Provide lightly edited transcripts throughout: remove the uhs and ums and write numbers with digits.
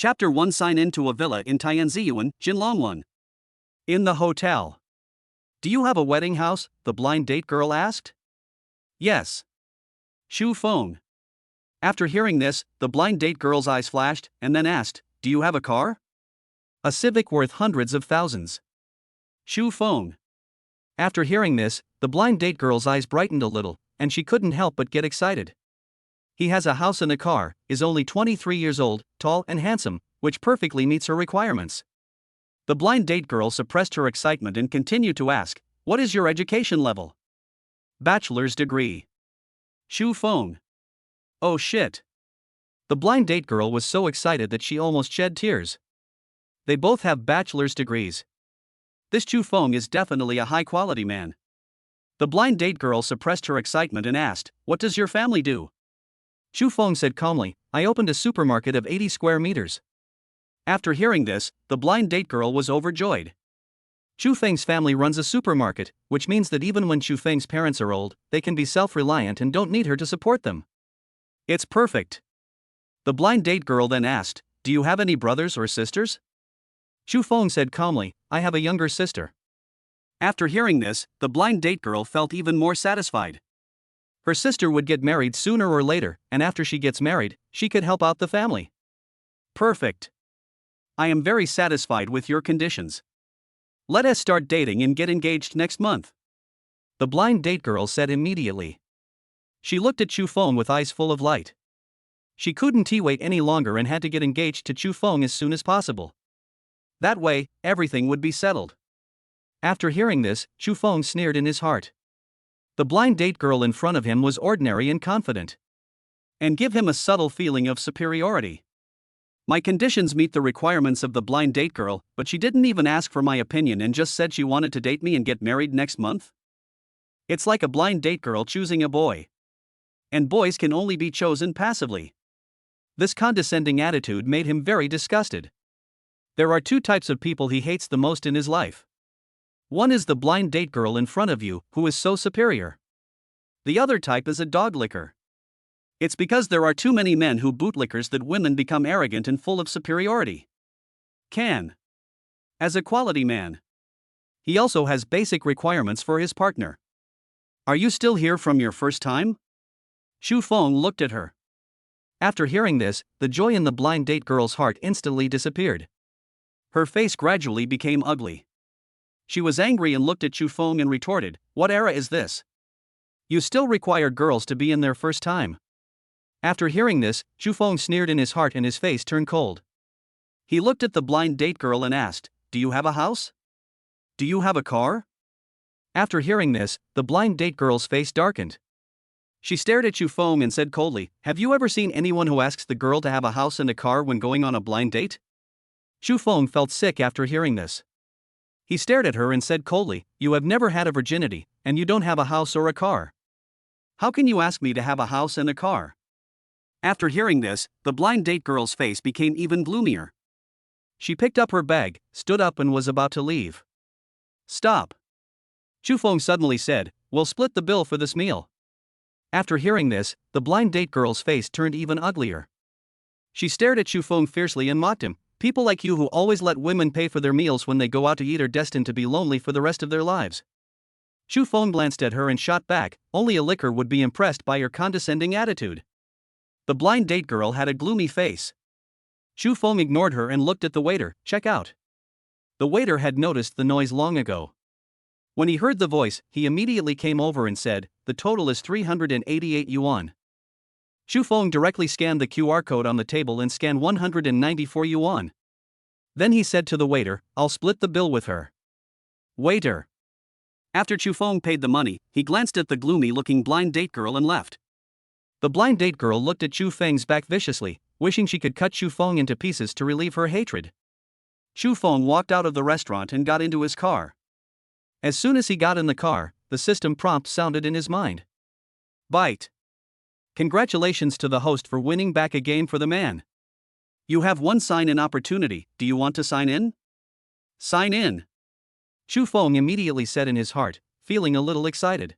Chapter 1. Sign in to a villa in Tianziyuan, Jinlongwan. In the hotel. Do you have a wedding house? The blind date girl asked. Yes. Shu Feng. After hearing this, the blind date girl's eyes flashed, and then asked, do you have a car? A Civic worth hundreds of thousands. Shu Feng. After hearing this, the blind date girl's eyes brightened a little, and she couldn't help but get excited. He has a house and a car, is only 23 years old, tall and handsome, which perfectly meets her requirements. The blind date girl suppressed her excitement and continued to ask, what is your education level? Bachelor's degree. Shu Feng. Oh shit. The blind date girl was so excited that she almost shed tears. They both have bachelor's degrees. This Shu Feng is definitely a high-quality man. The blind date girl suppressed her excitement and asked, what does your family do? Shu Feng said calmly, I opened a supermarket of 80 square meters. After hearing this, the blind date girl was overjoyed. Shu Feng's family runs a supermarket, which means that even when Shu Feng's parents are old, they can be self-reliant and don't need her to support them. It's perfect. The blind date girl then asked, do you have any brothers or sisters? Shu Feng said calmly, I have a younger sister. After hearing this, the blind date girl felt even more satisfied. Her sister would get married sooner or later, and after she gets married, she could help out the family. Perfect. I am very satisfied with your conditions. Let us start dating and get engaged next month. The blind date girl said immediately. She looked at Shu Feng with eyes full of light. She couldn't wait any longer and had to get engaged to Shu Feng as soon as possible. That way, everything would be settled. After hearing this, Shu Feng sneered in his heart. The blind date girl in front of him was ordinary and confident, and give him a subtle feeling of superiority. My conditions meet the requirements of the blind date girl, but she didn't even ask for my opinion and just said she wanted to date me and get married next month? It's like a blind date girl choosing a boy. And boys can only be chosen passively. This condescending attitude made him very disgusted. There are two types of people he hates the most in his life. One is the blind date girl in front of you, who is so superior. The other type is a dog licker. It's because there are too many men who bootlickers that women become arrogant and full of superiority. As a quality man, he also has basic requirements for his partner. Are you still here from your first time? Shu Feng looked at her. After hearing this, the joy in the blind date girl's heart instantly disappeared. Her face gradually became ugly. She was angry and looked at Shu Feng and retorted, what era is this? You still require girls to be in their first time. After hearing this, Shu Feng sneered in his heart and his face turned cold. He looked at the blind date girl and asked, do you have a house? Do you have a car? After hearing this, the blind date girl's face darkened. She stared at Shu Feng and said coldly, have you ever seen anyone who asks the girl to have a house and a car when going on a blind date? Shu Feng felt sick after hearing this. He stared at her and said coldly, you have never had a virginity, and you don't have a house or a car. How can you ask me to have a house and a car? After hearing this, the blind date girl's face became even gloomier. She picked up her bag, stood up and was about to leave. Stop. Shu Feng suddenly said, we'll split the bill for this meal. After hearing this, the blind date girl's face turned even uglier. She stared at Shu Feng fiercely and mocked him. People like you who always let women pay for their meals when they go out to eat are destined to be lonely for the rest of their lives. Shu Feng glanced at her and shot back, only a licker would be impressed by your condescending attitude. The blind date girl had a gloomy face. Shu Feng ignored her and looked at the waiter, check out. The waiter had noticed the noise long ago. When he heard the voice, he immediately came over and said, the total is 388 yuan. Shu Feng directly scanned the QR code on the table and scanned 194 yuan. Then he said to the waiter, I'll split the bill with her. Waiter. After Shu Feng paid the money, he glanced at the gloomy-looking blind date girl and left. The blind date girl looked at Shu Feng's back viciously, wishing she could cut Shu Feng into pieces to relieve her hatred. Shu Feng walked out of the restaurant and got into his car. As soon as he got in the car, the system prompt sounded in his mind. Bite. Congratulations to the host for winning back a game for the man. You have one sign-in opportunity, do you want to sign in? Sign in. Shu Feng immediately said in his heart, feeling a little excited.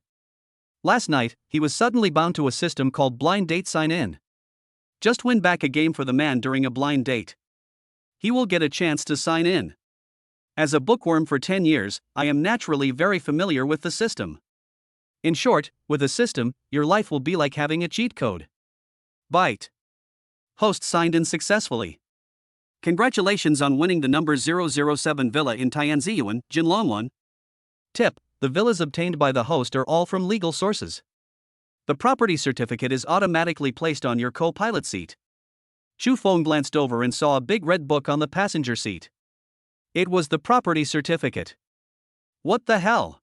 Last night, he was suddenly bound to a system called blind date sign-in. Just win back a game for the man during a blind date. He will get a chance to sign in. As a bookworm for 10 years, I am naturally very familiar with the system. In short, with a system, your life will be like having a cheat code. Bite. Host signed in successfully. Congratulations on winning the number 007 villa in Tianziyuan, Jinlongwan. Tip: the villas obtained by the host are all from legal sources. The property certificate is automatically placed on your co-pilot seat. Chu Feng glanced over and saw a big red book on the passenger seat. It was the property certificate. What the hell?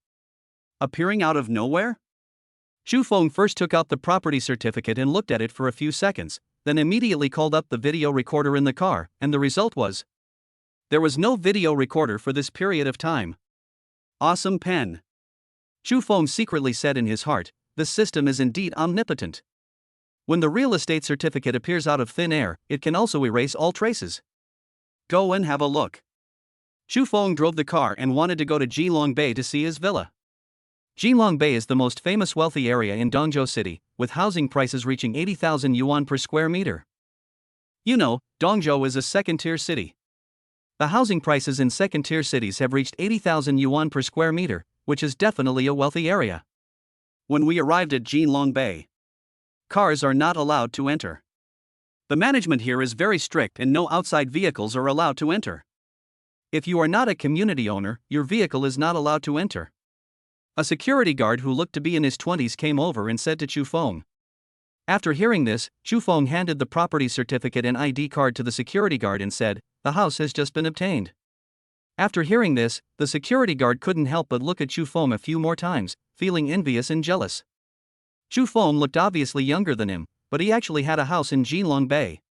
Appearing out of nowhere? Chu Feng first took out the property certificate and looked at it for a few seconds, then immediately called up the video recorder in the car, and the result was there was no video recorder for this period of time. Awesome pen. Chu Feng secretly said in his heart, this system is indeed omnipotent. When the real estate certificate appears out of thin air, it can also erase all traces. Go and have a look. Chu Feng drove the car and wanted to go to Jilong Bay to see his villa. Jilong Bay is the most famous wealthy area in Dongzhou City, with housing prices reaching 80,000 yuan per square meter. You know, Dongzhou is a second-tier city. The housing prices in second-tier cities have reached 80,000 yuan per square meter, which is definitely a wealthy area. When we arrived at Jilong Bay, cars are not allowed to enter. The management here is very strict and no outside vehicles are allowed to enter. If you are not a community owner, your vehicle is not allowed to enter. A security guard who looked to be in his 20s came over and said to Chu Feng. After hearing this, Chu Feng handed the property certificate and ID card to the security guard and said, "The house has just been obtained." After hearing this, the security guard couldn't help but look at Chu Feng a few more times, feeling envious and jealous. Chu Feng looked obviously younger than him, but he actually had a house in Jilong Bay.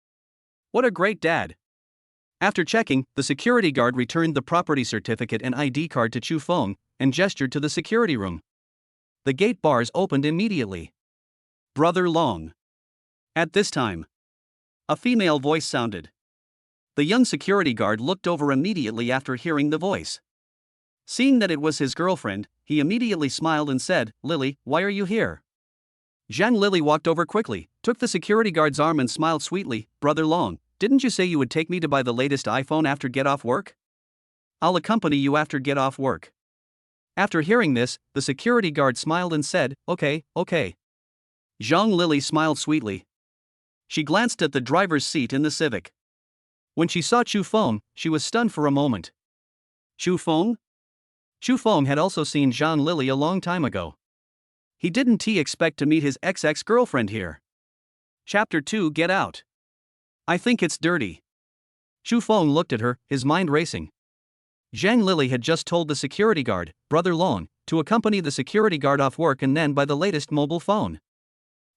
What a great dad. After checking, the security guard returned the property certificate and ID card to Chu Feng and gestured to the security room. The gate bars opened immediately. Brother Long. At this time, a female voice sounded. The young security guard looked over immediately after hearing the voice. Seeing that it was his girlfriend, he immediately smiled and said, "Lily, why are you here?" Zhang Lily walked over quickly, took the security guard's arm and smiled sweetly. "Brother Long, didn't you say you would take me to buy the latest iPhone after get off work? I'll accompany you after get off work." After hearing this, the security guard smiled and said, Okay. Zhang Lily smiled sweetly. She glanced at the driver's seat in the Civic. When she saw Chu Feng, she was stunned for a moment. Chu Feng? Chu Feng had also seen Zhang Lily a long time ago. He didn't expect to meet his ex-girlfriend here. Chapter 2 Get Out. I think it's dirty. Chu Feng looked at her, his mind racing. Zhang Lily had just told the security guard, Brother Long, to accompany the security guard off work and then buy the latest mobile phone.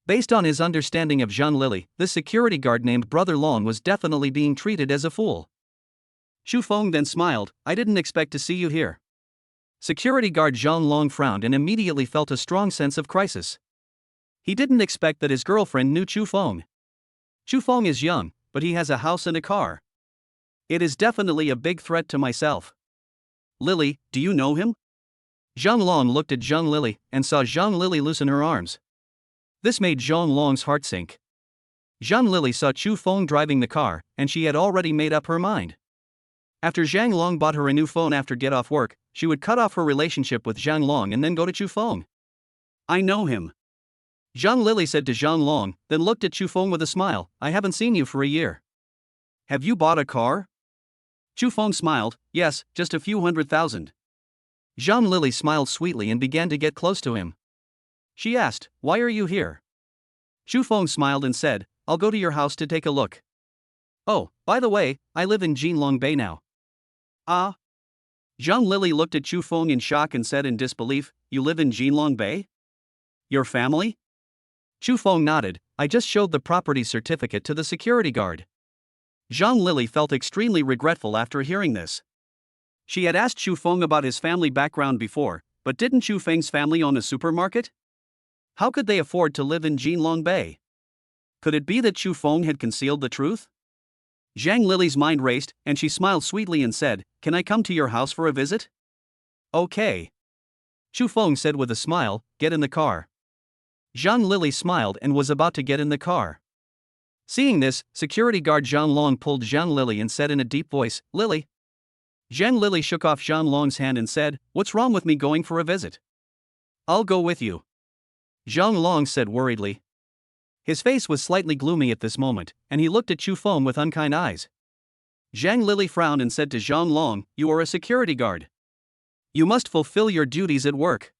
Based on his understanding of Zhang Lily, this security guard named Brother Long was definitely being treated as a fool. Chu Feng then smiled, "I didn't expect to see you here." Security guard Zhang Long frowned and immediately felt a strong sense of crisis. He didn't expect that his girlfriend knew Chu Feng. Chu Feng is young, but he has a house and a car. It is definitely a big threat to myself. Lily, do you know him? Zhang Long looked at Zhang Lily and saw Zhang Lily loosen her arms. This made Zhang Long's heart sink. Zhang Lily saw Chu Feng driving the car, and she had already made up her mind. After Zhang Long bought her a new phone after get off work, she would cut off her relationship with Zhang Long and then go to Chu Feng. I know him. Zhang Lily said to Zhang Long, then looked at Chu Feng with a smile. I haven't seen you for a year. Have you bought a car? Chu Feng smiled, yes, just a few $100,000. Zhang Lily smiled sweetly and began to get close to him. She asked, why are you here? Chu Feng smiled and said, I'll go to your house to take a look. Oh, by the way, I live in Jilong Bay now. Ah? Zhang Lily looked at Chu Feng in shock and said in disbelief, you live in Jilong Bay? Your family? Chu Feng nodded, I just showed the property certificate to the security guard. Zhang Lily felt extremely regretful after hearing this. She had asked Chu Feng about his family background before, but didn't Chu Feng's family own a supermarket? How could they afford to live in Jilong Bay? Could it be that Chu Feng had concealed the truth? Zhang Lily's mind raced, and she smiled sweetly and said, Can I come to your house for a visit? Okay. Chu Feng said with a smile, Get in the car. Zhang Lily smiled and was about to get in the car. Seeing this, security guard Zhang Long pulled Zhang Lili and said in a deep voice, "Lily." Zhang Lili shook off Zhang Long's hand and said, "What's wrong with me going for a visit?" "I'll go with you," Zhang Long said worriedly. His face was slightly gloomy at this moment, and he looked at Chu Feng with unkind eyes. Zhang Lili frowned and said to Zhang Long, "You are a security guard. You must fulfill your duties at work.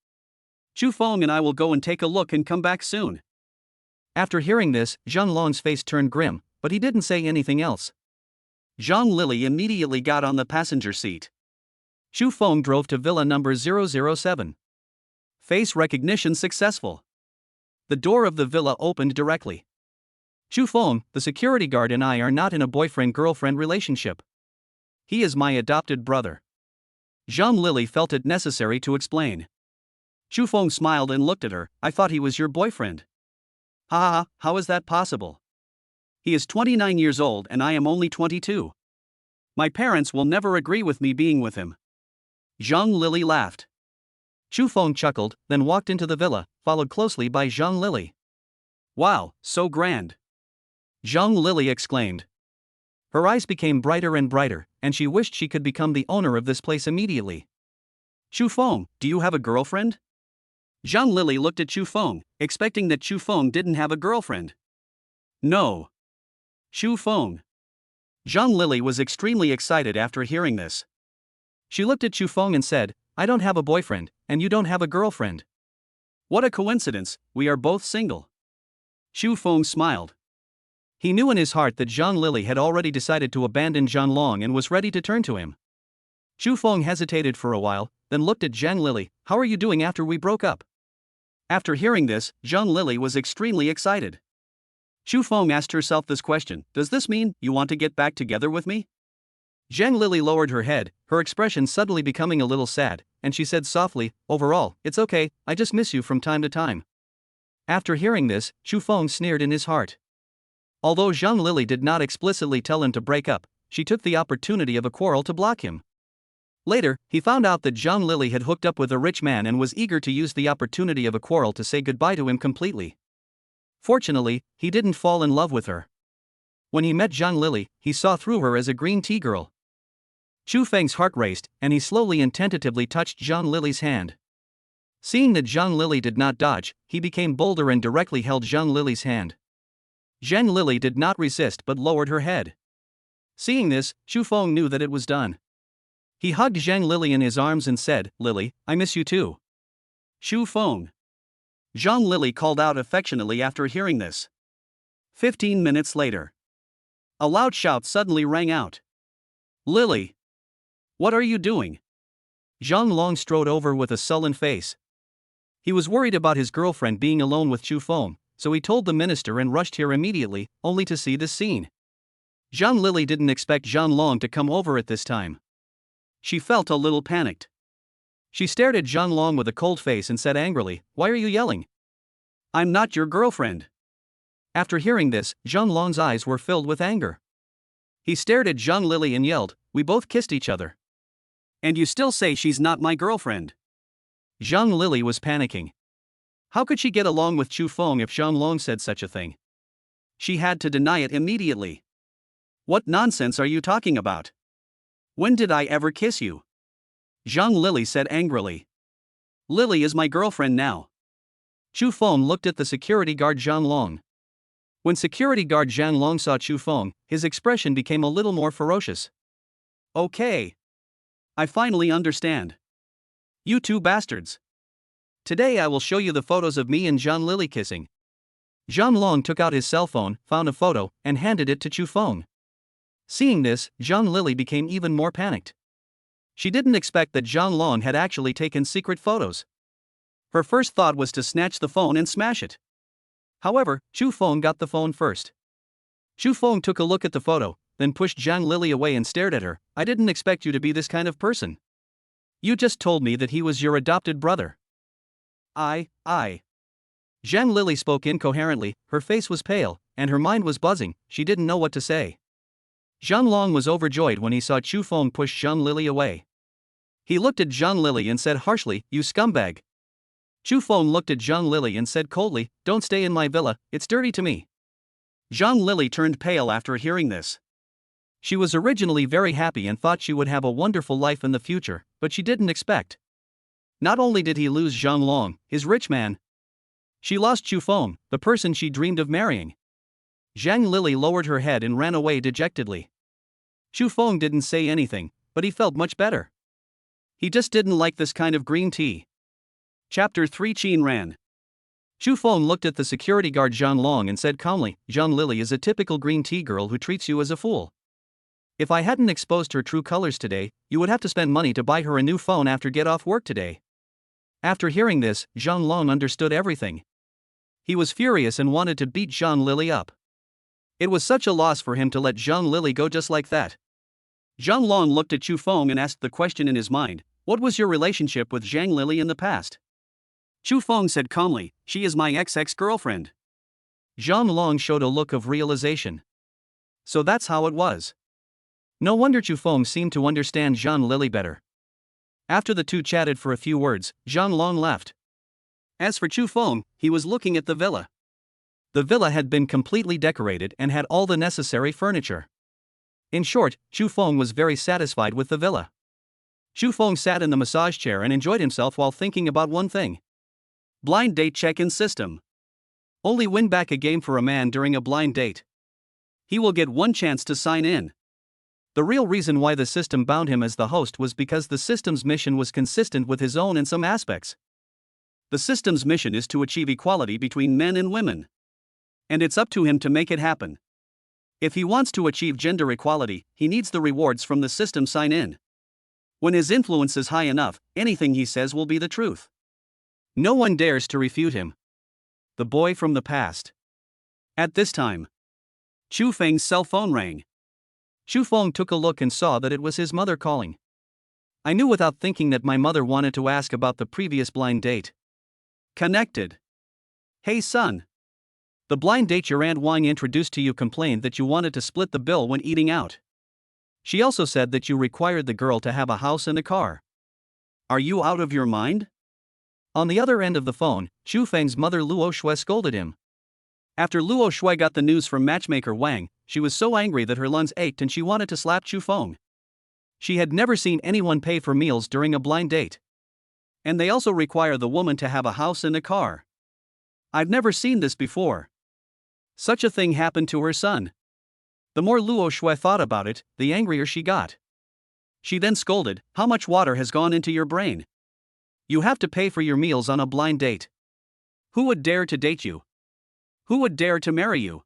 Chu Feng and I will go and take a look and come back soon." After hearing this, Zhang Long's face turned grim, but he didn't say anything else. Zhang Lili immediately got on the passenger seat. Chu Feng drove to villa number 007. Face recognition successful. The door of the villa opened directly. "Chu Feng, the security guard, and I are not in a boyfriend-girlfriend relationship. He is my adopted brother." Zhang Lili felt it necessary to explain. Chu Feng smiled and looked at her. "I thought he was your boyfriend." "Ha ha, how is that possible? He is 29 years old and I am only 22. My parents will never agree with me being with him." Zhang Lili laughed. Chu Feng chuckled, then walked into the villa, followed closely by Zhang Lili. "Wow, so grand!" Zhang Lili exclaimed. Her eyes became brighter and brighter, and she wished she could become the owner of this place immediately. "Chu Feng, do you have a girlfriend?" Zhang Lili looked at Chu Feng, expecting that Chu Feng didn't have a girlfriend. "No." Chu Feng. Zhang Lili was extremely excited after hearing this. She looked at Chu Feng and said, "I don't have a boyfriend, and you don't have a girlfriend. What a coincidence, we are both single." Chu Feng smiled. He knew in his heart that Zhang Lili had already decided to abandon Zhang Long and was ready to turn to him. Chu Feng hesitated for a while, then looked at Zhang Lili. "How are you doing after we broke up?" After hearing this, Zhang Lili was extremely excited. Chu Feng asked herself this question: "Does this mean you want to get back together with me?" Zhang Lili lowered her head, her expression suddenly becoming a little sad, and she said softly, "Overall, it's okay, I just miss you from time to time." After hearing this, Chu Feng sneered in his heart. Although Zhang Lili did not explicitly tell him to break up, she took the opportunity of a quarrel to block him. Later, he found out that Zhang Lili had hooked up with a rich man and was eager to use the opportunity of a quarrel to say goodbye to him completely. Fortunately, he didn't fall in love with her. When he met Zhang Lili, he saw through her as a green tea girl. Chu Feng's heart raced, and he slowly and tentatively touched Zhang Lili's hand. Seeing that Zhang Lili did not dodge, he became bolder and directly held Zhang Lili's hand. Zhang Lili did not resist but lowered her head. Seeing this, Chu Feng knew that it was done. He hugged Zhang Lili in his arms and said, "Lili, I miss you too." Chu Feng. Zhang Lili called out affectionately after hearing this. 15 minutes later. A loud shout suddenly rang out. "Lili! What are you doing?" Zhang Long strode over with a sullen face. He was worried about his girlfriend being alone with Chu Feng, so he told the minister and rushed here immediately, only to see this scene. Zhang Lili didn't expect Zhang Long to come over at this time. She felt a little panicked. She stared at Zhang Long with a cold face and said angrily, "Why are you yelling? I'm not your girlfriend." After hearing this, Zhang Long's eyes were filled with anger. He stared at Zhang Lili and yelled, "We both kissed each other. And you still say she's not my girlfriend?" Zhang Lili was panicking. How could she get along with Chu Feng if Zhang Long said such a thing? She had to deny it immediately. "What nonsense are you talking about? When did I ever kiss you?" Zhang Lili said angrily. "Lili is my girlfriend now." Chu Feng looked at the security guard Zhang Long. When security guard Zhang Long saw Chu Feng, his expression became a little more ferocious. "Okay. I finally understand. You two bastards. Today I will show you the photos of me and Zhang Lili kissing." Zhang Long took out his cell phone, found a photo, and handed it to Chu Feng. Seeing this, Zhang Lili became even more panicked. She didn't expect that Zhang Long had actually taken secret photos. Her first thought was to snatch the phone and smash it. However, Chu Feng got the phone first. Chu Feng took a look at the photo, then pushed Zhang Lili away and stared at her. "I didn't expect you to be this kind of person. You just told me that he was your adopted brother." I. Zhang Lili spoke incoherently, her face was pale, and her mind was buzzing, she didn't know what to say. Zhang Long was overjoyed when he saw Chu Feng push Zhang Lili away. He looked at Zhang Lili and said harshly, "You scumbag." Chu Feng looked at Zhang Lili and said coldly, "Don't stay in my villa, it's dirty to me." Zhang Lili turned pale after hearing this. She was originally very happy and thought she would have a wonderful life in the future, but she didn't expect. Not only did he lose Zhang Long, his rich man, she lost Chu Feng, the person she dreamed of marrying. Zhang Lili lowered her head and ran away dejectedly. Chu Feng didn't say anything, but he felt much better. He just didn't like this kind of green tea. Chapter 3. Qin ran. Chu Feng looked at the security guard Zhang Long and said calmly, Zhang Lili is a typical green tea girl who treats you as a fool. If I hadn't exposed her true colors today, you would have to spend money to buy her a new phone after get off work today. After hearing this, Zhang Long understood everything. He was furious and wanted to beat Zhang Lili up. It was such a loss for him to let Zhang Lili go just like that. Zhang Long looked at Chu Feng and asked the question in his mind, what was your relationship with Zhang Lili in the past? Chu Feng said calmly, she is my ex-girlfriend. Zhang Long showed a look of realization. So that's how it was. No wonder Chu Feng seemed to understand Zhang Lili better. After the two chatted for a few words, Zhang Long left. As for Chu Feng, he was looking at the villa. The villa had been completely decorated and had all the necessary furniture. In short, Chu Feng was very satisfied with the villa. Chu Feng sat in the massage chair and enjoyed himself while thinking about one thing. Blind date check-in system. Only win back a game for a man during a blind date. He will get one chance to sign in. The real reason why the system bound him as the host was because the system's mission was consistent with his own in some aspects. The system's mission is to achieve equality between men and women. And it's up to him to make it happen. If he wants to achieve gender equality, he needs the rewards from the system sign in. When his influence is high enough, anything he says will be the truth. No one dares to refute him. The boy from the past. At this time, Chu Feng's cell phone rang. Chu Feng took a look and saw that it was his mother calling. I knew without thinking that my mother wanted to ask about the previous blind date. Connected. Hey son. The blind date your Aunt Wang introduced to you complained that you wanted to split the bill when eating out. She also said that you required the girl to have a house and a car. Are you out of your mind? On the other end of the phone, Chu Feng's mother Luo Shui scolded him. After Luo Shui got the news from matchmaker Wang, she was so angry that her lungs ached and she wanted to slap Chu Feng. She had never seen anyone pay for meals during a blind date. And they also require the woman to have a house and a car. I've never seen this before. Such a thing happened to her son. The more Luo Shui thought about it, the angrier she got. She then scolded, how much water has gone into your brain? You have to pay for your meals on a blind date. Who would dare to date you? Who would dare to marry you?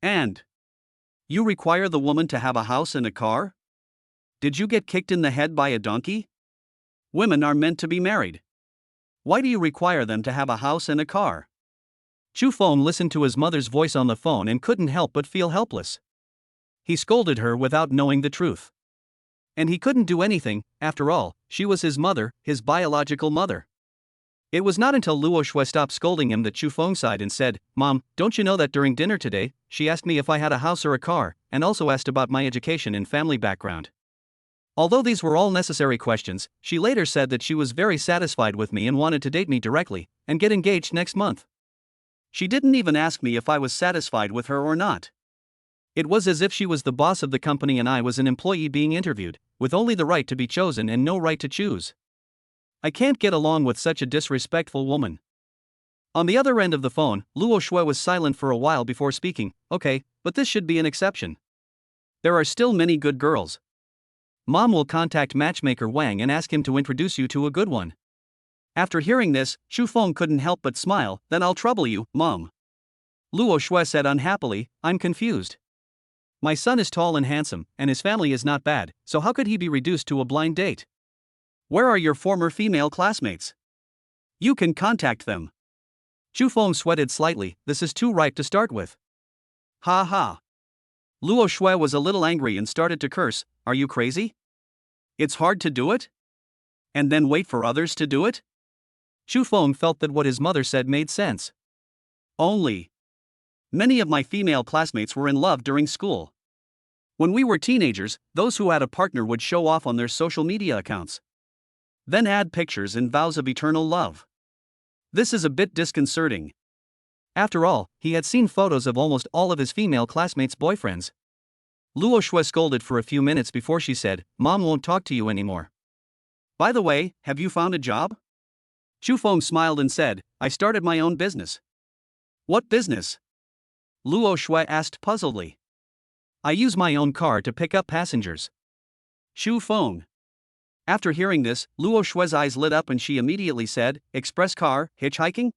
And you require the woman to have a house and a car? Did you get kicked in the head by a donkey? Women are meant to be married. Why do you require them to have a house and a car? Chu Feng listened to his mother's voice on the phone and couldn't help but feel helpless. He scolded her without knowing the truth. And he couldn't do anything, after all, she was his mother, his biological mother. It was not until Luo Shui stopped scolding him that Chu Feng sighed and said, Mom, don't you know that during dinner today, she asked me if I had a house or a car, and also asked about my education and family background. Although these were all necessary questions, she later said that she was very satisfied with me and wanted to date me directly, and get engaged next month. She didn't even ask me if I was satisfied with her or not. It was as if she was the boss of the company and I was an employee being interviewed, with only the right to be chosen and no right to choose. I can't get along with such a disrespectful woman. On the other end of the phone, Luo Shui was silent for a while before speaking. Okay, but this should be an exception. There are still many good girls. Mom will contact matchmaker Wang and ask him to introduce you to a good one. After hearing this, Chu Feng couldn't help but smile. Then I'll trouble you, Mom. Luo Shui said unhappily, I'm confused. My son is tall and handsome, and his family is not bad, so how could he be reduced to a blind date? Where are your former female classmates? You can contact them. Chu Feng sweated slightly, this is too ripe to start with. Ha ha. Luo Shui was a little angry and started to curse, are you crazy? It's hard to do it? And then wait for others to do it? Chu Feng felt that what his mother said made sense. Only. Many of my female classmates were in love during school. When we were teenagers, those who had a partner would show off on their social media accounts. Then add pictures and vows of eternal love. This is a bit disconcerting. After all, he had seen photos of almost all of his female classmates' boyfriends. Luo Shui scolded for a few minutes before she said, "Mom won't talk to you anymore." "By the way, have you found a job?" Chu Feng smiled and said, "I started my own business." "What business?" Luo Shui asked puzzledly. "I use my own car to pick up passengers." Chu Feng. After hearing this, Luo Shui's eyes lit up and she immediately said, "Express car, hitchhiking?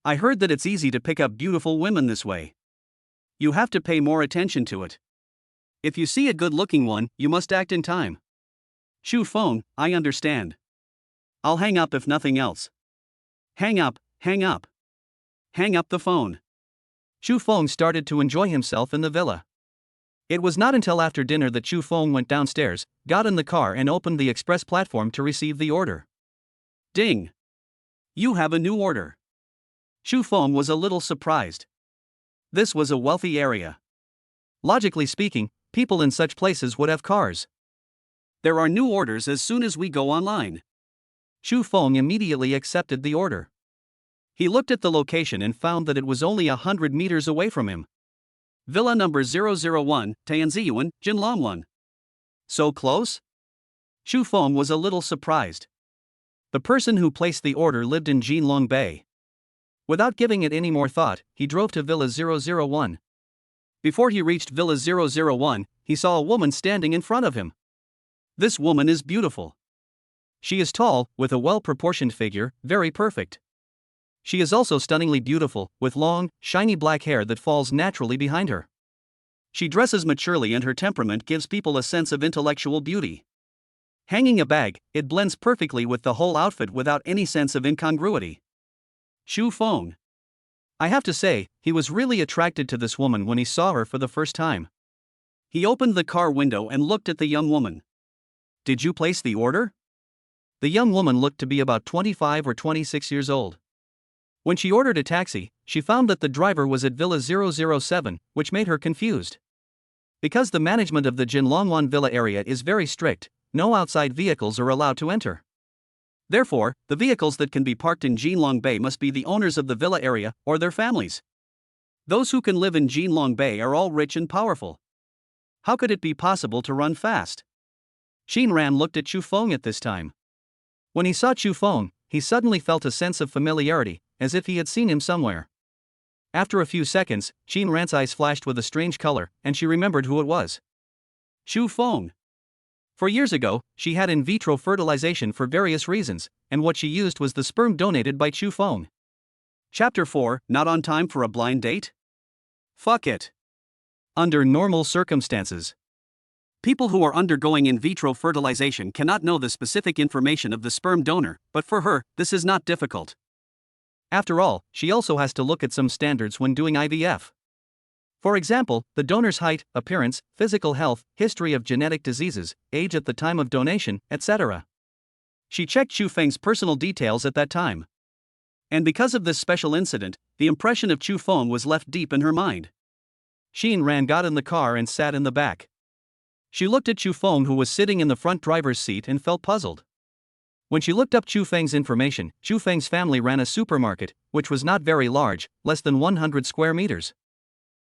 I heard that it's easy to pick up beautiful women this way. You have to pay more attention to it. If you see a good-looking one, you must act in time." Chu Feng, I understand. I'll hang up if nothing else. Hang up, hang up. Hang up the phone. Chu Feng started to enjoy himself in the villa. It was not until after dinner that Chu Feng went downstairs, got in the car and opened the express platform to receive the order. Ding! You have a new order. Chu Feng was a little surprised. This was a wealthy area. Logically speaking, people in such places would have cars. There are new orders as soon as we go online. Chu Feng immediately accepted the order. He looked at the location and found that it was only 100 meters away from him. Villa number 001, Tianziyuan, Jinlongwan. So close? Chu Feng was a little surprised. The person who placed the order lived in Jinlong Bay. Without giving it any more thought, he drove to Villa 001. Before he reached Villa 001, he saw a woman standing in front of him. This woman is beautiful. She is tall, with a well-proportioned figure, very perfect. She is also stunningly beautiful, with long, shiny black hair that falls naturally behind her. She dresses maturely and her temperament gives people a sense of intellectual beauty. Hanging a bag, it blends perfectly with the whole outfit without any sense of incongruity. Chu Feng. I have to say, he was really attracted to this woman when he saw her for the first time. He opened the car window and looked at the young woman. "Did you place the order?" The young woman looked to be about 25 or 26 years old. When she ordered a taxi, she found that the driver was at Villa 007, which made her confused. Because the management of the Jinlongwan Villa area is very strict, no outside vehicles are allowed to enter. Therefore, the vehicles that can be parked in Jinlong Bay must be the owners of the villa area or their families. Those who can live in Jinlong Bay are all rich and powerful. How could it be possible to run fast? Xin Ran looked at Chu Feng at this time. When he saw Chu Feng, he suddenly felt a sense of familiarity, as if he had seen him somewhere. After a few seconds, Xin Ran's eyes flashed with a strange color, and she remembered who it was. Chu Feng. For years ago, she had in vitro fertilization for various reasons, and what she used was the sperm donated by Chu Feng. Chapter 4, Not on time for a blind date? Fuck it. Under normal circumstances, people who are undergoing in vitro fertilization cannot know the specific information of the sperm donor, but for her, this is not difficult. After all, she also has to look at some standards when doing IVF. For example, the donor's height, appearance, physical health, history of genetic diseases, age at the time of donation, etc. She checked Chu Feng's personal details at that time. And because of this special incident, the impression of Chu Feng was left deep in her mind. Xin Ran got in the car and sat in the back. She looked at Chu Feng, who was sitting in the front driver's seat, and felt puzzled. When she looked up Chu Feng's information, Chu Feng's family ran a supermarket, which was not very large, less than 100 square meters.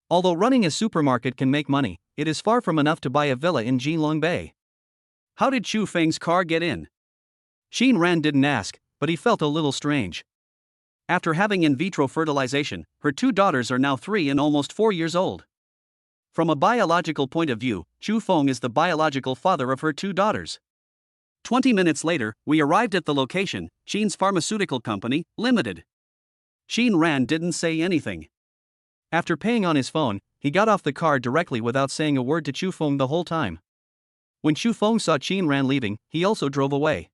Although running a supermarket can make money, it is far from enough to buy a villa in Jinlong Bay. How did Chu Feng's car get in? Xin Ran didn't ask, but he felt a little strange. After having in vitro fertilization, her two daughters are now 3 and almost 4 years old. From a biological point of view, Chu Feng is the biological father of her two daughters. 20 minutes later, we arrived at the location, Xin's Pharmaceutical Company, Limited. Xin Ran didn't say anything. After paying on his phone, he got off the car directly without saying a word to Chu Feng the whole time. When Chu Feng saw Xin Ran leaving, he also drove away.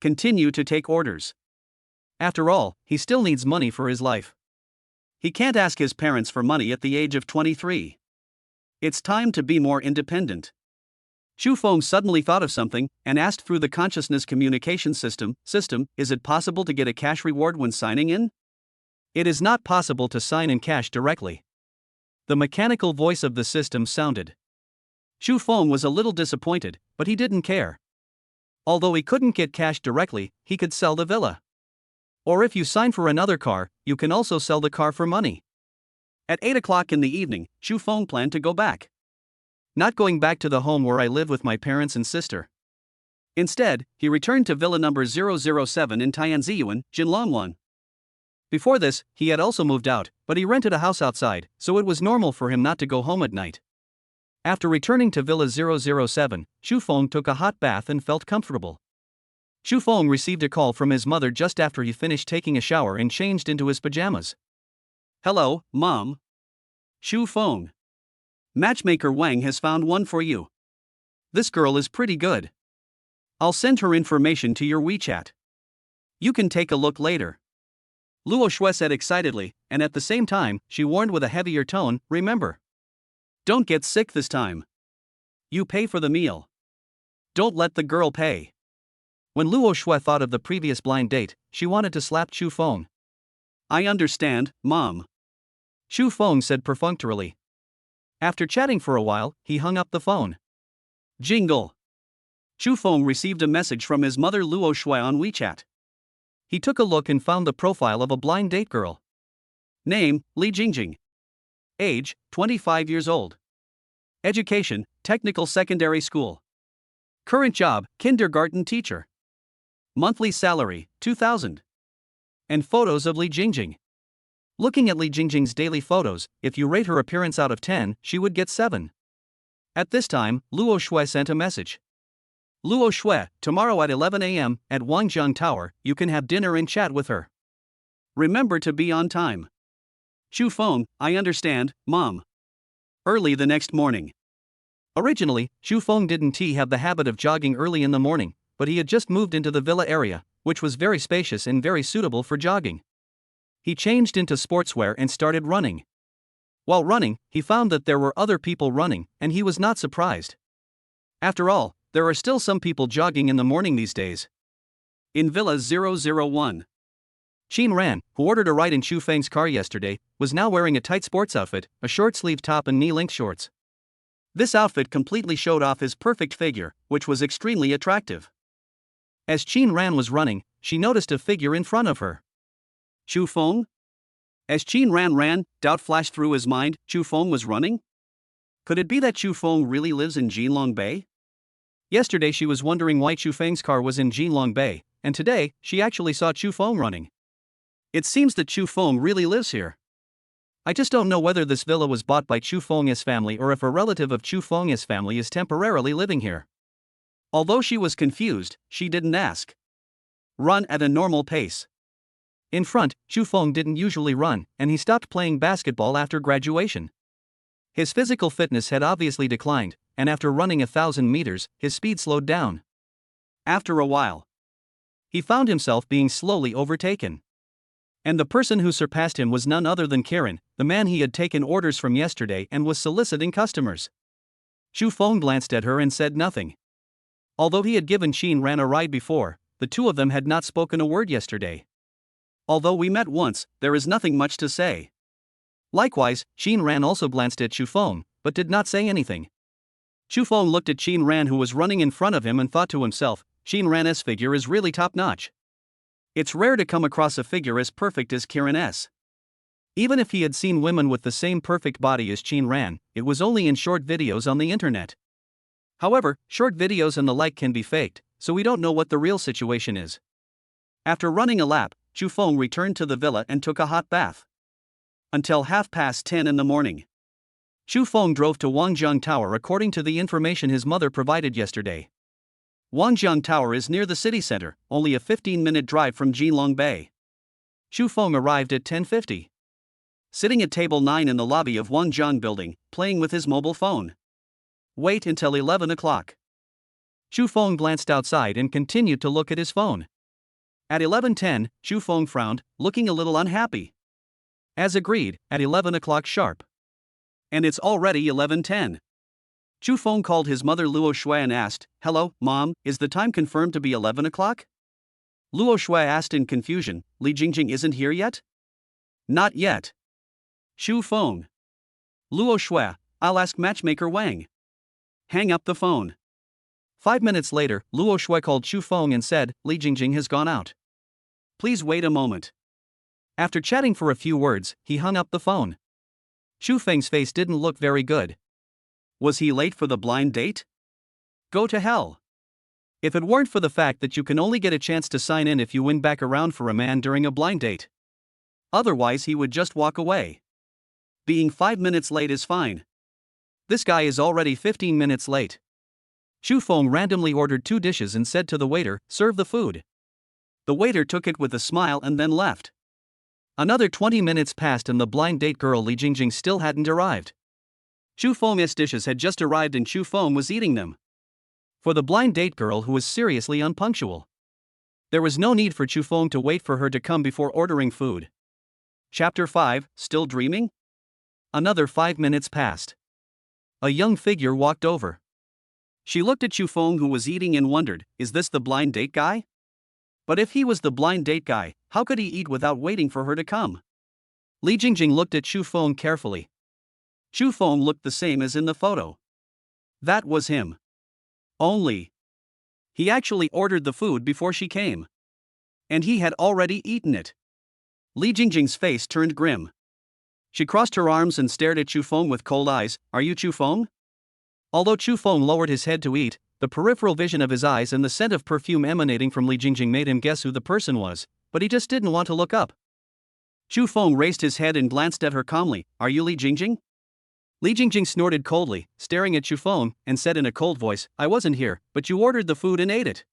Continue to take orders. After all, he still needs money for his life. He can't ask his parents for money at the age of 23. It's time to be more independent. Chu Feng suddenly thought of something, and asked through the consciousness communication system, is it possible to get a cash reward when signing in? It is not possible to sign in cash directly. The mechanical voice of the system sounded. Chu Feng was a little disappointed, but he didn't care. Although he couldn't get cash directly, he could sell the villa. Or if you sign for another car, you can also sell the car for money. At 8 o'clock in the evening, Shu Feng planned to go back. Not going back to the home where I live with my parents and sister. Instead, he returned to villa number 007 in Tianziyuan, Jinlongwan. Before this, he had also moved out, but he rented a house outside, so it was normal for him not to go home at night. After returning to Villa 007, Shu Feng took a hot bath and felt comfortable. Shu Feng received a call from his mother just after he finished taking a shower and changed into his pajamas. "Hello, Mom." "Shu Feng. Matchmaker Wang has found one for you. This girl is pretty good. I'll send her information to your WeChat. You can take a look later." Luo Shui said excitedly, and at the same time, she warned with a heavier tone, "Remember. Don't get sick this time. You pay for the meal. Don't let the girl pay." When Luo Shui thought of the previous blind date, she wanted to slap Shu Feng. "I understand, Mom," Shu Feng said perfunctorily. After chatting for a while, he hung up the phone. Jingle. Shu Feng received a message from his mother Luo Shui on WeChat. He took a look and found the profile of a blind date girl. Name, Li Jingjing. Age, 25 years old. Education, technical secondary school. Current job, kindergarten teacher. Monthly salary, 2,000. And photos of Li Jingjing. Looking at Li Jingjing's daily photos, if you rate her appearance out of 10, she would get 7. At this time, Luo Shui sent a message. Luo Shui, tomorrow at 11 a.m., at Wangjiang Tower, you can have dinner and chat with her. Remember to be on time. Shu Feng, I understand, Mom. Early the next morning. Originally, Shu Feng didn't have the habit of jogging early in the morning, but he had just moved into the villa area, which was very spacious and very suitable for jogging. He changed into sportswear and started running. While running, he found that there were other people running, and he was not surprised. After all, there are still some people jogging in the morning these days. In Villa 001. Qin Ran, who ordered a ride in Shu Feng's car yesterday, was now wearing a tight sports outfit, a short-sleeved top and knee-length shorts. This outfit completely showed off his perfect figure, which was extremely attractive. As Qin Ran was running, she noticed a figure in front of her. Shu Feng? As Qin Ran ran, doubt flashed through his mind. Shu Feng was running? Could it be that Shu Feng really lives in Jinlong Bay? Yesterday she was wondering why Shu Feng's car was in Jinlong Bay, and today, she actually saw Shu Feng running. It seems that Shu Feng really lives here. I just don't know whether this villa was bought by Shu Feng's family or if a relative of Shu Feng's family is temporarily living here. Although she was confused, she didn't ask. Run at a normal pace. In front, Shu Feng didn't usually run, and he stopped playing basketball after graduation. His physical fitness had obviously declined, and after running 1,000 meters, his speed slowed down. After a while, he found himself being slowly overtaken. And the person who surpassed him was none other than Karen, the man he had taken orders from yesterday and was soliciting customers. Shu Feng glanced at her and said nothing. Although he had given Qin Ran a ride before, the two of them had not spoken a word yesterday. Although we met once, there is nothing much to say. Likewise, Qin Ran also glanced at Shu Feng, but did not say anything. Shu Feng looked at Qin Ran who was running in front of him and thought to himself, Qin Ran's figure is really top-notch. It's rare to come across a figure as perfect as Karen's. Even if he had seen women with the same perfect body as Qin Ran, it was only in short videos on the internet. However, short videos and the like can be faked, so we don't know what the real situation is. After running a lap, Shu Feng returned to the villa and took a hot bath. Until 10:30 in the morning. Shu Feng drove to Wangjiang Tower according to the information his mother provided yesterday. Wangjiang Tower is near the city center, only a 15-minute drive from Jinlong Bay. Shu Feng arrived at 10:50. Sitting at table 9 in the lobby of Wangjiang building, playing with his mobile phone. Wait until 11 o'clock. Shu Feng glanced outside and continued to look at his phone. At 11:10, Shu Feng frowned, looking a little unhappy. As agreed, at 11 o'clock sharp. And it's already 11:10. Shu Feng called his mother Luo Shui and asked, Hello, Mom, is the time confirmed to be 11 o'clock? Luo Shui asked in confusion, Li Jingjing isn't here yet? Not yet. Shu Feng. Luo Shui, I'll ask matchmaker Wang. Hang up the phone. 5 minutes later, Luo Shui called Shu Feng and said, Li Jingjing has gone out. Please wait a moment. After chatting for a few words, he hung up the phone. Shu Feng's face didn't look very good. Was he late for the blind date? Go to hell. If it weren't for the fact that you can only get a chance to sign in if you win back around for a man during a blind date. Otherwise he would just walk away. Being 5 minutes late is fine. This guy is already 15 minutes late. Shu Feng randomly ordered 2 dishes and said to the waiter, "Serve the food." The waiter took it with a smile and then left. Another 20 minutes passed and the blind date girl Li Jingjing still hadn't arrived. Shu Feng's dishes had just arrived and Shu Feng was eating them. For the blind date girl who was seriously unpunctual. There was no need for Shu Feng to wait for her to come before ordering food. Chapter 5, Still Dreaming? Another 5 minutes passed. A young figure walked over. She looked at Shu Feng who was eating and wondered, is this the blind date guy? But if he was the blind date guy, how could he eat without waiting for her to come? Li Jingjing looked at Shu Feng carefully. Shu Feng looked the same as in the photo. That was him. Only. He actually ordered the food before she came. And he had already eaten it. Li Jingjing's face turned grim. She crossed her arms and stared at Shu Feng with cold eyes. Are you Shu Feng? Although Shu Feng lowered his head to eat, the peripheral vision of his eyes and the scent of perfume emanating from Li Jingjing made him guess who the person was, but he just didn't want to look up. Shu Feng raised his head and glanced at her calmly. Are you Li Jingjing? Li Jingjing snorted coldly, staring at Shu Feng, and said in a cold voice, I wasn't here, but you ordered the food and ate it.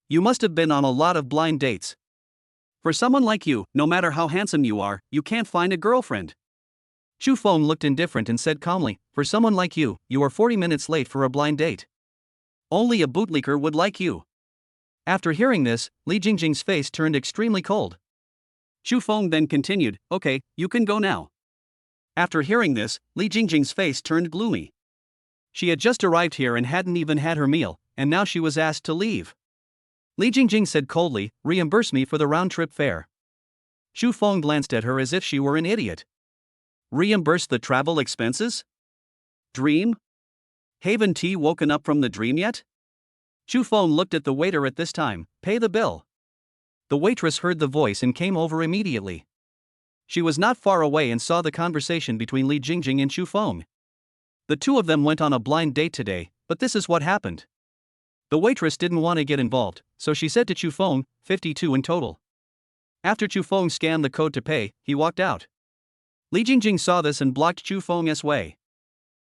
You must have been on a lot of blind dates. For someone like you, no matter how handsome you are, you can't find a girlfriend. Shu Feng looked indifferent and said calmly, for someone like you, you are 40 minutes late for a blind date. Only a bootleaker would like you. After hearing this, Li Jingjing's face turned extremely cold. Shu Feng then continued, okay, you can go now. After hearing this, Li Jingjing's face turned gloomy. She had just arrived here and hadn't even had her meal, and now she was asked to leave. Li Jingjing said coldly, reimburse me for the round-trip fare. Shu Feng glanced at her as if she were an idiot. Reimburse the travel expenses? Dream? Haven't T woken up from the dream yet? Shu Feng looked at the waiter at this time. Pay the bill. The waitress heard the voice and came over immediately. She was not far away and saw the conversation between Li Jingjing and Shu Feng. The two of them went on a blind date today, but this is what happened. The waitress didn't want to get involved, so she said to Shu Feng, 52 in total. After Shu Feng scanned the code to pay, he walked out. Li Jingjing saw this and blocked Shu Feng's way.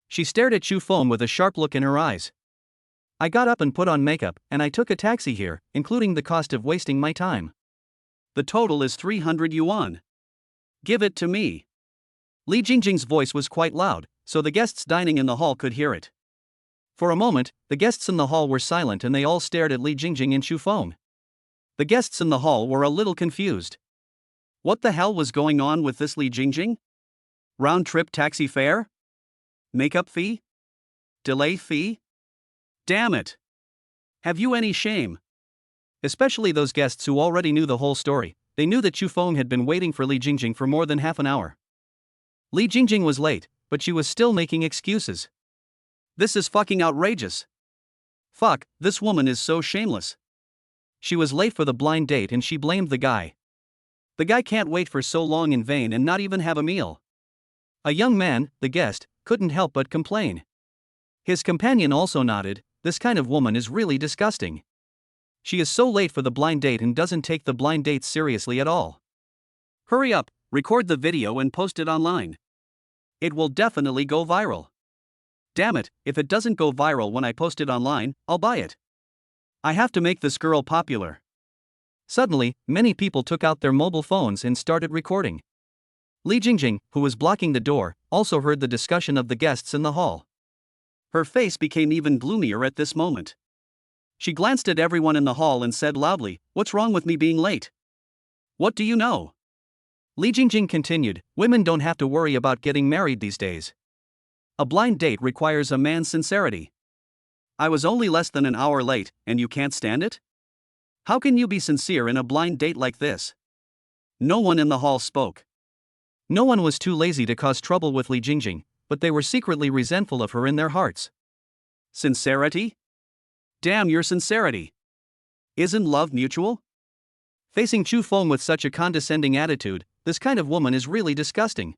She stared at Shu Feng with a sharp look in her eyes. I got up and put on makeup, and I took a taxi here, including the cost of wasting my time. The total is 300 yuan. Give it to me. Li Jingjing's voice was quite loud, so the guests dining in the hall could hear it. For a moment, the guests in the hall were silent and they all stared at Li Jingjing and Shu Feng. The guests in the hall were a little confused. What the hell was going on with this Li Jingjing? Round-trip taxi fare? Makeup fee? Delay fee? Damn it! Have you any shame? Especially those guests who already knew the whole story. They knew that Shu Feng had been waiting for Li Jingjing for more than half an hour. Li Jingjing was late, but she was still making excuses. This is fucking outrageous. Fuck, this woman is so shameless. She was late for the blind date and she blamed the guy. The guy can't wait for so long in vain and not even have a meal. A young man, the guest, couldn't help but complain. His companion also nodded, this kind of woman is really disgusting. She is so late for the blind date and doesn't take the blind dates seriously at all. Hurry up, record the video and post it online. It will definitely go viral. Damn it, if it doesn't go viral when I post it online, I'll buy it. I have to make this girl popular. Suddenly, many people took out their mobile phones and started recording. Li Jingjing, who was blocking the door, also heard the discussion of the guests in the hall. Her face became even gloomier at this moment. She glanced at everyone in the hall and said loudly, what's wrong with me being late? What do you know? Li Jingjing continued, women don't have to worry about getting married these days. A blind date requires a man's sincerity. I was only less than an hour late, and you can't stand it? How can you be sincere in a blind date like this? No one in the hall spoke. No one was too lazy to cause trouble with Li Jingjing, but they were secretly resentful of her in their hearts. Sincerity? Damn your sincerity. Isn't love mutual? Facing Chu Feng with such a condescending attitude, this kind of woman is really disgusting.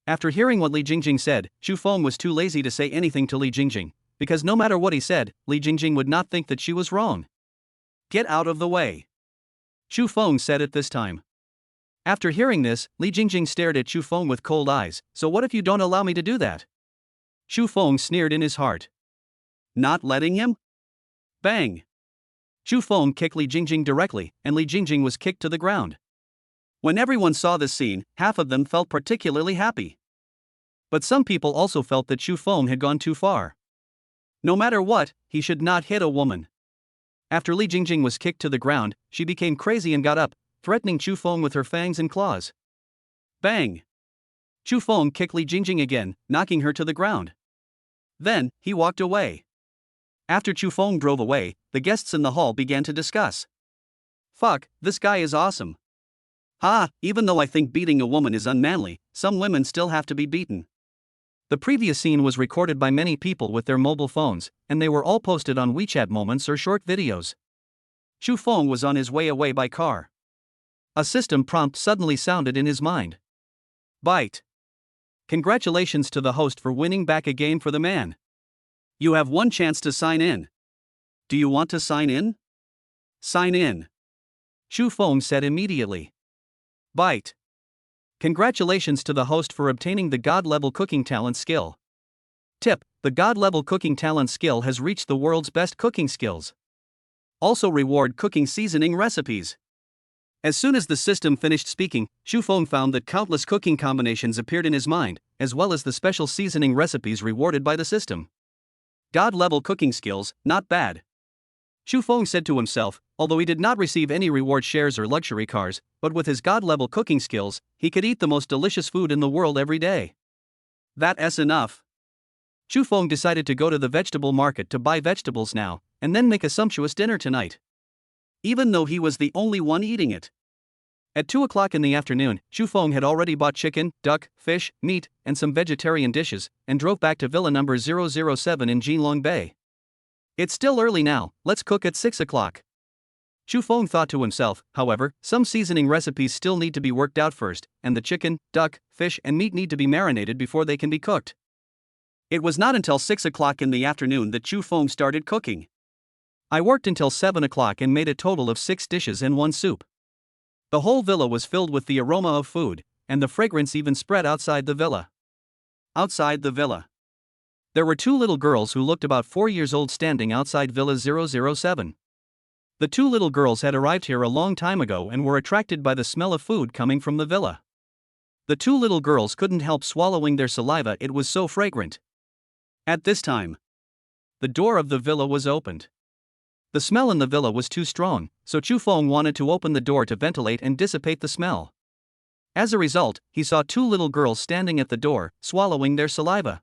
After hearing what Li Jingjing said, Chu Feng was too lazy to say anything to Li Jingjing, because no matter what he said, Li Jingjing would not think that she was wrong. Get out of the way, Chu Feng said at this time. After hearing this, Li Jingjing stared at Chu Feng with cold eyes. So what if you don't allow me to do that? Chu Feng sneered in his heart. Not letting him? Bang! Chu Feng kicked Li Jingjing directly, and Li Jingjing was kicked to the ground. When everyone saw this scene, half of them felt particularly happy. But some people also felt that Chu Feng had gone too far. No matter what, he should not hit a woman. After Li Jingjing was kicked to the ground, she became crazy and got up, threatening Chu Feng with her fangs and claws. Bang! Chu Feng kicked Li Jingjing again, knocking her to the ground. Then, he walked away. After Chu Feng drove away, the guests in the hall began to discuss. Fuck, this guy is awesome. Even though I think beating a woman is unmanly, some women still have to be beaten. The previous scene was recorded by many people with their mobile phones, and they were all posted on WeChat moments or short videos. Chu Feng was on his way away by car. A system prompt suddenly sounded in his mind. Bite. Congratulations to the host for winning back a game for the man. You have one chance to sign in. Do you want to sign in? Sign in. Chu Feng said immediately. Bite. Congratulations to the host for obtaining the God-level cooking talent skill. Tip: the God-level cooking talent skill has reached the world's best cooking skills. Also reward cooking seasoning recipes. As soon as the system finished speaking, Chu Feng found that countless cooking combinations appeared in his mind, as well as the special seasoning recipes rewarded by the system. God-level cooking skills, not bad. Chu Feng said to himself, although he did not receive any reward shares or luxury cars, but with his God-level cooking skills, he could eat the most delicious food in the world every day. That's enough. Chu Feng decided to go to the vegetable market to buy vegetables now, and then make a sumptuous dinner tonight. Even though he was the only one eating it. At 2 o'clock in the afternoon, Chu Feng had already bought chicken, duck, fish, meat, and some vegetarian dishes, and drove back to villa number 007 in Jinlong Bay. It's still early now, let's cook at 6 o'clock. Chu Feng thought to himself. However, some seasoning recipes still need to be worked out first, and the chicken, duck, fish, and meat need to be marinated before they can be cooked. It was not until 6 o'clock in the afternoon that Chu Feng started cooking. I worked until 7 o'clock and made a total of 6 dishes and 1 soup. The whole villa was filled with the aroma of food, and the fragrance even spread outside the villa. Outside the villa, there were 2 little girls who looked about 4 years old standing outside Villa 007. The 2 little girls had arrived here a long time ago and were attracted by the smell of food coming from the villa. The 2 little girls couldn't help swallowing their saliva, it was so fragrant. At this time, the door of the villa was opened. The smell in the villa was too strong, so Chu Feng wanted to open the door to ventilate and dissipate the smell. As a result, he saw 2 little girls standing at the door, swallowing their saliva.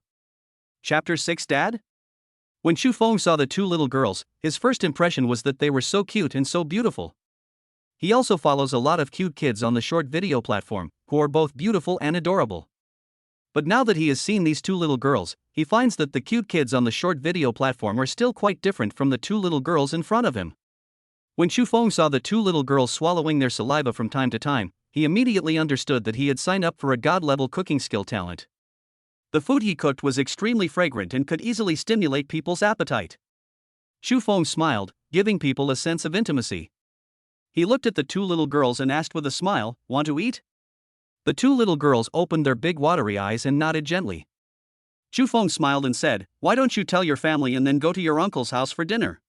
Chapter 6 Dad? When Chu Feng saw the 2 little girls, his first impression was that they were so cute and so beautiful. He also follows a lot of cute kids on the short video platform, who are both beautiful and adorable. But now that he has seen these 2 little girls, he finds that the cute kids on the short video platform are still quite different from the 2 little girls in front of him. When Chu Feng saw the 2 little girls swallowing their saliva from time to time, he immediately understood that he had signed up for a God-level cooking skill talent. The food he cooked was extremely fragrant and could easily stimulate people's appetite. Chu Feng smiled, giving people a sense of intimacy. He looked at the 2 little girls and asked with a smile, "Want to eat?" The 2 little girls opened their big watery eyes and nodded gently. Chu Feng smiled and said, "Why don't you tell your family and then go to your uncle's house for dinner?"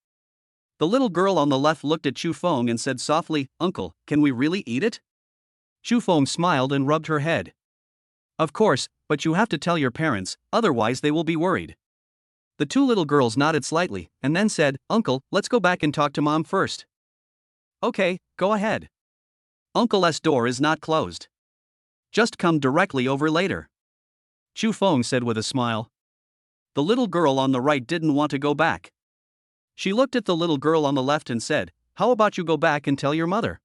The little girl on the left looked at Chu Feng and said softly, "Uncle, can we really eat it?" Chu Feng smiled and rubbed her head. "Of course, but you have to tell your parents, otherwise they will be worried." The 2 little girls nodded slightly, and then said, "Uncle, let's go back and talk to Mom first." "Okay, go ahead. Uncle's door is not closed. Just come directly over later," Chu Feng said with a smile. The little girl on the right didn't want to go back. She looked at the little girl on the left and said, "How about you go back and tell your mother?"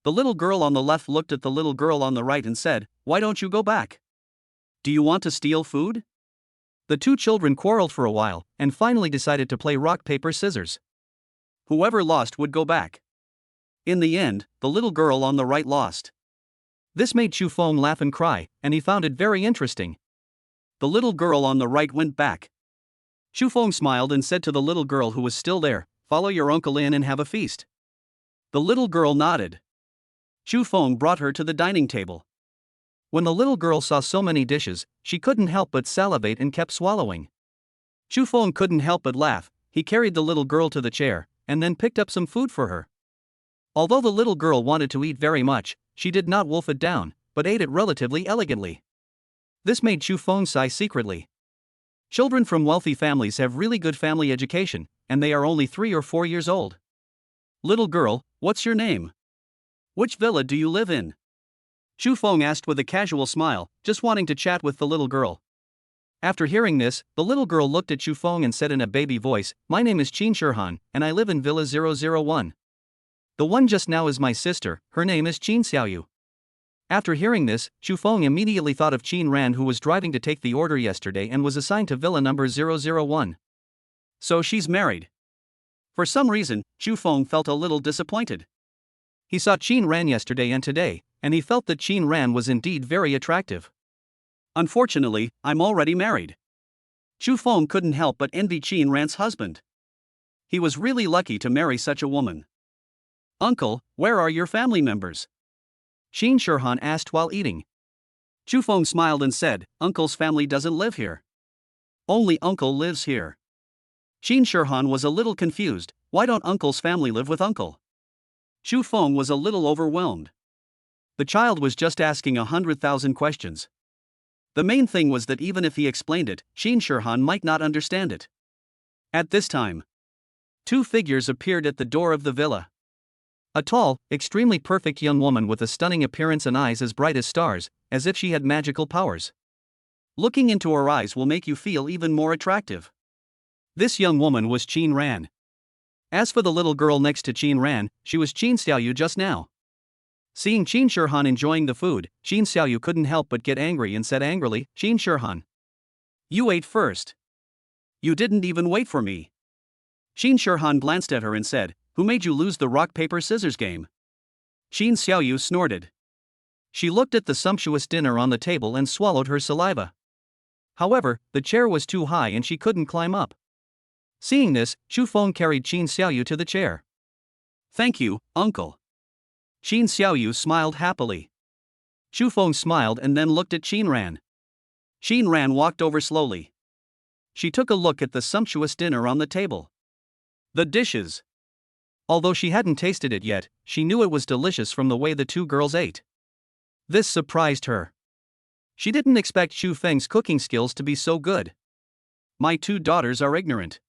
The little girl on the left looked at the little girl on the right and said, "Why don't you go back? Do you want to steal food?" The 2 children quarreled for a while, and finally decided to play rock, paper, scissors. Whoever lost would go back. In the end, the little girl on the right lost. This made Chu Feng laugh and cry, and he found it very interesting. The little girl on the right went back. Chu Feng smiled and said to the little girl who was still there, "Follow your uncle in and have a feast." The little girl nodded. Chu Feng brought her to the dining table. When the little girl saw so many dishes, she couldn't help but salivate and kept swallowing. Chu Feng couldn't help but laugh. He carried the little girl to the chair, and then picked up some food for her. Although the little girl wanted to eat very much, she did not wolf it down, but ate it relatively elegantly. This made Chu Feng sigh secretly. Children from wealthy families have really good family education, and they are only 3 or 4 years old. "Little girl, what's your name? Which villa do you live in?" Chu Feng asked with a casual smile, just wanting to chat with the little girl. After hearing this, the little girl looked at Chu Feng and said in a baby voice, "My name is Qin Shirhan, and I live in Villa 001. The one just now is my sister, her name is Qin Xiaoyu." After hearing this, Chu Feng immediately thought of Qin Ran, who was driving to take the order yesterday and was assigned to villa number 001. So she's married. For some reason, Chu Feng felt a little disappointed. He saw Qin Ran yesterday and today, and he felt that Qin Ran was indeed very attractive. "Unfortunately, I'm already married." Chu Feng couldn't help but envy Qin Ran's husband. He was really lucky to marry such a woman. "Uncle, where are your family members?" Qin Shirhan asked while eating. Chu Feng smiled and said, "Uncle's family doesn't live here. Only Uncle lives here." Qin Shirhan was a little confused. Why don't Uncle's family live with Uncle? Chu Feng was a little overwhelmed. The child was just asking 100,000 questions. The main thing was that even if he explained it, Qin Shirhan might not understand it. At this time, 2 figures appeared at the door of the villa. A tall, extremely perfect young woman with a stunning appearance and eyes as bright as stars, as if she had magical powers. Looking into her eyes will make you feel even more attractive. This young woman was Qin Ran. As for the little girl next to Qin Ran, she was Qin Xiaoyu just now. Seeing Qin Shirhan enjoying the food, Qin Xiaoyu couldn't help but get angry and said angrily, "Qin Shirhan, you ate first. You didn't even wait for me." Qin Shirhan glanced at her and said, "Who made you lose the rock-paper-scissors game?" Qin Xiaoyu snorted. She looked at the sumptuous dinner on the table and swallowed her saliva. However, the chair was too high and she couldn't climb up. Seeing this, Chu Feng carried Qin Xiaoyu to the chair. "Thank you, uncle." Qin Xiaoyu smiled happily. Chu Feng smiled and then looked at Qin Ran. Qin Ran walked over slowly. She took a look at the sumptuous dinner on the table. The dishes. Although she hadn't tasted it yet, she knew it was delicious from the way the 2 girls ate. This surprised her. She didn't expect Chu Feng's cooking skills to be so good. "My 2 daughters are ignorant.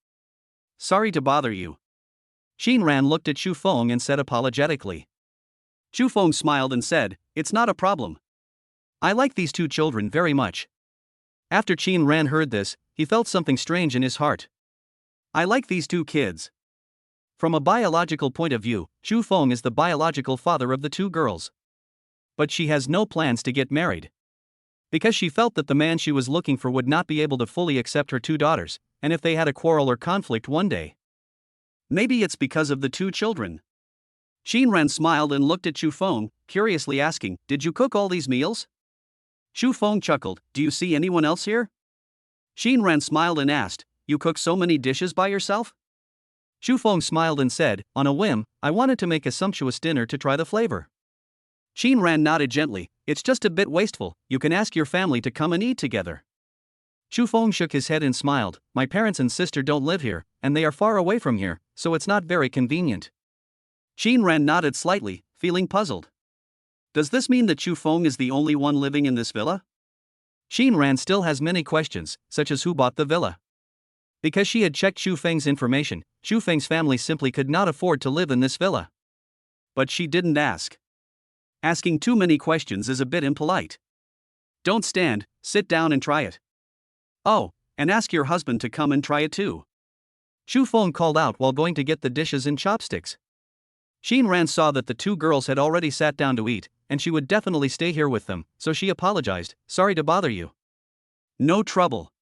Sorry to bother you." Qin Ran looked at Chu Feng and said apologetically. Chu Feng smiled and said, "It's not a problem. I like these 2 children very much." After Qin Ran heard this, he felt something strange in his heart. "I like these 2 kids." From a biological point of view, Chu Feng is the biological father of the 2 girls. But she has no plans to get married. Because she felt that the man she was looking for would not be able to fully accept her 2 daughters, and if they had a quarrel or conflict one day. Maybe it's because of the 2 children. Qin Ran smiled and looked at Chu Feng, curiously asking, "Did you cook all these meals?" Chu Feng chuckled, "Do you see anyone else here?" Qin Ran smiled and asked, "You cook so many dishes by yourself?" Chu Feng smiled and said, "On a whim, I wanted to make a sumptuous dinner to try the flavor." Qin Ran nodded gently, "It's just a bit wasteful, you can ask your family to come and eat together." Chu Feng shook his head and smiled, "My parents and sister don't live here, and they are far away from here, so it's not very convenient." Qin Ran nodded slightly, feeling puzzled. Does this mean that Chu Feng is the only one living in this villa? Qin Ran still has many questions, such as who bought the villa. Because she had checked Chu Feng's information, Chu Feng's family simply could not afford to live in this villa. But she didn't ask. Asking too many questions is a bit impolite. Don't stand, sit down and try it. Oh, and ask your husband to come and try it too. Chu Feng called out while going to get the dishes and chopsticks. Qin Ran saw that the 2 girls had already sat down to eat, and she would definitely stay here with them, so she apologized, "Sorry to bother you." "No trouble.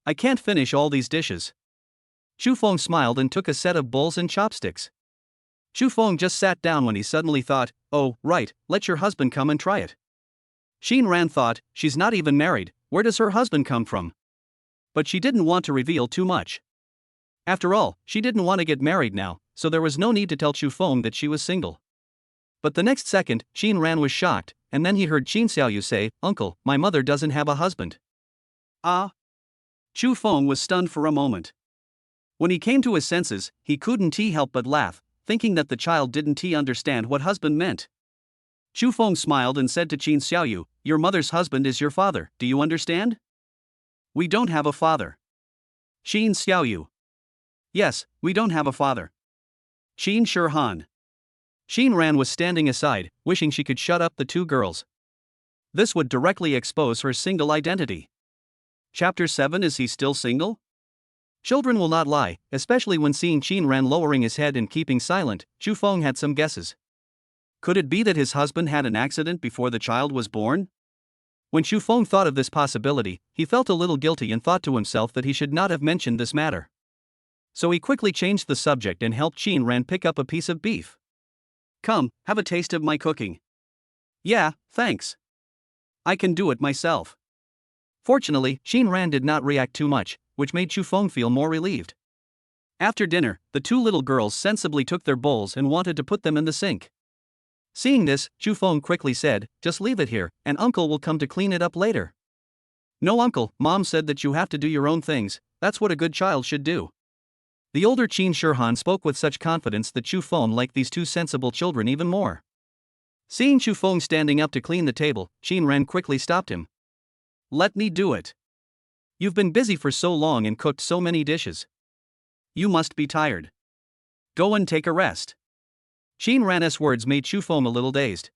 I can't finish all these dishes." Chu Feng smiled and took a set of bowls and chopsticks. Chu Feng just sat down when he suddenly thought, oh, right, let your husband come and try it. Xin Ran thought, she's not even married, where does her husband come from? But she didn't want to reveal too much. After all, she didn't want to get married now, so there was no need to tell Chu Feng that she was single. But the next second, Xin Ran was shocked, and then he heard Qin Xiaoyu say, Uncle, my mother doesn't have a husband. Ah? Chu Feng was stunned for a moment. When he came to his senses, he couldn't help but laugh, thinking that the child didn't understand what husband meant. Chu Feng smiled and said to Qin Xiaoyu, your mother's husband is your father, do you understand? We don't have a father. Qin Xiaoyu. Yes, we don't have a father. Qin Shihan. Xin Ran was standing aside, wishing she could shut up the two girls. This would directly expose her single identity. Chapter 7. Is he still single? Children will not lie, especially when seeing Xin Ran lowering his head and keeping silent. Chu Feng had some guesses. Could it be that his husband had an accident before the child was born? When Chu Feng thought of this possibility, he felt a little guilty and thought to himself that he should not have mentioned this matter. So he quickly changed the subject and helped Xin Ran pick up a piece of beef. Come, have a taste of my cooking. Yeah, thanks. I can do it myself. Fortunately, Xin Ran did not react too much, which made Chu Feng feel more relieved. After dinner, the two little girls sensibly took their bowls and wanted to put them in the sink. Seeing this, Chu Feng quickly said, just leave it here, and Uncle will come to clean it up later. No, Uncle, Mom said that you have to do your own things, that's what a good child should do. The older Qin Shihan spoke with such confidence that Chu Feng liked these two sensible children even more. Seeing Chu Feng standing up to clean the table, Xin Ran quickly stopped him. Let me do it. You've been busy for so long and cooked so many dishes. You must be tired. Go and take a rest. Xin Ran's words made Chu Feng a little dazed.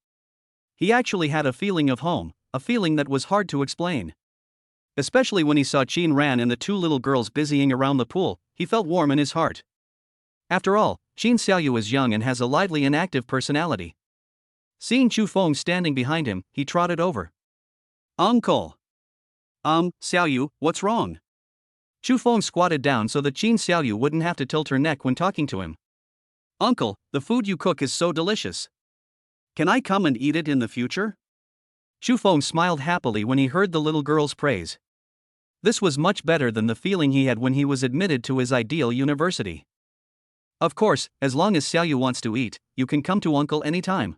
He actually had a feeling of home, a feeling that was hard to explain. Especially when he saw Xin Ran and the two little girls busying around the pool, he felt warm in his heart. After all, Qin Xiaoyu is young and has a lively and active personality. Seeing Chu Feng standing behind him, he trotted over. Uncle. Xiaoyu, what's wrong? Chu Feng squatted down so that Qin Xiaoyu wouldn't have to tilt her neck when talking to him. Uncle, the food you cook is so delicious. Can I come and eat it in the future? Chu Feng smiled happily when he heard the little girl's praise. This was much better than the feeling he had when he was admitted to his ideal university. Of course, as long as Xiaoyu wants to eat, you can come to Uncle anytime.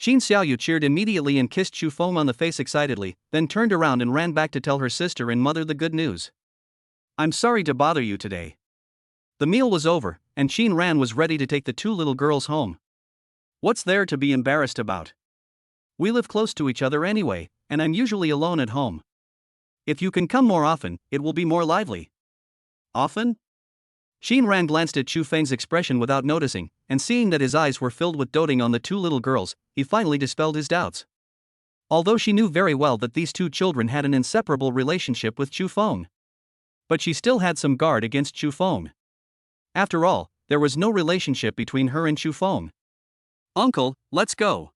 Qin Xiaoyu cheered immediately and kissed Chu Feng on the face excitedly, then turned around and ran back to tell her sister and mother the good news. I'm sorry to bother you today. The meal was over, and Xin Ran was ready to take the two little girls home. What's there to be embarrassed about? We live close to each other anyway, and I'm usually alone at home. If you can come more often, it will be more lively. Often? Xin Ran glanced at Chu Feng's expression without noticing, and seeing that his eyes were filled with doting on the two little girls, he finally dispelled his doubts. Although she knew very well that these two children had an inseparable relationship with Chu Feng. But she still had some guard against Chu Feng. After all, there was no relationship between her and Chu Feng. Uncle, let's go.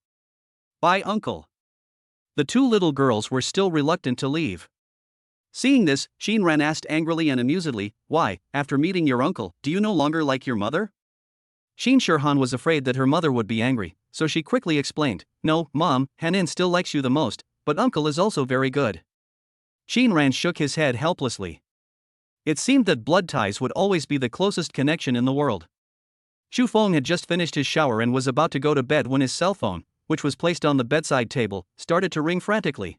Bye, Uncle. The two little girls were still reluctant to leave. Seeing this, Xin Ran asked angrily and amusedly, why, after meeting your uncle, do you no longer like your mother? Qin Shihan was afraid that her mother would be angry, so she quickly explained, no, Mom, Hanin still likes you the most, but Uncle is also very good. Xin Ran shook his head helplessly. It seemed that blood ties would always be the closest connection in the world. Chu Feng had just finished his shower and was about to go to bed when his cell phone, which was placed on the bedside table, started to ring frantically.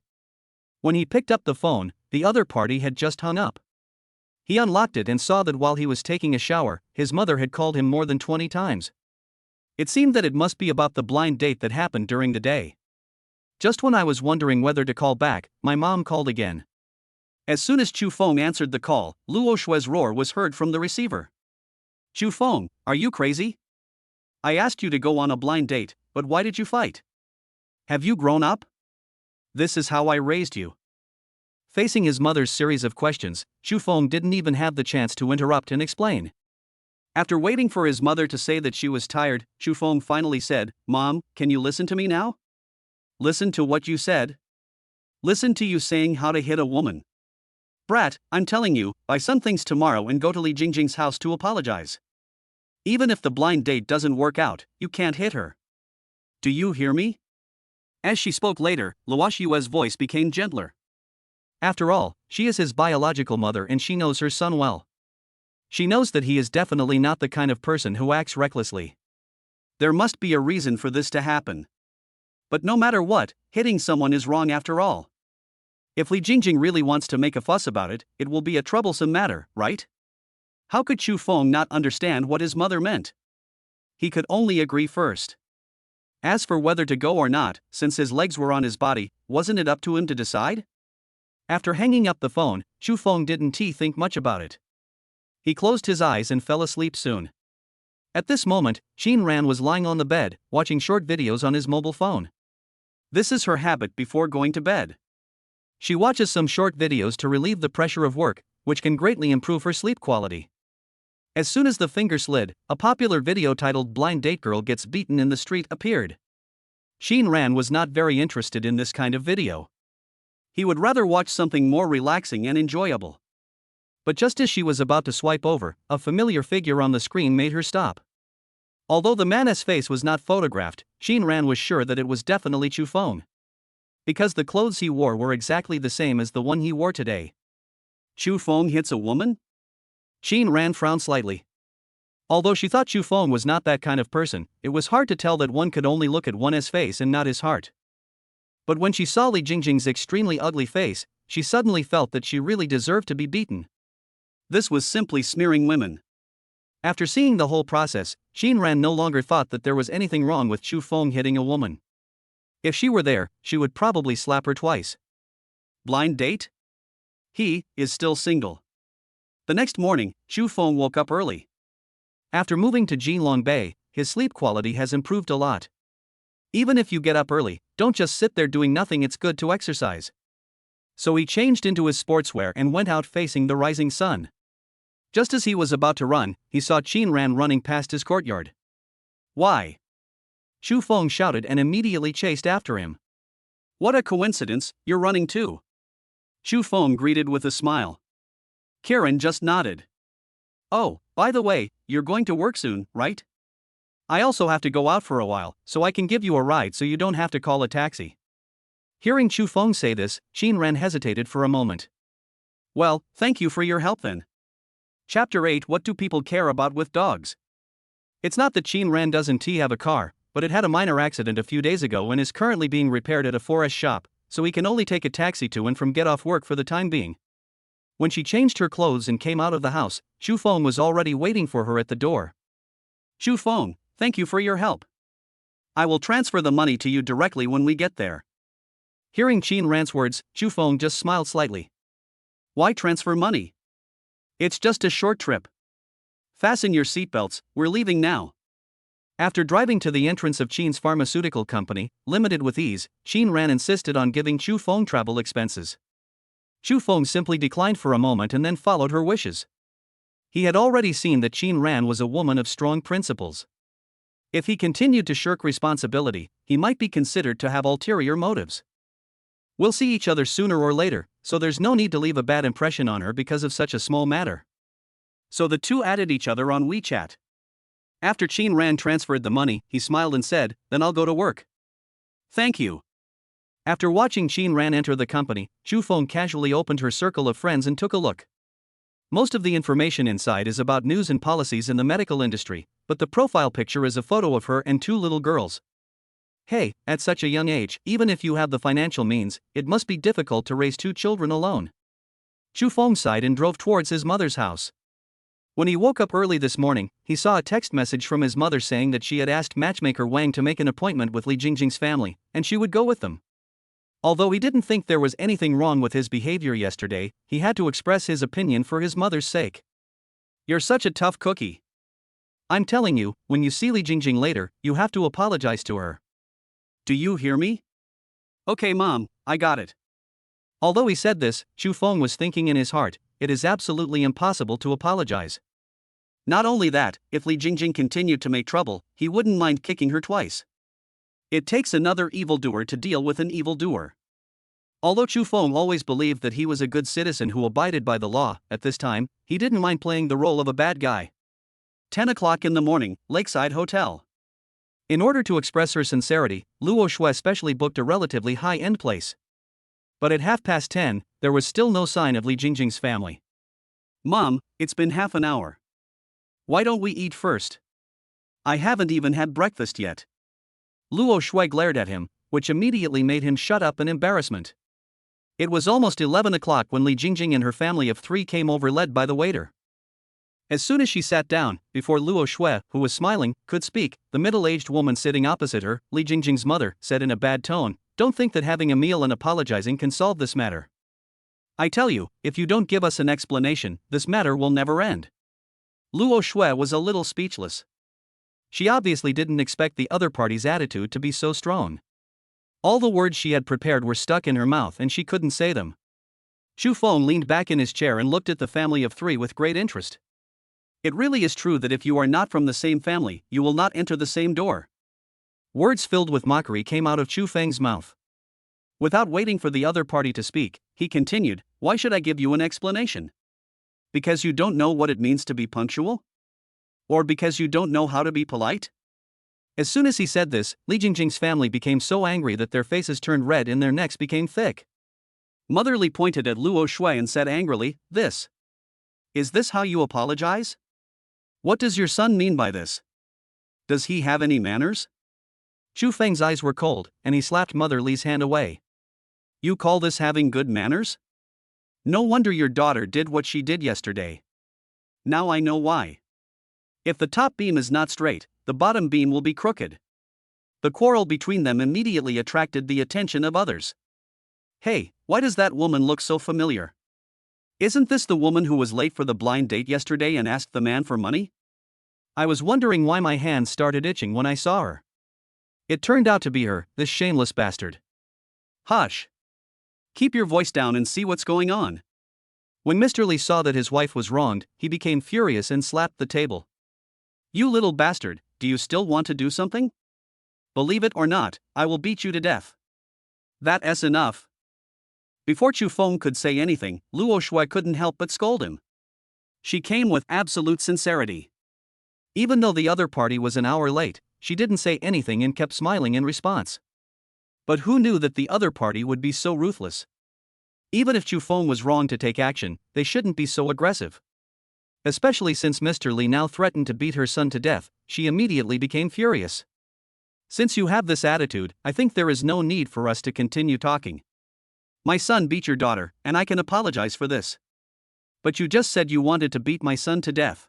When he picked up the phone, the other party had just hung up. He unlocked it and saw that while he was taking a shower, his mother had called him more than 20 times. It seemed that it must be about the blind date that happened during the day. Just when I was wondering whether to call back, my mom called again. As soon as Chu Feng answered the call, Luo Shui's roar was heard from the receiver. Chu Feng, are you crazy? I asked you to go on a blind date, but why did you fight? Have you grown up? This is how I raised you. Facing his mother's series of questions, Chu Feng didn't even have the chance to interrupt and explain. After waiting for his mother to say that she was tired, Chu Feng finally said, Mom, can you listen to me now? Listen to what you said? Listen to you saying how to hit a woman. Brat, I'm telling you, buy some things tomorrow and go to Li Jingjing's house to apologize. Even if the blind date doesn't work out, you can't hit her. Do you hear me? As she spoke later, Luoshua's voice became gentler. After all, she is his biological mother and she knows her son well. She knows that he is definitely not the kind of person who acts recklessly. There must be a reason for this to happen. But no matter what, hitting someone is wrong after all. If Li Jingjing really wants to make a fuss about it, it will be a troublesome matter, right? How could Chu Feng not understand what his mother meant? He could only agree first. As for whether to go or not, since his legs were on his body, wasn't it up to him to decide? After hanging up the phone, Chu Feng didn't think much about it. He closed his eyes and fell asleep soon. At this moment, Qin Ran was lying on the bed, watching short videos on his mobile phone. This is her habit before going to bed. She watches some short videos to relieve the pressure of work, which can greatly improve her sleep quality. As soon as the finger slid, a popular video titled "Blind Date Girl Gets Beaten in the Street" appeared. Qin Ran was not very interested in this kind of video. He would rather watch something more relaxing and enjoyable. But just as she was about to swipe over, a familiar figure on the screen made her stop. Although the man's face was not photographed, Qin Ran was sure that it was definitely Chu Feng. Because the clothes he wore were exactly the same as the one he wore today. Chu Feng hits a woman? Qin Ran frowned slightly. Although she thought Chu Feng was not that kind of person, it was hard to tell that one could only look at one's face and not his heart. But when she saw Li Jingjing's extremely ugly face, she suddenly felt that she really deserved to be beaten. This was simply smearing women. After seeing the whole process, Qin Ran no longer thought that there was anything wrong with Chu Feng hitting a woman. If she were there, she would probably slap her twice. Blind date? He is still single. The next morning, Chu Feng woke up early. After moving to Jinlong Bay, his sleep quality has improved a lot. Even if you get up early, don't just sit there doing nothing, it's good to exercise. So he changed into his sportswear and went out facing the rising sun. Just as he was about to run, he saw Qin Ran running past his courtyard. Why? Chu Feng shouted and immediately chased after him. What a coincidence, you're running too. Chu Feng greeted with a smile. Karen just nodded. Oh, by the way, you're going to work soon, right? I also have to go out for a while, so I can give you a ride so you don't have to call a taxi. Hearing Chu Feng say this, Qin Ran hesitated for a moment. Well, thank you for your help then. Chapter 8. What do people care about with dogs? It's not that Qin Ran doesn't have a car, but it had a minor accident a few days ago and is currently being repaired at a forest shop, so he can only take a taxi to and from get off work for the time being. When she changed her clothes and came out of the house, Chu Feng was already waiting for her at the door. Chu Feng, thank you for your help. I will transfer the money to you directly when we get there. Hearing Qin Ran's words, Chu Feng just smiled slightly. Why transfer money? It's just a short trip. Fasten your seatbelts, we're leaving now. After driving to the entrance of Qin's pharmaceutical company, Limited with Ease, Qin Ran insisted on giving Chu Feng travel expenses. Chu Feng simply declined for a moment and then followed her wishes. He had already seen that Qin Ran was a woman of strong principles. If he continued to shirk responsibility, he might be considered to have ulterior motives. We'll see each other sooner or later, so there's no need to leave a bad impression on her because of such a small matter. So the two added each other on WeChat. After Qin Ran transferred the money, he smiled and said, "Then I'll go to work." Thank you. After watching Qin Ran enter the company, Chu Feng casually opened her circle of friends and took a look. Most of the information inside is about news and policies in the medical industry, but the profile picture is a photo of her and two little girls. Hey, at such a young age, even if you have the financial means, it must be difficult to raise two children alone. Chu Feng sighed and drove towards his mother's house. When he woke up early this morning, he saw a text message from his mother saying that she had asked matchmaker Wang to make an appointment with Li Jingjing's family, and she would go with them. Although he didn't think there was anything wrong with his behavior yesterday, he had to express his opinion for his mother's sake. You're such a tough cookie. I'm telling you, when you see Li Jingjing later, you have to apologize to her. Do you hear me? Okay, Mom, I got it. Although he said this, Chu Feng was thinking in his heart, it is absolutely impossible to apologize. Not only that, if Li Jingjing continued to make trouble, he wouldn't mind kicking her twice. It takes another evildoer to deal with an evildoer. Although Chu Feng always believed that he was a good citizen who abided by the law, at this time, he didn't mind playing the role of a bad guy. 10 o'clock in the morning, Lakeside Hotel. In order to express her sincerity, Luo Shui specially booked a relatively high-end place. But at 10:30, there was still no sign of Li Jingjing's family. Mom, it's been half an hour. Why don't we eat first? I haven't even had breakfast yet. Luo Shui glared at him, which immediately made him shut up in embarrassment. It was almost 11 o'clock when Li Jingjing and her family of 3 came over, led by the waiter. As soon as she sat down, before Luo Shui, who was smiling, could speak, the middle-aged woman sitting opposite her, Li Jingjing's mother, said in a bad tone, "Don't think that having a meal and apologizing can solve this matter. I tell you, if you don't give us an explanation, this matter will never end." Luo Shui was a little speechless. She obviously didn't expect the other party's attitude to be so strong. All the words she had prepared were stuck in her mouth and she couldn't say them. Xu Feng leaned back in his chair and looked at the family of 3 with great interest. It really is true that if you are not from the same family, you will not enter the same door. Words filled with mockery came out of Xu Feng's mouth. Without waiting for the other party to speak, he continued, "Why should I give you an explanation? Because you don't know what it means to be punctual? Or because you don't know how to be polite?" As soon as he said this, Li Jingjing's family became so angry that their faces turned red and their necks became thick. Mother Li pointed at Luo Shui and said angrily, Is this how you apologize? What does your son mean by this? Does he have any manners?" Xu Feng's eyes were cold, and he slapped Mother Li's hand away. "You call this having good manners? No wonder your daughter did what she did yesterday. Now I know why. If the top beam is not straight, the bottom beam will be crooked." The quarrel between them immediately attracted the attention of others. "Hey, why does that woman look so familiar? Isn't this the woman who was late for the blind date yesterday and asked the man for money? I was wondering why my hands started itching when I saw her. It turned out to be her, this shameless bastard." "Hush! Keep your voice down and see what's going on." When Mr. Li saw that his wife was wronged, he became furious and slapped the table. "You little bastard, do you still want to do something? Believe it or not, I will beat you to death. That's enough." Before Xu Feng could say anything, Luo Shui couldn't help but scold him. She came with absolute sincerity. Even though the other party was an hour late, she didn't say anything and kept smiling in response. But who knew that the other party would be so ruthless? Even if Xu Feng was wrong to take action, they shouldn't be so aggressive. Especially since Mr. Li now threatened to beat her son to death, she immediately became furious. "Since you have this attitude, I think there is no need for us to continue talking. My son beat your daughter, and I can apologize for this. But you just said you wanted to beat my son to death.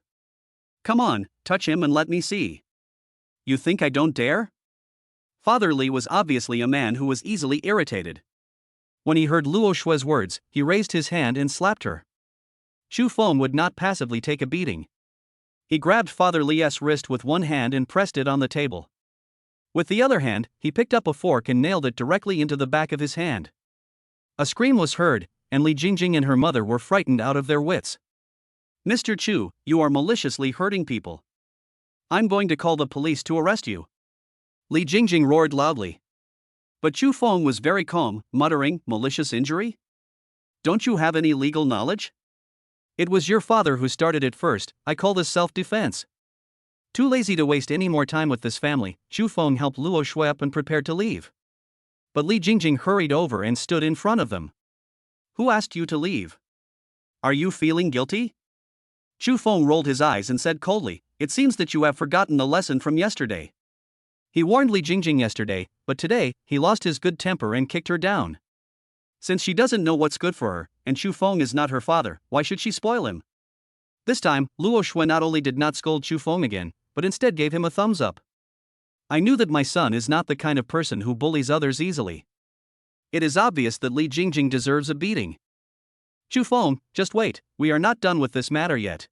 Come on, touch him and let me see. You think I don't dare?" Father Li was obviously a man who was easily irritated. When he heard Luo Shui's words, he raised his hand and slapped her. Xu Feng would not passively take a beating. He grabbed Father Li's wrist with one hand and pressed it on the table. With the other hand, he picked up a fork and nailed it directly into the back of his hand. A scream was heard, and Li Jingjing and her mother were frightened out of their wits. "Mr. Chu, you are maliciously hurting people. I'm going to call the police to arrest you." Li Jingjing roared loudly. But Xu Feng was very calm, muttering, "Malicious injury? Don't you have any legal knowledge? It was your father who started it first. I call this self-defense." Too lazy to waste any more time with this family, Xu Feng helped Luo Shui up and prepared to leave. But Li Jingjing hurried over and stood in front of them. "Who asked you to leave? Are you feeling guilty?" Xu Feng rolled his eyes and said coldly, "It seems that you have forgotten the lesson from yesterday." He warned Li Jingjing yesterday, but today, he lost his good temper and kicked her down. Since she doesn't know what's good for her, and Xu Feng is not her father, why should she spoil him? This time, Luo Shui not only did not scold Xu Feng again, but instead gave him a thumbs up. "I knew that my son is not the kind of person who bullies others easily. It is obvious that Li Jingjing deserves a beating. Xu Feng, just wait, we are not done with this matter yet."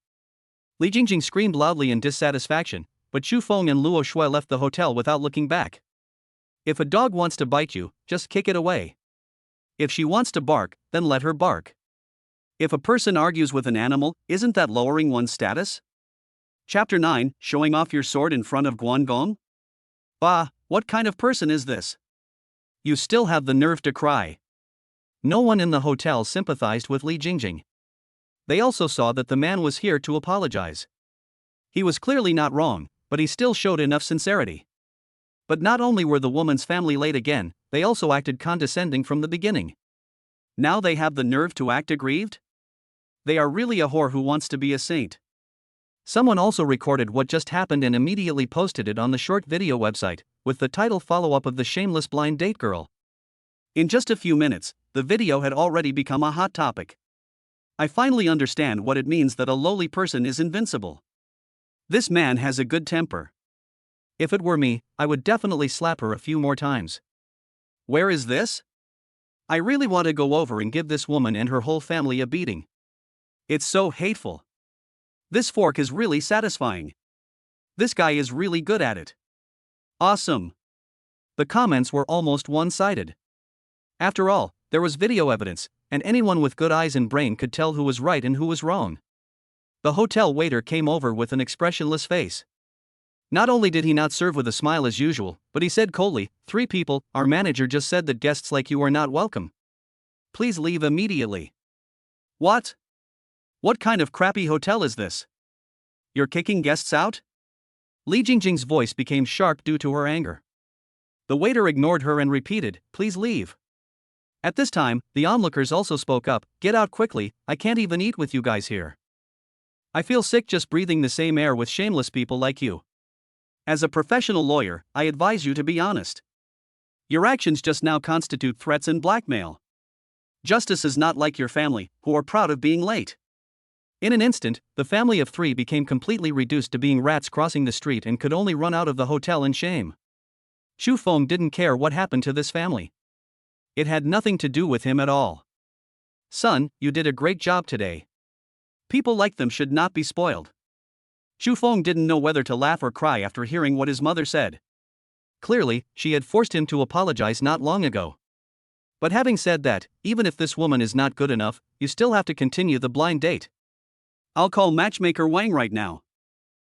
Li Jingjing screamed loudly in dissatisfaction, but Xu Feng and Luo Shui left the hotel without looking back. If a dog wants to bite you, just kick it away. If she wants to bark, then let her bark. If a person argues with an animal, isn't that lowering one's status? Chapter 9, Showing off your sword in front of Guangong? Bah, what kind of person is this? You still have the nerve to cry. No one in the hotel sympathized with Li Jingjing. They also saw that the man was here to apologize. He was clearly not wrong, but he still showed enough sincerity. But not only were the woman's family late again, they also acted condescending from the beginning. Now they have the nerve to act aggrieved? They are really a whore who wants to be a saint. Someone also recorded what just happened and immediately posted it on the short video website, with the title follow-up of the shameless blind date girl. In just a few minutes, the video had already become a hot topic. I finally understand what it means that a lowly person is invincible. This man has a good temper. If it were me, I would definitely slap her a few more times. Where is this? I really want to go over and give this woman and her whole family a beating. It's so hateful. This fork is really satisfying. This guy is really good at it. Awesome. The comments were almost one-sided. After all, there was video evidence, and anyone with good eyes and brain could tell who was right and who was wrong. The hotel waiter came over with an expressionless face. Not only did he not serve with a smile as usual, but he said coldly, "3 people, our manager just said that guests like you are not welcome. Please leave immediately." What? What kind of crappy hotel is this? You're kicking guests out? Li Jingjing's voice became sharp due to her anger. The waiter ignored her and repeated, "Please leave." At this time, the onlookers also spoke up, "Get out quickly, I can't even eat with you guys here. I feel sick just breathing the same air with shameless people like you. As a professional lawyer, I advise you to be honest. Your actions just now constitute threats and blackmail. Justice is not like your family, who are proud of being late." In an instant, the family of 3 became completely reduced to being rats crossing the street and could only run out of the hotel in shame. Xu Feng didn't care what happened to this family. It had nothing to do with him at all. "Son, you did a great job today. People like them should not be spoiled." Xu Feng didn't know whether to laugh or cry after hearing what his mother said. Clearly, she had forced him to apologize not long ago. But having said that, even if this woman is not good enough, you still have to continue the blind date. I'll call matchmaker Wang right now.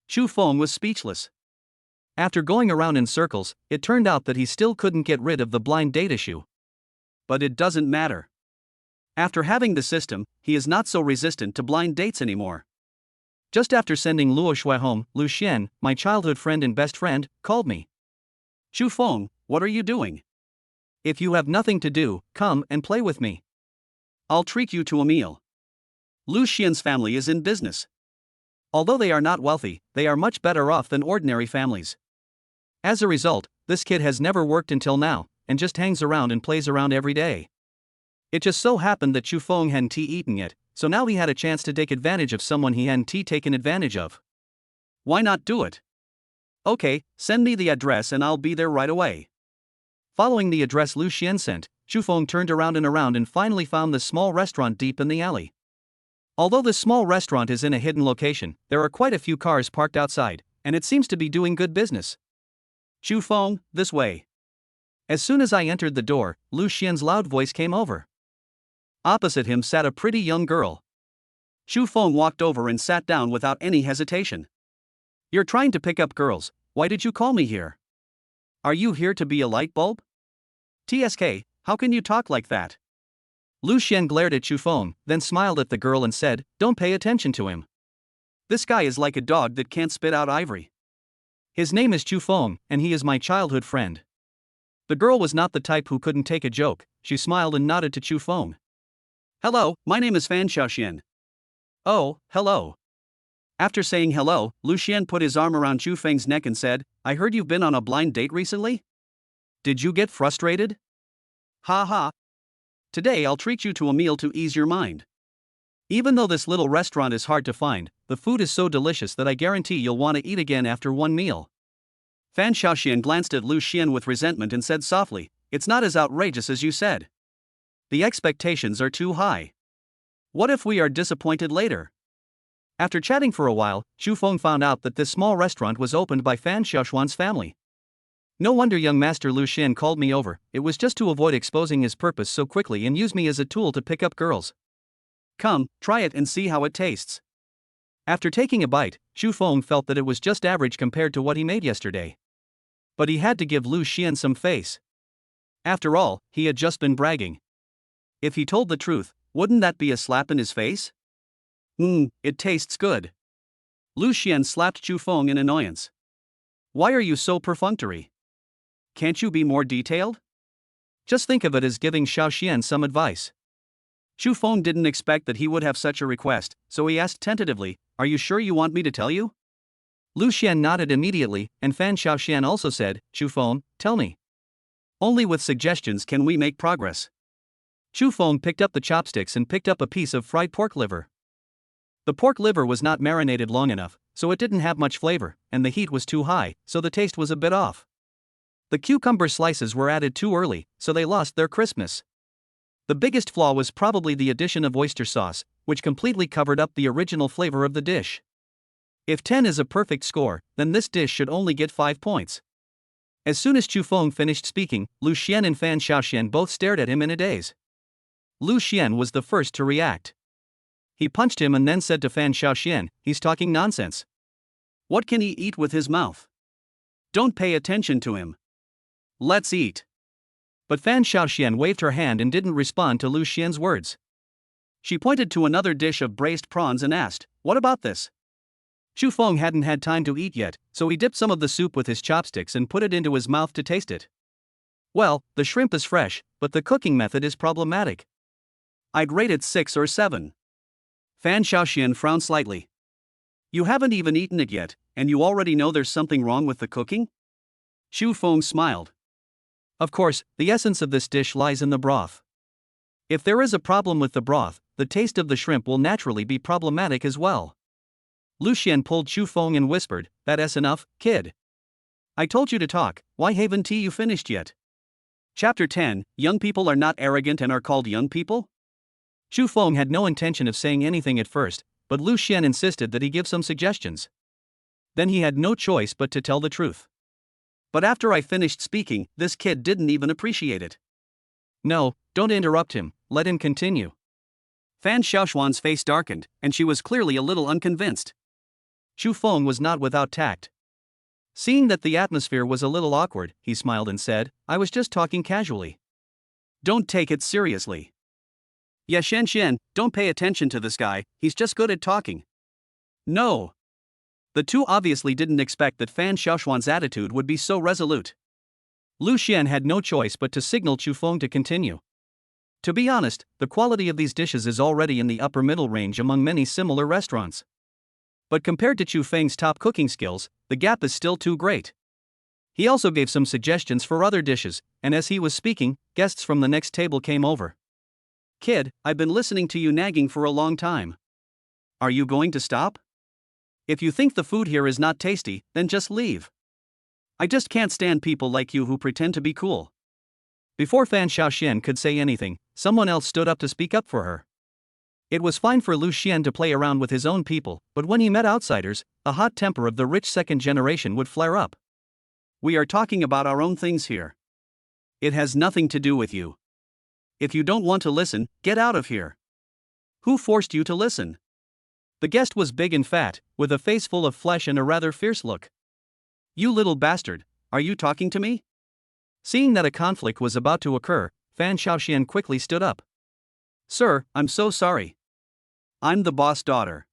Xu Feng was speechless. After going around in circles, it turned out that he still couldn't get rid of the blind date issue. But it doesn't matter. After having the system, he is not so resistant to blind dates anymore. Just after sending Luo Shui home, Lu Xian, my childhood friend and best friend, called me. "Xu Feng, what are you doing? If you have nothing to do, come and play with me. I'll treat you to a meal." Lu Xian's family is in business. Although they are not wealthy, they are much better off than ordinary families. As a result, this kid has never worked until now, and just hangs around and plays around every day. It just so happened that Xu Feng hadn't eaten yet, so now he had a chance to take advantage of someone he hadn't taken advantage of. Why not do it? Okay, send me the address and I'll be there right away. Following the address Lu Xian sent, Xu Feng turned around and finally found the small restaurant deep in the alley. Although this small restaurant is in a hidden location, there are quite a few cars parked outside, and it seems to be doing good business. "Xu Feng, this way." As soon as I entered the door, Lu Xian's loud voice came over. Opposite him sat a pretty young girl. Xu Feng walked over and sat down without any hesitation. "You're trying to pick up girls, why did you call me here? Are you here to be a light bulb? TSK, how can you talk like that?" Lu Xian glared at Xu Feng, then smiled at the girl and said, "Don't pay attention to him. This guy is like a dog that can't spit out ivory. His name is Xu Feng, and he is my childhood friend." The girl was not the type who couldn't take a joke. She smiled and nodded to Xu Feng. "Hello, my name is Fan Xiaoxian." "Oh, hello." After saying hello, Lu Xian put his arm around Xu Feng's neck and said, "I heard you've been on a blind date recently? Did you get frustrated? Ha ha. Today I'll treat you to a meal to ease your mind. Even though this little restaurant is hard to find, the food is so delicious that I guarantee you'll want to eat again after one meal." Fan Xiaoxian glanced at Lu Xian with resentment and said softly, "It's not as outrageous as you said. The expectations are too high. What if we are disappointed later?" After chatting for a while, Xu Feng found out that this small restaurant was opened by Fan Xiaoxuan's family. No wonder young master Lu Xian called me over, it was just to avoid exposing his purpose so quickly and use me as a tool to pick up girls. Come, try it and see how it tastes. After taking a bite, Xu Feng felt that it was just average compared to what he made yesterday. But he had to give Lu Xian some face. After all, he had just been bragging. If he told the truth, wouldn't that be a slap in his face? It tastes good. Lu Xian slapped Chu Feng in annoyance. Why are you so perfunctory? Can't you be more detailed? Just think of it as giving Xiao Xian some advice. Chu Feng didn't expect that he would have such a request, so he asked tentatively, Are you sure you want me to tell you? Lu Xian nodded immediately, and Fan Xiaoxian also said, Chu Feng, tell me. Only with suggestions can we make progress. Chu Feng picked up the chopsticks and picked up a piece of fried pork liver. The pork liver was not marinated long enough, so it didn't have much flavor, and the heat was too high, so the taste was a bit off. The cucumber slices were added too early, so they lost their crispness. The biggest flaw was probably the addition of oyster sauce, which completely covered up the original flavor of the dish. If 10 is a perfect score, then this dish should only get 5 points. As soon as Chu Feng finished speaking, Lu Xian and Fan Xiaoxian both stared at him in a daze. Lu Xian was the first to react. He punched him and then said to Fan Xiaoxian, He's talking nonsense. What can he eat with his mouth? Don't pay attention to him. Let's eat. But Fan Xiaoxian waved her hand and didn't respond to Lu Xian's words. She pointed to another dish of braised prawns and asked, What about this? Chu Feng hadn't had time to eat yet, so he dipped some of the soup with his chopsticks and put it into his mouth to taste it. Well, the shrimp is fresh, but the cooking method is problematic. I'd rate it 6 or 7. Fan Xiaoxian frowned slightly. You haven't even eaten it yet, and you already know there's something wrong with the cooking? Chu Feng smiled. Of course, the essence of this dish lies in the broth. If there is a problem with the broth, the taste of the shrimp will naturally be problematic as well. Lu Xian pulled Chu Feng and whispered, That's enough, kid. I told you to talk, why haven't you finished yet? Chapter 10, Young people are not arrogant and are called young people? Chu Feng had no intention of saying anything at first, but Lu Xian insisted that he give some suggestions. Then he had no choice but to tell the truth. But after I finished speaking, this kid didn't even appreciate it. No, don't interrupt him, let him continue. Fan Xiaoxuan's face darkened, and she was clearly a little unconvinced. Chu Feng was not without tact. Seeing that the atmosphere was a little awkward, he smiled and said, I was just talking casually. Don't take it seriously. Yeah, Shen, don't pay attention to this guy, he's just good at talking. No. The two obviously didn't expect that Fan Xiaoxuan's attitude would be so resolute. Lu Xian had no choice but to signal Chu Feng to continue. To be honest, the quality of these dishes is already in the upper middle range among many similar restaurants. But compared to Chu Feng's top cooking skills, the gap is still too great. He also gave some suggestions for other dishes, and as he was speaking, guests from the next table came over. Kid, I've been listening to you nagging for a long time. Are you going to stop? If you think the food here is not tasty, then just leave. I just can't stand people like you who pretend to be cool. Before Fan Xiaoxian could say anything, someone else stood up to speak up for her. It was fine for Lu Xian to play around with his own people, but when he met outsiders, the hot temper of the rich second generation would flare up. We are talking about our own things here. It has nothing to do with you. If you don't want to listen, get out of here. Who forced you to listen? The guest was big and fat, with a face full of flesh and a rather fierce look. You little bastard, are you talking to me? Seeing that a conflict was about to occur, Fan Xiaoxian quickly stood up. Sir, I'm so sorry. I'm the boss daughter.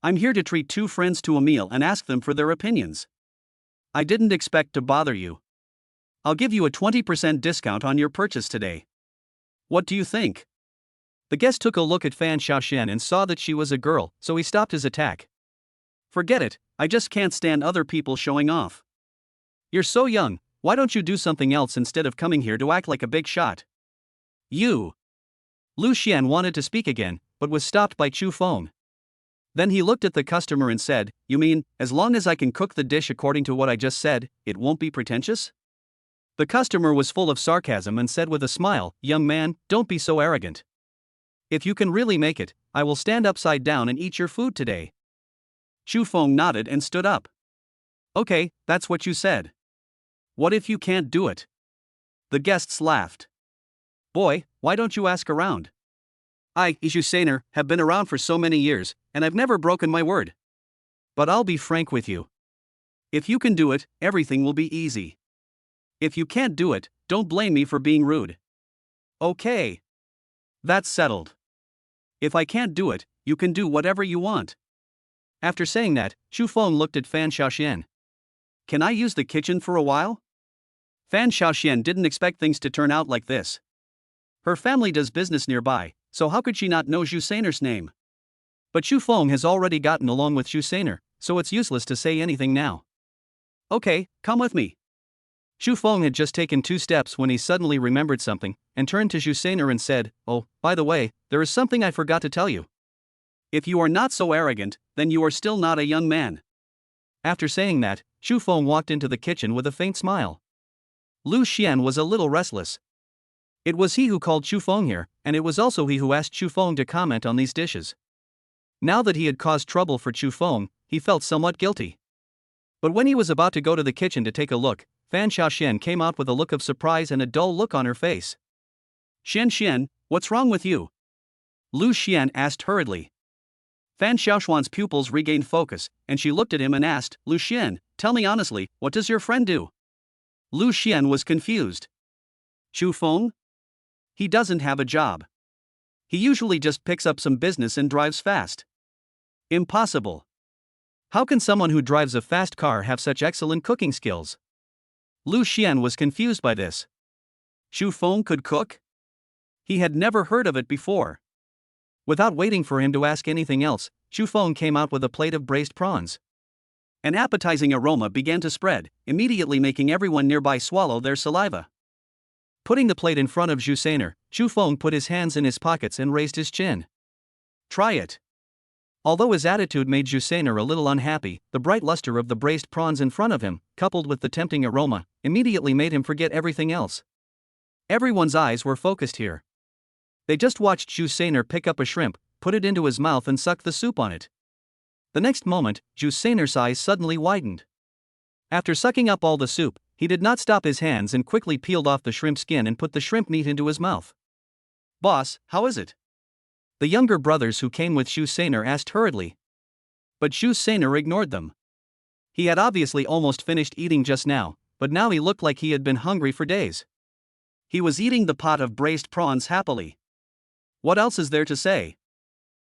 I'm here to treat two friends to a meal and ask them for their opinions. I didn't expect to bother you. I'll give you a 20% discount on your purchase today. What do you think? The guest took a look at Fan Xiaoxian and saw that she was a girl, so he stopped his attack. Forget it, I just can't stand other people showing off. You're so young, why don't you do something else instead of coming here to act like a big shot? You. Lu Xian wanted to speak again, but was stopped by Chu Feng. Then he looked at the customer and said, You mean, as long as I can cook the dish according to what I just said, it won't be pretentious? The customer was full of sarcasm and said with a smile, Young man, don't be so arrogant. If you can really make it, I will stand upside down and eat your food today. Chu Feng nodded and stood up. Okay, that's what you said. What if you can't do it? The guests laughed. Boy, why don't you ask around? I, Ishu Sainer, have been around for so many years, and I've never broken my word. But I'll be frank with you. If you can do it, everything will be easy. If you can't do it, don't blame me for being rude. Okay. That's settled. If I can't do it, you can do whatever you want. After saying that, Xu Feng looked at Fan Xiaoxian. Can I use the kitchen for a while? Fan Xiaoxian didn't expect things to turn out like this. Her family does business nearby, so how could she not know Zhu Seiner's name? But Xu Feng has already gotten along with Zhu Seiner, so it's useless to say anything now. Okay, come with me. Xu Feng had just taken 2 steps when he suddenly remembered something, and turned to Zhu Seiner and said, "Oh, by the way, there is something I forgot to tell you. If you are not so arrogant, then you are still not a young man." After saying that, Xu Feng walked into the kitchen with a faint smile. Lu Xian was a little restless. It was he who called Xu Feng here, and it was also he who asked Xu Feng to comment on these dishes. Now that he had caused trouble for Xu Feng, he felt somewhat guilty. But when he was about to go to the kitchen to take a look, Fan Xiaoxian came out with a look of surprise and a dull look on her face. "Xian, what's wrong with you?" Lu Xian asked hurriedly. Fan Xiaoxuan's pupils regained focus, and she looked at him and asked, "Lu Xian, tell me honestly, what does your friend do?" Lu Xian was confused. "Xu Feng? He doesn't have a job. He usually just picks up some business and drives fast." "Impossible. How can someone who drives a fast car have such excellent cooking skills?" Lu Xian was confused by this. Xu Feng could cook? He had never heard of it before. Without waiting for him to ask anything else, Xu Feng came out with a plate of braised prawns. An appetizing aroma began to spread, immediately making everyone nearby swallow their saliva. Putting the plate in front of Zhu Seiner, Xu Feng put his hands in his pockets and raised his chin. "Try it." Although his attitude made Zhu Seiner a little unhappy, the bright luster of the braised prawns in front of him, coupled with the tempting aroma, immediately made him forget everything else. Everyone's eyes were focused here. They just watched Zhu Seiner pick up a shrimp, put it into his mouth and suck the soup on it. The next moment, Zhu Seiner's eyes suddenly widened. After sucking up all the soup, he did not stop his hands and quickly peeled off the shrimp skin and put the shrimp meat into his mouth. "Boss, how is it?" The younger brothers who came with Zhu Seiner asked hurriedly. But Zhu Seiner ignored them. He had obviously almost finished eating just now, but now he looked like he had been hungry for days. He was eating the pot of braised prawns happily. What else is there to say?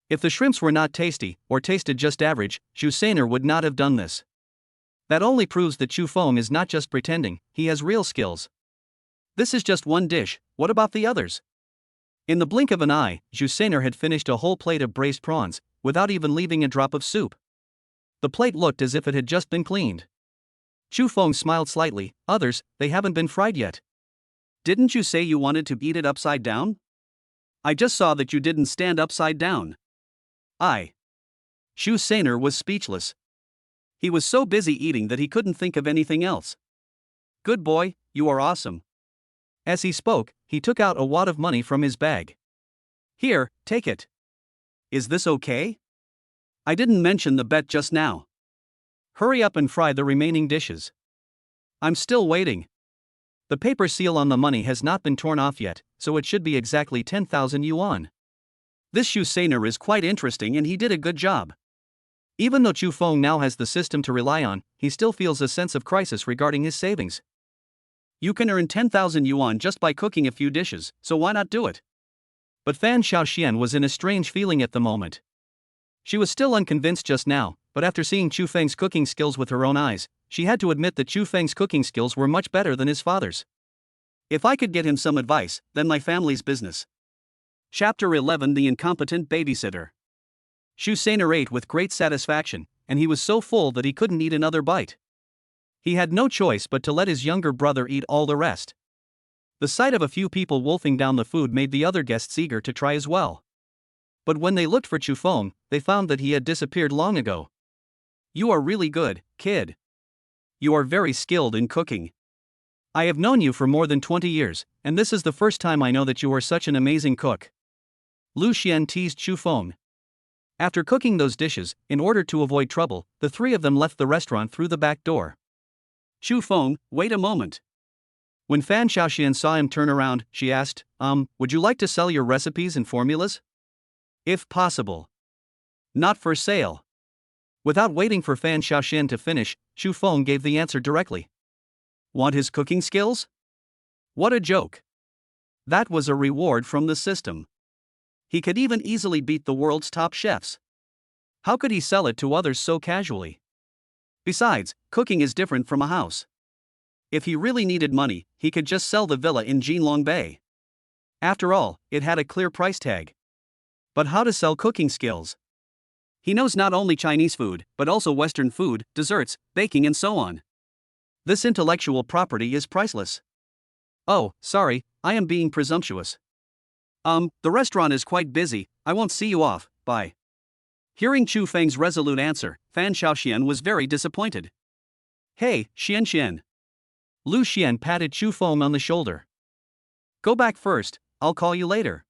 If the shrimps were not tasty, or tasted just average, Zhu Seiner would not have done this. That only proves that Xu Feng is not just pretending, he has real skills. This is just one dish, what about the others? In the blink of an eye, Zhu Seiner had finished a whole plate of braised prawns, without even leaving a drop of soup. The plate looked as if it had just been cleaned. Xu Feng smiled slightly. "Others, they haven't been fried yet." "Didn't you say you wanted to eat it upside down? I just saw that you didn't stand upside down." Xu Seiner was speechless. He was so busy eating that he couldn't think of anything else. "Good boy, you are awesome." As he spoke, he took out a wad of money from his bag. "Here, take it. Is this okay? I didn't mention the bet just now. Hurry up and fry the remaining dishes. I'm still waiting." The paper seal on the money has not been torn off yet, so it should be exactly 10,000 yuan. This Xu Seiner is quite interesting and he did a good job. Even though Xu Feng now has the system to rely on, he still feels a sense of crisis regarding his savings. You can earn 10,000 yuan just by cooking a few dishes, so why not do it? But Fan Xiaoxian was in a strange feeling at the moment. She was still unconvinced just now, but after seeing Xu Feng's cooking skills with her own eyes, she had to admit that Xu Feng's cooking skills were much better than his father's. If I could get him some advice, then my family's business. Chapter 11: The Incompetent Babysitter. Xu Seiner ate with great satisfaction, and he was so full that he couldn't eat another bite. He had no choice but to let his younger brother eat all the rest. The sight of a few people wolfing down the food made the other guests eager to try as well. But when they looked for Xu Feng, they found that he had disappeared long ago. "You are really good, kid. You are very skilled in cooking. I have known you for more than 20 years, and this is the first time I know that you are such an amazing cook." Lu Xian teased Xu Feng. After cooking those dishes, in order to avoid trouble, the three of them left the restaurant through the back door. "Xu Feng, wait a moment." When Fan Xiaoxian saw him turn around, she asked, would you like to sell your recipes and formulas? If possible. Not for sale." Without waiting for Fan Xiaoxian to finish, Xu Feng gave the answer directly. "Want his cooking skills? What a joke. That was a reward from the system. He could even easily beat the world's top chefs. How could he sell it to others so casually? Besides, cooking is different from a house. If he really needed money, he could just sell the villa in Jinlong Bay. After all, it had a clear price tag. But how to sell cooking skills? He knows not only Chinese food, but also Western food, desserts, baking, and so on. This intellectual property is priceless. Oh, sorry, I am being presumptuous. The restaurant is quite busy, I won't see you off, bye. Hearing Chu Feng's resolute answer, Fan Xiaoxian was very disappointed. Hey, Xian. Lu Xian patted Chu Feng on the shoulder. Go back first, I'll call you later.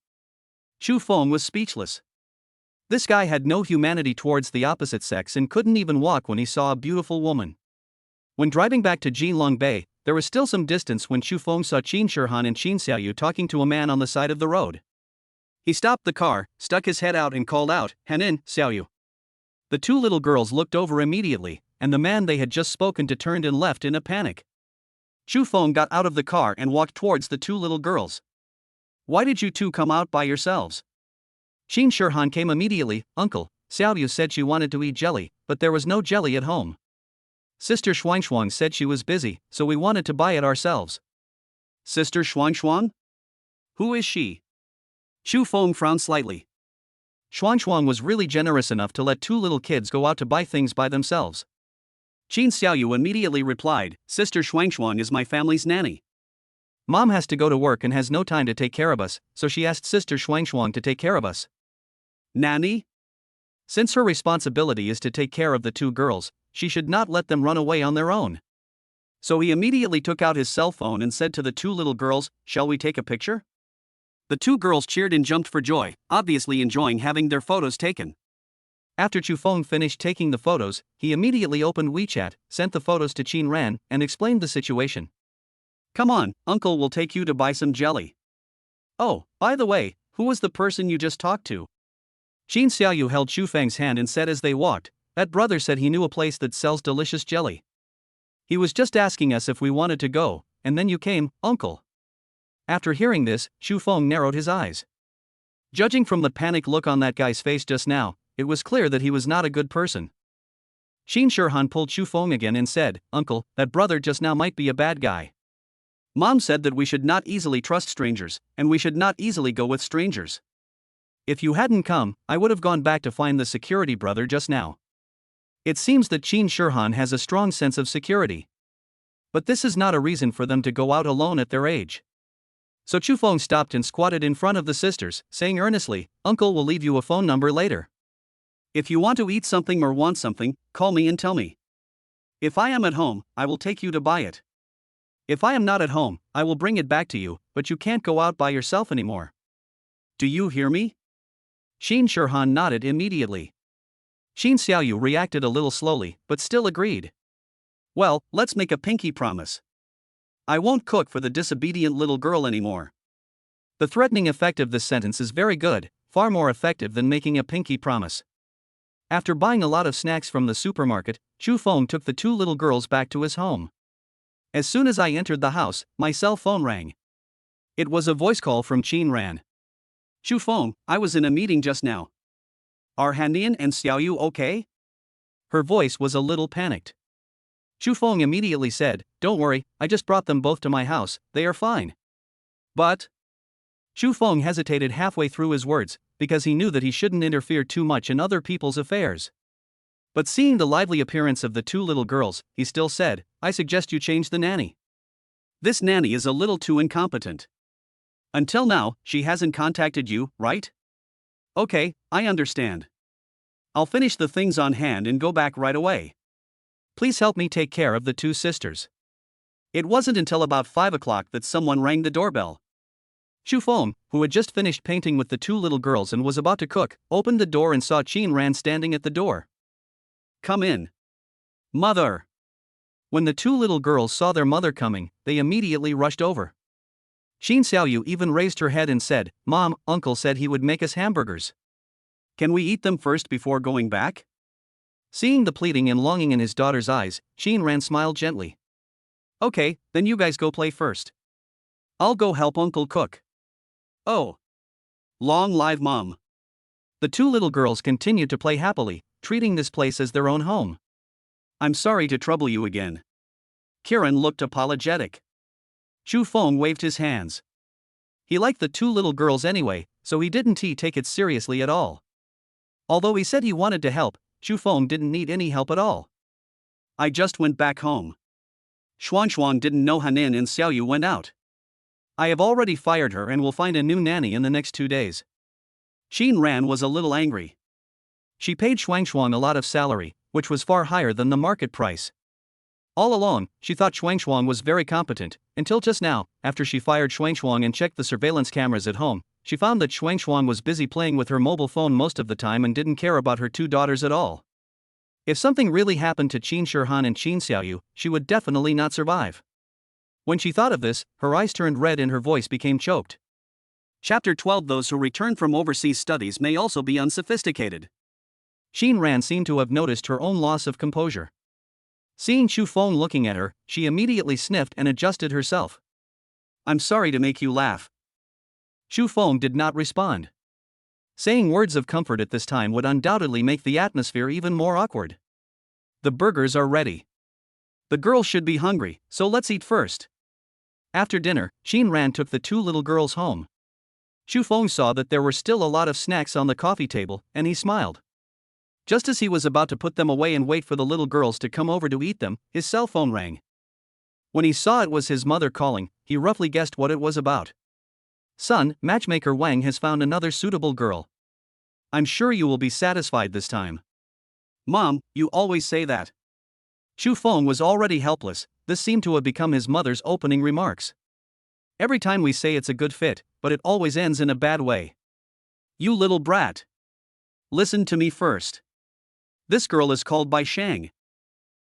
Chu Feng was speechless. This guy had no humanity towards the opposite sex and couldn't even walk when he saw a beautiful woman. When driving back to Jinlong Bay, there was still some distance when Chu Feng saw Qin Shihan and Qin Xiaoyu talking to a man on the side of the road. He stopped the car, stuck his head out and called out, Hanin, Xiaoyu. The two little girls looked over immediately, and the man they had just spoken to turned and left in a panic. Chu Feng got out of the car and walked towards the two little girls. Why did you two come out by yourselves? Qin Shihan came immediately. Uncle, Xiaoyu said she wanted to eat jelly, but there was no jelly at home. Sister Shuangshuang said she was busy, so we wanted to buy it ourselves. Sister Shuangshuang? Who is she? Chu Feng frowned slightly. Shuangshuang was really generous enough to let two little kids go out to buy things by themselves. Qin Xiaoyu immediately replied, Sister Shuangshuang is my family's nanny. Mom has to go to work and has no time to take care of us, so she asked Sister Shuangshuang to take care of us. Nanny? Since her responsibility is to take care of the two girls, she should not let them run away on their own. So he immediately took out his cell phone and said to the two little girls, Shall we take a picture? The two girls cheered and jumped for joy, obviously enjoying having their photos taken. After Chu Feng finished taking the photos, he immediately opened WeChat, sent the photos to Qin Ran, and explained the situation. Come on, Uncle will take you to buy some jelly. Oh, by the way, who was the person you just talked to? Qin Xiaoyu held Chu Feng's hand and said as they walked, That brother said he knew a place that sells delicious jelly. He was just asking us if we wanted to go, and then you came, Uncle. After hearing this, Chu Feng narrowed his eyes. Judging from the panic look on that guy's face just now, it was clear that he was not a good person. Qin Shihan pulled Chu Feng again and said, Uncle, that brother just now might be a bad guy. Mom said that we should not easily trust strangers, and we should not easily go with strangers. If you hadn't come, I would have gone back to find the security brother just now. It seems that Qin Shihan has a strong sense of security. But this is not a reason for them to go out alone at their age. So Chu Feng stopped and squatted in front of the sisters, saying earnestly, Uncle will leave you a phone number later. If you want to eat something or want something, call me and tell me. If I am at home, I will take you to buy it. If I am not at home, I will bring it back to you, but you can't go out by yourself anymore. Do you hear me? Qin Shihan nodded immediately. Qin Xiaoyu reacted a little slowly, but still agreed. Well, let's make a pinky promise. I won't cook for the disobedient little girl anymore. The threatening effect of this sentence is very good, far more effective than making a pinky promise. After buying a lot of snacks from the supermarket, Chu Feng took the two little girls back to his home. As soon as I entered the house, my cell phone rang. It was a voice call from Qin Ran. Chu Feng, I was in a meeting just now. Are Hanian and Xiaoyu okay? Her voice was a little panicked. Chu Feng immediately said, Don't worry, I just brought them both to my house, they are fine. But? Chu Feng hesitated halfway through his words, because he knew that he shouldn't interfere too much in other people's affairs. But seeing the lively appearance of the two little girls, he still said, I suggest you change the nanny. This nanny is a little too incompetent. Until now, she hasn't contacted you, right? Okay, I understand. I'll finish the things on hand and go back right away. Please help me take care of the two sisters. It wasn't until about 5 o'clock that someone rang the doorbell. Chu Feng, who had just finished painting with the two little girls and was about to cook, opened the door and saw Qin Ran standing at the door. Come in. Mother. When the two little girls saw their mother coming, they immediately rushed over. Qin Xiaoyu even raised her head and said, Mom, Uncle said he would make us hamburgers. Can we eat them first before going back? Seeing the pleading and longing in his daughter's eyes, Qin Ran smiled gently. Okay, then you guys go play first. I'll go help Uncle cook. Oh. Long live Mom. The two little girls continued to play happily, treating this place as their own home. I'm sorry to trouble you again. Kieran looked apologetic. Chu Feng waved his hands. He liked the two little girls anyway, so he didn't take it seriously at all. Although he said he wanted to help, Chu Feng didn't need any help at all. I just went back home. Xuan didn't know Hanin and Xiaoyu went out. I have already fired her and will find a new nanny in the next 2 days. Xin Ran was a little angry. She paid Xuan a lot of salary, which was far higher than the market price. All along, she thought Xuan was very competent, until just now, after she fired Xuan and checked the surveillance cameras at home, she found that Xuan was busy playing with her mobile phone most of the time and didn't care about her 2 daughters at all. If something really happened to Qin Shihan and Qin Xiaoyu, she would definitely not survive. When she thought of this, her eyes turned red and her voice became choked. Chapter 12. Those who return from overseas studies may also be unsophisticated. Xin Ran seemed to have noticed her own loss of composure. Seeing Chu Feng looking at her, she immediately sniffed and adjusted herself. I'm sorry to make you laugh. Chu Feng did not respond. Saying words of comfort at this time would undoubtedly make the atmosphere even more awkward. The burgers are ready. The girls should be hungry, so let's eat first. After dinner, Xin Ran took the 2 little girls home. Chu Feng saw that there were still a lot of snacks on the coffee table, and he smiled. Just as he was about to put them away and wait for the little girls to come over to eat them, his cell phone rang. When he saw it was his mother calling, he roughly guessed what it was about. Son, matchmaker Wang has found another suitable girl. I'm sure you will be satisfied this time. Mom, you always say that. Chu Feng was already helpless. This seemed to have become his mother's opening remarks. Every time we say it's a good fit, but it always ends in a bad way. You little brat. Listen to me first. This girl is called Bai Shang.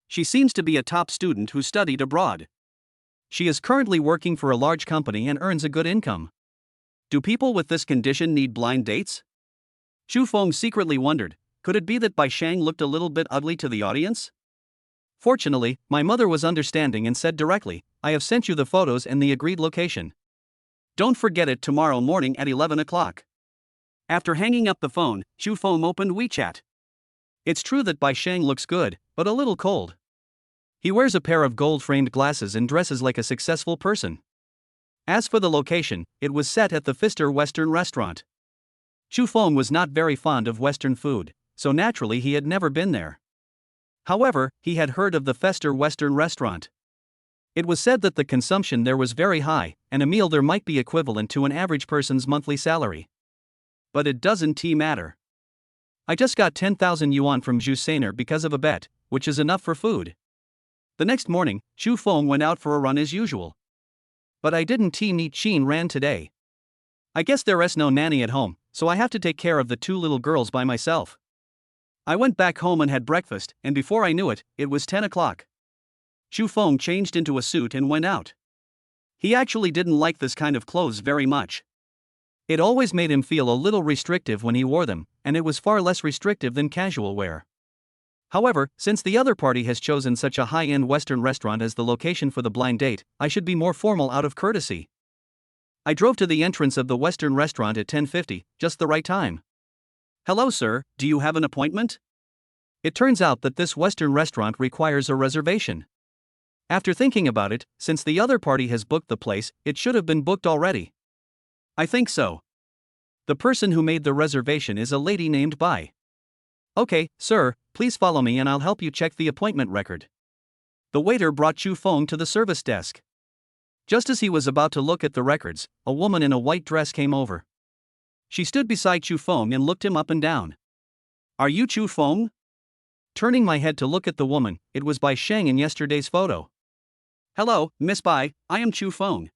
She seems to be a top student who studied abroad. She is currently working for a large company and earns a good income. Do people with this condition need blind dates? Chu Feng secretly wondered, could it be that Bai Shang looked a little bit ugly to the audience? Fortunately, my mother was understanding and said directly, I have sent you the photos and the agreed location. Don't forget it tomorrow morning at 11 o'clock. After hanging up the phone, Chu Feng opened WeChat. It's true that Bai Shang looks good, but a little cold. He wears a pair of gold-framed glasses and dresses like a successful person. As for the location, it was set at the Pfister Western restaurant. Chu Feng was not very fond of Western food, so naturally he had never been there. However, he had heard of the Pfister Western restaurant. It was said that the consumption there was very high, and a meal there might be equivalent to an average person's monthly salary. But it doesn't matter. I just got 10,000 yuan from Zhu Sainer because of a bet, which is enough for food. The next morning, Chu Feng went out for a run as usual. But I didn't meet Xin Ran today. I guess there's no nanny at home, so I have to take care of the 2 little girls by myself. I went back home and had breakfast, and before I knew it, it was 10 o'clock. Chu Feng changed into a suit and went out. He actually didn't like this kind of clothes very much. It always made him feel a little restrictive when he wore them, and it was far less restrictive than casual wear. However, since the other party has chosen such a high-end Western restaurant as the location for the blind date, I should be more formal out of courtesy. I drove to the entrance of the Western restaurant at 10:50, just the right time. Hello sir, do you have an appointment? It turns out that this Western restaurant requires a reservation. After thinking about it, since the other party has booked the place, it should have been booked already. I think so. The person who made the reservation is a lady named Bai. Okay, sir, please follow me and I'll help you check the appointment record. The waiter brought Chu Feng to the service desk. Just as he was about to look at the records, a woman in a white dress came over. She stood beside Chu Feng and looked him up and down. Are you Chu Feng? Turning my head to look at the woman, it was Bai Shang in yesterday's photo. Hello, Miss Bai, I am Chu Feng.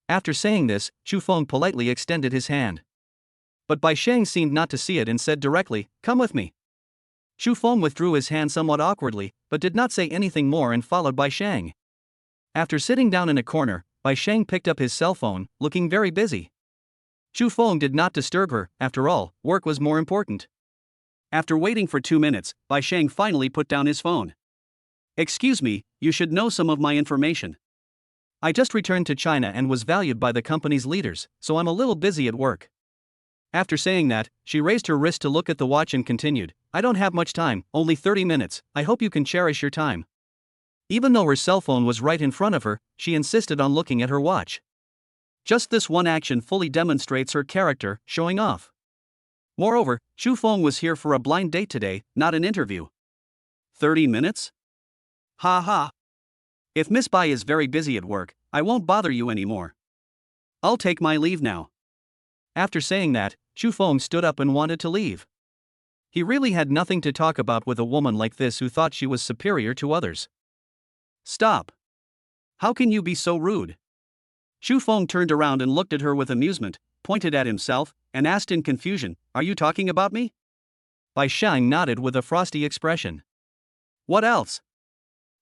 After saying this, Chu Feng politely extended his hand. But Bai Shang seemed not to see it and said directly, come with me. Chu Feng withdrew his hand somewhat awkwardly, but did not say anything more and followed Bai Shang. After sitting down in a corner, Bai Shang picked up his cell phone, looking very busy. Chu Feng did not disturb her, after all, work was more important. After waiting for 2 minutes, Bai Shang finally put down his phone. Excuse me, you should know some of my information. I just returned to China and was valued by the company's leaders, so I'm a little busy at work. After saying that, she raised her wrist to look at the watch and continued, I don't have much time, only 30 minutes, I hope you can cherish your time. Even though her cell phone was right in front of her, she insisted on looking at her watch. Just this one action fully demonstrates her character, showing off. Moreover, Shu Feng was here for a blind date today, not an interview. 30 minutes? Ha ha. If Miss Bai is very busy at work, I won't bother you anymore. I'll take my leave now. After saying that, Shu Feng stood up and wanted to leave. He really had nothing to talk about with a woman like this who thought she was superior to others. Stop. How can you be so rude? Shu Feng turned around and looked at her with amusement, pointed at himself, and asked in confusion, Are you talking about me? Bai Shang nodded with a frosty expression. What else?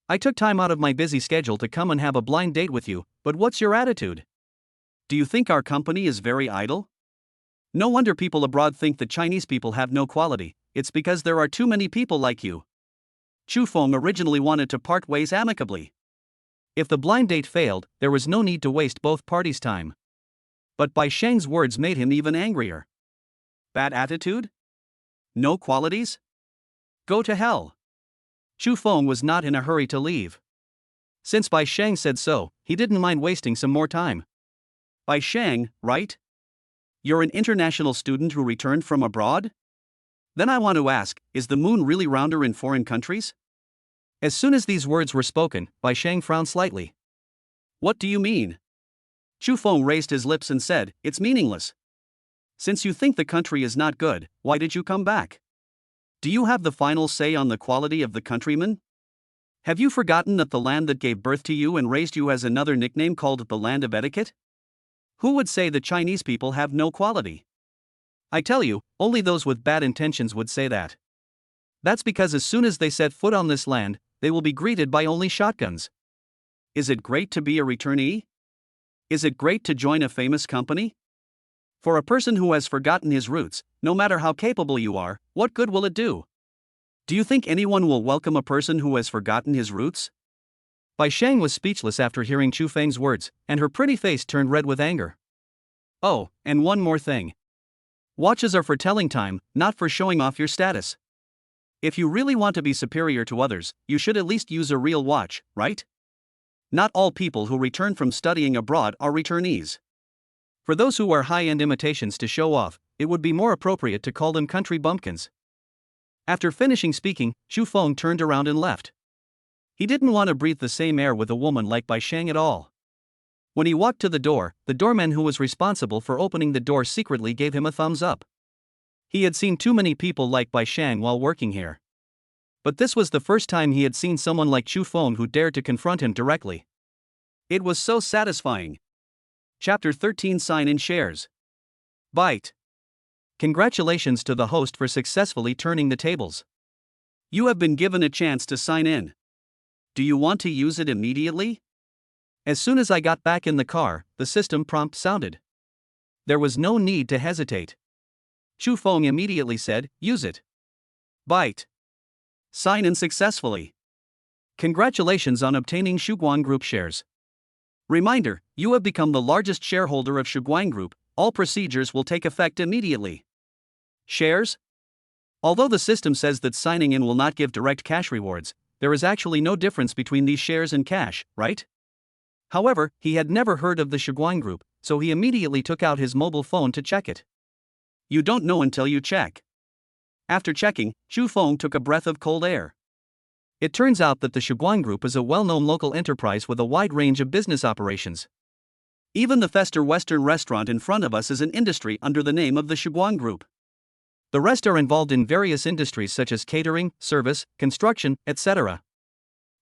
I took time out of my busy schedule to come and have a blind date with you, but what's your attitude? Do you think our company is very idle? No wonder people abroad think that Chinese people have no quality, it's because there are too many people like you. Shu Feng originally wanted to part ways amicably. If the blind date failed, there was no need to waste both parties' time. But Bai Shang's words made him even angrier. Bad attitude? No qualities? Go to hell. Shu Feng was not in a hurry to leave. Since Bai Shang said so, he didn't mind wasting some more time. Bai Shang, right? You're an international student who returned from abroad? Then I want to ask, is the moon really rounder in foreign countries? As soon as these words were spoken, Bai Shang frowned slightly. What do you mean? Shu Feng raised his lips and said, It's meaningless. Since you think the country is not good, why did you come back? Do you have the final say on the quality of the countrymen? Have you forgotten that the land that gave birth to you and raised you has another nickname called the land of etiquette? Who would say the Chinese people have no quality? I tell you, only those with bad intentions would say that. That's because as soon as they set foot on this land, they will be greeted by only shotguns. Is it great to be a returnee? Is it great to join a famous company? For a person who has forgotten his roots, no matter how capable you are, what good will it do? Do you think anyone will welcome a person who has forgotten his roots? Bai Shang was speechless after hearing Shu Feng's words, and her pretty face turned red with anger. Oh, and one more thing. Watches are for telling time, not for showing off your status. If you really want to be superior to others, you should at least use a real watch, right? Not all people who return from studying abroad are returnees. For those who wear high-end imitations to show off, it would be more appropriate to call them country bumpkins. After finishing speaking, Shu Feng turned around and left. He didn't want to breathe the same air with a woman like Bai Shang at all. When he walked to the doorman who was responsible for opening the door secretly gave him a thumbs up. He had seen too many people like Bai Shang while working here. But this was the first time he had seen someone like Shu Feng who dared to confront him directly. It was so satisfying. Chapter 13 Sign in Shares. Bite. Congratulations to the host for successfully turning the tables. You have been given a chance to sign in. Do you want to use it immediately? As soon as I got back in the car, the system prompt sounded. There was no need to hesitate. Shu Feng immediately said, Use it. Bite. Sign in successfully. Congratulations on obtaining Shuguang Group shares. Reminder, you have become the largest shareholder of Shuguang Group, all procedures will take effect immediately. Shares? Although the system says that signing in will not give direct cash rewards, there is actually no difference between these shares and cash, right? However, he had never heard of the Shuguang Group, so he immediately took out his mobile phone to check it. You don't know until you check. After checking, Shu Feng took a breath of cold air. It turns out that the Shuguang Group is a well-known local enterprise with a wide range of business operations. Even the Fester Western restaurant in front of us is an industry under the name of the Shuguang Group. The rest are involved in various industries such as catering, service, construction, etc.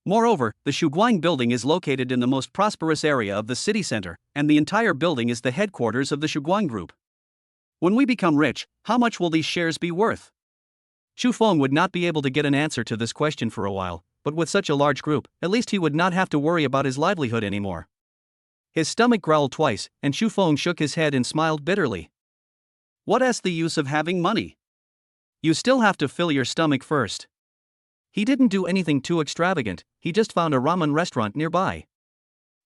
Moreover, the Shuguang building is located in the most prosperous area of the city center, and the entire building is the headquarters of the Shuguang Group. When we become rich, how much will these shares be worth? Shu Feng would not be able to get an answer to this question for a while, but with such a large group, at least he would not have to worry about his livelihood anymore. His stomach growled twice, and Shu Feng shook his head and smiled bitterly. What's the use of having money? You still have to fill your stomach first. He didn't do anything too extravagant, he just found a ramen restaurant nearby.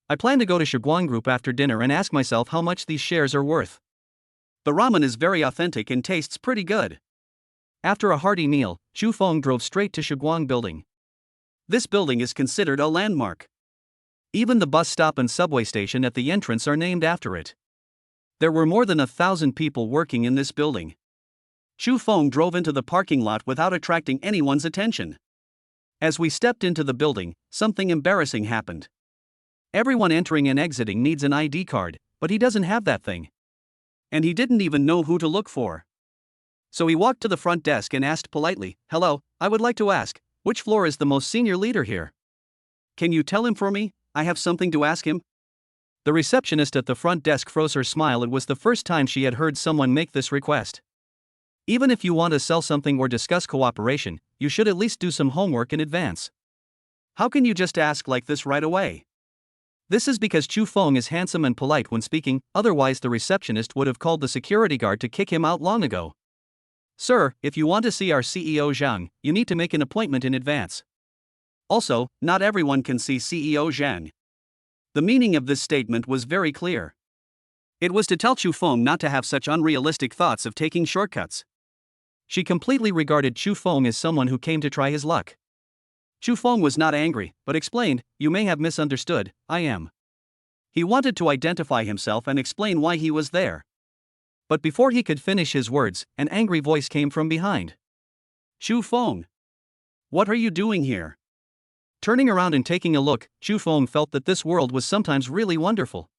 I plan to go to Shuguang Group after dinner and ask myself how much these shares are worth. The ramen is very authentic and tastes pretty good. After a hearty meal, Chu Feng drove straight to Shiguang Building. This building is considered a landmark. Even the bus stop and subway station at the entrance are named after it. There were more than 1,000 people working in this building. Chu Feng drove into the parking lot without attracting anyone's attention. As we stepped into the building, something embarrassing happened. Everyone entering and exiting needs an ID card, but he doesn't have that thing. And he didn't even know who to look for. So he walked to the front desk and asked politely, "Hello, I would like to ask, which floor is the most senior leader here? Can you tell him for me? I have something to ask him." The receptionist at the front desk froze her smile. It was the first time she had heard someone make this request. Even if you want to sell something or discuss cooperation, you should at least do some homework in advance. How can you just ask like this right away? This is because Chu Feng is handsome and polite when speaking, otherwise the receptionist would have called the security guard to kick him out long ago. "Sir, if you want to see our CEO Zhang, you need to make an appointment in advance. Also, not everyone can see CEO Zhang." The meaning of this statement was very clear. It was to tell Chu Feng not to have such unrealistic thoughts of taking shortcuts. She completely regarded Chu Feng as someone who came to try his luck. Chu Feng was not angry, but explained, "You may have misunderstood, I am." He wanted to identify himself and explain why he was there. But before he could finish his words, an angry voice came from behind. "Chu Feng! What are you doing here?" Turning around and taking a look, Chu Feng felt that this world was sometimes really wonderful.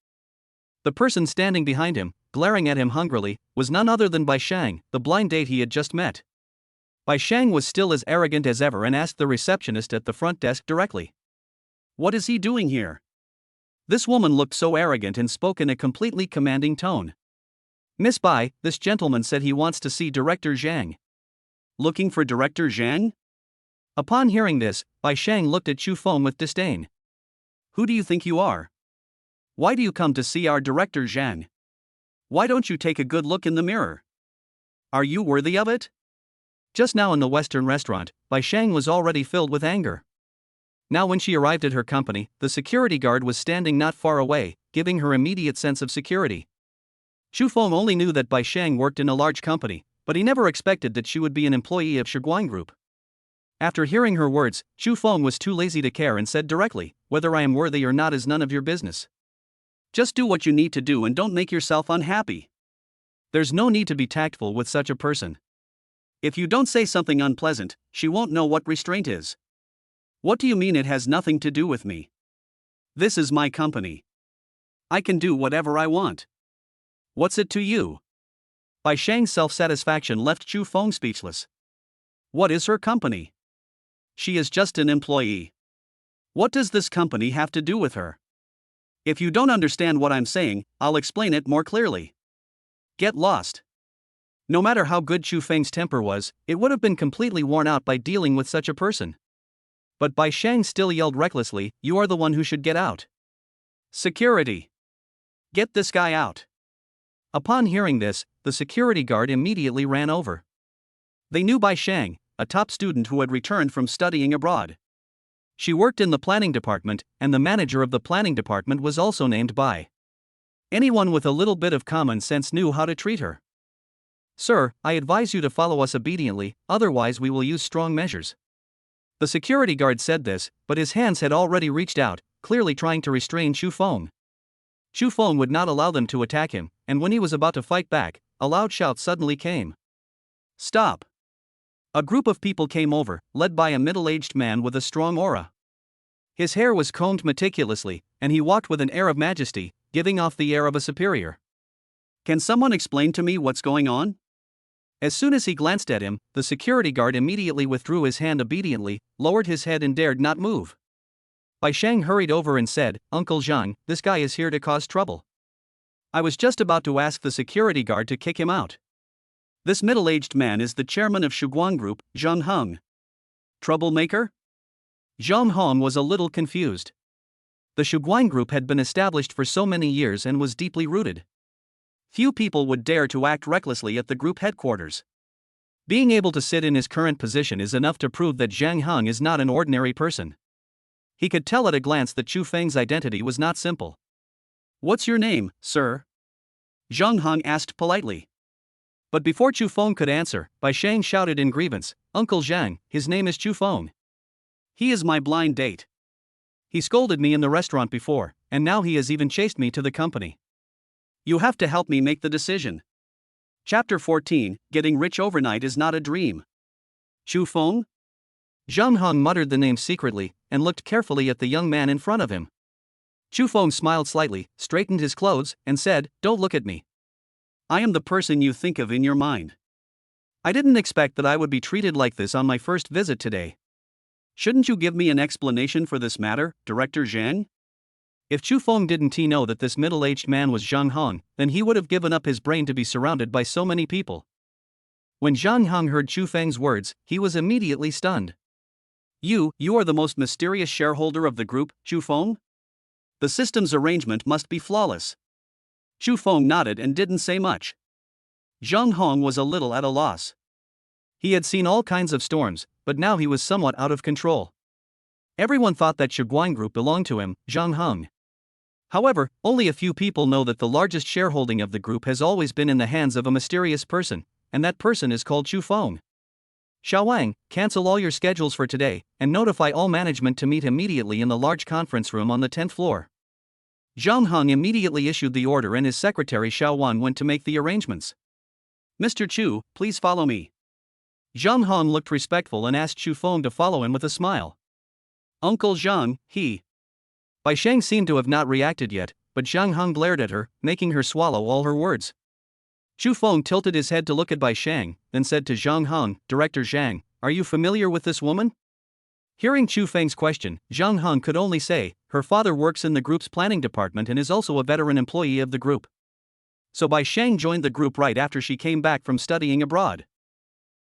The person standing behind him, glaring at him hungrily, was none other than Bai Shang, the blind date he had just met. Bai Shang was still as arrogant as ever and asked the receptionist at the front desk directly, "What is he doing here?" This woman looked so arrogant and spoke in a completely commanding tone. "Miss Bai, this gentleman said he wants to see Director Zhang." "Looking for Director Zhang?" Upon hearing this, Bai Shang looked at Chu Feng with disdain. "Who do you think you are? Why do you come to see our Director Zhang? Why don't you take a good look in the mirror? Are you worthy of it?" Just now in the Western restaurant, Bai Shang was already filled with anger. Now when she arrived at her company, the security guard was standing not far away, giving her immediate sense of security. Chu Feng only knew that Bai Shang worked in a large company, but he never expected that she would be an employee of Shiguang Group. After hearing her words, Chu Feng was too lazy to care and said directly, "Whether I am worthy or not is none of your business. Just do what you need to do and don't make yourself unhappy. There's no need to be tactful with such a person. If you don't say something unpleasant, she won't know what restraint is." "What do you mean it has nothing to do with me? This is my company. I can do whatever I want. What's it to you?" Bai Shang's self-satisfaction left Chu Feng speechless. What is her company? She is just an employee. What does this company have to do with her? If you don't understand what I'm saying, I'll explain it more clearly. Get lost. No matter how good Chu Feng's temper was, it would have been completely worn out by dealing with such a person. But Bai Shang still yelled recklessly, "You are the one who should get out. Security! Get this guy out." Upon hearing this, the security guard immediately ran over. They knew Bai Shang, a top student who had returned from studying abroad. She worked in the planning department, and the manager of the planning department was also named Bai. Anyone with a little bit of common sense knew how to treat her. "Sir, I advise you to follow us obediently, otherwise we will use strong measures." The security guard said this, but his hands had already reached out, clearly trying to restrain Chu Feng. Chu Feng would not allow them to attack him, and when he was about to fight back, a loud shout suddenly came. "Stop!" A group of people came over, led by a middle-aged man with a strong aura. His hair was combed meticulously, and he walked with an air of majesty, giving off the air of a superior. "Can someone explain to me what's going on?" As soon as he glanced at him, the security guard immediately withdrew his hand obediently, lowered his head and dared not move. Bai Shang hurried over and said, "Uncle Zhang, this guy is here to cause trouble." I was just about to ask the security guard to kick him out. This middle-aged man is the chairman of Shiguang Group, Zhang Heng. Troublemaker? Zhang Heng was a little confused. The Shiguang Group had been established for so many years and was deeply rooted. Few people would dare to act recklessly at the group headquarters. Being able to sit in his current position is enough to prove that Zhang Heng is not an ordinary person. He could tell at a glance that Chu Feng's identity was not simple. "What's your name, sir?" Zhang Heng asked politely. But before Chu Feng could answer, Bai Shang shouted in grievance, "Uncle Zhang, his name is Chu Feng. He is my blind date. He scolded me in the restaurant before, and now he has even chased me to the company. You have to help me make the decision." Chapter 14, Getting Rich Overnight is Not a Dream. Chu Feng? Zhang Hong muttered the name secretly, and looked carefully at the young man in front of him. Chu Feng smiled slightly, straightened his clothes, and said, "Don't look at me. I am the person you think of in your mind. I didn't expect that I would be treated like this on my first visit today. Shouldn't you give me an explanation for this matter, Director Zhang?" If Chu Feng didn't know that this middle-aged man was Zhang Hong, then he would have given up his brain to be surrounded by so many people. When Zhang Hong heard Chu Feng's words, he was immediately stunned. You are the most mysterious shareholder of the group, Chu Feng? The system's arrangement must be flawless. Chu Feng nodded and didn't say much. Zhang Hong was a little at a loss. He had seen all kinds of storms, but now he was somewhat out of control. Everyone thought that Shiguan Group belonged to him, Zhang Hong. However, only a few people know that the largest shareholding of the group has always been in the hands of a mysterious person, and that person is called Chu Feng. Xiaowang, cancel all your schedules for today, and notify all management to meet immediately in the large conference room on the 10th floor. Zhang Hong immediately issued the order and his secretary Xiaowan went to make the arrangements. "Mr. Chu, please follow me." Zhang Hong looked respectful and asked Chu Feng to follow him with a smile. "Uncle Zhang, he." Bai Shang seemed to have not reacted yet, but Zhang Hong glared at her, making her swallow all her words. Chu Feng tilted his head to look at Bai Shang, then said to Zhang Hong, "Director Zhang, are you familiar with this woman?" Hearing Chu Feng's question, Zhang Hong could only say, her father works in the group's planning department and is also a veteran employee of the group. So Bai Shang joined the group right after she came back from studying abroad.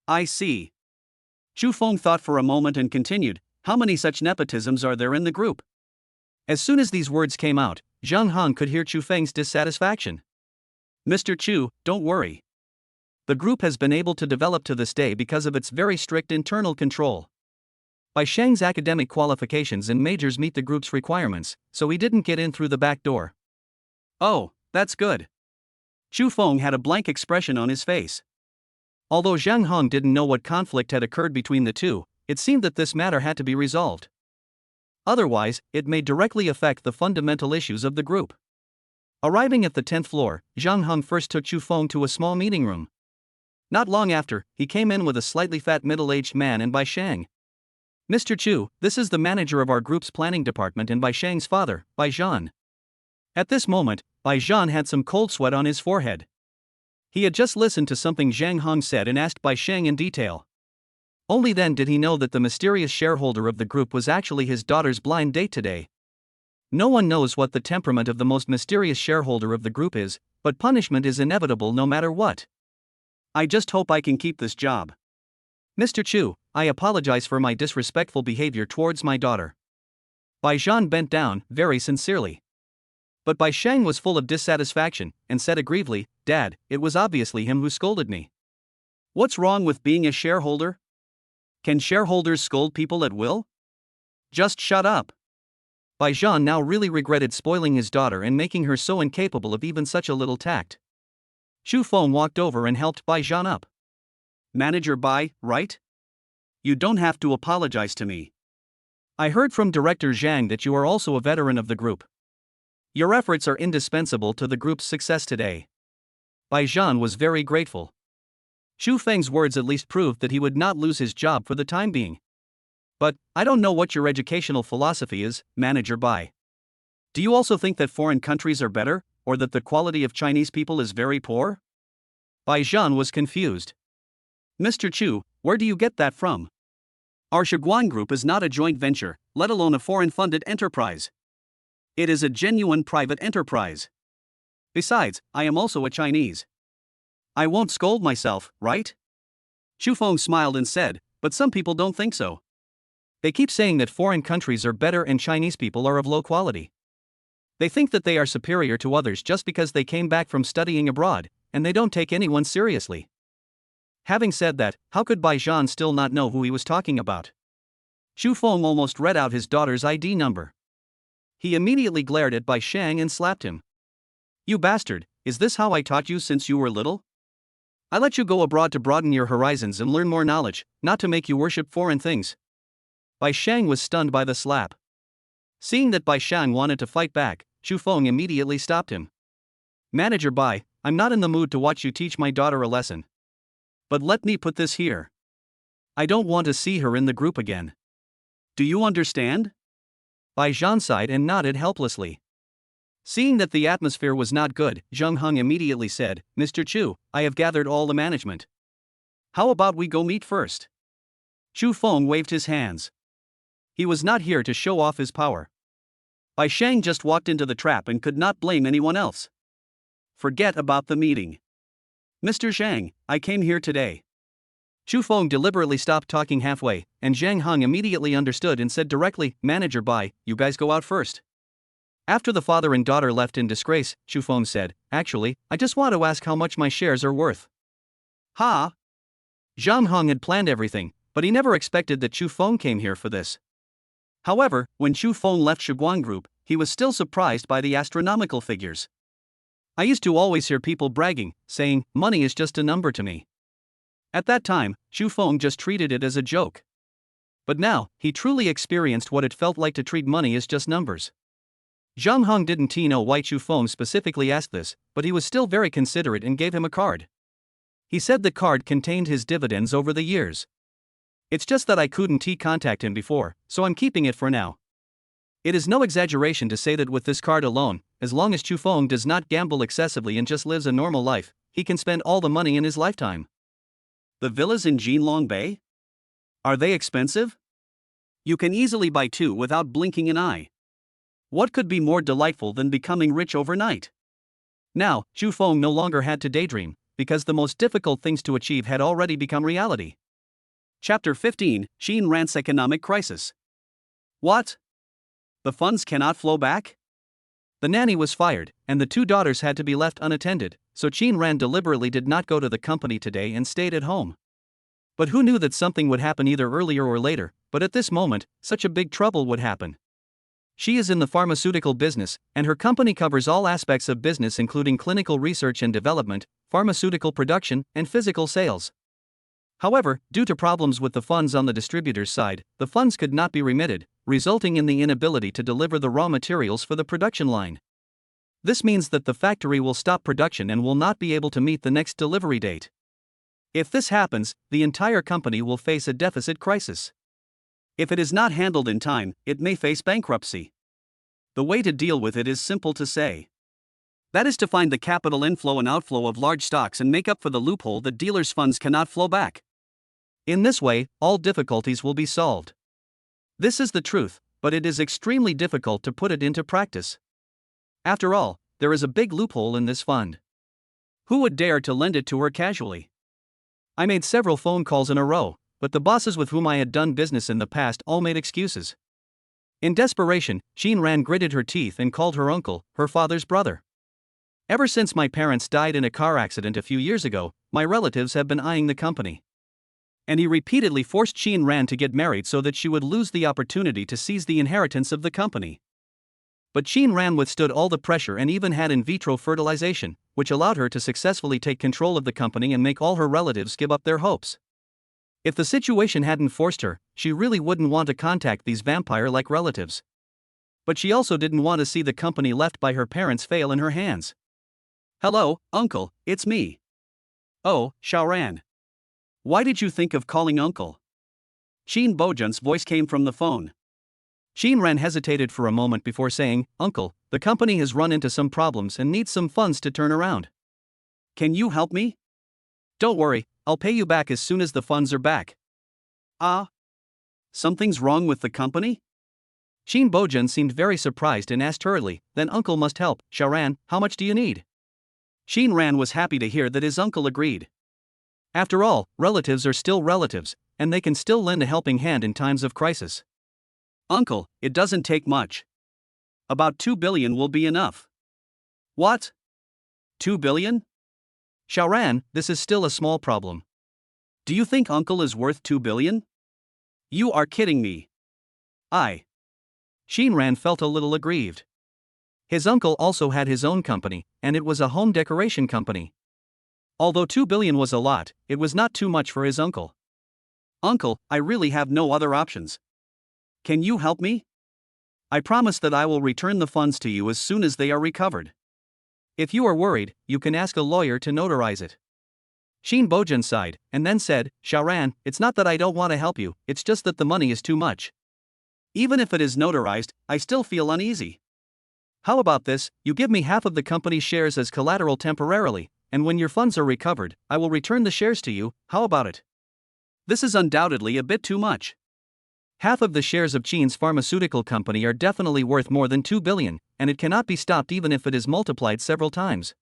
"I see." Chu Feng thought for a moment and continued, "How many such nepotisms are there in the group?" As soon as these words came out, Zhang Hong could hear Chu Feng's dissatisfaction. "Mr. Chu, don't worry. The group has been able to develop to this day because of its very strict internal control. Bai Shang's academic qualifications and majors meet the group's requirements, so he didn't get in through the back door." "Oh, that's good." Chu Feng had a blank expression on his face. Although Zhang Hong didn't know what conflict had occurred between the two, it seemed that this matter had to be resolved. Otherwise, it may directly affect the fundamental issues of the group. Arriving at the 10th floor, Zhang Hong first took Chu Feng to a small meeting room. Not long after, he came in with a slightly fat middle-aged man and Bai Shang. "Mr. Chu, this is the manager of our group's planning department and Bai Shang's father, Bai Zhan." At this moment, Bai Zhan had some cold sweat on his forehead. He had just listened to something Zhang Hong said and asked Bai Shang in detail. Only then did he know that the mysterious shareholder of the group was actually his daughter's blind date today. No one knows what the temperament of the most mysterious shareholder of the group is, but punishment is inevitable no matter what. "I just hope I can keep this job. Mr. Chu, I apologize for my disrespectful behavior towards my daughter." Bai Zhan bent down, very sincerely. But Bai Shang was full of dissatisfaction, and said aggrievedly, "Dad, it was obviously him who scolded me. What's wrong with being a shareholder? Can shareholders scold people at will? Just shut up." Bai Zhan now really regretted spoiling his daughter and making her so incapable of even such a little tact. Chu Feng walked over and helped Bai Zhan up. "Manager Bai, right? You don't have to apologize to me. I heard from Director Zhang that you are also a veteran of the group. Your efforts are indispensable to the group's success today." Bai Zhan was very grateful. Chu Feng's words at least proved that he would not lose his job for the time being. "But, I don't know what your educational philosophy is, Manager Bai. Do you also think that foreign countries are better, or that the quality of Chinese people is very poor?" Bai Zhan was confused. "Mr. Chu, where do you get that from? Our Shiguan Group is not a joint venture, let alone a foreign-funded enterprise. It is a genuine private enterprise. Besides, I am also a Chinese. I won't scold myself, right?" Chu Feng smiled and said, "But some people don't think so. They keep saying that foreign countries are better and Chinese people are of low quality. They think that they are superior to others just because they came back from studying abroad, and they don't take anyone seriously." Having said that, how could Bai Zhan still not know who he was talking about? Chu Feng almost read out his daughter's ID number. He immediately glared at Bai Shang and slapped him. "You bastard, is this how I taught you since you were little? I let you go abroad to broaden your horizons and learn more knowledge, not to make you worship foreign things. Bai Shang was stunned by the slap. Seeing that Bai Shang wanted to fight back, Xu Feng immediately stopped him. Manager Bai, I'm not in the mood to watch you teach my daughter a lesson. But let me put this here. I don't want to see her in the group again. Do you understand? Bai Zhan sighed and nodded helplessly. Seeing that the atmosphere was not good, Zheng Heng immediately said, Mr. Chu, I have gathered all the management. How about we go meet first? Xu Feng waved his hands. He was not here to show off his power. Bai Shang just walked into the trap and could not blame anyone else. Forget about the meeting. Mr. Zhang, I came here today. Xu Feng deliberately stopped talking halfway, and Zhang Heng immediately understood and said directly, Manager Bai, you guys go out first. After the father and daughter left in disgrace, Xu Feng said, Actually, I just want to ask how much my shares are worth. Ha! Zhang Heng had planned everything, but he never expected that Xu Feng came here for this. However, when Xu Feng left Shiguang Group, he was still surprised by the astronomical figures. I used to always hear people bragging, saying, money is just a number to me. At that time, Xu Feng just treated it as a joke. But now, he truly experienced what it felt like to treat money as just numbers. Zhang Heng didn't know why Xu Feng specifically asked this, but he was still very considerate and gave him a card. He said the card contained his dividends over the years. It's just that I couldn't contact him before, so I'm keeping it for now. It is no exaggeration to say that with this card alone, as long as Xu Feng does not gamble excessively and just lives a normal life, he can spend all the money in his lifetime. The villas in Jinlong Bay? Are they expensive? You can easily buy 2 without blinking an eye. What could be more delightful than becoming rich overnight? Now, Xu Feng no longer had to daydream, because the most difficult things to achieve had already become reality. Chapter 15, Xin Ran's Economic Crisis. What? The funds cannot flow back? The nanny was fired, and the 2 daughters had to be left unattended, so Qin Ran deliberately did not go to the company today and stayed at home. But who knew that something would happen either earlier or later, but at this moment, such a big trouble would happen. She is in the pharmaceutical business, and her company covers all aspects of business including clinical research and development, pharmaceutical production, and physical sales. However, due to problems with the funds on the distributor's side, the funds could not be remitted, resulting in the inability to deliver the raw materials for the production line. This means that the factory will stop production and will not be able to meet the next delivery date. If this happens, the entire company will face a deficit crisis. If it is not handled in time, it may face bankruptcy. The way to deal with it is simple to say. That is to find the capital inflow and outflow of large stocks and make up for the loophole that dealers' funds cannot flow back. In this way, all difficulties will be solved. This is the truth, but it is extremely difficult to put it into practice. After all, there is a big loophole in this fund. Who would dare to lend it to her casually? I made several phone calls in a row, but the bosses with whom I had done business in the past all made excuses. In desperation, Xin Ran gritted her teeth and called her uncle, her father's brother. Ever since my parents died in a car accident a few years ago, my relatives have been eyeing the company. And he repeatedly forced Xin Ran to get married so that she would lose the opportunity to seize the inheritance of the company. But Xin Ran withstood all the pressure and even had in vitro fertilization, which allowed her to successfully take control of the company and make all her relatives give up their hopes. If the situation hadn't forced her, she really wouldn't want to contact these vampire-like relatives. But she also didn't want to see the company left by her parents fail in her hands. Hello, uncle, it's me. Oh, Xiaoran. Why did you think of calling uncle? Xin Bojun's voice came from the phone. Xin Ran hesitated for a moment before saying, Uncle, the company has run into some problems and needs some funds to turn around. Can you help me? Don't worry, I'll pay you back as soon as the funds are back. Something's wrong with the company? Xin Bojun seemed very surprised and asked hurriedly, then uncle must help. Xiaoran, how much do you need? Xin Ran was happy to hear that his uncle agreed. After all, relatives are still relatives, and they can still lend a helping hand in times of crisis. Uncle, it doesn't take much. About 2 billion will be enough. What? 2 billion? Xiaoran, this is still a small problem. Do you think uncle is worth 2 billion? You are kidding me. Xin Ran felt a little aggrieved. His uncle also had his own company, and it was a home decoration company. Although 2 billion was a lot, it was not too much for his uncle. Uncle, I really have no other options. Can you help me? I promise that I will return the funds to you as soon as they are recovered. If you are worried, you can ask a lawyer to notarize it. Sheen Bojan sighed, and then said, Shaoran, it's not that I don't want to help you, it's just that the money is too much. Even if it is notarized, I still feel uneasy. How about this, you give me half of the company's shares as collateral temporarily, and when your funds are recovered, I will return the shares to you, how about it? This is undoubtedly a bit too much. Half of the shares of Sheen's pharmaceutical company are definitely worth more than 2 billion, and it cannot be stopped even if it is multiplied several times.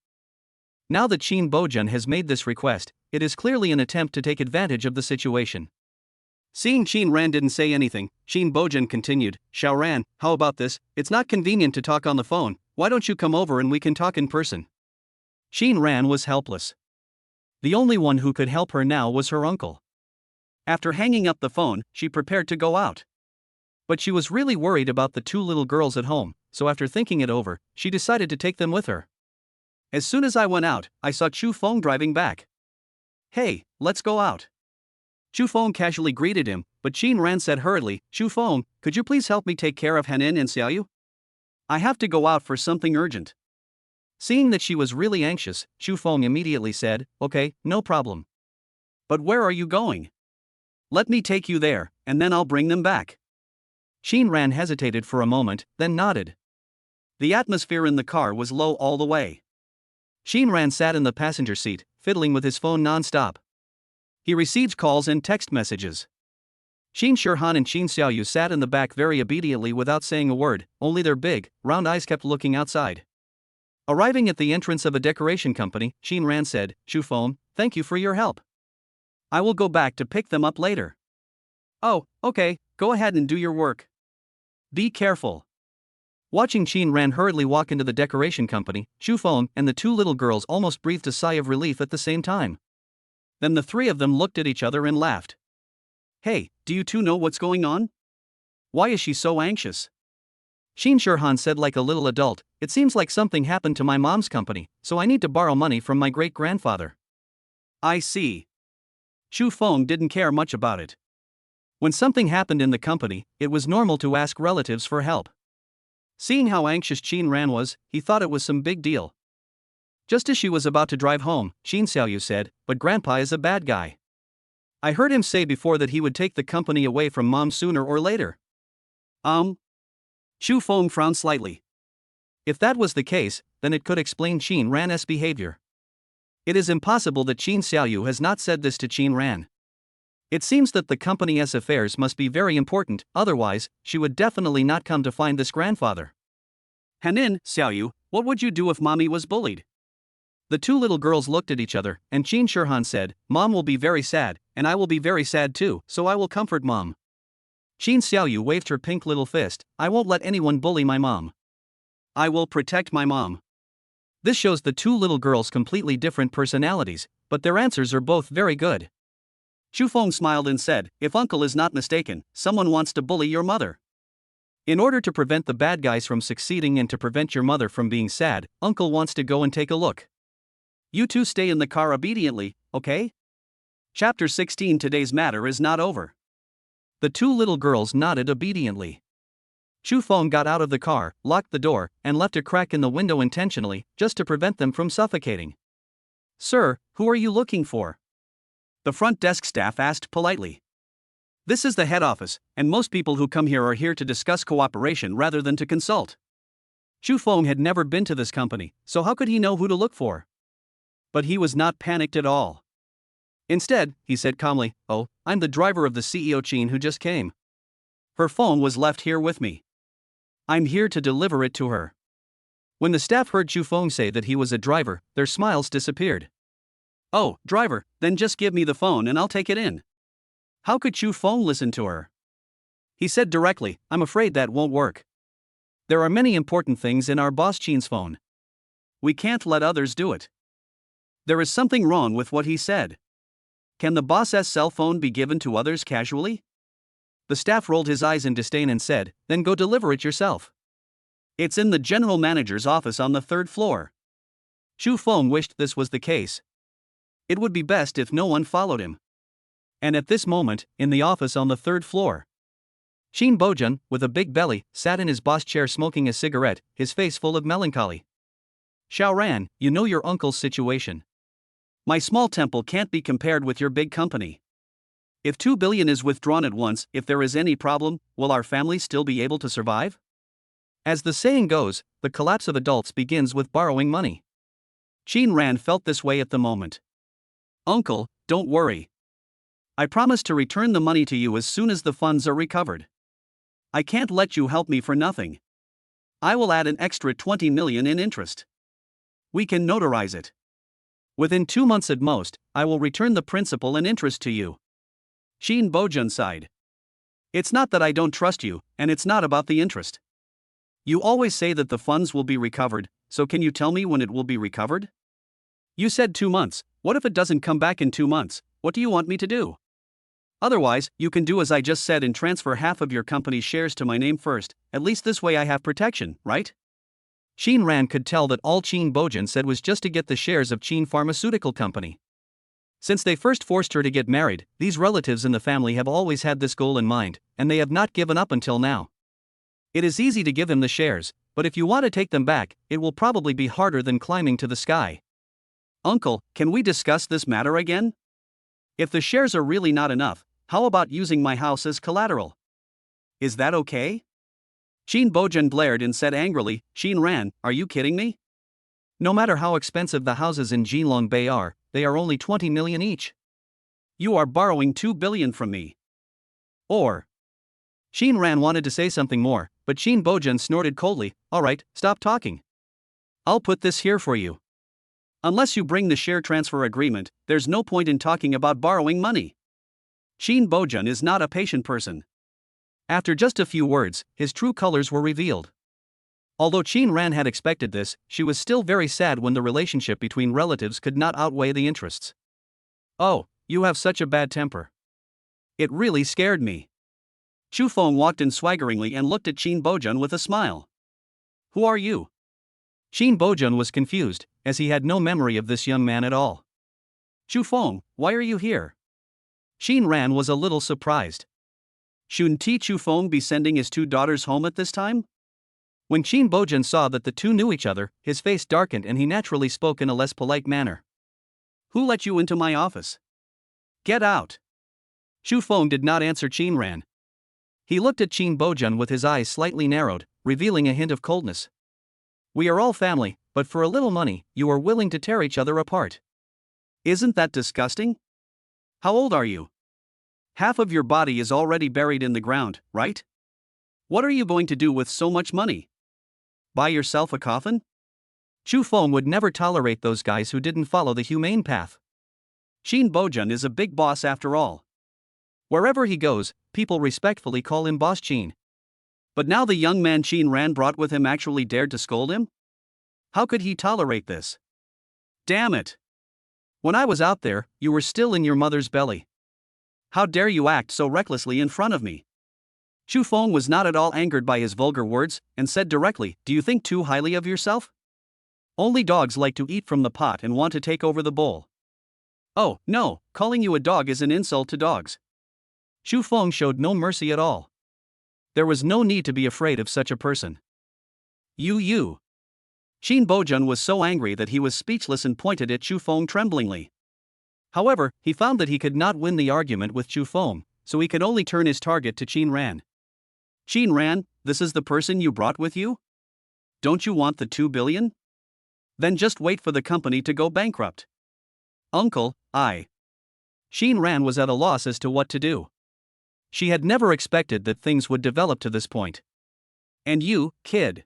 Now that Sheen Bojan has made this request, it is clearly an attempt to take advantage of the situation. Seeing Sheen Ran didn't say anything, Sheen Bojan continued, Shaoran, how about this, it's not convenient to talk on the phone, why don't you come over and we can talk in person? Sheen Ran was helpless. The only one who could help her now was her uncle. After hanging up the phone, she prepared to go out. But she was really worried about the two little girls at home, so after thinking it over, she decided to take them with her. As soon as I went out, I saw Chu Feng driving back. Hey, let's go out. Chu Feng casually greeted him, but Sheen Ran said hurriedly, Chu Feng, could you please help me take care of Hanin and Xiaoyu? I have to go out for something urgent. Seeing that she was really anxious, Chu Feng immediately said, okay, no problem. But where are you going? Let me take you there, and then I'll bring them back. Sheen Ran hesitated for a moment, then nodded. The atmosphere in the car was low all the way. Sheen Ran sat in the passenger seat, fiddling with his phone non-stop. He received calls and text messages. Sheen Shirhan and Sheen Xiaoyu sat in the back very obediently without saying a word, only their big, round eyes kept looking outside. Arriving at the entrance of a decoration company, Sheen Ran said, Chu Feng, thank you for your help. I will go back to pick them up later. Oh, okay, go ahead and do your work. Be careful. Watching Sheen Ran hurriedly walk into the decoration company, Chu Feng and the two little girls almost breathed a sigh of relief at the same time. Then the three of them looked at each other and laughed. Hey, do you two know what's going on? Why is she so anxious? Sheen Shirhan said like a little adult, it seems like something happened to my mom's company, so I need to borrow money from my great-grandfather. I see. Chu Feng didn't care much about it. When something happened in the company, it was normal to ask relatives for help. Seeing how anxious Sheen Ran was, he thought it was some big deal. Just as she was about to drive home, Sheen Xiaoyu said, but Grandpa is a bad guy. I heard him say before that he would take the company away from Mom sooner or later. Chu Feng frowned slightly. If that was the case, then it could explain Sheen Ran's behavior. It is impossible that Sheen Xiaoyu has not said this to Sheen Ran. It seems that the company's affairs must be very important, otherwise, she would definitely not come to find this grandfather. Hanin, Xiaoyu, what would you do if Mommy was bullied? The two little girls looked at each other, and Sheen Shirhan said, Mom will be very sad, and I will be very sad too, so I will comfort Mom. Sheen Xiaoyu waved her pink little fist, I won't let anyone bully my mom. I will protect my mom. This shows the two little girls' completely different personalities, but their answers are both very good. Chu Feng smiled and said, if Uncle is not mistaken, someone wants to bully your mother. In order to prevent the bad guys from succeeding and to prevent your mother from being sad, Uncle wants to go and take a look. You two stay in the car obediently, okay? Chapter 16. Today's matter is not over. The two little girls nodded obediently. Chu Feng got out of the car, locked the door, and left a crack in the window intentionally, just to prevent them from suffocating. Sir, who are you looking for? The front desk staff asked politely. This is the head office, and most people who come here are here to discuss cooperation rather than to consult. Chu Feng had never been to this company, so how could he know who to look for? But he was not panicked at all. Instead, he said calmly, oh, I'm the driver of the CEO Qin who just came. Her phone was left here with me. I'm here to deliver it to her. When the staff heard Chu Feng say that he was a driver, their smiles disappeared. Oh, driver, then just give me the phone and I'll take it in. How could Chu Feng listen to her? He said directly, I'm afraid that won't work. There are many important things in our boss Qin's phone. We can't let others do it. There is something wrong with what he said. Can the boss's cell phone be given to others casually? The staff rolled his eyes in disdain and said, then go deliver it yourself. It's in the general manager's office on the third floor. Chu Feng wished this was the case. It would be best if no one followed him. And at this moment, in the office on the third floor, Shin Bojun, with a big belly, sat in his boss chair smoking a cigarette, his face full of melancholy. Xiaoran, you know your uncle's situation. My small temple can't be compared with your big company. If 2 billion is withdrawn at once, if there is any problem, will our family still be able to survive? As the saying goes, the collapse of adults begins with borrowing money. Shin Ran felt this way at the moment. Uncle, don't worry. I promise to return the money to you as soon as the funds are recovered. I can't let you help me for nothing. I will add an extra 20 million in interest. We can notarize it. Within 2 months at most, I will return the principal and interest to you. Shin Bojun sighed. It's not that I don't trust you, and it's not about the interest. You always say that the funds will be recovered, so can you tell me when it will be recovered? You said 2 months, what if it doesn't come back in 2 months, what do you want me to do? Otherwise, you can do as I just said and transfer half of your company's shares to my name first, at least this way I have protection, right? Shin Ran could tell that all Shin Bojun said was just to get the shares of Shin Pharmaceutical Company. Since they first forced her to get married, these relatives in the family have always had this goal in mind, and they have not given up until now. It is easy to give him the shares, but if you want to take them back, it will probably be harder than climbing to the sky. Uncle, can we discuss this matter again? If the shares are really not enough, how about using my house as collateral? Is that okay? Shin Bojun blared and said angrily, Shin Ran, are you kidding me? No matter how expensive the houses in Jinlong Bay are, they are only 20 million each. You are borrowing 2 billion from me. Or. Shin Ran wanted to say something more, but Shin Bojun snorted coldly, alright, stop talking. I'll put this here for you. Unless you bring the share transfer agreement, there's no point in talking about borrowing money. Shin Bojun is not a patient person. After just a few words, his true colors were revealed. Although Shin Ran had expected this, she was still very sad when the relationship between relatives could not outweigh the interests. Oh, you have such a bad temper. It really scared me. Chu Feng walked in swaggeringly and looked at Shin Bojun with a smile. Who are you? Shin Bojun was confused, as he had no memory of this young man at all. Chu Feng, why are you here? Shin Ran was a little surprised. Shouldn't Chu Feng be sending his 2 daughters home at this time? When Shin Bojun saw that the two knew each other, his face darkened and he naturally spoke in a less polite manner. Who let you into my office? Get out. Chu Feng did not answer Shin Ran. He looked at Shin Bojun with his eyes slightly narrowed, revealing a hint of coldness. We are all family, but for a little money, you are willing to tear each other apart. Isn't that disgusting? How old are you? Half of your body is already buried in the ground, right? What are you going to do with so much money? Buy yourself a coffin? Chu Feng would never tolerate those guys who didn't follow the humane path. Shin Bojun is a big boss after all. Wherever he goes, people respectfully call him Boss Shin. But now the young man Shin Ran brought with him actually dared to scold him? How could he tolerate this? Damn it! When I was out there, you were still in your mother's belly. How dare you act so recklessly in front of me? Chu Feng was not at all angered by his vulgar words, and said directly, do you think too highly of yourself? Only dogs like to eat from the pot and want to take over the bowl. Oh, no, calling you a dog is an insult to dogs. Chu Feng showed no mercy at all. There was no need to be afraid of such a person. You. Shin Bojun was so angry that he was speechless and pointed at Chu Feng tremblingly. However, he found that he could not win the argument with Chu Feng, so he could only turn his target to Shin Ran. Shin Ran, this is the person you brought with you? Don't you want the 2 billion? Then just wait for the company to go bankrupt. Uncle, Shin Ran was at a loss as to what to do. She had never expected that things would develop to this point. And you, kid.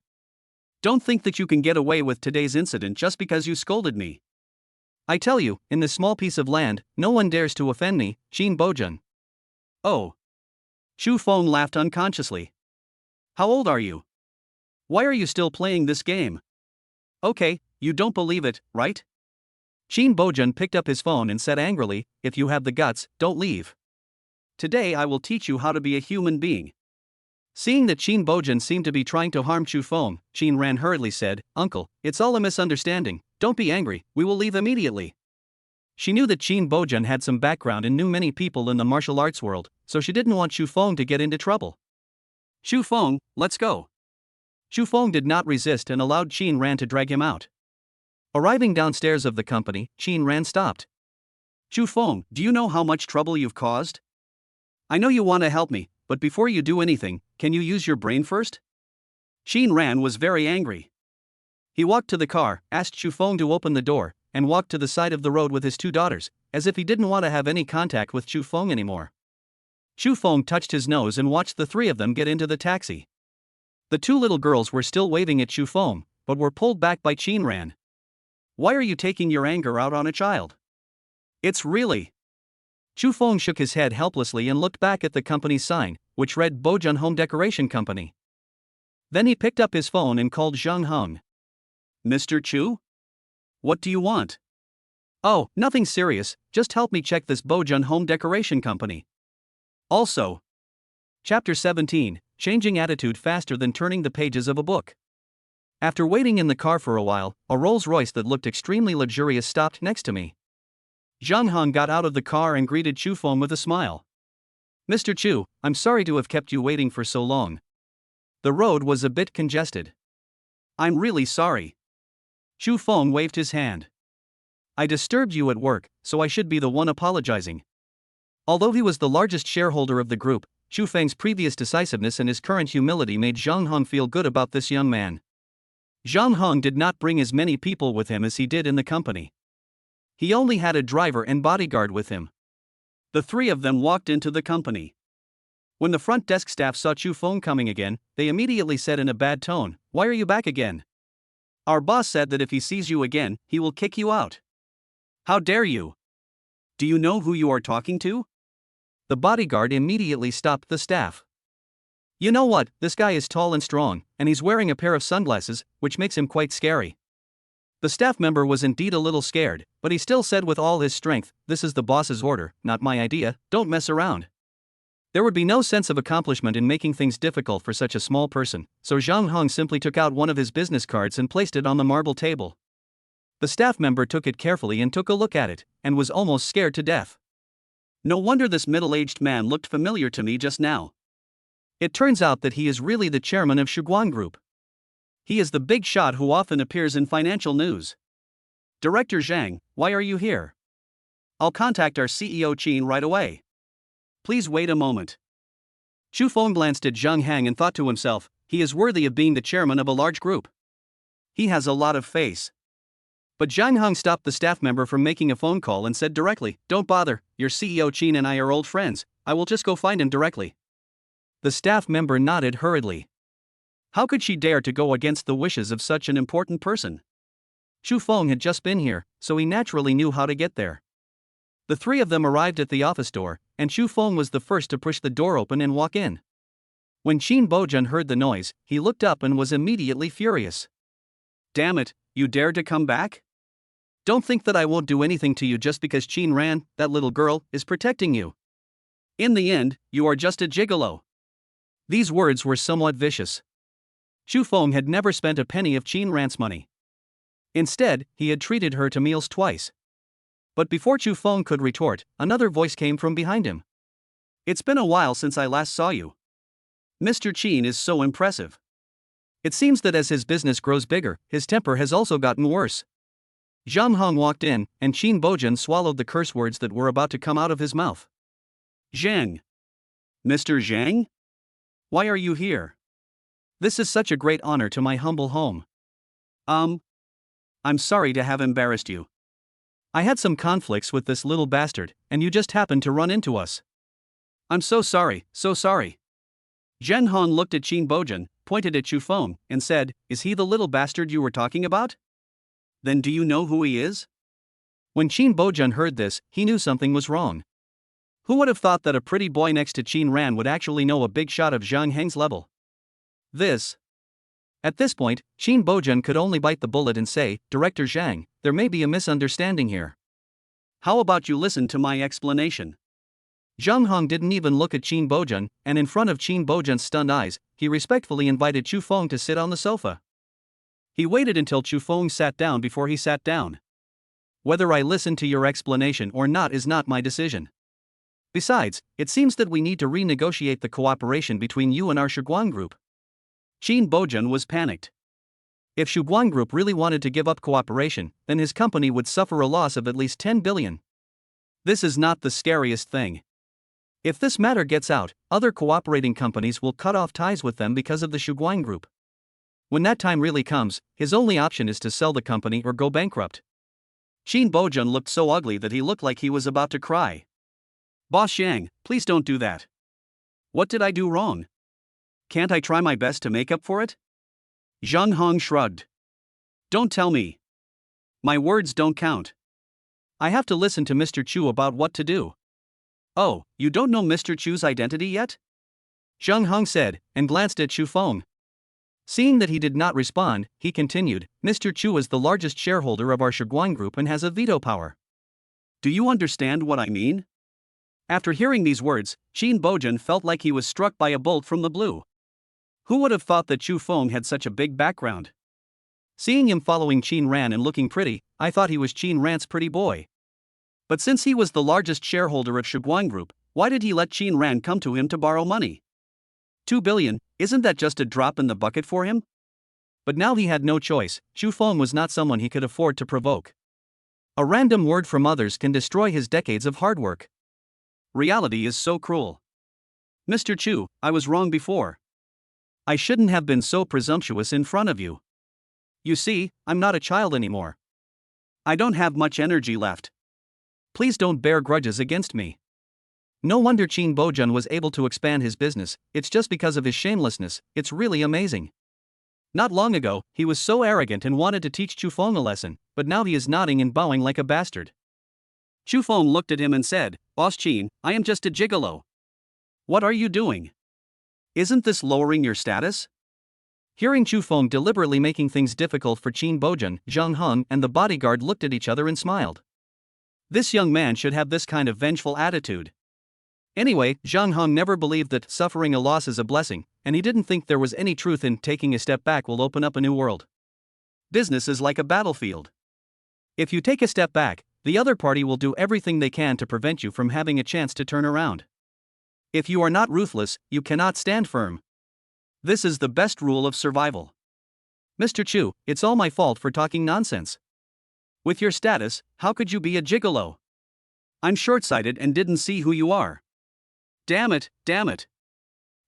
Don't think that you can get away with today's incident just because you scolded me. I tell you, in this small piece of land, no one dares to offend me, Shin Bojun. Oh. Chu Feng laughed unconsciously. How old are you? Why are you still playing this game? Okay, you don't believe it, right? Shin Bojun picked up his phone and said angrily, if you have the guts, don't leave. Today I will teach you how to be a human being. Seeing that Shin Bojun seemed to be trying to harm Chu Feng, Shin Ran hurriedly said, Uncle, it's all a misunderstanding, don't be angry, we will leave immediately. She knew that Qin Bojun had some background and knew many people in the martial arts world, so she didn't want Xu Feng to get into trouble. Xu Feng, let's go. Xu Feng did not resist and allowed Qin Ran to drag him out. Arriving downstairs of the company, Qin Ran stopped. Xu Feng, do you know how much trouble you've caused? I know you want to help me, but before you do anything, can you use your brain first? Qin Ran was very angry. He walked to the car, asked Xu Feng to open the door, and walked to the side of the road with his two daughters, as if he didn't want to have any contact with Xu Feng anymore. Xu Feng touched his nose and watched the three of them get into the taxi. The two little girls were still waving at Xu Feng, but were pulled back by Qin Ran. Why are you taking your anger out on a child? It's really. Xu Feng shook his head helplessly and looked back at the company's sign, which read Bojun Home Decoration Company. Then he picked up his phone and called Zhang Heng. Mr. Chu? What do you want? Oh, nothing serious, just help me check this Bojun Home Decoration Company. Also. Chapter 17, Changing Attitude Faster Than Turning the Pages of a Book. After waiting in the car for a while, a Rolls-Royce that looked extremely luxurious stopped next to me. Zhang Heng got out of the car and greeted Xu Feng with a smile. Mr. Chu, I'm sorry to have kept you waiting for so long. The road was a bit congested. I'm really sorry. Xu Feng waved his hand. I disturbed you at work, so I should be the one apologizing. Although he was the largest shareholder of the group, Xu Feng's previous decisiveness and his current humility made Zhang Heng feel good about this young man. Zhang Heng did not bring as many people with him as he did in the company. He only had a driver and bodyguard with him. The three of them walked into the company. When the front desk staff saw Xu Feng coming again, they immediately said in a bad tone, "Why are you back again? Our boss said that if he sees you again, he will kick you out." How dare you? Do you know who you are talking to? The bodyguard immediately stopped the staff. You know what, this guy is tall and strong, and he's wearing a pair of sunglasses, which makes him quite scary. The staff member was indeed a little scared, but he still said with all his strength, "This is the boss's order, not my idea, don't mess around." There would be no sense of accomplishment in making things difficult for such a small person, so Zhang Heng simply took out one of his business cards and placed it on the marble table. The staff member took it carefully and took a look at it, and was almost scared to death. No wonder this middle-aged man looked familiar to me just now. It turns out that he is really the chairman of Shuguang Group. He is the big shot who often appears in financial news. Director Zhang, why are you here? I'll contact our CEO Qin right away. Please wait a moment. Xu Feng glanced at Zhang Heng and thought to himself, he is worthy of being the chairman of a large group. He has a lot of face. But Zhang Heng stopped the staff member from making a phone call and said directly, "Don't bother, your CEO Qin and I are old friends, I will just go find him directly." The staff member nodded hurriedly. How could she dare to go against the wishes of such an important person? Xu Feng had just been here, so he naturally knew how to get there. The three of them arrived at the office door, and Xu Feng was the first to push the door open and walk in. When Qin Bojun heard the noise, he looked up and was immediately furious. Damn it, you dared to come back? Don't think that I won't do anything to you just because Qin Ran, that little girl, is protecting you. In the end, you are just a gigolo. These words were somewhat vicious. Xu Feng had never spent a penny of Qin Ran's money. Instead, he had treated her to meals twice. But before Xu Feng could retort, another voice came from behind him. It's been a while since I last saw you. Mr. Qin is so impressive. It seems that as his business grows bigger, his temper has also gotten worse. Zhang Heng walked in, and Qin Bojun swallowed the curse words that were about to come out of his mouth. Zhang. Mr. Zhang? Why are you here? This is such a great honor to my humble home. I'm sorry to have embarrassed you. I had some conflicts with this little bastard, and you just happened to run into us. I'm so sorry, so sorry. Zhang Heng looked at Qin Bojun, pointed at Xu Feng, and said, "Is he the little bastard you were talking about? Then do you know who he is?" When Qin Bojun heard this, he knew something was wrong. Who would have thought that a pretty boy next to Qin Ran would actually know a big shot of Zhang Heng's level? At this point, Qin Bojun could only bite the bullet and say, "Director Zhang, there may be a misunderstanding here. How about you listen to my explanation?" Zhang Heng didn't even look at Qin Bojun, and in front of Qin Bojun's stunned eyes, he respectfully invited Xu Feng to sit on the sofa. He waited until Xu Feng sat down before he sat down. Whether I listen to your explanation or not is not my decision. Besides, it seems that we need to renegotiate the cooperation between you and our Shuguang group. Qin Bojan was panicked. If Shuguang group really wanted to give up cooperation, then his company would suffer a loss of at least 10 billion. This is not the scariest thing. If this matter gets out, other cooperating companies will cut off ties with them because of the Shuguang group. When that time really comes, his only option is to sell the company or go bankrupt. Qin Bojan looked so ugly that he looked like he was about to cry. Boss Zhang, please don't do that. What did I do wrong? Can't I try my best to make up for it? Zhang Hong shrugged. Don't tell me. My words don't count. I have to listen to Mr. Chu about what to do. Oh, you don't know Mr. Chu's identity yet? Zhang Hong said, and glanced at Chu Feng. Seeing that he did not respond, he continued, Mr. Chu is the largest shareholder of our Shuguang group and has a veto power. Do you understand what I mean? After hearing these words, Qin Bojan felt like he was struck by a bolt from the blue. Who would have thought that Chu Feng had such a big background? Seeing him following Qin Ran and looking pretty, I thought he was Qin Ran's pretty boy. But since he was the largest shareholder of Shuguang Group, why did he let Qin Ran come to him to borrow money? 2 billion, isn't that just a drop in the bucket for him? But now he had no choice. Chu Feng was not someone he could afford to provoke. A random word from others can destroy his decades of hard work. Reality is so cruel. Mr. Chu, I was wrong before. I shouldn't have been so presumptuous in front of you. You see, I'm not a child anymore. I don't have much energy left. Please don't bear grudges against me. No wonder Qin Bojan was able to expand his business, it's just because of his shamelessness, it's really amazing. Not long ago, he was so arrogant and wanted to teach Chu Feng a lesson, but now he is nodding and bowing like a bastard. Chu Feng looked at him and said, Boss Qin, I am just a gigolo. What are you doing? Isn't this lowering your status? Hearing Chu Feng deliberately making things difficult for Qin Bojan, Zhang Heng and the bodyguard looked at each other and smiled. This young man should have this kind of vengeful attitude. Anyway, Zhang Heng never believed that suffering a loss is a blessing, and he didn't think there was any truth in taking a step back will open up a new world. Business is like a battlefield. If you take a step back, the other party will do everything they can to prevent you from having a chance to turn around. If you are not ruthless, you cannot stand firm. This is the best rule of survival. Mr. Chu, it's all my fault for talking nonsense. With your status, how could you be a gigolo? I'm short-sighted and didn't see who you are. Damn it, damn it.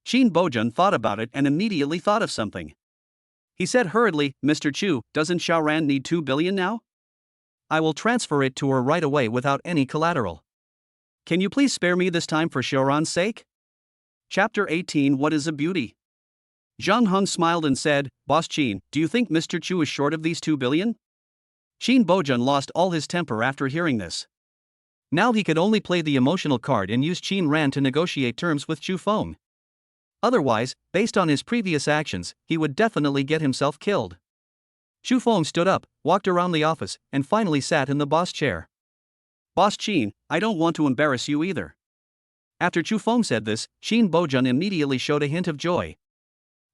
Qin Bojan thought about it and immediately thought of something. He said hurriedly, Mr. Chu, doesn't Xiaoran need 2 billion now? I will transfer it to her right away without any collateral. Can you please spare me this time for Xiaoran's sake? Chapter 18 What is a beauty? Zhang Heng smiled and said, Boss Qin, do you think Mr. Chu is short of these 2 billion? Qin Bojan lost all his temper after hearing this. Now he could only play the emotional card and use Qin Ran to negotiate terms with Chu Feng. Otherwise, based on his previous actions, he would definitely get himself killed. Chu Feng stood up, walked around the office, and finally sat in the boss chair. Boss Qin, I don't want to embarrass you either. After Chu Feng said this, Qin Bojan immediately showed a hint of joy.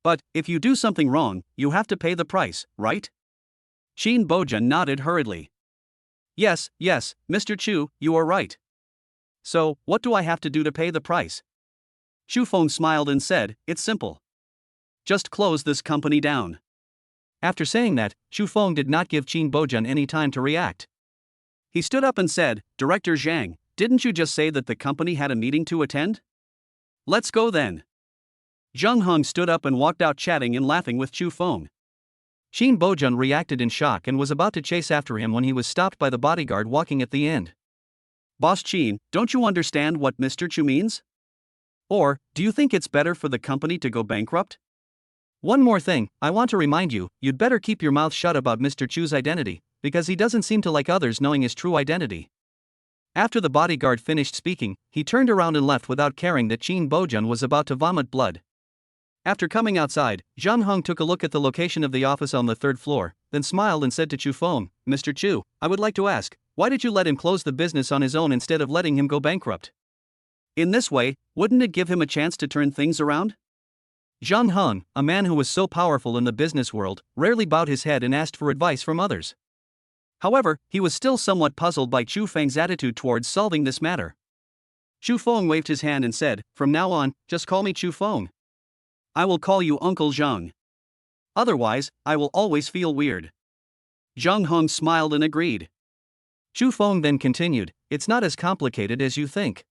But, if you do something wrong, you have to pay the price, right? Qin Bojan nodded hurriedly. Yes, Mr. Chu, you are right. So, what do I have to do to pay the price? Chu Feng smiled and said, it's simple. Just close this company down. After saying that, Chu Feng did not give Qin Bojan any time to react. He stood up and said, Director Zhang, didn't you just say that the company had a meeting to attend? Let's go then. Zhang Heng stood up and walked out chatting and laughing with Chu Feng. Qin Bojan reacted in shock and was about to chase after him when he was stopped by the bodyguard walking at the end. Boss Qin, don't you understand what Mr. Chu means? Or, do you think it's better for the company to go bankrupt? One more thing, I want to remind you, you'd better keep your mouth shut about Mr. Chu's identity, because he doesn't seem to like others knowing his true identity. After the bodyguard finished speaking, he turned around and left without caring that Qin Bojan was about to vomit blood. After coming outside, Zhang Heng took a look at the location of the office on the 3rd floor, then smiled and said to Chu Feng, Mr. Chu, I would like to ask, why did you let him close the business on his own instead of letting him go bankrupt? In this way, wouldn't it give him a chance to turn things around? Zhang Heng, a man who was so powerful in the business world, rarely bowed his head and asked for advice from others. However, he was still somewhat puzzled by Chu Feng's attitude towards solving this matter. Chu Feng waved his hand and said, "From now on, just call me Chu Feng. I will call you Uncle Zheng. Otherwise, I will always feel weird." Zheng Heng smiled and agreed. Chu Feng then continued, "It's not as complicated as you think.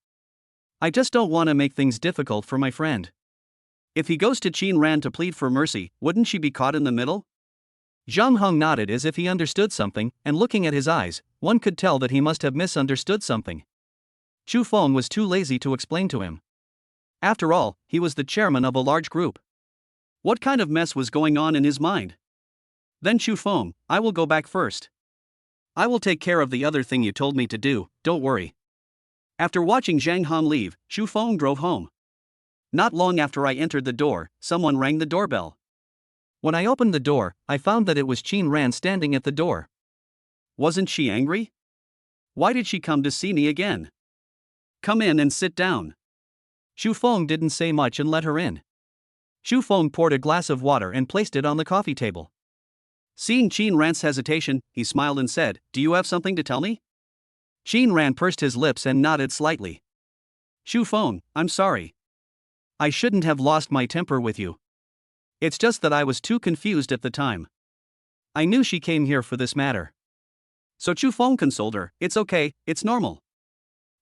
I just don't want to make things difficult for my friend. If he goes to Qin Ran to plead for mercy, wouldn't she be caught in the middle?" Zhang Heng nodded as if he understood something, and looking at his eyes, one could tell that he must have misunderstood something. Chu Feng was too lazy to explain to him. After all, he was the chairman of a large group. What kind of mess was going on in his mind? "Then Chu Feng, I will go back first. I will take care of the other thing you told me to do, don't worry." After watching Zhang Han leave, Chu Feng drove home. Not long after I entered the door, someone rang the doorbell. When I opened the door, I found that it was Qin Ran standing at the door. Wasn't she angry? Why did she come to see me again? "Come in and sit down." Chu Feng didn't say much and let her in. Chu Feng poured a glass of water and placed it on the coffee table. Seeing Qin Ran's hesitation, he smiled and said, "Do you have something to tell me?" Qin Ran pursed his lips and nodded slightly. "Chu Feng, I'm sorry. I shouldn't have lost my temper with you. It's just that I was too confused at the time. I knew she came here for this matter." So Chu Feng consoled her, "It's okay, it's normal.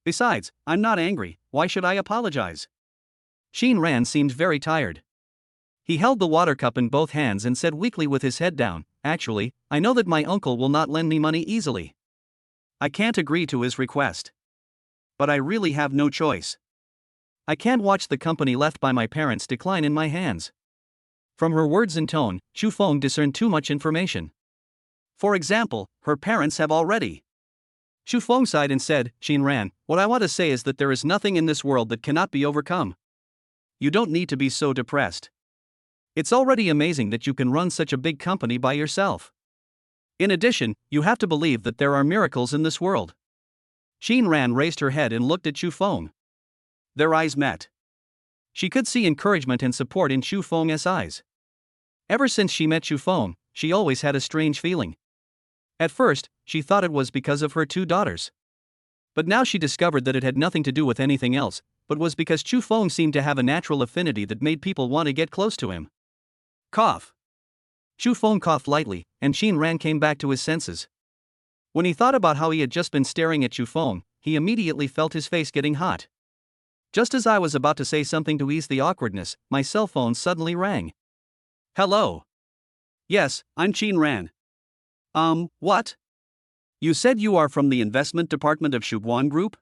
Besides, I'm not angry, why should I apologize?" Qin Ran seemed very tired. He held the water cup in both hands and said weakly with his head down, "Actually, I know that my uncle will not lend me money easily. I can't agree to his request. But I really have no choice. I can't watch the company left by my parents decline in my hands." From her words and tone, Chu Feng discerned too much information. For example, her parents have already. Chu Feng sighed and said, "Qin Ran, what I want to say is that there is nothing in this world that cannot be overcome. You don't need to be so depressed. It's already amazing that you can run such a big company by yourself. In addition, you have to believe that there are miracles in this world." Qin Ran raised her head and looked at Chu Feng. Their eyes met. She could see encouragement and support in Chu Feng's eyes. Ever since she met Chu Feng, she always had a strange feeling. At first, she thought it was because of her two daughters. But now she discovered that it had nothing to do with anything else, but was because Chu Feng seemed to have a natural affinity that made people want to get close to him. Cough. Chu Feng coughed lightly, and Qin Ran came back to his senses. When he thought about how he had just been staring at Chu Feng, he immediately felt his face getting hot. Just as I was about to say something to ease the awkwardness, my cell phone suddenly rang. "Hello. Yes, I'm Qin Ran. What? You said you are from the investment department of Shuguan Group?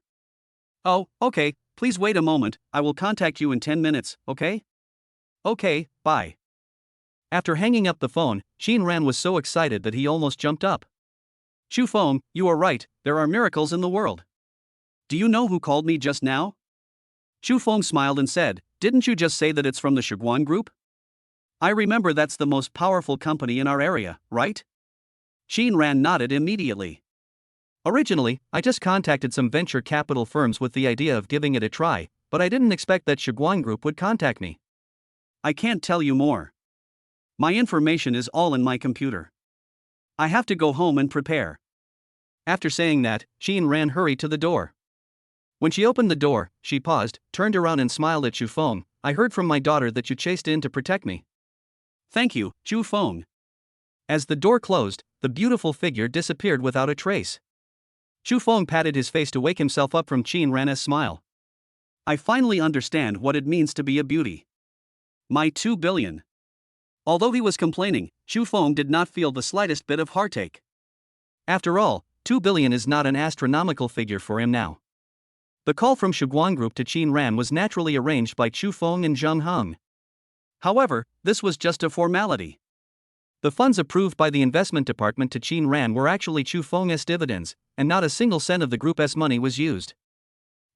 Oh, okay, please wait a moment, I will contact you in 10 minutes, okay? Okay, bye." After hanging up the phone, Qin Ran was so excited that he almost jumped up. "Chu Feng, you are right, there are miracles in the world. Do you know who called me just now?" Chu Feng smiled and said, "Didn't you just say that it's from the Shuguan Group? I remember that's the most powerful company in our area, right?" Qin Ran nodded immediately. "Originally, I just contacted some venture capital firms with the idea of giving it a try, but I didn't expect that Shuguan Group would contact me. I can't tell you more. My information is all in my computer. I have to go home and prepare." After saying that, Qin Ran hurried to the door. When she opened the door, she paused, turned around and smiled at Chu Feng. "I heard from my daughter that you chased in to protect me." "Thank you, Chu Feng." As the door closed, the beautiful figure disappeared without a trace. Chu Feng patted his face to wake himself up from Qin Ran's smile. "I finally understand what it means to be a beauty. My 2 billion. Although he was complaining, Chu Feng did not feel the slightest bit of heartache. After all, 2 billion is not an astronomical figure for him now. The call from Shuguan Group to Qin Ran was naturally arranged by Chu Feng and Zheng Heng. However, this was just a formality. The funds approved by the investment department to Qin Ran were actually Chu Feng's dividends, and not a single cent of the group's money was used.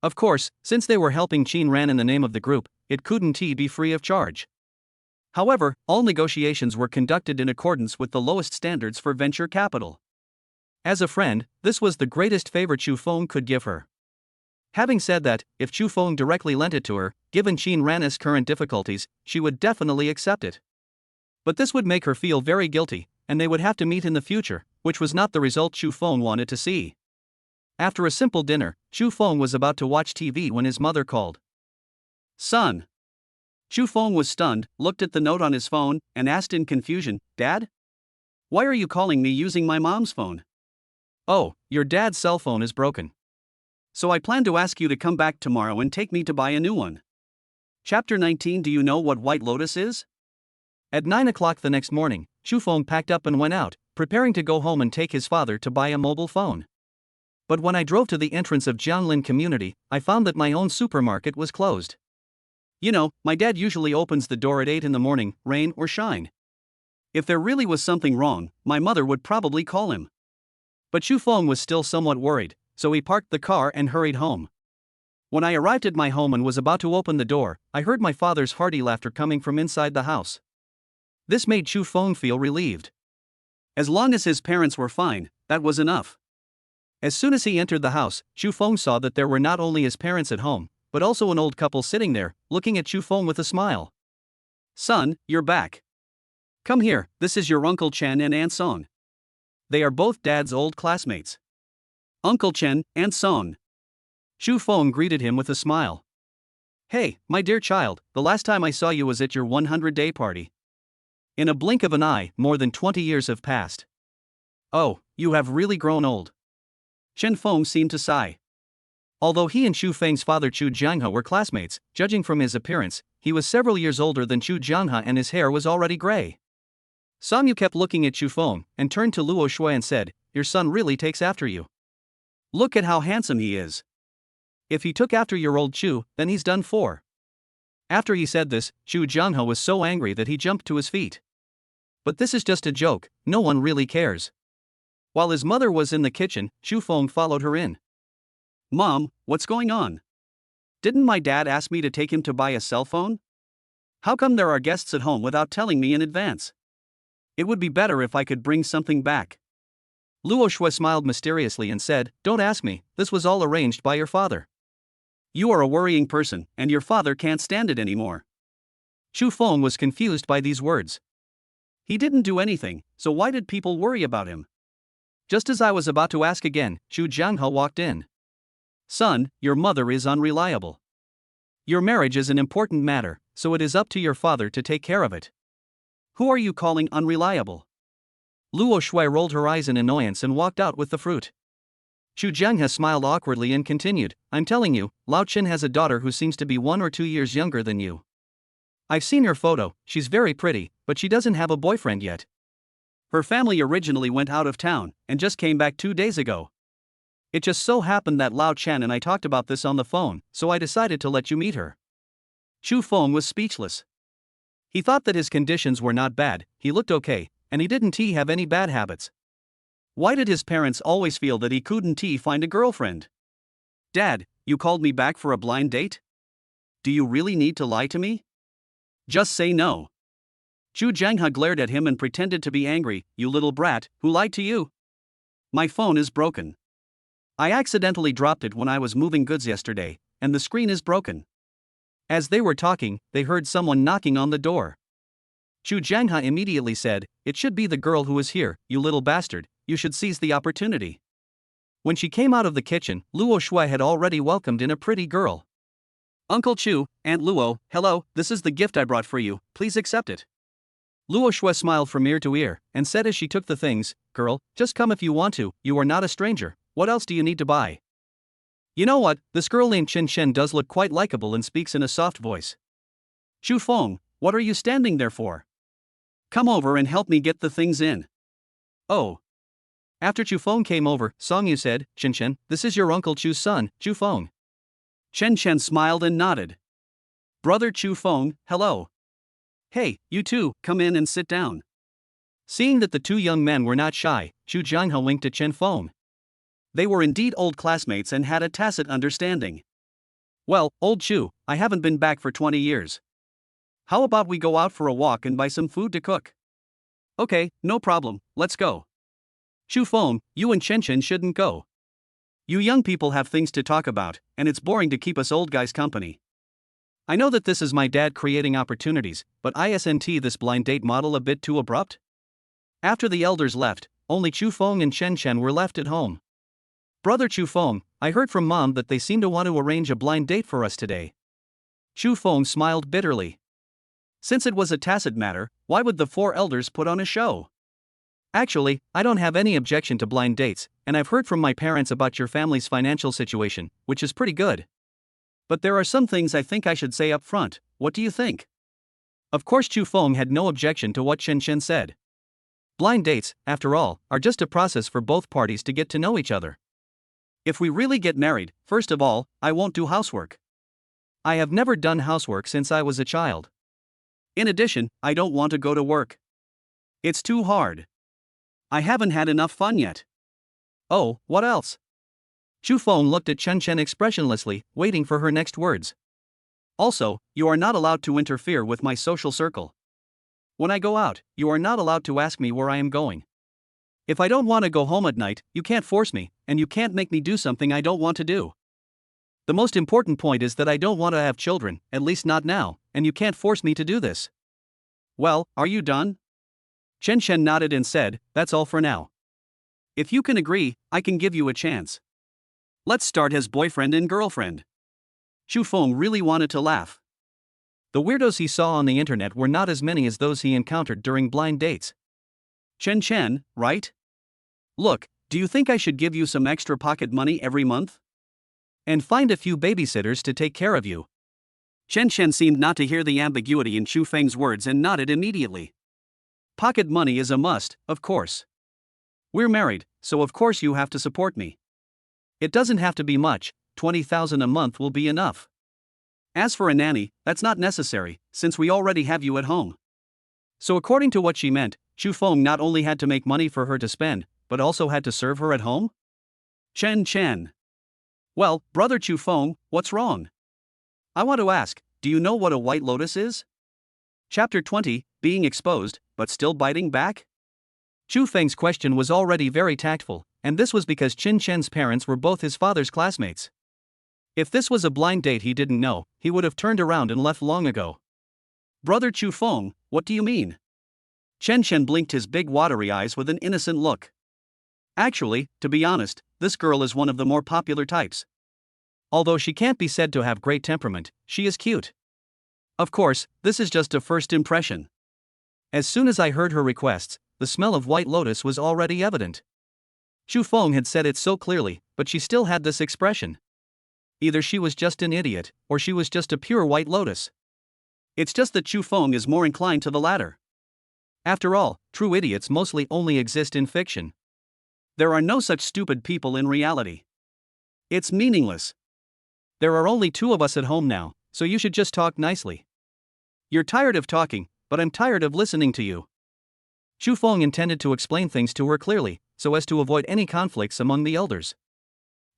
Of course, since they were helping Qin Ran in the name of the group, it couldn't be free of charge. However, all negotiations were conducted in accordance with the lowest standards for venture capital. As a friend, this was the greatest favor Chu Feng could give her. Having said that, if Chu Feng directly lent it to her, given Qin Ran's current difficulties, she would definitely accept it. But this would make her feel very guilty, and they would have to meet in the future, which was not the result Shu Feng wanted to see. After a simple dinner, Shu Feng was about to watch TV when his mother called. Son. Shu Feng was stunned, looked at the note on his phone, and asked in confusion, Dad? Why are you calling me using my mom's phone? Oh, your dad's cell phone is broken. So I plan to ask you to come back tomorrow and take me to buy a new one. Chapter 19. Do you know what White Lotus is? At 9 o'clock the next morning, Shu Feng packed up and went out, preparing to go home and take his father to buy a mobile phone. But when I drove to the entrance of Jianlin Community, I found that my own supermarket was closed. You know, my dad usually opens the door at 8 in the morning, rain or shine. If there really was something wrong, my mother would probably call him. But Shu Feng was still somewhat worried, so he parked the car and hurried home. When I arrived at my home and was about to open the door, I heard my father's hearty laughter coming from inside the house. This made Shu Feng feel relieved. As long as his parents were fine, that was enough. As soon as he entered the house, Shu Feng saw that there were not only his parents at home, but also an old couple sitting there, looking at Shu Feng with a smile. Son, you're back. Come here, this is your Uncle Chen and Aunt Song. They are both Dad's old classmates. Uncle Chen, Aunt Song. Shu Feng greeted him with a smile. Hey, my dear child, the last time I saw you was at your 100-day party. In a blink of an eye, more than 20 years have passed. Oh, you have really grown old. Chen Feng seemed to sigh. Although he and Shu Feng's father Chu Jianghe were classmates, judging from his appearance, he was several years older than Chu Jianghe and his hair was already gray. Song Yu kept looking at Shu Feng, and turned to Luo Shui and said, Your son really takes after you. Look at how handsome he is. If he took after your old Chu, then he's done for. After he said this, Chu Jianghe was so angry that he jumped to his feet. But this is just a joke, no one really cares. While his mother was in the kitchen, Shu Feng followed her in. Mom, what's going on? Didn't my dad ask me to take him to buy a cell phone? How come there are guests at home without telling me in advance? It would be better if I could bring something back. Luo Shui smiled mysteriously and said, Don't ask me, this was all arranged by your father. You are a worrying person, and your father can't stand it anymore. Shu Feng was confused by these words. He didn't do anything, so why did people worry about him? Just as I was about to ask again, Chu Jianghe walked in. Son, your mother is unreliable. Your marriage is an important matter, so it is up to your father to take care of it. Who are you calling unreliable? Luo Shui rolled her eyes in annoyance and walked out with the fruit. Chu Jianghe smiled awkwardly and continued, I'm telling you, Lao Qin has a daughter who seems to be 1 or 2 years younger than you. I've seen her photo, she's very pretty, but she doesn't have a boyfriend yet. Her family originally went out of town, and just came back 2 days ago. It just so happened that Lao Chen and I talked about this on the phone, so I decided to let you meet her. Shu Feng was speechless. He thought that his conditions were not bad, he looked okay, and he didn't have any bad habits. Why did his parents always feel that he couldn't find a girlfriend? Dad, you called me back for a blind date? Do you really need to lie to me? Just say no. Chu Jianghe glared at him and pretended to be angry, You little brat, who lied to you? My phone is broken. I accidentally dropped it when I was moving goods yesterday, and the screen is broken. As they were talking, they heard someone knocking on the door. Chu Jianghe immediately said, It should be the girl who is here, you little bastard, you should seize the opportunity. When she came out of the kitchen, Luo Shui had already welcomed in a pretty girl. Uncle Chu, Aunt Luo, hello, this is the gift I brought for you, please accept it. Luo Shui smiled from ear to ear, and said as she took the things, Girl, just come if you want to, you are not a stranger, what else do you need to buy? You know what, this girl named Chen Chen does look quite likable and speaks in a soft voice. Shu Feng, what are you standing there for? Come over and help me get the things in. Oh. After Chu Feng came over, Song Yu said, Chen Chen, this is your Uncle Chu's son, Chu Feng. Chen Chen smiled and nodded. Brother Chu Feng, hello. Hey, you two, come in and sit down. Seeing that the two young men were not shy, Chu Jianghe winked at Chen Feng. They were indeed old classmates and had a tacit understanding. Well, old Chu, I haven't been back for 20 years. How about we go out for a walk and buy some food to cook? Okay, no problem, let's go. Chu Feng, you and Chen Chen shouldn't go. You young people have things to talk about, and it's boring to keep us old guys company. I know that this is my dad creating opportunities, but isn't this blind date model a bit too abrupt? After the elders left, only Chu Feng and Chen Chen were left at home. Brother Chu Feng, I heard from Mom that they seem to want to arrange a blind date for us today. Chu Feng smiled bitterly. Since it was a tacit matter, why would the four elders put on a show? Actually, I don't have any objection to blind dates, and I've heard from my parents about your family's financial situation, which is pretty good. But there are some things I think I should say up front. What do you think? Of course, Chu Feng had no objection to what Chen Chen said. Blind dates, after all, are just a process for both parties to get to know each other. If we really get married, first of all, I won't do housework. I have never done housework since I was a child. In addition, I don't want to go to work. It's too hard. I haven't had enough fun yet. Oh, what else? Chu Feng looked at Chen Chen expressionlessly, waiting for her next words. Also, you are not allowed to interfere with my social circle. When I go out, you are not allowed to ask me where I am going. If I don't want to go home at night, you can't force me, and you can't make me do something I don't want to do. The most important point is that I don't want to have children, at least not now, and you can't force me to do this. Well, are you done? Chen Chen nodded and said, that's all for now. If you can agree, I can give you a chance. Let's start as boyfriend and girlfriend. Chu Feng really wanted to laugh. The weirdos he saw on the internet were not as many as those he encountered during blind dates. Chen Chen, right? Look, do you think I should give you some extra pocket money every month? And find a few babysitters to take care of you. Chen Chen seemed not to hear the ambiguity in Chu Feng's words and nodded immediately. Pocket money is a must, of course. We're married, so of course you have to support me. It doesn't have to be much, 20,000 a month will be enough. As for a nanny, that's not necessary, since we already have you at home. So according to what she meant, Chu Feng not only had to make money for her to spend, but also had to serve her at home? Chen Chen. Well, brother Chu Feng, what's wrong? I want to ask, do you know what a white lotus is? Chapter 20, being exposed, but still biting back? Chu Feng's question was already very tactful, and this was because Chen Chen's parents were both his father's classmates. If this was a blind date he didn't know, he would have turned around and left long ago. Brother Chu Feng, what do you mean? Chen Chen blinked his big watery eyes with an innocent look. Actually, to be honest, this girl is one of the more popular types. Although she can't be said to have great temperament, she is cute. Of course, this is just a first impression. As soon as I heard her requests, the smell of white lotus was already evident. Chu Feng had said it so clearly, but she still had this expression. Either she was just an idiot, or she was just a pure white lotus. It's just that Chu Feng is more inclined to the latter. After all, true idiots mostly only exist in fiction. There are no such stupid people in reality. It's meaningless. There are only two of us at home now, so you should just talk nicely. You're tired of talking, but I'm tired of listening to you. Chu Feng intended to explain things to her clearly, so as to avoid any conflicts among the elders.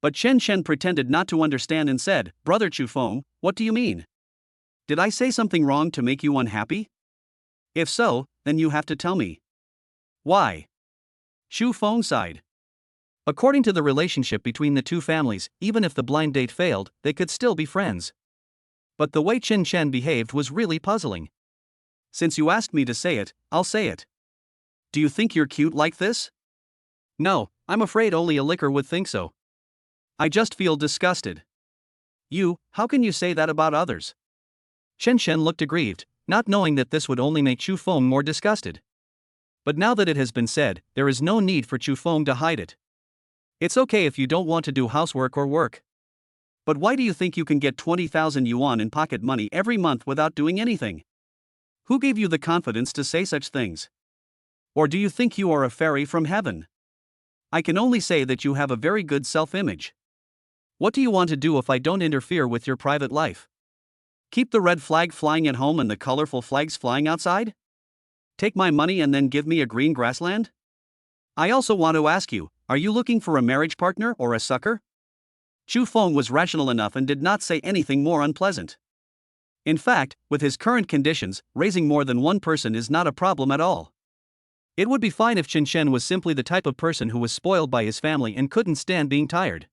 But Chen Chen pretended not to understand and said, Brother Chu Feng, what do you mean? Did I say something wrong to make you unhappy? If so, then you have to tell me. Why? Chu Feng sighed. According to the relationship between the two families, even if the blind date failed, they could still be friends. But the way Chen Chen behaved was really puzzling. Since you asked me to say it, I'll say it. Do you think you're cute like this? No, I'm afraid only a licker would think so. I just feel disgusted. How can you say that about others? Chen Chen looked aggrieved, not knowing that this would only make Chu Feng more disgusted. But now that it has been said, there is no need for Chu Feng to hide it. It's okay if you don't want to do housework or work. But why do you think you can get 20,000 yuan in pocket money every month without doing anything? Who gave you the confidence to say such things? Or do you think you are a fairy from heaven? I can only say that you have a very good self-image. What do you want to do if I don't interfere with your private life? Keep the red flag flying at home and the colorful flags flying outside? Take my money and then give me a green grassland? I also want to ask you, are you looking for a marriage partner or a sucker? Chu Feng was rational enough and did not say anything more unpleasant. In fact, with his current conditions, raising more than one person is not a problem at all. It would be fine if Chen Chen was simply the type of person who was spoiled by his family and couldn't stand being tired.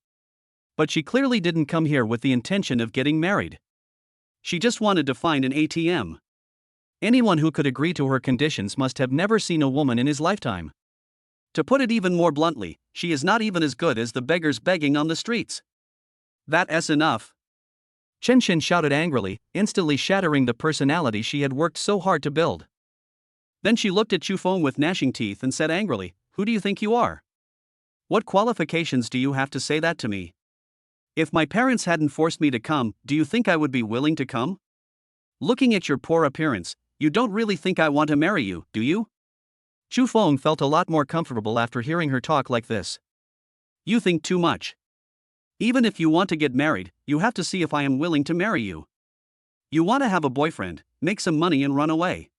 But she clearly didn't come here with the intention of getting married. She just wanted to find an ATM. Anyone who could agree to her conditions must have never seen a woman in his lifetime. To put it even more bluntly, she is not even as good as the beggars begging on the streets. That's enough. Chen Chen shouted angrily, instantly shattering the personality she had worked so hard to build. Then she looked at Chu Feng with gnashing teeth and said angrily, "Who do you think you are? What qualifications do you have to say that to me? If my parents hadn't forced me to come, do you think I would be willing to come? Looking at your poor appearance, you don't really think I want to marry you, do you?" Chu Feng felt a lot more comfortable after hearing her talk like this. "You think too much. Even if you want to get married, you have to see if I am willing to marry you. You want to have a boyfriend, make some money and run away.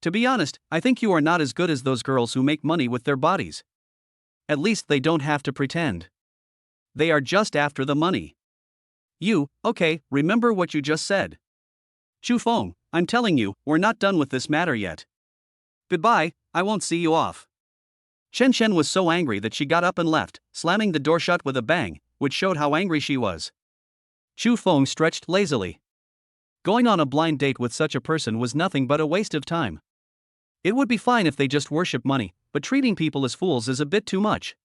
To be honest, I think you are not as good as those girls who make money with their bodies. At least they don't have to pretend. They are just after the money. Okay, remember what you just said. Chu Feng, I'm telling you, we're not done with this matter yet. Goodbye, I won't see you off." Chen Chen was so angry that she got up and left, slamming the door shut with a bang, which showed how angry she was. Chu Feng stretched lazily. Going on a blind date with such a person was nothing but a waste of time. It would be fine if they just worship money, but treating people as fools is a bit too much.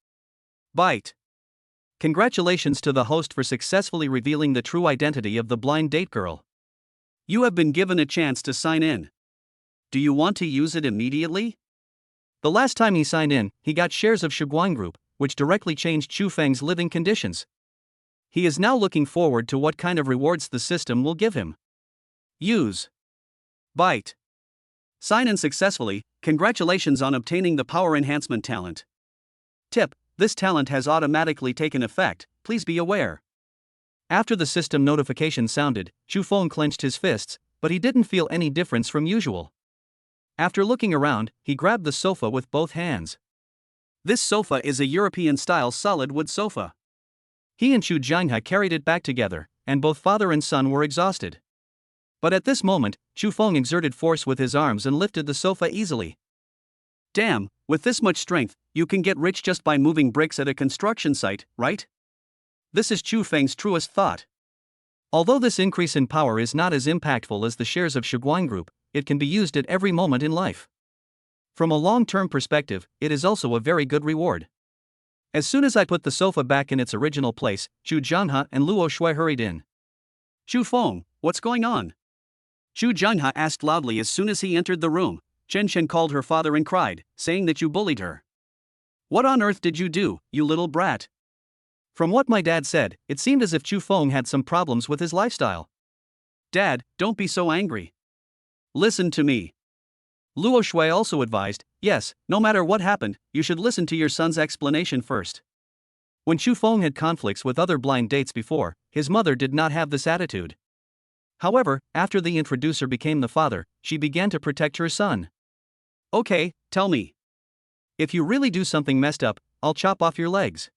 Bite. Congratulations to the host for successfully revealing the true identity of the blind date girl. You have been given a chance to sign in. Do you want to use it immediately? The last time he signed in, he got shares of Shuguang Group, which directly changed Chu Feng's living conditions. He is now looking forward to what kind of rewards the system will give him. Use. Bite. Sign in successfully, congratulations on obtaining the power enhancement talent. Tip, this talent has automatically taken effect, please be aware. After the system notification sounded, Chu Feng clenched his fists, but he didn't feel any difference from usual. After looking around, he grabbed the sofa with both hands. This sofa is a European-style solid wood sofa. He and Chu Jianhe carried it back together, and both father and son were exhausted. But at this moment, Chu Feng exerted force with his arms and lifted the sofa easily. Damn, with this much strength, you can get rich just by moving bricks at a construction site, right? This is Chu Feng's truest thought. Although this increase in power is not as impactful as the shares of Shuguang Group, it can be used at every moment in life. From a long-term perspective, it is also a very good reward. As soon as I put the sofa back in its original place, Chu Jianhe and Luo Shui hurried in. Chu Feng, what's going on? Chu Jianhe asked loudly as soon as he entered the room. Chen Chen called her father and cried, saying that you bullied her. What on earth did you do, you little brat? From what my dad said, it seemed as if Chu Feng had some problems with his lifestyle. Dad, don't be so angry. Listen to me. Luo Shui also advised, yes, no matter what happened, you should listen to your son's explanation first. When Chu Feng had conflicts with other blind dates before, his mother did not have this attitude. However, after the introducer became the father, she began to protect her son. Okay, tell me. If you really do something messed up, I'll chop off your legs.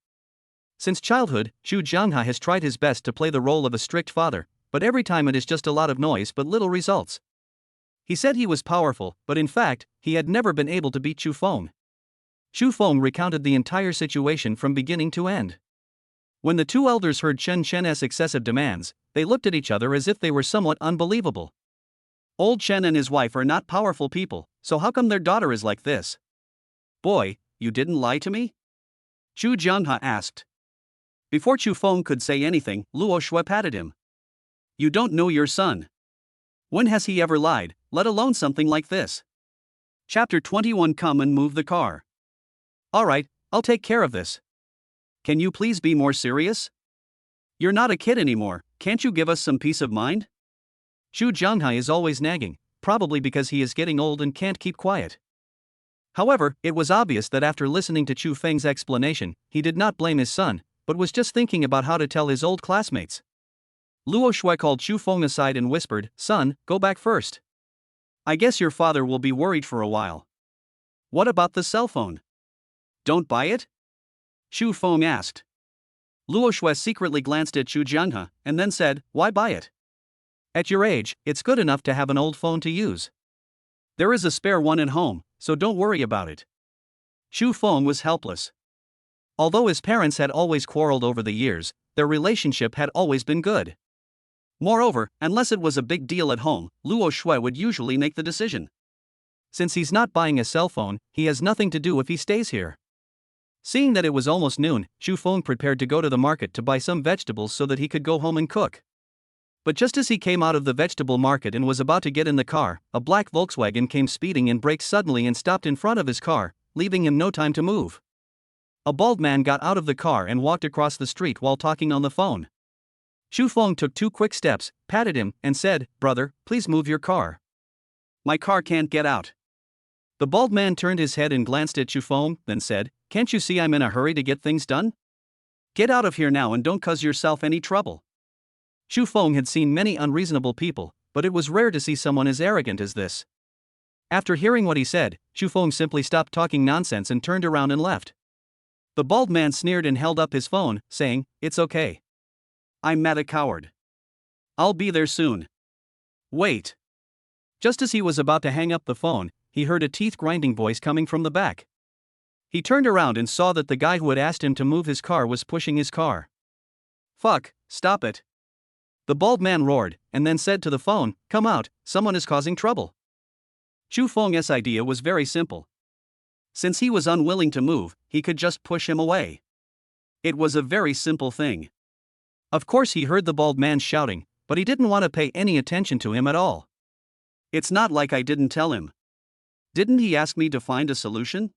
Since childhood, Chu Jianhe has tried his best to play the role of a strict father, but every time it is just a lot of noise but little results. He said he was powerful, but in fact, he had never been able to beat Chu Feng. Chu Feng recounted the entire situation from beginning to end. When the two elders heard Chen Chen's excessive demands, they looked at each other as if they were somewhat unbelievable. Old Chen and his wife are not powerful people, so how come their daughter is like this? Boy, you didn't lie to me? Chu Jianhe asked. Before Chu Feng could say anything, Luo Shui patted him. You don't know your son. When has he ever lied, let alone something like this? Chapter 21. Come and move the car. Alright, I'll take care of this. Can you please be more serious? You're not a kid anymore, can't you give us some peace of mind? Chu Jianhe is always nagging, probably because he is getting old and can't keep quiet. However, it was obvious that after listening to Chu Feng's explanation, he did not blame his son, but was just thinking about how to tell his old classmates. Luo Shui called Chu Feng aside and whispered, Son, go back first. I guess your father will be worried for a while. What about the cell phone? Don't buy it? Chu Feng asked. Luo Shui secretly glanced at Chu Jianhe, and then said, Why buy it? At your age, it's good enough to have an old phone to use. There is a spare one at home, so don't worry about it. Chu Feng was helpless. Although his parents had always quarreled over the years, their relationship had always been good. Moreover, unless it was a big deal at home, Luo Shui would usually make the decision. Since he's not buying a cell phone, he has nothing to do if he stays here. Seeing that it was almost noon, Xu Feng prepared to go to the market to buy some vegetables so that he could go home and cook. But just as he came out of the vegetable market and was about to get in the car, a black Volkswagen came speeding and braked suddenly and stopped in front of his car, leaving him no time to move. A bald man got out of the car and walked across the street while talking on the phone. Xu Feng took 2 quick steps, patted him, and said, "Brother, please move your car. My car can't get out." The bald man turned his head and glanced at Xu Feng, then said, "Can't you see I'm in a hurry to get things done? Get out of here now and don't cause yourself any trouble." Xu Feng had seen many unreasonable people, but it was rare to see someone as arrogant as this. After hearing what he said, Xu Feng simply stopped talking nonsense and turned around and left. The bald man sneered and held up his phone, saying, "It's okay. I'm not a coward. I'll be there soon. Wait." Just as he was about to hang up the phone, he heard a teeth-grinding voice coming from the back. He turned around and saw that the guy who had asked him to move his car was pushing his car. "Fuck, stop it." The bald man roared, and then said to the phone, "Come out, someone is causing trouble." Xu Feng's idea was very simple. Since he was unwilling to move, he could just push him away. It was a very simple thing. Of course he heard the bald man shouting, but he didn't want to pay any attention to him at all. "It's not like I didn't tell him. Didn't he ask me to find a solution?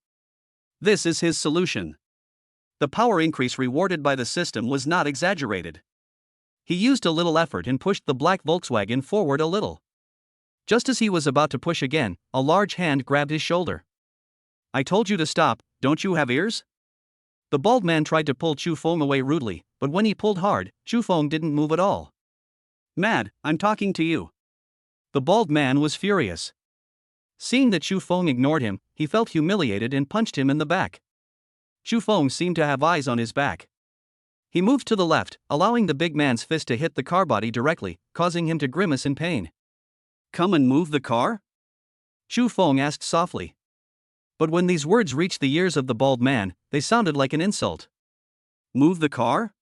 This is his solution." The power increase rewarded by the system was not exaggerated. He used a little effort and pushed the black Volkswagen forward a little. Just as he was about to push again, a large hand grabbed his shoulder. "I told you to stop, don't you have ears?" The bald man tried to pull Xu Feng away rudely, but when he pulled hard, Xu Feng didn't move at all. "Mad, I'm talking to you." The bald man was furious. Seeing that Xu Feng ignored him, he felt humiliated and punched him in the back. Xu Feng seemed to have eyes on his back. He moved to the left, allowing the big man's fist to hit the car body directly, causing him to grimace in pain. "Come and move the car?" Xu Feng asked softly. But when these words reached the ears of the bald man, they sounded like an insult. "Move the car?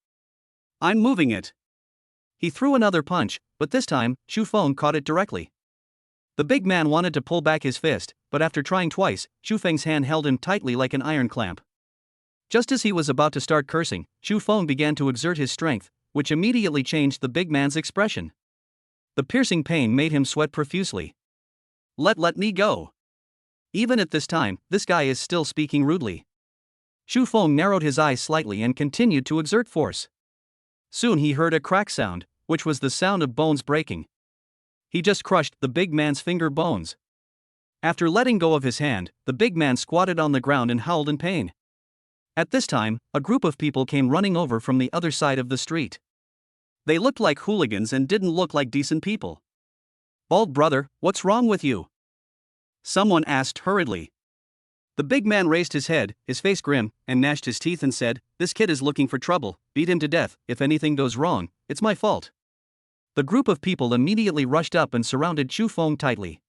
I'm moving it." He threw another punch, but this time, Xu Feng caught it directly. The big man wanted to pull back his fist, but after trying twice, Xu Feng's hand held him tightly like an iron clamp. Just as he was about to start cursing, Xu Feng began to exert his strength, which immediately changed the big man's expression. The piercing pain made him sweat profusely. Let me go." Even at this time, this guy is still speaking rudely. Xu Feng narrowed his eyes slightly and continued to exert force. Soon he heard a crack sound, which was the sound of bones breaking. He just crushed the big man's finger bones. After letting go of his hand, the big man squatted on the ground and howled in pain. At this time, a group of people came running over from the other side of the street. They looked like hooligans and didn't look like decent people. "Bald brother, what's wrong with you?" someone asked hurriedly. The big man raised his head, his face grim, and gnashed his teeth and said, "This kid is looking for trouble, beat him to death. If anything goes wrong, it's my fault." The group of people immediately rushed up and surrounded Xu Feng tightly.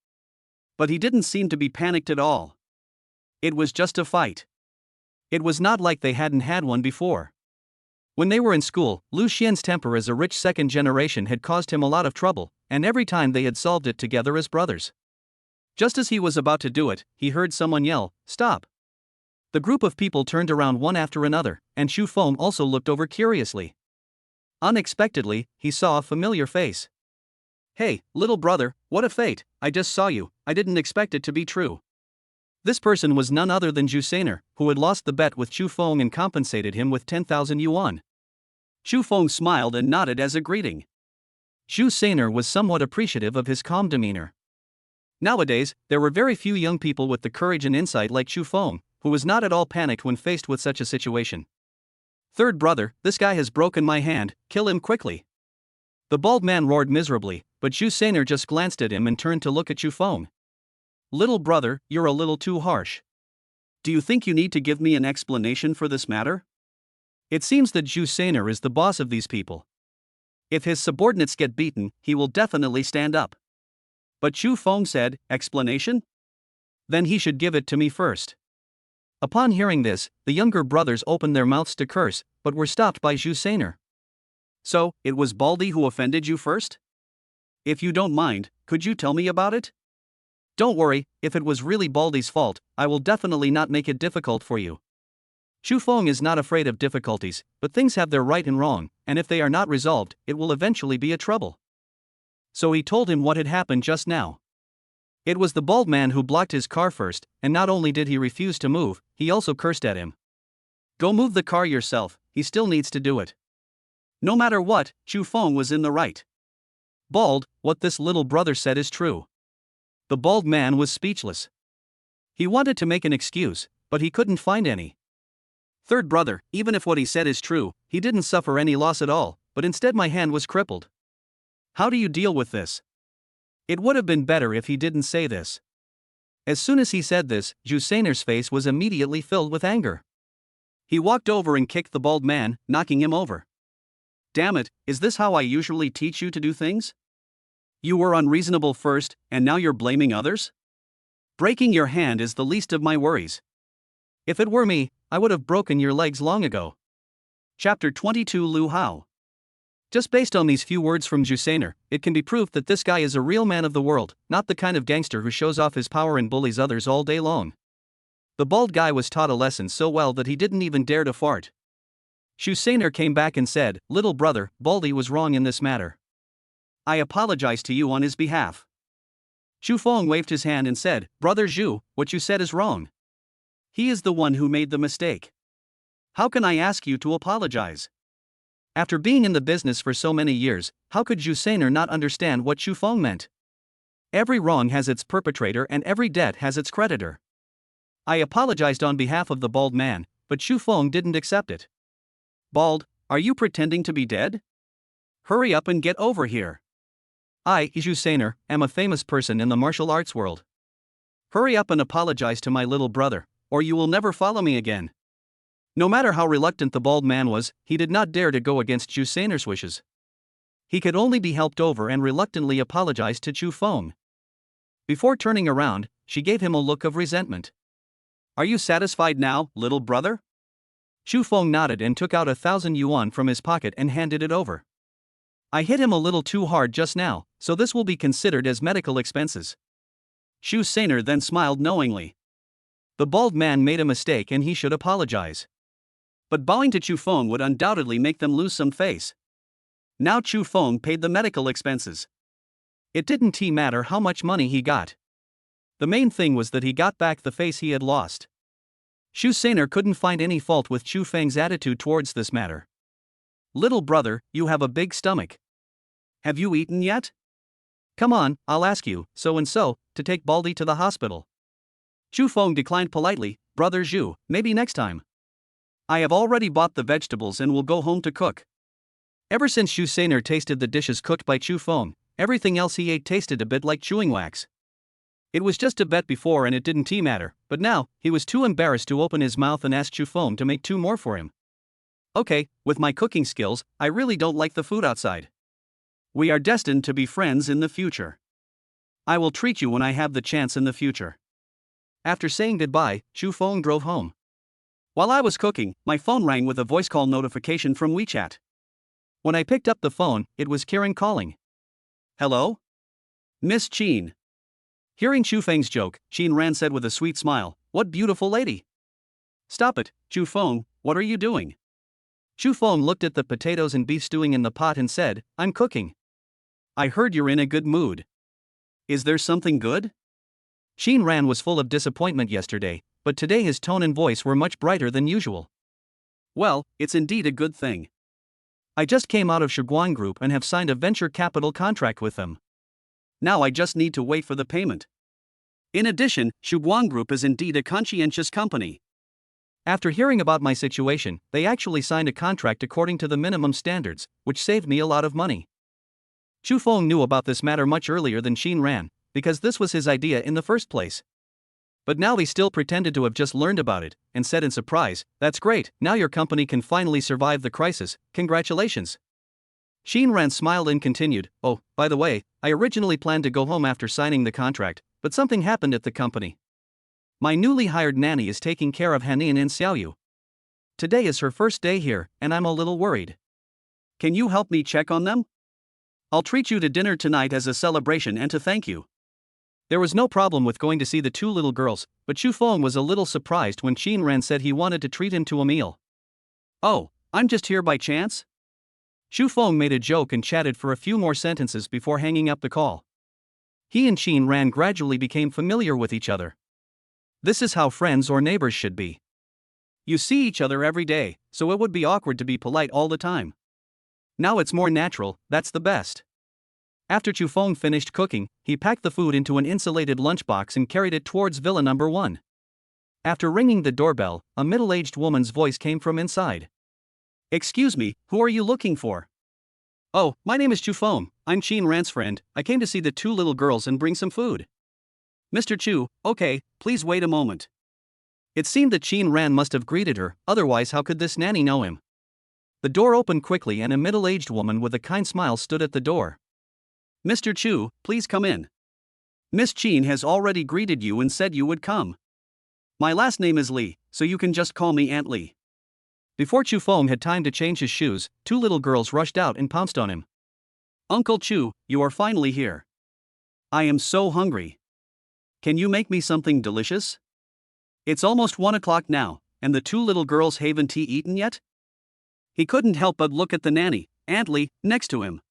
But he didn't seem to be panicked at all. It was just a fight. It was not like they hadn't had one before. When they were in school, Lu Xian's temper as a rich second generation had caused him a lot of trouble, and every time they had solved it together as brothers. Just as he was about to do it, he heard someone yell, "Stop!" The group of people turned around one after another, and Xu Feng also looked over curiously. Unexpectedly, he saw a familiar face. "Hey, little brother, what a fate, I just saw you, I didn't expect it to be true." This person was none other than Zhu Sainer, who had lost the bet with Xu Feng and compensated him with 10,000 yuan. Xu Feng smiled and nodded as a greeting. Zhu Sainer was somewhat appreciative of his calm demeanor. Nowadays, there were very few young people with the courage and insight like Xu Feng, who was not at all panicked when faced with such a situation. "Third brother, this guy has broken my hand, kill him quickly." The bald man roared miserably, but Zhu Sainer just glanced at him and turned to look at Xu Feng. "Little brother, you're a little too harsh. Do you think you need to give me an explanation for this matter?" It seems that Zhu Sainer is the boss of these people. If his subordinates get beaten, he will definitely stand up. But Xu Feng said, "Explanation? Then he should give it to me first." Upon hearing this, the younger brothers opened their mouths to curse, but were stopped by Zhu Sainer. "So, it was Baldy who offended you first? If you don't mind, could you tell me about it?" "Don't worry, if it was really Baldy's fault, I will definitely not make it difficult for you." Chu Feng is not afraid of difficulties, but things have their right and wrong, and if they are not resolved, it will eventually be a trouble. So he told him what had happened just now. It was the bald man who blocked his car first, and not only did he refuse to move, he also cursed at him. Go move the car yourself, he still needs to do it. No matter what, Chu Feng was in the right. Bald, what this little brother said is true. The bald man was speechless. He wanted to make an excuse, but he couldn't find any. Third brother, even if what he said is true, he didn't suffer any loss at all, but instead my hand was crippled. How do you deal with this? It would have been better if he didn't say this. As soon as he said this, Jusainer's face was immediately filled with anger. He walked over and kicked the bald man, knocking him over. Damn it, is this how I usually teach you to do things? You were unreasonable first, and now you're blaming others? Breaking your hand is the least of my worries. If it were me, I would have broken your legs long ago. Chapter 22 Lu Hao. Just based on these few words from Jusainer, it can be proved that this guy is a real man of the world, not the kind of gangster who shows off his power and bullies others all day long. The bald guy was taught a lesson so well that he didn't even dare to fart. Jusainer came back and said, "Little brother, Baldy was wrong in this matter. I apologize to you on his behalf." Xu Feng waved his hand and said, "Brother Zhu, what you said is wrong. He is the one who made the mistake. How can I ask you to apologize?" After being in the business for so many years, how could Jusainer not understand what Xu Feng meant? Every wrong has its perpetrator and every debt has its creditor. I apologized on behalf of the bald man, but Xu Feng didn't accept it. Bald, are you pretending to be dead? Hurry up and get over here. I, Jusainer, am a famous person in the martial arts world. Hurry up and apologize to my little brother, or you will never follow me again. No matter how reluctant the bald man was, he did not dare to go against Jusainer's wishes. He could only be helped over and reluctantly apologized to Xu Feng. Before turning around, she gave him a look of resentment. Are you satisfied now, little brother? Xu Feng nodded and took out 1,000 yuan from his pocket and handed it over. I hit him a little too hard just now, so this will be considered as medical expenses. Jusainer then smiled knowingly. The bald man made a mistake and he should apologize. But bowing to Xu Feng would undoubtedly make them lose some face. Now Xu Feng paid the medical expenses. It didn't matter how much money he got. The main thing was that he got back the face he had lost. Jusainer couldn't find any fault with Xu Feng's attitude towards this matter. Little brother, you have a big stomach. Have you eaten yet? Come on, I'll ask you, so-and-so, to take Baldy to the hospital. Xu Feng declined politely, Brother Zhu, maybe next time. I have already bought the vegetables and will go home to cook. Ever since Jusainer tasted the dishes cooked by Xu Feng, everything else he ate tasted a bit like chewing wax. It was just a bet before and it didn't matter, but now, he was too embarrassed to open his mouth and ask Xu Feng to make 2 more for him. Okay, with my cooking skills, I really don't like the food outside. We are destined to be friends in the future. I will treat you when I have the chance in the future. After saying goodbye, Xu Feng drove home. While I was cooking, my phone rang with a voice call notification from WeChat. When I picked up the phone, it was Karen calling. Hello? Miss Qin. Hearing Xu Feng's joke, Qin Ran said with a sweet smile, What beautiful lady! Stop it, Xu Feng, what are you doing? Xu Feng looked at the potatoes and beef stewing in the pot and said, I'm cooking. I heard you're in a good mood. Is there something good? Qin Ran was full of disappointment yesterday, but today his tone and voice were much brighter than usual. Well, it's indeed a good thing. I just came out of Shiguan Group and have signed a venture capital contract with them. Now I just need to wait for the payment. In addition, Shiguan Group is indeed a conscientious company. After hearing about my situation, they actually signed a contract according to the minimum standards, which saved me a lot of money. Xu Feng knew about this matter much earlier than Qin Ran, because this was his idea in the first place. But now he still pretended to have just learned about it, and said in surprise, That's great, now your company can finally survive the crisis, congratulations. Qin Ran smiled and continued, Oh, by the way, I originally planned to go home after signing the contract, but something happened at the company. My newly hired nanny is taking care of Hanin and Xiaoyu. Today is her first day here, and I'm a little worried. Can you help me check on them? I'll treat you to dinner tonight as a celebration and to thank you. There was no problem with going to see the two little girls, but Chu Feng was a little surprised when Qin Ran said he wanted to treat him to a meal. "Oh, I'm just here by chance?" Chu Feng made a joke and chatted for a few more sentences before hanging up the call. He and Qin Ran gradually became familiar with each other. This is how friends or neighbors should be. You see each other every day, so it would be awkward to be polite all the time. Now it's more natural, that's the best. After Chu Feng finished cooking, he packed the food into an insulated lunchbox and carried it towards Villa number 1. After ringing the doorbell, a middle-aged woman's voice came from inside. "Excuse me, who are you looking for?" "Oh, my name is Chu Feng, I'm Qin Ran's friend, I came to see the two little girls and bring some food." "Mr. Chu, okay, please wait a moment." It seemed that Qin Ran must have greeted her, otherwise how could this nanny know him? The door opened quickly and a middle-aged woman with a kind smile stood at the door. "Mr. Chu, please come in. Miss Qin has already greeted you and said you would come. My last name is Li, so you can just call me Aunt Li." Before Chu Feng had time to change his shoes, two little girls rushed out and pounced on him. "Uncle Chu, you are finally here. I am so hungry. Can you make me something delicious? It's almost 1 o'clock now, and the two little girls haven't eaten yet?" He couldn't help but look at the nanny, Aunt Li, next to him.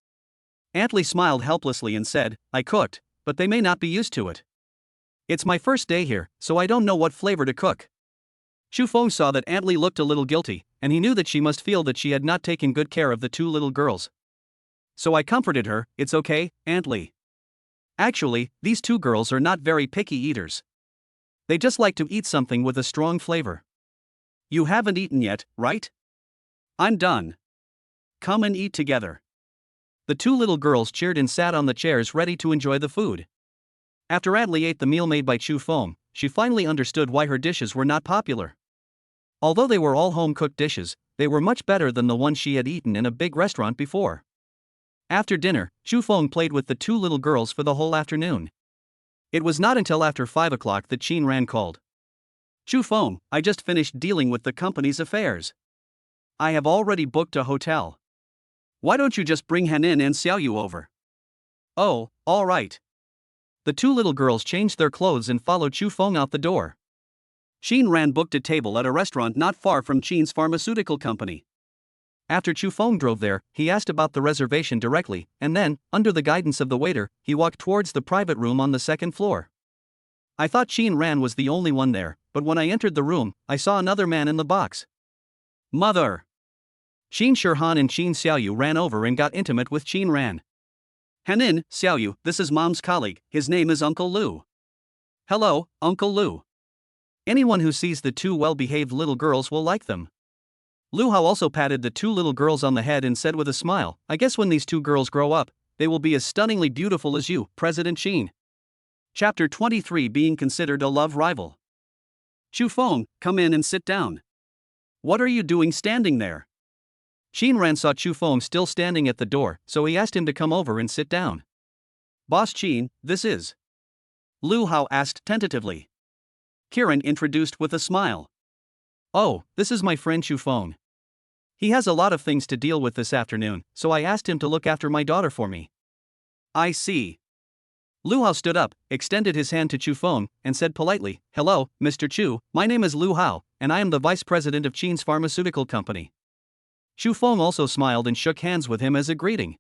Aunt Li smiled helplessly and said, "I cooked, but they may not be used to it. It's my first day here, so I don't know what flavor to cook." Chu Feng saw that Aunt Li looked a little guilty, and he knew that she must feel that she had not taken good care of the two little girls. So I comforted her, "It's okay, Aunt Li. Actually, these two girls are not very picky eaters. They just like to eat something with a strong flavor. You haven't eaten yet, right? I'm done. Come and eat together." The two little girls cheered and sat on the chairs ready to enjoy the food. After Aunt Li ate the meal made by Chu Feng, she finally understood why her dishes were not popular. Although they were all home-cooked dishes, they were much better than the ones she had eaten in a big restaurant before. After dinner, Chu Feng played with the two little girls for the whole afternoon. It was not until after 5 o'clock that Qin Ran called. "Chu Feng, I just finished dealing with the company's affairs. I have already booked a hotel. Why don't you just bring Han in and Xiaoyu over?" "Oh, all right." The two little girls changed their clothes and followed Chu Feng out the door. Qin Ran booked a table at a restaurant not far from Qin's pharmaceutical company. After Chu Feng drove there, he asked about the reservation directly, and then, under the guidance of the waiter, he walked towards the private room on the second floor. I thought Qin Ran was the only one there, but when I entered the room, I saw another man in the box. "Mother!" Qin Shirhan and Qin Xiaoyu ran over and got intimate with Qin Ran. "Hanin, Xiaoyu, this is Mom's colleague, his name is Uncle Lu." "Hello, Uncle Lu. Anyone who sees the two well-behaved little girls will like them." Lu Hao also patted the two little girls on the head and said with a smile, "I guess when these two girls grow up, they will be as stunningly beautiful as you, President Qin." Chapter 23 Being Considered a Love Rival. "Chu Feng, come in and sit down. What are you doing standing there?" Qin Ran saw Chu Feng still standing at the door, so he asked him to come over and sit down. "Boss Qin, this is..." Lu Hao asked tentatively. Kiran introduced with a smile. "Oh, this is my friend Chu Feng. He has a lot of things to deal with this afternoon, so I asked him to look after my daughter for me." "I see." Lu Hao stood up, extended his hand to Chu Feng, and said politely, "Hello, Mr. Chu, my name is Lu Hao, and I am the vice president of Qin's pharmaceutical company." Chu Feng also smiled and shook hands with him as a greeting.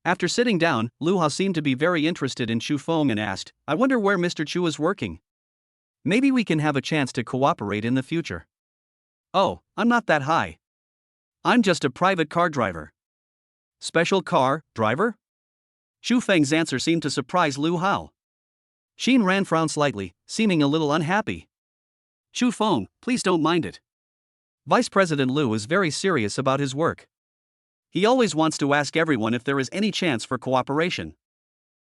After sitting down, Lu Hao seemed to be very interested in Chu Feng and asked, "I wonder where Mr. Chu is working. Maybe we can have a chance to cooperate in the future." "Oh, I'm not that high. I'm just a private car driver." "Special car driver?" Chu Feng's answer seemed to surprise Lu Hao. Qin Ran frowned slightly, seeming a little unhappy. "Chu Feng, please don't mind it. Vice President Lu is very serious about his work. He always wants to ask everyone if there is any chance for cooperation.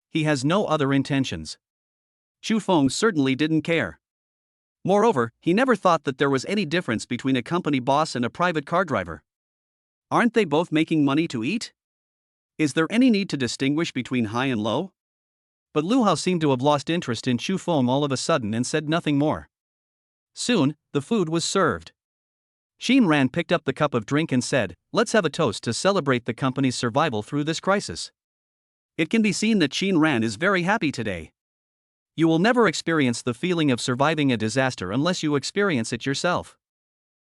He has no other intentions." Chu Feng certainly didn't care. Moreover, he never thought that there was any difference between a company boss and a private car driver. Aren't they both making money to eat? Is there any need to distinguish between high and low? But Lu Hao seemed to have lost interest in Chu Feng all of a sudden and said nothing more. Soon, the food was served. Qin Ran picked up the cup of drink and said, "Let's have a toast to celebrate the company's survival through this crisis." It can be seen that Qin Ran is very happy today. You will never experience the feeling of surviving a disaster unless you experience it yourself.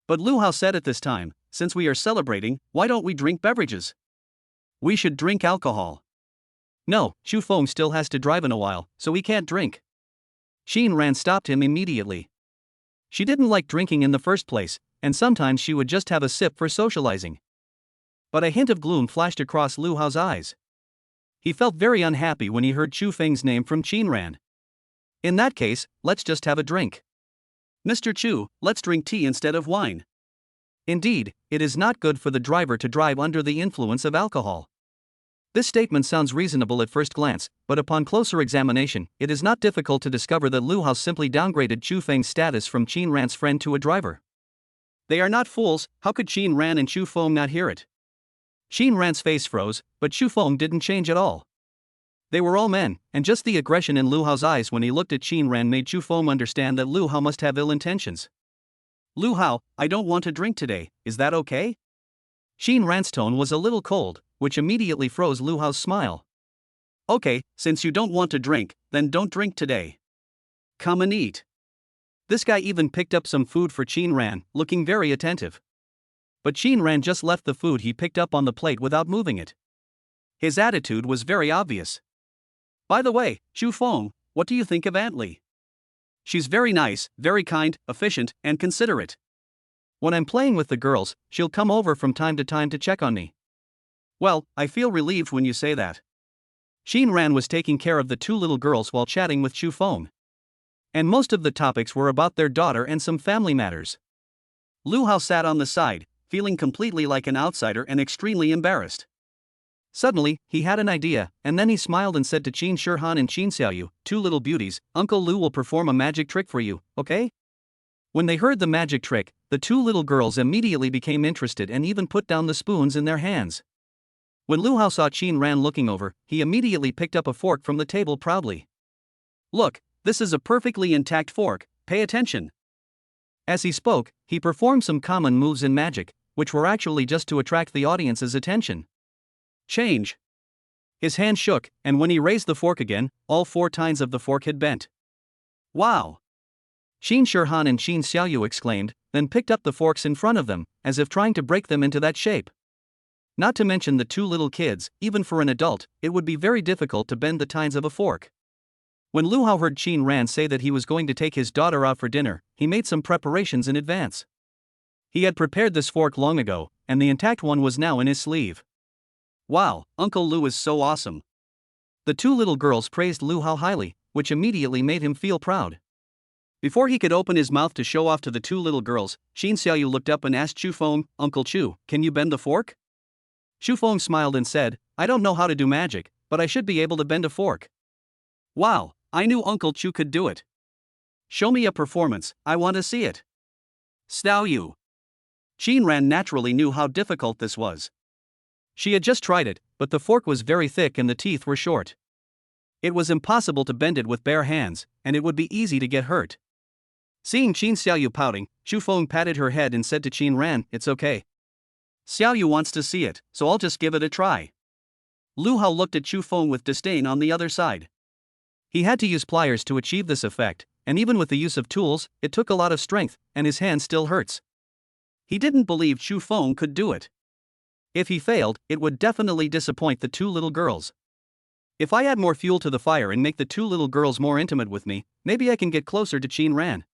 But Lu Hao said at this time, since we are celebrating, why don't we drink beverages? We should drink alcohol. No, Chu Feng still has to drive in a while, so he can't drink. Xin Ran stopped him immediately. She didn't like drinking in the first place, and sometimes she would just have a sip for socializing. But a hint of gloom flashed across Lu Hao's eyes. He felt very unhappy when he heard Chu Feng's name from Xin Ran. In that case, let's just have a drink. Mr. Chu, let's drink tea instead of wine. Indeed, it is not good for the driver to drive under the influence of alcohol. This statement sounds reasonable at first glance, but upon closer examination, it is not difficult to discover that Lu Hao simply downgraded Chu Feng's status from Xin Ran's friend to a driver. They are not fools, how could Xin Ran and Chu Feng not hear it? Xin Ran's face froze, but Chu Feng didn't change at all. They were all men, and just the aggression in Lu Hao's eyes when he looked at Xin Ran made Chu Feng understand that Lu Hao must have ill intentions. Lu Hao, I don't want to drink today, is that okay? Xin Ran's tone was a little cold, which immediately froze Lu Hao's smile. Okay, since you don't want to drink, then don't drink today. Come and eat. This guy even picked up some food for Xin Ran, looking very attentive. But Xin Ran just left the food he picked up on the plate without moving it. His attitude was very obvious. By the way, Chu Feng, what do you think of Aunt Li? She's very nice, very kind, efficient, and considerate. When I'm playing with the girls, she'll come over from time to check on me. Well, I feel relieved when you say that. Xin Ran was taking care of the two little girls while chatting with Chu Feng. And most of the topics were about their daughter and some family matters. Lu Hao sat on the side, feeling completely like an outsider and extremely embarrassed. Suddenly, he had an idea, and then he smiled and said to Qin Shihan and Qin Xiaoyu, two little beauties, Uncle Lu will perform a magic trick for you, okay? When they heard the magic trick, the two little girls immediately became interested and even put down the spoons in their hands. When Lu Hao saw Qin Ran looking over, he immediately picked up a fork from the table proudly. Look, this is a perfectly intact fork, pay attention. As he spoke, he performed some common moves in magic, which were actually just to attract the audience's attention. Change. His hand shook, and when he raised the fork again, all four tines of the fork had bent. Wow! Qin Shihan and Qin Xiaoyu exclaimed, then picked up the forks in front of them, as if trying to break them into that shape. Not to mention the two little kids, even for an adult, it would be very difficult to bend the tines of a fork. When Lu Hao heard Qin Ran say that he was going to take his daughter out for dinner, he made some preparations in advance. He had prepared this fork long ago, and the intact one was now in his sleeve. Wow, Uncle Lu is so awesome. The two little girls praised Lu Hao highly, which immediately made him feel proud. Before he could open his mouth to show off to the two little girls, Qin Xiaoyu looked up and asked Chu Feng, Uncle Chu, can you bend the fork? Chu Feng smiled and said, I don't know how to do magic, but I should be able to bend a fork. Wow, I knew Uncle Chu could do it. Show me a performance, I want to see it. Xiaoyu. Qin Ran naturally knew how difficult this was. She had just tried it, but the fork was very thick and the teeth were short. It was impossible to bend it with bare hands, and it would be easy to get hurt. Seeing Qin Xiaoyu pouting, Chu Feng patted her head and said to Qin Ran, it's okay. Xiaoyu wants to see it, so I'll just give it a try. Lu Hao looked at Chu Feng with disdain on the other side. He had to use pliers to achieve this effect, and even with the use of tools, it took a lot of strength, and his hand still hurts. He didn't believe Chu Feng could do it. If he failed, it would definitely disappoint the two little girls. If I add more fuel to the fire and make the two little girls more intimate with me, maybe I can get closer to Qin Ran.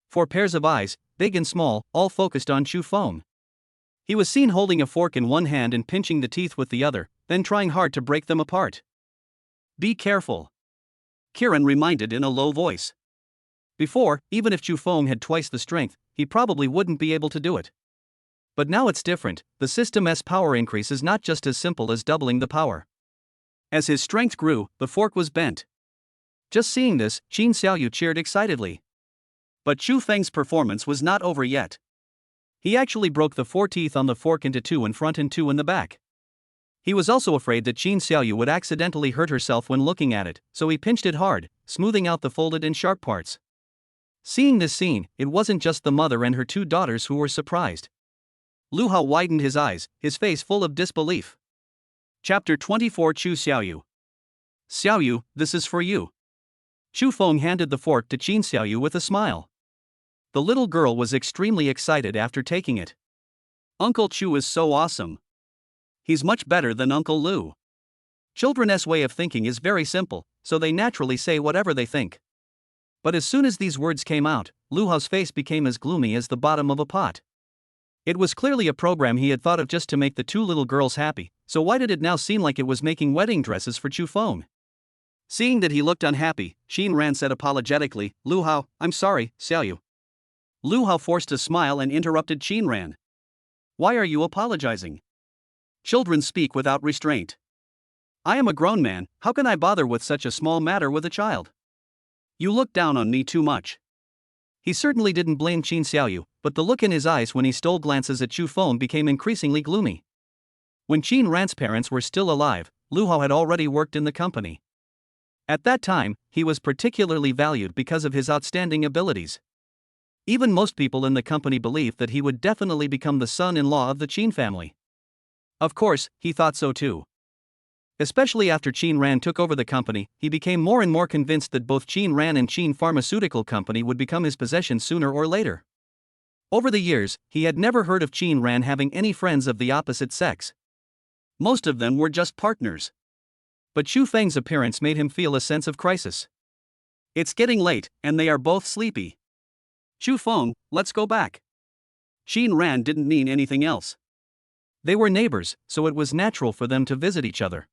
Four pairs of eyes, big and small, all focused on Chu Feng. He was seen holding a fork in one hand and pinching the teeth with the other, then trying hard to break them apart. Be careful. Kiran reminded in a low voice. Before, even if Chu Feng had twice the strength, he probably wouldn't be able to do it. But now it's different, the system's power increase is not just as simple as doubling the power. As his strength grew, the fork was bent. Just seeing this, Qin Xiaoyu cheered excitedly. But Chu Feng's performance was not over yet. He actually broke the four teeth on the fork into two in front and two in the back. He was also afraid that Qin Xiaoyu would accidentally hurt herself when looking at it, so he pinched it hard, smoothing out the folded and sharp parts. Seeing this scene, it wasn't just the mother and her two daughters who were surprised. Lu Hao widened his eyes, his face full of disbelief. Chapter 24 Chu Xiaoyu. Xiaoyu, this is for you. Chu Feng handed the fork to Qin Xiaoyu with a smile. The little girl was extremely excited after taking it. Uncle Chu is so awesome. He's much better than Uncle Lu. Children's way of thinking is very simple, so they naturally say whatever they think. But as soon as these words came out, Lu Hao's face became as gloomy as the bottom of a pot. It was clearly a program he had thought of just to make the two little girls happy, so why did it now seem like it was making wedding dresses for Chu Feng? Seeing that he looked unhappy, Qin Ran said apologetically, Lu Hao, I'm sorry, Xiaoyu. Lu Hao forced a smile and interrupted Qin Ran. Why are you apologizing? Children speak without restraint. I am a grown man, how can I bother with such a small matter with a child? You look down on me too much. He certainly didn't blame Qin Xiaoyu, but the look in his eyes when he stole glances at Chu Feng became increasingly gloomy. When Qin Ran's parents were still alive, Lu Hao had already worked in the company. At that time, he was particularly valued because of his outstanding abilities. Even most people in the company believed that he would definitely become the son-in-law of the Qin family. Of course, he thought so too. Especially after Qin Ran took over the company, he became more and more convinced that both Qin Ran and Qin Pharmaceutical Company would become his possession sooner or later. Over the years, he had never heard of Qin Ran having any friends of the opposite sex. Most of them were just partners. But Chu Feng's appearance made him feel a sense of crisis. It's getting late, and they are both sleepy. Chu Feng, let's go back. Qin Ran didn't mean anything else. They were neighbors, so it was natural for them to visit each other.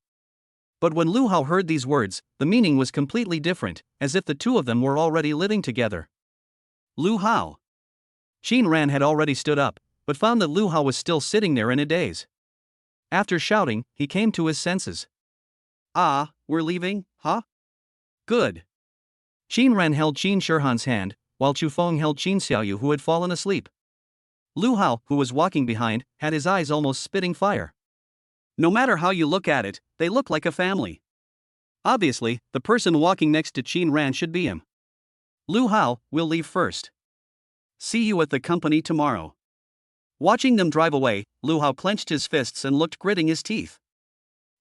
But when Lu Hao heard these words, the meaning was completely different, as if the two of them were already living together. Lu Hao. Qin Ran had already stood up, but found that Lu Hao was still sitting there in a daze. After shouting, he came to his senses. Ah, we're leaving, huh? Good. Qin Ran held Qin Shihan's hand, while Chu Feng held Qin Xiaoyu, who had fallen asleep. Lu Hao, who was walking behind, had his eyes almost spitting fire. No matter how you look at it, they look like a family. Obviously, the person walking next to Qin Ran should be him. Lu Hao, we'll leave first. See you at the company tomorrow. Watching them drive away, Lu Hao clenched his fists and looked gritting his teeth.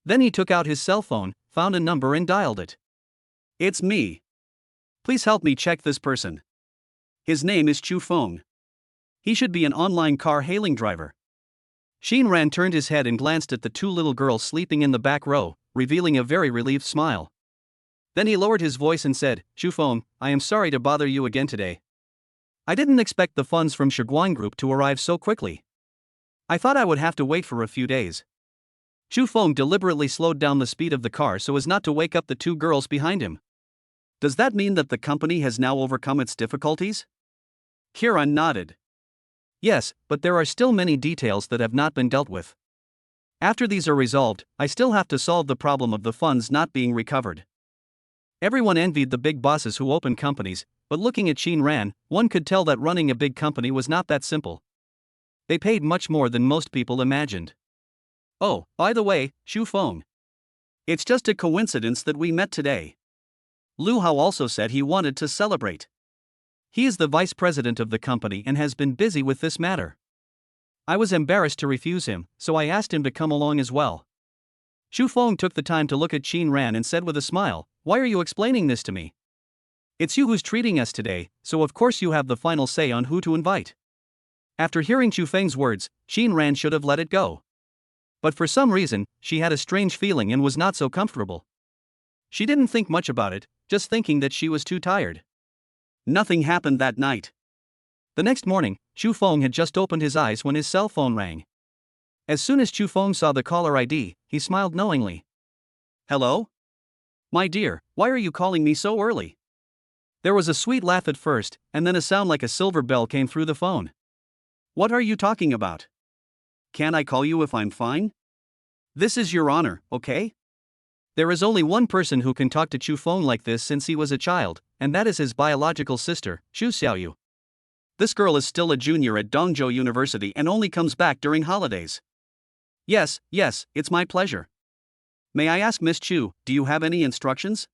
Then he took out his cell phone, found a number and dialed it. It's me. Please help me check this person. His name is Chu Feng. He should be an online car hailing driver. Qin Ran turned his head and glanced at the two little girls sleeping in the back row, revealing a very relieved smile. Then he lowered his voice and said, Chu Feng, I am sorry to bother you again today. I didn't expect the funds from Shiguan Group to arrive so quickly. I thought I would have to wait for a few days. Chu Feng deliberately slowed down the speed of the car so as not to wake up the two girls behind him. Does that mean that the company has now overcome its difficulties? Kiran nodded. Yes, but there are still many details that have not been dealt with. After these are resolved, I still have to solve the problem of the funds not being recovered. Everyone envied the big bosses who opened companies, but looking at Qin Ran, one could tell that running a big company was not that simple. They paid much more than most people imagined. Oh, by the way, Chu Feng. It's just a coincidence that we met today. Lu Hao also said he wanted to celebrate. He is the vice president of the company and has been busy with this matter. I was embarrassed to refuse him, so I asked him to come along as well. Chu Feng took the time to look at Qin Ran and said with a smile, Why are you explaining this to me? It's you who's treating us today, so of course you have the final say on who to invite. After hearing Chu Feng's words, Qin Ran should have let it go. But for some reason, she had a strange feeling and was not so comfortable. She didn't think much about it, just thinking that she was too tired. Nothing happened that night. The next morning, Chu Feng had just opened his eyes when his cell phone rang. As soon as Chu Feng saw the caller ID, he smiled knowingly. Hello? My dear, why are you calling me so early? There was a sweet laugh at first, and then a sound like a silver bell came through the phone. What are you talking about? Can't I call you if I'm fine? This is your honor, okay? There is only one person who can talk to Chu Feng like this since he was a child, and that is his biological sister, Chu Xiaoyu. This girl is still a junior at Dongzhou University and only comes back during holidays. Yes, it's my pleasure. May I ask Miss Chu, do you have any instructions?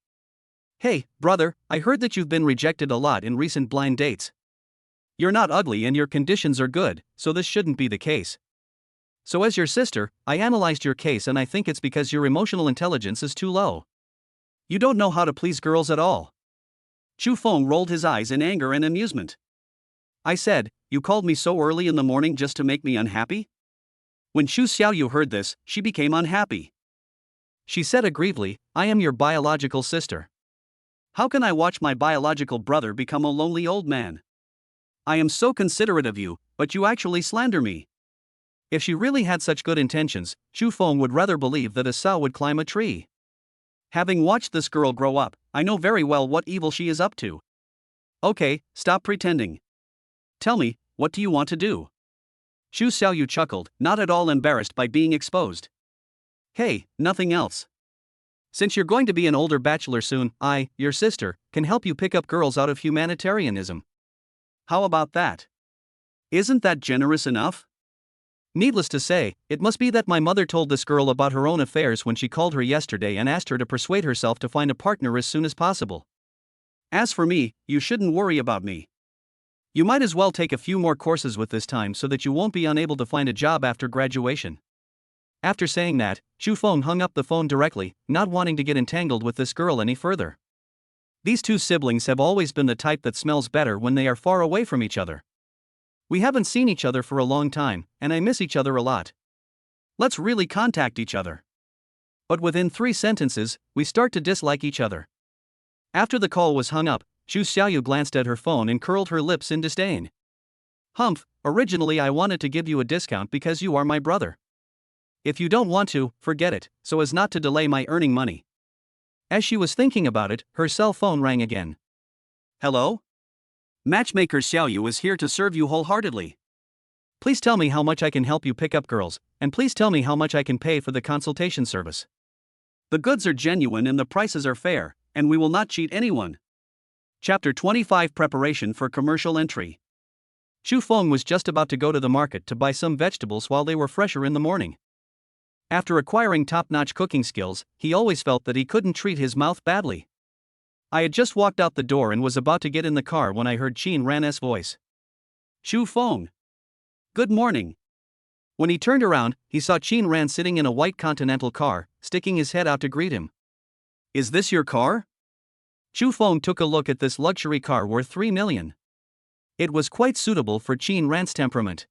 Hey, brother, I heard that you've been rejected a lot in recent blind dates. You're not ugly and your conditions are good, so this shouldn't be the case. So as your sister, I analyzed your case and I think it's because your emotional intelligence is too low. You don't know how to please girls at all. Chu Feng rolled his eyes in anger and amusement. I said, you called me so early in the morning just to make me unhappy? When Xu Xiaoyu heard this, she became unhappy. She said aggrievedly, I am your biological sister. How can I watch my biological brother become a lonely old man? I am so considerate of you, but you actually slander me. If she really had such good intentions, Xu Feng would rather believe that a sow would climb a tree. Having watched this girl grow up, I know very well what evil she is up to. Okay, stop pretending. Tell me, what do you want to do? Xu Xiaoyu chuckled, not at all embarrassed by being exposed. Hey, nothing else. Since you're going to be an older bachelor soon, I, your sister, can help you pick up girls out of humanitarianism. How about that? Isn't that generous enough? Needless to say, it must be that my mother told this girl about her own affairs when she called her yesterday and asked her to persuade herself to find a partner as soon as possible. As for me, you shouldn't worry about me. You might as well take a few more courses with this time so that you won't be unable to find a job after graduation. After saying that, Xu Feng hung up the phone directly, not wanting to get entangled with this girl any further. These two siblings have always been the type that smells better when they are far away from each other. We haven't seen each other for a long time, and I miss each other a lot. Let's really contact each other. But within 3 sentences, we start to dislike each other. After the call was hung up, Xu Xiaoyu glanced at her phone and curled her lips in disdain. Humph, originally I wanted to give you a discount because you are my brother. If you don't want to, forget it, so as not to delay my earning money. As she was thinking about it, her cell phone rang again. Hello? Matchmaker Xiaoyu is here to serve you wholeheartedly. Please tell me how much I can help you pick up girls, and please tell me how much I can pay for the consultation service. The goods are genuine and the prices are fair, and we will not cheat anyone. Chapter 25 Preparation for Commercial Entry. Xu Feng was just about to go to the market to buy some vegetables while they were fresher in the morning. After acquiring top-notch cooking skills, he always felt that he couldn't treat his mouth badly. I had just walked out the door and was about to get in the car when I heard Qin Ran's voice. Xu Feng. Good morning. When he turned around, he saw Qin Ran sitting in a white Continental car, sticking his head out to greet him. Is this your car? Xu Feng took a look at this luxury car worth 3 million. It was quite suitable for Qin Ran's temperament.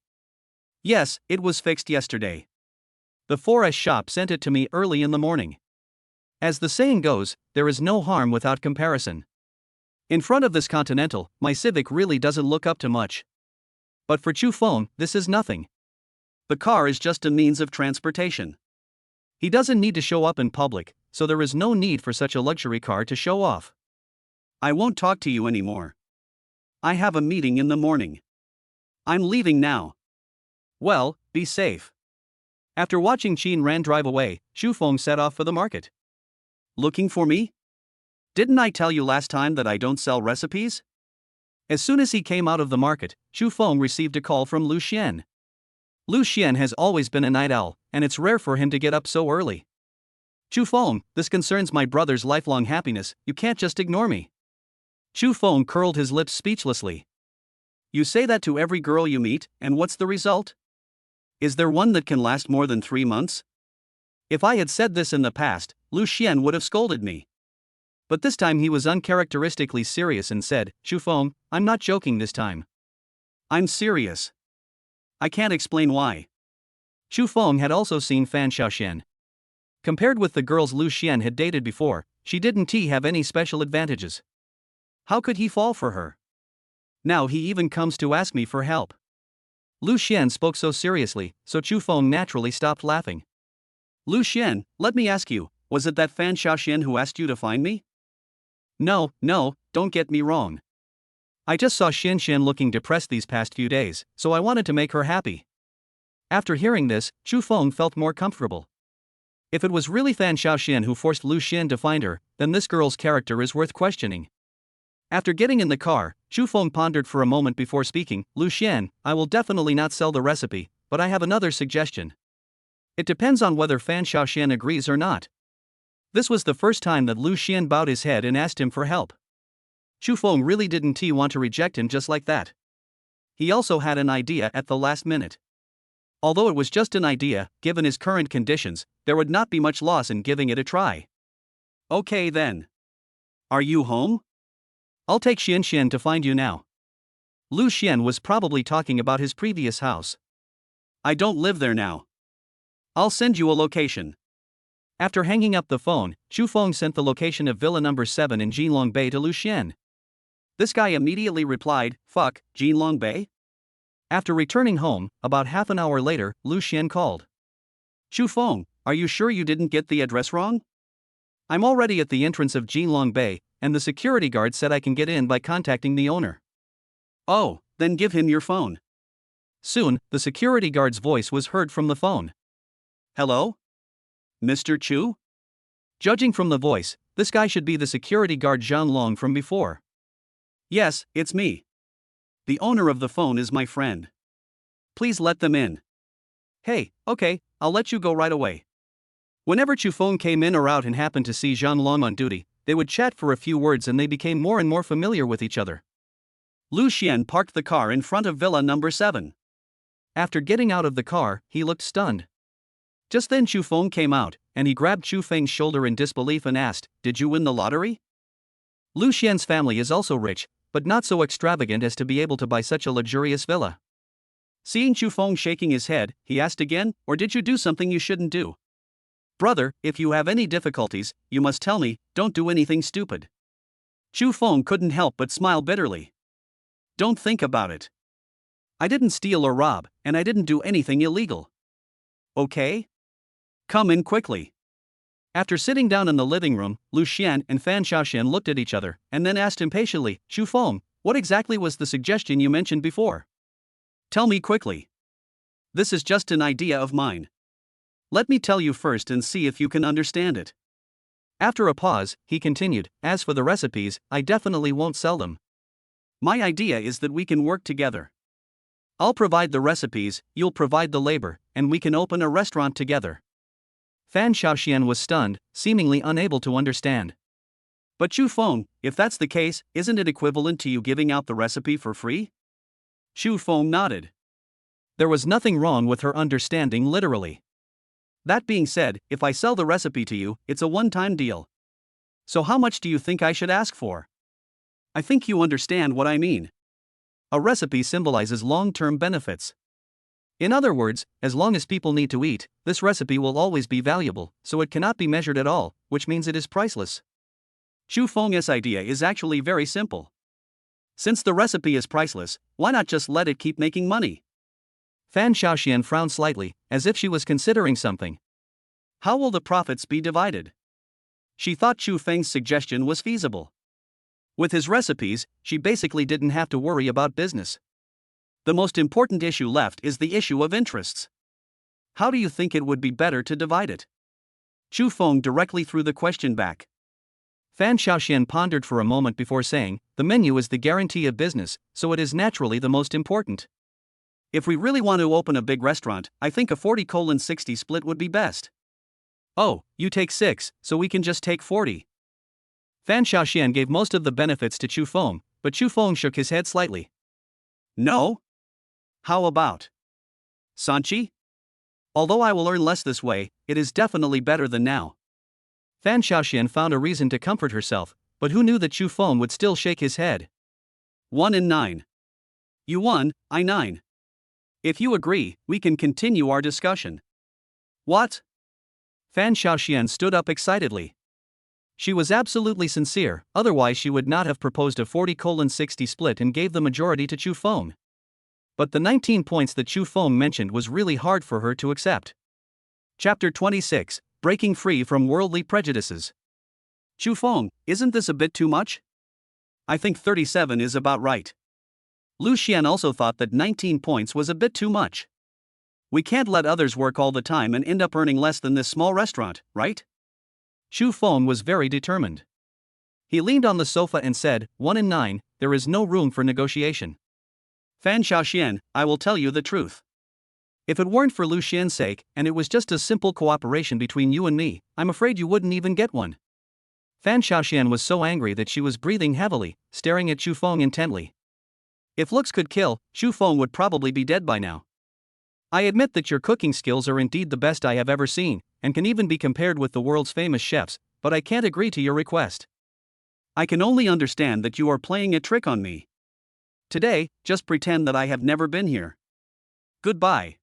Yes, it was fixed yesterday. The 4S shop sent it to me early in the morning. As the saying goes, there is no harm without comparison. In front of this Continental, my Civic really doesn't look up to much. But for Xu Feng, this is nothing. The car is just a means of transportation. He doesn't need to show up in public, so there is no need for such a luxury car to show off. I won't talk to you anymore. I have a meeting in the morning. I'm leaving now. Well, be safe. After watching Qin Ran drive away, Xu Feng set off for the market. Looking for me? Didn't I tell you last time that I don't sell recipes? As soon as he came out of the market, Xu Feng received a call from Lu Xian. Lu Xian has always been a night owl, and it's rare for him to get up so early. Xu Feng, this concerns my brother's lifelong happiness, you can't just ignore me. Xu Feng curled his lips speechlessly. You say that to every girl you meet, and what's the result? Is there one that can last more than 3 months? If I had said this in the past, Lu Xian would have scolded me. But this time he was uncharacteristically serious and said, Xu Feng, I'm not joking this time. I'm serious. I can't explain why. Xu Feng had also seen Fan Xiaoxian. Compared with the girls Lu Xian had dated before, she didn't have any special advantages. How could he fall for her? Now he even comes to ask me for help. Lu Xian spoke so seriously, so Xu Feng naturally stopped laughing. Lu Xian, let me ask you, was it that Fan Xiaoxian who asked you to find me? No, don't get me wrong. I just saw Xin Xin looking depressed these past few days, so I wanted to make her happy. After hearing this, Xu Feng felt more comfortable. If it was really Fan Xiaoxian who forced Lu Xian to find her, then this girl's character is worth questioning. After getting in the car, Xu Feng pondered for a moment before speaking. Lu Xian, I will definitely not sell the recipe, but I have another suggestion. It depends on whether Fan Xiaoxian agrees or not. This was the first time that Lu Xian bowed his head and asked him for help. Xu Feng really didn't want to reject him just like that. He also had an idea at the last minute. Although it was just an idea, given his current conditions, there would not be much loss in giving it a try. Okay then. Are you home? I'll take Xian to find you now. Lu Xian was probably talking about his previous house. I don't live there now. I'll send you a location. After hanging up the phone, Chu Feng sent the location of Villa number 7 in Jinlong Bay to Lu Xian. This guy immediately replied, "Fuck, Jinlong Bay?" After returning home, about half an hour later, Lu Xian called. Chu Feng, are you sure you didn't get the address wrong? I'm already at the entrance of Jinlong Bay, and the security guard said I can get in by contacting the owner. Oh, then give him your phone. Soon, the security guard's voice was heard from the phone. Hello? Mr. Chu? Judging from the voice, this guy should be the security guard Zhang Long from before. Yes, it's me. The owner of the phone is my friend. Please let them in. Hey, okay, I'll let you go right away. Whenever Chu Feng came in or out and happened to see Zhang Long on duty, they would chat for a few words and they became more and more familiar with each other. Lu Xian parked the car in front of Villa number 7. After getting out of the car, he looked stunned. Just then Chu Feng came out, and he grabbed Chu Feng's shoulder in disbelief and asked, "Did you win the lottery?" Lu Xian's family is also rich, but not so extravagant as to be able to buy such a luxurious villa. Seeing Chu Feng shaking his head, he asked again, "Or did you do something you shouldn't do?" "Brother, if you have any difficulties, you must tell me, don't do anything stupid." Chu Feng couldn't help but smile bitterly. Don't think about it. I didn't steal or rob, and I didn't do anything illegal. Okay? Come in quickly. After sitting down in the living room, Lu Xian and Fan Xiaoxian looked at each other, and then asked impatiently, "Chu Feng, what exactly was the suggestion you mentioned before? Tell me quickly. This is just an idea of mine. Let me tell you first and see if you can understand it." After a pause, he continued, "As for the recipes, I definitely won't sell them. My idea is that we can work together. I'll provide the recipes, you'll provide the labor, and we can open a restaurant together." Fan Xiaoxian was stunned, seemingly unable to understand. "But Chu Feng, if that's the case, isn't it equivalent to you giving out the recipe for free?" Chu Feng nodded. There was nothing wrong with her understanding literally. "That being said, if I sell the recipe to you, it's a one-time deal. So how much do you think I should ask for? I think you understand what I mean. A recipe symbolizes long-term benefits. In other words, as long as people need to eat, this recipe will always be valuable, so it cannot be measured at all, which means it is priceless." Chu Feng's idea is actually very simple. Since the recipe is priceless, why not just let it keep making money? Fan Xiaoxian frowned slightly, as if she was considering something. How will the profits be divided? She thought Chu Feng's suggestion was feasible. With his recipes, she basically didn't have to worry about business. The most important issue left is the issue of interests. How do you think it would be better to divide it? Chu Feng directly threw the question back. Fan Xiaoxian pondered for a moment before saying, "The menu is the guarantee of business, so it is naturally the most important. If we really want to open a big restaurant, I think a 40:60 split would be best." "Oh, you take 6, so we can just take 40. Fan Xiaoxian gave most of the benefits to Chu Feng, but Chu Feng shook his head slightly. "No? How about Sanchi? Although I will earn less this way, it is definitely better than now." Fan Xiaoxian found a reason to comfort herself, but who knew that Chu Feng would still shake his head? 1 in 9. You won, I 9. If you agree, we can continue our discussion. What? Fan Xiaoxian stood up excitedly. She was absolutely sincere, otherwise she would not have proposed a 40:60 split and gave the majority to Chu Feng. But the 19 points that Chu Feng mentioned was really hard for her to accept. Chapter 26, Breaking Free from Worldly Prejudices. "Chu Feng, isn't this a bit too much? I think 37 is about right." Lu Xian also thought that 19 points was a bit too much. "We can't let others work all the time and end up earning less than this small restaurant, right?" Chu Feng was very determined. He leaned on the sofa and said, 1 in 9, there is no room for negotiation. Fan Xiaoxian, I will tell you the truth. If it weren't for Lu Xian's sake, and it was just a simple cooperation between you and me, I'm afraid you wouldn't even get one. Fan Xiaoxian was so angry that she was breathing heavily, staring at Chu Feng intently. If looks could kill, Chu Feng would probably be dead by now. I admit that your cooking skills are indeed the best I have ever seen, and can even be compared with the world's famous chefs, but I can't agree to your request. I can only understand that you are playing a trick on me. Today, just pretend that I have never been here. Goodbye.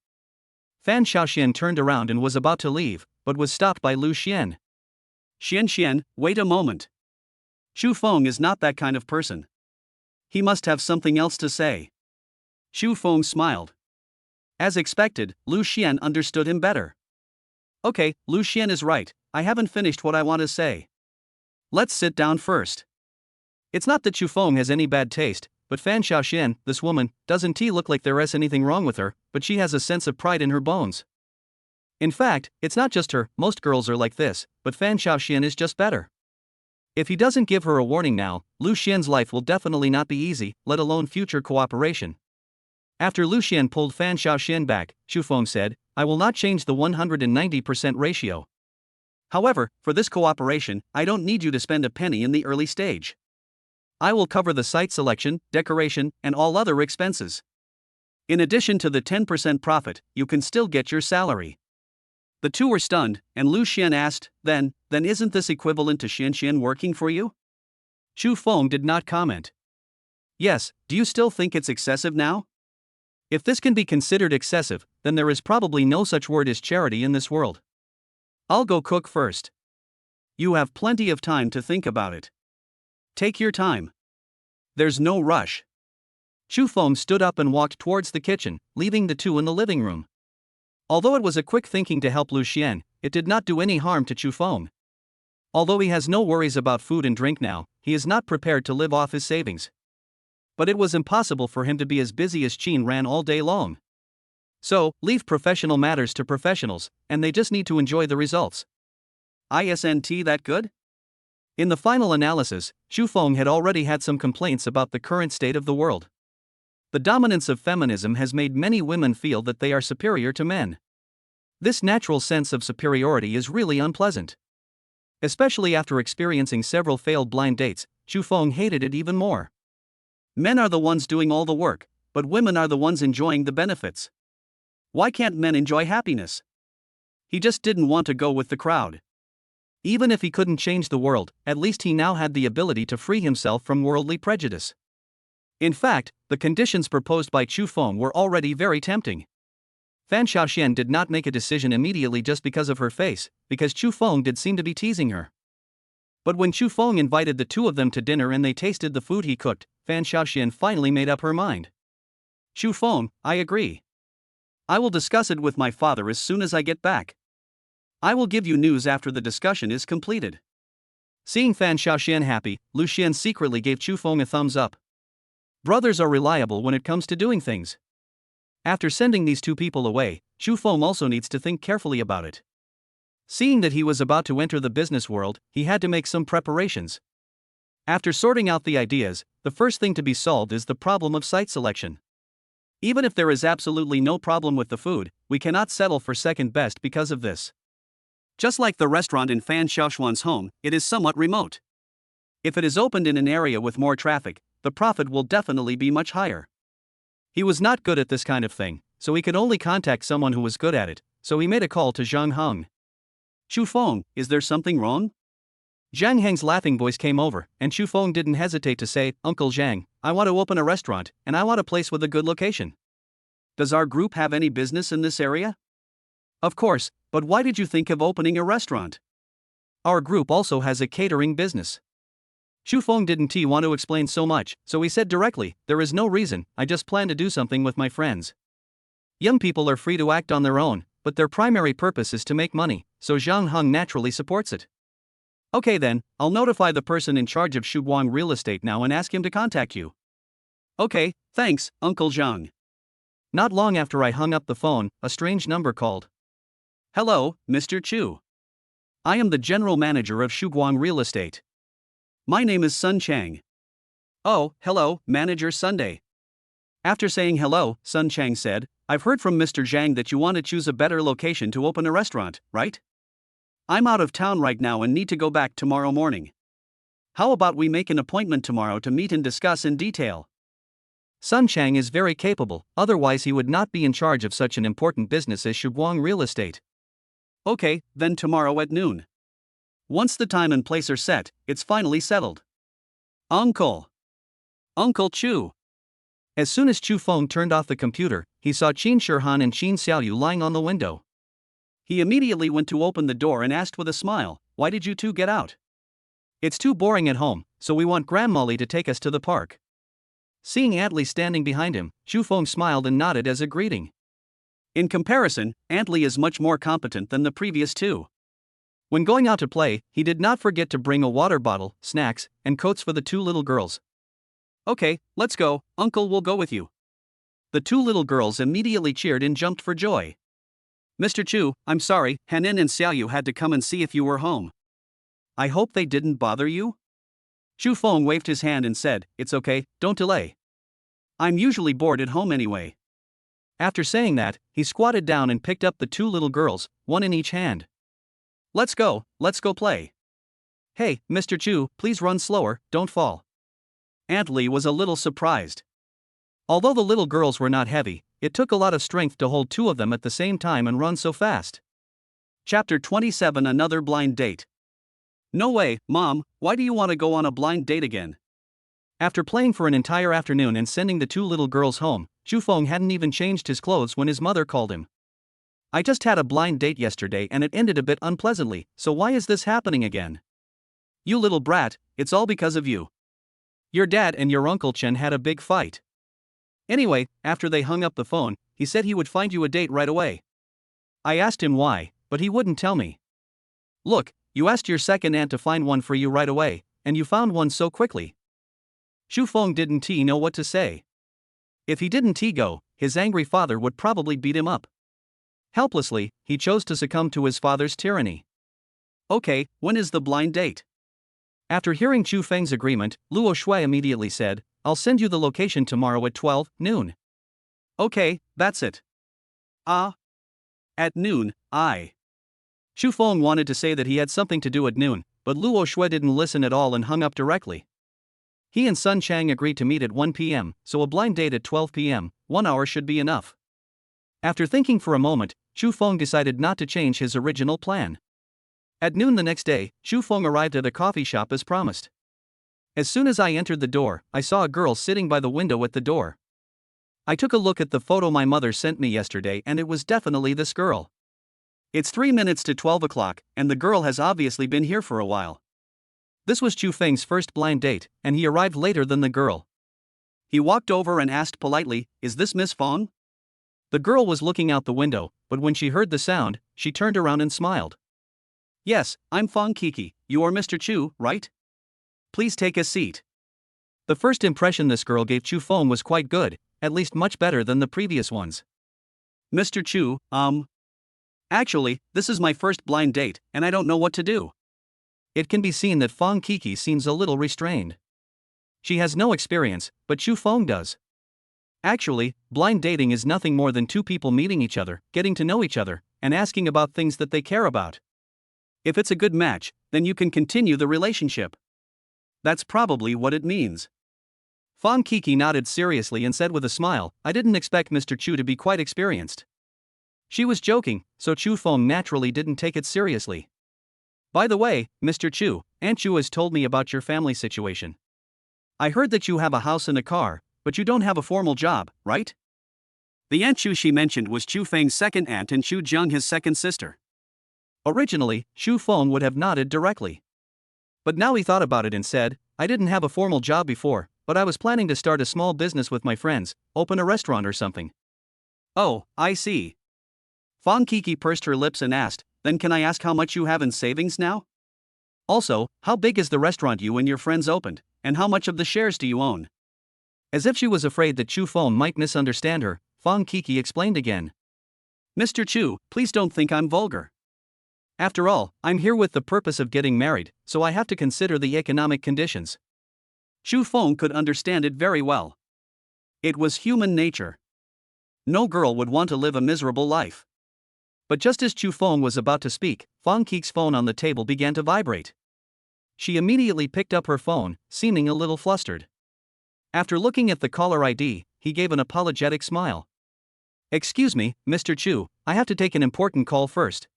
Fan Xiaoxian turned around and was about to leave, but was stopped by Lu Xian. Xian, wait a moment. Xu Feng is not that kind of person. He must have something else to say. Xu Feng smiled. As expected, Lu Xian understood him better. Okay, Lu Xian is right, I haven't finished what I want to say. Let's sit down first. It's not that Xu Feng has any bad taste, but Fan Xiaoxian, this woman, doesn't look like there is anything wrong with her, but she has a sense of pride in her bones. In fact, it's not just her, most girls are like this, but Fan Xiaoxian is just better. If he doesn't give her a warning now, Lu Xian's life will definitely not be easy, let alone future cooperation. After Lu Xian pulled Fan Xiaoxian back, Xu Feng said, I will not change the 190% ratio. However, for this cooperation, I don't need you to spend a penny in the early stage. I will cover the site selection, decoration, and all other expenses. In addition to the 10% profit, you can still get your salary. The two were stunned, and Lu Xian asked, Then isn't this equivalent to Xian working for you? Xu Feng did not comment. Yes, do you still think it's excessive now? If this can be considered excessive, then there is probably no such word as charity in this world. I'll go cook first. You have plenty of time to think about it. Take your time. There's no rush. Xu Feng stood up and walked towards the kitchen, leaving the two in the living room. Although it was a quick thinking to help Lu Xian, it did not do any harm to Xu Feng. Although he has no worries about food and drink now, he is not prepared to live off his savings. But it was impossible for him to be as busy as Qin ran all day long. So, leave professional matters to professionals, and they just need to enjoy the results. Isn't that good? In the final analysis, Xu Feng had already had some complaints about the current state of the world. The dominance of feminism has made many women feel that they are superior to men. This natural sense of superiority is really unpleasant. Especially after experiencing several failed blind dates, Xu Feng hated it even more. Men are the ones doing all the work, but women are the ones enjoying the benefits. Why can't men enjoy happiness? He just didn't want to go with the crowd. Even if he couldn't change the world, at least he now had the ability to free himself from worldly prejudice. In fact, the conditions proposed by Xu Feng were already very tempting. Fan Xiaoxian did not make a decision immediately just because of her face, because Xu Feng did seem to be teasing her. But when Xu Feng invited the two of them to dinner and they tasted the food he cooked, Fan Xiaoxian finally made up her mind. Xu Feng, I agree. I will discuss it with my father as soon as I get back. I will give you news after the discussion is completed. Seeing Fan Xiaoxian happy, Lu Xian secretly gave Xu Feng a thumbs up. Brothers are reliable when it comes to doing things. After sending these two people away, Xu Feng also needs to think carefully about it. Seeing that he was about to enter the business world, he had to make some preparations. After sorting out the ideas, the first thing to be solved is the problem of site selection. Even if there is absolutely no problem with the food, we cannot settle for second best because of this. Just like the restaurant in Fan Xiaoxuan's home, it is somewhat remote. If it is opened in an area with more traffic, the profit will definitely be much higher. He was not good at this kind of thing, so he could only contact someone who was good at it, so he made a call to Zhang Heng. Xu Feng, is there something wrong? Zhang Heng's laughing voice came over, and Xu Feng didn't hesitate to say, Uncle Zhang, I want to open a restaurant, and I want a place with a good location. Does our group have any business in this area? Of course, but why did you think of opening a restaurant? Our group also has a catering business. Xu Feng didn't want to explain so much, so he said directly, there is no reason, I just plan to do something with my friends. Young people are free to act on their own, but their primary purpose is to make money, so Zhang Heng naturally supports it. Okay then, I'll notify the person in charge of Shuguang Real Estate now and ask him to contact you. Okay, thanks, Uncle Zhang. Not long after I hung up the phone, a strange number called. Hello, Mr. Chu. I am the general manager of Shuguang Real Estate. My name is Sun Chang. Oh, hello, Manager Sunday. After saying hello, Sun Chang said, I've heard from Mr. Zhang that you want to choose a better location to open a restaurant, right? I'm out of town right now and need to go back tomorrow morning. How about we make an appointment tomorrow to meet and discuss in detail? Sun Chang is very capable, otherwise he would not be in charge of such an important business as Shuguang Real Estate. Okay, then tomorrow at noon. Once the time and place are set, it's finally settled. Uncle! Uncle Chu! As soon as Chu Feng turned off the computer, he saw Qin Shirhan and Qin Xiaoyu lying on the window. He immediately went to open the door and asked with a smile, "Why did you two get out?" "It's too boring at home, so we want Grandmolly to take us to the park." Seeing Aunt Lee standing behind him, Chu Feng smiled and nodded as a greeting. In comparison, Aunt Lee is much more competent than the previous two. When going out to play, he did not forget to bring a water bottle, snacks, and coats for the two little girls. "Okay, let's go, Uncle will go with you." The two little girls immediately cheered and jumped for joy. "Mr. Chu, I'm sorry, Hanin and Xiaoyu had to come and see if you were home. I hope they didn't bother you?" Chu Feng waved his hand and said, "It's okay, don't delay. I'm usually bored at home anyway." After saying that, he squatted down and picked up the two little girls, one in each hand. Let's go play." "Hey, Mr. Chu, please run slower, don't fall." Aunt Lee was a little surprised. Although the little girls were not heavy, it took a lot of strength to hold two of them at the same time and run so fast. Chapter 27 Another Blind Date. "No way, Mom, why do you want to go on a blind date again?" After playing for an entire afternoon and sending the two little girls home, Chu Feng hadn't even changed his clothes when his mother called him. "I just had a blind date yesterday and it ended a bit unpleasantly, so why is this happening again?" "You little brat, it's all because of you. Your dad and your Uncle Chen had a big fight. Anyway, after they hung up the phone, he said he would find you a date right away. I asked him why, but he wouldn't tell me. Look, you asked your second aunt to find one for you right away, and you found one so quickly." Chu Feng didn't know what to say. If he didn't go, his angry father would probably beat him up. Helplessly, he chose to succumb to his father's tyranny. "Okay, when is the blind date?" After hearing Chu Feng's agreement, Luo Shui immediately said, "I'll send you the location tomorrow at 12 noon. "Okay, that's it." At noon, Chu Feng wanted to say that he had something to do at noon, but Luo Shui didn't listen at all and hung up directly. He and Sun Chang agreed to meet at 1 p.m., so a blind date at 12 p.m., 1 hour should be enough. After thinking for a moment, Chu Feng decided not to change his original plan. At noon the next day, Chu Feng arrived at a coffee shop as promised. As soon as I entered the door, I saw a girl sitting by the window at the door. I took a look at the photo my mother sent me yesterday and it was definitely this girl. It's 3 minutes to 12 o'clock, and the girl has obviously been here for a while. This was Chu Feng's first blind date, and he arrived later than the girl. He walked over and asked politely, "Is this Miss Feng?" The girl was looking out the window, but when she heard the sound, she turned around and smiled. "Yes, I'm Feng Kiki, you are Mr. Chu, right? Please take a seat." The first impression this girl gave Chu Feng was quite good, at least much better than the previous ones. "Mr. Chu, actually, this is my first blind date, and I don't know what to do." It can be seen that Feng Kiki seems a little restrained. She has no experience, but Chu Feng does. Actually, blind dating is nothing more than two people meeting each other, getting to know each other, and asking about things that they care about. If it's a good match, then you can continue the relationship. That's probably what it means. Feng Kiki nodded seriously and said with a smile, "I didn't expect Mr. Chu to be quite experienced." She was joking, so Chu Feng naturally didn't take it seriously. "By the way, Mr. Chu, Aunt Chu has told me about your family situation. I heard that you have a house and a car, but you don't have a formal job, right?" The Aunt Chu she mentioned was Chu Feng's second aunt and Chu Jung his second sister. Originally, Chu Feng would have nodded directly. But now he thought about it and said, "I didn't have a formal job before, but I was planning to start a small business with my friends, open a restaurant or something." "Oh, I see." Feng Kiki pursed her lips and asked, "Then can I ask how much you have in savings now? Also, how big is the restaurant you and your friends opened, and how much of the shares do you own?" As if she was afraid that Chu Feng might misunderstand her, Feng Kiki explained again. "Mr. Chu, please don't think I'm vulgar. After all, I'm here with the purpose of getting married, so I have to consider the economic conditions." Chu Feng could understand it very well. It was human nature. No girl would want to live a miserable life. But just as Chu Feng was about to speak, Feng Kiki's phone on the table began to vibrate. She immediately picked up her phone, seeming a little flustered. After looking at the caller ID, he gave an apologetic smile. "Excuse me, Mr. Chu, I have to take an important call first."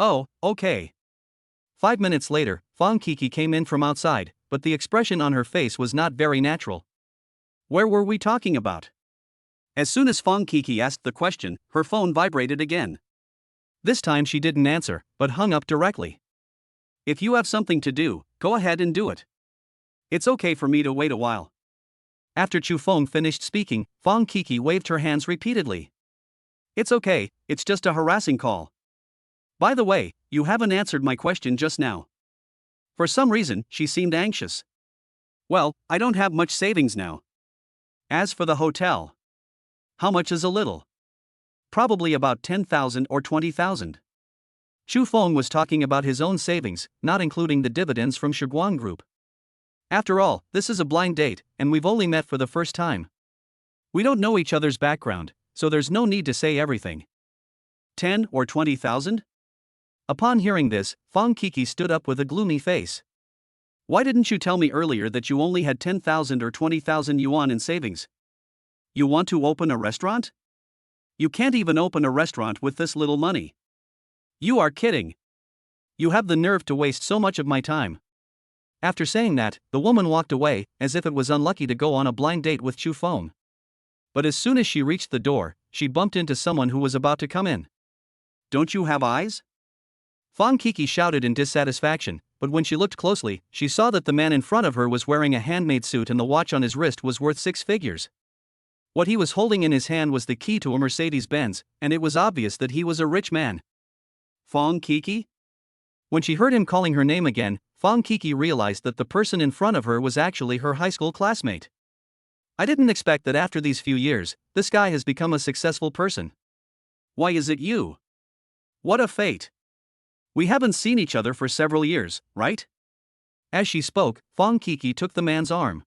"Oh, okay." 5 minutes later, Feng Kiki came in from outside, but the expression on her face was not very natural. Where were we talking about? As soon as Fong Kiki asked the question, her phone vibrated again. This time she didn't answer, but hung up directly. If you have something to do, go ahead and do it. It's okay for me to wait a while. After Chu Feng finished speaking, Fong Kiki waved her hands repeatedly. It's okay, it's just a harassing call. By the way, you haven't answered my question just now. For some reason, she seemed anxious. Well, I don't have much savings now. As for the hotel, how much is a little? Probably about 10,000 or 20,000. Chu Feng was talking about his own savings, not including the dividends from Shiguang Group. After all, this is a blind date, and we've only met for the first time. We don't know each other's background, so there's no need to say everything. 10 or 20,000? Upon hearing this, Fong Kiki stood up with a gloomy face. Why didn't you tell me earlier that you only had 10,000 or 20,000 yuan in savings? You want to open a restaurant? You can't even open a restaurant with this little money. You are kidding. You have the nerve to waste so much of my time. After saying that, the woman walked away, as if it was unlucky to go on a blind date with Chu Feng. But as soon as she reached the door, she bumped into someone who was about to come in. Don't you have eyes? Fong Kiki shouted in dissatisfaction, but when she looked closely, she saw that the man in front of her was wearing a handmade suit and the watch on his wrist was worth 6 figures. What he was holding in his hand was the key to a Mercedes-Benz, and it was obvious that he was a rich man. Fong Kiki? When she heard him calling her name again, Fong Kiki realized that the person in front of her was actually her high school classmate. I didn't expect that after these few years, this guy has become a successful person. Why is it you? What a fate. We haven't seen each other for several years, right? As she spoke, Fong Kiki took the man's arm.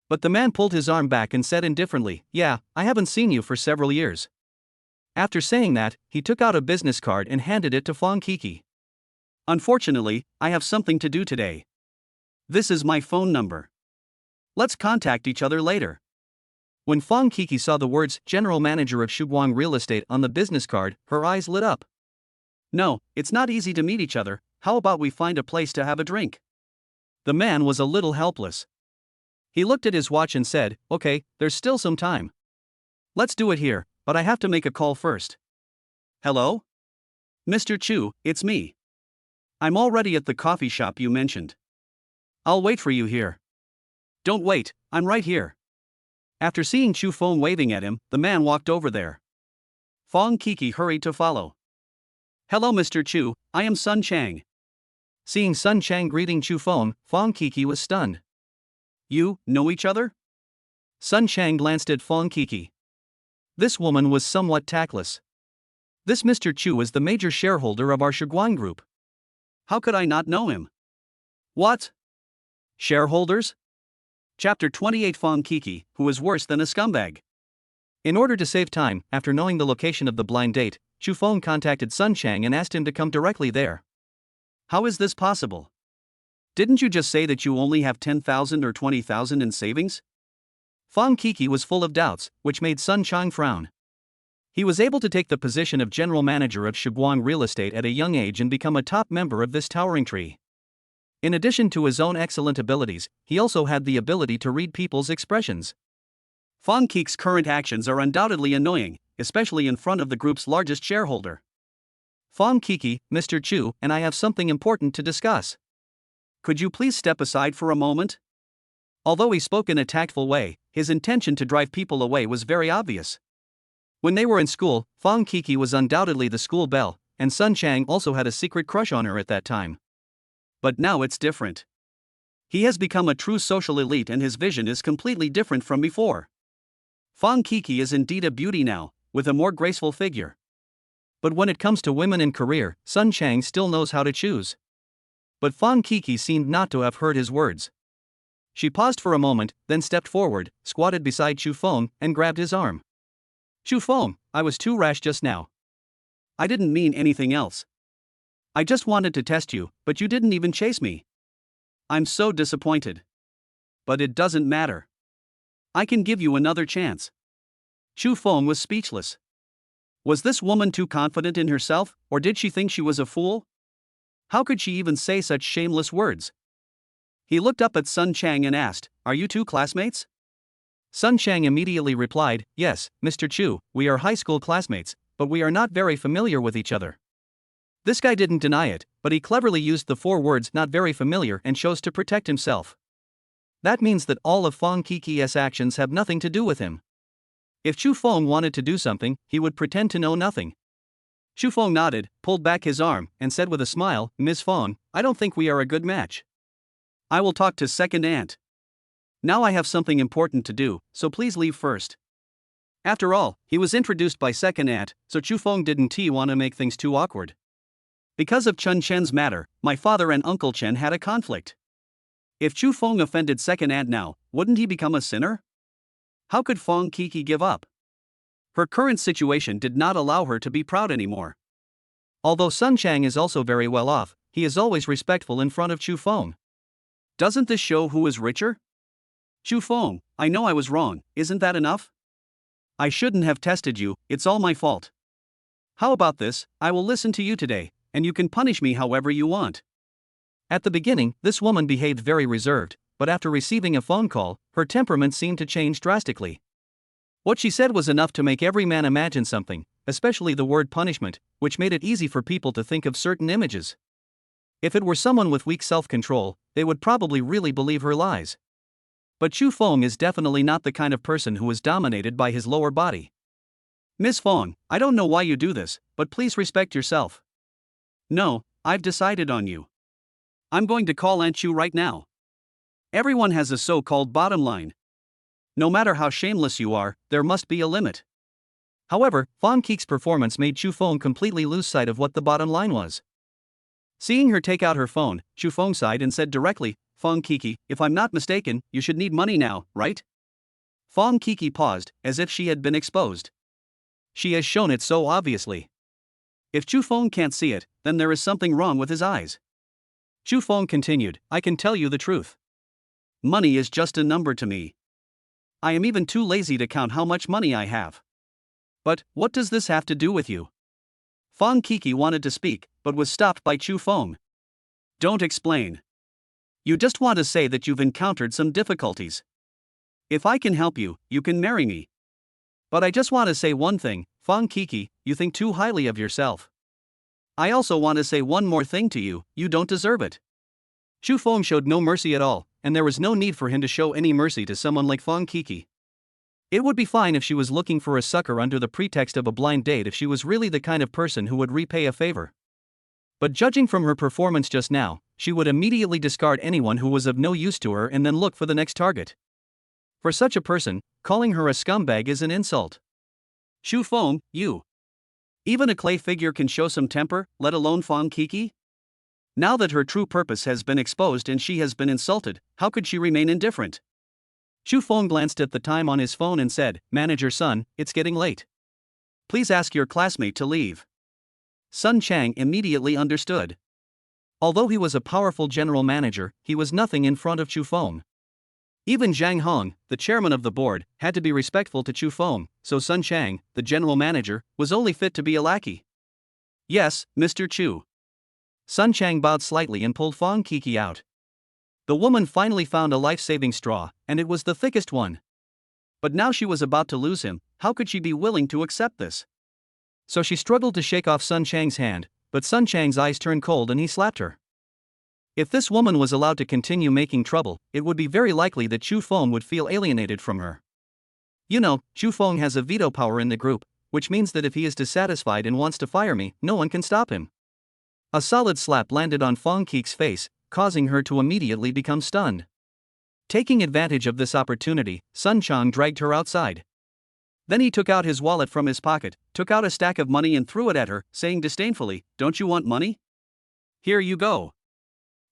But the man pulled his arm back and said indifferently, yeah, I haven't seen you for several years. After saying that, he took out a business card and handed it to Fong Kiki. Unfortunately, I have something to do today. This is my phone number. Let's contact each other later. When Fong Kiki saw the words General Manager of Shiguang Real Estate on the business card, her eyes lit up. No, it's not easy to meet each other, how about we find a place to have a drink? The man was a little helpless. He looked at his watch and said, okay, there's still some time. Let's do it here, but I have to make a call first. Hello? Mr. Chu, it's me. I'm already at the coffee shop you mentioned. I'll wait for you here. Don't wait, I'm right here. After seeing Chu Feng waving at him, the man walked over there. Fong Kiki hurried to follow. Hello Mr. Chu, I am Sun Chang. Seeing Sun Chang greeting Chu Feng, Fong Kiki was stunned. You know each other? Sun Chang glanced at Fong Kiki. This woman was somewhat tactless. This Mr. Chu is the major shareholder of our Shiguang Group. How could I not know him? What? Shareholders? Chapter 28 Fong Kiki, who is worse than a scumbag. In order to save time, after knowing the location of the blind date, Chu Feng contacted Sun Chang and asked him to come directly there. How is this possible? Didn't you just say that you only have 10,000 or 20,000 in savings? Fong Kiki was full of doubts, which made Sun Chang frown. He was able to take the position of general manager of Shiguang Real Estate at a young age and become a top member of this towering tree. In addition to his own excellent abilities, he also had the ability to read people's expressions. Fong Kiki's current actions are undoubtedly annoying, especially in front of the group's largest shareholder. Fong Kiki, Mr. Chu, and I have something important to discuss. Could you please step aside for a moment? Although he spoke in a tactful way, his intention to drive people away was very obvious. When they were in school, Fong Kiki was undoubtedly the school belle, and Sun Chang also had a secret crush on her at that time. But now it's different. He has become a true social elite and his vision is completely different from before. Fong Kiki is indeed a beauty now, with a more graceful figure. But when it comes to women and career, Sun Chang still knows how to choose. But Fong Kiki seemed not to have heard his words. She paused for a moment, then stepped forward, squatted beside Chu Feng, and grabbed his arm. Chu Feng, I was too rash just now. I didn't mean anything else. I just wanted to test you, but you didn't even chase me. I'm so disappointed. But it doesn't matter. I can give you another chance. Chu Feng was speechless. Was this woman too confident in herself, or did she think she was a fool? How could she even say such shameless words? He looked up at Sun Chang and asked, "Are you two classmates?" Sun Chang immediately replied, "Yes, Mr. Chu, we are high school classmates, but we are not very familiar with each other." This guy didn't deny it, but he cleverly used the 4 words "not very familiar" and chose to protect himself. That means that all of Fong Qiqi's actions have nothing to do with him. If Chu Feng wanted to do something, he would pretend to know nothing. Chu Feng nodded, pulled back his arm, and said with a smile, "Miss Fong, I don't think we are a good match. I will talk to second aunt. Now I have something important to do, so please leave first." After all, he was introduced by second aunt, so Chu Feng didn't want to make things too awkward. "Because of Chun Chen's matter, my father and Uncle Chen had a conflict. If Chu Feng offended second aunt now, wouldn't he become a sinner? How could Fong Qiqi give up? Her current situation did not allow her to be proud anymore. Although Sun Chang is also very well off, he is always respectful in front of Chu Feng. Doesn't this show who is richer? Chu Feng, I know I was wrong, isn't that enough? I shouldn't have tested you, it's all my fault. How about this, I will listen to you today, and you can punish me however you want." At the beginning, this woman behaved very reserved, but after receiving a phone call, her temperament seemed to change drastically. What she said was enough to make every man imagine something, especially the word punishment, which made it easy for people to think of certain images. If it were someone with weak self-control, they would probably really believe her lies. But Chu Feng is definitely not the kind of person who is dominated by his lower body. "Miss Fong, I don't know why you do this, but please respect yourself." "No, I've decided on you. I'm going to call Aunt Chu right now. Everyone has a so-called bottom line. No matter how shameless you are, there must be a limit." However, Fong Qiqi's performance made Chu Feng completely lose sight of what the bottom line was. Seeing her take out her phone, Chu Feng sighed and said directly, "Fong Qiqi, if I'm not mistaken, you should need money now, right?" Fong Qiqi paused, as if she had been exposed. She has shown it so obviously. If Chu Feng can't see it, then there is something wrong with his eyes. Chu Feng continued, "I can tell you the truth. Money is just a number to me. I am even too lazy to count how much money I have. But, what does this have to do with you?" Fong Qiqi wanted to speak, but was stopped by Chu Feng. "Don't explain. You just want to say that you've encountered some difficulties. If I can help you, you can marry me. But I just want to say one thing, Fong Qiqi, you think too highly of yourself. I also want to say one more thing to you, you don't deserve it." Chu Feng showed no mercy at all, and there was no need for him to show any mercy to someone like Fong Qiqi. It would be fine if she was looking for a sucker under the pretext of a blind date if she was really the kind of person who would repay a favor. But judging from her performance just now, she would immediately discard anyone who was of no use to her and then look for the next target. For such a person, calling her a scumbag is an insult. Chu Feng, you. Even a clay figure can show some temper, let alone Fong Qiqi? Now that her true purpose has been exposed and she has been insulted, how could she remain indifferent? Chu Feng glanced at the time on his phone and said, "Manager Sun, it's getting late. Please ask your classmate to leave." Sun Chang immediately understood. Although he was a powerful general manager, he was nothing in front of Chu Feng. Even Zhang Hong, the chairman of the board, had to be respectful to Chu Feng, so Sun Chang, the general manager, was only fit to be a lackey. "Yes, Mr. Chu." Sun Chang bowed slightly and pulled Fong Qiqi out. The woman finally found a life-saving straw, and it was the thickest one. But now she was about to lose him, how could she be willing to accept this? So she struggled to shake off Sun Chang's hand, but Sun Chang's eyes turned cold and he slapped her. If this woman was allowed to continue making trouble, it would be very likely that Chu Feng would feel alienated from her. You know, Chu Feng has a veto power in the group, which means that if he is dissatisfied and wants to fire me, no one can stop him. A solid slap landed on Fong Qiqi's face, causing her to immediately become stunned. Taking advantage of this opportunity, Sun Chang dragged her outside. Then he took out his wallet from his pocket, took out a stack of money and threw it at her, saying disdainfully, "Don't you want money? Here you go.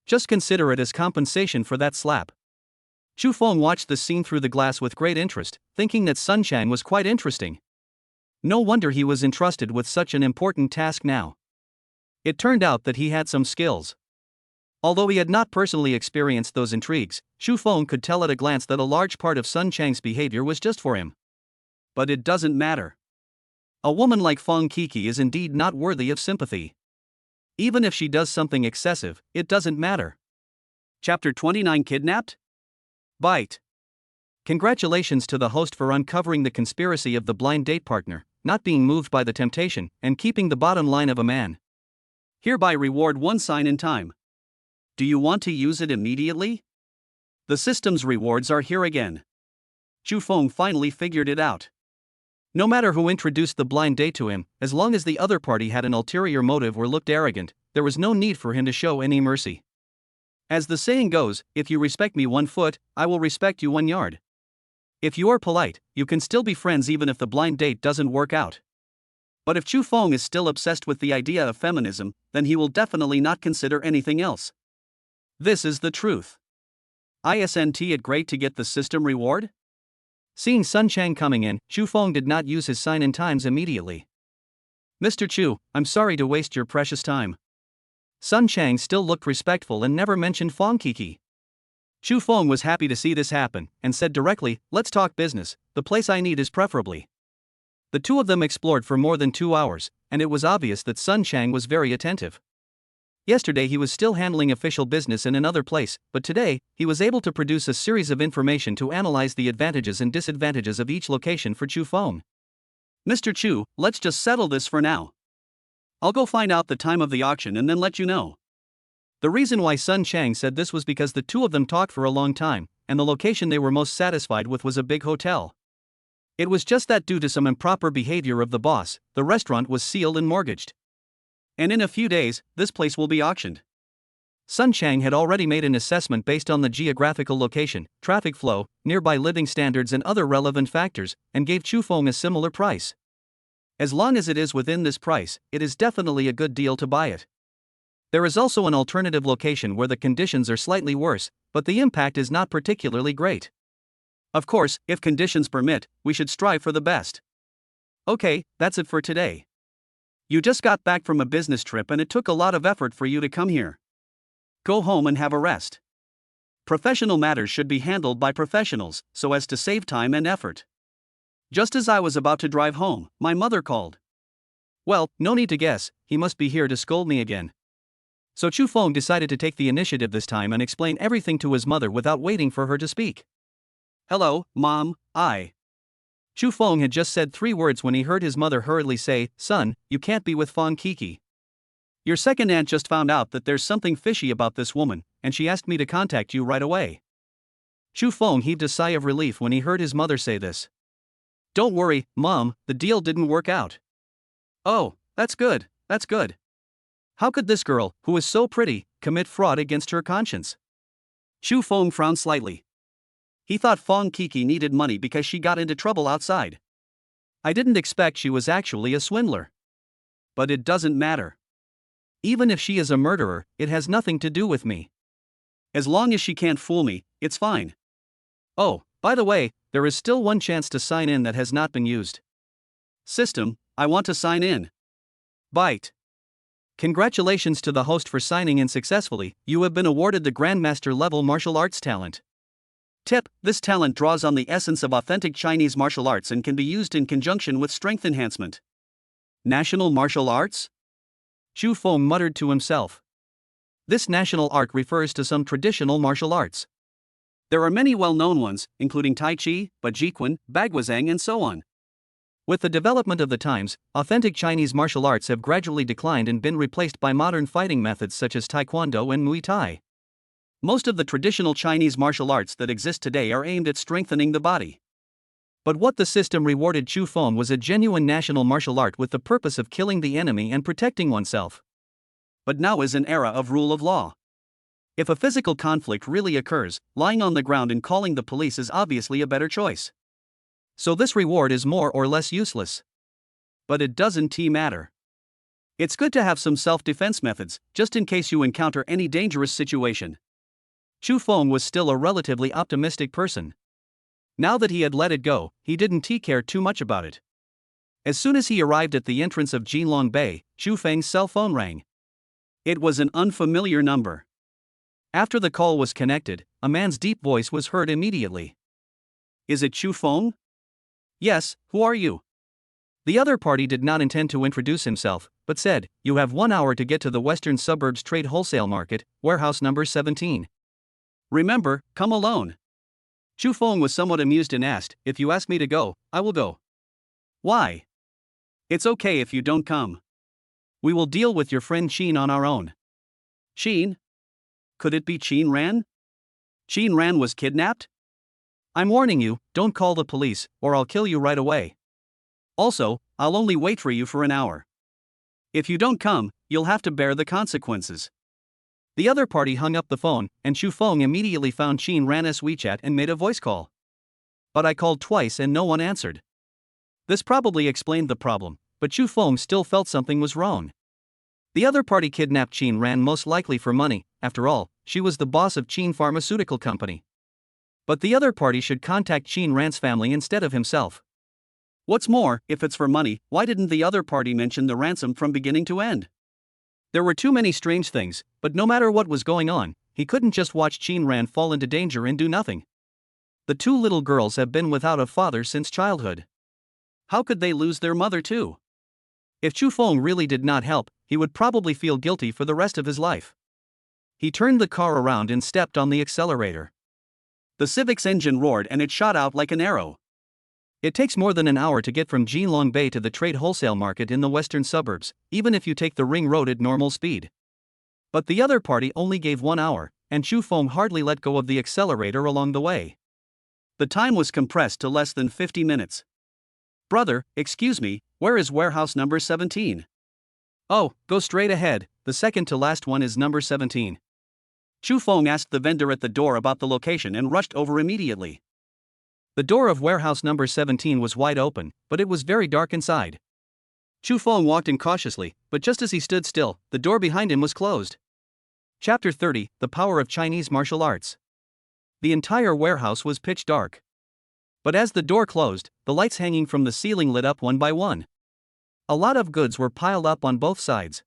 Just consider it as compensation for that slap." Chu Feng watched the scene through the glass with great interest, thinking that Sun Chang was quite interesting. No wonder he was entrusted with such an important task now. It turned out that he had some skills. Although he had not personally experienced those intrigues, Chu Feng could tell at a glance that a large part of Sun Chang's behavior was just for him. But it doesn't matter. A woman like Fong Qiqi is indeed not worthy of sympathy. Even if she does something excessive, it doesn't matter. Chapter 29 Kidnapped? Bite. Congratulations to the host for uncovering the conspiracy of the blind date partner, not being moved by the temptation, and keeping the bottom line of a man. Hereby reward one sign in time. Do you want to use it immediately? The system's rewards are here again. Chu Feng finally figured it out. No matter who introduced the blind date to him, as long as the other party had an ulterior motive or looked arrogant, there was no need for him to show any mercy. As the saying goes, if you respect me 1 foot, I will respect you 1 yard. If you are polite, you can still be friends even if the blind date doesn't work out. But if Chu Feng is still obsessed with the idea of feminism, then he will definitely not consider anything else. This is the truth. Isn't it great to get the system reward? Seeing Sun Chang coming in, Chu Feng did not use his sign in times immediately. Mr. Chu, I'm sorry to waste your precious time. Sun Chang still looked respectful and never mentioned Fong Kiki. Chu Feng was happy to see this happen, and said directly, let's talk business, the place I need is preferably. The two of them explored for more than 2 hours, and it was obvious that Sun Chang was very attentive. Yesterday he was still handling official business in another place, but today, he was able to produce a series of information to analyze the advantages and disadvantages of each location for Chu Feng. Mr. Chu, let's just settle this for now. I'll go find out the time of the auction and then let you know. The reason why Sun Chang said this was because the two of them talked for a long time, and the location they were most satisfied with was a big hotel. It was just that due to some improper behavior of the boss, the restaurant was sealed and mortgaged. And in a few days, this place will be auctioned. Sun Chang had already made an assessment based on the geographical location, traffic flow, nearby living standards and other relevant factors, and gave Chu Feng a similar price. As long as it is within this price, it is definitely a good deal to buy it. There is also an alternative location where the conditions are slightly worse, but the impact is not particularly great. Of course, if conditions permit, we should strive for the best. Okay, that's it for today. You just got back from a business trip and it took a lot of effort for you to come here. Go home and have a rest. Professional matters should be handled by professionals, so as to save time and effort. Just as I was about to drive home, my mother called. Well, no need to guess, he must be here to scold me again. So Chu Feng decided to take the initiative this time and explain everything to his mother without waiting for her to speak. Hello, Mom, Chu Feng had just said 3 words when he heard his mother hurriedly say, Son, you can't be with Fong Kiki. Your second aunt just found out that there's something fishy about this woman, and she asked me to contact you right away. Chu Feng heaved a sigh of relief when he heard his mother say this. Don't worry, Mom, the deal didn't work out. Oh, that's good, that's good. How could this girl, who is so pretty, commit fraud against her conscience? Chu Feng frowned slightly. He thought Fong Kiki needed money because she got into trouble outside. I didn't expect she was actually a swindler. But it doesn't matter. Even if she is a murderer, it has nothing to do with me. As long as she can't fool me, it's fine. Oh, by the way, there is still one chance to sign in that has not been used. System, I want to sign in. Bite. Congratulations to the host for signing in successfully, you have been awarded the Grandmaster level martial arts talent. Tip, this talent draws on the essence of authentic Chinese martial arts and can be used in conjunction with strength enhancement. National martial arts? Chu Feng muttered to himself. This national art refers to some traditional martial arts. There are many well-known ones, including Tai Chi, Bajiquan, Baguazhang and so on. With the development of the times, authentic Chinese martial arts have gradually declined and been replaced by modern fighting methods such as Taekwondo and Muay Thai. Most of the traditional Chinese martial arts that exist today are aimed at strengthening the body. But what the system rewarded Chu Feng was a genuine national martial art with the purpose of killing the enemy and protecting oneself. But now is an era of rule of law. If a physical conflict really occurs, lying on the ground and calling the police is obviously a better choice. So this reward is more or less useless. But it doesn't matter. It's good to have some self-defense methods, just in case you encounter any dangerous situation. Chu Feng was still a relatively optimistic person. Now that he had let it go, he didn't care too much about it. As soon as he arrived at the entrance of Jinlong Bay, Chu Feng's cell phone rang. It was an unfamiliar number. After the call was connected, a man's deep voice was heard immediately. Is it Chu Feng? Yes, who are you? The other party did not intend to introduce himself, but said, you have 1 hour to get to the Western Suburbs Trade Wholesale Market, warehouse number 17. Remember, come alone. Chu Feng was somewhat amused and asked, if you ask me to go, I will go. Why? It's okay if you don't come. We will deal with your friend Qin on our own. Qin? Could it be Qin Ran? Qin Ran was kidnapped? I'm warning you, don't call the police, or I'll kill you right away. Also, I'll only wait for you for an hour. If you don't come, you'll have to bear the consequences. The other party hung up the phone, and Chu Feng immediately found Qin Ran's WeChat and made a voice call. But I called twice and no one answered. This probably explained the problem, but Chu Feng still felt something was wrong. The other party kidnapped Qin Ran most likely for money. After all, she was the boss of Qin Pharmaceutical Company. But the other party should contact Qin Ran's family instead of himself. What's more, if it's for money, why didn't the other party mention the ransom from beginning to end? There were too many strange things, but no matter what was going on, he couldn't just watch Qin Ran fall into danger and do nothing. The two little girls have been without a father since childhood. How could they lose their mother too? If Chu Feng really did not help, he would probably feel guilty for the rest of his life. He turned the car around and stepped on the accelerator. The Civic's engine roared and it shot out like an arrow. It takes more than an hour to get from Jinlong Bay to the trade wholesale market in the western suburbs, even if you take the ring road at normal speed. But the other party only gave 1 hour, and Chu Feng hardly let go of the accelerator along the way. The time was compressed to less than 50 minutes. Brother, excuse me, where is warehouse number 17? Oh, go straight ahead, the second to last one is number 17. Chu Feng asked the vendor at the door about the location and rushed over immediately. The door of warehouse number 17 was wide open, but it was very dark inside. Chu Feng walked in cautiously, but just as he stood still, the door behind him was closed. Chapter 30, The Power of Chinese Martial Arts. The entire warehouse was pitch dark. But as the door closed, the lights hanging from the ceiling lit up one by one. A lot of goods were piled up on both sides.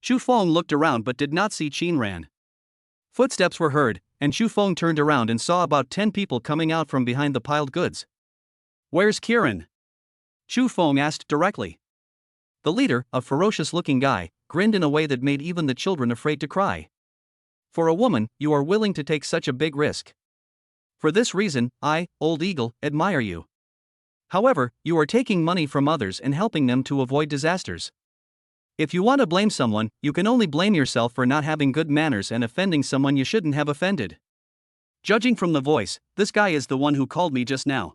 Chu Feng looked around but did not see Qin Ran. Footsteps were heard, and Chu Feng turned around and saw about 10 people coming out from behind the piled goods. Where's Kieran? Chu Feng asked directly. The leader, a ferocious-looking guy, grinned in a way that made even the children afraid to cry. For a woman, you are willing to take such a big risk. For this reason, I, Old Eagle, admire you. However, you are taking money from others and helping them to avoid disasters. If you want to blame someone, you can only blame yourself for not having good manners and offending someone you shouldn't have offended. Judging from the voice, this guy is the one who called me just now.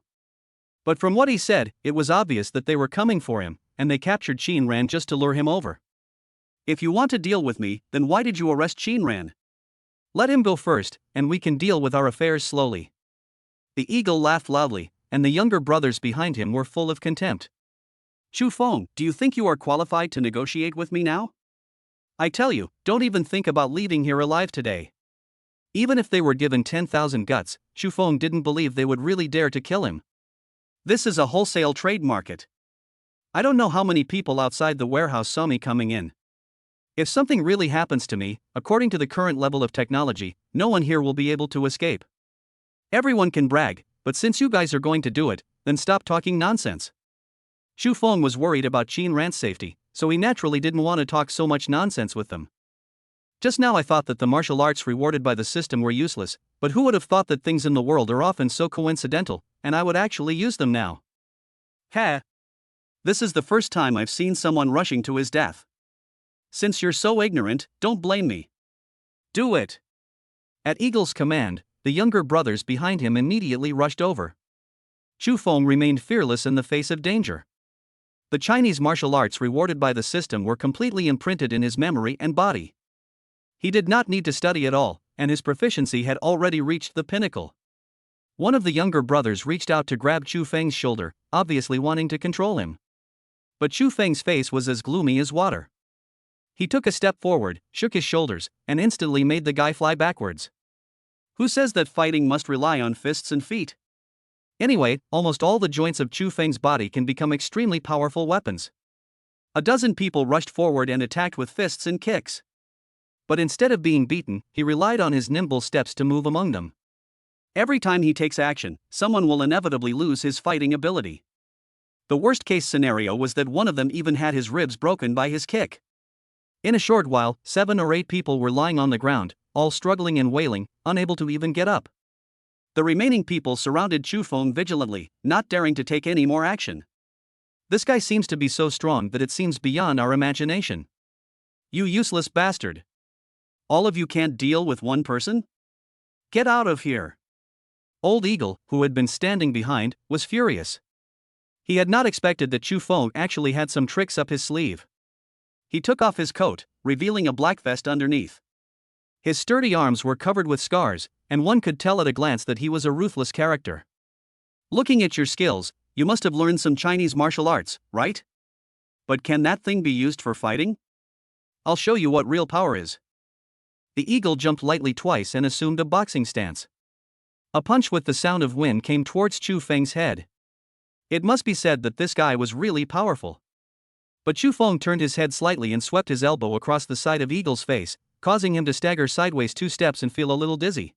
But from what he said, it was obvious that they were coming for him, and they captured Qin Ran just to lure him over. If you want to deal with me, then why did you arrest Qin Ran? Let him go first, and we can deal with our affairs slowly. The eagle laughed loudly, and the younger brothers behind him were full of contempt. Chu Feng, do you think you are qualified to negotiate with me now? I tell you, don't even think about leaving here alive today. Even if they were given 10,000 guts, Chu Feng didn't believe they would really dare to kill him. This is a wholesale trade market. I don't know how many people outside the warehouse saw me coming in. If something really happens to me, according to the current level of technology, no one here will be able to escape. Everyone can brag, but since you guys are going to do it, then stop talking nonsense. Chu Feng was worried about Qin Ran's safety, so he naturally didn't want to talk so much nonsense with them. Just now I thought that the martial arts rewarded by the system were useless, but who would have thought that things in the world are often so coincidental, and I would actually use them now. Ha! This is the first time I've seen someone rushing to his death. Since you're so ignorant, don't blame me. Do it! At Eagle's command, the younger brothers behind him immediately rushed over. Chu Feng remained fearless in the face of danger. The Chinese martial arts rewarded by the system were completely imprinted in his memory and body. He did not need to study at all, and his proficiency had already reached the pinnacle. One of the younger brothers reached out to grab Chu Feng's shoulder, obviously wanting to control him. But Chu Feng's face was as gloomy as water. He took a step forward, shook his shoulders, and instantly made the guy fly backwards. Who says that fighting must rely on fists and feet? Anyway, almost all the joints of Chu Feng's body can become extremely powerful weapons. A dozen people rushed forward and attacked with fists and kicks. But instead of being beaten, he relied on his nimble steps to move among them. Every time he takes action, someone will inevitably lose his fighting ability. The worst-case scenario was that one of them even had his ribs broken by his kick. In a short while, 7 or 8 people were lying on the ground, all struggling and wailing, unable to even get up. The remaining people surrounded Chu Feng vigilantly, not daring to take any more action. This guy seems to be so strong that it seems beyond our imagination. You useless bastard. All of you can't deal with one person? Get out of here. Old Eagle, who had been standing behind, was furious. He had not expected that Chu Feng actually had some tricks up his sleeve. He took off his coat, revealing a black vest underneath. His sturdy arms were covered with scars, and one could tell at a glance that he was a ruthless character. Looking at your skills, you must have learned some Chinese martial arts, right? But can that thing be used for fighting? I'll show you what real power is. The eagle jumped lightly twice and assumed a boxing stance. A punch with the sound of wind came towards Chu Feng's head. It must be said that this guy was really powerful. But Chu Feng turned his head slightly and swept his elbow across the side of Eagle's face, causing him to stagger sideways 2 steps and feel a little dizzy.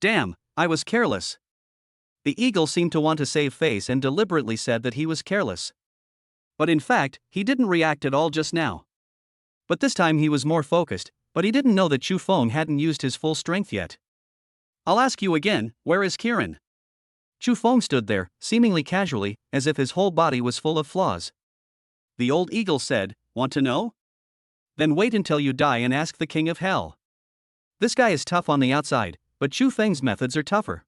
Damn, I was careless. The eagle seemed to want to save face and deliberately said that he was careless. But in fact, he didn't react at all just now. But this time he was more focused, but he didn't know that Chu Feng hadn't used his full strength yet. I'll ask you again, where is Kieran? Chu Feng stood there, seemingly casually, as if his whole body was full of flaws. The old eagle said, want to know? Then wait until you die and ask the king of hell. This guy is tough on the outside, but Chu Feng's methods are tougher.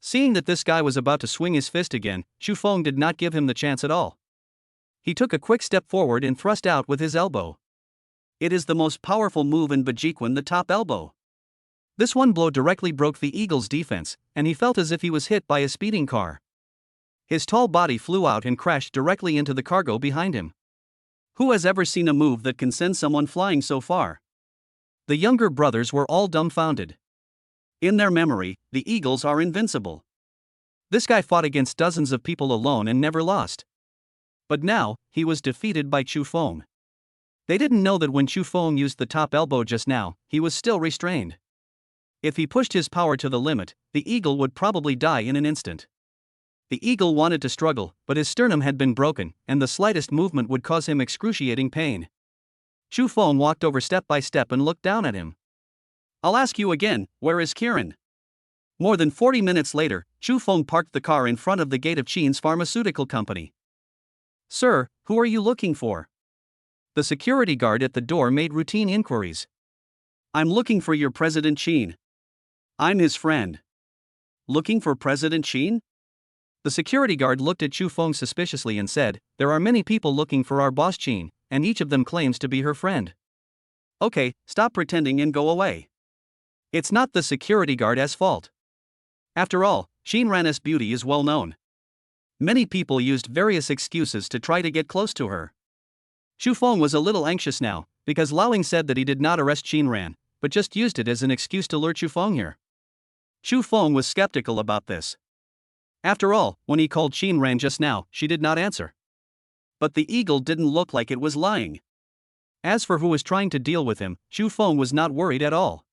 Seeing that this guy was about to swing his fist again, Chu Feng did not give him the chance at all. He took a quick step forward and thrust out with his elbow. It is the most powerful move in Bajiquan, the top elbow. This one blow directly broke the eagle's defense, and he felt as if he was hit by a speeding car. His tall body flew out and crashed directly into the cargo behind him. Who has ever seen a move that can send someone flying so far? The younger brothers were all dumbfounded. In their memory, the eagles are invincible. This guy fought against dozens of people alone and never lost. But now, he was defeated by Chu Feng. They didn't know that when Chu Feng used the top elbow just now, he was still restrained. If he pushed his power to the limit, the eagle would probably die in an instant. The eagle wanted to struggle, but his sternum had been broken, and the slightest movement would cause him excruciating pain. Chu Feng walked over step by step and looked down at him. I'll ask you again, where is Kieran? More than 40 minutes later, Chu Feng parked the car in front of the gate of Qin's pharmaceutical company. Sir, who are you looking for? The security guard at the door made routine inquiries. I'm looking for your President Qin. I'm his friend. Looking for President Qin? The security guard looked at Chu Feng suspiciously and said, there are many people looking for our boss Qin, and each of them claims to be her friend. Okay, stop pretending and go away. It's not the security guard's fault. After all, Qin Ran's beauty is well known. Many people used various excuses to try to get close to her. Chu Feng was a little anxious now, because Laoling said that he did not arrest Qin Ran, but just used it as an excuse to lure Chu Feng here. Chu Feng was skeptical about this. After all, when he called Qin Ran just now, she did not answer. But the eagle didn't look like it was lying. As for who was trying to deal with him, Chu Feng was not worried at all.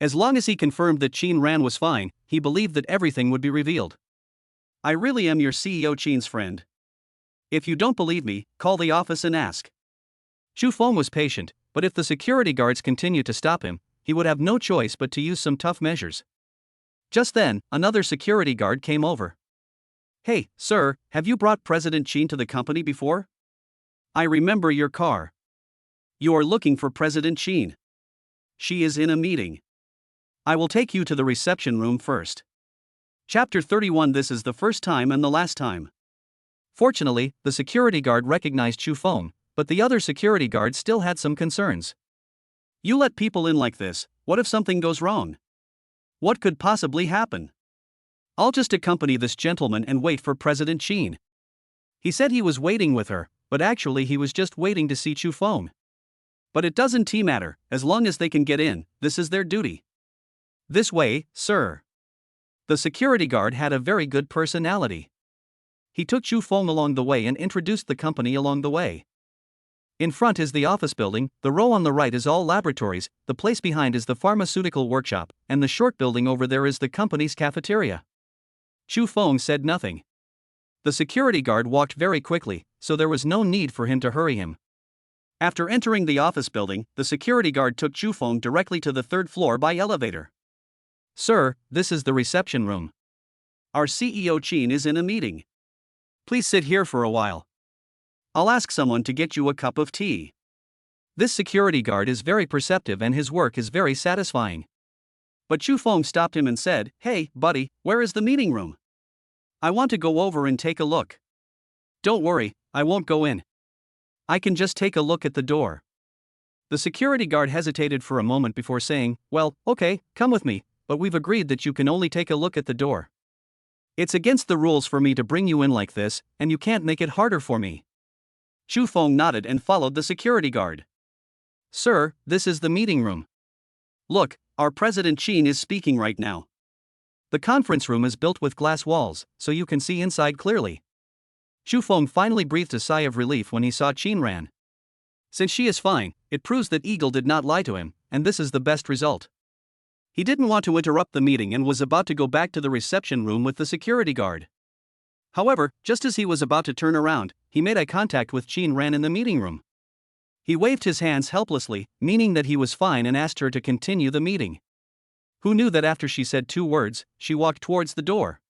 As long as he confirmed that Qin Ran was fine, he believed that everything would be revealed. I really am your CEO Qin's friend. If you don't believe me, call the office and ask. Chu Feng was patient, but if the security guards continued to stop him, he would have no choice but to use some tough measures. Just then, another security guard came over. Hey, sir, have you brought President Qin to the company before? I remember your car. You are looking for President Qin. She is in a meeting. I will take you to the reception room first. Chapter 31. This is the first time and the last time. Fortunately, the security guard recognized Chu Feng, but the other security guards still had some concerns. You let people in like this, what if something goes wrong? What could possibly happen? I'll just accompany this gentleman and wait for President Qin. He said he was waiting with her, but actually he was just waiting to see Chu Feng. But it doesn't matter, as long as they can get in, this is their duty. This way, sir. The security guard had a very good personality. He took Chu Feng along the way and introduced the company along the way. In front is the office building, the row on the right is all laboratories, the place behind is the pharmaceutical workshop, and the short building over there is the company's cafeteria. Chu Feng said nothing. The security guard walked very quickly, so there was no need for him to hurry him. After entering the office building, the security guard took Chu Feng directly to the third floor by elevator. Sir, this is the reception room. Our CEO Chin is in a meeting. Please sit here for a while. I'll ask someone to get you a cup of tea. This security guard is very perceptive and his work is very satisfying. But Chu Feng stopped him and said, "Hey, buddy, where is the meeting room? I want to go over and take a look." "Don't worry, I won't go in. I can just take a look at the door." The security guard hesitated for a moment before saying, "Well, okay, come with me, but we've agreed that you can only take a look at the door. It's against the rules for me to bring you in like this, and you can't make it harder for me." Chu Feng nodded and followed the security guard. "Sir, this is the meeting room. Look, our President Chin is speaking right now. The conference room is built with glass walls, so you can see inside clearly." Chu Feng finally breathed a sigh of relief when he saw Chin Ran. Since she is fine, it proves that Eagle did not lie to him, and this is the best result. He didn't want to interrupt the meeting and was about to go back to the reception room with the security guard. However, just as he was about to turn around, he made eye contact with Chin Ran in the meeting room. He waved his hands helplessly, meaning that he was fine, and asked her to continue the meeting. Who knew that after she said 2 words, she walked towards the door.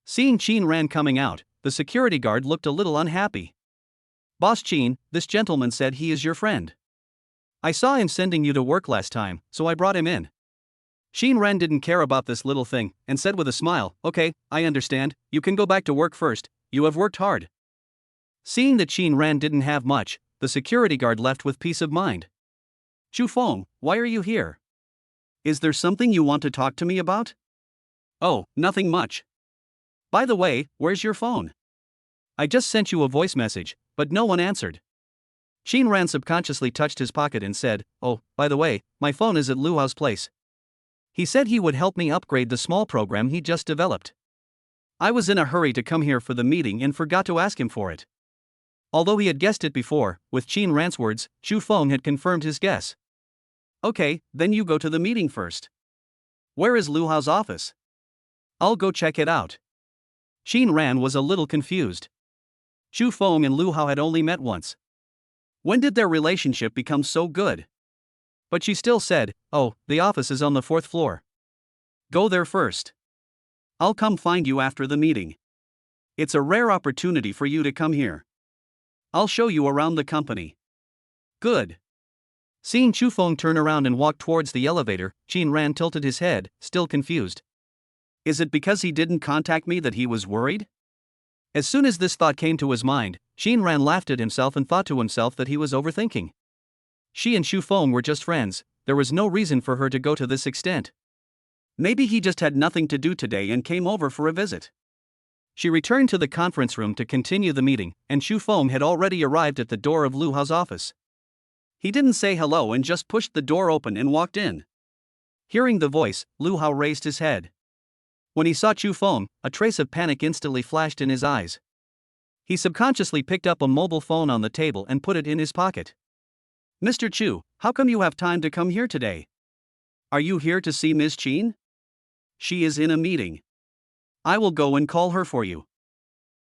Seeing Chin Ran coming out, the security guard looked a little unhappy. "Boss Chin, this gentleman said he is your friend. I saw him sending you to work last time, so I brought him in." Chin Ran didn't care about this little thing, and said with a smile, "Okay, I understand, you can go back to work first, you have worked hard." Seeing that Chin Ran didn't have much, the security guard left with peace of mind. "Chu Feng, why are you here? Is there something you want to talk to me about?" "Oh, nothing much. By the way, where's your phone? I just sent you a voice message, but no one answered." Chin Ran subconsciously touched his pocket and said, "Oh, by the way, my phone is at Lu Hao's place. He said he would help me upgrade the small program he just developed. I was in a hurry to come here for the meeting and forgot to ask him for it." Although he had guessed it before, with Chin Ran's words, Chu Feng had confirmed his guess. "Okay, then you go to the meeting first. Where is Lu Hao's office? I'll go check it out." Chin Ran was a little confused. Chu Feng and Lu Hao had only met once. When did their relationship become so good? But she still said, "Oh, the office is on the 4th floor. Go there first. I'll come find you after the meeting. It's a rare opportunity for you to come here. I'll show you around the company." "Good." Seeing Chu Feng turn around and walk towards the elevator, Chin Ran tilted his head, still confused. Is it because he didn't contact me that he was worried? As soon as this thought came to his mind, Chin Ran laughed at himself and thought to himself that he was overthinking. She and Chu Feng were just friends, there was no reason for her to go to this extent. Maybe he just had nothing to do today and came over for a visit. She returned to the conference room to continue the meeting, and Chu Feng had already arrived at the door of Lu Hao's office. He didn't say hello and just pushed the door open and walked in. Hearing the voice, Lu Hao raised his head. When he saw Chu Feng, a trace of panic instantly flashed in his eyes. He subconsciously picked up a mobile phone on the table and put it in his pocket. "Mr. Chu, how come you have time to come here today? Are you here to see Ms. Chin? She is in a meeting. I will go and call her for you."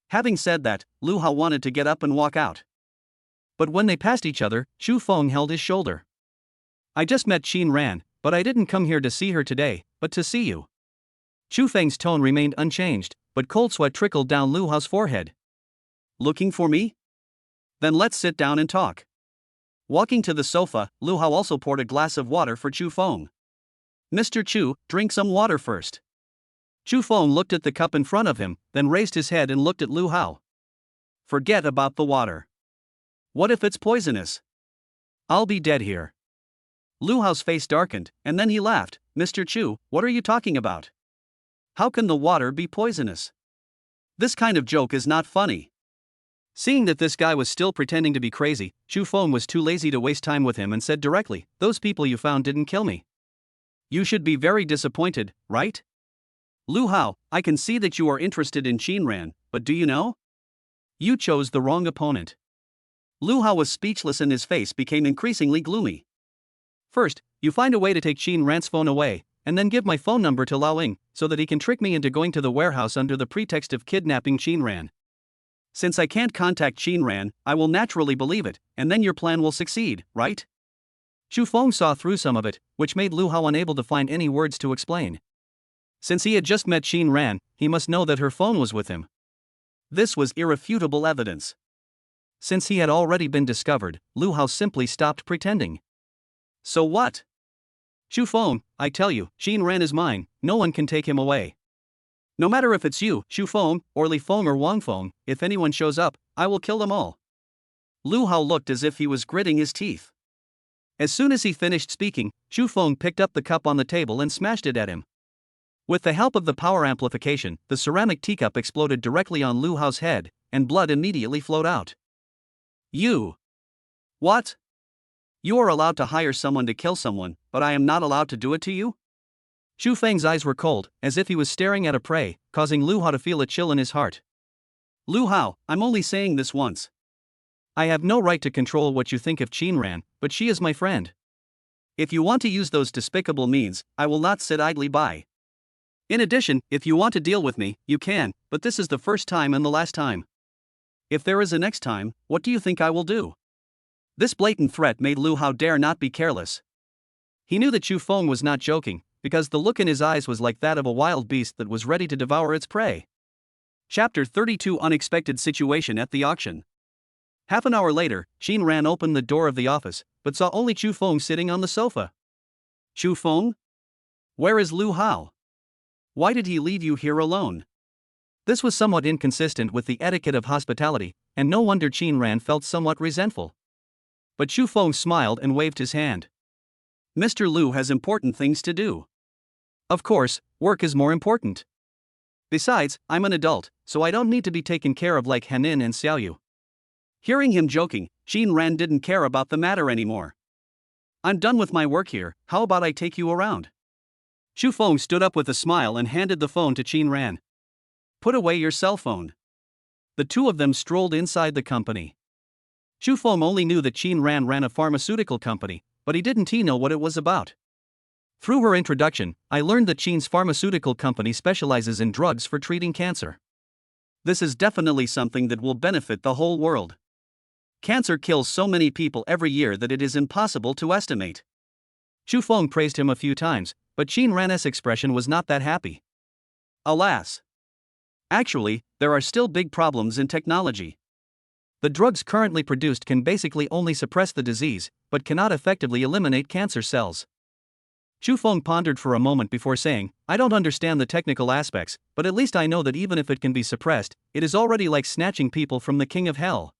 Having said that, Lu Hao wanted to get up and walk out. But when they passed each other, Chu Feng held his shoulder. "I just met Chin Ran, but I didn't come here to see her today, but to see you." Chu Feng's tone remained unchanged, but cold sweat trickled down Lu Hao's forehead. "Looking for me? Then let's sit down and talk." Walking to the sofa, Lu Hao also poured a glass of water for Chu Feng. "Mr. Chu, drink some water first." Chu Feng looked at the cup in front of him, then raised his head and looked at Lu Hao. "Forget about the water. What if it's poisonous? I'll be dead here." Lu Hao's face darkened, and then he laughed. "Mr. Chu, what are you talking about? How can the water be poisonous? This kind of joke is not funny." Seeing that this guy was still pretending to be crazy, Chu Feng was too lazy to waste time with him and said directly, "Those people you found didn't kill me. You should be very disappointed, right? Lu Hao, I can see that you are interested in Chin Ran, but do you know? You chose the wrong opponent." Lu Hao was speechless and his face became increasingly gloomy. "First, you find a way to take Chin Ran's phone away, and then give my phone number to Lao Ling, so that he can trick me into going to the warehouse under the pretext of kidnapping Chin Ran. Since I can't contact Shinran, I will naturally believe it, and then your plan will succeed, right? Xu Feng saw through some of it, which made Lu Hao unable to find any words to explain. Since he had just met Shinran, he must know that her phone was with him. This was irrefutable evidence. Since he had already been discovered, Lu Hao simply stopped pretending. So what? Xu Feng, I tell you, Shinran is mine, no one can take him away. No matter if it's you, Xu Feng, or Li Feng or Wang Feng, if anyone shows up, I will kill them all. Lu Hao looked as if he was gritting his teeth. As soon as he finished speaking, Xu Feng picked up the cup on the table and smashed it at him. With the help of the power amplification, the ceramic teacup exploded directly on Lu Hao's head, and blood immediately flowed out. You. What? You are allowed to hire someone to kill someone, but I am not allowed to do it to you? Xu Feng's eyes were cold, as if he was staring at a prey, causing Lu Hao to feel a chill in his heart. Lu Hao, I'm only saying this once. I have no right to control what you think of Shinran, but she is my friend. If you want to use those despicable means, I will not sit idly by. In addition, if you want to deal with me, you can, but this is the first time and the last time. If there is a next time, what do you think I will do? This blatant threat made Lu Hao dare not be careless. He knew that Xu Feng was not joking, because the look in his eyes was like that of a wild beast that was ready to devour its prey. Chapter 32 Unexpected Situation at the Auction. Half an hour later, Shinran opened the door of the office, but saw only Xu Feng sitting on the sofa. Xu Feng? Where is Lu Hao? Why did he leave you here alone? This was somewhat inconsistent with the etiquette of hospitality, and no wonder Shinran felt somewhat resentful. But Xu Feng smiled and waved his hand. Mr. Lu has important things to do. Of course, work is more important. Besides, I'm an adult, so I don't need to be taken care of like Henin and Xiaoyu. Hearing him joking, Shinran didn't care about the matter anymore. I'm done with my work here, how about I take you around? Xu Feng stood up with a smile and handed the phone to Shinran. Put away your cell phone. The two of them strolled inside the company. Xu Feng only knew that Shinran ran a pharmaceutical company, but he didn't know what it was about. Through her introduction, I learned that Shin's pharmaceutical company specializes in drugs for treating cancer. This is definitely something that will benefit the whole world. Cancer kills so many people every year that it is impossible to estimate. Xu Feng praised him a few times, but Shinran's expression was not that happy. Alas. Actually, there are still big problems in technology. The drugs currently produced can basically only suppress the disease, but cannot effectively eliminate cancer cells. Xu Feng pondered for a moment before saying, I don't understand the technical aspects, but at least I know that even if it can be suppressed, it is already like snatching people from the king of hell.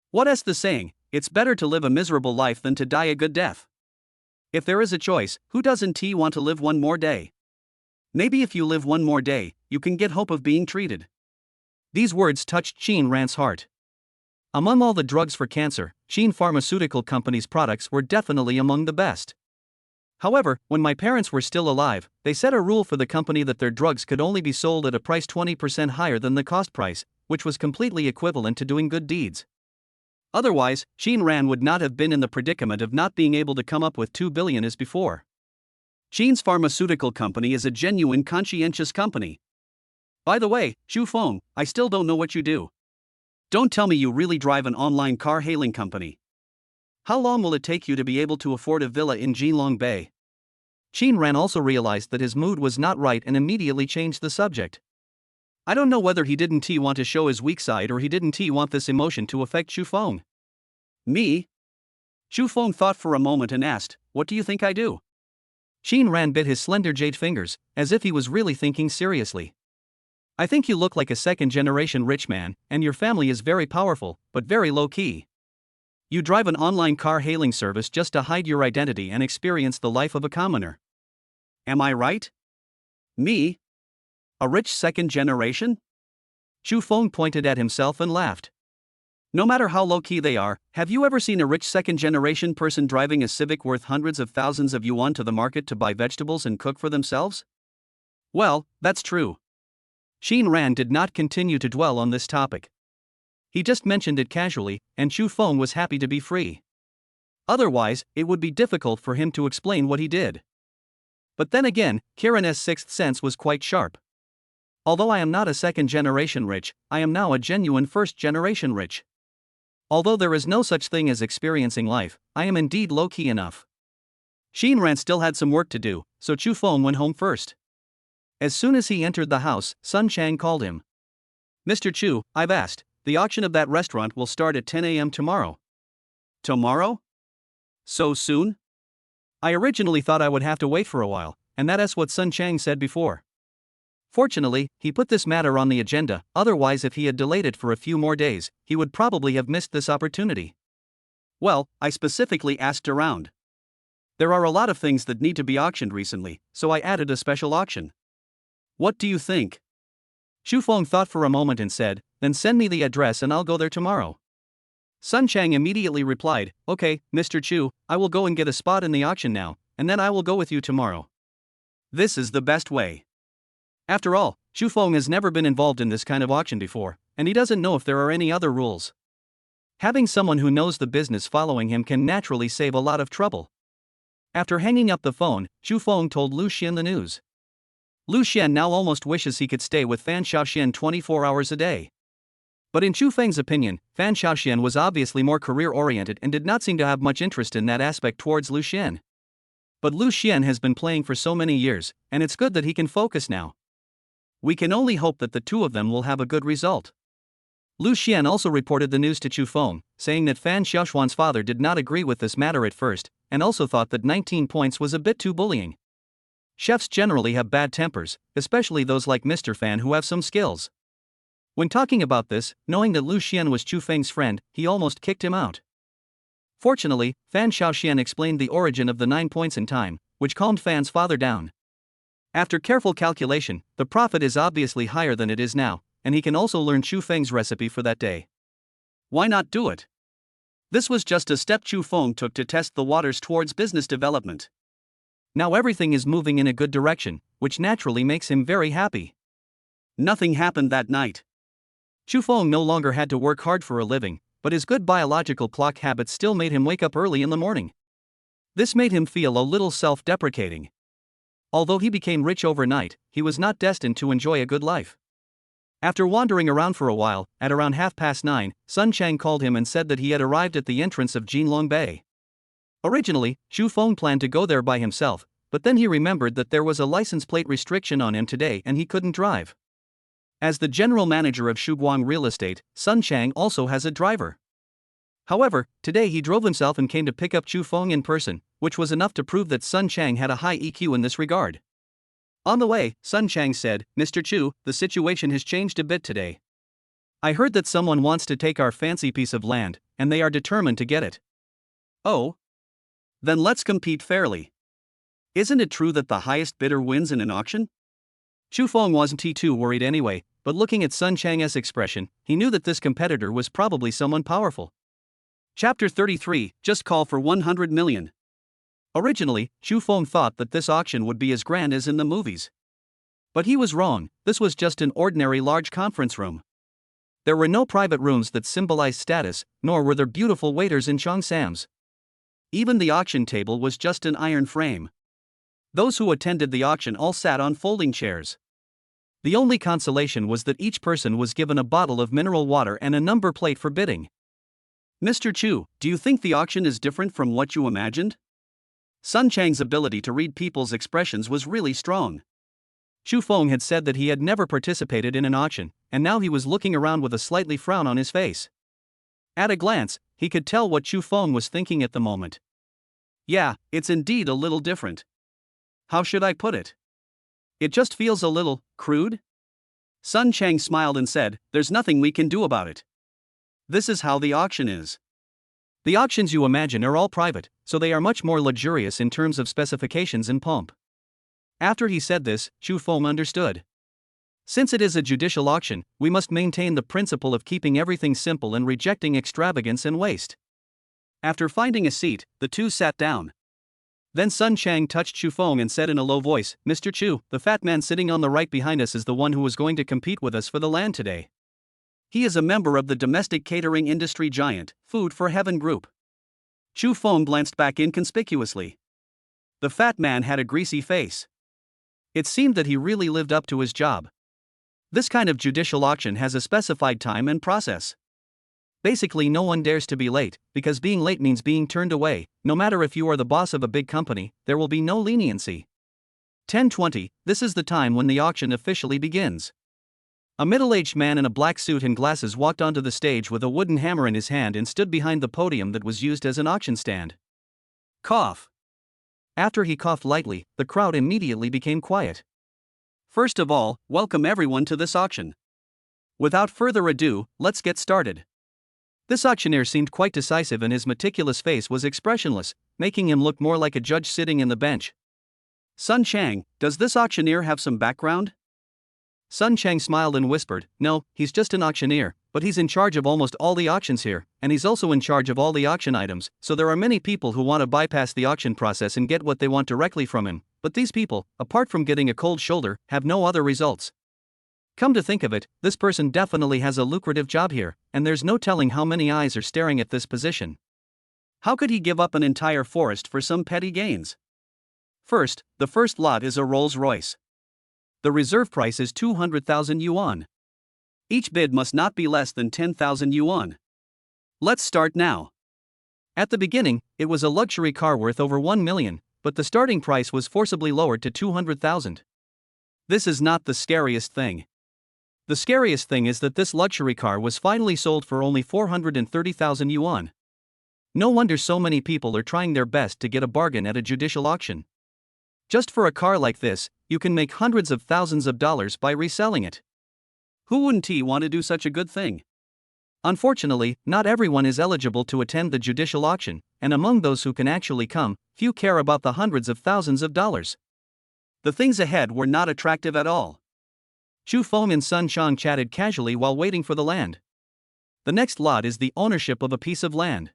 What is the saying? It's better to live a miserable life than to die a good death. If there is a choice, who doesn't want to live one more day? Maybe if you live one more day, you can get hope of being treated. These words touched Shinran's heart. Among all the drugs for cancer, Shin Pharmaceutical Company's products were definitely among the best. However, when my parents were still alive, they set a rule for the company that their drugs could only be sold at a price 20% higher than the cost price, which was completely equivalent to doing good deeds. Otherwise, Shinran would not have been in the predicament of not being able to come up with 2 billion as before. Shin's Pharmaceutical Company is a genuine conscientious company. By the way, Xu Feng, I still don't know what you do. Don't tell me you really drive an online car hailing company. How long will it take you to be able to afford a villa in Jinlong Bay? Shinran also realized that his mood was not right and immediately changed the subject. I don't know whether he didn't want to show his weak side or he didn't want this emotion to affect Xu Feng. Me? Xu Feng thought for a moment and asked, what do you think I do? Shinran bit his slender jade fingers, as if he was really thinking seriously. I think you look like a second-generation rich man, and your family is very powerful, but very low-key. You drive an online car hailing service just to hide your identity and experience the life of a commoner. Am I right? Me? A rich second generation? Xu Feng pointed at himself and laughed. No matter how low-key they are, have you ever seen a rich second-generation person driving a Civic worth hundreds of thousands of yuan to the market to buy vegetables and cook for themselves? Well, that's true. Shinran did not continue to dwell on this topic. He just mentioned it casually, and Xu Feng was happy to be free. Otherwise, it would be difficult for him to explain what he did. But then again, Kiran's sixth sense was quite sharp. Although I am not a second-generation rich, I am now a genuine first-generation rich. Although there is no such thing as experiencing life, I am indeed low-key enough. Shinran still had some work to do, so Chu Feng went home first. As soon as he entered the house, Sun Chang called him. Mr. Chu, I've asked, the auction of that restaurant will start at 10 a.m. tomorrow. Tomorrow? So soon? I originally thought I would have to wait for a while, and that's what Sun Chang said before. Fortunately, he put this matter on the agenda, otherwise if he had delayed it for a few more days, he would probably have missed this opportunity. Well, I specifically asked around. There are a lot of things that need to be auctioned recently, so I added a special auction. What do you think? Xu Feng thought for a moment and said, then send me the address and I'll go there tomorrow. Sun Chang immediately replied, okay, Mr. Chu, I will go and get a spot in the auction now, and then I will go with you tomorrow. This is the best way. After all, Xu Feng has never been involved in this kind of auction before, and he doesn't know if there are any other rules. Having someone who knows the business following him can naturally save a lot of trouble. After hanging up the phone, Xu Feng told Lu Xian the news. Lu Xian now almost wishes he could stay with Fan Xiaoxian 24 hours a day. But in Chu Feng's opinion, Fan Xiaoxian was obviously more career-oriented and did not seem to have much interest in that aspect towards Lu Xian. But Lu Xian has been playing for so many years, and it's good that he can focus now. We can only hope that the two of them will have a good result. Lu Xian also reported the news to Chu Feng, saying that Fan Xiaoxuan's father did not agree with this matter at first, and also thought that 19 points was a bit too bullying. Chefs generally have bad tempers, especially those like Mr. Fan who have some skills. When talking about this, knowing that Lu Xian was Chu Feng's friend, he almost kicked him out. Fortunately, Fan Xiaoxian explained the origin of the 9 points in time, which calmed Fan's father down. After careful calculation, the profit is obviously higher than it is now, and he can also learn Chu Feng's recipe for that day. Why not do it? This was just a step Chu Feng took to test the waters towards business development. Now everything is moving in a good direction, which naturally makes him very happy. Nothing happened that night. Chu Feng no longer had to work hard for a living, but his good biological clock habits still made him wake up early in the morning. This made him feel a little self-deprecating. Although he became rich overnight, he was not destined to enjoy a good life. After wandering around for a while, at around 9:30, Sun Chang called him and said that he had arrived at the entrance of Jinlong Bay. Originally, Xu Feng planned to go there by himself, but then he remembered that there was a license plate restriction on him today and he couldn't drive. As the general manager of Shuguang Real Estate, Sun Chang also has a driver. However, today he drove himself and came to pick up Xu Feng in person, which was enough to prove that Sun Chang had a high EQ in this regard. On the way, Sun Chang said, Mr. Chu, the situation has changed a bit today. I heard that someone wants to take our fancy piece of land, and they are determined to get it. Oh? Then let's compete fairly. Isn't it true that the highest bidder wins in an auction? Xu Feng wasn't too worried anyway, but looking at Sun Chang's expression, he knew that this competitor was probably someone powerful. Chapter 33, Just Call for 100 million. Originally, Xu Feng thought that this auction would be as grand as in the movies. But he was wrong, this was just an ordinary large conference room. There were no private rooms that symbolized status, nor were there beautiful waiters in cheongsams. Even the auction table was just an iron frame. Those who attended the auction all sat on folding chairs. The only consolation was that each person was given a bottle of mineral water and a number plate for bidding. Mr. Chu, do you think the auction is different from what you imagined? Sun Chang's ability to read people's expressions was really strong. Xu Feng had said that he had never participated in an auction, and now he was looking around with a slightly frown on his face. At a glance, he could tell what Xu Feng was thinking at the moment. Yeah, it's indeed a little different. How should I put it? It just feels a little crude? Sun Chang smiled and said, there's nothing we can do about it. This is how the auction is. The auctions you imagine are all private, so they are much more luxurious in terms of specifications and pomp. After he said this, Xu Feng understood. Since it is a judicial auction, we must maintain the principle of keeping everything simple and rejecting extravagance and waste. After finding a seat, the two sat down. Then Sun Chang touched Xu Feng and said in a low voice, Mr. Chu, the fat man sitting on the right behind us is the one who is going to compete with us for the land today. He is a member of the domestic catering industry giant, Food for Heaven Group. Xu Feng glanced back inconspicuously. The fat man had a greasy face. It seemed that he really lived up to his job. This kind of judicial auction has a specified time and process. Basically, no one dares to be late, because being late means being turned away. No matter if you are the boss of a big company, there will be no leniency. 10:20, this is the time when the auction officially begins. A middle-aged man in a black suit and glasses walked onto the stage with a wooden hammer in his hand and stood behind the podium that was used as an auction stand. Cough. After he coughed lightly, the crowd immediately became quiet. First of all, welcome everyone to this auction. Without further ado, let's get started. This auctioneer seemed quite decisive and his meticulous face was expressionless, making him look more like a judge sitting in the bench. Sun Chang, does this auctioneer have some background? Sun Chang smiled and whispered, no, he's just an auctioneer, but he's in charge of almost all the auctions here, and he's also in charge of all the auction items, so there are many people who want to bypass the auction process and get what they want directly from him, but these people, apart from getting a cold shoulder, have no other results. Come to think of it, this person definitely has a lucrative job here, and there's no telling how many eyes are staring at this position. How could he give up an entire forest for some petty gains? First, the first lot is a Rolls-Royce. The reserve price is 200,000 yuan. Each bid must not be less than 10,000 yuan. Let's start now. At the beginning, it was a luxury car worth over 1 million, but the starting price was forcibly lowered to 200,000. This is not the scariest thing. The scariest thing is that this luxury car was finally sold for only 430,000 yuan. No wonder so many people are trying their best to get a bargain at a judicial auction. Just for a car like this, you can make hundreds of thousands of dollars by reselling it. Who wouldn't want to do such a good thing? Unfortunately, not everyone is eligible to attend the judicial auction, and among those who can actually come, few care about the hundreds of thousands of dollars. The things ahead were not attractive at all. Chu Feng and Sun Chang chatted casually while waiting for the land. The next lot is the ownership of a piece of land.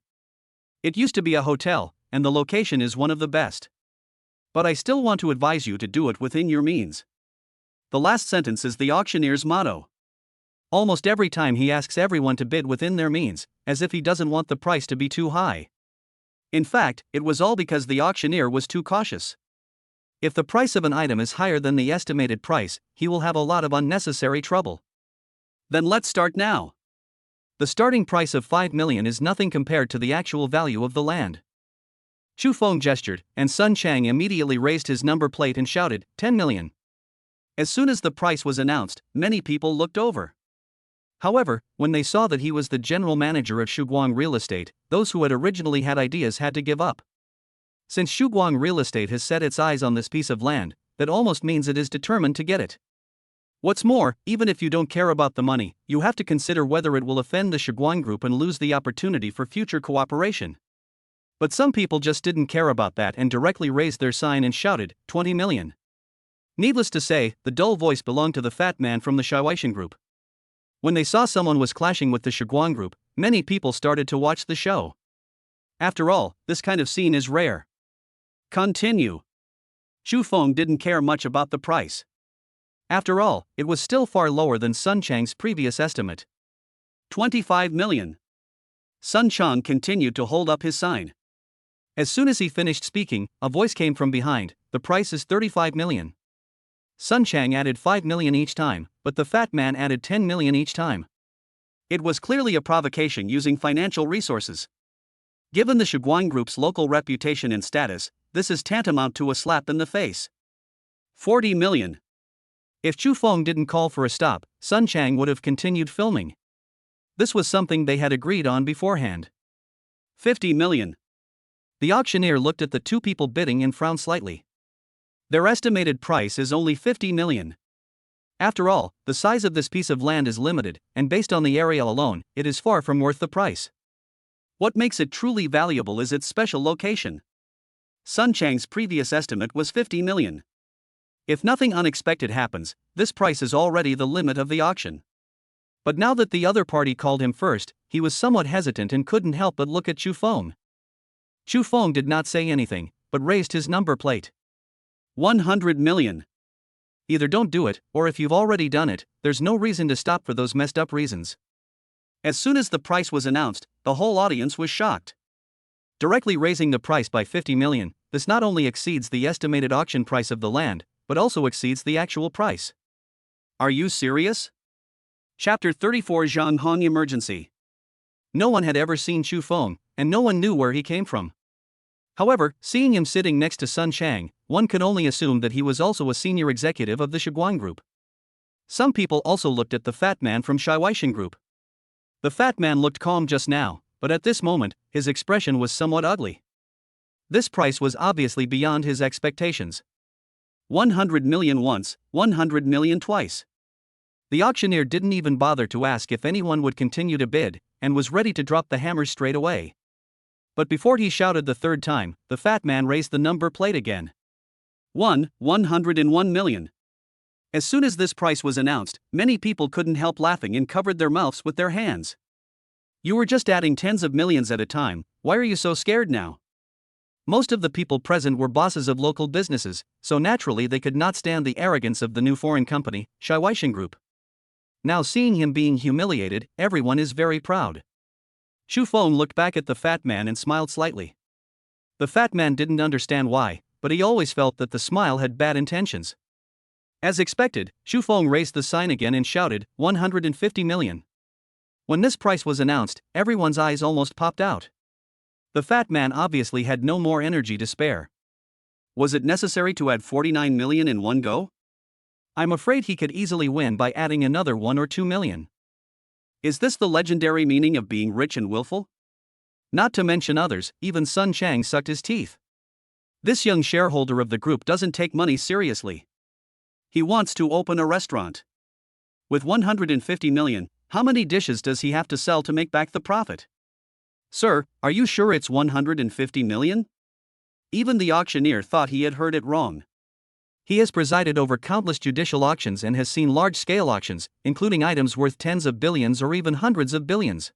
It used to be a hotel, and the location is one of the best. But I still want to advise you to do it within your means. The last sentence is the auctioneer's motto. Almost every time he asks everyone to bid within their means, as if he doesn't want the price to be too high. In fact, it was all because the auctioneer was too cautious. If the price of an item is higher than the estimated price, he will have a lot of unnecessary trouble. Then let's start now. The starting price of 5 million is nothing compared to the actual value of the land. Chu Feng gestured, and Sun Chang immediately raised his number plate and shouted, 10 million. As soon as the price was announced, many people looked over. However, when they saw that he was the general manager of Shuguang Real Estate, those who had originally had ideas had to give up. Since Shuguang Real Estate has set its eyes on this piece of land, that almost means it is determined to get it. What's more, even if you don't care about the money, you have to consider whether it will offend the Shuguang Group and lose the opportunity for future cooperation. But some people just didn't care about that and directly raised their sign and shouted, 20 million. Needless to say, the dull voice belonged to the fat man from the Shiwaishan Group. When they saw someone was clashing with the Shuguang Group, many people started to watch the show. After all, this kind of scene is rare. Continue. Chu Feng didn't care much about the price. After all, it was still far lower than Sun Chang's previous estimate. 25 million. Sun Chang continued to hold up his sign. As soon as he finished speaking, a voice came from behind, the price is 35 million. Sun Chang added 5 million each time, but the fat man added 10 million each time. It was clearly a provocation using financial resources. Given the Shuguang Group's local reputation and status, this is tantamount to a slap in the face. 40 million. If Chu Feng didn't call for a stop, Sun Chang would have continued filming. This was something they had agreed on beforehand. 50 million. The auctioneer looked at the two people bidding and frowned slightly. Their estimated price is only 50 million. After all, the size of this piece of land is limited, and based on the area alone, it is far from worth the price. What makes it truly valuable is its special location. Sun Chang's previous estimate was 50 million. If nothing unexpected happens, this price is already the limit of the auction. But now that the other party called him first, he was somewhat hesitant and couldn't help but look at Chu Feng. Chu Feng did not say anything, but raised his number plate. 100 million. Either don't do it, or if you've already done it, there's no reason to stop for those messed up reasons. As soon as the price was announced, the whole audience was shocked. Directly raising the price by 50 million, this not only exceeds the estimated auction price of the land, but also exceeds the actual price. Are you serious? Chapter 34 Zhang Hong Emergency. No one had ever seen Chu Feng, and no one knew where he came from. However, seeing him sitting next to Sun Chang, one could only assume that he was also a senior executive of the Shiguan Group. Some people also looked at the fat man from Shiweishan Group. The fat man looked calm just now, but at this moment, his expression was somewhat ugly. This price was obviously beyond his expectations. 100 million once, 100 million twice. The auctioneer didn't even bother to ask if anyone would continue to bid, and was ready to drop the hammer straight away. But before he shouted the third time, the fat man raised the number plate again. 101 million. As soon as this price was announced, many people couldn't help laughing and covered their mouths with their hands. You were just adding tens of millions at a time, why are you so scared now? Most of the people present were bosses of local businesses, so naturally they could not stand the arrogance of the new foreign company, Shiweishan Group. Now seeing him being humiliated, everyone is very proud. Chu Feng looked back at the fat man and smiled slightly. The fat man didn't understand why, but he always felt that the smile had bad intentions. As expected, Chu Feng raised the sign again and shouted, 150 million. When this price was announced, everyone's eyes almost popped out. The fat man obviously had no more energy to spare. Was it necessary to add 49 million in one go? I'm afraid he could easily win by adding another 1 or 2 million. Is this the legendary meaning of being rich and willful? Not to mention others, even Sun Chang sucked his teeth. This young shareholder of the group doesn't take money seriously. He wants to open a restaurant. With 150 million, how many dishes does he have to sell to make back the profit? Sir, are you sure it's 150 million? Even the auctioneer thought he had heard it wrong. He has presided over countless judicial auctions and has seen large-scale auctions, including items worth tens of billions or even hundreds of billions.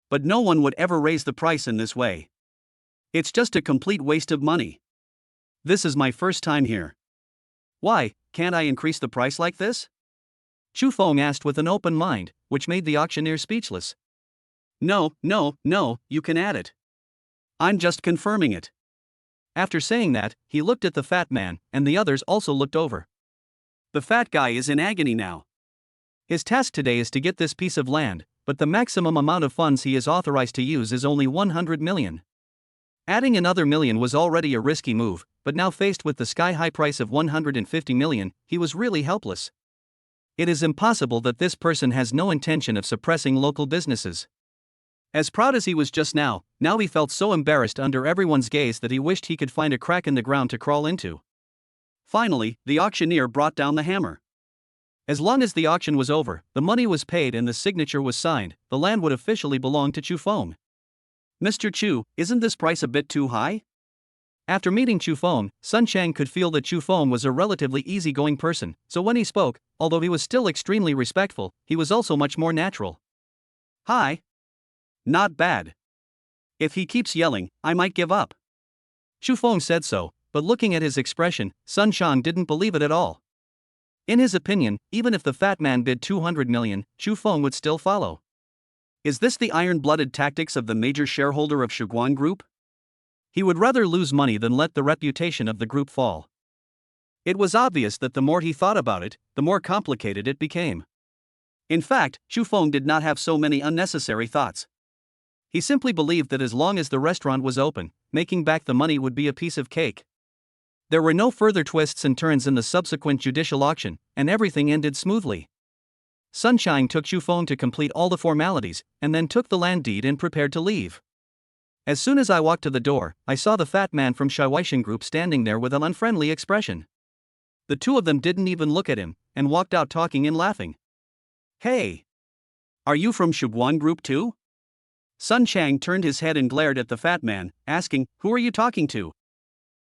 But no one would ever raise the price in this way. It's just a complete waste of money. This is my first time here. Why, can't I increase the price like this? Chu Feng asked with an open mind, which made the auctioneer speechless. No, you can add it. I'm just confirming it. After saying that, he looked at the fat man, and the others also looked over. The fat guy is in agony now. His task today is to get this piece of land, but the maximum amount of funds he is authorized to use is only 100 million. Adding another million was already a risky move, but now faced with the sky-high price of 150 million, he was really helpless. It is impossible that this person has no intention of suppressing local businesses. As proud as he was just now he felt so embarrassed under everyone's gaze that he wished he could find a crack in the ground to crawl into. Finally, the auctioneer brought down the hammer. As long as the auction was over, the money was paid and the signature was signed, the land would officially belong to Chu Feng. Mr. Chu, isn't this price a bit too high? After meeting Chu Feng, Sun Chang could feel that Chu Feng was a relatively easygoing person, so when he spoke, although he was still extremely respectful, he was also much more natural. Hi. Not bad. If he keeps yelling, I might give up. Chu Feng said so, but looking at his expression, Sun Chang didn't believe it at all. In his opinion, even if the fat man bid 200 million, Chu Feng would still follow. Is this the iron-blooded tactics of the major shareholder of Shiguan Group? He would rather lose money than let the reputation of the group fall. It was obvious that the more he thought about it, the more complicated it became. In fact, Chu Feng did not have so many unnecessary thoughts. He simply believed that as long as the restaurant was open, making back the money would be a piece of cake. There were no further twists and turns in the subsequent judicial auction, and everything ended smoothly. Sun Chang took Chu Feng to complete all the formalities, and then took the land deed and prepared to leave. As soon as I walked to the door, I saw the fat man from Shiweishan Group standing there with an unfriendly expression. The two of them didn't even look at him, and walked out talking and laughing. Hey! Are you from Shiguan Group too? Sun Chang turned his head and glared at the fat man, asking, who are you talking to?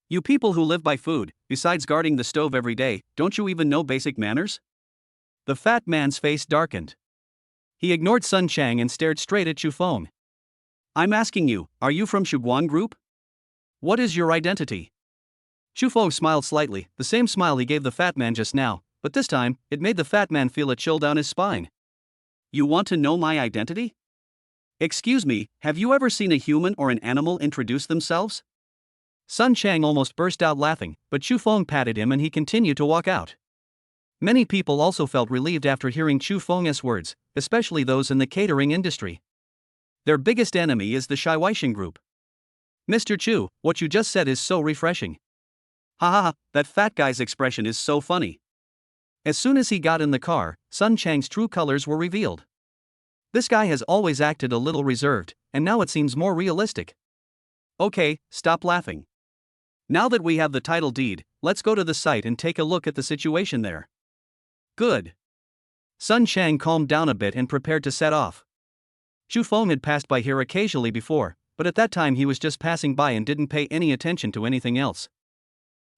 You people who live by food, besides guarding the stove every day, don't you even know basic manners? The fat man's face darkened. He ignored Sun Chang and stared straight at Chu Feng. I'm asking you, are you from Shiguan Group? What is your identity? Chu Feng smiled slightly, the same smile he gave the fat man just now, but this time, it made the fat man feel a chill down his spine. You want to know my identity? Excuse me, have you ever seen a human or an animal introduce themselves? Sun Chang almost burst out laughing, but Chu Feng patted him and he continued to walk out. Many people also felt relieved after hearing Chu Feng's words, especially those in the catering industry. Their biggest enemy is the Shiweishan group. Mr. Chu, what you just said is so refreshing. Ha ha ha, that fat guy's expression is so funny. As soon as he got in the car, Sun Chang's true colors were revealed. This guy has always acted a little reserved, and now it seems more realistic. Okay, stop laughing. Now that we have the title deed, let's go to the site and take a look at the situation there. Good. Sun Chang calmed down a bit and prepared to set off. Chu Feng had passed by here occasionally before, but at that time he was just passing by and didn't pay any attention to anything else.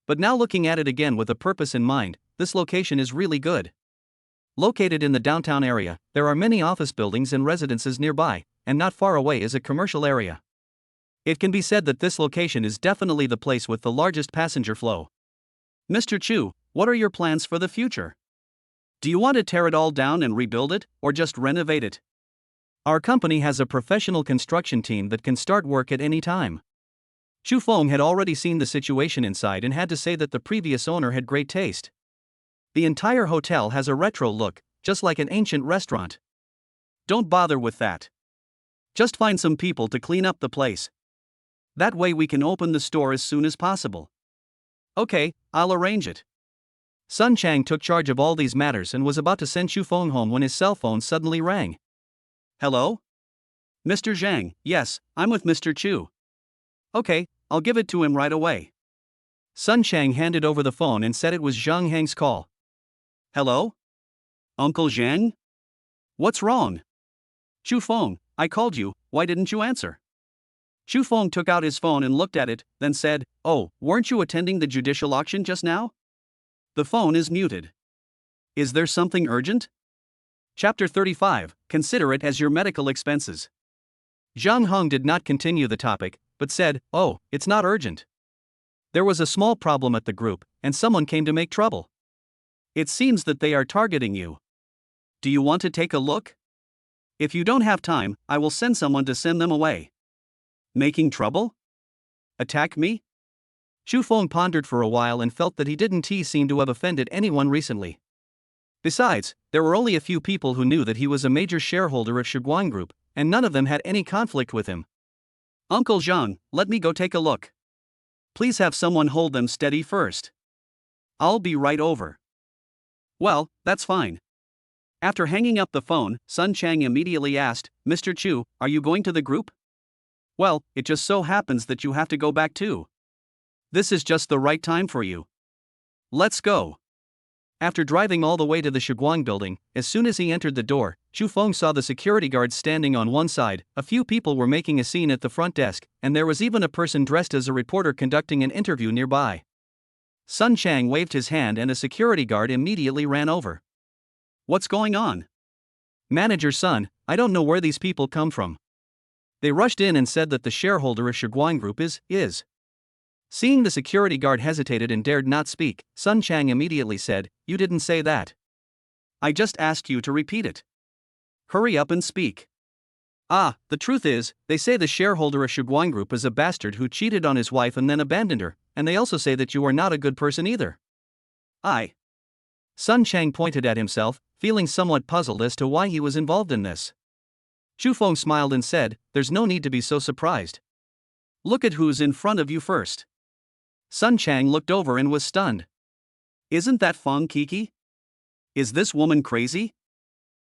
But now looking at it again with a purpose in mind, this location is really good. Located in the downtown area, there are many office buildings and residences nearby, and not far away is a commercial area. It can be said that this location is definitely the place with the largest passenger flow. Mr. Chu, what are your plans for the future? Do you want to tear it all down and rebuild it, or just renovate it? Our company has a professional construction team that can start work at any time. Chu Feng had already seen the situation inside and had to say that the previous owner had great taste. The entire hotel has a retro look, just like an ancient restaurant. Don't bother with that. Just find some people to clean up the place. That way we can open the store as soon as possible. Okay, I'll arrange it. Sun Chang took charge of all these matters and was about to send Chu Feng home when his cell phone suddenly rang. Hello? Mr. Zhang, yes, I'm with Mr. Chu. Okay, I'll give it to him right away. Sun Chang handed over the phone and said it was Zhang Heng's call. Hello? Uncle Zhang? What's wrong? Chu Feng, I called you, why didn't you answer? Chu Feng took out his phone and looked at it, then said, Oh, weren't you attending the judicial auction just now? The phone is muted. Is there something urgent? Chapter 35, Consider it as your medical expenses. Zhang Heng did not continue the topic, but said, Oh, it's not urgent. There was a small problem at the group, and someone came to make trouble. It seems that they are targeting you. Do you want to take a look? If you don't have time, I will send someone to send them away. Making trouble? Attack me? Chu Feng pondered for a while and felt that he didn't seem to have offended anyone recently. Besides, there were only a few people who knew that he was a major shareholder of Shiguan Group, and none of them had any conflict with him. Uncle Zhang, let me go take a look. Please have someone hold them steady first. I'll be right over. Well, that's fine. After hanging up the phone, Sun Chang immediately asked, Mr. Chu, are you going to the group? Well, it just so happens that you have to go back too. This is just the right time for you. Let's go. After driving all the way to the Shiguang building, as soon as he entered the door, Chu Feng saw the security guards standing on one side, a few people were making a scene at the front desk, and there was even a person dressed as a reporter conducting an interview nearby. Sun Chang waved his hand and a security guard immediately ran over. What's going on? Manager Sun, I don't know where these people come from. They rushed in and said that the shareholder of Shiguang Group is. Seeing the security guard hesitated and dared not speak, Sun Chang immediately said, You didn't say that. I just asked you to repeat it. Hurry up and speak. The truth is, they say the shareholder of Shiguan Group is a bastard who cheated on his wife and then abandoned her, and they also say that you are not a good person either. Sun Chang pointed at himself, feeling somewhat puzzled as to why he was involved in this. Chu Feng smiled and said, There's no need to be so surprised. Look at who's in front of you first. Sun Chang looked over and was stunned. Isn't that Feng Kiki? Is this woman crazy?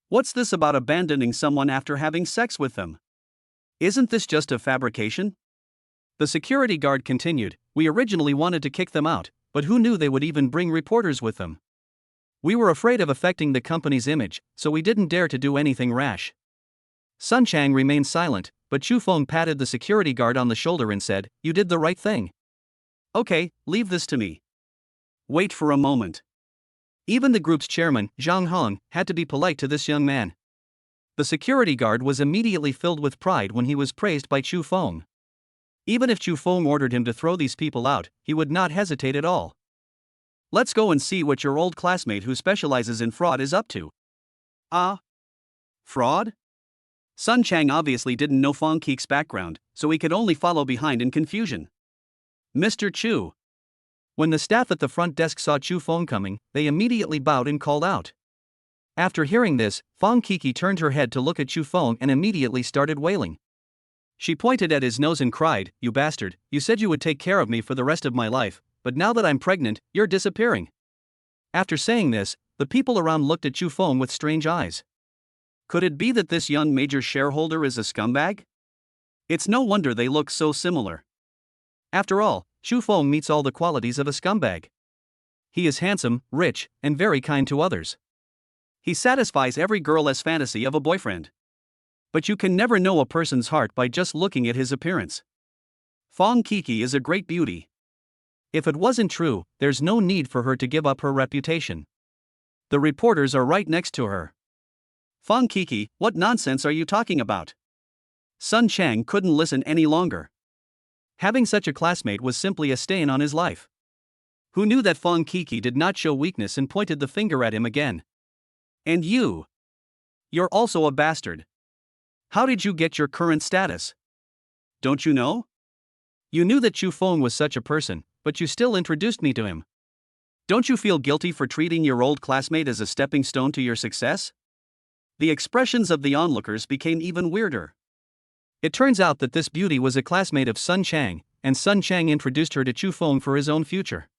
What's this about abandoning someone after having sex with them? Isn't this just a fabrication? The security guard continued, We originally wanted to kick them out, but who knew they would even bring reporters with them? We were afraid of affecting the company's image, so we didn't dare to do anything rash. Sun Chang remained silent, but Chu Feng patted the security guard on the shoulder and said, You did the right thing. Okay, leave this to me. Wait for a moment. Even the group's chairman, Zhang Heng, had to be polite to this young man. The security guard was immediately filled with pride when he was praised by Chu Feng. Even if Chu Feng ordered him to throw these people out, he would not hesitate at all. Let's go and see what your old classmate who specializes in fraud is up to. Fraud? Sun Chang obviously didn't know Feng Kik's background, so he could only follow behind in confusion. Mr. Chu. When the staff at the front desk saw Chu Feng coming, they immediately bowed and called out. After hearing this, Fang Kiki turned her head to look at Chu Feng and immediately started wailing. She pointed at his nose and cried, "You bastard, you said you would take care of me for the rest of my life, but now that I'm pregnant, you're disappearing." After saying this, the people around looked at Chu Feng with strange eyes. Could it be that this young major shareholder is a scumbag? It's no wonder they look so similar. After all, Chu Feng meets all the qualities of a scumbag. He is handsome, rich, and very kind to others. He satisfies every girl's fantasy of a boyfriend. But you can never know a person's heart by just looking at his appearance. Fang Kiki is a great beauty. If it wasn't true, there's no need for her to give up her reputation. The reporters are right next to her. "Fang Kiki, what nonsense are you talking about?" Sun Chang couldn't listen any longer. Having such a classmate was simply a stain on his life. Who knew that Fang Kiki did not show weakness and pointed the finger at him again? "And you? You're also a bastard. How did you get your current status? Don't you know? You knew that Chu Feng was such a person, but you still introduced me to him. Don't you feel guilty for treating your old classmate as a stepping stone to your success?" The expressions of the onlookers became even weirder. It turns out that this beauty was a classmate of Sun Chang, and Sun Chang introduced her to Chu Feng for his own future.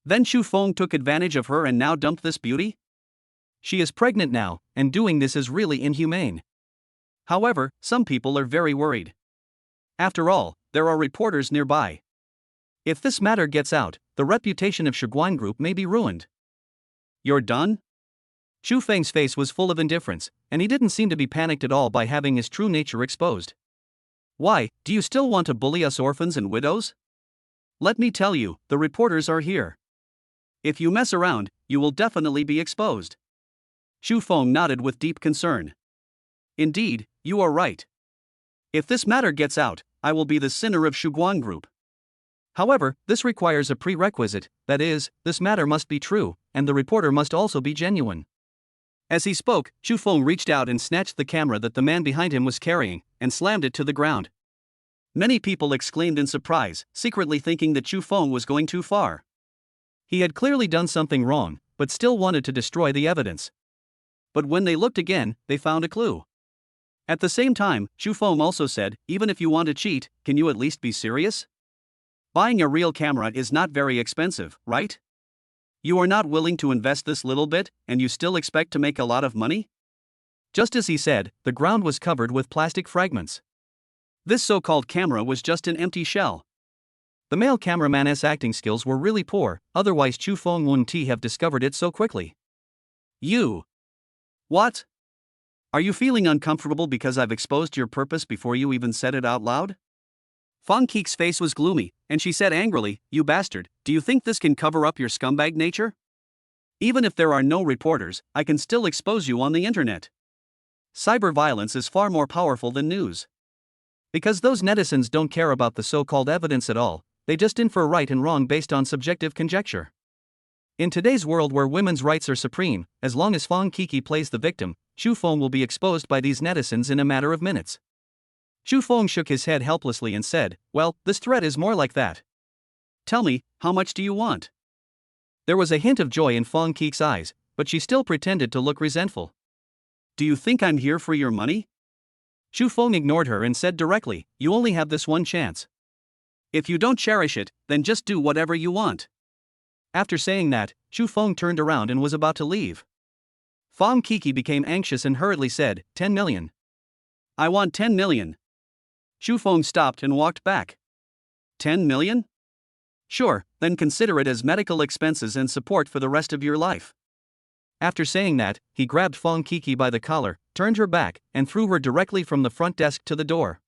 Then Chu Feng took advantage of her and now dumped this beauty? She is pregnant now, and doing this is really inhumane. However, some people are very worried. After all, there are reporters nearby. If this matter gets out, the reputation of Shiguan Group may be ruined. "You're done?" Chu Feng's face was full of indifference, and he didn't seem to be panicked at all by having his true nature exposed. "Why, do you still want to bully us orphans and widows? Let me tell you, the reporters are here. If you mess around, you will definitely be exposed." Chu Feng nodded with deep concern. "Indeed, you are right. If this matter gets out, I will be the sinner of Shiguan Group. However, this requires a prerequisite, that is, this matter must be true, and the reporter must also be genuine." As he spoke, Chu Feng reached out and snatched the camera that the man behind him was carrying, and slammed it to the ground. Many people exclaimed in surprise, secretly thinking that Chu Feng was going too far. He had clearly done something wrong, but still wanted to destroy the evidence. But when they looked again, they found a clue. At the same time, Chu Feng also said, "Even if you want to cheat, can you at least be serious? Buying a real camera is not very expensive, right? You are not willing to invest this little bit, and you still expect to make a lot of money?" Just as he said, the ground was covered with plastic fragments. This so-called camera was just an empty shell. The male cameraman's acting skills were really poor, otherwise Chu Feng wouldn't have discovered it so quickly. "You. What? Are you feeling uncomfortable because I've exposed your purpose before you even said it out loud?" Fang Ki's face was gloomy, and she said angrily, "You bastard, do you think this can cover up your scumbag nature? Even if there are no reporters, I can still expose you on the internet. Cyber violence is far more powerful than news. Because those netizens don't care about the so-called evidence at all, they just infer right and wrong based on subjective conjecture. In today's world where women's rights are supreme, as long as Fang Kiki plays the victim, Chu Feng will be exposed by these netizens in a matter of minutes." Chu Feng shook his head helplessly and said, "Well, this threat is more like that. Tell me, how much do you want?" There was a hint of joy in Fang Ki's eyes, but she still pretended to look resentful. "Do you think I'm here for your money?" Chu Feng ignored her and said directly, "You only have this one chance. If you don't cherish it, then just do whatever you want." After saying that, Chu Feng turned around and was about to leave. Fang Kiki became anxious and hurriedly said, 10 million. "I want 10 million. Chu Feng stopped and walked back. 10 million? Sure, then consider it as medical expenses and support for the rest of your life." After saying that, he grabbed Fang Kiki by the collar, turned her back, and threw her directly from the front desk to the door.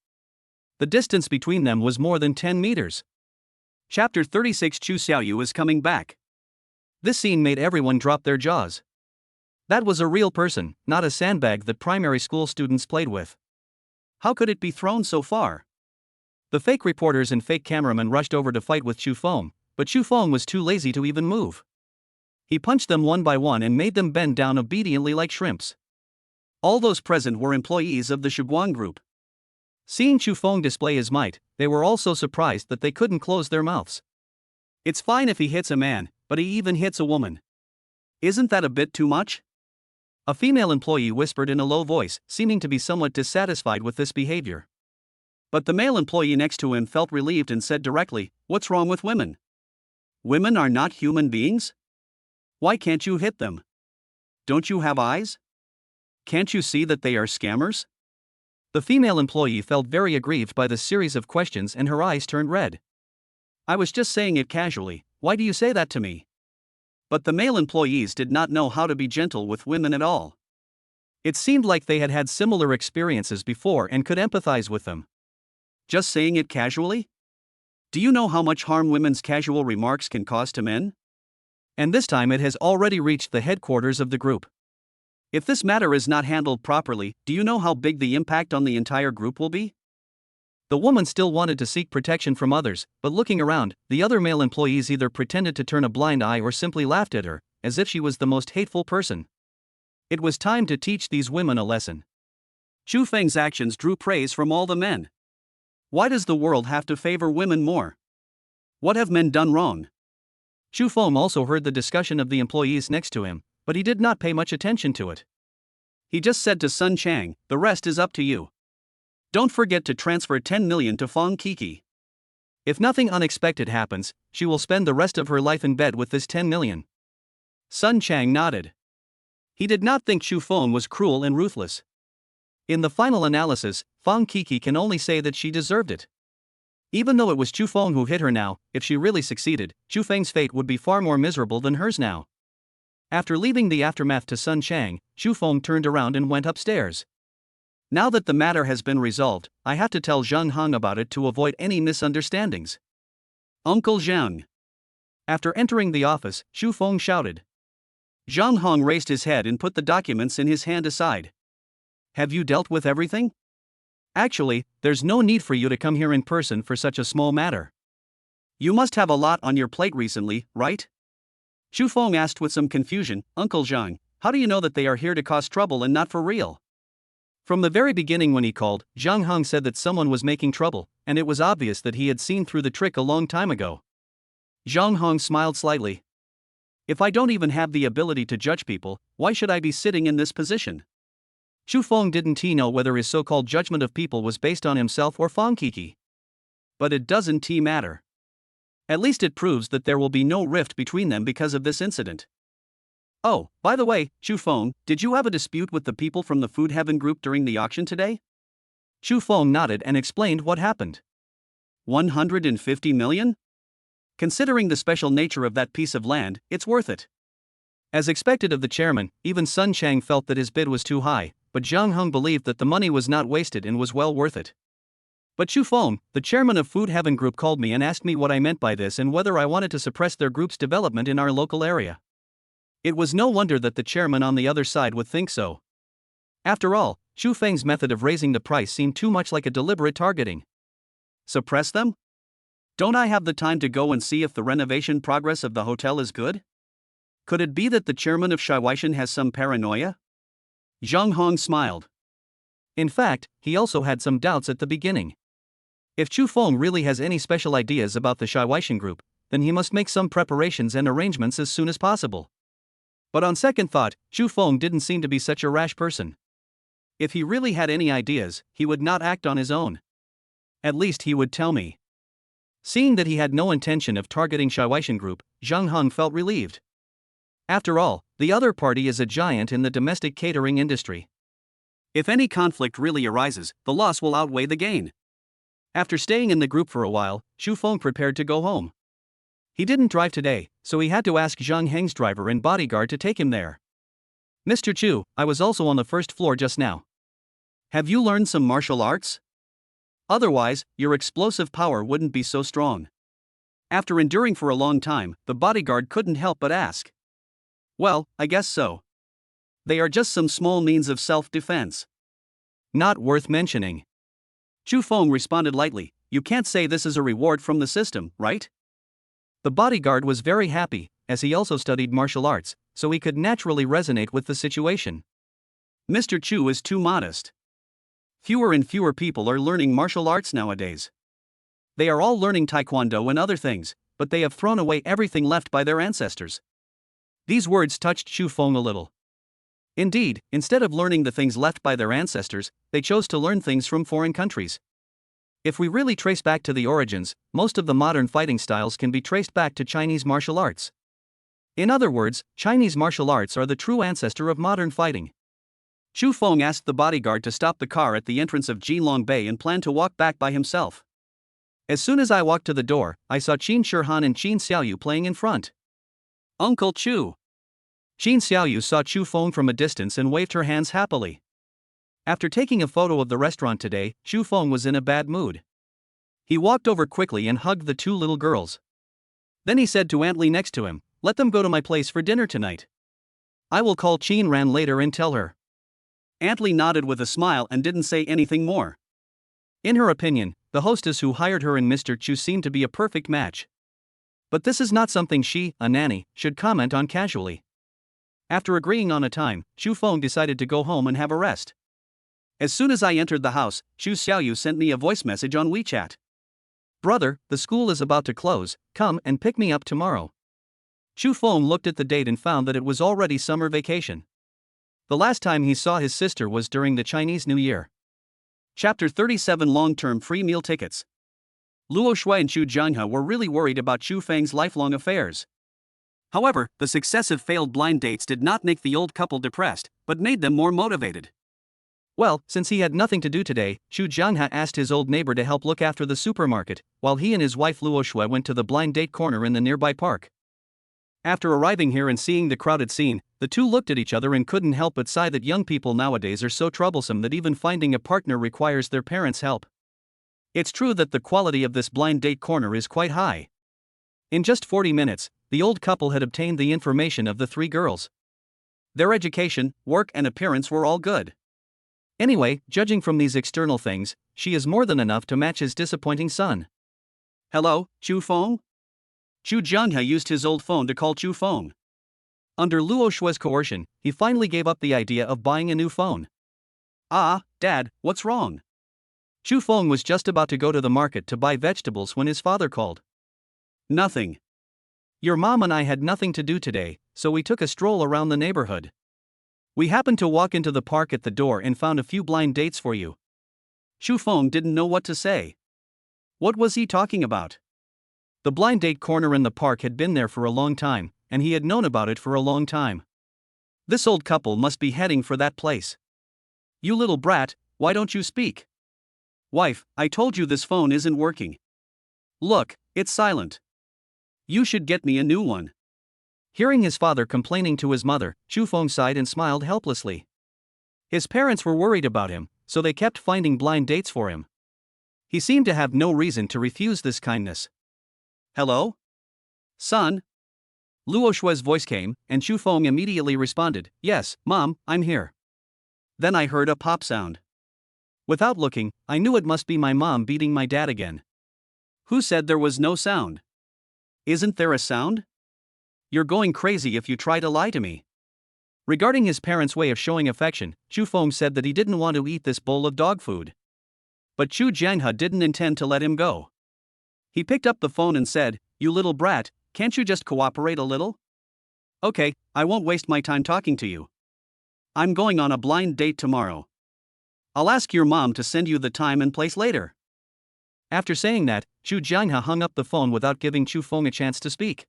The distance between them was more than 10 meters. Chapter 36. Chu Xiaoyu is coming back. This scene made everyone drop their jaws. That was a real person, not a sandbag that primary school students played with. How could it be thrown so far? The fake reporters and fake cameramen rushed over to fight with Chu Feng, but Chu Feng was too lazy to even move. He punched them one by one and made them bend down obediently like shrimps. All those present were employees of the Shiguan Group. Seeing Chu Feng display his might, they were all so surprised that they couldn't close their mouths. It's fine if he hits a man, but he even hits a woman. Isn't that a bit too much? A female employee whispered in a low voice, seeming to be somewhat dissatisfied with this behavior. But the male employee next to him felt relieved and said directly, "What's wrong with women? Women are not human beings? Why can't you hit them? Don't you have eyes? Can't you see that they are scammers?" The female employee felt very aggrieved by the series of questions and her eyes turned red. "I was just saying it casually, why do you say that to me?" But the male employees did not know how to be gentle with women at all. It seemed like they had had similar experiences before and could empathize with them. Just saying it casually? Do you know how much harm women's casual remarks can cause to men? And this time it has already reached the headquarters of the group. If this matter is not handled properly, do you know how big the impact on the entire group will be? The woman still wanted to seek protection from others, but looking around, the other male employees either pretended to turn a blind eye or simply laughed at her, as if she was the most hateful person. It was time to teach these women a lesson. Chu Feng's actions drew praise from all the men. Why does the world have to favor women more? What have men done wrong? Chu Feng also heard the discussion of the employees next to him, but he did not pay much attention to it. He just said to Sun Chang, "The rest is up to you. Don't forget to transfer 10 million to Fong Kiki. If nothing unexpected happens, she will spend the rest of her life in bed with this 10 million. Sun Chang nodded. He did not think Chu Feng was cruel and ruthless. In the final analysis, Fong Kiki can only say that she deserved it. Even though it was Chu Feng who hit her now, if she really succeeded, Chu Feng's fate would be far more miserable than hers now. After leaving the aftermath to Sun Chang, Chu Feng turned around and went upstairs. Now that the matter has been resolved, I have to tell Zhang Heng about it to avoid any misunderstandings. Uncle Zhang. After entering the office, Chu Feng shouted. Zhang Heng raised his head and put the documents in his hand aside. Have you dealt with everything? Actually, there's no need for you to come here in person for such a small matter. You must have a lot on your plate recently, right? Chu Feng asked with some confusion. Uncle Zhang, how do you know that they are here to cause trouble and not for real? From the very beginning when he called, Zhang Heng said that someone was making trouble, and it was obvious that he had seen through the trick a long time ago. Zhang Heng smiled slightly. If I don't even have the ability to judge people, why should I be sitting in this position? Chu Feng didn't know whether his so-called judgment of people was based on himself or Fong Kiki. But it doesn't matter. At least it proves that there will be no rift between them because of this incident. Oh, by the way, Chu Feng, did you have a dispute with the people from the Food Heaven group during the auction today? Chu Feng nodded and explained what happened. 150 million? Considering the special nature of that piece of land, it's worth it. As expected of the chairman, even Sun Chang felt that his bid was too high, but Zhang Heng believed that the money was not wasted and was well worth it. But Chu Feng, the chairman of Food Heaven Group, called me and asked me what I meant by this and whether I wanted to suppress their group's development in our local area. It was no wonder that the chairman on the other side would think so. After all, Chu Feng's method of raising the price seemed too much like a deliberate targeting. Suppress them? Don't I have the time to go and see if the renovation progress of the hotel is good? Could it be that the chairman of Shiwaishan has some paranoia? Zhang Heng smiled. In fact, he also had some doubts at the beginning. If Chu Feng really has any special ideas about the Shiwaishan group, then he must make some preparations and arrangements as soon as possible. But on second thought, Chu Feng didn't seem to be such a rash person. If he really had any ideas, he would not act on his own. At least he would tell me. Seeing that he had no intention of targeting Shiwaishan group, Zhang Heng felt relieved. After all, the other party is a giant in the domestic catering industry. If any conflict really arises, the loss will outweigh the gain. After staying in the group for a while, Chu Feng prepared to go home. He didn't drive today, so he had to ask Zhang Heng's driver and bodyguard to take him there. Mr. Chu, I was also on the first floor just now. Have you learned some martial arts? Otherwise, your explosive power wouldn't be so strong. After enduring for a long time, the bodyguard couldn't help but ask. Well, I guess so. They are just some small means of self-defense. Not worth mentioning. Chu Feng responded lightly, you can't say this is a reward from the system, right? The bodyguard was very happy, as he also studied martial arts, so he could naturally resonate with the situation. Mr. Chu is too modest. Fewer and fewer people are learning martial arts nowadays. They are all learning taekwondo and other things, but they have thrown away everything left by their ancestors. These words touched Xu Feng a little. Indeed, instead of learning the things left by their ancestors, they chose to learn things from foreign countries. If we really trace back to the origins, most of the modern fighting styles can be traced back to Chinese martial arts. In other words, Chinese martial arts are the true ancestor of modern fighting. Xu Feng asked the bodyguard to stop the car at the entrance of Jinlong Bay and planned to walk back by himself. As soon as I walked to the door, I saw Qin Shihan and Qin Xiaoyu playing in front. Uncle Chu. Qin Xiaoyu saw Xu Feng from a distance and waved her hands happily. After taking a photo of the restaurant today, Xu Feng was in a bad mood. He walked over quickly and hugged the two little girls. Then he said to Aunt Li next to him, "Let them go to my place for dinner tonight. I will call Qin Ran later and tell her." Aunt Li nodded with a smile and didn't say anything more. In her opinion, the hostess who hired her and Mr. Chu seemed to be a perfect match. But this is not something she, a nanny, should comment on casually. After agreeing on a time, Xu Feng decided to go home and have a rest. As soon as I entered the house, Xu Xiaoyu sent me a voice message on WeChat. "Brother, the school is about to close, come and pick me up tomorrow." Xu Feng looked at the date and found that it was already summer vacation. The last time he saw his sister was during the Chinese New Year. Chapter 37 Long-Term Free Meal Tickets. Luo Shui and Xu Jianghe were really worried about Xu Feng's lifelong affairs. However, the successive failed blind dates did not make the old couple depressed, but made them more motivated. Well, since he had nothing to do today, Xu Jianghe asked his old neighbor to help look after the supermarket, while he and his wife Luo Shui went to the blind date corner in the nearby park. After arriving here and seeing the crowded scene, the two looked at each other and couldn't help but sigh that young people nowadays are so troublesome that even finding a partner requires their parents' help. It's true that the quality of this blind date corner is quite high. In just 40 minutes, the old couple had obtained the information of the three girls. Their education, work and appearance were all good. Anyway, judging from these external things, she is more than enough to match his disappointing son. "Hello, Xu Feng?" Xu Jianghe used his old phone to call Xu Feng. Under Luo Shui's coercion, he finally gave up the idea of buying a new phone. "Ah, Dad, what's wrong?" Xu Feng was just about to go to the market to buy vegetables when his father called. "Nothing. Your mom and I had nothing to do today, so we took a stroll around the neighborhood. We happened to walk into the park at the door and found a few blind dates for you." Xu Feng didn't know what to say. What was he talking about? The blind date corner in the park had been there for a long time, and he had known about it for a long time. This old couple must be heading for that place. "You little brat, why don't you speak?" "Wife, I told you this phone isn't working. Look, it's silent. You should get me a new one." Hearing his father complaining to his mother, Xu Feng sighed and smiled helplessly. His parents were worried about him, so they kept finding blind dates for him. He seemed to have no reason to refuse this kindness. "Hello? Son?" Luo Shui's voice came, and Xu Feng immediately responded, "Yes, Mom, I'm here." Then I heard a pop sound. Without looking, I knew it must be my mom beating my dad again. Who said there was no sound? Isn't there a sound? You're going crazy if you try to lie to me. Regarding his parents' way of showing affection, Xu Feng said that he didn't want to eat this bowl of dog food. But Xu Jianghe didn't intend to let him go. He picked up the phone and said, "You little brat, can't you just cooperate a little?" "Okay, I won't waste my time talking to you. I'm going on a blind date tomorrow. I'll ask your mom to send you the time and place later." After saying that, Xu Jianghe hung up the phone without giving Xu Feng a chance to speak.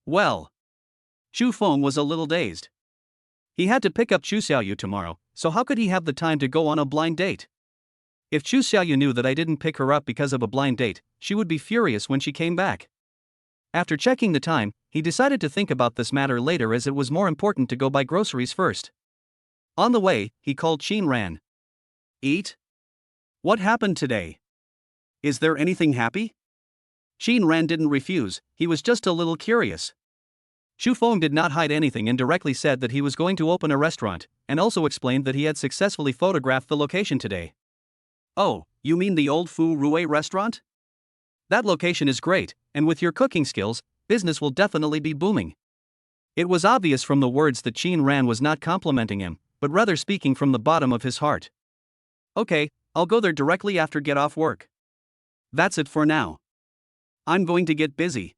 Well, Xu Feng was a little dazed. He had to pick up Xu Xiaoyu tomorrow, so how could he have the time to go on a blind date? If Xu Xiaoyu knew that I didn't pick her up because of a blind date, she would be furious when she came back. After checking the time, he decided to think about this matter later as it was more important to go buy groceries first. On the way, he called Qin Ran. "Eat? What happened today? Is there anything happy?" Qin Ran didn't refuse, he was just a little curious. Xu Feng did not hide anything and directly said that he was going to open a restaurant, and also explained that he had successfully photographed the location today. "Oh, you mean the old Fu Rui restaurant? That location is great, and with your cooking skills, business will definitely be booming." It was obvious from the words that Qin Ran was not complimenting him, but rather speaking from the bottom of his heart. "Okay, I'll go there directly after get off work. That's it for now. I'm going to get busy."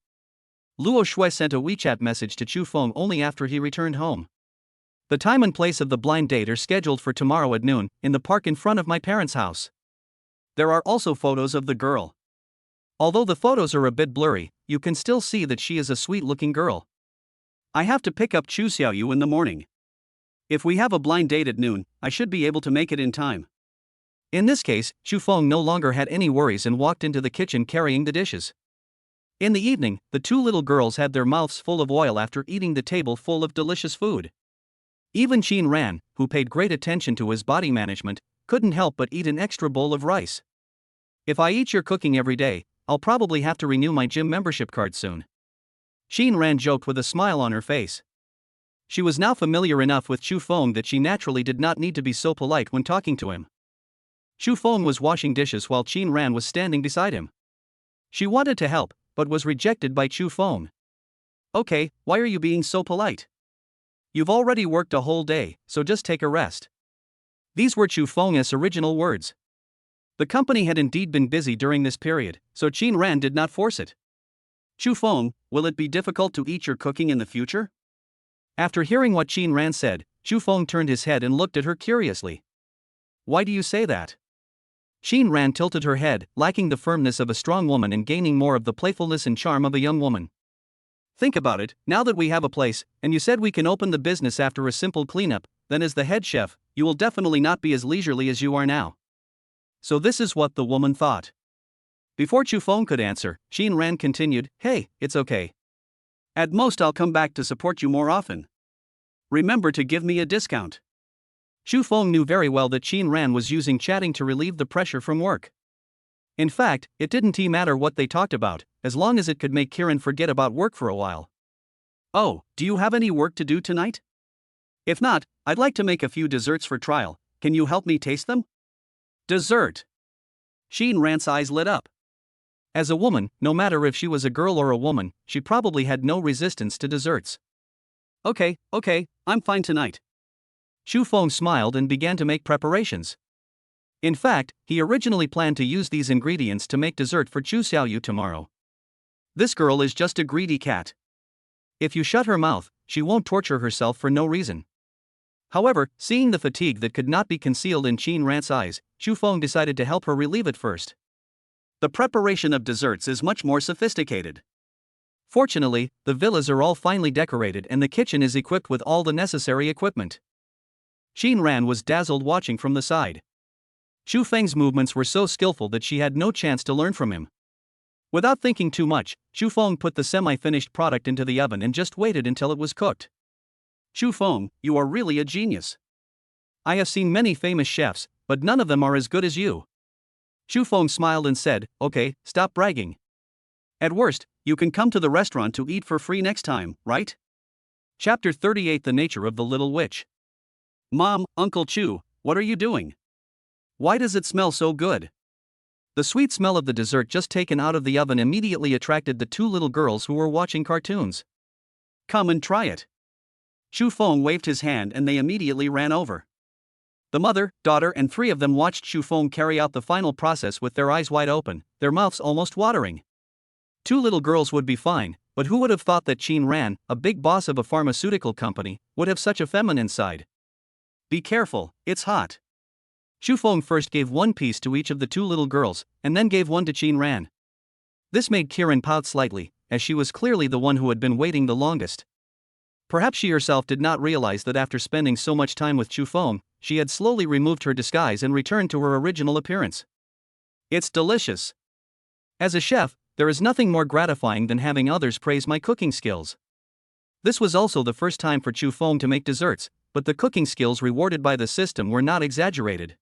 Luo Shui sent a WeChat message to Chu Feng only after he returned home. The time and place of the blind date are scheduled for tomorrow at noon, in the park in front of my parents' house. There are also photos of the girl. Although the photos are a bit blurry, you can still see that she is a sweet-looking girl. I have to pick up Chu Xiaoyu in the morning. If we have a blind date at noon, I should be able to make it in time. In this case, Chu Feng no longer had any worries and walked into the kitchen carrying the dishes. In the evening, the two little girls had their mouths full of oil after eating the table full of delicious food. Even Qin Ran, who paid great attention to his body management, couldn't help but eat an extra bowl of rice. If I eat your cooking every day, I'll probably have to renew my gym membership card soon. Qin Ran joked with a smile on her face. She was now familiar enough with Chu Feng that she naturally did not need to be so polite when talking to him. Chu Feng was washing dishes while Qin Ran was standing beside him. She wanted to help, but was rejected by Chu Feng. Okay, why are you being so polite? You've already worked a whole day, so just take a rest. These were Chu Feng's original words. The company had indeed been busy during this period, so Qin Ran did not force it. Chu Feng, will it be difficult to eat your cooking in the future? After hearing what Qin Ran said, Chu Feng turned his head and looked at her curiously. Why do you say that? Qin Ran tilted her head, lacking the firmness of a strong woman and gaining more of the playfulness and charm of a young woman. Think about it, now that we have a place, and you said we can open the business after a simple cleanup, then as the head chef, you will definitely not be as leisurely as you are now. So this is what the woman thought. Before Chu Feng could answer, Qin Ran continued, Hey, it's okay. At most I'll come back to support you more often. Remember to give me a discount. Chu Feng knew very well that Qin Ran was using chatting to relieve the pressure from work. In fact, it didn't matter what they talked about, as long as it could make Kiran forget about work for a while. Oh, do you have any work to do tonight? If not, I'd like to make a few desserts for trial, can you help me taste them? Dessert. Qin Ran's eyes lit up. As a woman, no matter if she was a girl or a woman, she probably had no resistance to desserts. Okay, I'm fine tonight. Chu Feng smiled and began to make preparations. In fact, he originally planned to use these ingredients to make dessert for Chu Xiaoyu tomorrow. This girl is just a greedy cat. If you shut her mouth, she won't torture herself for no reason. However, seeing the fatigue that could not be concealed in Qin Ran's eyes, Chu Feng decided to help her relieve it first. The preparation of desserts is much more sophisticated. Fortunately, the villas are all finely decorated and the kitchen is equipped with all the necessary equipment. Qin Ran was dazzled watching from the side. Chu Feng's movements were so skillful that she had no chance to learn from him. Without thinking too much, Chu Feng put the semi-finished product into the oven and just waited until it was cooked. Chu Feng, you are really a genius. I have seen many famous chefs, but none of them are as good as you. Chu Feng smiled and said, Okay, stop bragging. At worst, you can come to the restaurant to eat for free next time, right? Chapter 38 The Nature of the Little Witch. Mom, Uncle Chu, what are you doing? Why does it smell so good? The sweet smell of the dessert just taken out of the oven immediately attracted the two little girls who were watching cartoons. Come and try it. Chu Feng waved his hand and they immediately ran over. The mother, daughter and three of them watched Chu Feng carry out the final process with their eyes wide open, their mouths almost watering. Two little girls would be fine, but who would have thought that Qin Ran, a big boss of a pharmaceutical company, would have such a feminine side? Be careful, it's hot. Chu Feng first gave one piece to each of the two little girls, and then gave one to Qin Ran. This made Kiran pout slightly, as she was clearly the one who had been waiting the longest. Perhaps she herself did not realize that after spending so much time with Chu Feng, she had slowly removed her disguise and returned to her original appearance. It's delicious. As a chef, there is nothing more gratifying than having others praise my cooking skills. This was also the first time for Chu Feng to make desserts, but the cooking skills rewarded by the system were not exaggerated.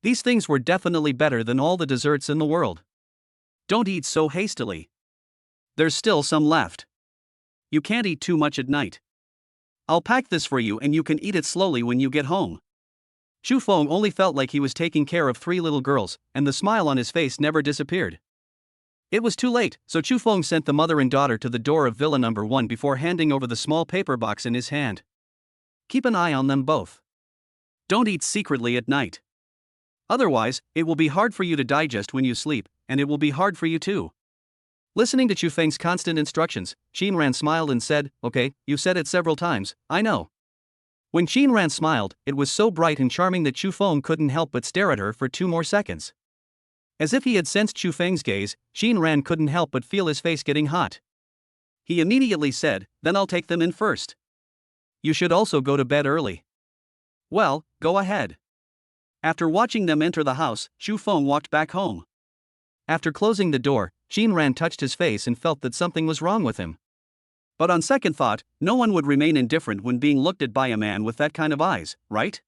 These things were definitely better than all the desserts in the world. Don't eat so hastily. There's still some left. You can't eat too much at night. I'll pack this for you and you can eat it slowly when you get home. Chu Feng only felt like he was taking care of three little girls, and the smile on his face never disappeared. It was too late, so Chu Feng sent the mother and daughter to the door of Villa number 1 before handing over the small paper box in his hand. Keep an eye on them both. Don't eat secretly at night. Otherwise, it will be hard for you to digest when you sleep, and it will be hard for you too. Listening to Chu Feng's constant instructions, Xin Ran smiled and said, "Okay, you said it several times, I know." When Xin Ran smiled, it was so bright and charming that Chu Feng couldn't help but stare at her for 2 more seconds. As if he had sensed Chu Feng's gaze, Xin Ran couldn't help but feel his face getting hot. He immediately said, "Then I'll take them in first. You should also go to bed early." "Well, go ahead." After watching them enter the house, Chu Feng walked back home. After closing the door, Xin Ran touched his face and felt that something was wrong with him. But on second thought, no one would remain indifferent when being looked at by a man with that kind of eyes, right?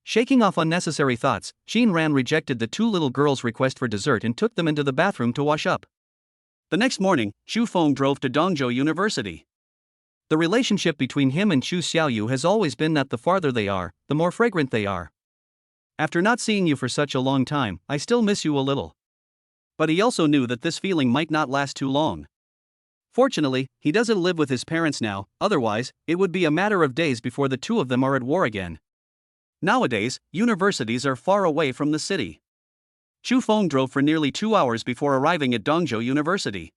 Shaking off unnecessary thoughts, Xin Ran rejected the 2 little girls' request for dessert and took them into the bathroom to wash up. The next morning, Chu Feng drove to Dongzhou University. The relationship between him and Chu Xiaoyu has always been that the farther they are, the more fragrant they are. "After not seeing you for such a long time, I still miss you a little." But he also knew that this feeling might not last too long. Fortunately, he doesn't live with his parents now, otherwise, it would be a matter of days before the two of them are at war again. Nowadays, universities are far away from the city. Chu Feng drove for nearly 2 hours before arriving at Dongzhou University.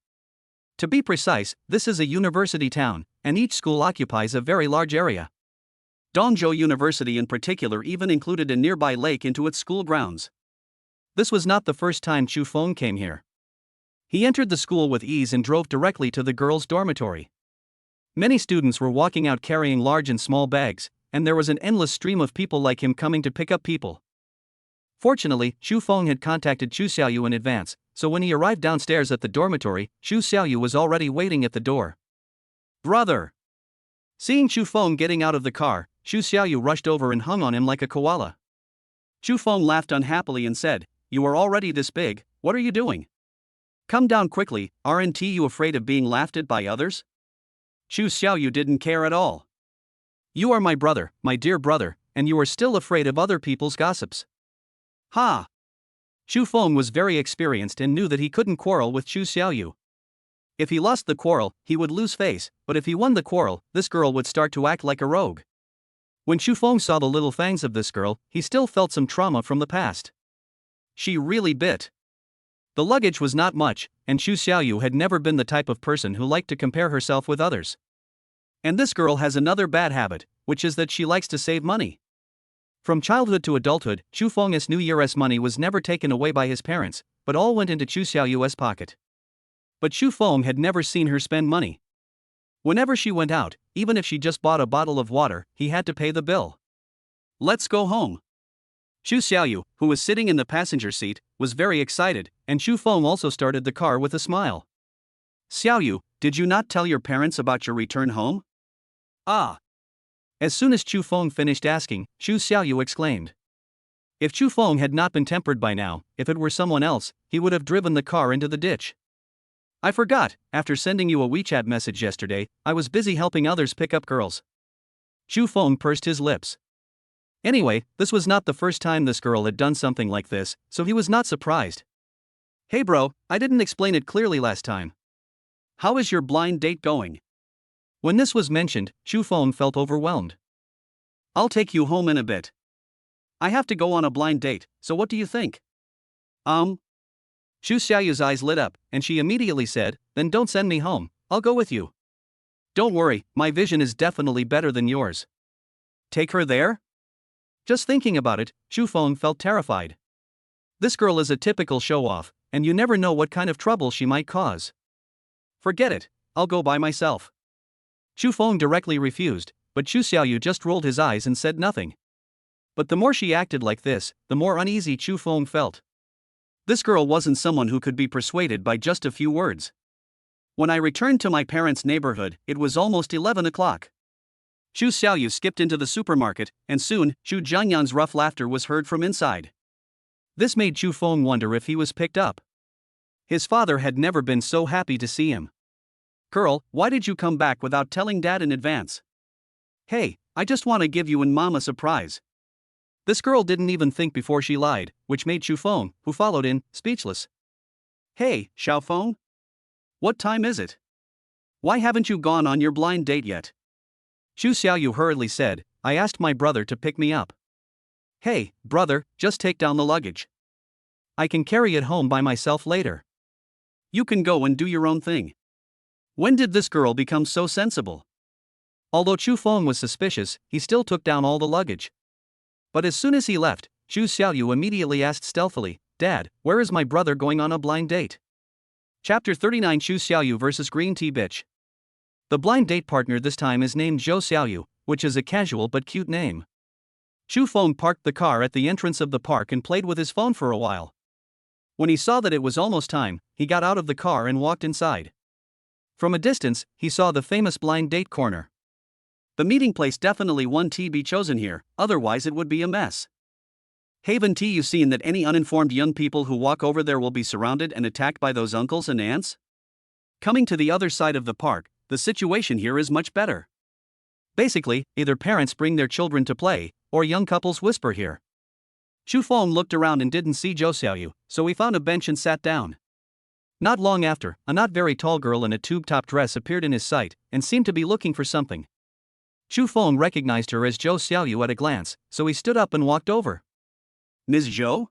To be precise, this is a university town, and each school occupies a very large area. Dongzhou University in particular even included a nearby lake into its school grounds. This was not the first time Chu Feng came here. He entered the school with ease and drove directly to the girls' dormitory. Many students were walking out carrying large and small bags, and there was an endless stream of people like him coming to pick up people. Fortunately, Chu Feng had contacted Chu Xiaoyu in advance, so when he arrived downstairs at the dormitory, Chu Xiaoyu was already waiting at the door. "Brother!" Seeing Chu Feng getting out of the car, Chu Xiaoyu rushed over and hung on him like a koala. Chu Feng laughed unhappily and said, "You are already this big, what are you doing? Come down quickly, aren't you afraid of being laughed at by others?" Chu Xiaoyu didn't care at all. "You are my brother, my dear brother, and you are still afraid of other people's gossips." Ha! Chu Feng was very experienced and knew that he couldn't quarrel with Chu Xiaoyu. If he lost the quarrel, he would lose face, but if he won the quarrel, this girl would start to act like a rogue. When Chu Feng saw the little fangs of this girl, he still felt some trauma from the past. She really bit. The luggage was not much, and Chu Xiaoyu had never been the type of person who liked to compare herself with others. And this girl has another bad habit, which is that she likes to save money. From childhood to adulthood, Chu Feng's New Year's money was never taken away by his parents, but all went into Chu Xiaoyu's pocket. But Chu Feng had never seen her spend money. Whenever she went out, even if she just bought a bottle of water, he had to pay the bill. "Let's go home." Chu Xiaoyu, who was sitting in the passenger seat, was very excited, and Chu Feng also started the car with a smile. "Xiaoyu, did you not tell your parents about your return home?" "Ah." As soon as Chu Feng finished asking, Chu Xiaoyu exclaimed. If Chu Feng had not been tempered by now, if it were someone else, he would have driven the car into the ditch. "I forgot, after sending you a WeChat message yesterday, I was busy helping others pick up girls." Chu Feng pursed his lips. Anyway, this was not the first time this girl had done something like this, so he was not surprised. "Hey bro, I didn't explain it clearly last time. How is your blind date going?" When this was mentioned, Chu Feng felt overwhelmed. "I'll take you home in a bit. I have to go on a blind date, so what do you think?" Chu Xiaoyu's eyes lit up, and she immediately said, "Then don't send me home, I'll go with you." "Don't worry, my vision is definitely better than yours." "Take her there?" Just thinking about it, Chu Feng felt terrified. This girl is a typical show-off, and you never know what kind of trouble she might cause. "Forget it, I'll go by myself." Chu Feng directly refused, but Chu Xiaoyu just rolled his eyes and said nothing. But the more she acted like this, the more uneasy Chu Feng felt. This girl wasn't someone who could be persuaded by just a few words. When I returned to my parents' neighborhood, it was almost 11 o'clock. Chu Xiaoyu skipped into the supermarket, and soon, Chu Jiangyan's rough laughter was heard from inside. This made Chu Feng wonder if he was picked up. His father had never been so happy to see him. "Girl, why did you come back without telling Dad in advance?" "Hey, I just want to give you and Mom a surprise." This girl didn't even think before she lied, which made Chu Feng, who followed in, speechless. "Hey, Xiaofeng? What time is it? Why haven't you gone on your blind date yet?" Chu Xiaoyu hurriedly said, "I asked my brother to pick me up." "Hey, brother, just take down the luggage. I can carry it home by myself later." You can go and do your own thing. When did this girl become so sensible? Although Chu Feng was suspicious, he still took down all the luggage. But as soon as he left, Chu Xiaoyu immediately asked stealthily, "Dad, where is my brother going on a blind date?" Chapter 39 Chu Xiaoyu vs Green Tea Bitch. The blind date partner this time is named Zhou Xiaoyu, which is a casual but cute name. Chu Feng parked the car at the entrance of the park and played with his phone for a while. When he saw that it was almost time, he got out of the car and walked inside. From a distance, he saw the famous blind date corner. The meeting place definitely one to be chosen here, otherwise it would be a mess. Haven't you seen that any uninformed young people who walk over there will be surrounded and attacked by those uncles and aunts? Coming to the other side of the park, the situation here is much better. Basically, either parents bring their children to play, or young couples whisper here. Chu Feng looked around and didn't see Zhou Xiaoyu, so he found a bench and sat down. Not long after, a not very tall girl in a tube-top dress appeared in his sight, and seemed to be looking for something. Chu Feng recognized her as Zhou Xiaoyu at a glance, so he stood up and walked over. "Ms. Zhou?"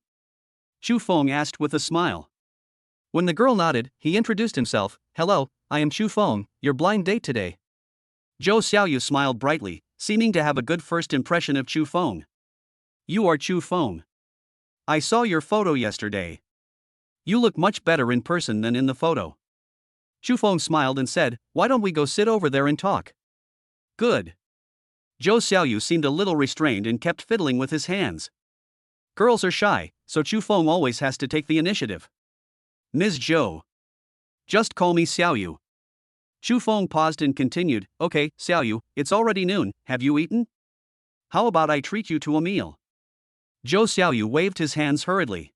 Chu Feng asked with a smile. When the girl nodded, he introduced himself. "Hello, I am Chu Feng, your blind date today." Zhou Xiaoyu smiled brightly, seeming to have a good first impression of Chu Feng. "You are Chu Feng. I saw your photo yesterday. You look much better in person than in the photo." Chu Feng smiled and said, "Why don't we go sit over there and talk?" "Good." Zhou Xiaoyu seemed a little restrained and kept fiddling with his hands. Girls are shy, so Chu Feng always has to take the initiative. "Ms. Zhou. Just call me Xiaoyu." Chu Feng paused and continued, "Okay, Xiaoyu, it's already noon, have you eaten? How about I treat you to a meal?" Zhou Xiaoyu waved his hands hurriedly.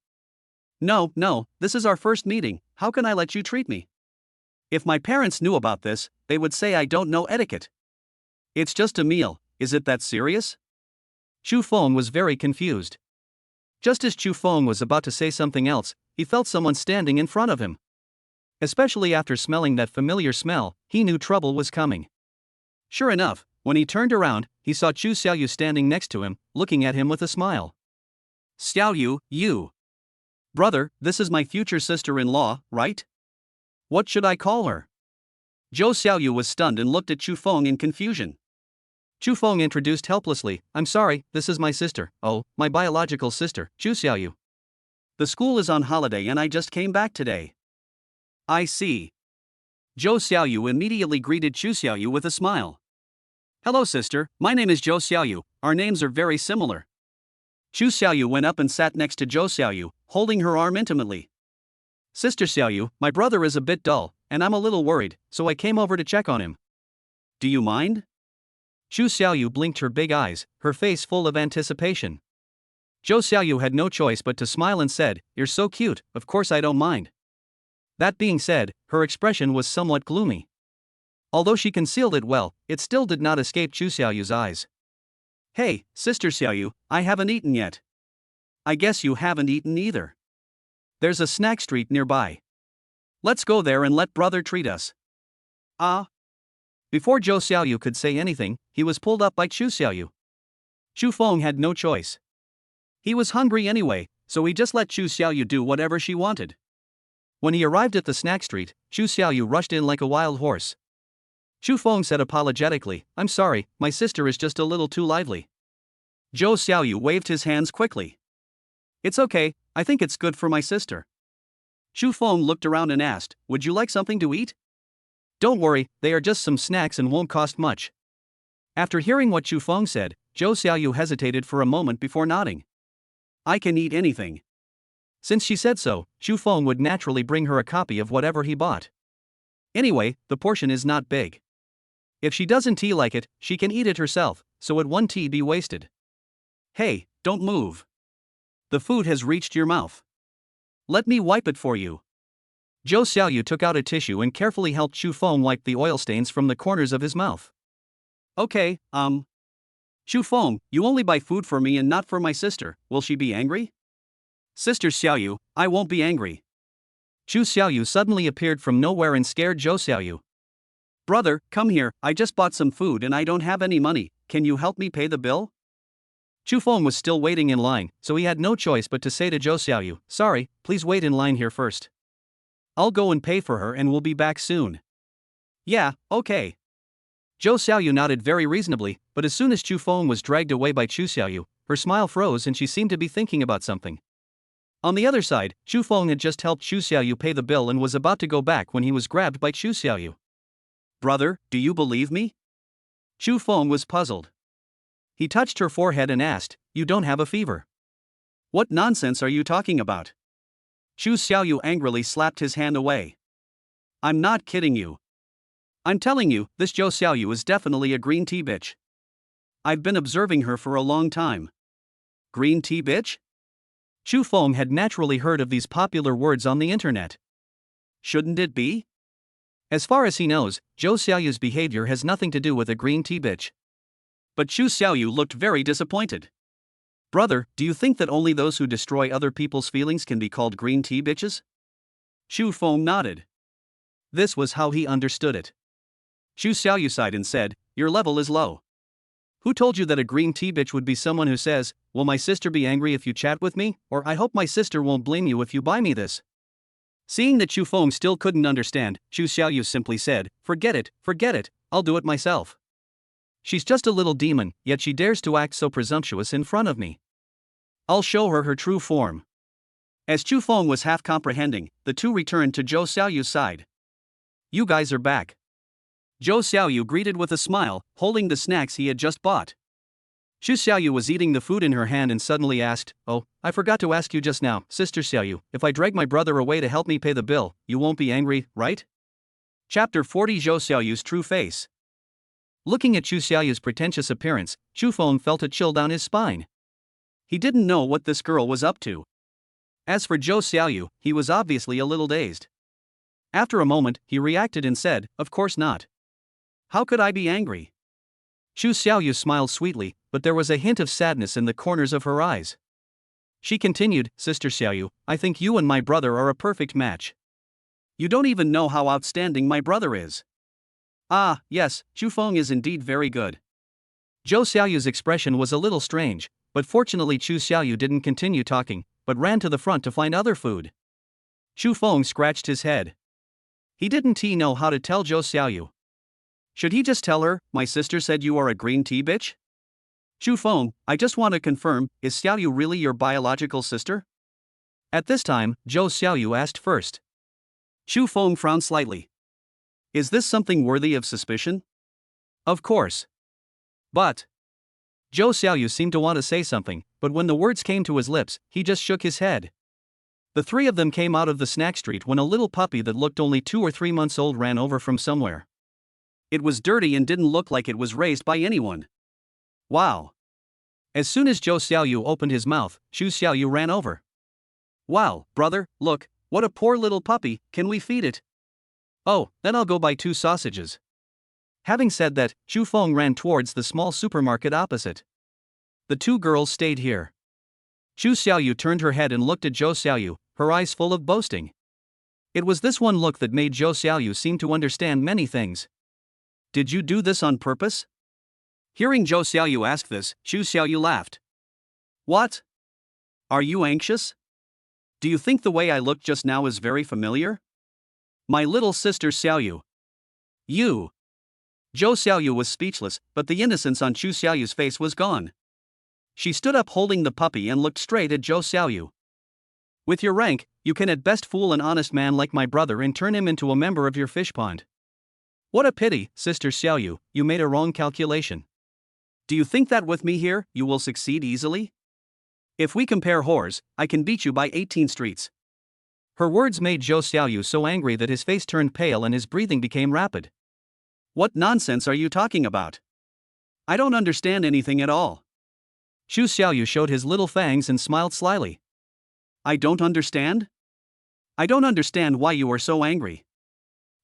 No, this is our first meeting, how can I let you treat me? If my parents knew about this, they would say I don't know etiquette. It's just a meal, is it that serious?" Chu Feng was very confused. Just as Chu Feng was about to say something else, he felt someone standing in front of him. Especially after smelling that familiar smell, he knew trouble was coming. Sure enough, when he turned around, he saw Chu Xiaoyu standing next to him, looking at him with a smile. "Xiaoyu, you. Brother, this is my future sister-in-law, right? What should I call her?" Zhou Xiaoyu was stunned and looked at Chu Feng in confusion. Chu Feng introduced helplessly, "I'm sorry, this is my sister, oh, my biological sister, Chu Xiaoyu. The school is on holiday and I just came back today." "I see." Zhou Xiaoyu immediately greeted Chu Xiaoyu with a smile. "Hello sister, my name is Zhou Xiaoyu, our names are very similar." Chu Xiaoyu went up and sat next to Zhou Xiaoyu, holding her arm intimately. "Sister Xiaoyu, my brother is a bit dull, and I'm a little worried, so I came over to check on him. Do you mind?" Chu Xiaoyu blinked her big eyes, her face full of anticipation. Zhou Xiaoyu had no choice but to smile and said, "You're so cute, of course I don't mind." That being said, her expression was somewhat gloomy. Although she concealed it well, it still did not escape Chu Xiaoyu's eyes. "Hey, Sister Xiaoyu, I haven't eaten yet." "I guess you haven't eaten either. There's a snack street nearby. Let's go there and let brother treat us." "Ah." Before Zhou Xiaoyu could say anything, he was pulled up by Chu Xiaoyu. Chu Feng had no choice. He was hungry anyway, so he just let Chu Xiaoyu do whatever she wanted. When he arrived at the snack street, Chu Xiaoyu rushed in like a wild horse. Chu Feng said apologetically, "I'm sorry, my sister is just a little too lively." Zhou Xiaoyu waved his hands quickly. "It's okay, I think it's good for my sister." Chu Feng looked around and asked, "Would you like something to eat?" "Don't worry, they are just some snacks and won't cost much." After hearing what Chu Feng said, Zhou Xiaoyu hesitated for a moment before nodding. "I can eat anything." Since she said so, Chu Feng would naturally bring her a copy of whatever he bought. Anyway, the portion is not big. If she doesn't like it, she can eat it herself, so it won't be wasted. "Hey, don't move. The food has reached your mouth. Let me wipe it for you." Zhou Xiaoyu took out a tissue and carefully helped Chu Feng wipe the oil stains from the corners of his mouth. "Okay, Chu Feng, you only buy food for me and not for my sister, will she be angry?" "Sister Xiaoyu, I won't be angry." Chu Xiaoyu suddenly appeared from nowhere and scared Zhou Xiaoyu. "Brother, come here, I just bought some food and I don't have any money, can you help me pay the bill?" Chu Feng was still waiting in line, so he had no choice but to say to Zhou Xiaoyu, "Sorry, please wait in line here first." I'll go and pay for her and we'll be back soon. Yeah, okay. Zhou Xiaoyu nodded very reasonably, but as soon as Chu Feng was dragged away by Chu Xiaoyu, her smile froze and she seemed to be thinking about something. On the other side, Chu Feng had just helped Chu Xiaoyu pay the bill and was about to go back when he was grabbed by Chu Xiaoyu. Brother, do you believe me? Chu Feng was puzzled. He touched her forehead and asked, You don't have a fever. What nonsense are you talking about? Chu Xiaoyu angrily slapped his hand away. I'm not kidding you. I'm telling you, this Zhou Xiaoyu is definitely a green tea bitch. I've been observing her for a long time. Green tea bitch? Chu Feng had naturally heard of these popular words on the internet. Shouldn't it be? As far as he knows, Zhou Xiaoyu's behavior has nothing to do with a green tea bitch. But Chu Xiaoyu looked very disappointed. Brother, do you think that only those who destroy other people's feelings can be called green tea bitches? Chu Feng nodded. This was how he understood it. Chu Xiaoyu sighed and said, Your level is low. Who told you that a green tea bitch would be someone who says, Will my sister be angry if you chat with me, or I hope my sister won't blame you if you buy me this? Seeing that Chu Feng still couldn't understand, Chu Xiaoyu simply said, Forget it, I'll do it myself. She's just a little demon, yet she dares to act so presumptuous in front of me. I'll show her her true form. As Chu Feng was half comprehending, the two returned to Zhou Xiaoyu's side. You guys are back. Zhou Xiaoyu greeted with a smile, holding the snacks he had just bought. Chu Xiaoyu was eating the food in her hand and suddenly asked, Oh, I forgot to ask you just now, Sister Xiaoyu, if I drag my brother away to help me pay the bill, you won't be angry, right? Chapter 40 Zhou Xiaoyu's True Face. Looking at Chu Xiaoyu's pretentious appearance, Chu Feng felt a chill down his spine. He didn't know what this girl was up to. As for Zhou Xiaoyu, he was obviously a little dazed. After a moment, he reacted and said, Of course not. How could I be angry? Chu Xiaoyu smiled sweetly, but there was a hint of sadness in the corners of her eyes. She continued, Sister Xiaoyu, I think you and my brother are a perfect match. You don't even know how outstanding my brother is. Ah, yes, Chu Feng is indeed very good. Zhou Xiaoyu's expression was a little strange, but fortunately Chu Xiaoyu didn't continue talking, but ran to the front to find other food. Chu Feng scratched his head. He didn't know how to tell Zhou Xiaoyu. Should he just tell her, My sister said you are a green tea bitch? Chu Feng, I just want to confirm, is Xiaoyu really your biological sister? At this time, Zhou Xiaoyu asked first. Chu Feng frowned slightly. Is this something worthy of suspicion? Of course. But. Zhou Xiaoyu seemed to want to say something, but when the words came to his lips, he just shook his head. The three of them came out of the snack street when a little puppy that looked only 2 or 3 months old ran over from somewhere. It was dirty and didn't look like it was raised by anyone. Wow. As soon as Zhou Xiaoyu opened his mouth, Chu Xiaoyu ran over. Wow, brother, look, what a poor little puppy, can we feed it? Oh, then I'll go buy 2 sausages. Having said that, Chu Feng ran towards the small supermarket opposite. The 2 girls stayed here. Chu Xiaoyu turned her head and looked at Zhou Xiaoyu, her eyes full of boasting. It was this one look that made Zhou Xiaoyu seem to understand many things. Did you do this on purpose? Hearing Zhou Xiaoyu ask this, Chu Xiaoyu laughed. What? Are you anxious? Do you think the way I looked just now is very familiar? My little sister Xiaoyu. You. Zhou Xiaoyu was speechless, but the innocence on Chu Xiaoyu's face was gone. She stood up holding the puppy and looked straight at Zhou Xiaoyu. With your rank, you can at best fool an honest man like my brother and turn him into a member of your fish pond. What a pity, Sister Xiaoyu, you made a wrong calculation. Do you think that with me here, you will succeed easily? If we compare whores, I can beat you by 18 streets. Her words made Zhou Xiaoyu so angry that his face turned pale and his breathing became rapid. What nonsense are you talking about? I don't understand anything at all. Chu Xiaoyu showed his little fangs and smiled slyly. I don't understand? I don't understand why you are so angry.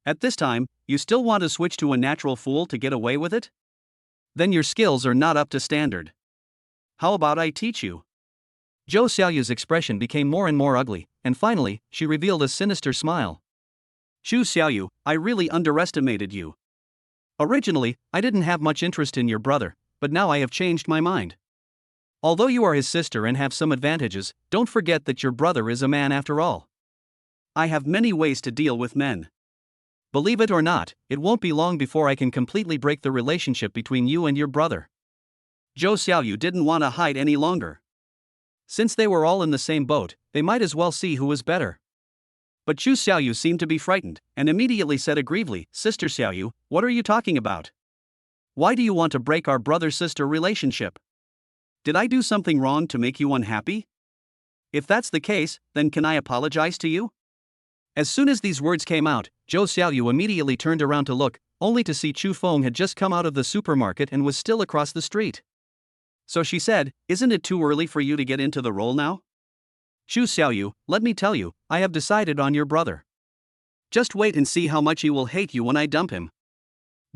At this time, you still want to switch to a natural fool to get away with it? Then your skills are not up to standard. How about I teach you? Zhou Xiaoyu's expression became more and more ugly, and finally, she revealed a sinister smile. Chu Xiaoyu, I really underestimated you. Originally, I didn't have much interest in your brother, but now I have changed my mind. Although you are his sister and have some advantages, don't forget that your brother is a man after all. I have many ways to deal with men. Believe it or not, it won't be long before I can completely break the relationship between you and your brother. Zhou Xiaoyu didn't want to hide any longer. Since they were all in the same boat, they might as well see who was better. But Zhu Xiaoyu seemed to be frightened, and immediately said aggrievedly, Sister Xiaoyu, what are you talking about? Why do you want to break our brother-sister relationship? Did I do something wrong to make you unhappy? If that's the case, then can I apologize to you? As soon as these words came out, Zhou Xiaoyu immediately turned around to look, only to see Chu Feng had just come out of the supermarket and was still across the street. So she said, isn't it too early for you to get into the role now? Zhu Xiaoyu, let me tell you, I have decided on your brother. Just wait and see how much he will hate you when I dump him.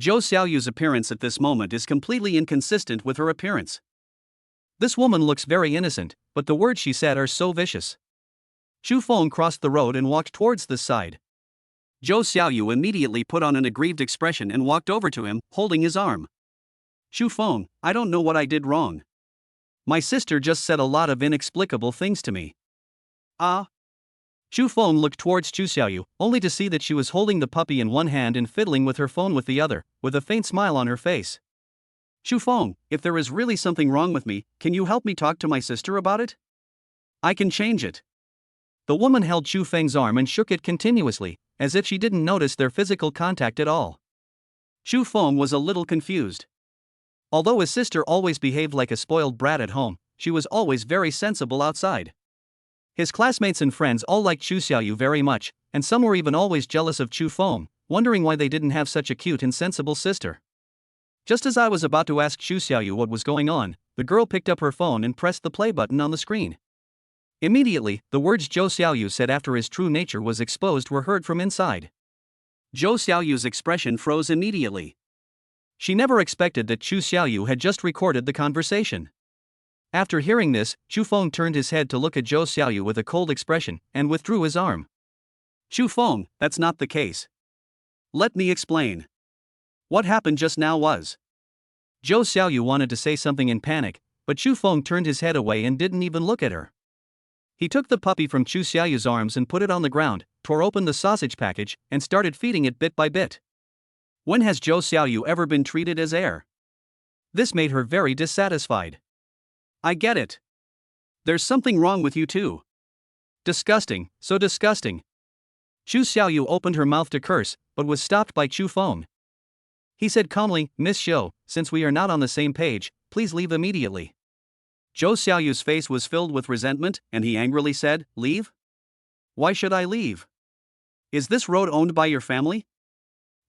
Zhou Xiaoyu's appearance at this moment is completely inconsistent with her appearance. This woman looks very innocent, but the words she said are so vicious. Chu Feng crossed the road and walked towards this side. Zhou Xiaoyu immediately put on an aggrieved expression and walked over to him, holding his arm. Chu Feng, I don't know what I did wrong. My sister just said a lot of inexplicable things to me. Ah? Chu Feng looked towards Zhu Xiaoyu, only to see that she was holding the puppy in one hand and fiddling with her phone with the other, with a faint smile on her face. Chu Feng, if there is really something wrong with me, can you help me talk to my sister about it? I can change it. The woman held Chu Feng's arm and shook it continuously, as if she didn't notice their physical contact at all. Chu Feng was a little confused. Although his sister always behaved like a spoiled brat at home, she was always very sensible outside. His classmates and friends all liked Zhu Xiaoyu very much, and some were even always jealous of Chu Feng, wondering why they didn't have such a cute and sensible sister. Just as I was about to ask Zhu Xiaoyu what was going on, the girl picked up her phone and pressed the play button on the screen. Immediately, the words Zhou Xiaoyu said after his true nature was exposed were heard from inside. Zhou Xiaoyu's expression froze immediately. She never expected that Zhu Xiaoyu had just recorded the conversation. After hearing this, Chu Feng turned his head to look at Zhou Xiaoyu with a cold expression, and withdrew his arm. Chu Feng, that's not the case. Let me explain. What happened just now was. Zhou Xiaoyu wanted to say something in panic, but Chu Feng turned his head away and didn't even look at her. He took the puppy from Zhu Xiaoyu's arms and put it on the ground, tore open the sausage package, and started feeding it bit by bit. When has Zhou Xiaoyu ever been treated as heir? This made her very dissatisfied. I get it. There's something wrong with you too. Disgusting, so disgusting. Zhu Xiaoyu opened her mouth to curse, but was stopped by Chu Feng. He said calmly, Miss Xiu, since we are not on the same page, please leave immediately. Zhou Xiaoyu's face was filled with resentment, and he angrily said, Leave? Why should I leave? Is this road owned by your family?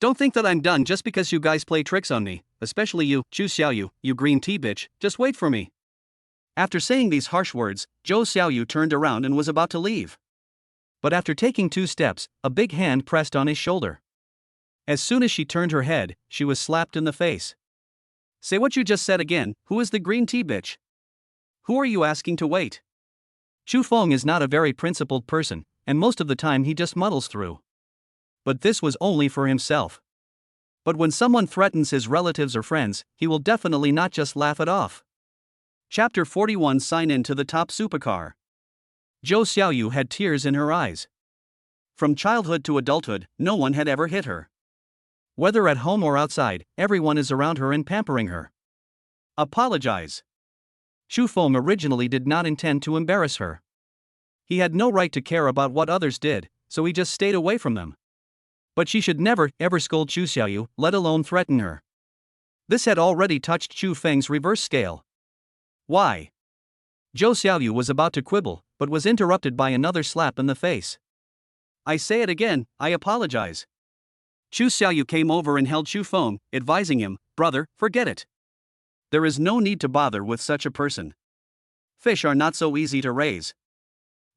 Don't think that I'm done just because you guys play tricks on me, especially you, Zhu Xiaoyu, you green tea bitch, just wait for me. After saying these harsh words, Zhou Xiaoyu turned around and was about to leave. But after taking 2 steps, a big hand pressed on his shoulder. As soon as she turned her head, she was slapped in the face. Say what you just said again, who is the green tea bitch? Who are you asking to wait? Chu Feng is not a very principled person, and most of the time he just muddles through. But this was only for himself. But when someone threatens his relatives or friends, he will definitely not just laugh it off. Chapter 41 Sign in to the top supercar. Zhou Xiaoyu had tears in her eyes. From childhood to adulthood, no one had ever hit her. Whether at home or outside, everyone is around her and pampering her. Apologize. Chu Feng originally did not intend to embarrass her. He had no right to care about what others did, so he just stayed away from them. But she should never, ever scold Zhu Xiaoyu, let alone threaten her. This had already touched Chu Feng's reverse scale. Why? Zhou Xiaoyu was about to quibble, but was interrupted by another slap in the face. I say it again, I apologize. Zhu Xiaoyu came over and held Chu Feng, advising him, Brother, forget it. There is no need to bother with such a person. Fish are not so easy to raise.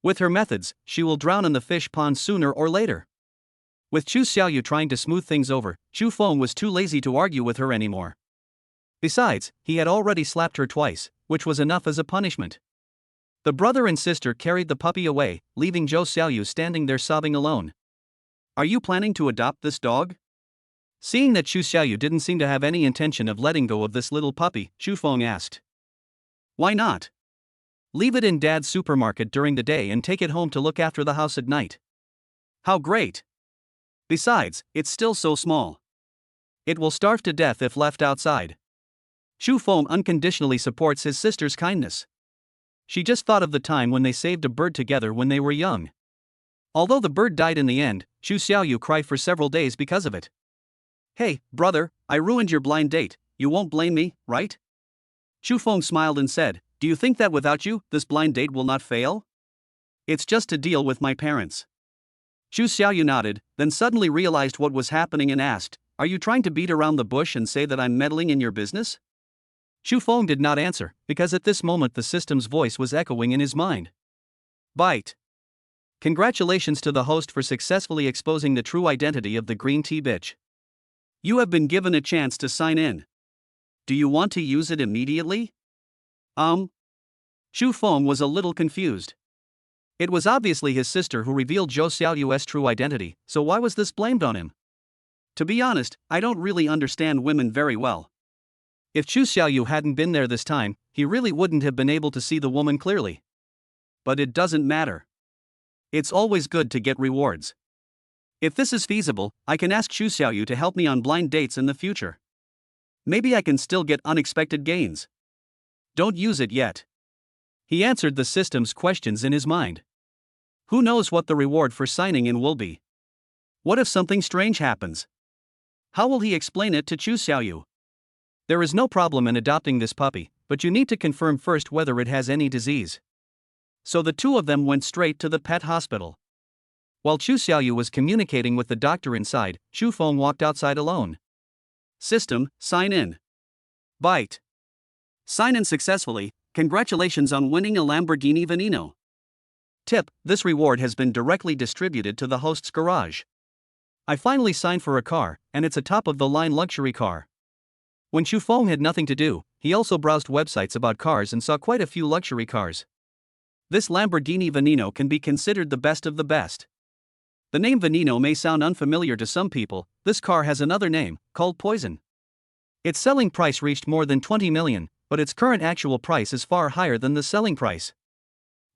With her methods, she will drown in the fish pond sooner or later. With Zhu Xiaoyu trying to smooth things over, Chu Feng was too lazy to argue with her anymore. Besides, he had already slapped her twice, which was enough as a punishment. The brother and sister carried the puppy away, leaving Zhou Xiaoyu standing there sobbing alone. Are you planning to adopt this dog? Seeing that Zhu Xiaoyu didn't seem to have any intention of letting go of this little puppy, Chu Feng asked. Why not? Leave it in Dad's supermarket during the day and take it home to look after the house at night. How great! Besides, it's still so small. It will starve to death if left outside. Shu Feng unconditionally supports his sister's kindness. She just thought of the time when they saved a bird together when they were young. Although the bird died in the end, Shu Xiaoyu cried for several days because of it. Hey, brother, I ruined your blind date, you won't blame me, right? Shu Feng smiled and said, do you think that without you, this blind date will not fail? It's just to deal with my parents. Shu Xiaoyu nodded, then suddenly realized what was happening and asked, are you trying to beat around the bush and say that I'm meddling in your business? Shu Feng did not answer, because at this moment the system's voice was echoing in his mind. Bite. Congratulations to the host for successfully exposing the true identity of the green tea bitch. You have been given a chance to sign in. Do you want to use it immediately? Shu Feng was a little confused. It was obviously his sister who revealed Zhou Xiaoyu's true identity, so why was this blamed on him? To be honest, I don't really understand women very well. If Zhou Xiaoyu hadn't been there this time, he really wouldn't have been able to see the woman clearly. But it doesn't matter. It's always good to get rewards. If this is feasible, I can ask Zhou Xiaoyu to help me on blind dates in the future. Maybe I can still get unexpected gains. Don't use it yet. He answered the system's questions in his mind. Who knows what the reward for signing in will be? What if something strange happens? How will he explain it to Zhou Xiaoyu? There is no problem in adopting this puppy, but you need to confirm first whether it has any disease. So the two of them went straight to the pet hospital. While Zhou Xiaoyu was communicating with the doctor inside, Shu Feng walked outside alone. System, sign in. Bite. Sign in successfully, congratulations on winning a Lamborghini Veneno. Tip, this reward has been directly distributed to the host's garage. I finally signed for a car, and it's a top-of-the-line luxury car. When Shu Feng had nothing to do, he also browsed websites about cars and saw quite a few luxury cars. This Lamborghini Veneno can be considered the best of the best. The name Veneno may sound unfamiliar to some people. This car has another name, called Poison. Its selling price reached more than 20 million, but its current actual price is far higher than the selling price.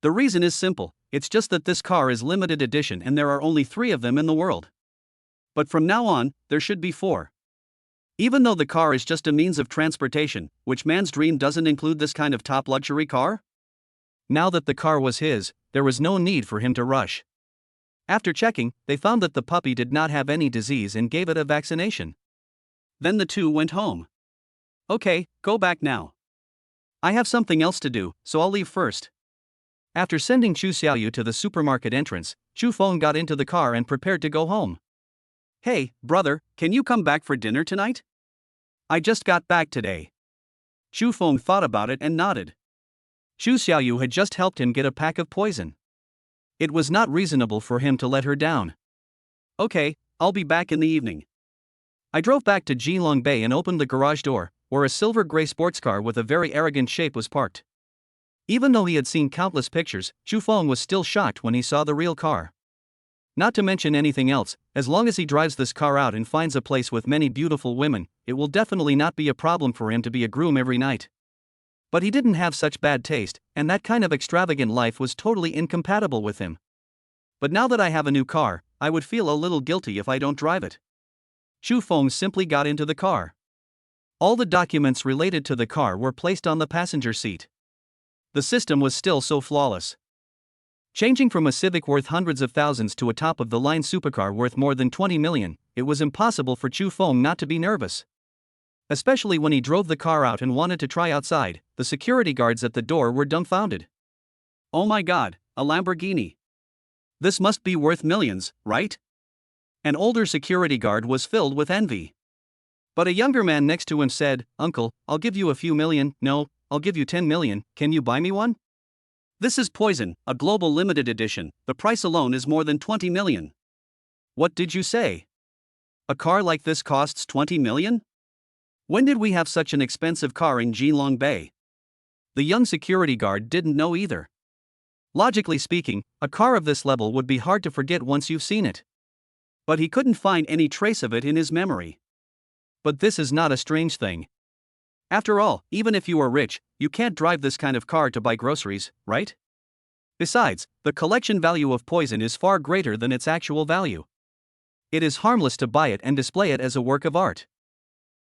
The reason is simple, it's just that this car is limited edition and there are only 3 of them in the world. But from now on, there should be 4. Even though the car is just a means of transportation, which man's dream doesn't include this kind of top luxury car? Now that the car was his, there was no need for him to rush. After checking, they found that the puppy did not have any disease and gave it a vaccination. Then the two went home. Okay, go back now. I have something else to do, so I'll leave first. After sending Zhou Xiaoyu to the supermarket entrance, Shu Feng got into the car and prepared to go home. Hey, brother, can you come back for dinner tonight? I just got back today. Shu Feng thought about it and nodded. Zhou Xiaoyu had just helped him get a pack of poison. It was not reasonable for him to let her down. Okay, I'll be back in the evening. I drove back to Jilong Bay and opened the garage door, where a silver gray sports car with a very arrogant shape was parked. Even though he had seen countless pictures, Shu Feng was still shocked when he saw the real car. Not to mention anything else, as long as he drives this car out and finds a place with many beautiful women, it will definitely not be a problem for him to be a groom every night. But he didn't have such bad taste, and that kind of extravagant life was totally incompatible with him. But now that I have a new car, I would feel a little guilty if I don't drive it. Shu Feng simply got into the car. All the documents related to the car were placed on the passenger seat. The system was still so flawless. Changing from a Civic worth hundreds of thousands to a top-of-the-line supercar worth more than 20 million, it was impossible for Shu Feng not to be nervous. Especially when he drove the car out and wanted to try outside, the security guards at the door were dumbfounded. Oh my god, a Lamborghini. This must be worth millions, right? An older security guard was filled with envy. But a younger man next to him said, Uncle, I'll give you a few million, no, I'll give you 10 million, can you buy me one? This is Poison, a global limited edition, the price alone is more than 20 million. What did you say? A car like this costs 20 million? When did we have such an expensive car in Jilong Bay? The young security guard didn't know either. Logically speaking, a car of this level would be hard to forget once you've seen it. But he couldn't find any trace of it in his memory. But this is not a strange thing. After all, even if you are rich, you can't drive this kind of car to buy groceries, right? Besides, the collection value of poison is far greater than its actual value. It is harmless to buy it and display it as a work of art.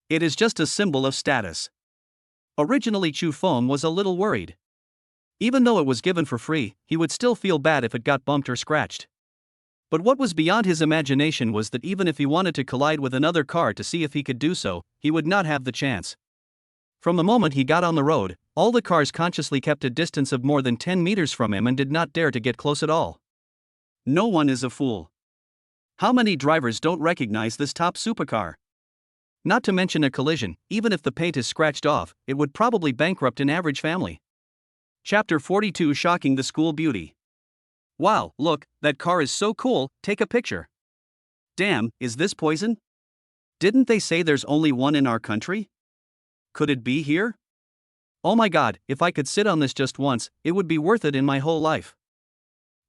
It is just a symbol of status. Originally, Chu Feng was a little worried. Even though it was given for free, he would still feel bad if it got bumped or scratched. But what was beyond his imagination was that even if he wanted to collide with another car to see if he could do so, he would not have the chance. From the moment he got on the road, all the cars consciously kept a distance of more than 10 meters from him and did not dare to get close at all. No one is a fool. How many drivers don't recognize this top supercar? Not to mention a collision, even if the paint is scratched off, it would probably bankrupt an average family. Chapter 42: Shocking the School Beauty. Wow, look, that car is so cool, take a picture. Damn, is this poison? Didn't they say there's only one in our country? Could it be here? Oh my god, if I could sit on this just once, it would be worth it in my whole life.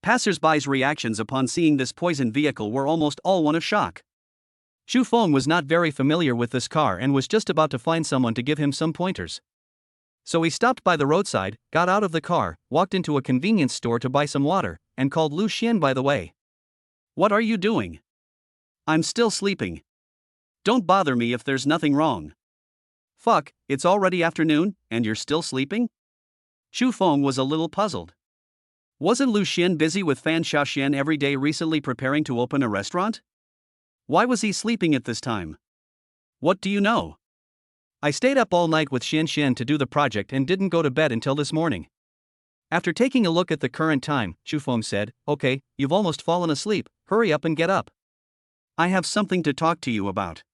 Passers-by's reactions upon seeing this poison vehicle were almost all one of shock. Chu Feng was not very familiar with this car and was just about to find someone to give him some pointers. So he stopped by the roadside, got out of the car, walked into a convenience store to buy some water, and called Lu Xian by the way. What are you doing? I'm still sleeping. Don't bother me if there's nothing wrong. Fuck, it's already afternoon, and you're still sleeping? Chu Feng was a little puzzled. Wasn't Lu Xian busy with Fan Xiaoxian every day recently preparing to open a restaurant? Why was he sleeping at this time? What do you know? I stayed up all night with Xian to do the project and didn't go to bed until this morning. After taking a look at the current time, Chu Feng said, okay, you've almost fallen asleep, hurry up and get up. I have something to talk to you about.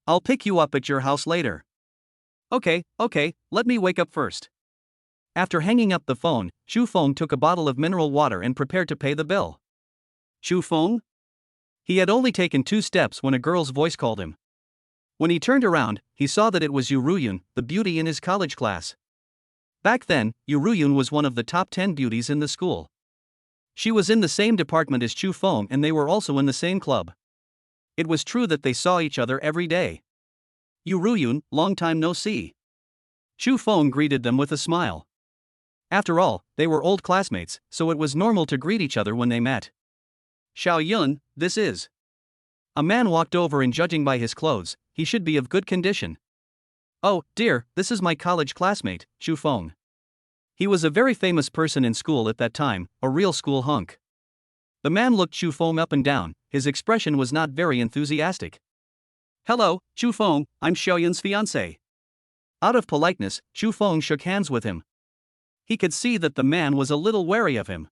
I'll pick you up at your house later. Okay, let me wake up first. After hanging up the phone, Chu Feng took a bottle of mineral water and prepared to pay the bill. Chu Feng? He had only taken 2 steps when a girl's voice called him. When he turned around, he saw that it was Yu Ruyun, the beauty in his college class. Back then, Yu Ruyun was one of the top 10 beauties in the school. She was in the same department as Chu Feng and they were also in the same club. It was true that they saw each other every day. Yu Ruyun, long time no see. Chu Feng greeted them with a smile. After all, they were old classmates, so it was normal to greet each other when they met. Xiao Yun, this is. A man walked over and judging by his clothes, he should be of good condition. Oh, dear, this is my college classmate, Chu Feng. He was a very famous person in school at that time, a real school hunk. The man looked Chu Feng up and down, his expression was not very enthusiastic. Hello, Chu Feng, I'm Xiao Yun's fiancé. Out of politeness, Chu Feng shook hands with him. He could see that the man was a little wary of him.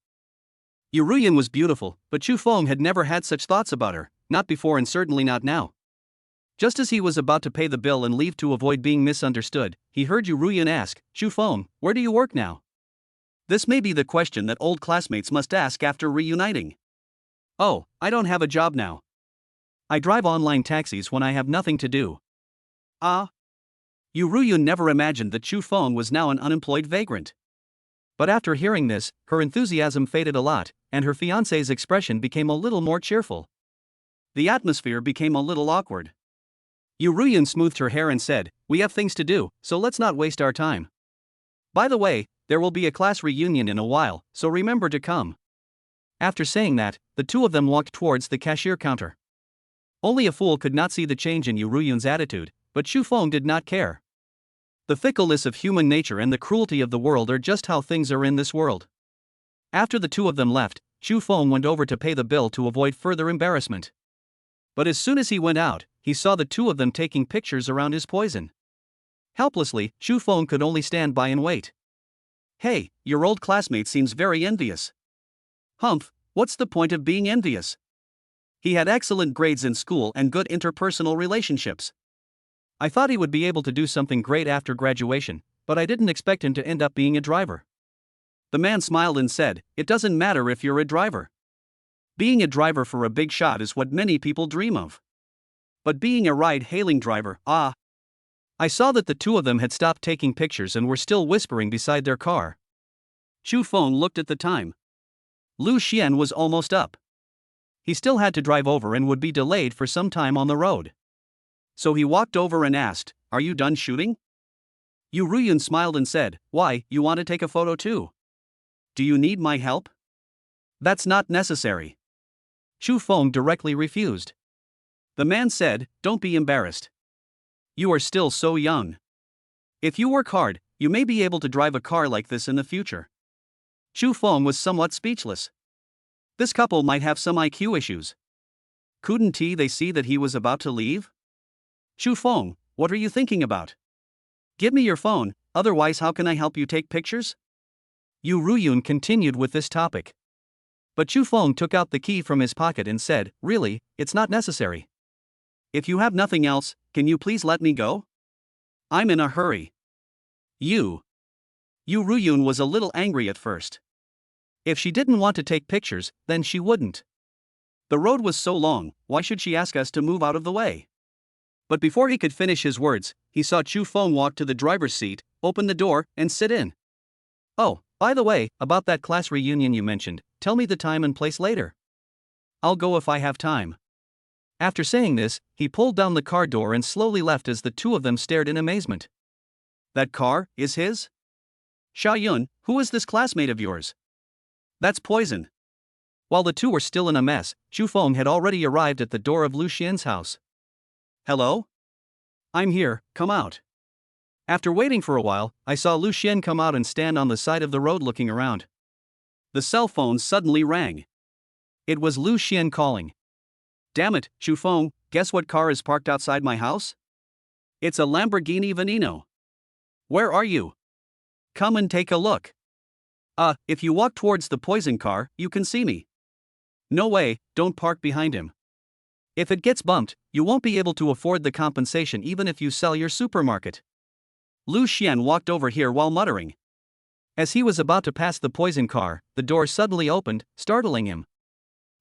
Yu Ruyun was beautiful, but Chu Feng had never had such thoughts about her, not before and certainly not now. Just as he was about to pay the bill and leave to avoid being misunderstood, he heard Yu Ruyun ask, Chu Feng, where do you work now? This may be the question that old classmates must ask after reuniting. Oh, I don't have a job now. I drive online taxis when I have nothing to do. Ah. Yu Ruyun never imagined that Chu Feng was now an unemployed vagrant. But after hearing this, her enthusiasm faded a lot, and her fiancé's expression became a little more cheerful. The atmosphere became a little awkward. Yu Ruyun smoothed her hair and said, we have things to do, so let's not waste our time. By the way, there will be a class reunion in a while, so remember to come. After saying that, the two of them walked towards the cashier counter. Only a fool could not see the change in Yu Ruyun's attitude, but Chu Feng did not care. The fickleness of human nature and the cruelty of the world are just how things are in this world. After the two of them left, Chu Feng went over to pay the bill to avoid further embarrassment. But as soon as he went out, he saw the two of them taking pictures around his poison. Helplessly, Chu Feng could only stand by and wait. Hey, your old classmate seems very envious. Humph, what's the point of being envious? He had excellent grades in school and good interpersonal relationships. I thought he would be able to do something great after graduation, but I didn't expect him to end up being a driver. The man smiled and said, it doesn't matter if you're a driver. Being a driver for a big shot is what many people dream of. But being a ride-hailing driver, ah. I saw that the two of them had stopped taking pictures and were still whispering beside their car. Chu Feng looked at the time. Lu Xian was almost up. He still had to drive over and would be delayed for some time on the road. So he walked over and asked, are you done shooting? Yu Ruyun smiled and said, why, you want to take a photo too? Do you need my help? That's not necessary. Shu Feng directly refused. The man said, don't be embarrassed. You are still so young. If you work hard, you may be able to drive a car like this in the future. Shu Feng was somewhat speechless. This couple might have some IQ issues. Couldn't they see that he was about to leave? Shu Feng, what are you thinking about? Give me your phone, otherwise how can I help you take pictures? Yu Ruyun continued with this topic. But Shu Feng took out the key from his pocket and said, really, it's not necessary. If you have nothing else, can you please let me go? I'm in a hurry. Yu Ruyun was a little angry at first. If she didn't want to take pictures, then she wouldn't. The road was so long, why should she ask us to move out of the way? But before he could finish his words, he saw Shu Feng walk to the driver's seat, open the door, and sit in. Oh, by the way, about that class reunion you mentioned, tell me the time and place later. I'll go if I have time. After saying this, he pulled down the car door and slowly left as the two of them stared in amazement. That car is his? Xiaoyun, who is this classmate of yours? That's Poison. While the two were still in a mess, Shu Feng had already arrived at the door of Lu Xian's house. Hello? I'm here, come out. After waiting for a while, I saw Lu Xian come out and stand on the side of the road looking around. The cell phone suddenly rang. It was Lu Xian calling. Damn it, Shu Feng, guess what car is parked outside my house? It's a Lamborghini Veneno. Where are you? Come and take a look. If you walk towards the Poison car, you can see me. No way, don't park behind him. If it gets bumped, you won't be able to afford the compensation even if you sell your supermarket. Lu Xian walked over here while muttering. As he was about to pass the Poison car, the door suddenly opened, startling him.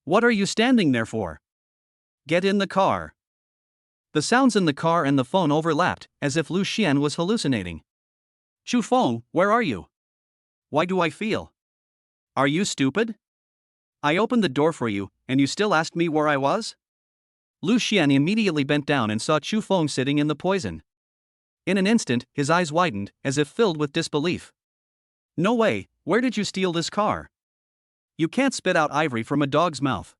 What are you standing there for? Get in the car. The sounds in the car and the phone overlapped, as if Lu Xian was hallucinating. Shu Feng, where are you? Why do I feel? Are you stupid? I opened the door for you, and you still asked me where I was? Lu Xian immediately bent down and saw Shu Feng sitting in the Poison. In an instant, his eyes widened, as if filled with disbelief. No way, where did you steal this car? You can't spit out ivory from a dog's mouth.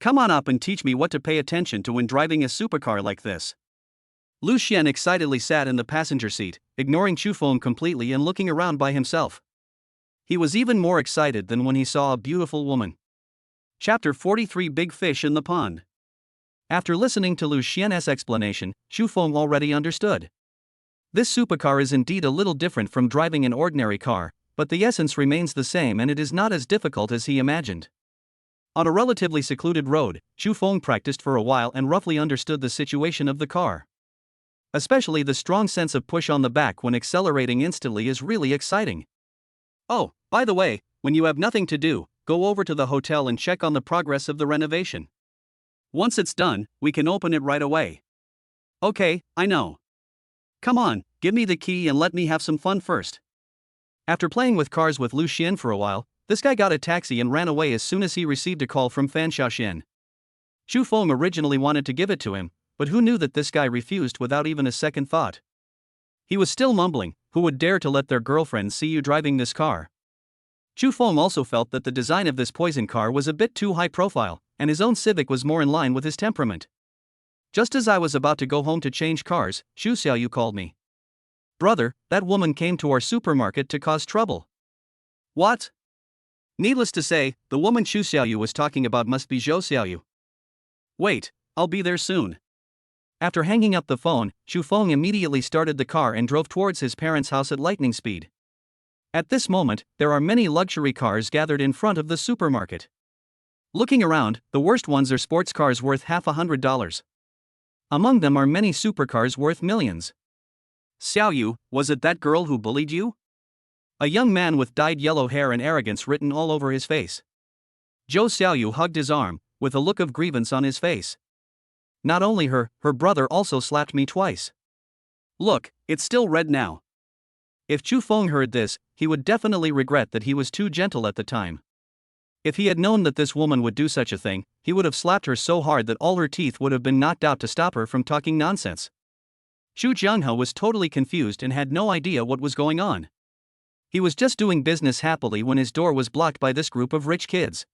Come on up and teach me what to pay attention to when driving a supercar like this. Lu Xian excitedly sat in the passenger seat, ignoring Shu Feng completely and looking around by himself. He was even more excited than when he saw a beautiful woman. Chapter 43 Big Fish in the Pond. After listening to Lu Xian's explanation, Shu Feng already understood. This supercar is indeed a little different from driving an ordinary car, but the essence remains the same and it is not as difficult as he imagined. On a relatively secluded road, Shu Feng practiced for a while and roughly understood the situation of the car. Especially the strong sense of push on the back when accelerating instantly is really exciting. Oh, by the way, when you have nothing to do, go over to the hotel and check on the progress of the renovation. Once it's done, we can open it right away. Okay, I know. Come on, give me the key and let me have some fun first. After playing with cars with Lu Xian for a while, this guy got a taxi and ran away as soon as he received a call from Fan Xiaoxian. Shu Feng originally wanted to give it to him, but who knew that this guy refused without even a second thought? He was still mumbling, who would dare to let their girlfriend see you driving this car? Shu Feng also felt that the design of this Poison car was a bit too high profile, and his own Civic was more in line with his temperament. Just as I was about to go home to change cars, Xu Xiaoyu called me. Brother, that woman came to our supermarket to cause trouble. What? Needless to say, the woman Xu Xiaoyu was talking about must be Zhou Xiaoyu. Wait, I'll be there soon. After hanging up the phone, Shu Feng immediately started the car and drove towards his parents' house at lightning speed. At this moment, there are many luxury cars gathered in front of the supermarket. Looking around, the worst ones are sports cars worth $100. Among them are many supercars worth millions. Xiaoyu, was it that girl who bullied you? A young man with dyed yellow hair and arrogance written all over his face. Zhou Xiaoyu hugged his arm, with a look of grievance on his face. Not only her brother also slapped me twice. Look, it's still red now. If Chu Feng heard this, he would definitely regret that he was too gentle at the time. If he had known that this woman would do such a thing, he would have slapped her so hard that all her teeth would have been knocked out to stop her from talking nonsense. Xu Jianghe was totally confused and had no idea what was going on. He was just doing business happily when his door was blocked by this group of rich kids.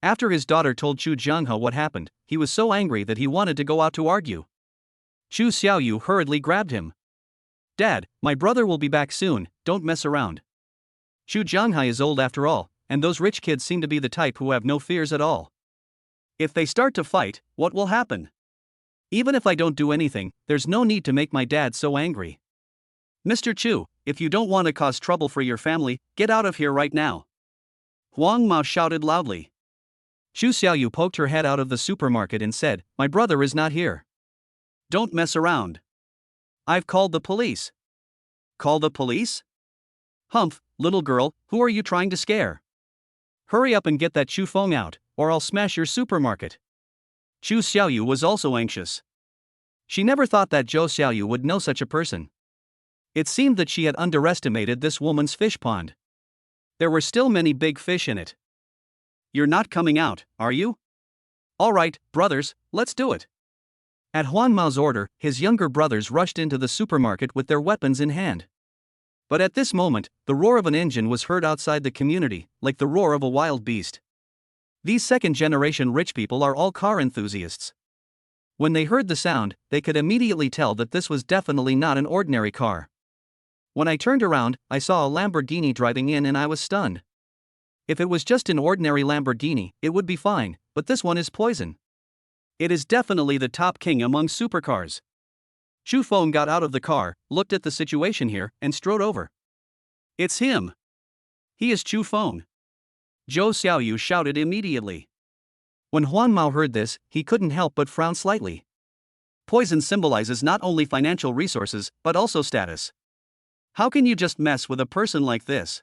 After his daughter told Chu Jianghe what happened, he was so angry that he wanted to go out to argue. Chu Xiaoyu hurriedly grabbed him. "Dad, my brother will be back soon, don't mess around." Chu Jianghe is old after all, and those rich kids seem to be the type who have no fears at all. If they start to fight, what will happen? Even if I don't do anything, there's no need to make my dad so angry. "Mr. Chu, if you don't want to cause trouble for your family, get out of here right now," Huang Mao shouted loudly. Chu Xiaoyu poked her head out of the supermarket and said, "My brother is not here. Don't mess around. I've called the police." "Call the police? Humph, little girl, who are you trying to scare? Hurry up and get that Chu Feng out, or I'll smash your supermarket." Chu Xiaoyu was also anxious. She never thought that Zhou Xiaoyu would know such a person. It seemed that she had underestimated this woman's fish pond. There were still many big fish in it. "You're not coming out, are you? All right, brothers, let's do it." At Huang Mao's order, his younger brothers rushed into the supermarket with their weapons in hand. But at this moment, the roar of an engine was heard outside the community, like the roar of a wild beast. These second-generation rich people are all car enthusiasts. When they heard the sound, they could immediately tell that this was definitely not an ordinary car. When I turned around, I saw a Lamborghini driving in and I was stunned. If it was just an ordinary Lamborghini, it would be fine, but this one is poison. It is definitely the top king among supercars. Chu Feng got out of the car, looked at the situation here, and strode over. "It's him. He is Chu Feng," Zhou Xiaoyu shouted immediately. When Huang Mao heard this, he couldn't help but frown slightly. Poison symbolizes not only financial resources, but also status. How can you just mess with a person like this?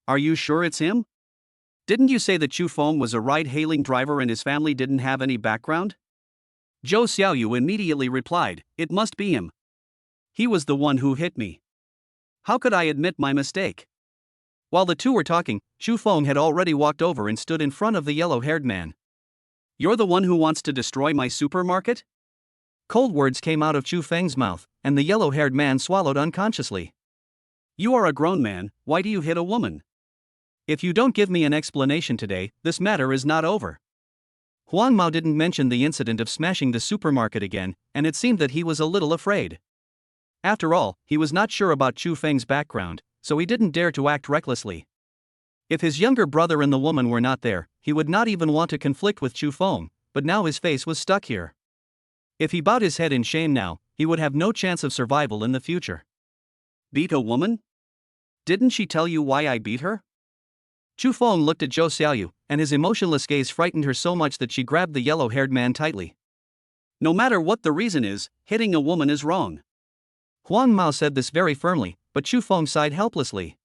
Are you sure it's him? Didn't you say that Chu Feng was a ride-hailing driver and his family didn't have any background? Zhou Xiaoyu immediately replied, "It must be him. He was the one who hit me. How could I admit my mistake?" While the two were talking, Chu Feng had already walked over and stood in front of the yellow-haired man. "You're the one who wants to destroy my supermarket?" Cold words came out of Chu Feng's mouth, and the yellow-haired man swallowed unconsciously. "You are a grown man, why do you hit a woman? If you don't give me an explanation today, this matter is not over." Huang Mao didn't mention the incident of smashing the supermarket again, and it seemed that he was a little afraid. After all, he was not sure about Chu Feng's background, so he didn't dare to act recklessly. If his younger brother and the woman were not there, he would not even want to conflict with Chu Feng, but now his face was stuck here. If he bowed his head in shame now, he would have no chance of survival in the future. "Beat a woman? Didn't she tell you why I beat her?" Chu Feng looked at Zhou Xiaoyu, and his emotionless gaze frightened her so much that she grabbed the yellow-haired man tightly. "No matter what the reason is, hitting a woman is wrong." Huang Mao said this very firmly, but Chu Feng sighed helplessly.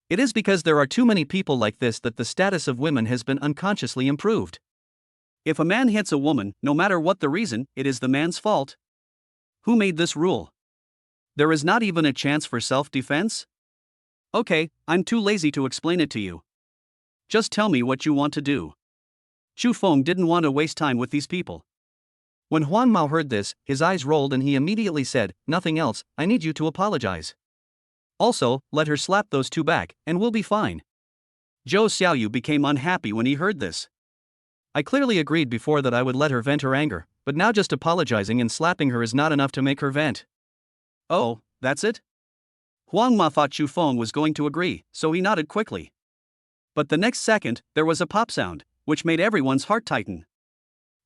It is because there are too many people like this that the status of women has been unconsciously improved. If a man hits a woman, no matter what the reason, it is the man's fault. Who made this rule? There is not even a chance for self-defense? Okay, I'm too lazy to explain it to you. Just tell me what you want to do. Chu Feng didn't want to waste time with these people. When Huang Mao heard this, his eyes rolled and he immediately said, "Nothing else, I need you to apologize. Also, let her slap those two back, and we'll be fine." Zhou Xiaoyu became unhappy when he heard this. I clearly agreed before that I would let her vent her anger, but now just apologizing and slapping her is not enough to make her vent. Oh, that's it? Huang Mao thought Chu Feng was going to agree, so he nodded quickly. But the next second, there was a pop sound, which made everyone's heart tighten.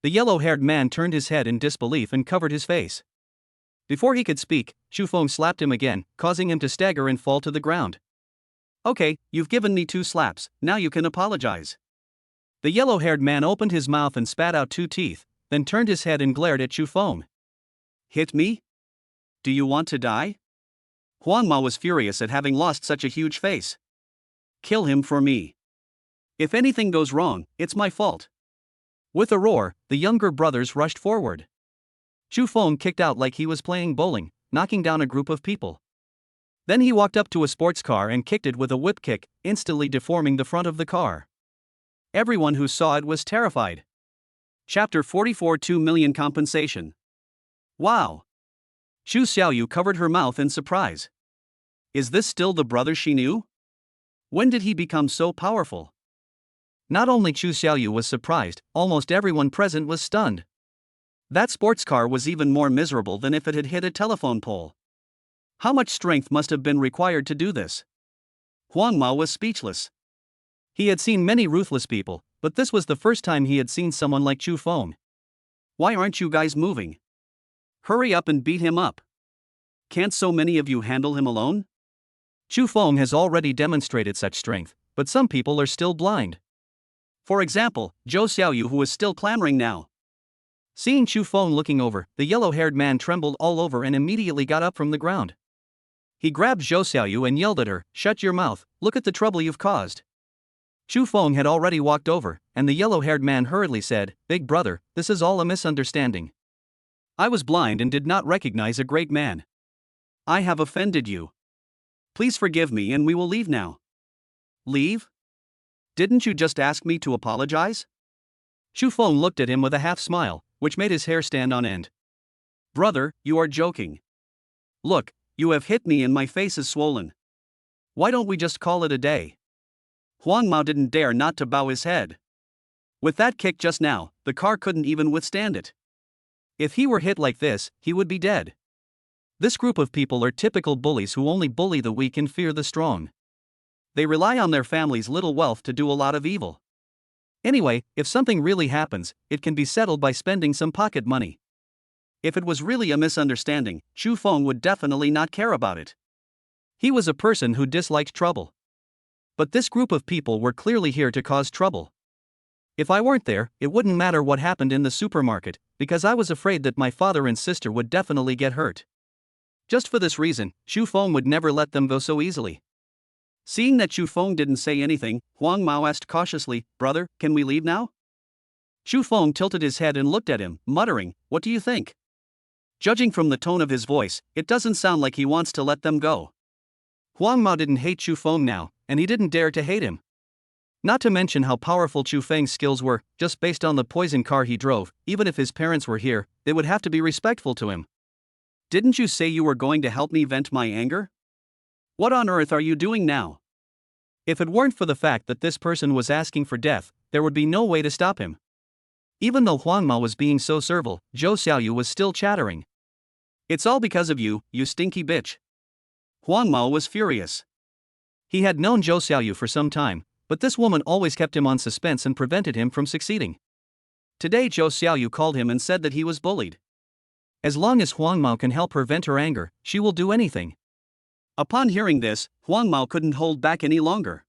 The yellow-haired man turned his head in disbelief and covered his face. Before he could speak, Chu Feng slapped him again, causing him to stagger and fall to the ground. "Okay, you've given me 2 slaps, now you can apologize." The yellow-haired man opened his mouth and spat out 2 teeth, then turned his head and glared at Chu Feng. "Hit me? Do you want to die?" Huang Mao was furious at having lost such a huge face. "Kill him for me. If anything goes wrong, it's my fault." With a roar, the younger brothers rushed forward. Chu Feng kicked out like he was playing bowling, knocking down a group of people. Then he walked up to a sports car and kicked it with a whip kick, instantly deforming the front of the car. Everyone who saw it was terrified. Chapter 44 2 million compensation. Wow! Chu Xiaoyu covered her mouth in surprise. Is this still the brother she knew? When did he become so powerful? Not only Chu Xiaoyu was surprised, almost everyone present was stunned. That sports car was even more miserable than if it had hit a telephone pole. How much strength must have been required to do this? Huang Mao was speechless. He had seen many ruthless people, but this was the first time he had seen someone like Chu Feng. Why aren't you guys moving? Hurry up and beat him up. Can't so many of you handle him alone? Chu Feng has already demonstrated such strength, but some people are still blind. For example, Zhou Xiaoyu, who is still clamoring now. Seeing Chu Feng looking over, the yellow-haired man trembled all over and immediately got up from the ground. He grabbed Zhou Xiaoyu and yelled at her, "Shut your mouth, look at the trouble you've caused." Chu Feng had already walked over, and the yellow-haired man hurriedly said, "Big brother, this is all a misunderstanding. I was blind and did not recognize a great man. I have offended you. Please forgive me and we will leave now." Leave? Didn't you just ask me to apologize? Chu Feng looked at him with a half-smile, which made his hair stand on end. Brother, you are joking. Look, you have hit me and my face is swollen. Why don't we just call it a day? Huang Mao didn't dare not to bow his head. With that kick just now, the car couldn't even withstand it. If he were hit like this, he would be dead. This group of people are typical bullies who only bully the weak and fear the strong. They rely on their family's little wealth to do a lot of evil. Anyway, if something really happens, it can be settled by spending some pocket money. If it was really a misunderstanding, Chu Feng would definitely not care about it. He was a person who disliked trouble. But this group of people were clearly here to cause trouble. If I weren't there, it wouldn't matter what happened in the supermarket, because I was afraid that my father and sister would definitely get hurt. Just for this reason, Chu Feng would never let them go so easily. Seeing that Chu Feng didn't say anything, Huang Mao asked cautiously, "Brother, can we leave now?" Chu Feng tilted his head and looked at him, muttering, "What do you think?" Judging from the tone of his voice, it doesn't sound like he wants to let them go. Huang Mao didn't hate Chu Feng now, and he didn't dare to hate him. Not to mention how powerful Chu Feng's skills were, just based on the poison car he drove. Even if his parents were here, they would have to be respectful to him. Didn't you say you were going to help me vent my anger? What on earth are you doing now? If it weren't for the fact that this person was asking for death, there would be no way to stop him. Even though Huang Mao was being so servile, Zhou Xiaoyu was still chattering. It's all because of you, you stinky bitch. Huang Mao was furious. He had known Zhou Xiaoyu for some time, but this woman always kept him on suspense and prevented him from succeeding. Today Zhou Xiaoyu called him and said that he was bullied. As long as Huang Mao can help her vent her anger, she will do anything. Upon hearing this, Huang Mao couldn't hold back any longer.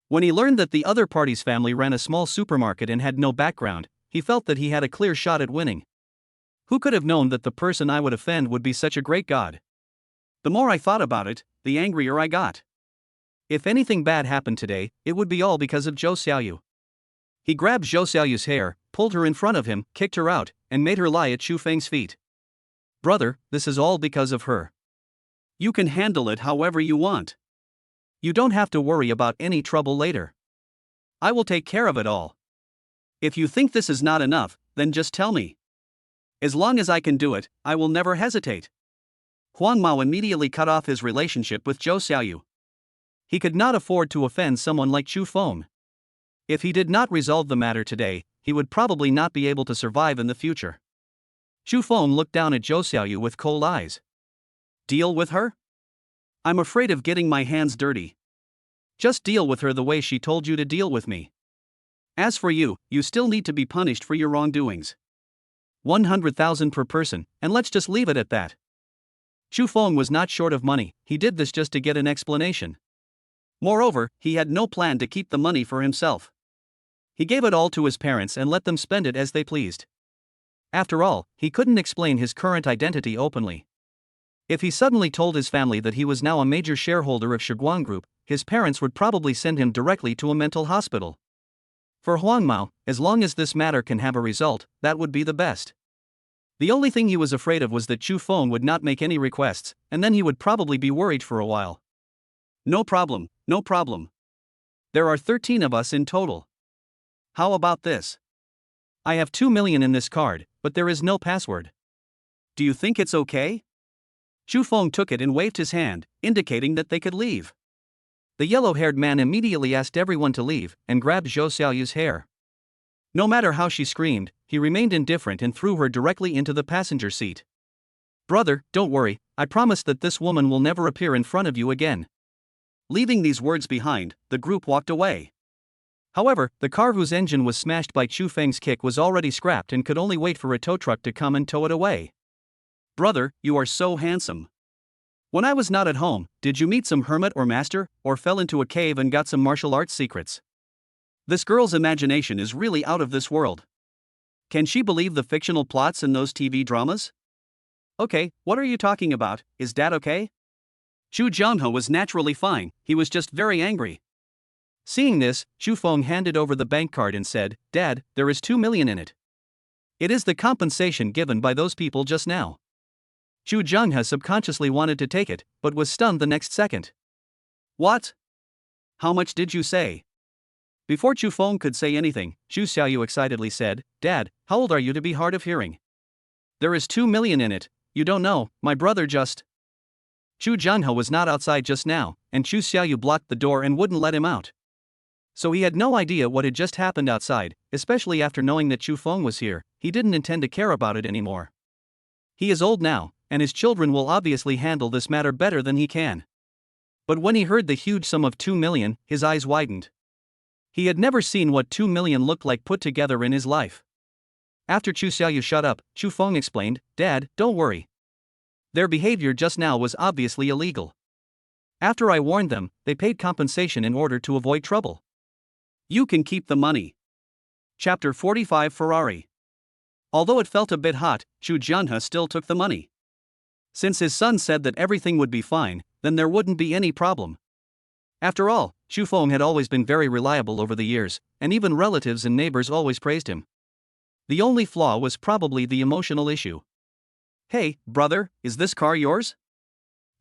When he learned that the other party's family ran a small supermarket and had no background, he felt that he had a clear shot at winning. Who could have known that the person I would offend would be such a great god? The more I thought about it, the angrier I got. If anything bad happened today, it would be all because of Zhou Xiaoyu. He grabbed Zhou Xiaoyu's hair, pulled her in front of him, kicked her out, and made her lie at Chu Feng's feet. Brother, this is all because of her. You can handle it however you want. You don't have to worry about any trouble later. I will take care of it all. If you think this is not enough, then just tell me. As long as I can do it, I will never hesitate. Huang Mao immediately cut off his relationship with Zhou Xiaoyu. He could not afford to offend someone like Chu Feng. If he did not resolve the matter today, he would probably not be able to survive in the future. Chu Feng looked down at Zhou Xiaoyu with cold eyes. Deal with her? I'm afraid of getting my hands dirty. Just deal with her the way she told you to deal with me. As for you, you still need to be punished for your wrongdoings. 100,000 per person, and let's just leave it at that. Chu Feng was not short of money, he did this just to get an explanation. Moreover, he had no plan to keep the money for himself. He gave it all to his parents and let them spend it as they pleased. After all, he couldn't explain his current identity openly. If he suddenly told his family that he was now a major shareholder of Shiguang Group, his parents would probably send him directly to a mental hospital. For Huang Mao, as long as this matter can have a result, that would be the best. The only thing he was afraid of was that Chu Feng would not make any requests, and then he would probably be worried for a while. No problem, no problem. There are 13 of us in total. How about this? I have 2 million in this card, but there is no password. Do you think it's okay? Xu Feng took it and waved his hand, indicating that they could leave. The yellow-haired man immediately asked everyone to leave and grabbed Zhou Xiaoyu's hair. No matter how she screamed, he remained indifferent and threw her directly into the passenger seat. "Brother, don't worry, I promise that this woman will never appear in front of you again." Leaving these words behind, the group walked away. However, the car whose engine was smashed by Chu Feng's kick was already scrapped and could only wait for a tow truck to come and tow it away. "Brother, you are so handsome. When I was not at home, did you meet some hermit or master, or fell into a cave and got some martial arts secrets? This girl's imagination is really out of this world. Can she believe the fictional plots in those TV dramas?" "Okay, what are you talking about? Is Dad okay?" Chu Jianghe was naturally fine, he was just very angry. Seeing this, Xu Feng handed over the bank card and said, "Dad, there is 2 million in it. It is the compensation given by those people just now." Chu Jianghe subconsciously wanted to take it, but was stunned the next second. "What? How much did you say?" Before Chu Feng could say anything, Zhu Xiaoyu excitedly said, "Dad, how old are you to be hard of hearing? There is 2 million in it, you don't know, my brother just..." Chu Jianghe was not outside just now, and Chu Xiaoyu blocked the door and wouldn't let him out. So he had no idea what had just happened outside, especially after knowing that Chu Feng was here. He didn't intend to care about it anymore. He is old now, and his children will obviously handle this matter better than he can. But when he heard the huge sum of 2 million, his eyes widened. He had never seen what 2 million looked like put together in his life. After Chu Xiaoyu shut up, Chu Feng explained, "Dad, don't worry. Their behavior just now was obviously illegal. After I warned them, they paid compensation in order to avoid trouble. You can keep the money." Chapter 45 Ferrari. Although it felt a bit hot, Chu Jianhe still took the money. Since his son said that everything would be fine, then there wouldn't be any problem. After all, Xu Feng had always been very reliable over the years, and even relatives and neighbors always praised him. The only flaw was probably the emotional issue. "Hey, brother, is this car yours?"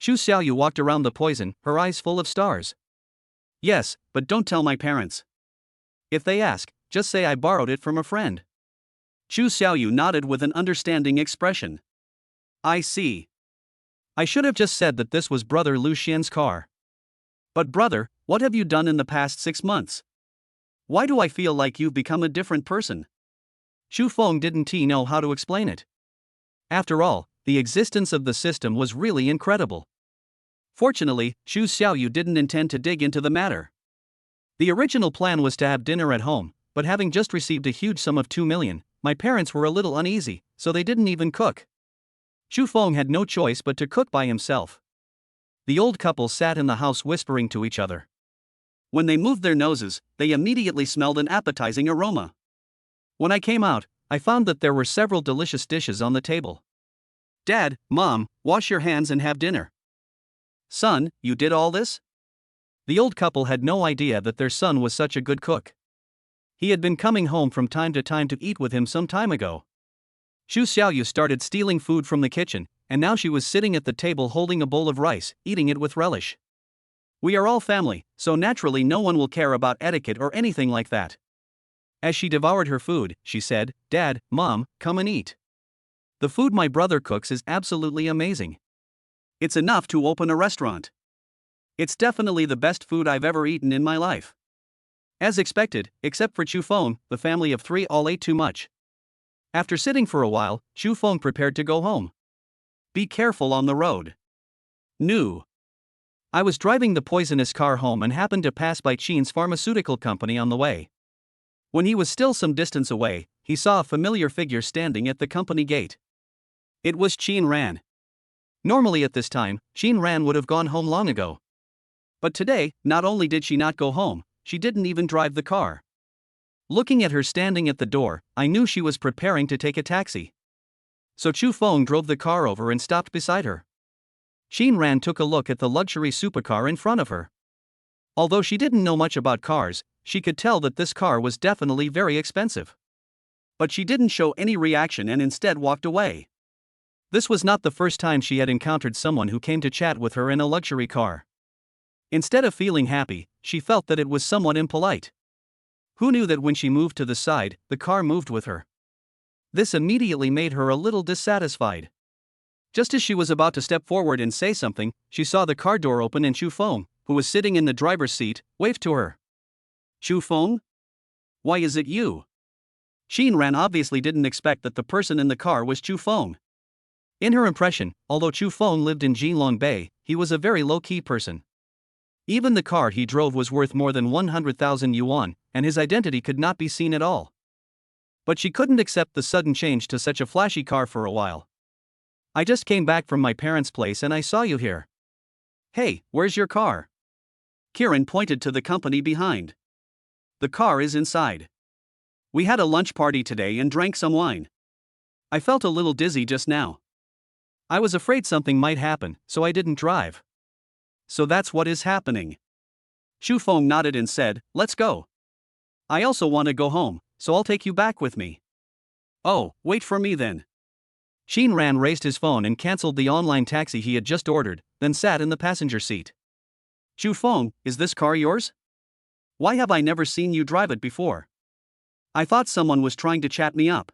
Xu Xiaoyu walked around the poison, her eyes full of stars. "Yes, but don't tell my parents. If they ask, just say I borrowed it from a friend." Xu Xiaoyu nodded with an understanding expression. "I see. I should have just said that this was brother Lu Xian's car. But brother, what have you done in the past 6 months? Why do I feel like you've become a different person?" Xu Feng didn't know how to explain it. After all, the existence of the system was really incredible. Fortunately, Xu Xiaoyu didn't intend to dig into the matter. The original plan was to have dinner at home, but having just received a huge sum of 2 million, my parents were a little uneasy, so they didn't even cook. Xu Feng had no choice but to cook by himself. The old couple sat in the house whispering to each other. When they moved their noses, they immediately smelled an appetizing aroma. When I came out, I found that there were several delicious dishes on the table. "Dad, Mom, wash your hands and have dinner." "Son, you did all this?" The old couple had no idea that their son was such a good cook. He had been coming home from time to time to eat with him some time ago. Xu Xiaoyu started stealing food from the kitchen, and now she was sitting at the table holding a bowl of rice, eating it with relish. "We are all family, so naturally no one will care about etiquette or anything like that." As she devoured her food, she said, "Dad, Mom, come and eat. The food my brother cooks is absolutely amazing. It's enough to open a restaurant. It's definitely the best food I've ever eaten in my life." As expected, except for Chu Feng, the family of 3 all ate too much. After sitting for a while, Chu Feng prepared to go home. "Be careful on the road." "No. I was driving the poisonous car home and happened to pass by Qin's pharmaceutical company on the way. When he was still some distance away, he saw a familiar figure standing at the company gate. It was Qin Ran. Normally at this time, Qin Ran would have gone home long ago. But today, not only did she not go home, she didn't even drive the car. Looking at her standing at the door, I knew she was preparing to take a taxi. So Chu Feng drove the car over and stopped beside her. Qin Ran took a look at the luxury supercar in front of her. Although she didn't know much about cars, she could tell that this car was definitely very expensive. But she didn't show any reaction and instead walked away. This was not the first time she had encountered someone who came to chat with her in a luxury car. Instead of feeling happy, she felt that it was somewhat impolite. Who knew that when she moved to the side, the car moved with her? This immediately made her a little dissatisfied. Just as she was about to step forward and say something, she saw the car door open and Chu Feng, who was sitting in the driver's seat, waved to her. Chu Feng? Why is it you? Xin Ran obviously didn't expect that the person in the car was Chu Feng. In her impression, although Chu Feng lived in Jinlong Bay, he was a very low-key person. Even the car he drove was worth more than 100,000 yuan, and his identity could not be seen at all. But she couldn't accept the sudden change to such a flashy car for a while. I just came back from my parents' place and I saw you here. Hey, where's your car? Kiran pointed to the company behind. The car is inside. We had a lunch party today and drank some wine. I felt a little dizzy just now. I was afraid something might happen, so I didn't drive. So that's what is happening. Chu Feng nodded and said, let's go. I also want to go home, so I'll take you back with me. Oh, wait for me then. Xin Ran raised his phone and cancelled the online taxi he had just ordered, then sat in the passenger seat. Chu Feng, is this car yours? Why have I never seen you drive it before? I thought someone was trying to chat me up.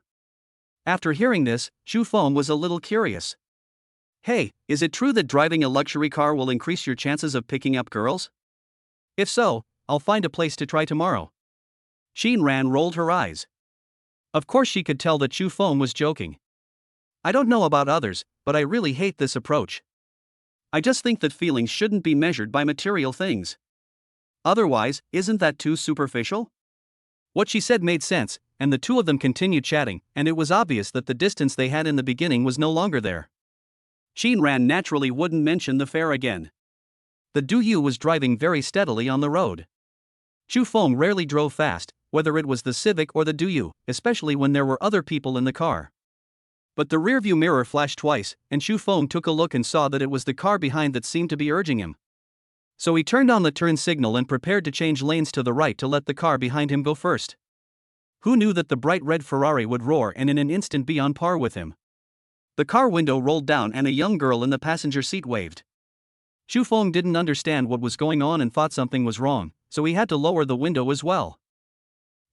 After hearing this, Chu Feng was a little curious. Hey, is it true that driving a luxury car will increase your chances of picking up girls? If so, I'll find a place to try tomorrow. Xin Ran rolled her eyes. Of course she could tell that Chu Feng was joking. I don't know about others, but I really hate this approach. I just think that feelings shouldn't be measured by material things. Otherwise, isn't that too superficial? What she said made sense, and the two of them continued chatting, and it was obvious that the distance they had in the beginning was no longer there. Xin Ran naturally wouldn't mention the fare again. The Duyu was driving very steadily on the road. Chu Feng rarely drove fast, whether it was the Civic or the Duyu, especially when there were other people in the car. But the rearview mirror flashed twice, and Chu Feng took a look and saw that it was the car behind that seemed to be urging him. So he turned on the turn signal and prepared to change lanes to the right to let the car behind him go first. Who knew that the bright red Ferrari would roar and in an instant be on par with him? The car window rolled down and a young girl in the passenger seat waved. Chu Feng didn't understand what was going on and thought something was wrong, so he had to lower the window as well.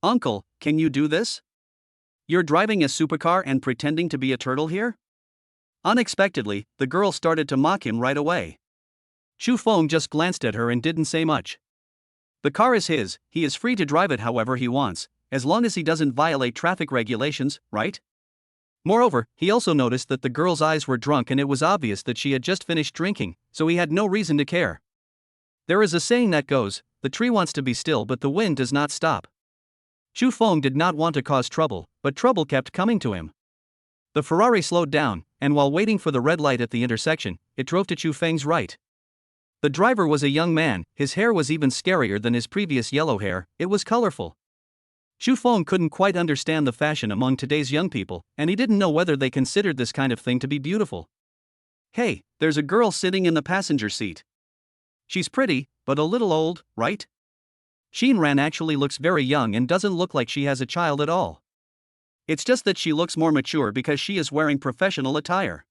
Uncle, can you do this? You're driving a supercar and pretending to be a turtle here? Unexpectedly, the girl started to mock him right away. Chu Feng just glanced at her and didn't say much. The car is his, he is free to drive it however he wants, as long as he doesn't violate traffic regulations, right? Moreover, he also noticed that the girl's eyes were drunk and it was obvious that she had just finished drinking, so he had no reason to care. There is a saying that goes, the tree wants to be still but the wind does not stop. Chu Feng did not want to cause trouble, but trouble kept coming to him. The Ferrari slowed down, and while waiting for the red light at the intersection, it drove to Chu Feng's right. The driver was a young man, his hair was even scarier than his previous yellow hair, it was colorful. Chu Feng couldn't quite understand the fashion among today's young people, and he didn't know whether they considered this kind of thing to be beautiful. Hey, there's a girl sitting in the passenger seat. She's pretty, but a little old, right? Xin Ran actually looks very young and doesn't look like she has a child at all. It's just that she looks more mature because she is wearing professional attire.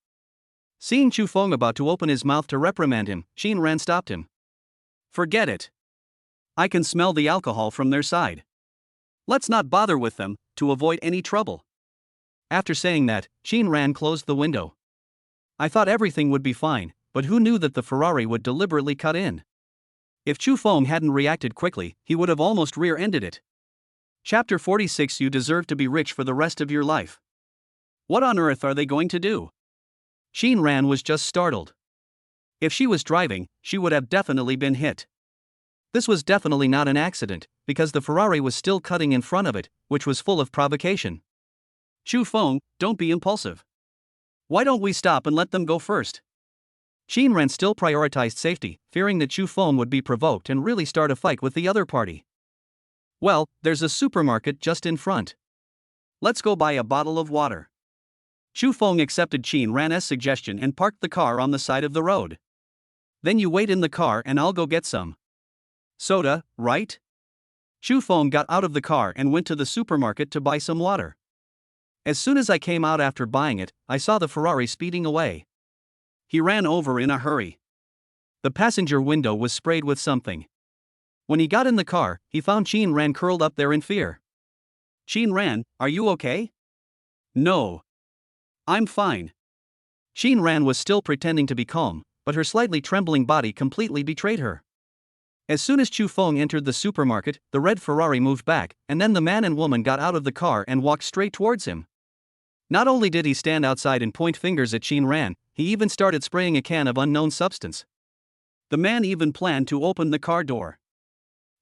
Seeing Chu Feng about to open his mouth to reprimand him, Xin Ran stopped him. Forget it. I can smell the alcohol from their side. Let's not bother with them, to avoid any trouble. After saying that, Xin Ran closed the window. I thought everything would be fine, but who knew that the Ferrari would deliberately cut in? If Chu Feng hadn't reacted quickly, he would have almost rear-ended it. Chapter 46. You deserve to be rich for the rest of your life. What on earth are they going to do? Xin Ran was just startled. If she was driving, she would have definitely been hit. This was definitely not an accident, because the Ferrari was still cutting in front of it, which was full of provocation. Chu Feng, don't be impulsive. Why don't we stop and let them go first? Xin Ran still prioritized safety, fearing that Chu Feng would be provoked and really start a fight with the other party. Well, there's a supermarket just in front. Let's go buy a bottle of water. Chu Feng accepted Xin Ran's suggestion and parked the car on the side of the road. Then you wait in the car and I'll go get some soda, right? Chu Feng got out of the car and went to the supermarket to buy some water. As soon as I came out after buying it, I saw the Ferrari speeding away. He ran over in a hurry. The passenger window was sprayed with something. When he got in the car, he found Xin Ran curled up there in fear. Xin Ran, are you okay? No. I'm fine. Xin Ran was still pretending to be calm, but her slightly trembling body completely betrayed her. As soon as Chu Feng entered the supermarket, the red Ferrari moved back, and then the man and woman got out of the car and walked straight towards him. Not only did he stand outside and point fingers at Xin Ran, he even started spraying a can of unknown substance. The man even planned to open the car door.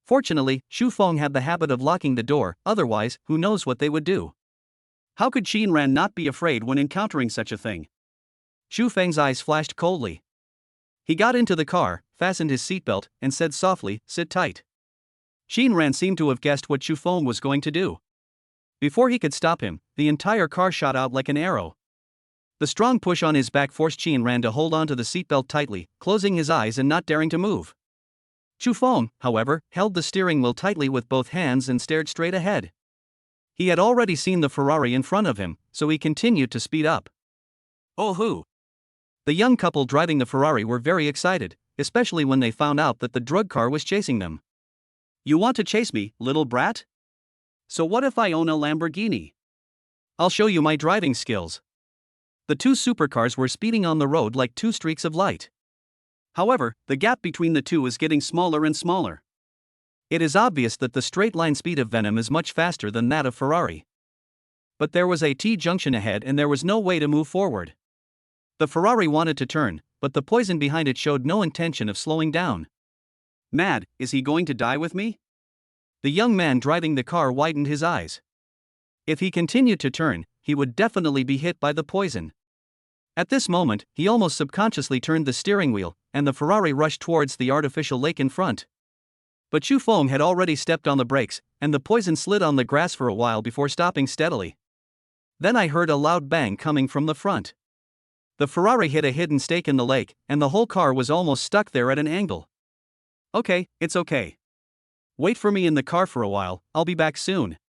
Fortunately, Xu Feng had the habit of locking the door, otherwise, who knows what they would do. How could Xin Ran not be afraid when encountering such a thing? Xu Feng's eyes flashed coldly. He got into the car, fastened his seatbelt, and said softly, "Sit tight." Xin Ran seemed to have guessed what Xu Feng was going to do. Before he could stop him, the entire car shot out like an arrow. The strong push on his back forced Xin Ran to hold onto the seatbelt tightly, closing his eyes and not daring to move. Xu Feng, however, held the steering wheel tightly with both hands and stared straight ahead. He had already seen the Ferrari in front of him, so he continued to speed up. Oh hoo! The young couple driving the Ferrari were very excited, especially when they found out that the drug car was chasing them. "You want to chase me, little brat? So what if I own a Lamborghini? I'll show you my driving skills." The two supercars were speeding on the road like two streaks of light. However, the gap between the two is getting smaller and smaller. It is obvious that the straight-line speed of Venom is much faster than that of Ferrari. But there was a T-junction ahead and there was no way to move forward. The Ferrari wanted to turn, but the poison behind it showed no intention of slowing down. Mad, is he going to die with me? The young man driving the car widened his eyes. If he continued to turn, he would definitely be hit by the poison. At this moment, he almost subconsciously turned the steering wheel, and the Ferrari rushed towards the artificial lake in front. But Xu Feng had already stepped on the brakes, and the poison slid on the grass for a while before stopping steadily. Then I heard a loud bang coming from the front. The Ferrari hit a hidden stake in the lake, and the whole car was almost stuck there at an angle. "Okay, it's okay. Wait for me in the car for a while, I'll be back soon."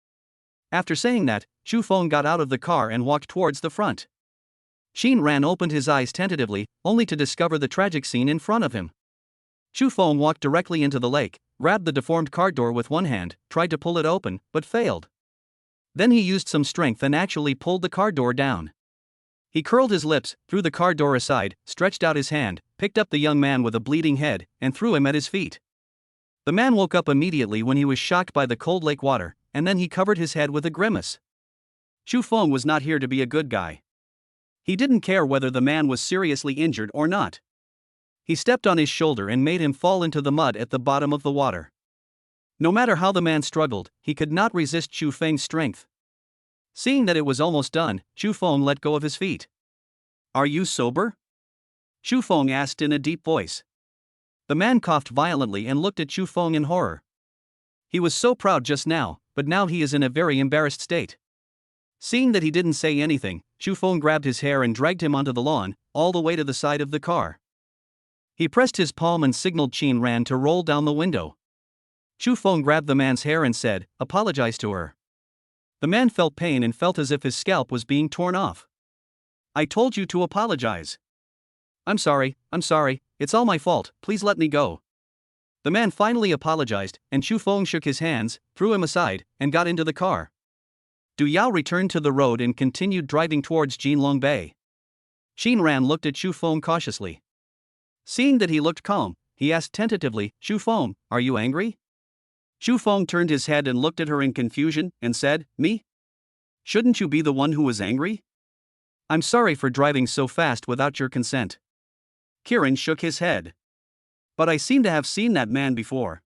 After saying that, Xu Feng got out of the car and walked towards the front. Xin Ran opened his eyes tentatively, only to discover the tragic scene in front of him. Xu Feng walked directly into the lake, grabbed the deformed car door with one hand, tried to pull it open, but failed. Then he used some strength and actually pulled the car door down. He curled his lips, threw the car door aside, stretched out his hand, picked up the young man with a bleeding head, and threw him at his feet. The man woke up immediately when he was shocked by the cold lake water, and then he covered his head with a grimace. Xu Feng was not here to be a good guy. He didn't care whether the man was seriously injured or not. He stepped on his shoulder and made him fall into the mud at the bottom of the water. No matter how the man struggled, he could not resist Xu Feng's strength. Seeing that it was almost done, Xu Feng let go of his feet. "Are you sober?" Xu Feng asked in a deep voice. The man coughed violently and looked at Xu Feng in horror. He was so proud just now, but now he is in a very embarrassed state. Seeing that he didn't say anything, Xu Feng grabbed his hair and dragged him onto the lawn, all the way to the side of the car. He pressed his palm and signaled Xin Ran to roll down the window. Xu Feng grabbed the man's hair and said, "Apologize to her." The man felt pain and felt as if his scalp was being torn off. "I told you to apologize." I'm sorry, it's all my fault, please let me go." The man finally apologized, and Xu Feng shook his hands, threw him aside, and got into the car. Du Yao returned to the road and continued driving towards Jinlong Bay. Xin Ran looked at Xu Feng cautiously. Seeing that he looked calm, he asked tentatively, "Xu Feng, are you angry?" Xu Feng turned his head and looked at her in confusion, and said, "Me? Shouldn't you be the one who was angry? I'm sorry for driving so fast without your consent." Kiran shook his head. "But I seem to have seen that man before.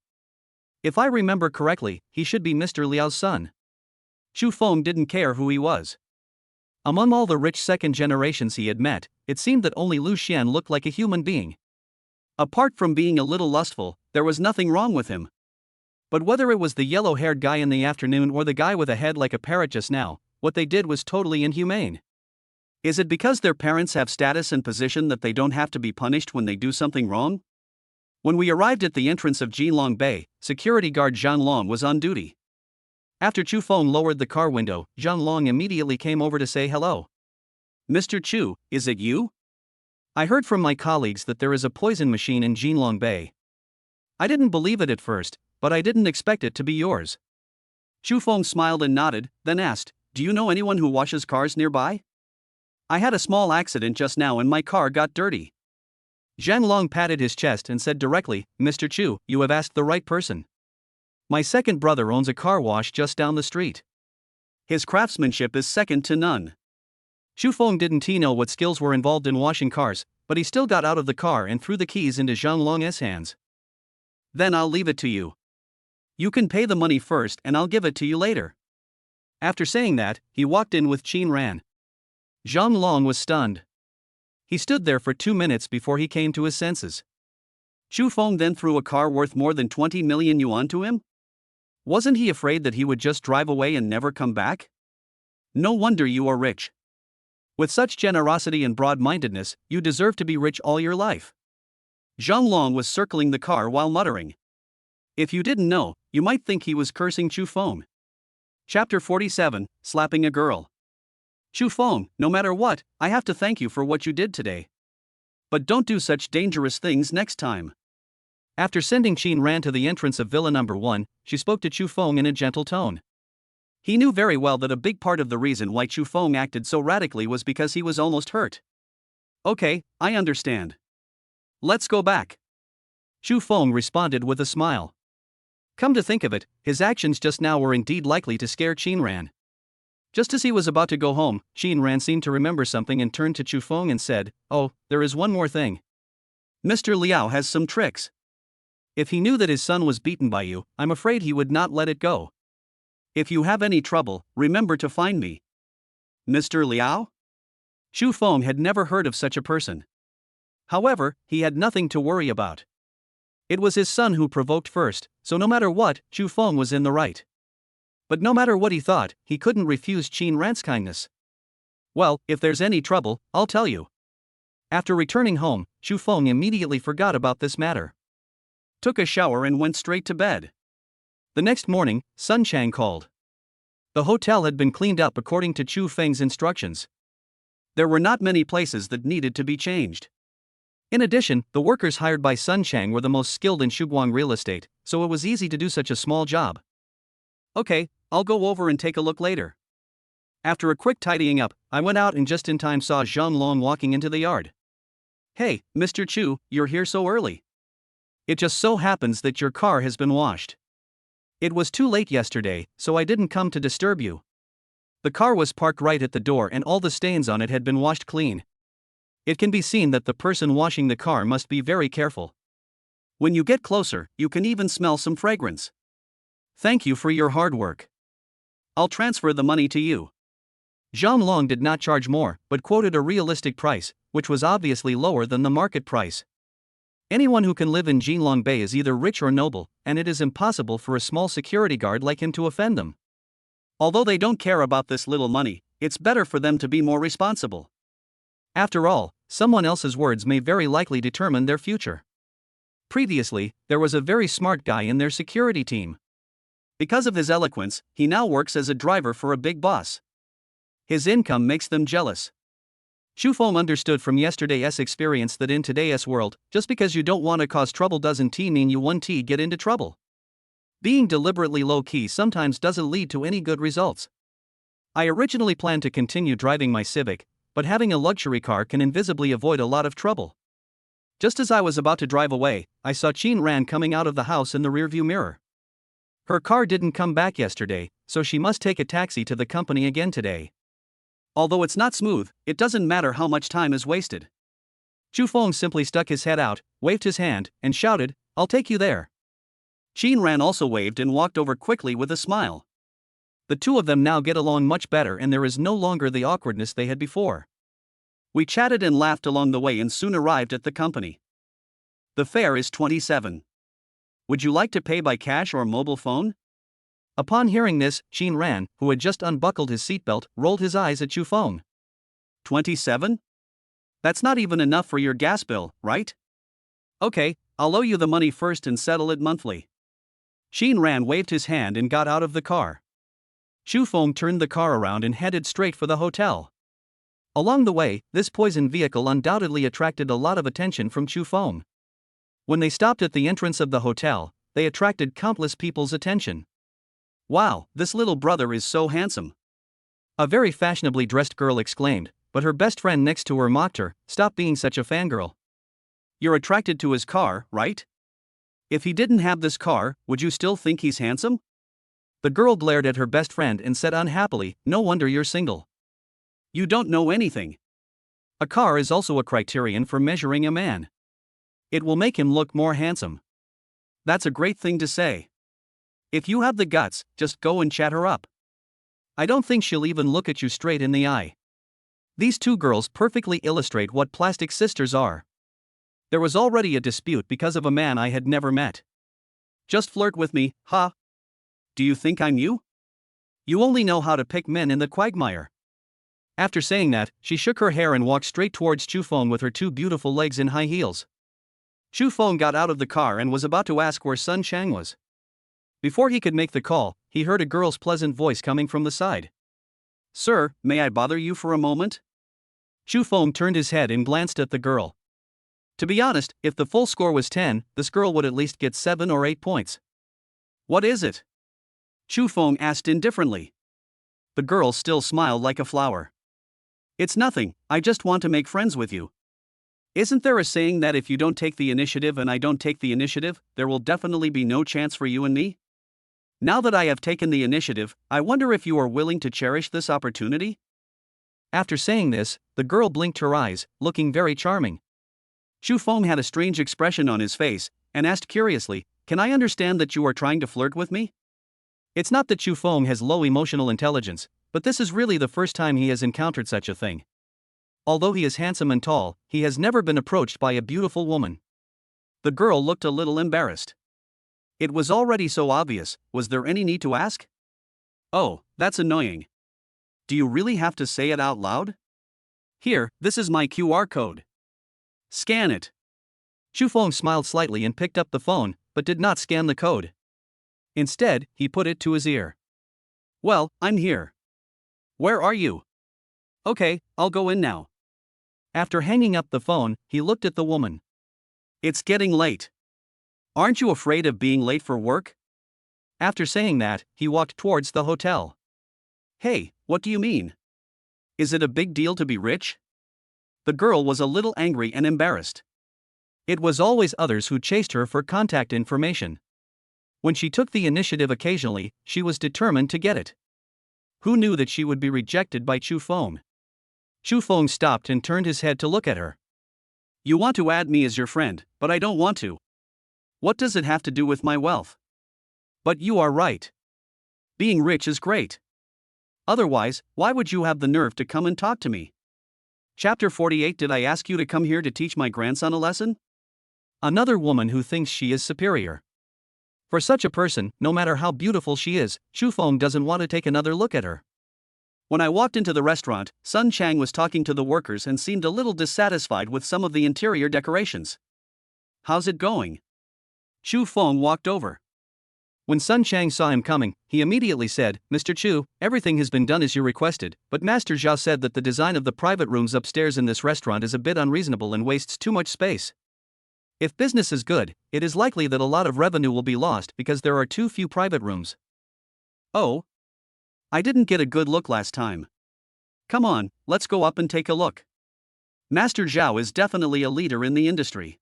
If I remember correctly, he should be Mr. Liao's son." Xu Feng didn't care who he was. Among all the rich second generations he had met, it seemed that only Lu Xian looked like a human being. Apart from being a little lustful, there was nothing wrong with him. But whether it was the yellow-haired guy in the afternoon or the guy with a head like a parrot just now, what they did was totally inhumane. Is it because their parents have status and position that they don't have to be punished when they do something wrong? When we arrived at the entrance of Jinlong Bay, security guard Zhang Long was on duty. After Xu Feng lowered the car window, Zhang Long immediately came over to say hello. "Mr. Chu, is it you? I heard from my colleagues that there is a poison machine in Jinlong Bay. I didn't believe it at first, but I didn't expect it to be yours." Xu Feng smiled and nodded, then asked, "Do you know anyone who washes cars nearby?" I had a small accident just now and my car got dirty. Zhanglong patted his chest and said directly, Mr. Chu, you have asked the right person. My second brother owns a car wash just down the street. His craftsmanship is second to none. Xu Feng didn't know what skills were involved in washing cars, but he still got out of the car and threw the keys into Zhanglong's hands. Then I'll leave it to you. You can pay the money first and I'll give it to you later. After saying that, he walked in with Qin Ran. Zhanglong was stunned. He stood there for 2 minutes before he came to his senses. Xu Feng then threw a car worth more than 20 million yuan to him? Wasn't he afraid that he would just drive away and never come back? No wonder you are rich. With such generosity and broad-mindedness, you deserve to be rich all your life. Zhanglong was circling the car while muttering. If you didn't know, you might think he was cursing Xu Feng. Chapter 47, Slapping a Girl. Xu Feng, no matter what, I have to thank you for what you did today. But don't do such dangerous things next time. After sending Qin Ran to the entrance of Villa Number 1, she spoke to Xu Feng in a gentle tone. He knew very well that a big part of the reason why Xu Feng acted so radically was because he was almost hurt. Okay, I understand. Let's go back. Xu Feng responded with a smile. Come to think of it, his actions just now were indeed likely to scare Qin Ran. Just as he was about to go home, Qin Ran seemed to remember something and turned to Xu Feng and said, Oh, there is one more thing. Mr. Liao has some tricks. If he knew that his son was beaten by you, I'm afraid he would not let it go. If you have any trouble, remember to find me. Mr. Liao? Xu Feng had never heard of such a person. However, he had nothing to worry about. It was his son who provoked first, so no matter what, Xu Feng was in the right. But no matter what he thought, he couldn't refuse Qin Ran's kindness. Well, if there's any trouble, I'll tell you. After returning home, Xu Feng immediately forgot about this matter. Took a shower and went straight to bed. The next morning, Sun Chang called. The hotel had been cleaned up according to Chu Feng's instructions. There were not many places that needed to be changed. In addition, the workers hired by Sun Chang were the most skilled in Shuguang real estate, so it was easy to do such a small job. Okay, I'll go over and take a look later. After a quick tidying up, I went out and just in time saw Zhanglong walking into the yard. Hey, Mr. Chu, you're here so early. It just so happens that your car has been washed. It was too late yesterday, so I didn't come to disturb you. The car was parked right at the door and all the stains on it had been washed clean. It can be seen that the person washing the car must be very careful. When you get closer, you can even smell some fragrance. Thank you for your hard work. I'll transfer the money to you. Zhanglong did not charge more, but quoted a realistic price, which was obviously lower than the market price. Anyone who can live in Jinlong Bay is either rich or noble, and it is impossible for a small security guard like him to offend them. Although they don't care about this little money, it's better for them to be more responsible. After all, someone else's words may very likely determine their future. Previously, there was a very smart guy in their security team. Because of his eloquence, he now works as a driver for a big boss. His income makes them jealous. Xu Feng understood from yesterday's experience that in today's world, just because you don't want to cause trouble doesn't mean you want to get into trouble. Being deliberately low-key sometimes doesn't lead to any good results. I originally planned to continue driving my Civic, but having a luxury car can invisibly avoid a lot of trouble. Just as I was about to drive away, I saw Qin Ran coming out of the house in the rearview mirror. Her car didn't come back yesterday, so she must take a taxi to the company again today. Although it's not smooth, it doesn't matter how much time is wasted. Xu Feng simply stuck his head out, waved his hand, and shouted, I'll take you there. Qin Ran also waved and walked over quickly with a smile. The two of them now get along much better and there is no longer the awkwardness they had before. We chatted and laughed along the way and soon arrived at the company. The fare is 27. Would you like to pay by cash or mobile phone? Upon hearing this, Qin Ran, who had just unbuckled his seatbelt, rolled his eyes at Xu Feng. 27? That's not even enough for your gas bill, right? Okay, I'll owe you the money first and settle it monthly. Qin Ran waved his hand and got out of the car. Xu Feng turned the car around and headed straight for the hotel. Along the way, this poison vehicle undoubtedly attracted a lot of attention from Xu Feng. When they stopped at the entrance of the hotel, they attracted countless people's attention. Wow, this little brother is so handsome. A very fashionably dressed girl exclaimed, but her best friend next to her mocked her, "Stop being such a fangirl. You're attracted to his car, right? If he didn't have this car, would you still think he's handsome?" The girl glared at her best friend and said unhappily, "No wonder you're single. You don't know anything. A car is also a criterion for measuring a man. It will make him look more handsome." That's a great thing to say. If you have the guts, just go and chat her up. I don't think she'll even look at you straight in the eye. These two girls perfectly illustrate what plastic sisters are. There was already a dispute because of a man I had never met. Just flirt with me, huh? Do you think I'm you? You only know how to pick men in the quagmire. After saying that, she shook her hair and walked straight towards Chufeng with her two beautiful legs in high heels. Chufeng got out of the car and was about to ask where Sun Chang was. Before he could make the call, he heard a girl's pleasant voice coming from the side. "Sir, may I bother you for a moment?" Chufeng turned his head and glanced at the girl. To be honest, if the full score was 10, this girl would at least get 7 or 8 points. "What is it?" Chufeng asked indifferently. The girl still smiled like a flower. "It's nothing, I just want to make friends with you. Isn't there a saying that if you don't take the initiative and I don't take the initiative, there will definitely be no chance for you and me? Now that I have taken the initiative, I wonder if you are willing to cherish this opportunity?" After saying this, the girl blinked her eyes, looking very charming. Chufeng had a strange expression on his face, and asked curiously, "Can I understand that you are trying to flirt with me?" It's not that Chufeng has low emotional intelligence, but this is really the first time he has encountered such a thing. Although he is handsome and tall, he has never been approached by a beautiful woman. The girl looked a little embarrassed. It was already so obvious, was there any need to ask? "Oh, that's annoying. Do you really have to say it out loud? Here, this is my QR code. Scan it." Chufeng smiled slightly and picked up the phone, but did not scan the code. Instead, he put it to his ear. "Well, I'm here. Where are you?" "Okay, I'll go in now." After hanging up the phone, he looked at the woman. "It's getting late. Aren't you afraid of being late for work?" After saying that, he walked towards the hotel. "Hey, what do you mean? Is it a big deal to be rich?" The girl was a little angry and embarrassed. It was always others who chased her for contact information. When she took the initiative occasionally, she was determined to get it. Who knew that she would be rejected by Chufeng? Chufeng stopped and turned his head to look at her. "You want to add me as your friend, but I don't want to. What does it have to do with my wealth? But you are right. Being rich is great. Otherwise, why would you have the nerve to come and talk to me?" Chapter 48. Did I ask you to come here to teach my grandson a lesson? Another woman who thinks she is superior. For such a person, no matter how beautiful she is, Chufeng doesn't want to take another look at her. When I walked into the restaurant, Sun Chang was talking to the workers and seemed a little dissatisfied with some of the interior decorations. "How's it going?" Chufeng walked over. When Sun Chang saw him coming, he immediately said, "Mr. Chu, everything has been done as you requested, but Master Zhao said that the design of the private rooms upstairs in this restaurant is a bit unreasonable and wastes too much space. If business is good, it is likely that a lot of revenue will be lost because there are too few private rooms." "Oh? I didn't get a good look last time. Come on, let's go up and take a look." Master Zhao is definitely a leader in the industry.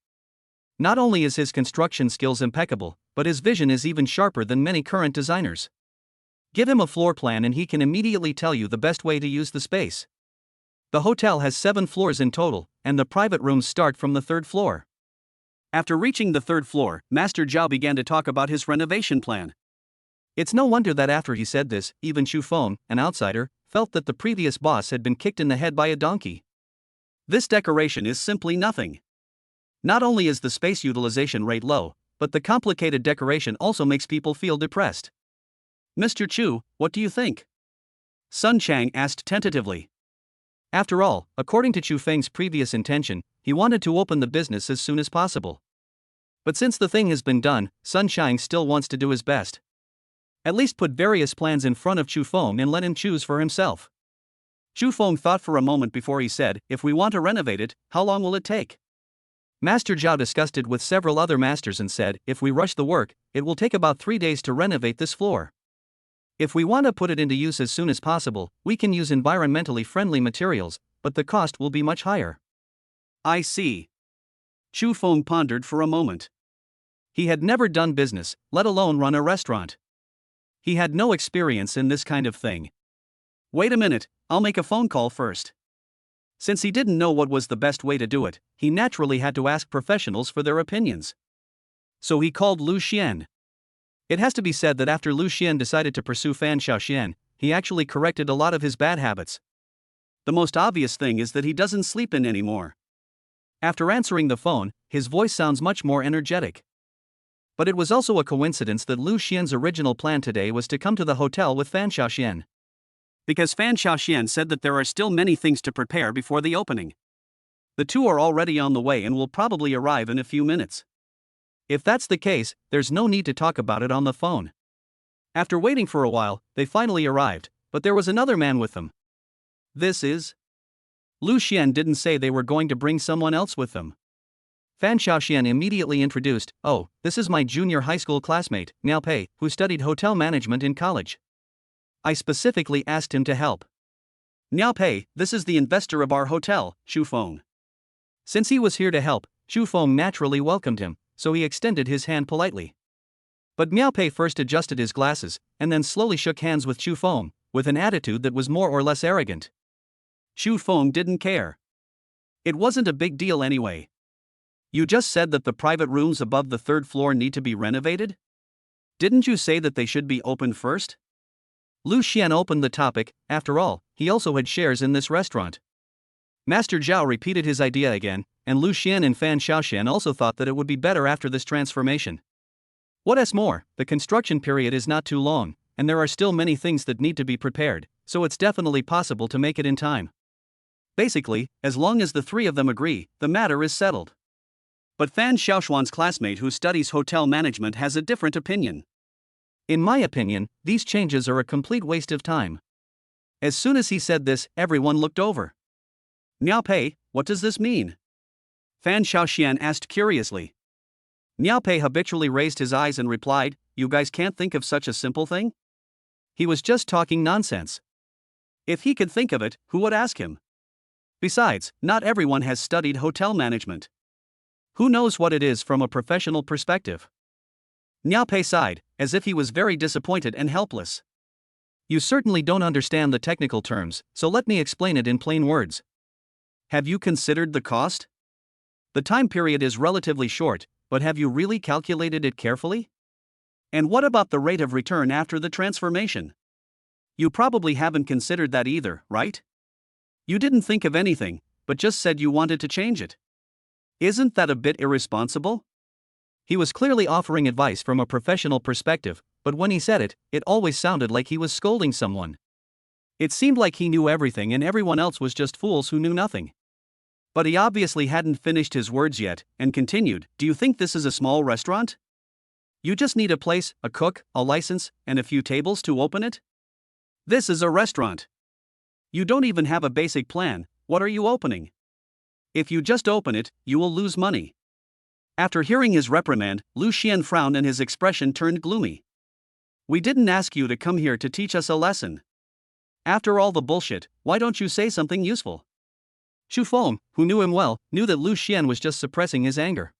Not only is his construction skills impeccable, but his vision is even sharper than many current designers. Give him a floor plan and he can immediately tell you the best way to use the space. The hotel has 7 floors in total, and the private rooms start from the 3rd floor. After reaching the 3rd floor, Master Zhao began to talk about his renovation plan. It's no wonder that after he said this, even Chufeng, an outsider, felt that the previous boss had been kicked in the head by a donkey. This decoration is simply nothing. Not only is the space utilization rate low, but the complicated decoration also makes people feel depressed. "Mr. Chu, what do you think?" Sun Chang asked tentatively. After all, according to Chufeng's previous intention, he wanted to open the business as soon as possible. But since the thing has been done, Sun Chang still wants to do his best. At least put various plans in front of Chufeng and let him choose for himself. Chufeng thought for a moment before he said, "If we want to renovate it, how long will it take?" Master Zhao discussed it with several other masters and said, "If we rush the work, it will take about 3 days to renovate this floor. If we want to put it into use as soon as possible, we can use environmentally friendly materials, but the cost will be much higher. I see. Chu Feng pondered for a moment. He had never done business, let alone run a restaurant. He had no experience in this kind of thing. Wait a minute, I'll make a phone call first. Since he didn't know what was the best way to do it, he naturally had to ask professionals for their opinions. So he called Lu Xian. It has to be said that after Lu Xian decided to pursue Fan Xiaoxian, he actually corrected a lot of his bad habits. The most obvious thing is that he doesn't sleep in anymore. After answering the phone, his voice sounds much more energetic. But it was also a coincidence that Lu Xian's original plan today was to come to the hotel with Fan Xiaoxian. Because Fan Xiaoxian said that there are still many things to prepare before the opening. The two are already on the way and will probably arrive in a few minutes. If that's the case, there's no need to talk about it on the phone. After waiting for a while, they finally arrived, but there was another man with them. This is... Lu Xian didn't say they were going to bring someone else with them. Fan Xiaoxian immediately introduced, "Oh, this is my junior high school classmate, Miao Pei, who studied hotel management in college. I specifically asked him to help." "Miao Pei, this is the investor of our hotel, Chu Feng." Since he was here to help, Chu Feng naturally welcomed him, so he extended his hand politely. But Miao Pei first adjusted his glasses, and then slowly shook hands with Chu Feng, with an attitude that was more or less arrogant. Chu Feng didn't care. It wasn't a big deal anyway. You just said that the private rooms above the third floor need to be renovated? Didn't you say that they should be open first? Lu Xian opened the topic. After all, he also had shares in this restaurant. Master Zhao repeated his idea again, and Lu Xian and Fan Xiaoxian also thought that it would be better after this transformation. What's more, the construction period is not too long, and there are still many things that need to be prepared, so it's definitely possible to make it in time. Basically, as long as the three of them agree, the matter is settled. But Fan Xiaoxuan's classmate who studies hotel management has a different opinion. In my opinion, these changes are a complete waste of time. As soon as he said this, everyone looked over. "Miao Pei, what does this mean?" Fan Xiaoxian asked curiously. Miao Pei habitually raised his eyes and replied, "You guys can't think of such a simple thing?" He was just talking nonsense. If he could think of it, who would ask him? Besides, not everyone has studied hotel management. Who knows what it is from a professional perspective? Miao Pei sighed, as if he was very disappointed and helpless. "You certainly don't understand the technical terms, so let me explain it in plain words. Have you considered the cost? The time period is relatively short, but have you really calculated it carefully? And what about the rate of return after the transformation? You probably haven't considered that either, right? You didn't think of anything, but just said you wanted to change it. Isn't that a bit irresponsible?" He was clearly offering advice from a professional perspective, but when he said it, it always sounded like he was scolding someone. It seemed like he knew everything and everyone else was just fools who knew nothing. But he obviously hadn't finished his words yet, and continued, "Do you think this is a small restaurant? You just need a place, a cook, a license, and a few tables to open it? This is a restaurant. You don't even have a basic plan. What are you opening? If you just open it, you will lose money." After hearing his reprimand, Lu Xian frowned and his expression turned gloomy. "We didn't ask you to come here to teach us a lesson. After all the bullshit, why don't you say something useful?" Chu Feng, who knew him well, knew that Lu Xian was just suppressing his anger.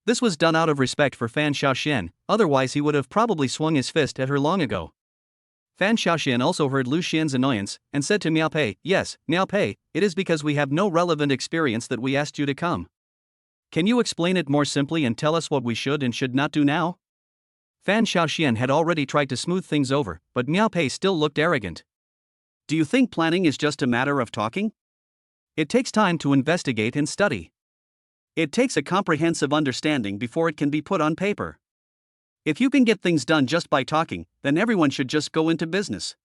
This was done out of respect for Fan Xiaoxian, otherwise he would have probably swung his fist at her long ago. Fan Xiaoxian also heard Lu Xian's annoyance, and said to Miao Pei, "Yes, Miao Pei, it is because we have no relevant experience that we asked you to come. Can you explain it more simply and tell us what we should and should not do now?" Fan Xiaoxian had already tried to smooth things over, but Miao Pei still looked arrogant. "Do you think planning is just a matter of talking? It takes time to investigate and study. It takes a comprehensive understanding before it can be put on paper. If you can get things done just by talking, then everyone should just go into business.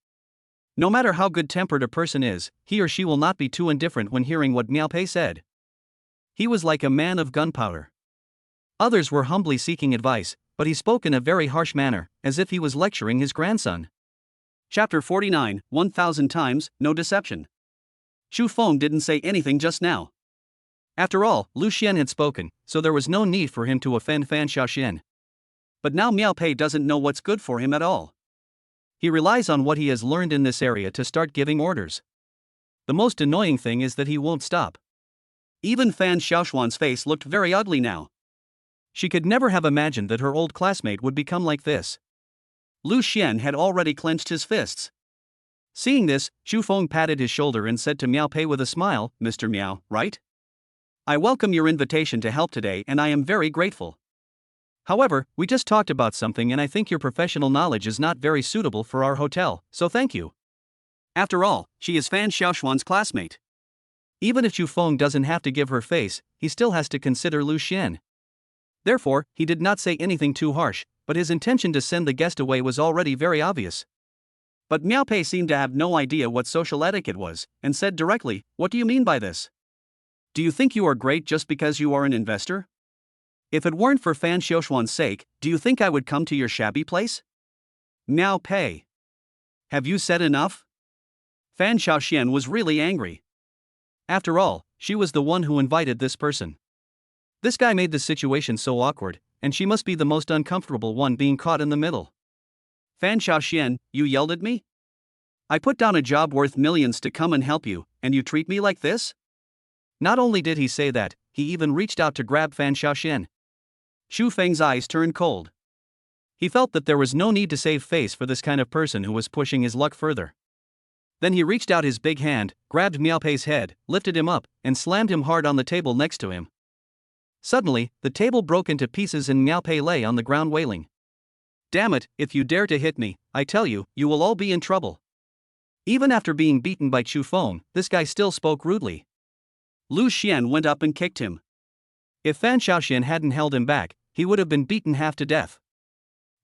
No matter how good-tempered a person is, he or she will not be too indifferent when hearing what Miao Pei said. He was like a man of gunpowder. Others were humbly seeking advice, but he spoke in a very harsh manner, as if he was lecturing his grandson. Chapter 49, 1000 times, no deception. Chu Feng didn't say anything just now. After all, Lu Xian had spoken, so there was no need for him to offend Fan Xiaoxian. But now Miao Pei doesn't know what's good for him at all. He relies on what he has learned in this area to start giving orders. The most annoying thing is that he won't stop. Even Fan Xiaoshuan's face looked very ugly now. She could never have imagined that her old classmate would become like this. Lu Xian had already clenched his fists. Seeing this, Xu Feng patted his shoulder and said to Miao Pei with a smile, "Mr. Miao, right? I welcome your invitation to help today and I am very grateful. However, we just talked about something and I think your professional knowledge is not very suitable for our hotel, so thank you." After all, she is Fan Xiaoshuan's classmate. Even if Xu Feng doesn't have to give her face, he still has to consider Lu Xian. Therefore, he did not say anything too harsh, but his intention to send the guest away was already very obvious. But Miao Pei seemed to have no idea what social etiquette was, and said directly, "What do you mean by this? Do you think you are great just because you are an investor? If it weren't for Fan Xiaoshuan's sake, do you think I would come to your shabby place?" Miao Pei. Have you said enough? Fan Xiaoxian was really angry. After all, she was the one who invited this person. This guy made the situation so awkward, and she must be the most uncomfortable one being caught in the middle. "Fan Xiaoxian, you yelled at me? I put down a job worth millions to come and help you, and you treat me like this?" Not only did he say that, he even reached out to grab Fan Xiaoxian. Xu Feng's eyes turned cold. He felt that there was no need to save face for this kind of person who was pushing his luck further. Then he reached out his big hand, grabbed Miao Pei's head, lifted him up, and slammed him hard on the table next to him. Suddenly, the table broke into pieces and Miao Pei lay on the ground wailing. "Damn it, if you dare to hit me, I tell you, you will all be in trouble." Even after being beaten by Xu Feng, this guy still spoke rudely. Lu Xian went up and kicked him. If Fan Xiaoxian hadn't held him back, he would have been beaten half to death.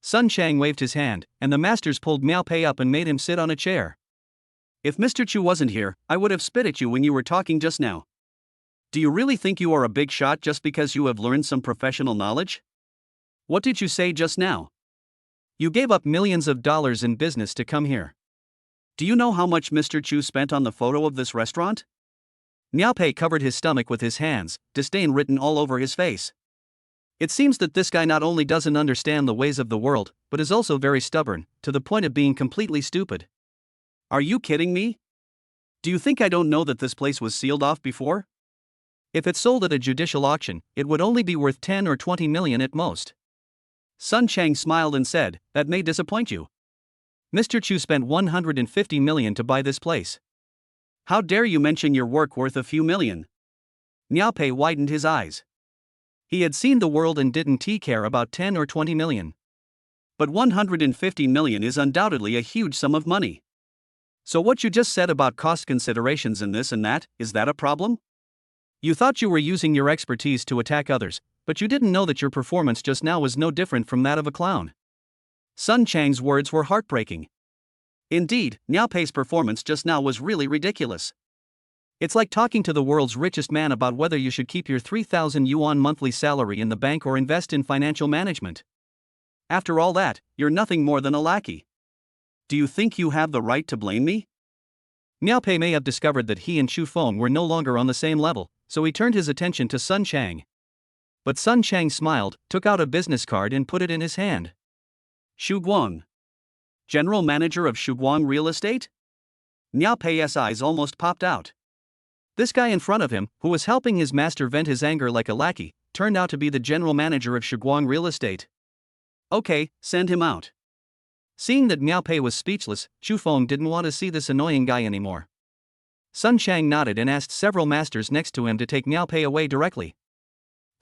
Sun Chang waved his hand, and the masters pulled Miao Pei up and made him sit on a chair. "If Mr. Chu wasn't here, I would have spit at you when you were talking just now. Do you really think you are a big shot just because you have learned some professional knowledge? What did you say just now? You gave up millions of dollars in business to come here. Do you know how much Mr. Chu spent on the photo of this restaurant?" Miao Pei covered his stomach with his hands, disdain written all over his face. It seems that this guy not only doesn't understand the ways of the world, but is also very stubborn, to the point of being completely stupid. Are you kidding me? Do you think I don't know that this place was sealed off before? If it sold at a judicial auction, it would only be worth 10 or 20 million at most. Sun Chang smiled and said, "That may disappoint you. Mr. Chu spent 150 million to buy this place. How dare you mention your work worth a few million?" Miao Pei widened his eyes. He had seen the world and didn't care about 10 or 20 million. But 150 million is undoubtedly a huge sum of money. So what you just said about cost considerations and this and that, is that a problem? You thought you were using your expertise to attack others, but you didn't know that your performance just now was no different from that of a clown. Sun Chang's words were heartbreaking. Indeed, Miao Pei's performance just now was really ridiculous. It's like talking to the world's richest man about whether you should keep your 3,000 yuan monthly salary in the bank or invest in financial management. After all that, you're nothing more than a lackey. Do you think you have the right to blame me? Miao Pei may have discovered that he and Xu Feng were no longer on the same level, so he turned his attention to Sun Chang. But Sun Chang smiled, took out a business card and put it in his hand. "Xu Guang, General Manager of Xu Guang Real Estate?" Miao Pei's eyes almost popped out. This guy in front of him, who was helping his master vent his anger like a lackey, turned out to be the General Manager of Xu Guang Real Estate. "Okay, send him out." Seeing that Miao Pei was speechless, Xu Feng didn't want to see this annoying guy anymore. Sun Chang nodded and asked several masters next to him to take Miao Pei away directly.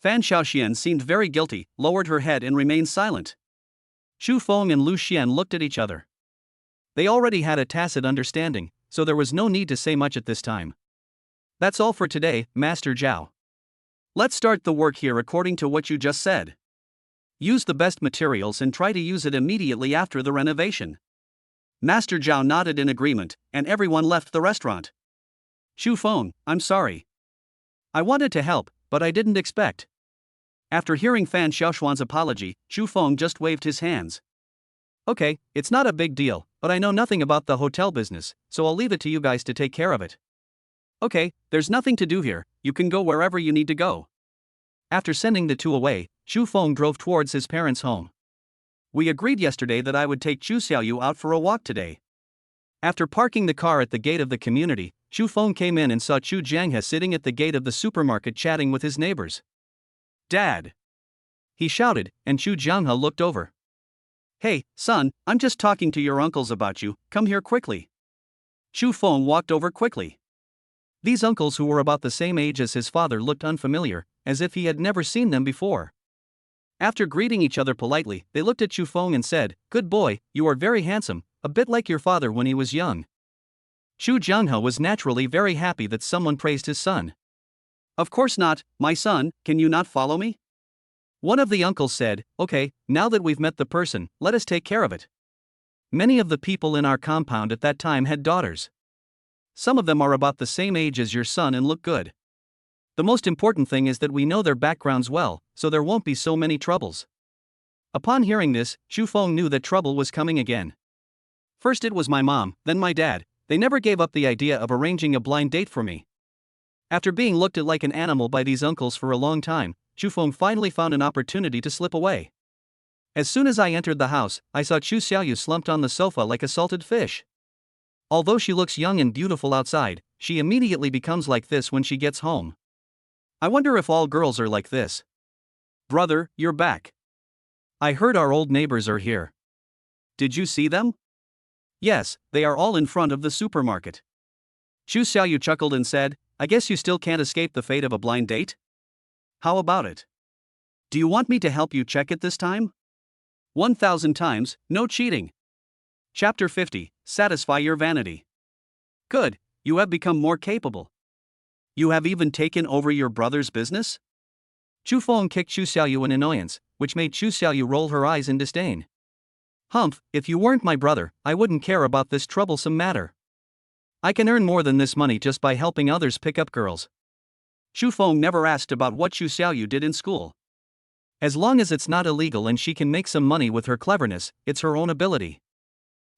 Fan Xiaoxian seemed very guilty, lowered her head and remained silent. Xu Feng and Lu Xian looked at each other. They already had a tacit understanding, so there was no need to say much at this time. "That's all for today, Master Zhao. Let's start the work here according to what you just said. Use the best materials and try to use it immediately after the renovation." Master Zhao nodded in agreement, and everyone left the restaurant. "Xu Feng, I'm sorry. I wanted to help, but I didn't expect." After hearing Fan Xiaoshuan's apology, Xu Feng just waved his hands. "Okay, it's not a big deal, but I know nothing about the hotel business, so I'll leave it to you guys to take care of it." "Okay, there's nothing to do here, you can go wherever you need to go." After sending the two away, Xu Feng drove towards his parents' home. "We agreed yesterday that I would take Chu Xiaoyu out for a walk today." After parking the car at the gate of the community, Xu Feng came in and saw Chu Jianghe sitting at the gate of the supermarket chatting with his neighbors. "Dad!" he shouted, and Chu Jianghe looked over. "Hey, son, I'm just talking to your uncles about you, come here quickly." Xu Feng walked over quickly. These uncles, who were about the same age as his father, looked unfamiliar, as if he had never seen them before. After greeting each other politely, they looked at Xu Feng and said, "Good boy, you are very handsome, a bit like your father when he was young." Chu Jianghe was naturally very happy that someone praised his son. "Of course not, my son, can you not follow me?" One of the uncles said, "Okay, now that we've met the person, let us take care of it." Many of the people in our compound at that time had daughters. Some of them are about the same age as your son and look good. The most important thing is that we know their backgrounds well, so there won't be so many troubles. Upon hearing this, Xu Feng knew that trouble was coming again. First it was my mom, then my dad. They never gave up the idea of arranging a blind date for me. After being looked at like an animal by these uncles for a long time, Xu Feng finally found an opportunity to slip away. As soon as I entered the house, I saw Chu Xiaoyu slumped on the sofa like a salted fish. Although she looks young and beautiful outside, she immediately becomes like this when she gets home. I wonder if all girls are like this. "Brother, you're back. I heard our old neighbors are here. Did you see them?" "Yes, they are all in front of the supermarket." Chu Xiaoyu chuckled and said, "I guess you still can't escape the fate of a blind date? How about it? Do you want me to help you check it this time? 1,000 times, no cheating." Chapter 50, Satisfy Your Vanity. Good, you have become more capable. You have even taken over your brother's business? Chu Feng kicked Chu Xiaoyu in annoyance, which made Chu Xiaoyu roll her eyes in disdain. "Humph, if you weren't my brother, I wouldn't care about this troublesome matter. I can earn more than this money just by helping others pick up girls." Xu Feng never asked about what Chu Xiaoyu did in school. As long as it's not illegal and she can make some money with her cleverness, it's her own ability.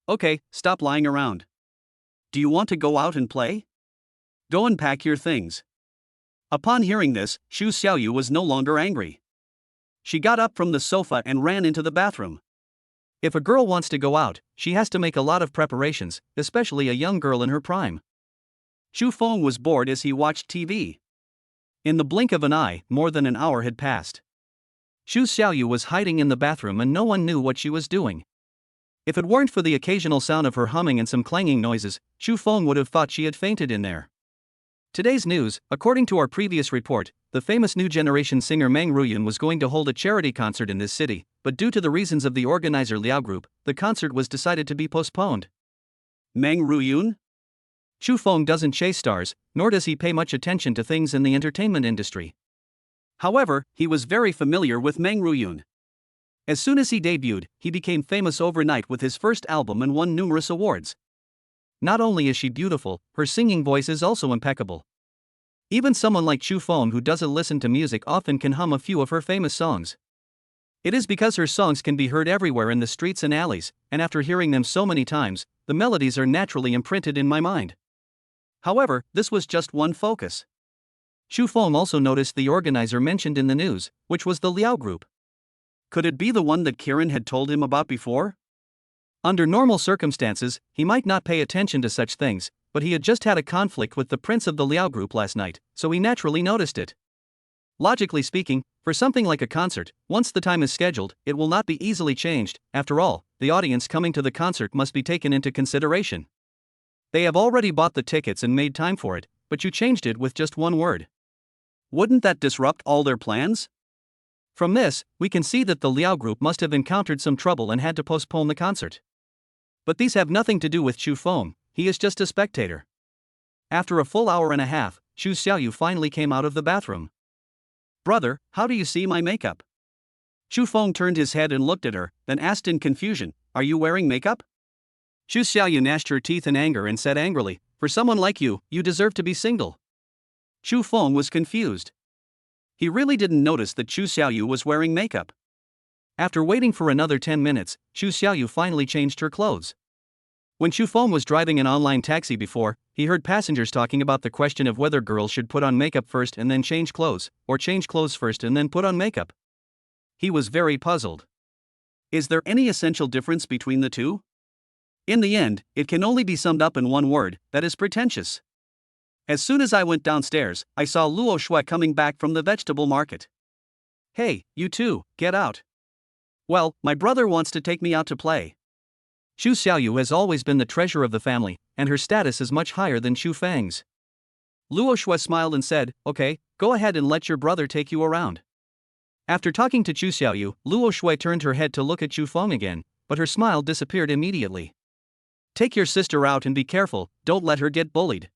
"Okay, stop lying around. Do you want to go out and play? Go and pack your things." Upon hearing this, Xu Xiaoyu was no longer angry. She got up from the sofa and ran into the bathroom. If a girl wants to go out, she has to make a lot of preparations, especially a young girl in her prime. Xu Feng was bored as he watched TV. In the blink of an eye, more than an hour had passed. Xu Xiaoyu was hiding in the bathroom and no one knew what she was doing. If it weren't for the occasional sound of her humming and some clanging noises, Xu Feng would have thought she had fainted in there. Today's news: according to our previous report, the famous new generation singer Meng Ruyun was going to hold a charity concert in this city, but due to the reasons of the organizer Liao Group, the concert was decided to be postponed. Meng Ruyun? Xu Feng doesn't chase stars, nor does he pay much attention to things in the entertainment industry. However, he was very familiar with Meng Ruyun. As soon as he debuted, he became famous overnight with his first album and won numerous awards. Not only is she beautiful, her singing voice is also impeccable. Even someone like Xu Feng, who doesn't listen to music often, can hum a few of her famous songs. It is because her songs can be heard everywhere in the streets and alleys, and after hearing them so many times, the melodies are naturally imprinted in my mind. However, this was just one focus. Xu Feng also noticed the organizer mentioned in the news, which was the Liao Group. Could it be the one that Kiran had told him about before? Under normal circumstances, he might not pay attention to such things, but he had just had a conflict with the prince of the Liao Group last night, so he naturally noticed it. Logically speaking, for something like a concert, once the time is scheduled, it will not be easily changed. After all, the audience coming to the concert must be taken into consideration. They have already bought the tickets and made time for it, but you changed it with just one word. Wouldn't that disrupt all their plans? From this, we can see that the Liao Group must have encountered some trouble and had to postpone the concert. But these have nothing to do with Xu Feng, he is just a spectator. After a full hour and a half, Xu Xiaoyu finally came out of the bathroom. "Brother, how do you see my makeup?" Xu Feng turned his head and looked at her, then asked in confusion, "Are you wearing makeup?" Xu Xiaoyu gnashed her teeth in anger and said angrily, "For someone like you, you deserve to be single." Xu Feng was confused. He really didn't notice that Xu Xiaoyu was wearing makeup. After waiting for another 10 minutes, Xu Xiaoyu finally changed her clothes. When Xu Feng was driving an online taxi before, he heard passengers talking about the question of whether girls should put on makeup first and then change clothes, or change clothes first and then put on makeup. He was very puzzled. Is there any essential difference between the two? In the end, it can only be summed up in one word, that is pretentious. As soon as I went downstairs, I saw Luo Shui coming back from the vegetable market. Hey, you two, get out. Well, my brother wants to take me out to play. Xu Xiaoyu has always been the treasure of the family, and her status is much higher than Xu Feng's. Luo Shui smiled and said, okay, go ahead and let your brother take you around. After talking to Xu Xiaoyu, Luo Shui turned her head to look at Xu Feng again, but her smile disappeared immediately. Take your sister out and be careful, don't let her get bullied.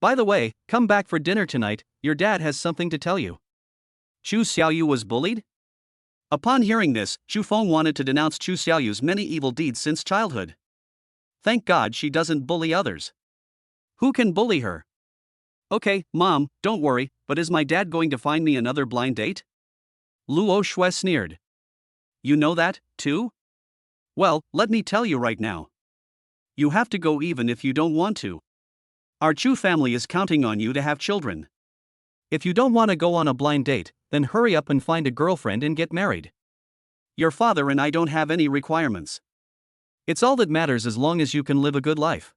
By the way, come back for dinner tonight, your dad has something to tell you. Xu Xiaoyu was bullied? Upon hearing this, Xu Feng wanted to denounce Xu Xiaoyu's many evil deeds since childhood. Thank God she doesn't bully others. Who can bully her? Okay, Mom, don't worry, but is my dad going to find me another blind date? Luo Shui sneered. You know that, too? Well, let me tell you right now. You have to go even if you don't want to. Our Chu family is counting on you to have children. If you don't want to go on a blind date, then hurry up and find a girlfriend and get married. Your father and I don't have any requirements. It's all that matters as long as you can live a good life.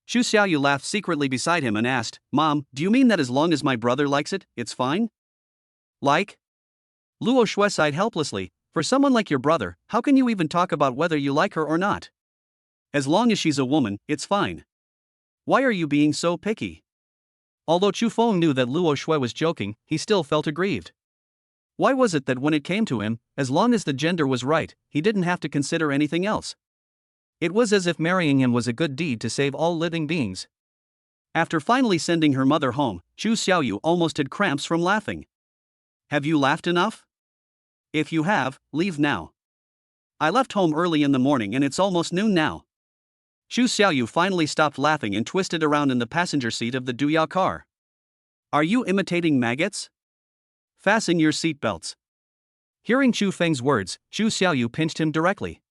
Xu Xiaoyu laughed secretly beside him and asked, Mom, do you mean that as long as my brother likes it, it's fine? Like? Luo Shui sighed helplessly. For someone like your brother, how can you even talk about whether you like her or not? As long as she's a woman, it's fine. Why are you being so picky? Although Chu Feng knew that Luo Shui was joking, he still felt aggrieved. Why was it that when it came to him, as long as the gender was right, he didn't have to consider anything else? It was as if marrying him was a good deed to save all living beings. After finally sending her mother home, Xu Xiaoyu almost had cramps from laughing. Have you laughed enough? If you have, leave now. I left home early in the morning and it's almost noon now. Xu Xiaoyu finally stopped laughing and twisted around in the passenger seat of the Duya car. Are you imitating maggots? Fasten your seatbelts. Hearing Xu Feng's words, Xu Xiaoyu pinched him directly.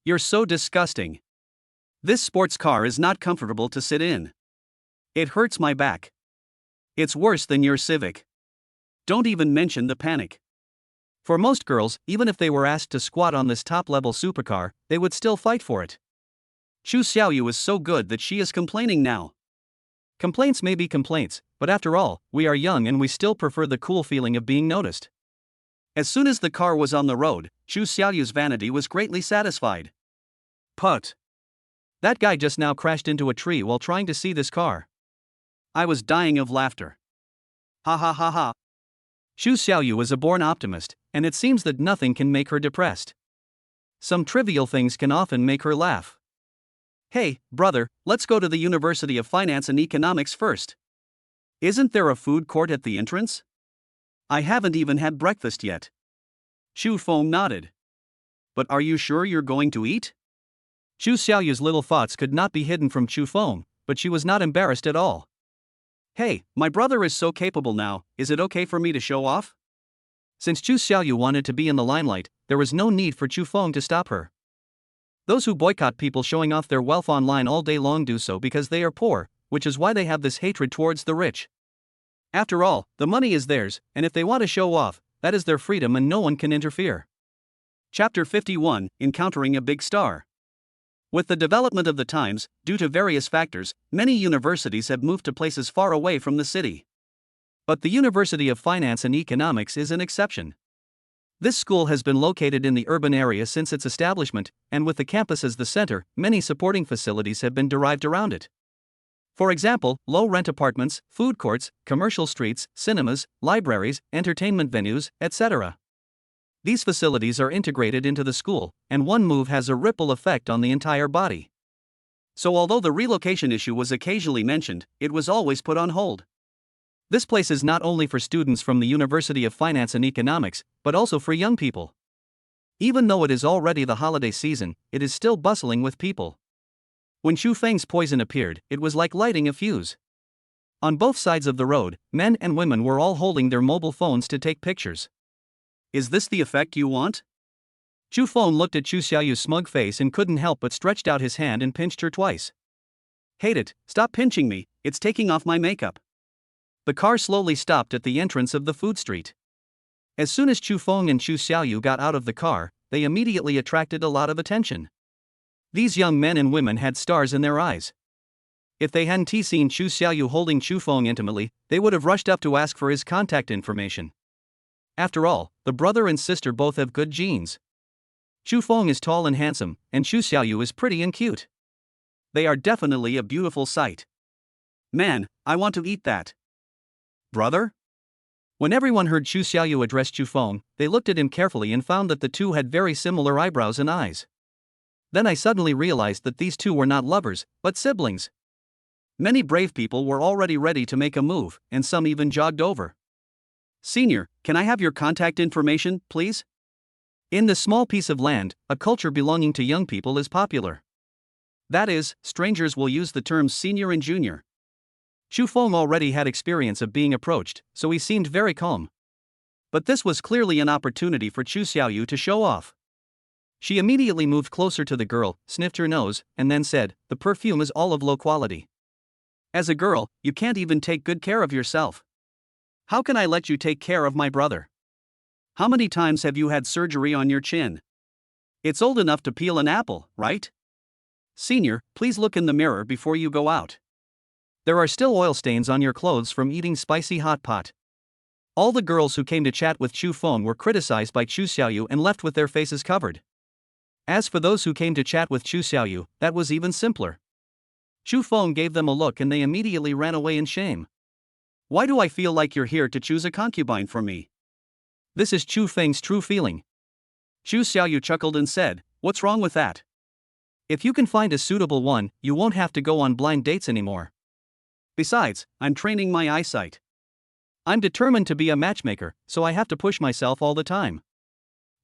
You're so disgusting. This sports car is not comfortable to sit in. It hurts my back. It's worse than your Civic. Don't even mention the panic. For most girls, even if they were asked to squat on this top-level supercar, they would still fight for it. Xu Xiaoyu is so good that she is complaining now. Complaints may be complaints, but after all, we are young and we still prefer the cool feeling of being noticed. As soon as the car was on the road, Xu Xiaoyu's vanity was greatly satisfied. Put. That guy just now crashed into a tree while trying to see this car. I was dying of laughter. Ha ha ha ha. Xu Xiaoyu is a born optimist, and it seems that nothing can make her depressed. Some trivial things can often make her laugh. Hey, brother, let's go to the University of Finance and Economics first. Isn't there a food court at the entrance? I haven't even had breakfast yet. Xu Feng nodded. But are you sure you're going to eat? Xu Xiaoyu's little thoughts could not be hidden from Xu Feng, but she was not embarrassed at all. Hey, my brother is so capable now, is it okay for me to show off? Since Xu Xiaoyu wanted to be in the limelight, there was no need for Xu Feng to stop her. Those who boycott people showing off their wealth online all day long do so because they are poor, which is why they have this hatred towards the rich. After all, the money is theirs, and if they want to show off, that is their freedom and no one can interfere. Chapter 51, Encountering a Big Star. With the development of the times, due to various factors, many universities have moved to places far away from the city. But the University of Finance and Economics is an exception. This school has been located in the urban area since its establishment, and with the campus as the center, many supporting facilities have been derived around it. For example, low-rent apartments, food courts, commercial streets, cinemas, libraries, entertainment venues, etc. These facilities are integrated into the school, and one move has a ripple effect on the entire body. So although the relocation issue was occasionally mentioned, it was always put on hold. This place is not only for students from the University of Finance and Economics, but also for young people. Even though it is already the holiday season, it is still bustling with people. When Xu Feng's poison appeared, it was like lighting a fuse. On both sides of the road, men and women were all holding their mobile phones to take pictures. Is this the effect you want? Xu Feng looked at Xu Xiaoyu's smug face and couldn't help but stretched out his hand and pinched her twice. Hate it, stop pinching me, it's taking off my makeup. The car slowly stopped at the entrance of the food street. As soon as Xu Feng and Xu Xiaoyu got out of the car, they immediately attracted a lot of attention. These young men and women had stars in their eyes. If they hadn't seen Chu Xiaoyu holding Chu Feng intimately, they would have rushed up to ask for his contact information. After all, the brother and sister both have good genes. Chu Feng is tall and handsome, and Chu Xiaoyu is pretty and cute. They are definitely a beautiful sight. Man, I want to eat that. Brother? When everyone heard Chu Xiaoyu address Chu Feng, they looked at him carefully and found that the two had very similar eyebrows and eyes. Then I suddenly realized that these two were not lovers, but siblings. Many brave people were already ready to make a move, and some even jogged over. Senior, can I have your contact information, please? In this small piece of land, a culture belonging to young people is popular. That is, strangers will use the terms senior and junior. Chu Feng already had experience of being approached, so he seemed very calm. But this was clearly an opportunity for Chu Xiaoyu to show off. She immediately moved closer to the girl, sniffed her nose, and then said, "The perfume is all of low quality. As a girl, you can't even take good care of yourself. How can I let you take care of my brother? How many times have you had surgery on your chin? It's old enough to peel an apple, right? Senior, please look in the mirror before you go out. There are still oil stains on your clothes from eating spicy hot pot." All the girls who came to chat with Chu Feng were criticized by Chu Xiaoyu and left with their faces covered. As for those who came to chat with Chu Xiaoyu, that was even simpler. Chu Feng gave them a look and they immediately ran away in shame. Why do I feel like you're here to choose a concubine for me? This is Chu Feng's true feeling. Chu Xiaoyu chuckled and said, "What's wrong with that? If you can find a suitable one, you won't have to go on blind dates anymore. Besides, I'm training my eyesight. I'm determined to be a matchmaker, so I have to push myself all the time."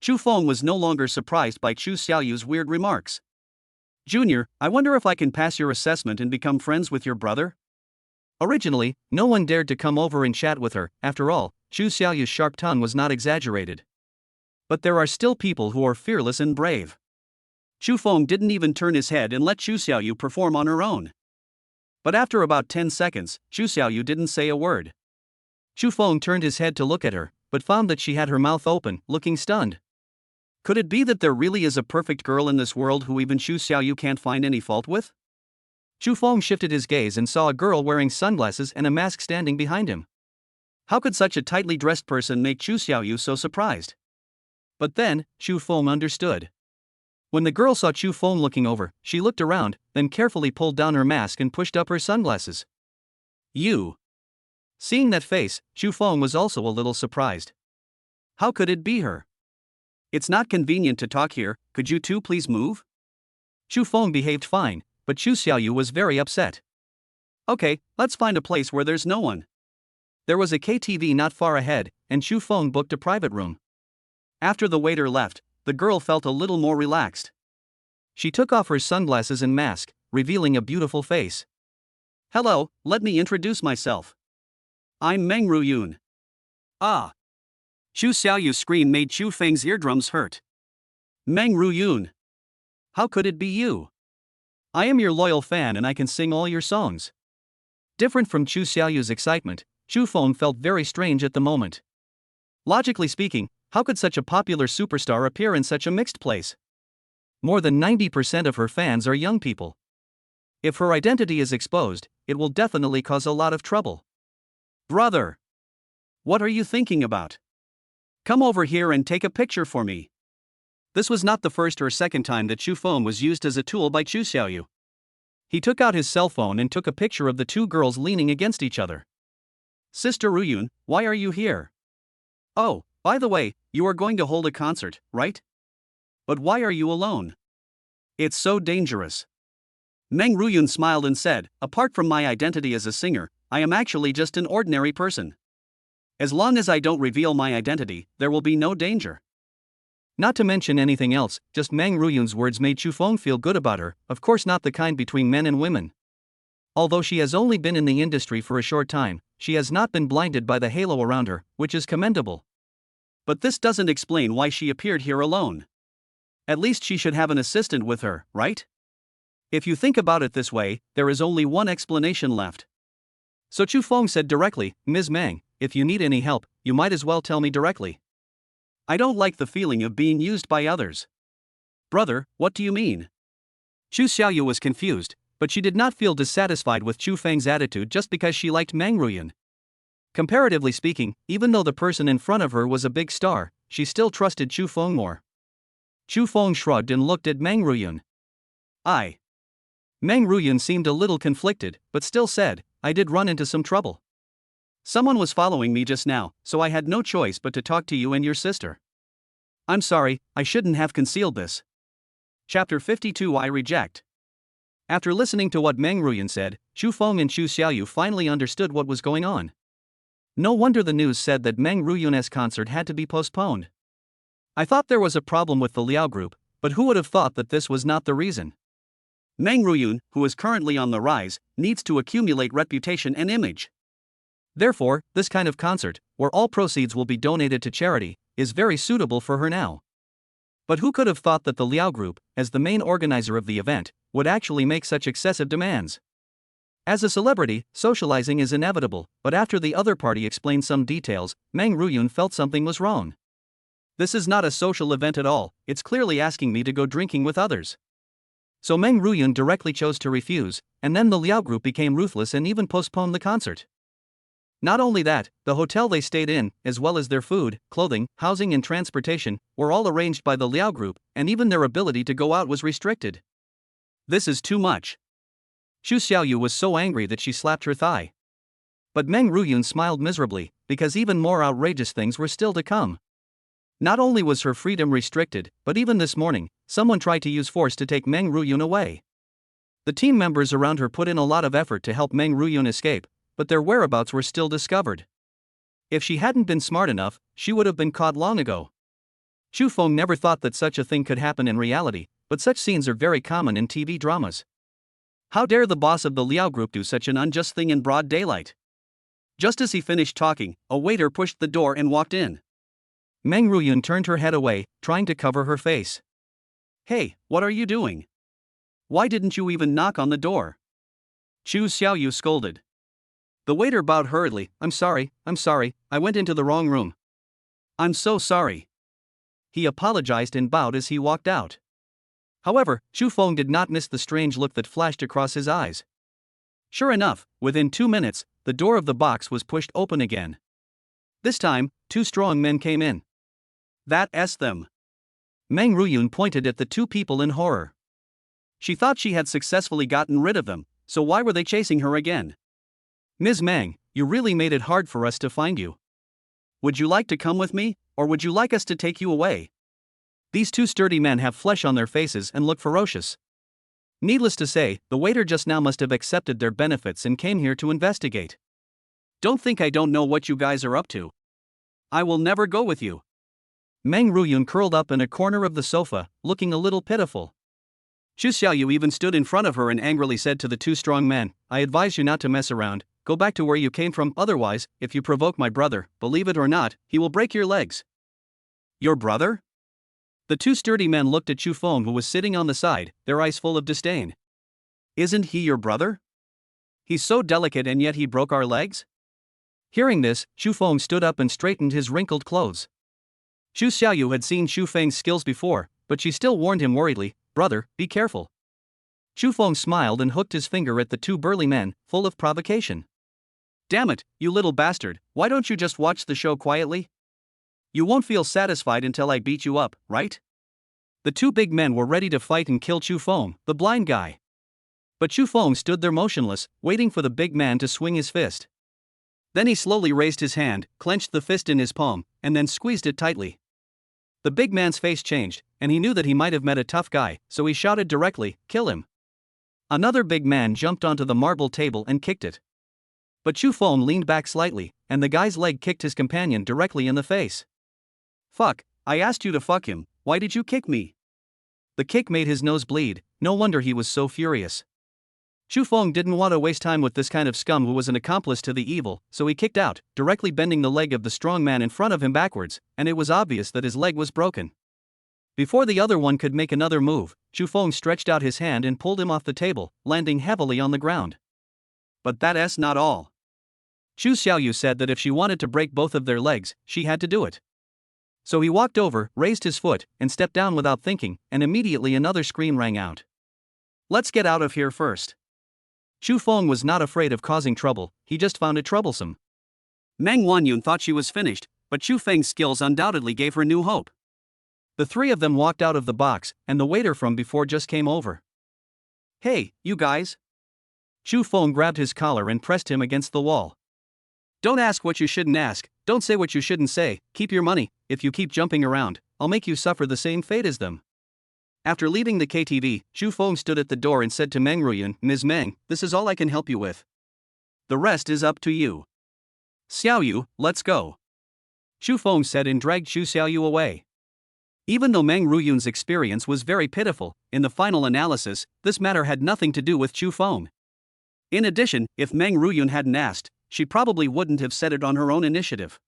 Chu Feng was no longer surprised by Chu Xiaoyu's weird remarks. "Junior, I wonder if I can pass your assessment and become friends with your brother?" Originally, no one dared to come over and chat with her. After all, Chu Xiaoyu's sharp tongue was not exaggerated. But there are still people who are fearless and brave. Chu Feng didn't even turn his head and let Chu Xiaoyu perform on her own. But after about 10 seconds, Chu Xiaoyu didn't say a word. Chu Feng turned his head to look at her, but found that she had her mouth open, looking stunned. Could it be that there really is a perfect girl in this world who even Chu Xiaoyu can't find any fault with? Chu Feng shifted his gaze and saw a girl wearing sunglasses and a mask standing behind him. How could such a tightly dressed person make Chu Xiaoyu so surprised? But then, Chu Feng understood. When the girl saw Chu Feng looking over, she looked around, then carefully pulled down her mask and pushed up her sunglasses. "You." Seeing that face, Chu Feng was also a little surprised. How could it be her? "It's not convenient to talk here, could you two please move?" Chu Feng behaved fine, but Chu Xiaoyu was very upset. "Okay, let's find a place where there's no one." There was a KTV not far ahead, and Chu Feng booked a private room. After the waiter left, the girl felt a little more relaxed. She took off her sunglasses and mask, revealing a beautiful face. "Hello, let me introduce myself. I'm Meng Ruyun." "Ah." Chu Xiaoyu's scream made Chu Feng's eardrums hurt. "Meng Ruyun. How could it be you? I am your loyal fan and I can sing all your songs." Different from Chu Xiaoyu's excitement, Chu Feng felt very strange at the moment. Logically speaking, how could such a popular superstar appear in such a mixed place? More than 90% of her fans are young people. If her identity is exposed, it will definitely cause a lot of trouble. "Brother! What are you thinking about? Come over here and take a picture for me." This was not the first or second time that Chu Feng was used as a tool by Chu Xiaoyu. He took out his cell phone and took a picture of the two girls leaning against each other. "Sister Ruyun, why are you here? Oh, by the way, you are going to hold a concert, right? But why are you alone? It's so dangerous." Meng Ruyun smiled and said, "Apart from my identity as a singer, I am actually just an ordinary person. As long as I don't reveal my identity, there will be no danger." Not to mention anything else, just Meng Ruyun's words made Chu Feng feel good about her, of course not the kind between men and women. Although she has only been in the industry for a short time, she has not been blinded by the halo around her, which is commendable. But this doesn't explain why she appeared here alone. At least she should have an assistant with her, right? If you think about it this way, there is only one explanation left. So Chu Feng said directly, "Ms. Meng, if you need any help, you might as well tell me directly. I don't like the feeling of being used by others." "Brother, what do you mean?" Chu Xiaoyu was confused, But she did not feel dissatisfied with Chu Feng's attitude just because she liked Meng Ruyan. Comparatively speaking, even though the person in front of her was a big star, she still trusted Chu Feng more. Chu Feng shrugged and looked at Meng Ruyan. Meng Ruyan seemed a little conflicted, but still said, I did run into some trouble. Someone was following me just now, so I had no choice but to talk to you and your sister. I'm sorry, I shouldn't have concealed this. Chapter 52 I Reject. After listening to what Meng Ruyan said, Chu Feng and Chu Xiaoyu finally understood what was going on. No wonder the news said that Meng Ruyan's concert had to be postponed. I thought there was a problem with the Liao group, but who would have thought that this was not the reason? Meng Ruyan, who is currently on the rise, needs to accumulate reputation and image. Therefore, this kind of concert, where all proceeds will be donated to charity, is very suitable for her now. But who could have thought that the Liao group, as the main organizer of the event, would actually make such excessive demands? As a celebrity, socializing is inevitable, but after the other party explained some details, Meng Ruyan felt something was wrong. This is not a social event at all, it's clearly asking me to go drinking with others. So Meng Ruyan directly chose to refuse, and then the Liao group became ruthless and even postponed the concert. Not only that, the hotel they stayed in, as well as their food, clothing, housing and transportation, were all arranged by the Liao group, and even their ability to go out was restricted. This is too much. Chu Xiaoyu was so angry that she slapped her thigh. But Meng Ruyan smiled miserably, because even more outrageous things were still to come. Not only was her freedom restricted, but even this morning, someone tried to use force to take Meng Ruyan away. The team members around her put in a lot of effort to help Meng Ruyan escape, but their whereabouts were still discovered. If she hadn't been smart enough, she would have been caught long ago. Chu Feng never thought that such a thing could happen in reality, but such scenes are very common in TV dramas. How dare the boss of the Liao group do such an unjust thing in broad daylight? Just as he finished talking, a waiter pushed the door and walked in. Meng Ruyan turned her head away, trying to cover her face. Hey, what are you doing? Why didn't you even knock on the door? Chu Xiaoyu scolded. The waiter bowed hurriedly. I'm sorry, I went into the wrong room. I'm so sorry. He apologized and bowed as he walked out. However, Chu Feng did not miss the strange look that flashed across his eyes. Sure enough, within 2 minutes, the door of the box was pushed open again. This time, 2 strong men came in. That's them. Meng Ruyan pointed at the 2 people in horror. She thought she had successfully gotten rid of them, so why were they chasing her again? Ms. Meng, you really made it hard for us to find you. Would you like to come with me, or would you like us to take you away? These 2 sturdy men have flesh on their faces and look ferocious. Needless to say, the waiter just now must have accepted their benefits and came here to investigate. Don't think I don't know what you guys are up to. I will never go with you. Meng Ruyan curled up in a corner of the sofa, looking a little pitiful. Chu Xiaoyu even stood in front of her and angrily said to the 2 strong men, I advise you not to mess around, go back to where you came from, otherwise, if you provoke my brother, believe it or not, he will break your legs. Your brother? The 2 sturdy men looked at Chu Feng, who was sitting on the side, their eyes full of disdain. Isn't he your brother? He's so delicate and yet he broke our legs? Hearing this, Chu Feng stood up and straightened his wrinkled clothes. Chu Xiaoyu had seen Chu Feng's skills before, but she still warned him worriedly, brother, be careful. Chu Feng smiled and hooked his finger at the 2 burly men, full of provocation. Damn it, you little bastard, why don't you just watch the show quietly? You won't feel satisfied until I beat you up, right? The 2 big men were ready to fight and kill Chu Feng, the blind guy. But Chu Feng stood there motionless, waiting for the big man to swing his fist. Then he slowly raised his hand, clenched the fist in his palm, and then squeezed it tightly. The big man's face changed, and he knew that he might have met a tough guy, so he shouted directly, kill him. Another big man jumped onto the marble table and kicked it. But Chu Feng leaned back slightly, and the guy's leg kicked his companion directly in the face. Fuck, I asked you to fuck him, why did you kick me? The kick made his nose bleed, no wonder he was so furious. Chu Feng didn't want to waste time with this kind of scum who was an accomplice to the evil, so he kicked out, directly bending the leg of the strong man in front of him backwards, and it was obvious that his leg was broken. Before the other one could make another move, Chu Feng stretched out his hand and pulled him off the table, landing heavily on the ground. But that's not all. Chu Xiaoyu said that if she wanted to break both of their legs, she had to do it. So he walked over, raised his foot, and stepped down without thinking, and immediately another scream rang out. Let's get out of here first. Chu Feng was not afraid of causing trouble, he just found it troublesome. Meng Wanyun thought she was finished, but Chu Feng's skills undoubtedly gave her new hope. The three of them walked out of the box, and the waiter from before just came over. "Hey, you guys." Chu Feng grabbed his collar and pressed him against the wall. "Don't ask what you shouldn't ask, don't say what you shouldn't say, keep your money. If you keep jumping around, I'll make you suffer the same fate as them." After leaving the KTV, Chu Feng stood at the door and said to Meng Ruyan, "Ms. Meng, this is all I can help you with. The rest is up to you. Xiaoyu, let's go." Chu Feng said and dragged Chu Xiaoyu away. Even though Meng Ruyun's experience was very pitiful, in the final analysis, this matter had nothing to do with Chu Feng. In addition, if Meng Ruyun hadn't asked, she probably wouldn't have said it on her own initiative.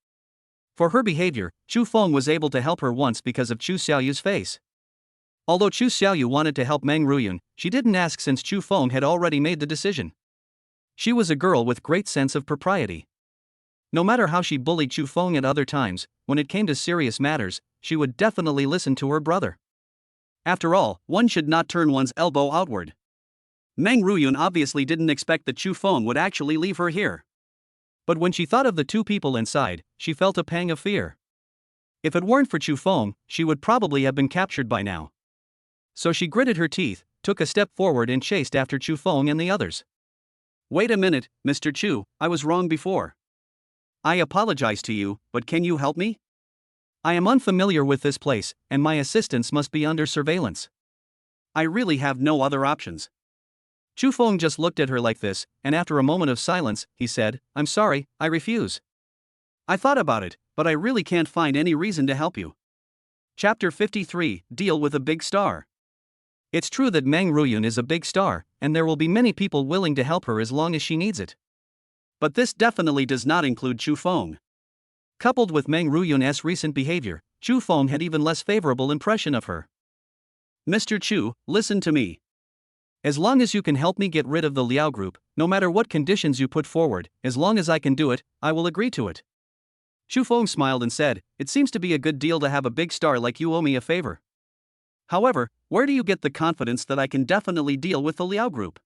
For her behavior, Chu Feng was able to help her once because of Chu Xiaoyu's face. Although Chu Xiaoyu wanted to help Meng Ruyun, she didn't ask since Chu Feng had already made the decision. She was a girl with great sense of propriety. No matter how she bullied Chu Feng at other times, when it came to serious matters, she would definitely listen to her brother. After all, one should not turn one's elbow outward. Meng Ruyun obviously didn't expect that Chu Feng would actually leave her here. But when she thought of the two people inside, she felt a pang of fear. If it weren't for Chu Feng, she would probably have been captured by now. So she gritted her teeth, took a step forward and chased after Chu Feng and the others. "Wait a minute, Mr. Chu, I was wrong before. I apologize to you, but can you help me? I am unfamiliar with this place, and my assistance must be under surveillance. I really have no other options." Chu Feng just looked at her like this, and after a moment of silence, he said, "I'm sorry, I refuse. I thought about it, but I really can't find any reason to help you." Chapter 53, Deal with a Big Star. It's true that Meng Ruyun is a big star, and there will be many people willing to help her as long as she needs it. But this definitely does not include Chu Feng. Coupled with Meng Ruyun's recent behavior, Chu Feng had even less favorable impression of her. "Mr. Chu, listen to me. As long as you can help me get rid of the Liao group, no matter what conditions you put forward, as long as I can do it, I will agree to it." Chu Feng smiled and said, "It seems to be a good deal to have a big star like you owe me a favor. However, where do you get the confidence that I can definitely deal with the Liao group?"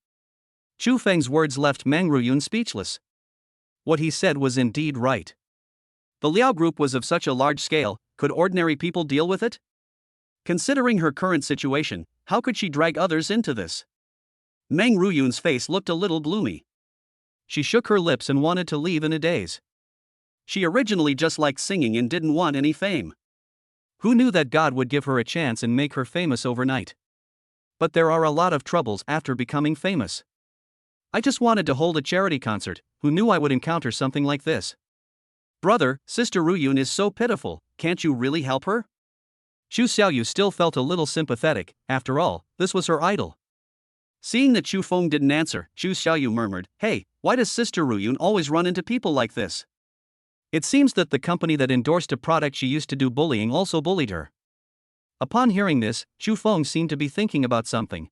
Chu Feng's words left Meng Ruyun speechless. What he said was indeed right. The Liao group was of such a large scale, could ordinary people deal with it? Considering her current situation, how could she drag others into this? Meng Ruyun's face looked a little gloomy. She shook her lips and wanted to leave in a daze. She originally just liked singing and didn't want any fame. Who knew that God would give her a chance and make her famous overnight? But there are a lot of troubles after becoming famous. I just wanted to hold a charity concert, who knew I would encounter something like this? "Brother, Sister Ruyun is so pitiful, can't you really help her?" Chu Xiaoyu still felt a little sympathetic, after all, this was her idol. Seeing that Chu Feng didn't answer, Chu Xiaoyu murmured, "Hey, why does Sister Ruyun always run into people like this?" It seems that the company that endorsed a product she used to do bullying also bullied her. Upon hearing this, Chu Feng seemed to be thinking about something.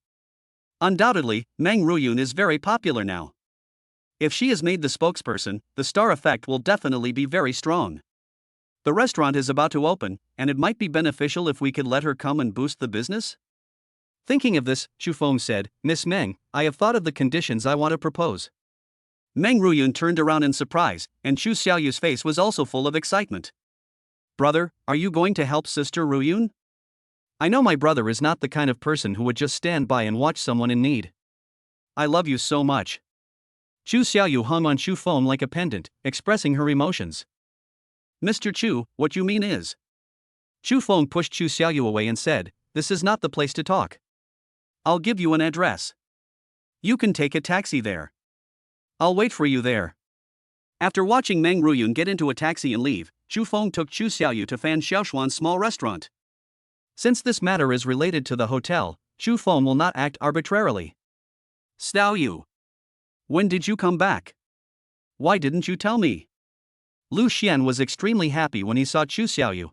Undoubtedly, Meng Ruyun is very popular now. If she is made the spokesperson, the star effect will definitely be very strong. The restaurant is about to open, and it might be beneficial if we could let her come and boost the business? Thinking of this, Chu Feng said, "Miss Meng, I have thought of the conditions I want to propose." Meng Ruyun turned around in surprise, and Chu Xiaoyu's face was also full of excitement. "Brother, are you going to help Sister Ruyun?" "I know my brother is not the kind of person who would just stand by and watch someone in need. I love you so much." Chu Xiaoyu hung on Chu Feng like a pendant, expressing her emotions. "Mr. Chu, what you mean is..." Chu Feng pushed Chu Xiaoyu away and said, "This is not the place to talk. I'll give you an address. You can take a taxi there. I'll wait for you there." After watching Meng Ruyun get into a taxi and leave, Chu Feng took Chu Xiaoyu to Fan Xiaoshuan's small restaurant. Since this matter is related to the hotel, Chu Feng will not act arbitrarily. "Xiaoyu, when did you come back? Why didn't you tell me?" Lu Xian was extremely happy when he saw Chu Xiaoyu.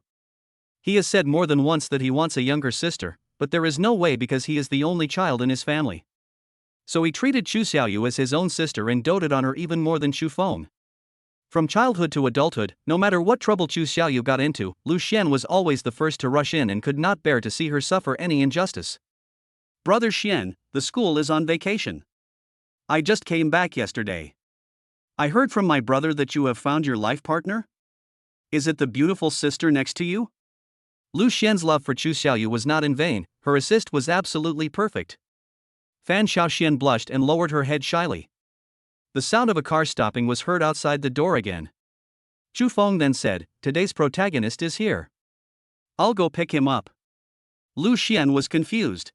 He has said more than once that he wants a younger sister, but there is no way because he is the only child in his family. So he treated Chu Xiaoyu as his own sister and doted on her even more than Chu Feng. From childhood to adulthood, no matter what trouble Chu Xiaoyu got into, Lu Xian was always the first to rush in and could not bear to see her suffer any injustice. "Brother Xian, the school is on vacation. I just came back yesterday. I heard from my brother that you have found your life partner? Is it the beautiful sister next to you? Lu Xian's love for Chu Xiaoyu was not in vain, her assist was absolutely perfect. Fan Xiaoxian blushed and lowered her head shyly. The sound of a car stopping was heard outside the door again. Chu Feng then said, "Today's protagonist is here. I'll go pick him up." Lu Xian was confused.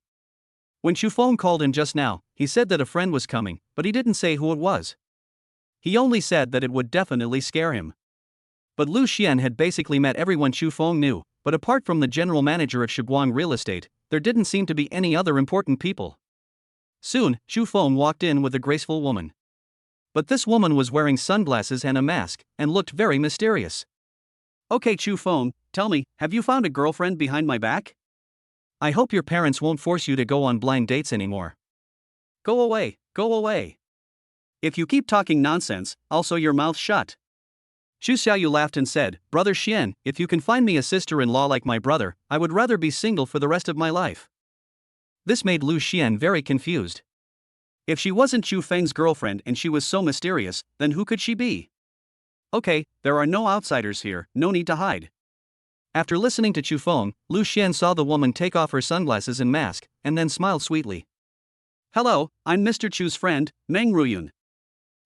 When Chu Feng called in just now, he said that a friend was coming, but he didn't say who it was. He only said that it would definitely scare him. But Lu Xian had basically met everyone Chu Feng knew, but apart from the general manager of Shiguang Real Estate, there didn't seem to be any other important people. Soon, Chu Feng walked in with a graceful woman. But this woman was wearing sunglasses and a mask, and looked very mysterious. "Okay, Chu Feng, tell me, have you found a girlfriend behind my back? I hope your parents won't force you to go on blind dates anymore. Go away, go away. If you keep talking nonsense, I'll sew your mouth shut." Xu Xiaoyu laughed and said, "Brother Xian, if you can find me a sister-in-law like my brother, I would rather be single for the rest of my life." This made Lu Xian very confused. If she wasn't Chu Feng's girlfriend and she was so mysterious, then who could she be? Okay, there are no outsiders here, no need to hide. After listening to Chu Feng, Lu Xian saw the woman take off her sunglasses and mask, and then smiled sweetly. "Hello, I'm Mr. Chu's friend, Meng Ruyun."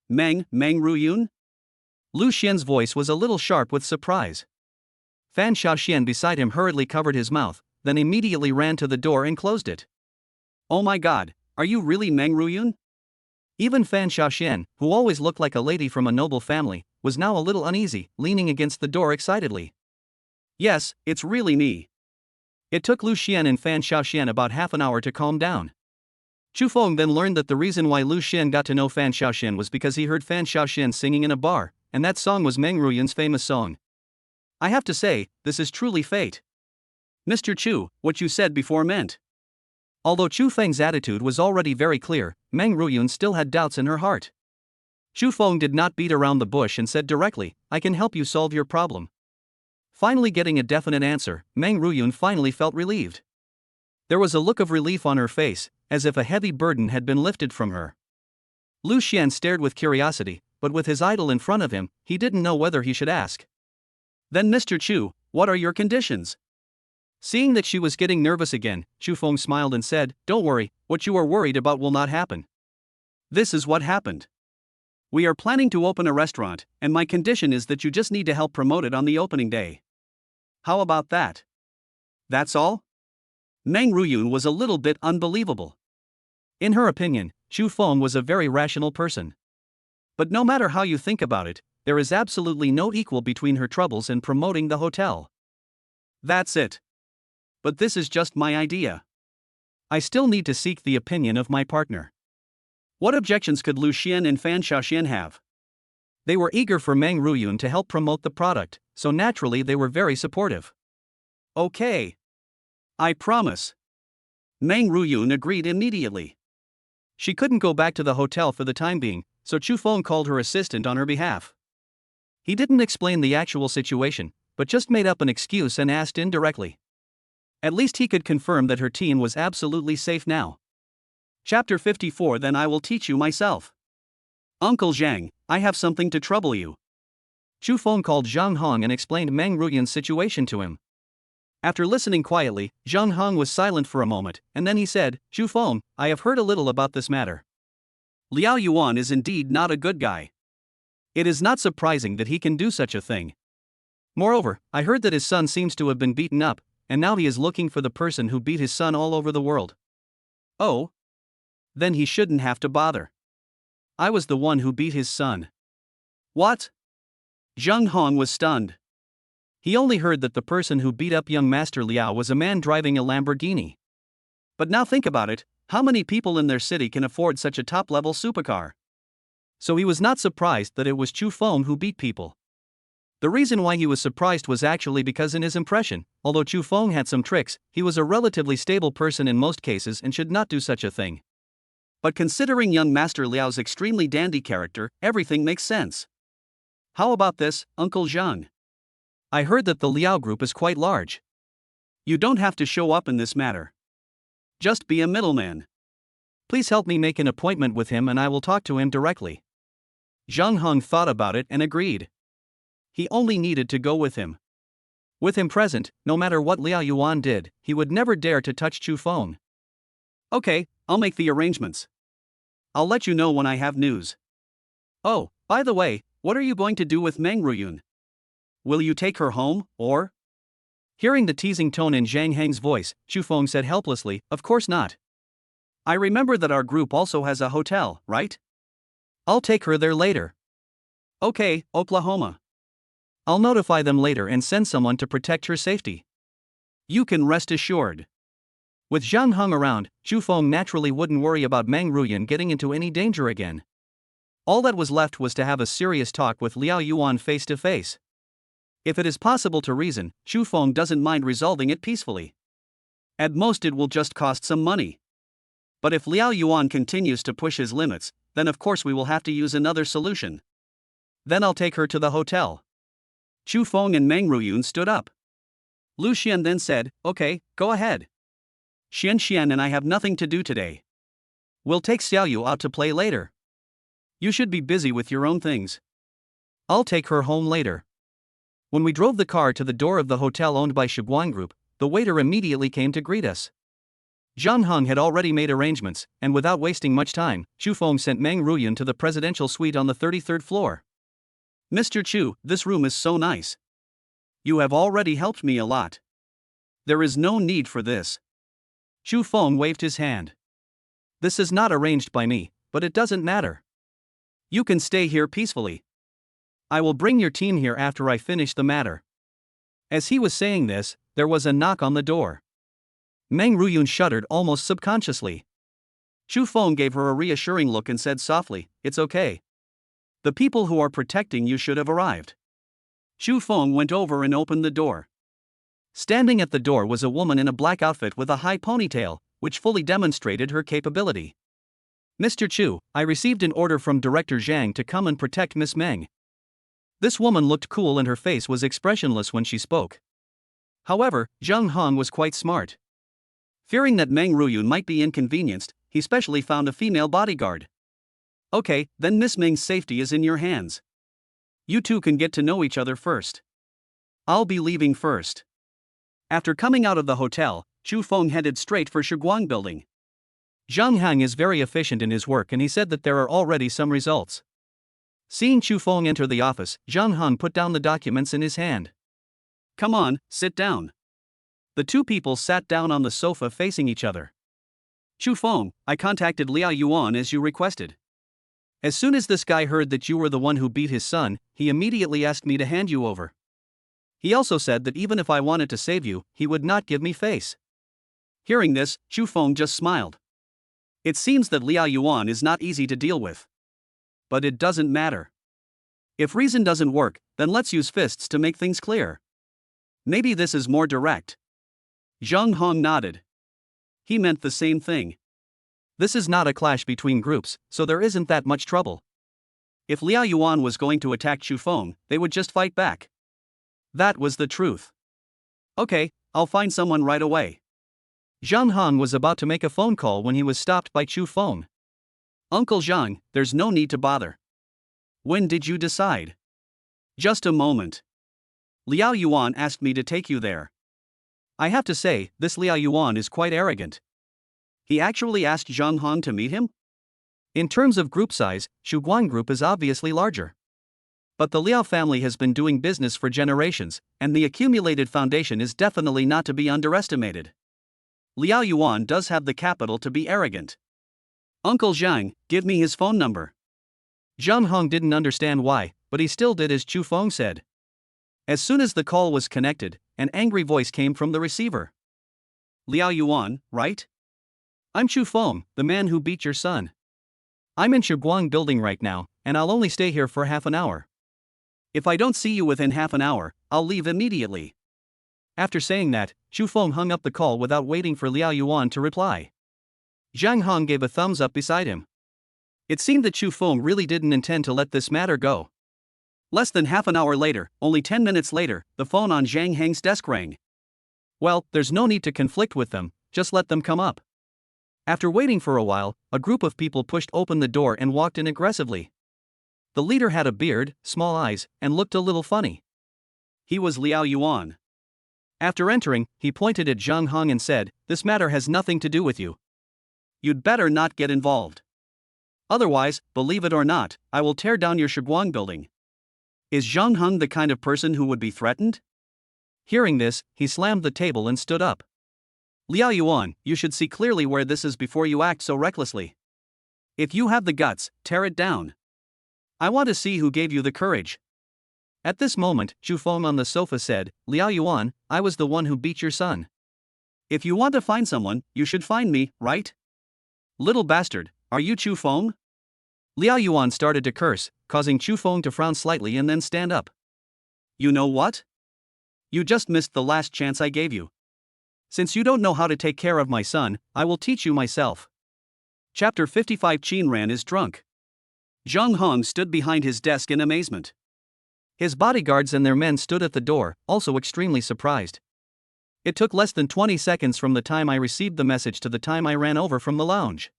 Meng Ruyun? Lu Xian's voice was a little sharp with surprise. Fan Xiaoxian beside him hurriedly covered his mouth, then immediately ran to the door and closed it. "Oh my god, are you really Meng Ruyun?" Even Fan Xiaoxian, who always looked like a lady from a noble family, was now a little uneasy, leaning against the door excitedly. "Yes, it's really me." It took Lu Xian and Fan Xiaoxian about half an hour to calm down. Chu Feng then learned that the reason why Lu Xian got to know Fan Xiaoxian was because he heard Fan Xiaoxian singing in a bar, and that song was Meng Ruyun's famous song. I have to say, this is truly fate. Mr. Chu, what you said before meant. Although Chu Feng's attitude was already very clear, Meng Ruyun still had doubts in her heart. Chu Feng did not beat around the bush and said directly, "I can help you solve your problem." Finally getting a definite answer, Meng Ruyun finally felt relieved. There was a look of relief on her face, as if a heavy burden had been lifted from her. Lu Xian stared with curiosity, but with his idol in front of him, he didn't know whether he should ask. "Then Mr. Chu, what are your conditions?" Seeing that she was getting nervous again, Chu Feng smiled and said, "Don't worry, what you are worried about will not happen. This is what happened. We are planning to open a restaurant, and my condition is that you just need to help promote it on the opening day. How about that? That's all?" Meng Ruyun was a little bit unbelievable. In her opinion, Chu Feng was a very rational person. But no matter how you think about it, there is absolutely no equal between her troubles and promoting the hotel. That's it. But this is just my idea. I still need to seek the opinion of my partner. What objections could Lu Xian and Fan Xiaoxian have? They were eager for Meng Ruyun to help promote the product, so naturally they were very supportive. Okay. I promise. Meng Ruyun agreed immediately. She couldn't go back to the hotel for the time being, so Chu Feng called her assistant on her behalf. He didn't explain the actual situation, but just made up an excuse and asked indirectly. At least he could confirm that her team was absolutely safe now. Chapter 54. Then I will teach you myself. "Uncle Zhang, I have something to trouble you." Chu Feng called Zhang Hong and explained Meng Ruyun's situation to him. After listening quietly, Zhang Hong was silent for a moment, and then he said, "Chu Feng, I have heard a little about this matter. Liao Yuan is indeed not a good guy. It is not surprising that he can do such a thing. Moreover, I heard that his son seems to have been beaten up, and now he is looking for the person who beat his son all over the world." "Oh? Then he shouldn't have to bother. I was the one who beat his son." "What?" Zhang Hong was stunned. He only heard that the person who beat up young Master Liao was a man driving a Lamborghini. But now think about it, how many people in their city can afford such a top-level supercar? So he was not surprised that it was Chu Feng who beat people. The reason why he was surprised was actually because in his impression, although Chu Feng had some tricks, he was a relatively stable person in most cases and should not do such a thing. But considering young Master Liao's extremely dandy character, everything makes sense. How about this, Uncle Zhang? I heard that the Liao group is quite large. You don't have to show up in this matter. Just be a middleman. Please help me make an appointment with him and I will talk to him directly. Zhang Heng thought about it and agreed. He only needed to go with him. With him present, no matter what Liao Yuan did, he would never dare to touch Chu Feng. Okay, I'll make the arrangements. I'll let you know when I have news. Oh, by the way, what are you going to do with Meng Ruyun? Will you take her home, or? Hearing the teasing tone in Zhang Heng's voice, Chu Feng said helplessly, of course not. I remember that our group also has a hotel, right? I'll take her there later. Okay, Oklahoma. I'll notify them later and send someone to protect her safety. You can rest assured. With Zhang Heng around, Chu Feng naturally wouldn't worry about Meng Ruyun getting into any danger again. All that was left was to have a serious talk with Liao Yuan face to face. If it is possible to reason, Chu Feng doesn't mind resolving it peacefully. At most it will just cost some money. But if Liao Yuan continues to push his limits, then of course we will have to use another solution. Then I'll take her to the hotel. Chu Feng and Meng Ruyun stood up. Lu Xian then said, okay, go ahead. Xian and I have nothing to do today. We'll take Xiaoyu out to play later. You should be busy with your own things. I'll take her home later. When we drove the car to the door of the hotel owned by Shiguang Group, the waiter immediately came to greet us. Zhang Heng had already made arrangements, and without wasting much time, Chu Feng sent Meng Ruyun to the presidential suite on the 33rd floor. Mr. Chu, this room is so nice. You have already helped me a lot. There is no need for this. Chu Feng waved his hand. This is not arranged by me, but it doesn't matter. You can stay here peacefully. I will bring your team here after I finish the matter. As he was saying this, there was a knock on the door. Meng Ruyun shuddered almost subconsciously. Chu Feng gave her a reassuring look and said softly, it's okay. The people who are protecting you should have arrived. Chu Feng went over and opened the door. Standing at the door was a woman in a black outfit with a high ponytail, which fully demonstrated her capability. Mr. Chu, I received an order from Director Zhang to come and protect Miss Meng. This woman looked cool and her face was expressionless when she spoke. However, Zhang Heng was quite smart. Fearing that Meng Ruyun might be inconvenienced, he specially found a female bodyguard. Okay, then Miss Meng's safety is in your hands. You two can get to know each other first. I'll be leaving first. After coming out of the hotel, Chu Feng headed straight for Shiguang Building. Zhang Heng is very efficient in his work and he said that there are already some results. Seeing Chu Feng enter the office, Zhang Heng put down the documents in his hand. Come on, sit down. The two people sat down on the sofa facing each other. Chu Feng, I contacted Liao Yuan as you requested. As soon as this guy heard that you were the one who beat his son, he immediately asked me to hand you over. He also said that even if I wanted to save you, he would not give me face. Hearing this, Chu Feng just smiled. It seems that Liao Yuan is not easy to deal with. But it doesn't matter. If reason doesn't work, then let's use fists to make things clear. Maybe this is more direct. Zhang Heng nodded. He meant the same thing. This is not a clash between groups, so there isn't that much trouble. If Liao Yuan was going to attack Chu Feng, they would just fight back. That was the truth. Okay, I'll find someone right away. Zhang Heng was about to make a phone call when he was stopped by Chu Feng. Uncle Zhang, there's no need to bother. When did you decide? Just a moment. Liao Yuan asked me to take you there. I have to say, this Liao Yuan is quite arrogant. He actually asked Zhang Heng to meet him? In terms of group size, Shiguang Group is obviously larger. But the Liao family has been doing business for generations, and the accumulated foundation is definitely not to be underestimated. Liao Yuan does have the capital to be arrogant. Uncle Zhang, give me his phone number. Zhang Heng didn't understand why, but he still did as Chu Feng said. As soon as the call was connected, an angry voice came from the receiver. Liao Yuan, right? I'm Chu Feng, the man who beat your son. I'm in Shiguang Building right now, and I'll only stay here for half an hour. If I don't see you within half an hour, I'll leave immediately. After saying that, Chu Feng hung up the call without waiting for Liao Yuan to reply. Zhang Heng gave a thumbs up beside him. It seemed that Chu Feng really didn't intend to let this matter go. Less than half an hour later, only 10 minutes later, the phone on Zhang Heng's desk rang. Well, there's no need to conflict with them, just let them come up. After waiting for a while, a group of people pushed open the door and walked in aggressively. The leader had a beard, small eyes, and looked a little funny. He was Liao Yuan. After entering, he pointed at Zhang Hong and said, "This matter has nothing to do with you. You'd better not get involved. Otherwise, believe it or not, I will tear down your Shiguang building." Is Zhang Hong the kind of person who would be threatened? Hearing this, he slammed the table and stood up. "Liao Yuan, you should see clearly where this is before you act so recklessly. If you have the guts, tear it down. I want to see who gave you the courage." At this moment, Chu Feng on the sofa said, "Liao Yuan, I was the one who beat your son. If you want to find someone, you should find me, right? Little bastard, are you Chu Feng?" Liao Yuan started to curse, causing Chu Feng to frown slightly and then stand up. "You know what? You just missed the last chance I gave you. Since you don't know how to take care of my son, I will teach you myself." Chapter 55. Qin Ran is drunk. Zhang Hong stood behind his desk in amazement. His bodyguards and their men stood at the door, also extremely surprised. It took less than 20 seconds from the time I received the message to the time I ran over from the lounge.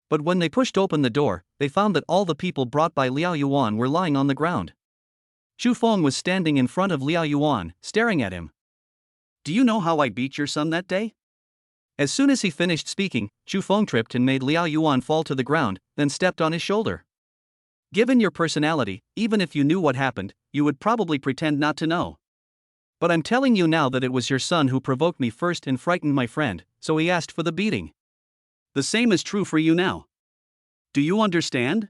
But when they pushed open the door, they found that all the people brought by Liao Yuan were lying on the ground. Chu Feng was standing in front of Liao Yuan, staring at him. "Do you know how I beat your son that day?" As soon as he finished speaking, Chu Feng tripped and made Liao Yuan fall to the ground, then stepped on his shoulder. "Given your personality, even if you knew what happened, you would probably pretend not to know. But I'm telling you now that it was your son who provoked me first and frightened my friend, so he asked for the beating. The same is true for you now. Do you understand?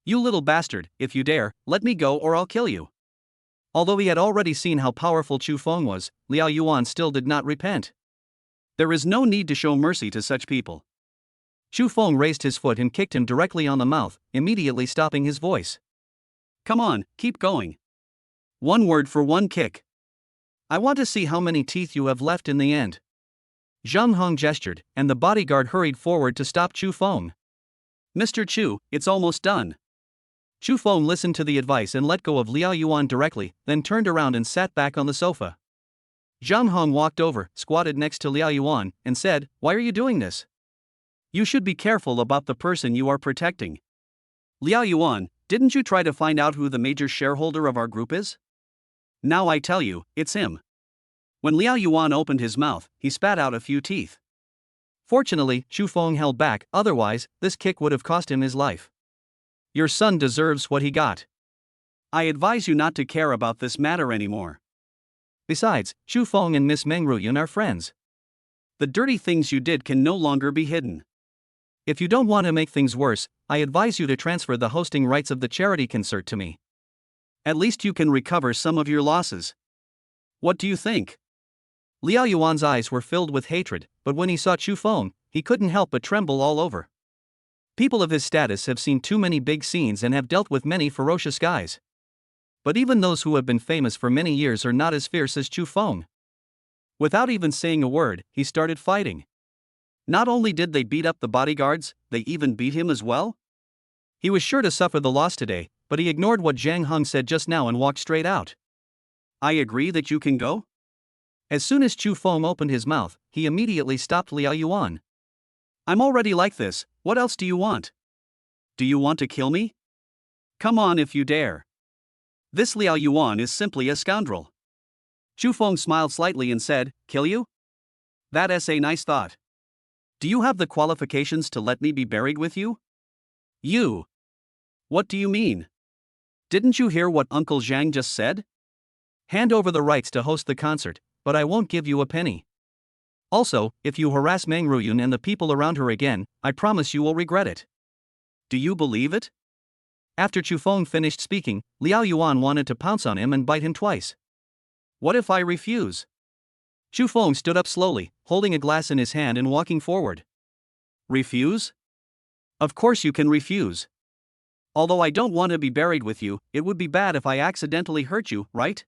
You little bastard, if you dare, let me go or I'll kill you." Although he had already seen how powerful Chu Feng was, Liao Yuan still did not repent. There is no need to show mercy to such people. Chu Feng raised his foot and kicked him directly on the mouth, immediately stopping his voice. "Come on, keep going. One word for one kick. I want to see how many teeth you have left in the end." Zhang Hong gestured, and the bodyguard hurried forward to stop Chu Feng. "Mr. Chu, it's almost done." Chu Feng listened to the advice and let go of Liao Yuan directly, then turned around and sat back on the sofa. Zhang Hong walked over, squatted next to Liao Yuan, and said, "Why are you doing this? You should be careful about the person you are protecting. Liao Yuan, didn't you try to find out who the major shareholder of our group is? Now I tell you, it's him." When Liao Yuan opened his mouth, he spat out a few teeth. Fortunately, Chu Feng held back, otherwise, this kick would have cost him his life. "Your son deserves what he got. I advise you not to care about this matter anymore. Besides, Chu Feng and Miss Meng Ruyun are friends. The dirty things you did can no longer be hidden. If you don't want to make things worse, I advise you to transfer the hosting rights of the charity concert to me. At least you can recover some of your losses. What do you think?" Liao Yuan's eyes were filled with hatred, but when he saw Chu Feng, he couldn't help but tremble all over. People of his status have seen too many big scenes and have dealt with many ferocious guys. But even those who have been famous for many years are not as fierce as Chu Feng. Without even saying a word, he started fighting. Not only did they beat up the bodyguards, they even beat him as well? He was sure to suffer the loss today, but he ignored what Zhang Hong said just now and walked straight out. "I agree that you can go?" As soon as Chu Feng opened his mouth, he immediately stopped Liao Yuan. "I'm already like this, what else do you want? Do you want to kill me? Come on if you dare. This Liao Yuan is simply a scoundrel." Chu Feng smiled slightly and said, "Kill you? That's a nice thought. Do you have the qualifications to let me be buried with you?" "You? What do you mean? Didn't you hear what Uncle Zhang just said? Hand over the rights to host the concert, but I won't give you a penny. Also, if you harass Meng Ruyun and the people around her again, I promise you will regret it." "Do you believe it?" After Chu Feng finished speaking, Liao Yuan wanted to pounce on him and bite him twice. "What if I refuse?" Chu Feng stood up slowly, holding a glass in his hand and walking forward. "Refuse? Of course you can refuse. Although I don't want to be buried with you, it would be bad if I accidentally hurt you, right?"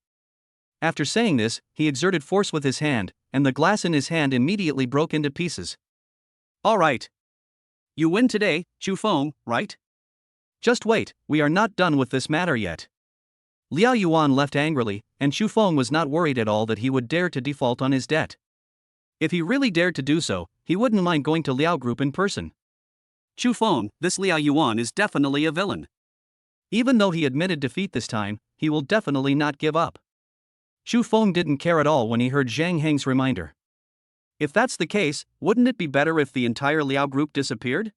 After saying this, he exerted force with his hand, and the glass in his hand immediately broke into pieces. "All right. You win today, Chu Feng, right? Just wait, we are not done with this matter yet." Liao Yuan left angrily, and Chu Feng was not worried at all that he would dare to default on his debt. If he really dared to do so, he wouldn't mind going to Liao Group in person. Chu Feng, this Liao Yuan is definitely a villain. Even though he admitted defeat this time, he will definitely not give up. Chu Feng didn't care at all when he heard Zhang Heng's reminder. If that's the case, wouldn't it be better if the entire Liao Group disappeared?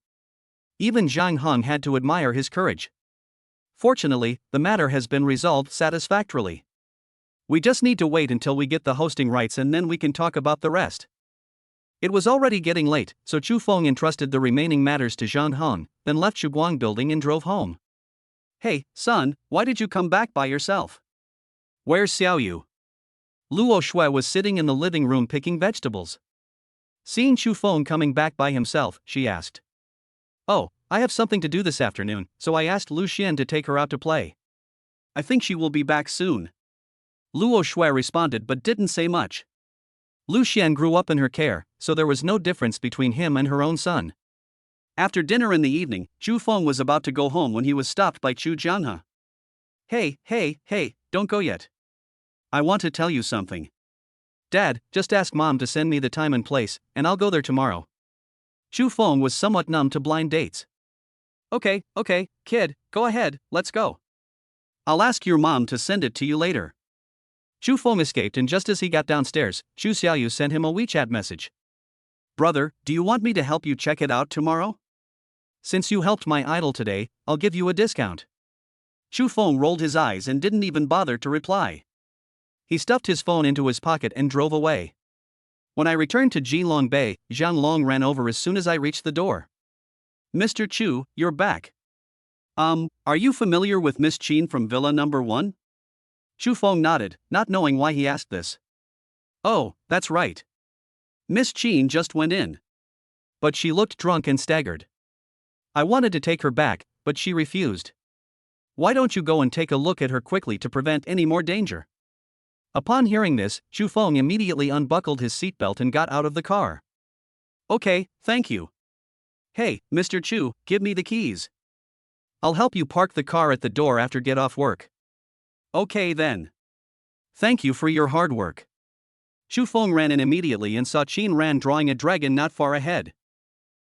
Even Zhang Heng had to admire his courage. Fortunately, the matter has been resolved satisfactorily. We just need to wait until we get the hosting rights and then we can talk about the rest. It was already getting late, so Chu Feng entrusted the remaining matters to Zhang Heng, then left Shuguang Building and drove home. Hey, son, why did you come back by yourself? Where's Xiao Yu? Luo Shui was sitting in the living room picking vegetables. Seeing Chu Feng coming back by himself, she asked. Oh, I have something to do this afternoon, so I asked Lu Xian to take her out to play. I think she will be back soon. Luo Shui responded but didn't say much. Lu Xian grew up in her care, so there was no difference between him and her own son. After dinner in the evening, Chu Feng was about to go home when he was stopped by Chu Jianhe. Hey, don't go yet. I want to tell you something. Dad, just ask Mom to send me the time and place, and I'll go there tomorrow. Chu Feng was somewhat numb to blind dates. Okay, kid, go ahead, let's go. I'll ask your mom to send it to you later. Chu Feng escaped, and just as he got downstairs, Chu Xiaoyu sent him a WeChat message. Brother, do you want me to help you check it out tomorrow? Since you helped my idol today, I'll give you a discount. Chu Feng rolled his eyes and didn't even bother to reply. He stuffed his phone into his pocket and drove away. When I returned to Jilong Bay, Zhang Long ran over as soon as I reached the door. Mr. Chu, you're back. Are you familiar with Miss Qin from Villa Number 1? Chu Feng nodded, not knowing why he asked this. Oh, that's right. Miss Qin just went in. But she looked drunk and staggered. I wanted to take her back, but she refused. Why don't you go and take a look at her quickly to prevent any more danger? Upon hearing this, Chu Feng immediately unbuckled his seatbelt and got out of the car. Okay, thank you. Hey, Mr. Chu, give me the keys. I'll help you park the car at the door after get off work. Okay then. Thank you for your hard work. Chu Feng ran in immediately and saw Qin Ran drawing a dragon not far ahead.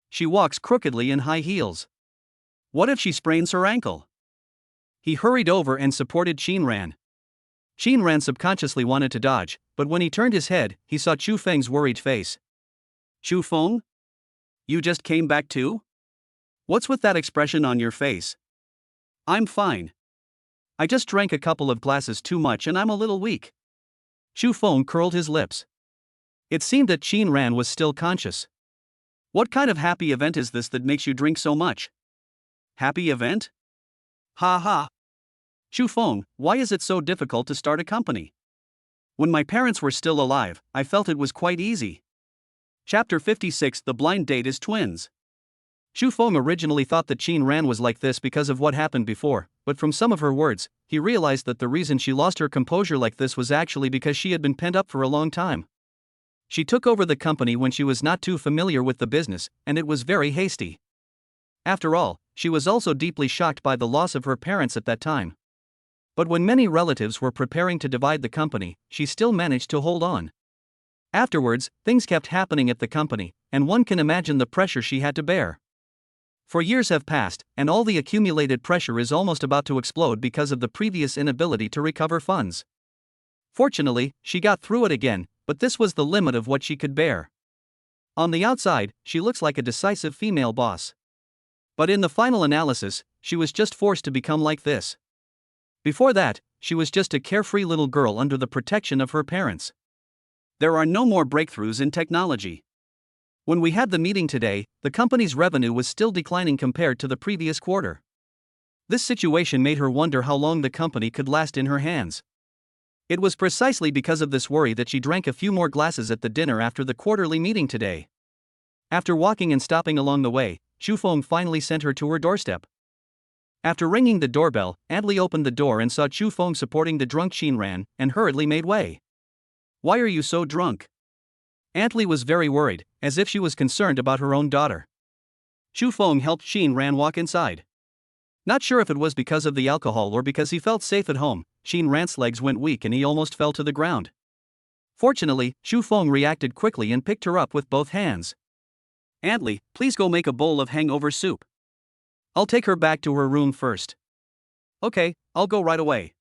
She walks crookedly in high heels. What if she sprains her ankle? He hurried over and supported Qin Ran. Qin Ran subconsciously wanted to dodge, but when he turned his head, he saw Chu Feng's worried face. Chu Feng? You just came back too? What's with that expression on your face? I'm fine. I just drank a couple of glasses too much and I'm a little weak. Chu Feng curled his lips. It seemed that Qin Ran was still conscious. What kind of happy event is this that makes you drink so much? Happy event? Ha ha. Chu Feng, why is it so difficult to start a company? When my parents were still alive, I felt it was quite easy. Chapter 56. The Blind Date is Twins. Chu Feng originally thought that Qin Ran was like this because of what happened before, but from some of her words, he realized that the reason she lost her composure like this was actually because she had been pent up for a long time. She took over the company when she was not too familiar with the business, and it was very hasty. After all, she was also deeply shocked by the loss of her parents at that time. But when many relatives were preparing to divide the company, she still managed to hold on. Afterwards, things kept happening at the company, and one can imagine the pressure she had to bear. For years have passed, and all the accumulated pressure is almost about to explode because of the previous inability to recover funds. Fortunately, she got through it again, but this was the limit of what she could bear. On the outside, she looks like a decisive female boss. But in the final analysis, she was just forced to become like this. Before that, she was just a carefree little girl under the protection of her parents. There are no more breakthroughs in technology. When we had the meeting today, the company's revenue was still declining compared to the previous quarter. This situation made her wonder how long the company could last in her hands. It was precisely because of this worry that she drank a few more glasses at the dinner after the quarterly meeting today. After walking and stopping along the way, Chu Feng finally sent her to her doorstep. After ringing the doorbell, Adley opened the door and saw Chu Feng supporting the drunk Qin Ran, and hurriedly made way. Why are you so drunk? Adley was very worried, as if she was concerned about her own daughter. Chu Feng helped Qin Ran walk inside. Not sure if it was because of the alcohol or because he felt safe at home, Qin Ran's legs went weak and he almost fell to the ground. Fortunately, Chu Feng reacted quickly and picked her up with both hands. Auntly, please go make a bowl of hangover soup. I'll take her back to her room first. Okay, I'll go right away.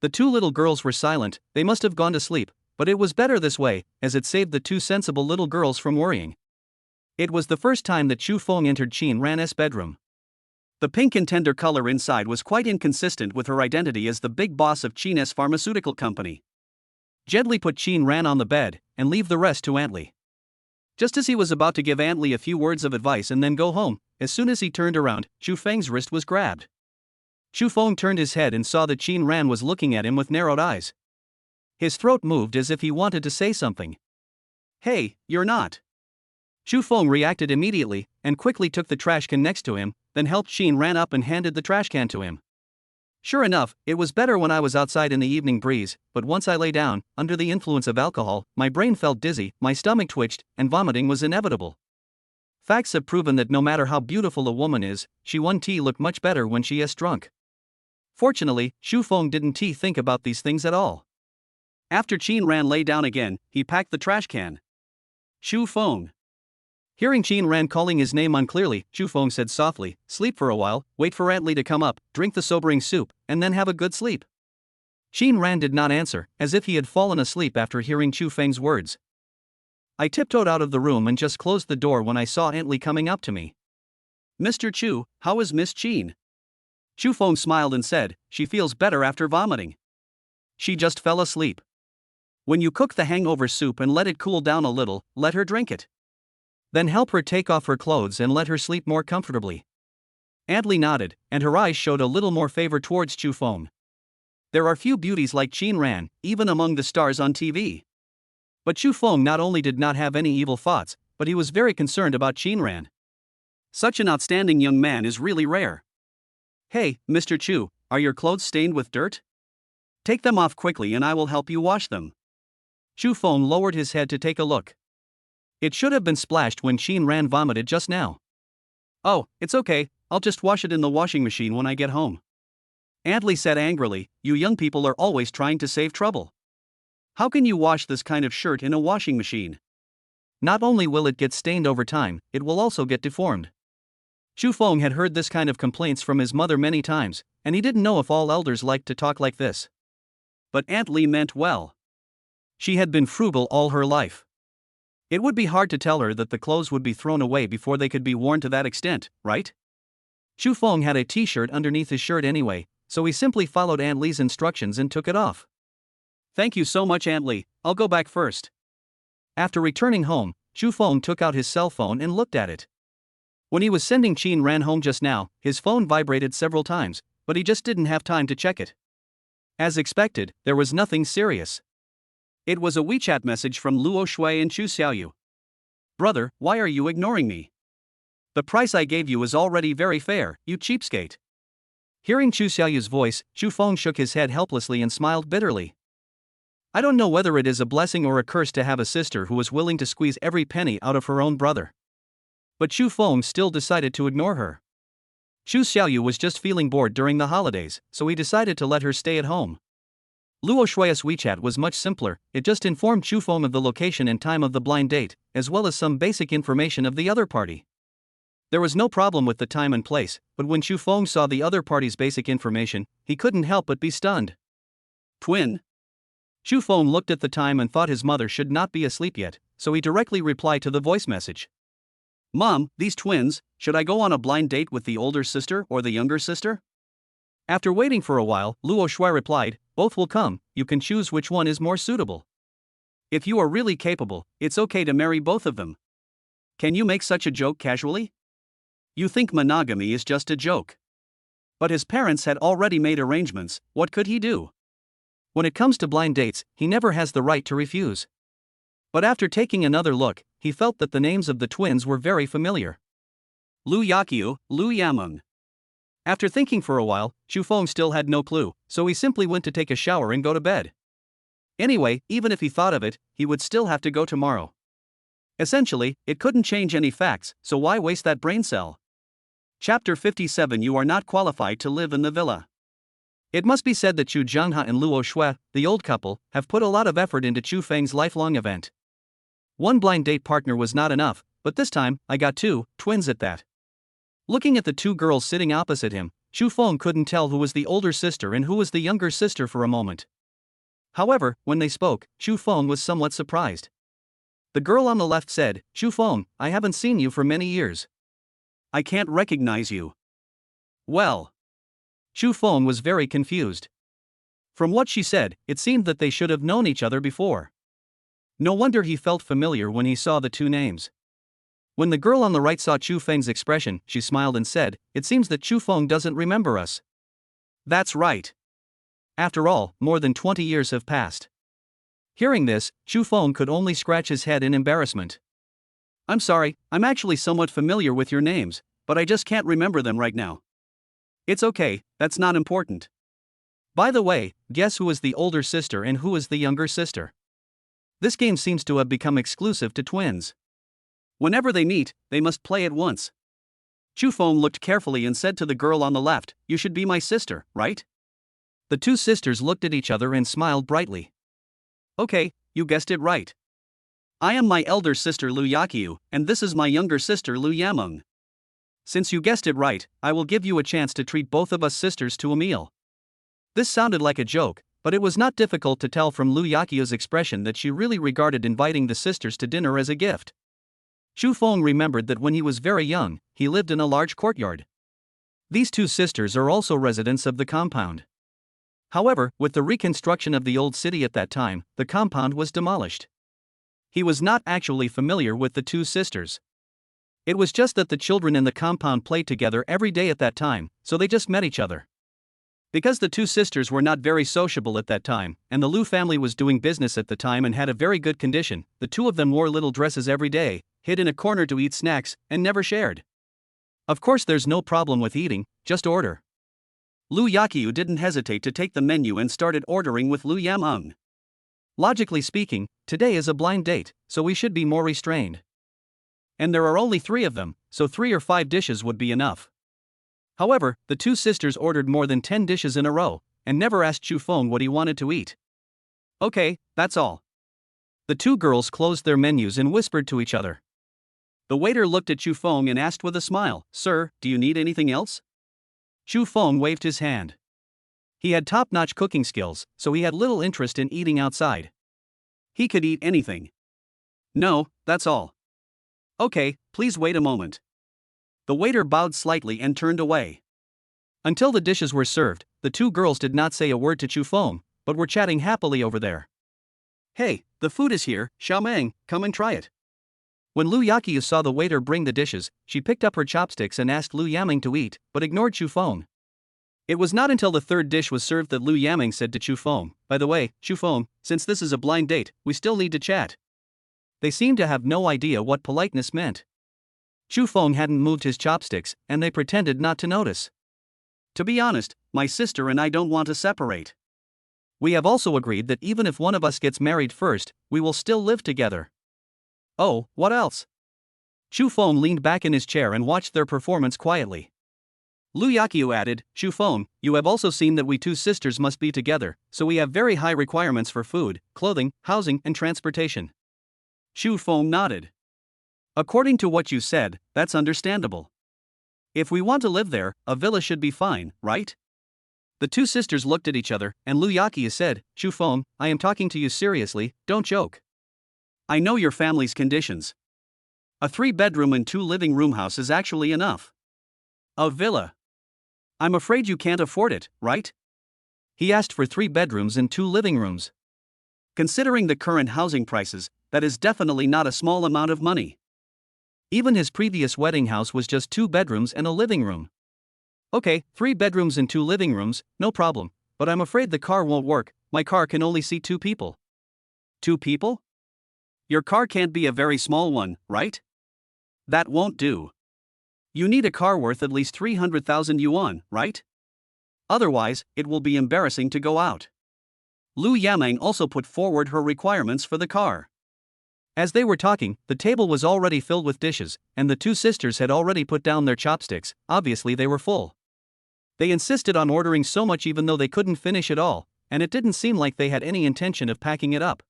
The two little girls were silent, they must have gone to sleep, but it was better this way, as it saved the two sensible little girls from worrying. It was the first time that Chu Feng entered Qin Ran's bedroom. The pink and tender color inside was quite inconsistent with her identity as the big boss of Qin's pharmaceutical company. Gently put Qin Ran on the bed, and leave the rest to Antly. Just as he was about to give Antly a few words of advice and then go home, as soon as he turned around, Chu Feng's wrist was grabbed. Chu Feng turned his head and saw that Qin Ran was looking at him with narrowed eyes. His throat moved as if he wanted to say something. Hey, you're not. Chu Feng reacted immediately, and quickly took the trash can next to him, then helped Qin Ran up and handed the trash can to him. Sure enough, it was better when I was outside in the evening breeze, but once I lay down, under the influence of alcohol, my brain felt dizzy, my stomach twitched, and vomiting was inevitable. Facts have proven that no matter how beautiful a woman is, she won't look much better when she is drunk. Fortunately, Chu Feng didn't think about these things at all. After Qin Ran lay down again, he packed the trash can. Chu Feng. Hearing Qin Ran calling his name unclearly, Chu Feng said softly, "Sleep for a while, wait for Antly to come up, drink the sobering soup, and then have a good sleep." Qin Ran did not answer, as if he had fallen asleep after hearing Chu Feng's words. I tiptoed out of the room and just closed the door when I saw Antly coming up to me. "Mr. Chu, how is Miss Qin?" Chu Feng smiled and said, "She feels better after vomiting. She just fell asleep. When you cook the hangover soup and let it cool down a little, let her drink it. Then help her take off her clothes and let her sleep more comfortably." Antly nodded, and her eyes showed a little more favor towards Chu Feng. There are few beauties like Qin Ran, even among the stars on TV. But Chu Feng not only did not have any evil thoughts, but he was very concerned about Qin Ran. Such an outstanding young man is really rare. "Hey, Mr. Chu, are your clothes stained with dirt? Take them off quickly and I will help you wash them." Chu Feng lowered his head to take a look. It should have been splashed when Qin Ran vomited just now. "Oh, it's okay, I'll just wash it in the washing machine when I get home." Antly said angrily, "You young people are always trying to save trouble. How can you wash this kind of shirt in a washing machine? Not only will it get stained over time, it will also get deformed." Chu Feng had heard this kind of complaints from his mother many times, and he didn't know if all elders liked to talk like this. But Antly meant well. She had been frugal all her life. It would be hard to tell her that the clothes would be thrown away before they could be worn to that extent, right? Chu Feng had a t-shirt underneath his shirt anyway, so he simply followed Antly's instructions and took it off. "Thank you so much, Antly, I'll go back first." After returning home, Chu Feng took out his cell phone and looked at it. When he was sending Qin Ran home just now, his phone vibrated several times, but he just didn't have time to check it. As expected, there was nothing serious. It was a WeChat message from Luo Shui and Chu Xiaoyu. "Brother, why are you ignoring me? The price I gave you is already very fair, you cheapskate." Hearing Chu Xiaoyu's voice, Chu Feng shook his head helplessly and smiled bitterly. I don't know whether it is a blessing or a curse to have a sister who was willing to squeeze every penny out of her own brother. But Chu Feng still decided to ignore her. Chu Xiaoyu was just feeling bored during the holidays, so he decided to let her stay at home. Luo Shui's WeChat was much simpler, it just informed Chu Feng of the location and time of the blind date, as well as some basic information of the other party. There was no problem with the time and place, but when Chu Feng saw the other party's basic information, he couldn't help but be stunned. "Twin?" Chu Feng looked at the time and thought his mother should not be asleep yet, so he directly replied to the voice message. "Mom, these twins, should I go on a blind date with the older sister or the younger sister?" After waiting for a while, Luo Shui replied, "Both will come, you can choose which one is more suitable. If you are really capable, it's okay to marry both of them. Can you make such a joke casually? You think monogamy is just a joke." But his parents had already made arrangements, what could he do? When it comes to blind dates, he never has the right to refuse. But after taking another look, he felt that the names of the twins were very familiar. Lu Yaqiu, Lu Yameng. After thinking for a while, Chu Feng still had no clue, so he simply went to take a shower and go to bed. Anyway, even if he thought of it, he would still have to go tomorrow. Essentially, it couldn't change any facts, so why waste that brain cell? Chapter 57. You are not qualified to live in the villa. It must be said that Chu Zhenghe and Luo Shui, the old couple, have put a lot of effort into Chu Feng's lifelong event. One blind date partner was not enough, but this time, I got two, twins at that. Looking at the two girls sitting opposite him, Shu Feng couldn't tell who was the older sister and who was the younger sister for a moment. However, when they spoke, Shu Feng was somewhat surprised. The girl on the left said, "Shu Feng, I haven't seen you for many years. I can't recognize you." Well. Shu Feng was very confused. From what she said, it seemed that they should have known each other before. No wonder he felt familiar when he saw the two names. When the girl on the right saw Chu Feng's expression, she smiled and said, "It seems that Chu Feng doesn't remember us." That's right. After all, more than 20 years have passed. Hearing this, Chu Feng could only scratch his head in embarrassment. "I'm sorry, I'm actually somewhat familiar with your names, but I just can't remember them right now." "It's okay, that's not important. By the way, guess who is the older sister and who is the younger sister?" This game seems to have become exclusive to twins. Whenever they meet, they must play it once. Chu Feng looked carefully and said to the girl on the left, "You should be my sister, right?" The two sisters looked at each other and smiled brightly. "Okay, you guessed it right. I am my elder sister Lu Yakyu, and this is my younger sister Lu Yameng. Since you guessed it right, I will give you a chance to treat both of us sisters to a meal." This sounded like a joke, but it was not difficult to tell from Lu Yakyu's expression that she really regarded inviting the sisters to dinner as a gift. Shu Feng remembered that when he was very young, he lived in a large courtyard. These two sisters are also residents of the compound. However, with the reconstruction of the old city at that time, the compound was demolished. He was not actually familiar with the two sisters. It was just that the children in the compound played together every day at that time, so they just met each other. Because the two sisters were not very sociable at that time, and the Lu family was doing business at the time and had a very good condition, the two of them wore little dresses every day, hid in a corner to eat snacks, and never shared. Of course, there's no problem with eating, just order. Lu Yakyu didn't hesitate to take the menu and started ordering with Lu Yameng. Logically speaking, today is a blind date, so we should be more restrained. And there are only 3 of them, so 3 or 5 dishes would be enough. However, the two sisters ordered more than 10 dishes in a row, and never asked Chu Feng what he wanted to eat. "Okay, that's all." The two girls closed their menus and whispered to each other. The waiter looked at Chu Feng and asked with a smile, "Sir, do you need anything else?" Chu Feng waved his hand. He had top-notch cooking skills, so he had little interest in eating outside. He could eat anything. "No, that's all." "Okay, please wait a moment." The waiter bowed slightly and turned away. Until the dishes were served, the two girls did not say a word to Chu Feng, but were chatting happily over there. "Hey, the food is here, Xiaomeng, come and try it." When Lu Yakyu saw the waiter bring the dishes, she picked up her chopsticks and asked Lu Yameng to eat, but ignored Chu Feng. It was not until the third dish was served that Lu Yameng said to Chu Feng, "By the way, Chu Feng, since this is a blind date, we still need to chat." They seemed to have no idea what politeness meant. Chu Feng hadn't moved his chopsticks, and they pretended not to notice. "To be honest, my sister and I don't want to separate. We have also agreed that even if one of us gets married first, we will still live together." "Oh, what else?" Chu Feng leaned back in his chair and watched their performance quietly. Lu Yakyu added, "Chu Feng, you have also seen that we two sisters must be together, so we have very high requirements for food, clothing, housing, and transportation." Chu Feng nodded. "According to what you said, that's understandable. If we want to live there, a villa should be fine, right?" The two sisters looked at each other, and Lu Yakyu said, "Chu Feng, I am talking to you seriously, don't joke. I know your family's conditions. A 3-bedroom and 2 living room house is actually enough. A villa. I'm afraid you can't afford it, right?" He asked for 3 bedrooms and 2 living rooms. Considering the current housing prices, that is definitely not a small amount of money. Even his previous wedding house was just 2 bedrooms and a living room. "Okay, 3 bedrooms and 2 living rooms, no problem, but I'm afraid the car won't work, my car can only seat 2 people. 2 people? Your car can't be a very small one, right? That won't do. You need a car worth at least 300,000 yuan, right? Otherwise, it will be embarrassing to go out." Lu Yameng also put forward her requirements for the car. As they were talking, the table was already filled with dishes, and the two sisters had already put down their chopsticks, obviously they were full. They insisted on ordering so much even though they couldn't finish it all, and it didn't seem like they had any intention of packing it up.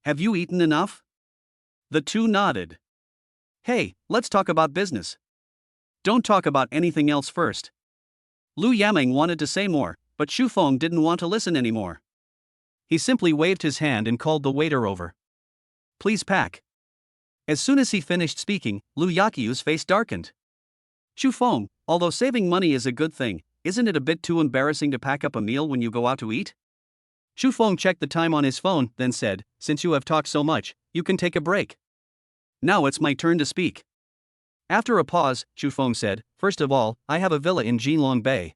"Have you eaten enough?" The two nodded. Hey, let's talk about business. Don't talk about anything else first. Lu Yaming wanted to say more, but Xu Feng didn't want to listen anymore. He simply waved his hand and called the waiter over. Please pack. As soon as he finished speaking, Lu Yaqiu's face darkened. Xu Feng, although saving money is a good thing, isn't it a bit too embarrassing to pack up a meal when you go out to eat? Xu Feng checked the time on his phone, then said, Since you have talked so much, you can take a break. Now it's my turn to speak. After a pause, Xu Feng said, First of all, I have a villa in Jinlong Bay.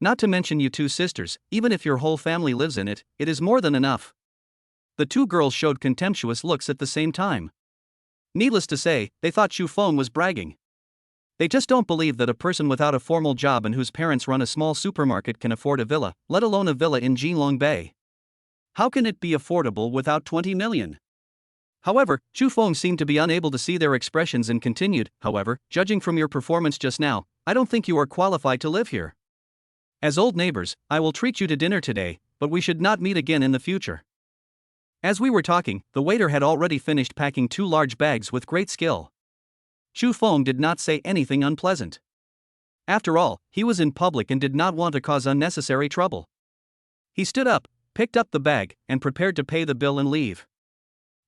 Not to mention you two sisters, even if your whole family lives in it, it is more than enough. The two girls showed contemptuous looks at the same time. Needless to say, they thought Xu Feng was bragging. They just don't believe that a person without a formal job and whose parents run a small supermarket can afford a villa, let alone a villa in Jinlong Bay. How can it be affordable without 20 million? However, Xu Feng seemed to be unable to see their expressions and continued, However, judging from your performance just now, I don't think you are qualified to live here. As old neighbors, I will treat you to dinner today, but we should not meet again in the future. As we were talking, the waiter had already finished packing 2 large bags with great skill. Xu Feng did not say anything unpleasant. After all, he was in public and did not want to cause unnecessary trouble. He stood up, picked up the bag, and prepared to pay the bill and leave.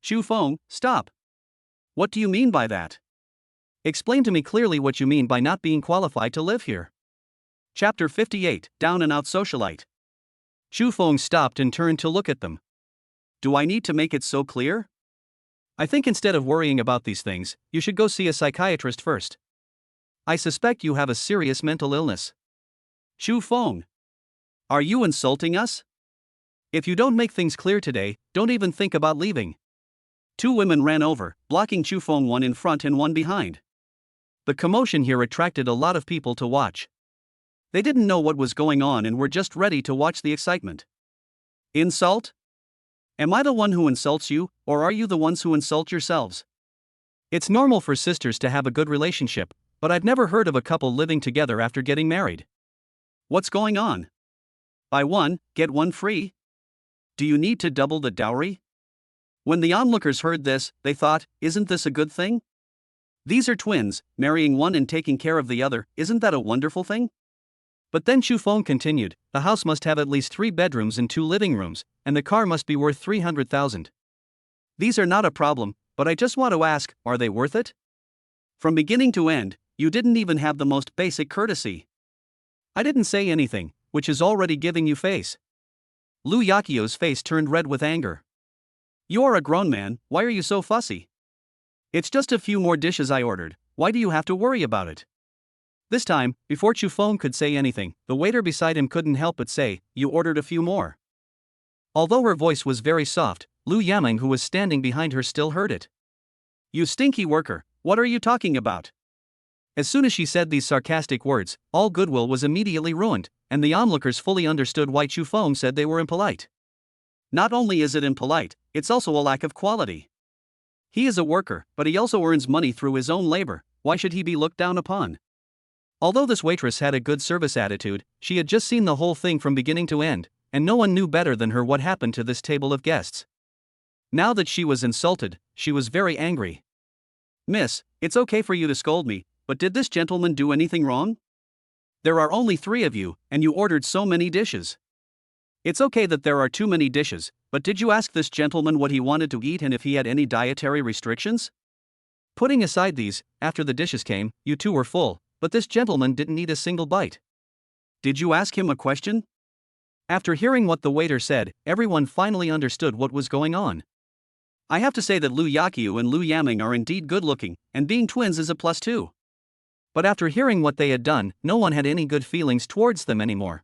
Xu Feng, stop. What do you mean by that? Explain to me clearly what you mean by not being qualified to live here. Chapter 58, Down and Out Socialite. Xu Feng stopped and turned to look at them. Do I need to make it so clear? I think instead of worrying about these things, you should go see a psychiatrist first. I suspect you have a serious mental illness. Xu Feng. Are you insulting us? If you don't make things clear today, don't even think about leaving. 2 women ran over, blocking Xu Feng, one in front and one behind. The commotion here attracted a lot of people to watch. They didn't know what was going on and were just ready to watch the excitement. Insult? Am I the one who insults you, or are you the ones who insult yourselves? It's normal for sisters to have a good relationship, but I've never heard of a couple living together after getting married. What's going on? Buy one, get one free? Do you need to double the dowry? When the onlookers heard this, they thought, isn't this a good thing? These are twins, marrying one and taking care of the other, isn't that a wonderful thing? But then Xu Feng continued, the house must have at least 3 bedrooms and 2 living rooms, and the car must be worth 300,000. These are not a problem, but I just want to ask, are they worth it? From beginning to end, you didn't even have the most basic courtesy. I didn't say anything, which is already giving you face. Lu Yaqiu's face turned red with anger. You are a grown man, why are you so fussy? It's just a few more dishes I ordered, why do you have to worry about it? This time, before Xu Feng could say anything, the waiter beside him couldn't help but say, You ordered a few more. Although her voice was very soft, Lu Yaming, who was standing behind her, still heard it. You stinky worker, what are you talking about? As soon as she said these sarcastic words, all goodwill was immediately ruined, and the onlookers fully understood why Xu Feng said they were impolite. Not only is it impolite, it's also a lack of quality. He is a worker, but he also earns money through his own labor, why should he be looked down upon? Although this waitress had a good service attitude, she had just seen the whole thing from beginning to end, and no one knew better than her what happened to this table of guests. Now that she was insulted, she was very angry. Miss, it's okay for you to scold me, but did this gentleman do anything wrong? There are only 3 of you, and you ordered so many dishes. It's okay that there are too many dishes, but did you ask this gentleman what he wanted to eat and if he had any dietary restrictions? Putting aside these, after the dishes came, you two were full, but this gentleman didn't eat a single bite. Did you ask him a question? After hearing what the waiter said, everyone finally understood what was going on. I have to say that Lu Yaqiu and Lu Yaming are indeed good looking, and being twins is a plus too. But after hearing what they had done, no one had any good feelings towards them anymore.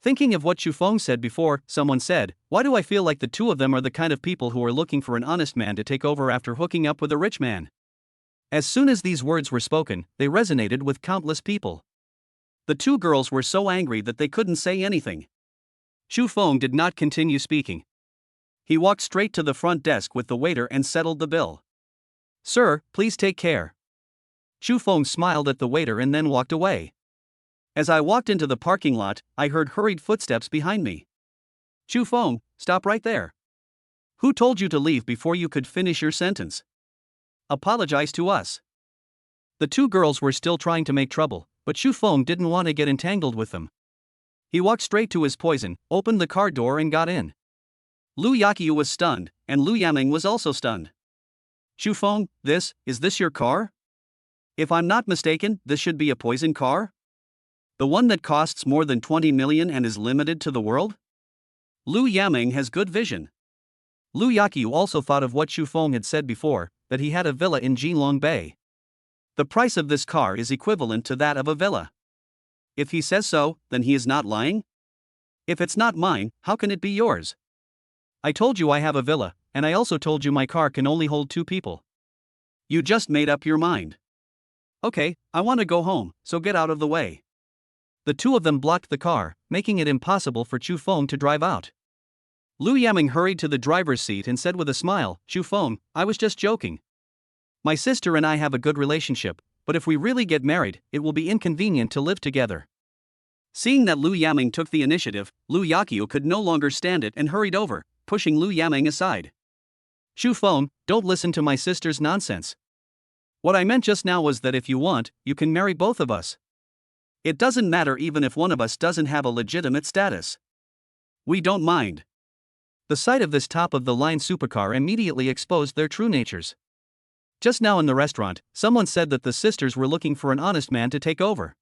Thinking of what Xu Feng said before, someone said, Why do I feel like the 2 of them are the kind of people who are looking for an honest man to take over after hooking up with a rich man? As soon as these words were spoken, they resonated with countless people. The 2 girls were so angry that they couldn't say anything. Xu Feng did not continue speaking. He walked straight to the front desk with the waiter and settled the bill. Sir, please take care. Xu Feng smiled at the waiter and then walked away. As I walked into the parking lot, I heard hurried footsteps behind me. Xu Feng, stop right there. Who told you to leave before you could finish your sentence? apologize to us. The two girls were still trying to make trouble, but Xu Feng didn't want to get entangled with them. He walked straight to his poison, opened the car door and got in. Lu Yaqiu was stunned, and Lu Yaming was also stunned. Xu Feng, is this your car? If I'm not mistaken, this should be a poison car? The one that costs more than 20 million and is limited to the world? Lu Yaming has good vision. Lu Yaqiu also thought of what Xu Feng had said before, that he had a villa in Jinlong Bay. The price of this car is equivalent to that of a villa. If he says so, then he is not lying? If it's not mine, how can it be yours? I told you I have a villa, and I also told you my car can only hold 2 people. You just made up your mind. Okay, I want to go home, so get out of the way. The two of them blocked the car, making it impossible for Xu Feng to drive out. Lu Yaming hurried to the driver's seat and said with a smile, Xu Feng, I was just joking. My sister and I have a good relationship, but if we really get married, it will be inconvenient to live together. Seeing that Lu Yaming took the initiative, Lu Yaqiu could no longer stand it and hurried over, pushing Lu Yaming aside. Xu Feng, don't listen to my sister's nonsense. What I meant just now was that if you want, you can marry both of us. It doesn't matter even if one of us doesn't have a legitimate status. We don't mind. The sight of this top-of-the-line supercar immediately exposed their true natures. Just now in the restaurant, someone said that the sisters were looking for an honest man to take over.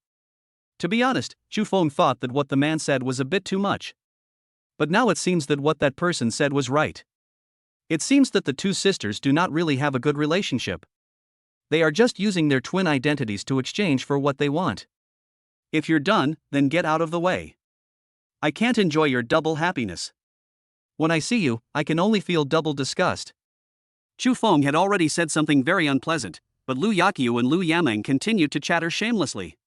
To be honest, Xu Feng thought that what the man said was a bit too much. But now it seems that what that person said was right. It seems that the two sisters do not really have a good relationship. They are just using their twin identities to exchange for what they want. If you're done, then get out of the way. I can't enjoy your double happiness. When I see you, I can only feel double disgust. Xu Feng had already said something very unpleasant, but Lu Yaqiu and Lu Yaming continued to chatter shamelessly.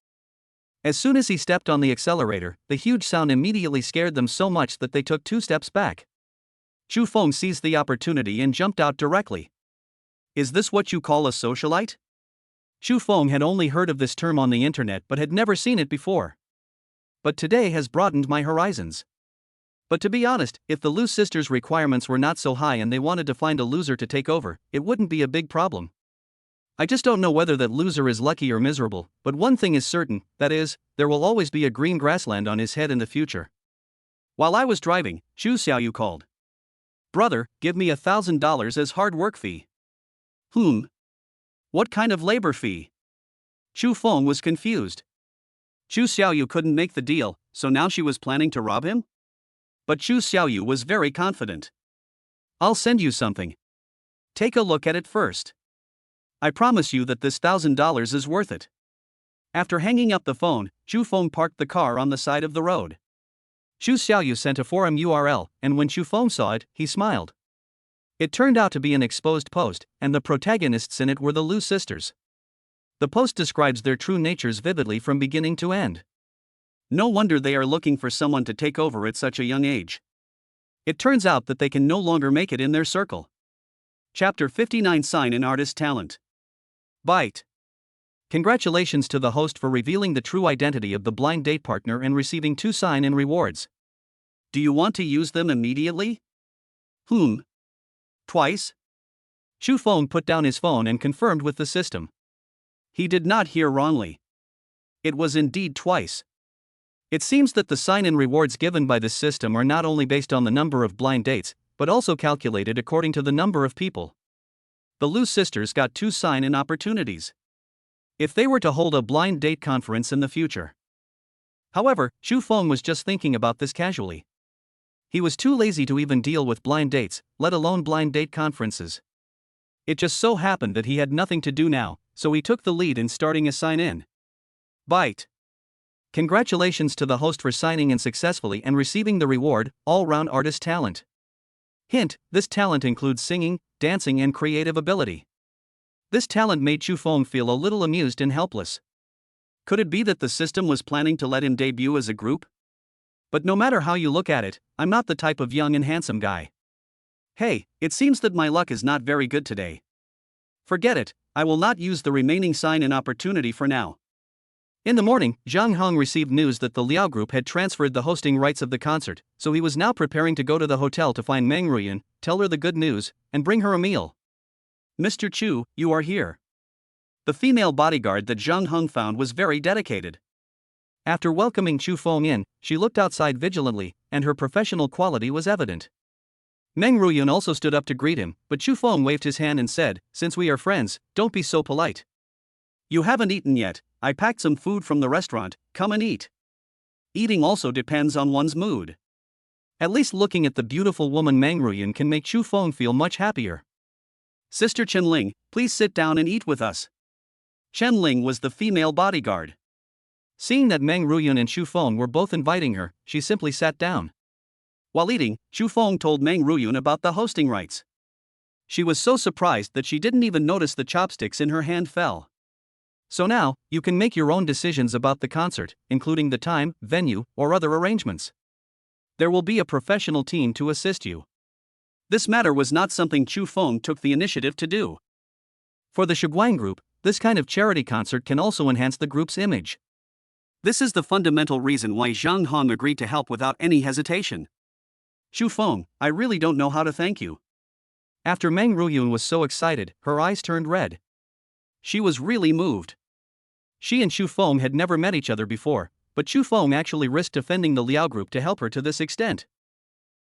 As soon as he stepped on the accelerator, the huge sound immediately scared them so much that they took 2 steps back. Xu Feng seized the opportunity and jumped out directly. Is this what you call a socialite? Xu Feng had only heard of this term on the internet but had never seen it before. But today has broadened my horizons. But to be honest, if the Lu sisters' requirements were not so high and they wanted to find a loser to take over, it wouldn't be a big problem. I just don't know whether that loser is lucky or miserable, but one thing is certain, that is, there will always be a green grassland on his head in the future. While I was driving, Xu Xiaoyu called. Brother, give me $1,000 as hard work fee. What kind of labor fee? Xu Feng was confused. Xu Xiaoyu couldn't make the deal, so now she was planning to rob him? But Xu Xiaoyu was very confident. I'll send you something. Take a look at it first. I promise you that this $1,000 is worth it. After hanging up the phone, Xu Feng parked the car on the side of the road. Xu Xiaoyu sent a forum URL, and when Xu Feng saw it, he smiled. It turned out to be an exposed post, and the protagonists in it were the Lu sisters. The post describes their true natures vividly from beginning to end. No wonder they are looking for someone to take over at such a young age. It turns out that they can no longer make it in their circle. Chapter 59 Sign in Artist Talent. Bite. Congratulations to the host for revealing the true identity of the blind date partner and receiving 2 sign-in rewards. Do you want to use them immediately? Twice? Xu Feng put down his phone and confirmed with the system. He did not hear wrongly. It was indeed twice. It seems that the sign-in rewards given by this system are not only based on the number of blind dates, but also calculated according to the number of people. The Lu sisters got 2 sign-in opportunities. If they were to hold a blind date conference in the future. However, Xu Feng was just thinking about this casually. He was too lazy to even deal with blind dates, let alone blind date conferences. It just so happened that he had nothing to do now, so he took the lead in starting a sign-in. Bite. Congratulations to the host for signing in successfully and receiving the reward, all-round artist talent. Hint, this talent includes singing, dancing and creative ability. This talent made Xu Feng feel a little amused and helpless. Could it be that the system was planning to let him debut as a group? But no matter how you look at it, I'm not the type of young and handsome guy. Hey, it seems that my luck is not very good today. Forget it, I will not use the remaining sign-in opportunity for now. In the morning, Zhang Heng received news that the Liao Group had transferred the hosting rights of the concert, so he was now preparing to go to the hotel to find Meng Ruyan, tell her the good news, and bring her a meal. Mr. Chu, you are here. The female bodyguard that Zhang Heng found was very dedicated. After welcoming Chu Feng in, she looked outside vigilantly, and her professional quality was evident. Meng Ruyun also stood up to greet him, but Chu Feng waved his hand and said, "Since we are friends, don't be so polite. You haven't eaten yet, I packed some food from the restaurant, come and eat." Eating also depends on one's mood. At least looking at the beautiful woman Meng Ruyun can make Chu Feng feel much happier. "Sister Chen Ling, please sit down and eat with us." Chen Ling was the female bodyguard. Seeing that Meng Ruyun and Chu Feng were both inviting her, she simply sat down. While eating, Chu Feng told Meng Ruyun about the hosting rights. She was so surprised that she didn't even notice the chopsticks in her hand fell. "So now, you can make your own decisions about the concert, including the time, venue, or other arrangements. There will be a professional team to assist you." This matter was not something Chu Feng took the initiative to do. For the Shuguang group, this kind of charity concert can also enhance the group's image. This is the fundamental reason why Zhang Hong agreed to help without any hesitation. "Chu Feng, I really don't know how to thank you." After Meng Ruyun was so excited, her eyes turned red. She was really moved. She and Chu Feng had never met each other before, but Chu Feng actually risked offending the Liao group to help her to this extent.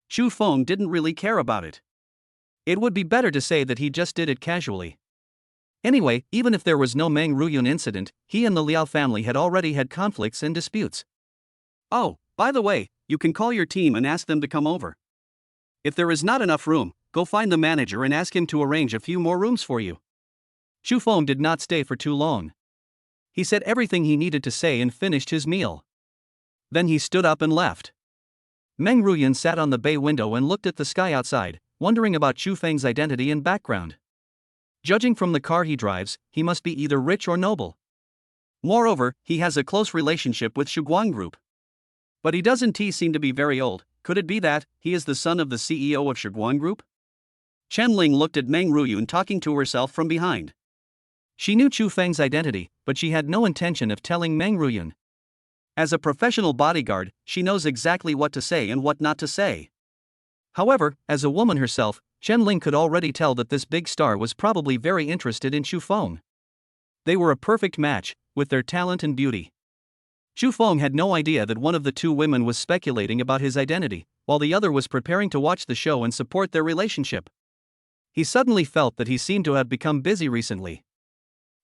Chu Feng didn't really care about it. It would be better to say that he just did it casually. Anyway, even if there was no Meng Ruyun incident, he and the Liao family had already had conflicts and disputes. "Oh, by the way, you can call your team and ask them to come over. If there is not enough room, go find the manager and ask him to arrange a few more rooms for you." Chu Feng did not stay for too long. He said everything he needed to say and finished his meal. Then he stood up and left. Meng Ruyun sat on the bay window and looked at the sky outside, wondering about Chu Feng's identity and background. Judging from the car he drives, he must be either rich or noble. Moreover, he has a close relationship with Shuguang Group. But he doesn't seem to be very old. Could it be that he is the son of the CEO of Shuguang Group? Chen Ling looked at Meng Ruyun talking to herself from behind. She knew Chu Feng's identity, but she had no intention of telling Meng Ruyun. As a professional bodyguard, she knows exactly what to say and what not to say. However, as a woman herself, Chen Ling could already tell that this big star was probably very interested in Chu Feng. They were a perfect match, with their talent and beauty. Chu Feng had no idea that one of the two women was speculating about his identity, while the other was preparing to watch the show and support their relationship. He suddenly felt that he seemed to have become busy recently.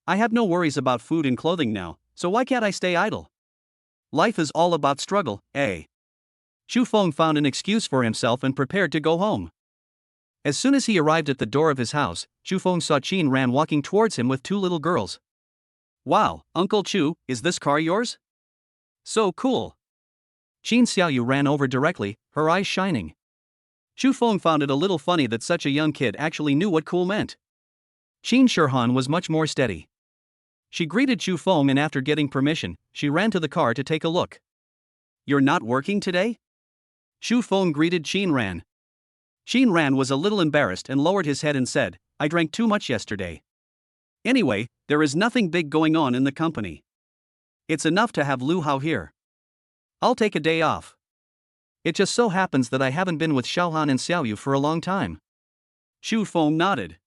"I have no worries about food and clothing now, so why can't I stay idle? Life is all about struggle, eh?" Chu Feng found an excuse for himself and prepared to go home. As soon as he arrived at the door of his house, Chu Feng saw Qin Ran walking towards him with two little girls. "Wow, Uncle Chu, is this car yours? So cool." Qin Xiaoyu ran over directly, her eyes shining. Chu Feng found it a little funny that such a young kid actually knew what cool meant. Qin Shihan was much more steady. She greeted Chu Feng and after getting permission, she ran to the car to take a look. "You're not working today?" Chu Feng greeted Qin Ran. Qin Ran was a little embarrassed and lowered his head and said, "I drank too much yesterday. Anyway, there is nothing big going on in the company. It's enough to have Lu Hao here. I'll take a day off. It just so happens that I haven't been with Xiaohan and Xiaoyu for a long time." Chu Feng nodded.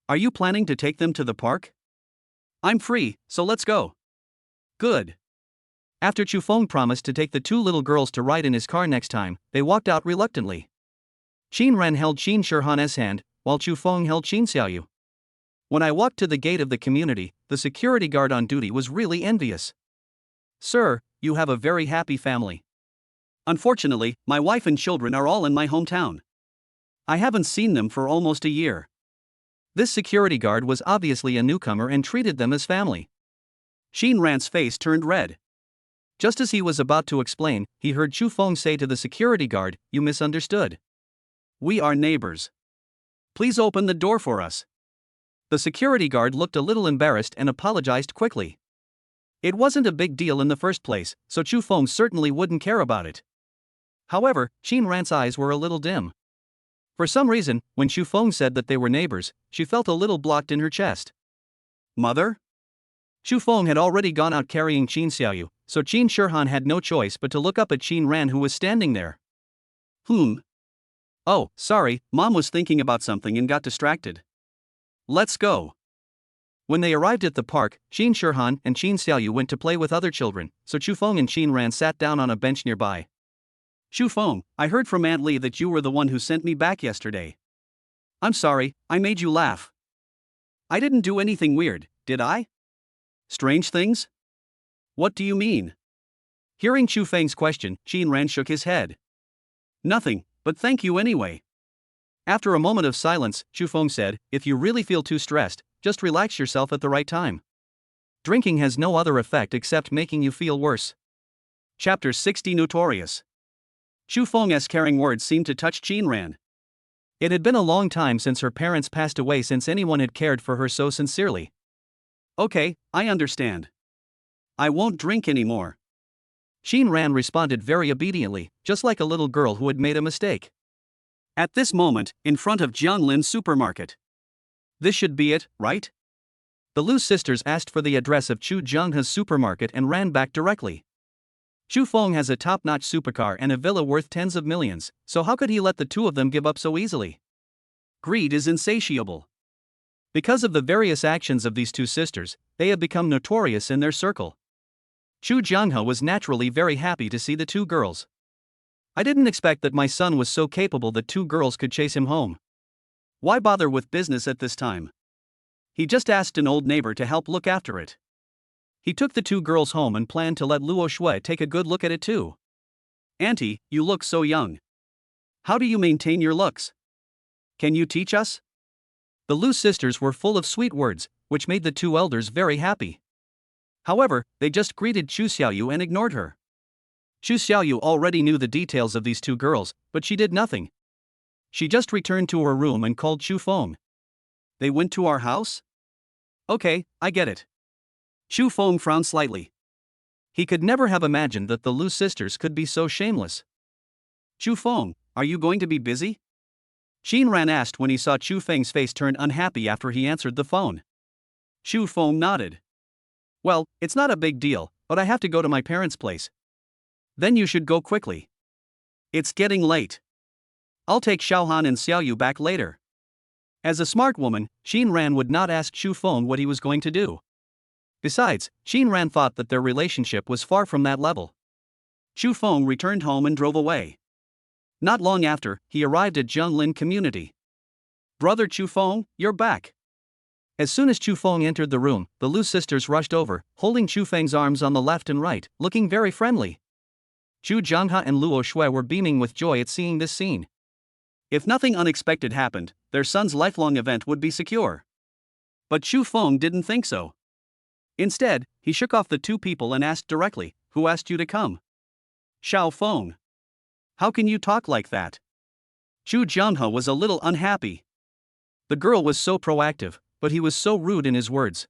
"Are you planning to take them to the park?" "I'm free, so let's go." "Good." After Chu Feng promised to take the two little girls to ride in his car next time, they walked out reluctantly. Qin Ran held Qin Shihan's hand, while Chu Feng held Qin Xiaoyu. When I walked to the gate of the community, the security guard on duty was really envious. "Sir, you have a very happy family." "Unfortunately, my wife and children are all in my hometown. I haven't seen them for almost a year." This security guard was obviously a newcomer and treated them as family. Qin Ran's face turned red. Just as he was about to explain, he heard Chu Feng say to the security guard, "You misunderstood. We are neighbors. Please open the door for us." The security guard looked a little embarrassed and apologized quickly. It wasn't a big deal in the first place, so Chu Feng certainly wouldn't care about it. However, Qin Ran's eyes were a little dim. For some reason, when Chu Feng said that they were neighbors, she felt a little blocked in her chest. "Mother?" Chu Feng had already gone out carrying Qin Xiaoyu, so Qin Shihan had no choice but to look up at Qin Ran who was standing there. "Oh, sorry, Mom was thinking about something and got distracted." Let's go. When they arrived at the park, Qin Shihan and Qin Xiaoyu went to play with other children, so Chu Feng and Qin Ran sat down on a bench nearby. Chu Feng, I heard from Aunt Li that you were the one who sent me back yesterday. I'm sorry, I made you laugh. I didn't do anything weird, did I? Strange things? What do you mean? Hearing Chu Feng's question, Qin Ran shook his head. Nothing, but thank you anyway. After a moment of silence, Chu Feng said, if you really feel too stressed, just relax yourself at the right time. Drinking has no other effect except making you feel worse. Chapter 60 Notorious. Chu Feng's caring words seemed to touch Qin Ran. It had been a long time since her parents passed away since anyone had cared for her so sincerely. Okay, I understand. I won't drink anymore. Qin Ran responded very obediently, just like a little girl who had made a mistake. At this moment, in front of Jianglin's supermarket. This should be it, right? The Lu sisters asked for the address of Chu Jianghe's supermarket and ran back directly. Chu Feng has a top-notch supercar and a villa worth tens of millions, so how could he let the two of them give up so easily? Greed is insatiable. Because of the various actions of these two sisters, they have become notorious in their circle. Chu Jianghe was naturally very happy to see the two girls. I didn't expect that my son was so capable that two girls could chase him home. Why bother with business at this time? He just asked an old neighbor to help look after it. He took the two girls home and planned to let Luo Shui take a good look at it too. Auntie, you look so young. How do you maintain your looks? Can you teach us? The Lu sisters were full of sweet words, which made the two elders very happy. However, they just greeted Chu Xiaoyu and ignored her. Chu Xiaoyu already knew the details of these two girls, but she did nothing. She just returned to her room and called Chu Feng. They went to our house? Okay, I get it. Chu Feng frowned slightly. He could never have imagined that the Lu sisters could be so shameless. Chu Feng, are you going to be busy? Qin Ran asked when he saw Chu Feng's face turn unhappy after he answered the phone. Chu Feng nodded. Well, it's not a big deal, but I have to go to my parents' place. Then you should go quickly. It's getting late. I'll take Xiaohan and Xiaoyu back later. As a smart woman, Qin Ran would not ask Chu Feng what he was going to do. Besides, Qin Ran thought that their relationship was far from that level. Chu Feng returned home and drove away. Not long after, he arrived at Jianglin community. Brother Chu Feng, you're back. As soon as Chu Feng entered the room, the Lu sisters rushed over, holding Chu Feng's arms on the left and right, looking very friendly. Chu Jianghe and Luo Shui were beaming with joy at seeing this scene. If nothing unexpected happened, their son's lifelong event would be secure. But Chu Feng didn't think so. Instead, he shook off the two people and asked directly, who asked you to come? Xiao Feng. How can you talk like that? Chu Jianghe was a little unhappy. The girl was so proactive, but he was so rude in his words.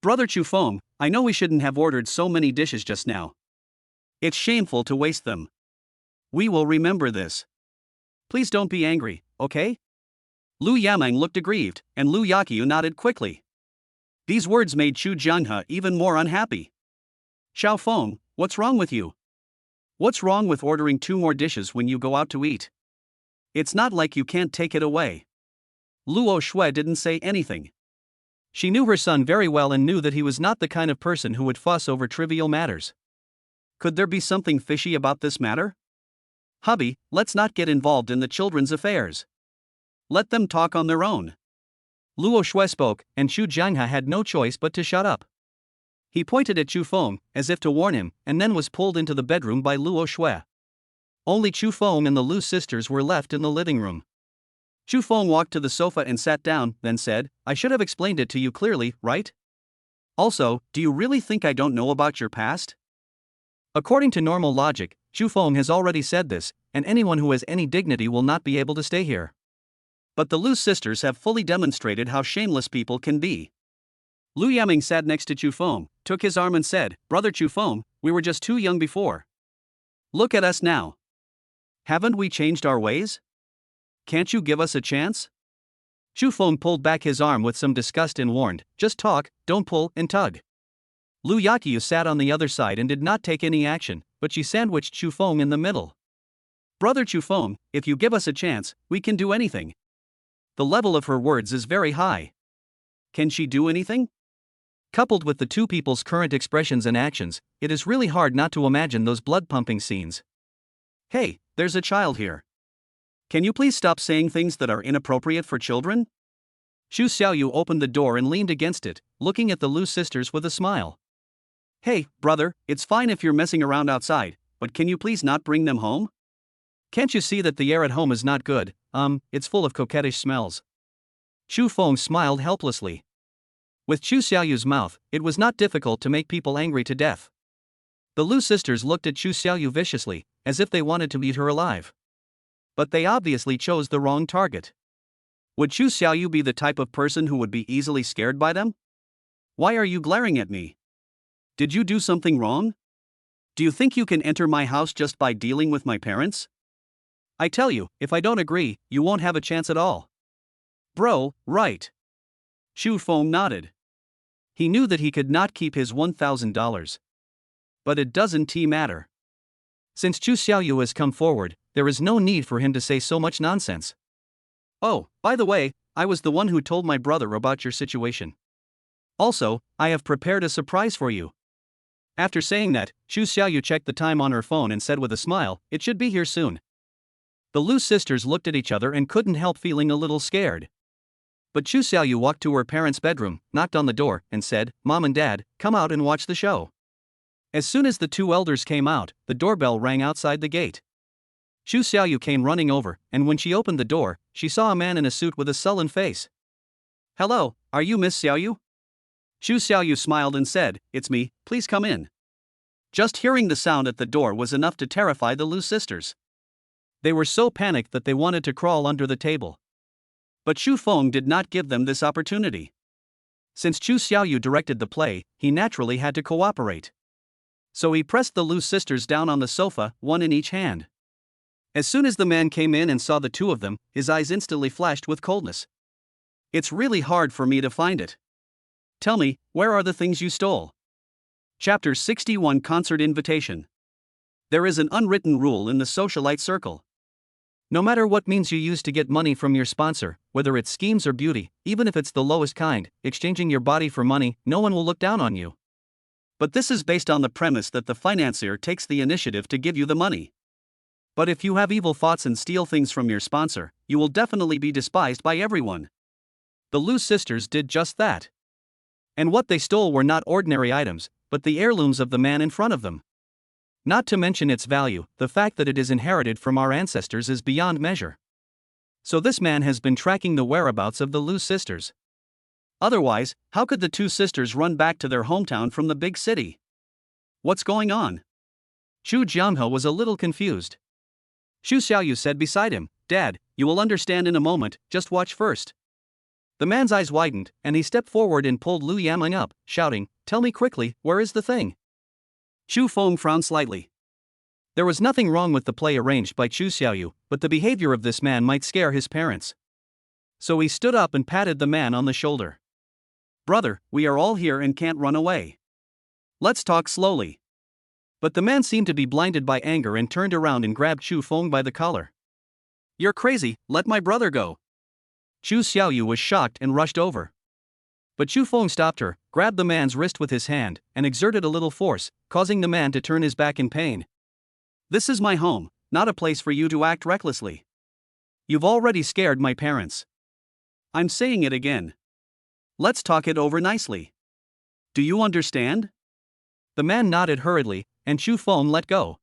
Brother Chu Feng, I know we shouldn't have ordered so many dishes just now. It's shameful to waste them. We will remember this. Please don't be angry, okay? Lu Yameng looked aggrieved, and Lu Yaqiu nodded quickly. These words made Chu Jianghe even more unhappy. Xiao Feng, what's wrong with you? What's wrong with ordering 2 more dishes when you go out to eat? It's not like you can't take it away. Luo Shui didn't say anything. She knew her son very well and knew that he was not the kind of person who would fuss over trivial matters. Could there be something fishy about this matter? Hubby, let's not get involved in the children's affairs. Let them talk on their own. Luo Shui spoke, and Chu Jianghe had no choice but to shut up. He pointed at Chu Feng, as if to warn him, and then was pulled into the bedroom by Luo Shui. Only Chu Feng and the Lu sisters were left in the living room. Chu Feng walked to the sofa and sat down, then said, I should have explained it to you clearly, right? Also, do you really think I don't know about your past? According to normal logic, Chu Feng has already said this, and anyone who has any dignity will not be able to stay here. But the Lu sisters have fully demonstrated how shameless people can be. Lu Yaming sat next to Chu Feng, took his arm and said, Brother Chu Feng, we were just too young before. Look at us now. Haven't we changed our ways? Can't you give us a chance? Chu Feng pulled back his arm with some disgust and warned, just talk, don't pull and tug. Lu Yaqiu sat on the other side and did not take any action, but she sandwiched Chu Feng in the middle. Brother Chu Feng, if you give us a chance, we can do anything. The level of her words is very high. Can she do anything? Coupled with the two people's current expressions and actions, it is really hard not to imagine those blood-pumping scenes. Hey, there's a child here. Can you please stop saying things that are inappropriate for children? Xu Xiaoyu opened the door and leaned against it, looking at the Lu sisters with a smile. Hey, brother, it's fine if you're messing around outside, but can you please not bring them home? Can't you see that the air at home is not good? It's full of coquettish smells. Chu Feng smiled helplessly. With Xu Xiaoyu's mouth, it was not difficult to make people angry to death. The Lu sisters looked at Xu Xiaoyu viciously, as if they wanted to eat her alive. But they obviously chose the wrong target. Would Xu Xiaoyu be the type of person who would be easily scared by them? Why are you glaring at me? Did you do something wrong? Do you think you can enter my house just by dealing with my parents? I tell you, if I don't agree, you won't have a chance at all. Bro, right. Xu Feng nodded. He knew that he could not keep his $1,000. But it doesn't matter. Since Xu Xiaoyu has come forward, there is no need for him to say so much nonsense. Oh, by the way, I was the one who told my brother about your situation. Also, I have prepared a surprise for you. After saying that, Xu Xiaoyu checked the time on her phone and said with a smile, it should be here soon. The Lu sisters looked at each other and couldn't help feeling a little scared. But Xu Xiaoyu walked to her parents' bedroom, knocked on the door, and said, Mom and Dad, come out and watch the show. As soon as the two elders came out, the doorbell rang outside the gate. Xu Xiaoyu came running over, and when she opened the door, she saw a man in a suit with a sullen face. Hello, are you Miss Xiaoyu? Xu Xiaoyu smiled and said, it's me, please come in. Just hearing the sound at the door was enough to terrify the Lu sisters. They were so panicked that they wanted to crawl under the table. But Xu Feng did not give them this opportunity. Since Xu Xiaoyu directed the play, he naturally had to cooperate. So he pressed the Lu sisters down on the sofa, one in each hand. As soon as the man came in and saw the two of them, his eyes instantly flashed with coldness. It's really hard for me to find it. Tell me, where are the things you stole? Chapter 61 Concert Invitation. There is an unwritten rule in the socialite circle. No matter what means you use to get money from your sponsor, whether it's schemes or beauty, even if it's the lowest kind, exchanging your body for money, no one will look down on you. But this is based on the premise that the financier takes the initiative to give you the money. But if you have evil thoughts and steal things from your sponsor, you will definitely be despised by everyone. The Lu sisters did just that. And what they stole were not ordinary items, but the heirlooms of the man in front of them. Not to mention its value, the fact that it is inherited from our ancestors is beyond measure. So this man has been tracking the whereabouts of the Lu sisters. Otherwise, how could the two sisters run back to their hometown from the big city? What's going on? Xu Jianghe was a little confused. Xu Xiaoyu said beside him, Dad, you will understand in a moment, just watch first. The man's eyes widened, and he stepped forward and pulled Lu Yamling up, shouting, Tell me quickly, where is the thing? Xu Feng frowned slightly. There was nothing wrong with the play arranged by Xu Xiaoyu, but the behavior of this man might scare his parents. So he stood up and patted the man on the shoulder. Brother, we are all here and can't run away. Let's talk slowly. But the man seemed to be blinded by anger and turned around and grabbed Xu Feng by the collar. You're crazy, let my brother go. Xu Xiaoyu was shocked and rushed over. But Xu Feng stopped her, grabbed the man's wrist with his hand, and exerted a little force, causing the man to turn his back in pain. This is my home, not a place for you to act recklessly. You've already scared my parents. I'm saying it again. Let's talk it over nicely. Do you understand? The man nodded hurriedly, and Xu Feng let go.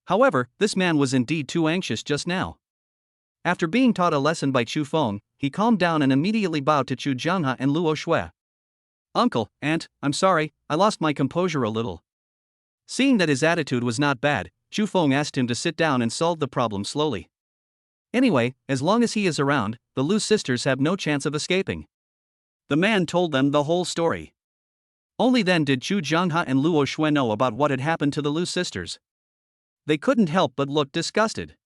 However, this man was indeed too anxious just now. After being taught a lesson by Xu Feng, he calmed down and immediately bowed to Xu Jianghe and Luo Shui. Uncle, Aunt, I'm sorry, I lost my composure a little. Seeing that his attitude was not bad, Xu Feng asked him to sit down and solve the problem slowly. Anyway, as long as he is around, the Lu sisters have no chance of escaping. The man told them the whole story. Only then did Xu Jianghe and Luo Shui know about what had happened to the Lu sisters. They couldn't help but look disgusted.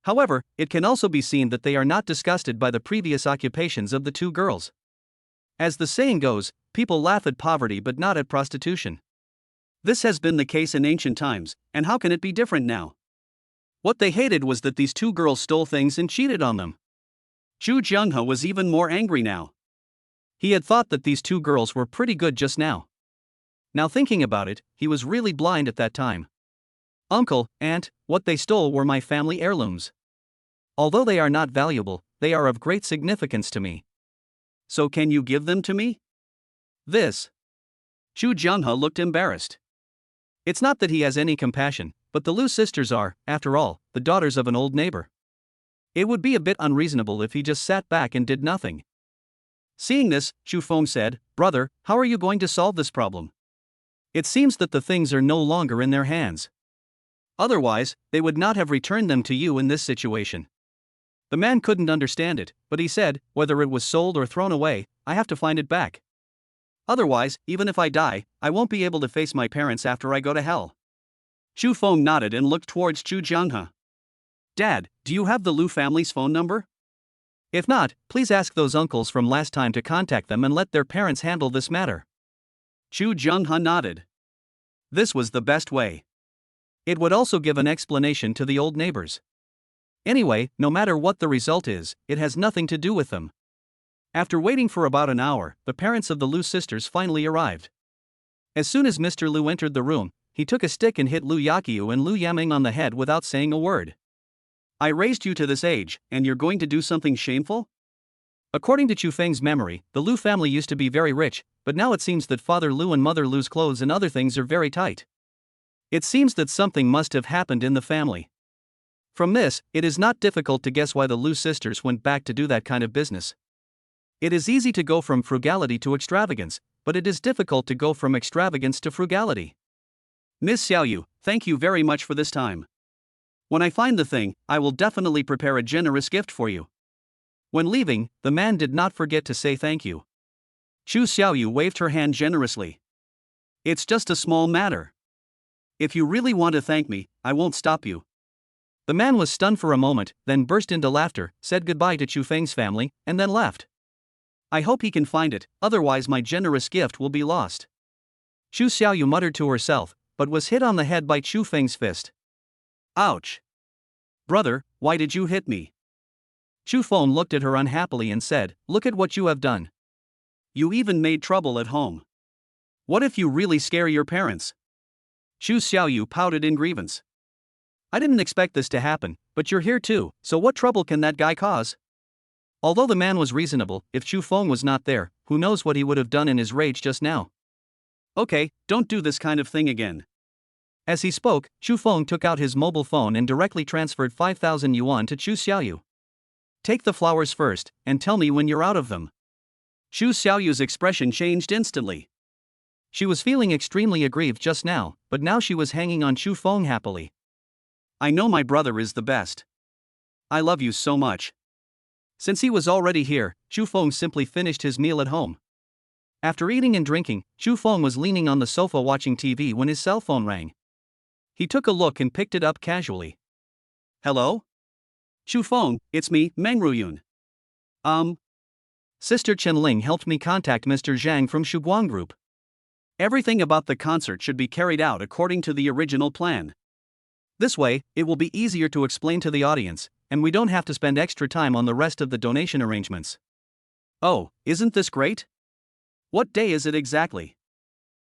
However, it can also be seen that they are not disgusted by the previous occupations of the two girls. As the saying goes, people laugh at poverty but not at prostitution. This has been the case in ancient times, and how can it be different now? What they hated was that these two girls stole things and cheated on them. Xu Jianghe was even more angry now. He had thought that these two girls were pretty good just now. Now thinking about it, he was really blind at that time. Uncle, aunt, what they stole were my family heirlooms. Although they are not valuable, they are of great significance to me. So can you give them to me? This. Chu Jianghe looked embarrassed. It's not that he has any compassion, but the Lu sisters are, after all, the daughters of an old neighbor. It would be a bit unreasonable if he just sat back and did nothing. Seeing this, Chu Feng said, "Brother, how are you going to solve this problem? It seems that the things are no longer in their hands. Otherwise, they would not have returned them to you in this situation." The man couldn't understand it, but he said, "Whether it was sold or thrown away, I have to find it back. Otherwise, even if I die, I won't be able to face my parents after I go to hell." Chu Feng nodded and looked towards Chu Jianghe. "Dad, do you have the Lu family's phone number? If not, please ask those uncles from last time to contact them and let their parents handle this matter." Chu Jianghe nodded. This was the best way. It would also give an explanation to the old neighbors. Anyway, no matter what the result is, it has nothing to do with them. After waiting for about an hour, the parents of the Lu sisters finally arrived. As soon as Mr. Lu entered the room, he took a stick and hit Lu Yaqiu and Lu Yaming on the head without saying a word. "I raised you to this age, and you're going to do something shameful?" According to Chu Feng's memory, the Lu family used to be very rich, but now it seems that Father Lu and Mother Lu's clothes and other things are very tight. It seems that something must have happened in the family. From this, it is not difficult to guess why the Lu sisters went back to do that kind of business. It is easy to go from frugality to extravagance, but it is difficult to go from extravagance to frugality. "Miss Xiaoyu, thank you very much for this time. When I find the thing, I will definitely prepare a generous gift for you." When leaving, the man did not forget to say thank you. Chu Xiaoyu waved her hand generously. "It's just a small matter. If you really want to thank me, I won't stop you." The man was stunned for a moment, then burst into laughter, said goodbye to Chu Feng's family, and then left. "I hope he can find it, otherwise my generous gift will be lost." Chu Xiaoyu muttered to herself, but was hit on the head by Chu Feng's fist. "Ouch! Brother, why did you hit me?" Chu Feng looked at her unhappily and said, "Look at what you have done. You even made trouble at home. What if you really scare your parents?" Chu Xiaoyu pouted in grievance. "I didn't expect this to happen, but you're here too, so what trouble can that guy cause?" Although the man was reasonable, if Chu Feng was not there, who knows what he would have done in his rage just now. "Okay, don't do this kind of thing again." As he spoke, Chu Feng took out his mobile phone and directly transferred 5,000 yuan to Chu Xiaoyu. "Take the flowers first, and tell me when you're out of them." Chu Xiaoyu's expression changed instantly. She was feeling extremely aggrieved just now, but now she was hanging on Chu Feng happily. "I know my brother is the best. I love you so much." Since he was already here, Chu Feng simply finished his meal at home. After eating and drinking, Chu Feng was leaning on the sofa watching TV when his cell phone rang. He took a look and picked it up casually. "Hello? Chu Feng, it's me, Meng Ruyun. Sister Chen Ling helped me contact Mr. Zhang from Shuguang Group. Everything about the concert should be carried out according to the original plan. This way, it will be easier to explain to the audience, and we don't have to spend extra time on the rest of the donation arrangements." "Oh, isn't this great? What day is it exactly?"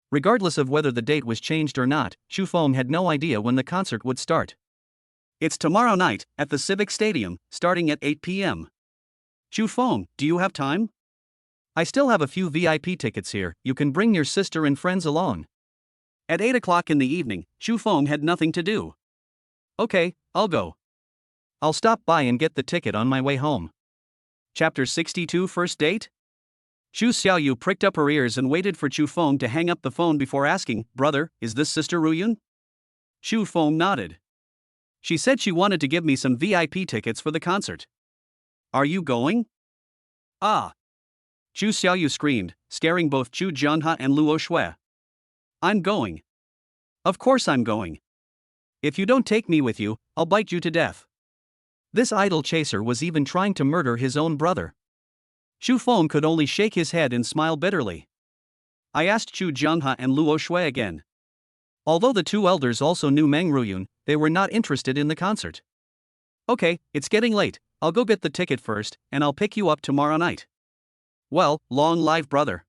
Regardless of whether the date was changed or not, Chu Feng had no idea when the concert would start. "It's tomorrow night, at the Civic Stadium, starting at 8 p.m. Chu Feng, do you have time? I still have a few VIP tickets here, you can bring your sister and friends along." At 8 o'clock in the evening, Chu Feng had nothing to do. "Okay, I'll go. I'll stop by and get the ticket on my way home." Chapter 62 First Date? Chu Xiaoyu pricked up her ears and waited for Chu Feng to hang up the phone before asking, "Brother, is this Sister Ruyun?" Chu Feng nodded. "She said she wanted to give me some VIP tickets for the concert. Are you going?" "Ah!" Chu Xiaoyu screamed, scaring both Chu Jianhe and Luo Shui. "I'm going. Of course I'm going. If you don't take me with you, I'll bite you to death." This idle chaser was even trying to murder his own brother. Chu Feng could only shake his head and smile bitterly. I asked Chu Jianhe and Luo Shui again. Although the two elders also knew Meng Ruyun, they were not interested in the concert. "Okay, it's getting late, I'll go get the ticket first, and I'll pick you up tomorrow night." Well, long live brother.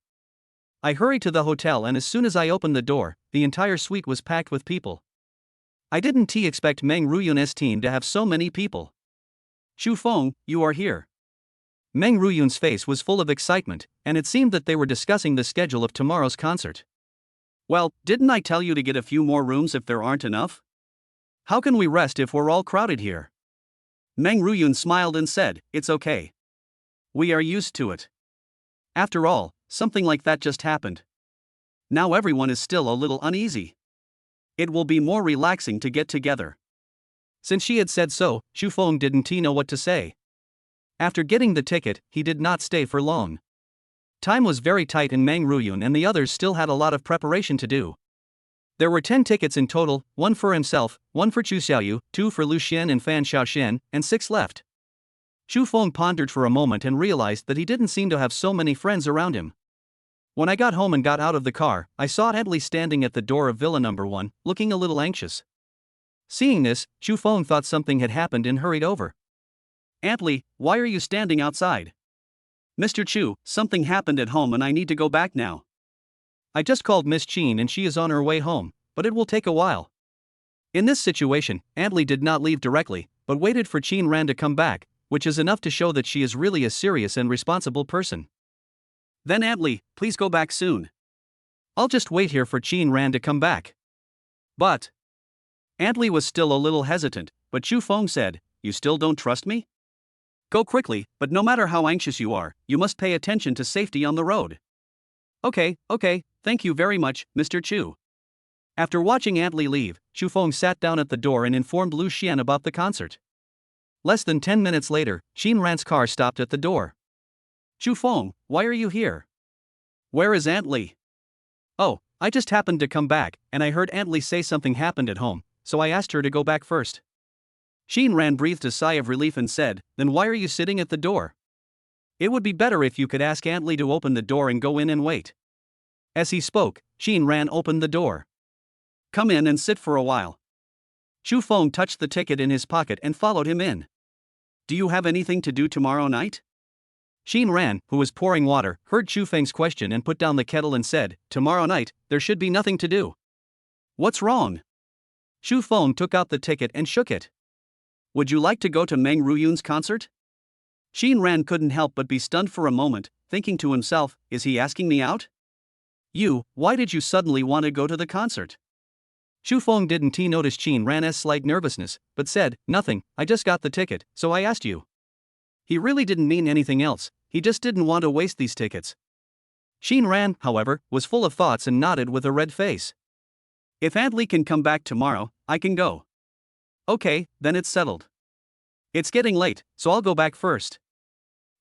I hurried to the hotel, and as soon as I opened the door, the entire suite was packed with people. I didn't expect Meng Ruyun's team to have so many people. Shu Feng, you are here. Meng Ruyun's face was full of excitement, and it seemed that they were discussing the schedule of tomorrow's concert. Well, didn't I tell you to get a few more rooms if there aren't enough? How can we rest if we're all crowded here? Meng Ruyun smiled and said, It's okay. We are used to it. After all, something like that just happened. Now everyone is still a little uneasy. It will be more relaxing to get together. Since she had said so, Shu Feng didn't know what to say. After getting the ticket, he did not stay for long. Time was very tight, and Meng Ruyun and the others still had a lot of preparation to do. There were 10 tickets in total, 1 for himself, 1 for Chu Xiaoyu, 2 for Lu Xian and Fan Xiaoxian, and 6 left. Shu Feng pondered for a moment and realized that he didn't seem to have so many friends around him. When I got home and got out of the car, I saw Adley standing at the door of Villa number 1, looking a little anxious. Seeing this, Shu Feng thought something had happened and hurried over. Adley, why are you standing outside? Mr. Chu, something happened at home and I need to go back now. I just called Miss Qin and she is on her way home, but it will take a while. In this situation, Adley did not leave directly, but waited for Qin Ran to come back, which is enough to show that she is really a serious and responsible person. Then Adley, please go back soon. I'll just wait here for Qin Ran to come back. But Adley was still a little hesitant, but Shu Feng said, You still don't trust me? Go quickly, but no matter how anxious you are, you must pay attention to safety on the road. Okay, thank you very much, Mr. Chu. After watching Adley leave, Shu Feng sat down at the door and informed Lu Xian about the concert. Less than 10 minutes later, Qin Ran's car stopped at the door. Shu Feng, why are you here? Where is Adley? Oh, I just happened to come back, and I heard Adley say something happened at home, so I asked her to go back first. Qin Ran breathed a sigh of relief and said, Then why are you sitting at the door? It would be better if you could ask Adley to open the door and go in and wait. As he spoke, Qin Ran opened the door. Come in and sit for a while. Shu Feng touched the ticket in his pocket and followed him in. Do you have anything to do tomorrow night? Qin Ran, who was pouring water, heard Shu Feng's question and put down the kettle and said, Tomorrow night, there should be nothing to do. What's wrong? Shu Feng took out the ticket and shook it. Would you like to go to Meng Ruyun's concert? Qin Ran couldn't help but be stunned for a moment, thinking to himself, Is he asking me out? Why did you suddenly want to go to the concert? Shu Feng didn't notice Qin Ran's slight nervousness, but said, Nothing, I just got the ticket, so I asked you. He really didn't mean anything else, he just didn't want to waste these tickets. Qin Ran, however, was full of thoughts and nodded with a red face. If Adley can come back tomorrow, I can go. Okay, then it's settled. It's getting late, so I'll go back first.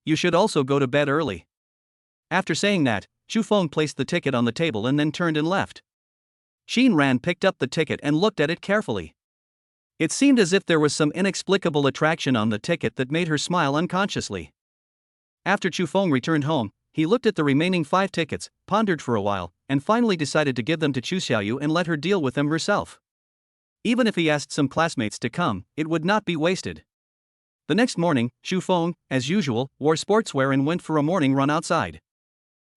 You should also go to bed early. After saying that, Shu Feng placed the ticket on the table and then turned and left. Qin Ran picked up the ticket and looked at it carefully. It seemed as if there was some inexplicable attraction on the ticket that made her smile unconsciously. After Shu Feng returned home, he looked at the remaining 5 tickets, pondered for a while, and finally decided to give them to Chu Xiaoyu and let her deal with them herself. Even if he asked some classmates to come, it would not be wasted. The next morning, Shu Feng, as usual, wore sportswear and went for a morning run outside.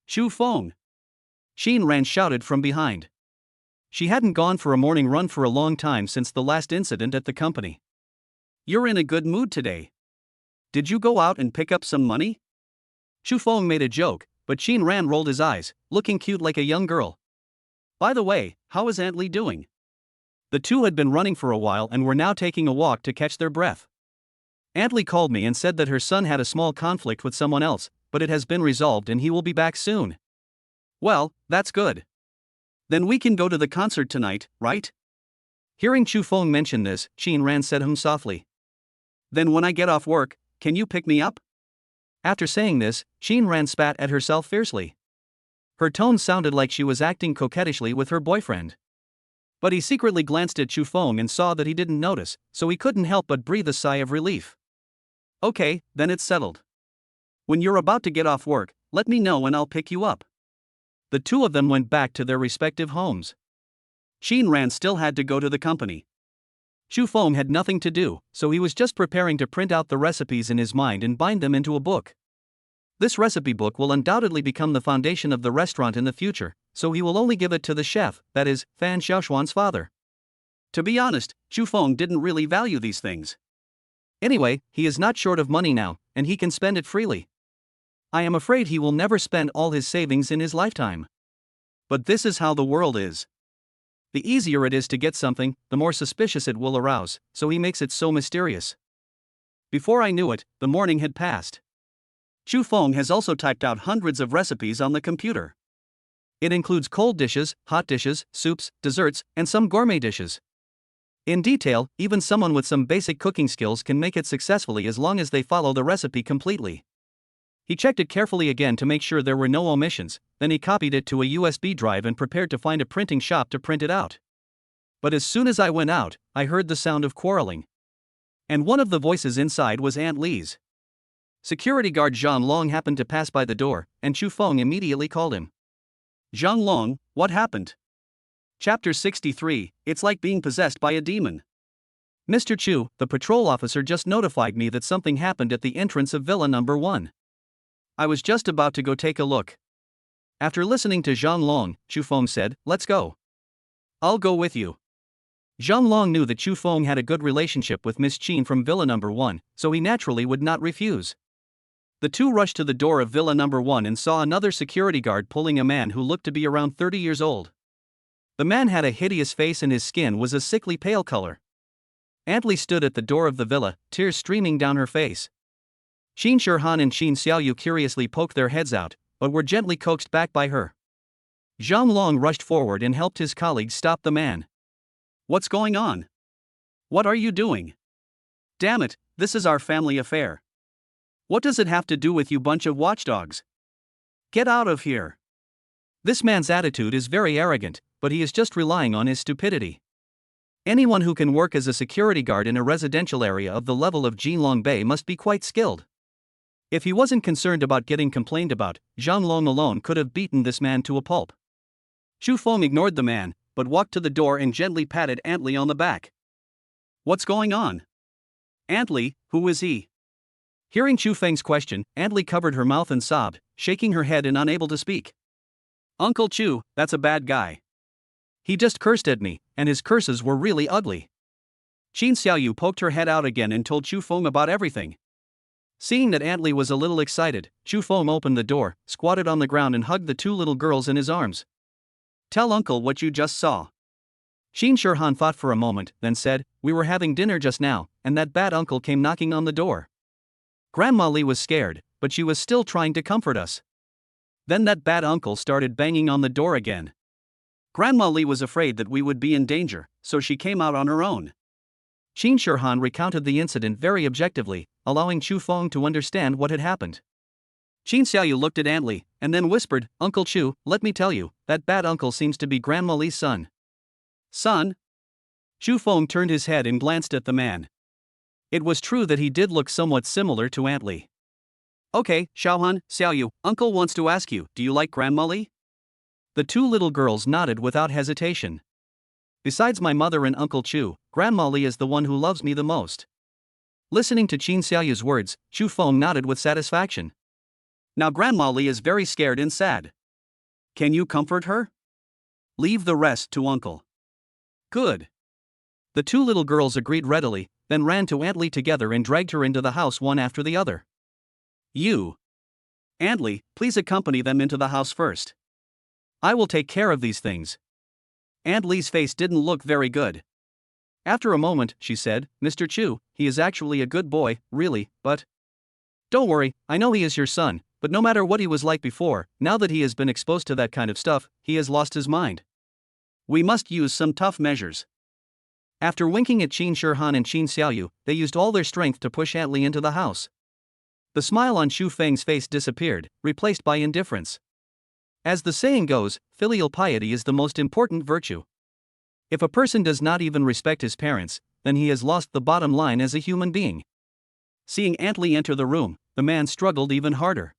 Shu Feng! Qin Ran shouted from behind. She hadn't gone for a morning run for a long time since the last incident at the company. You're in a good mood today. Did you go out and pick up some money? Shu Feng made a joke, but Qin Ran rolled his eyes, looking cute like a young girl. By the way, how is Adley doing? The two had been running for a while and were now taking a walk to catch their breath. Adley called me and said that her son had a small conflict with someone else, but it has been resolved and he will be back soon. Well, that's good. Then we can go to the concert tonight, right? Hearing Shu Feng mention this, Qin Ran said softly. Then when I get off work, can you pick me up? After saying this, Qin Ran spat at herself fiercely. Her tone sounded like she was acting coquettishly with her boyfriend. But he secretly glanced at Shu Feng and saw that he didn't notice, so he couldn't help but breathe a sigh of relief. Okay, then it's settled. When you're about to get off work, let me know and I'll pick you up. The two of them went back to their respective homes. Qin Ran still had to go to the company. Shu Feng had nothing to do, so he was just preparing to print out the recipes in his mind and bind them into a book. This recipe book will undoubtedly become the foundation of the restaurant in the future, so he will only give it to the chef, that is, Fan Xiaoshuan's father. To be honest, Chu Feng didn't really value these things. Anyway, he is not short of money now, and he can spend it freely. I am afraid he will never spend all his savings in his lifetime. But this is how the world is. The easier it is to get something, the more suspicious it will arouse, so he makes it so mysterious. Before I knew it, the morning had passed. Chu Feng has also typed out hundreds of recipes on the computer. It includes cold dishes, hot dishes, soups, desserts, and some gourmet dishes. In detail, even someone with some basic cooking skills can make it successfully as long as they follow the recipe completely. He checked it carefully again to make sure there were no omissions, then he copied it to a USB drive and prepared to find a printing shop to print it out. But as soon as I went out, I heard the sound of quarreling. And one of the voices inside was Aunt Lee's. Security guard Zhang Long happened to pass by the door, and Chu Feng immediately called him. Zhang Long, what happened? Chapter 63, It's like being possessed by a demon. Mr. Chu, the patrol officer just notified me that something happened at the entrance of Villa Number 1. I was just about to go take a look. After listening to Zhang Long, Chu Feng said, let's go. I'll go with you. Zhang Long knew that Chu Feng had a good relationship with Miss Qin from Villa Number 1, so he naturally would not refuse. The two rushed to the door of Villa Number 1 and saw another security guard pulling a man who looked to be around 30 years old. The man had a hideous face and his skin was a sickly pale color. Aunt Li stood at the door of the villa, tears streaming down her face. Qin Shirhan and Qin Xiaoyu curiously poked their heads out, but were gently coaxed back by her. Zhang Long rushed forward and helped his colleagues stop the man. What's going on? What are you doing? Damn it, this is our family affair. What does it have to do with you bunch of watchdogs? Get out of here. This man's attitude is very arrogant, but he is just relying on his stupidity. Anyone who can work as a security guard in a residential area of the level of Jinlong Bay must be quite skilled. If he wasn't concerned about getting complained about, Zhang Long alone could have beaten this man to a pulp. Chu Feng ignored the man, but walked to the door and gently patted Aunt Li on the back. What's going on? Aunt Li, who is he? Hearing Chu Feng's question, Aunt Li covered her mouth and sobbed, shaking her head and unable to speak. Uncle Chu, that's a bad guy. He just cursed at me, and his curses were really ugly. Qin Xiaoyu poked her head out again and told Chu Feng about everything. Seeing that Aunt Li was a little excited, Chu Feng opened the door, squatted on the ground and hugged the two little girls in his arms. Tell Uncle what you just saw. Qin Shirhan thought for a moment, then said, we were having dinner just now, and that bad uncle came knocking on the door. Grandma Li was scared, but she was still trying to comfort us. Then that bad uncle started banging on the door again. Grandma Li was afraid that we would be in danger, so she came out on her own. Qin Shirhan recounted the incident very objectively, allowing Chu Feng to understand what had happened. Qin Xiaoyu looked at Aunt Li, and then whispered, Uncle Chu, let me tell you, that bad uncle seems to be Grandma Li's son. Son? Chu Feng turned his head and glanced at the man. It was true that he did look somewhat similar to Aunt Li. Okay, Xiaohan, Xiaoyu, Uncle wants to ask you, do you like Grandma Li? The two little girls nodded without hesitation. Besides my mother and Uncle Chu, Grandma Li is the one who loves me the most. Listening to Qin Xiaoyu's words, Chu Feng nodded with satisfaction. Now Grandma Li is very scared and sad. Can you comfort her? Leave the rest to Uncle. Good. The two little girls agreed readily, then ran to Aunt Li together and dragged her into the house one after the other. You. Aunt Li, please accompany them into the house first. I will take care of these things. Aunt Li's face didn't look very good. After a moment, she said, Mr. Chu, he is actually a good boy, really, but... Don't worry, I know he is your son, but no matter what he was like before, now that he has been exposed to that kind of stuff, he has lost his mind. We must use some tough measures. After winking at Qin Shirhan and Qin Xiaoyu, they used all their strength to push Aunt Li into the house. The smile on Chu Feng's face disappeared, replaced by indifference. As the saying goes, filial piety is the most important virtue. If a person does not even respect his parents, then he has lost the bottom line as a human being. Seeing Aunt Li enter the room, the man struggled even harder.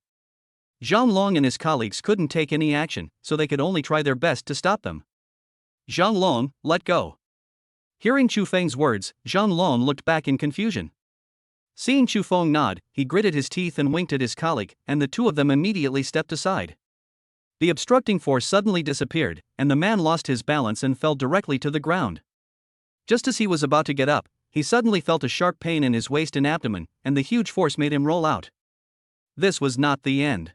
Zhang Long and his colleagues couldn't take any action, so they could only try their best to stop them. Zhang Long, let go. Hearing Chu Feng's words, Zhang Long looked back in confusion. Seeing Chu Feng nod, he gritted his teeth and winked at his colleague, and the two of them immediately stepped aside. The obstructing force suddenly disappeared, and the man lost his balance and fell directly to the ground. Just as he was about to get up, he suddenly felt a sharp pain in his waist and abdomen, and the huge force made him roll out. This was not the end.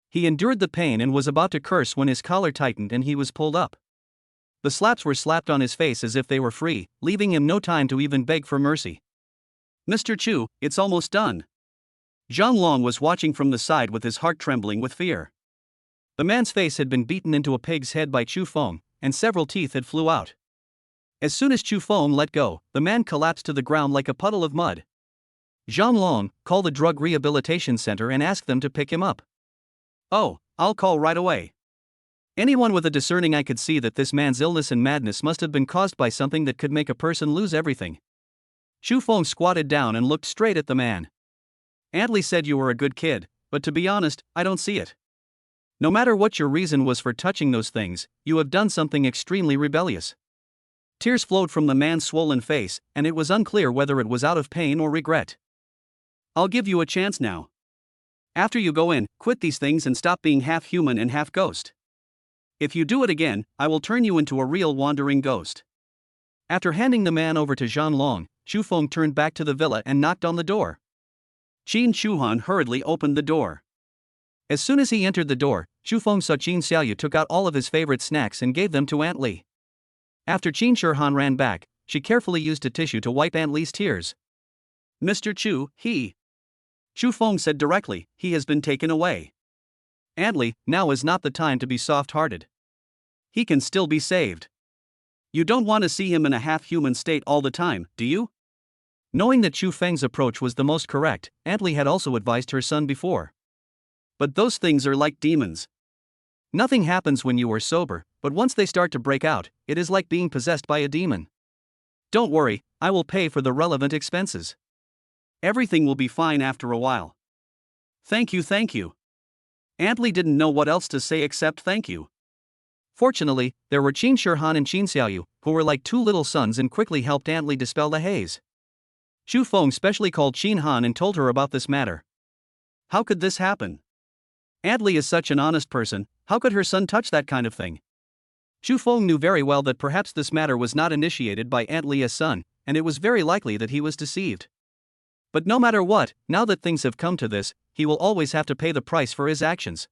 He endured the pain and was about to curse when his collar tightened and he was pulled up. The slaps were slapped on his face as if they were free, leaving him no time to even beg for mercy. "Mr. Chu, it's almost done." Zhang Long was watching from the side with his heart trembling with fear. The man's face had been beaten into a pig's head by Chu Feng, and several teeth had flew out. As soon as Chu Feng let go, the man collapsed to the ground like a puddle of mud. Zhang Long, call the drug rehabilitation center and ask them to pick him up. "Oh, I'll call right away." Anyone with a discerning eye could see that this man's illness and madness must have been caused by something that could make a person lose everything. Chu Feng squatted down and looked straight at the man. "Aunt Lee said you were a good kid, but to be honest, I don't see it. No matter what your reason was for touching those things, you have done something extremely rebellious." Tears flowed from the man's swollen face, and it was unclear whether it was out of pain or regret. "I'll give you a chance now. After you go in, quit these things and stop being half human and half ghost. If you do it again, I will turn you into a real wandering ghost." After handing the man over to Zhang Long, Chu Feng turned back to the villa and knocked on the door. Qin Shuhan hurriedly opened the door. As soon as he entered the door, Chu Feng saw Qin Xiaoyu took out all of his favorite snacks and gave them to Aunt Lee. After Qin Shuhan ran back, she carefully used a tissue to wipe Aunt Lee's tears. "Mr. Chu, Chu Feng said directly, he has been taken away. Aunt Lee, now is not the time to be soft-hearted. He can still be saved. You don't want to see him in a half-human state all the time, do you?" Knowing that Chu Feng's approach was the most correct, Aunt Lee had also advised her son before. "But those things are like demons. Nothing happens when you are sober, but once they start to break out, it is like being possessed by a demon. Don't worry, I will pay for the relevant expenses. Everything will be fine after a while." Thank you. Aunt Lee didn't know what else to say except thank you. Fortunately, there were Qin Shuhan and Qin Xiaoyu, who were like two little sons and quickly helped Aunt Lee dispel the haze. Chu Feng specially called Qin Han and told her about this matter. How could this happen? Aunt Lee is such an honest person, how could her son touch that kind of thing? Chu Feng knew very well that perhaps this matter was not initiated by Aunt Lee's son, and it was very likely that he was deceived. But no matter what, now that things have come to this, he will always have to pay the price for his actions.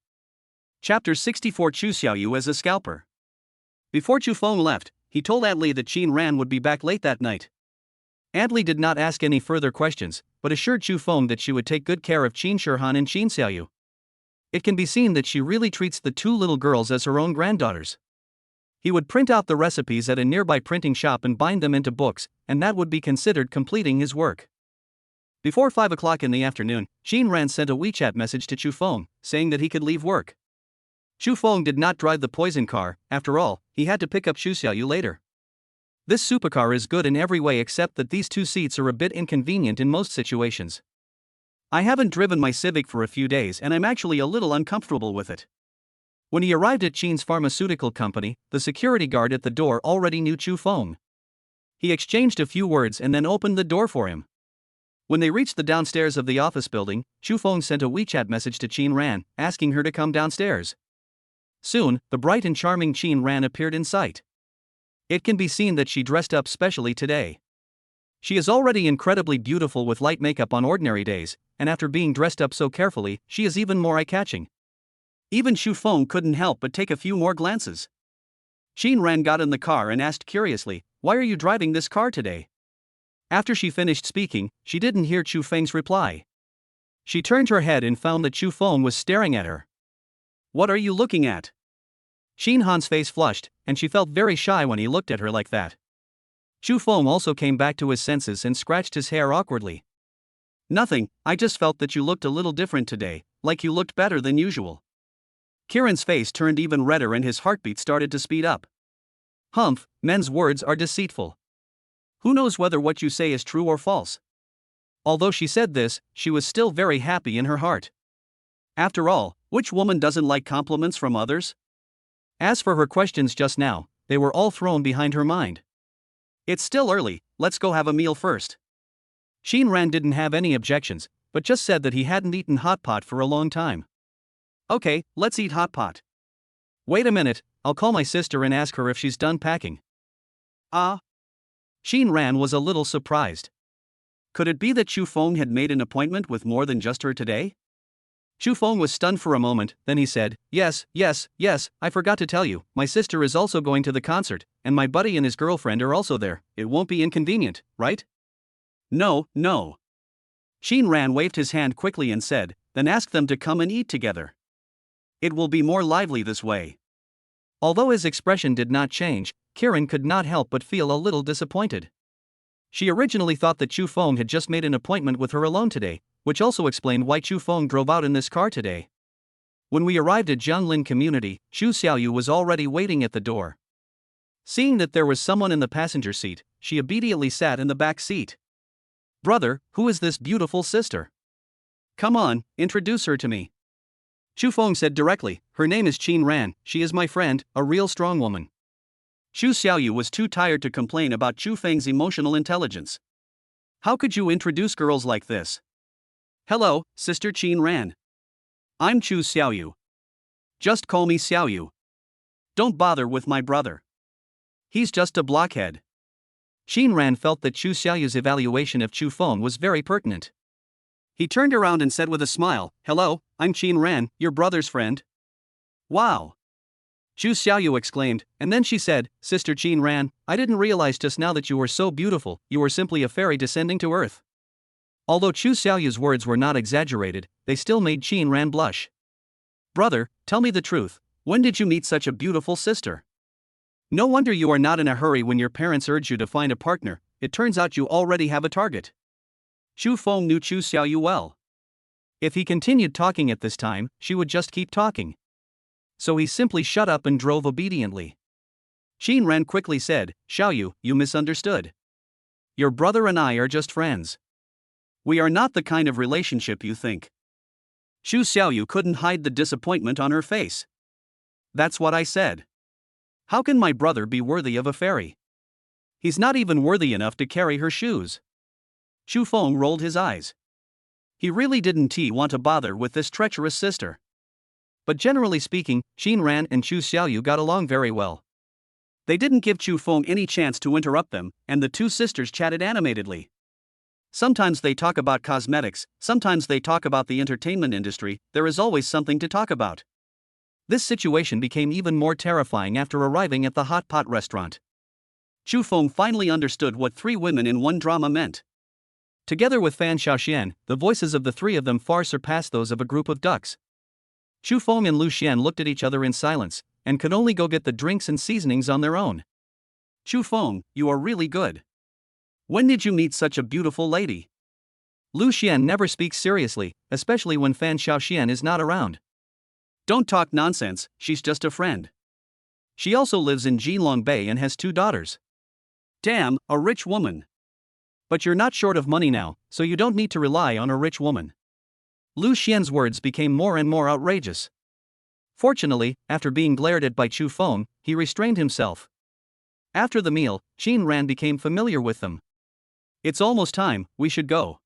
Chapter 64 Chu Xiaoyu as a scalper. Before Chu Feng left, he told Aunt Lee that Qin Ran would be back late that night. Aunt Lee did not ask any further questions, but assured Chu Feng that she would take good care of Qin Shuhan and Qin Xiaoyu. It can be seen that she really treats the two little girls as her own granddaughters. He would print out the recipes at a nearby printing shop and bind them into books, and that would be considered completing his work. Before 5 o'clock in the afternoon, Qin Ran sent a WeChat message to Chu Feng, saying that he could leave work. Chu Feng did not drive the poison car, after all, he had to pick up Chu Xiaoyu later. This supercar is good in every way except that these two seats are a bit inconvenient in most situations. I haven't driven my Civic for a few days and I'm actually a little uncomfortable with it. When he arrived at Qin's pharmaceutical company, the security guard at the door already knew Chu Feng. He exchanged a few words and then opened the door for him. When they reached the downstairs of the office building, Chu Feng sent a WeChat message to Qin Ran, asking her to come downstairs. Soon, the bright and charming Qin Ran appeared in sight. It can be seen that she dressed up specially today. She is already incredibly beautiful with light makeup on ordinary days, and after being dressed up so carefully, she is even more eye-catching. Even Chu Feng couldn't help but take a few more glances. Qin Ran got in the car and asked curiously, "Why are you driving this car today?" After she finished speaking, she didn't hear Chu Feng's reply. She turned her head and found that Chu Feng was staring at her. "What are you looking at?" Qin Han's face flushed, and she felt very shy when he looked at her like that. Chu Feng also came back to his senses and scratched his hair awkwardly. "Nothing, I just felt that you looked a little different today, like you looked better than usual." Kiran's face turned even redder and his heartbeat started to speed up. Humph, men's words are deceitful. Who knows whether what you say is true or false? Although she said this, she was still very happy in her heart. After all, which woman doesn't like compliments from others? As for her questions just now, they were all thrown behind her mind. "It's still early, let's go have a meal first." Shin Ran didn't have any objections, but just said that he hadn't eaten hot pot for a long time. Okay, let's eat hot pot. Wait a minute, I'll call my sister and ask her if she's done packing. Ah. Shin Ran was a little surprised. Could it be that Chu Feng had made an appointment with more than just her today? Chu Feng was stunned for a moment, then he said, yes, I forgot to tell you, my sister is also going to the concert, and my buddy and his girlfriend are also there. It won't be inconvenient, right? No. Shin Ran waved his hand quickly and said, then ask them to come and eat together. It will be more lively this way. Although his expression did not change, Kiran could not help but feel a little disappointed. She originally thought that Chu Feng had just made an appointment with her alone today, which also explained why Chu Feng drove out in this car today. When we arrived at Jianglin Community, Xu Xiaoyu was already waiting at the door. Seeing that there was someone in the passenger seat, she immediately sat in the back seat. Brother, who is this beautiful sister? Come on, introduce her to me. Chu Feng said directly, her name is Qin Ran, she is my friend, a real strong woman. Xu Xiaoyu was too tired to complain about Chu Feng's emotional intelligence. How could you introduce girls like this? Hello, Sister Qin Ran. I'm Chu Xiaoyu. Just call me Xiaoyu. Don't bother with my brother. He's just a blockhead. Qin Ran felt that Chu Xiaoyu's evaluation of Chu Feng was very pertinent. He turned around and said with a smile, hello, I'm Qin Ran, your brother's friend. Wow! Xu Xiaoyu exclaimed, and then she said, Sister Qin Ran, I didn't realize just now that you were so beautiful, you were simply a fairy descending to earth. Although Xu Xiaoyu's words were not exaggerated, they still made Qin Ran blush. Brother, tell me the truth, when did you meet such a beautiful sister? No wonder you are not in a hurry when your parents urge you to find a partner, it turns out you already have a target. Xu Feng knew Xu Xiaoyu well. If he continued talking at this time, she would just keep talking. So he simply shut up and drove obediently. Qin Ran quickly said, Xiaoyu, you misunderstood. Your brother and I are just friends. We are not the kind of relationship you think. Xu Xiaoyu couldn't hide the disappointment on her face. That's what I said. How can my brother be worthy of a fairy? He's not even worthy enough to carry her shoes. Xu Feng rolled his eyes. He really didn't want to bother with this treacherous sister. But generally speaking, Qin Ran and Xu Xiaoyu got along very well. They didn't give Chu Feng any chance to interrupt them, and the two sisters chatted animatedly. Sometimes they talk about cosmetics, sometimes they talk about the entertainment industry, there is always something to talk about. This situation became even more terrifying after arriving at the hot pot restaurant. Chu Feng finally understood what 3 women in one drama meant. Together with Fan Xiaoxian, the voices of the 3 of them far surpassed those of a group of ducks. Chu Feng and Lu Xian looked at each other in silence, and could only go get the drinks and seasonings on their own. Chu Feng, you are really good. When did you meet such a beautiful lady? Lu Xian never speaks seriously, especially when Fan Xiaoxian is not around. Don't talk nonsense, she's just a friend. She also lives in Jinlong Bay and has 2 daughters. Damn, a rich woman. But you're not short of money now, so you don't need to rely on a rich woman. Lu Xian's words became more and more outrageous. Fortunately, after being glared at by Chu Feng, he restrained himself. After the meal, Qin Ran became familiar with them. It's almost time, we should go.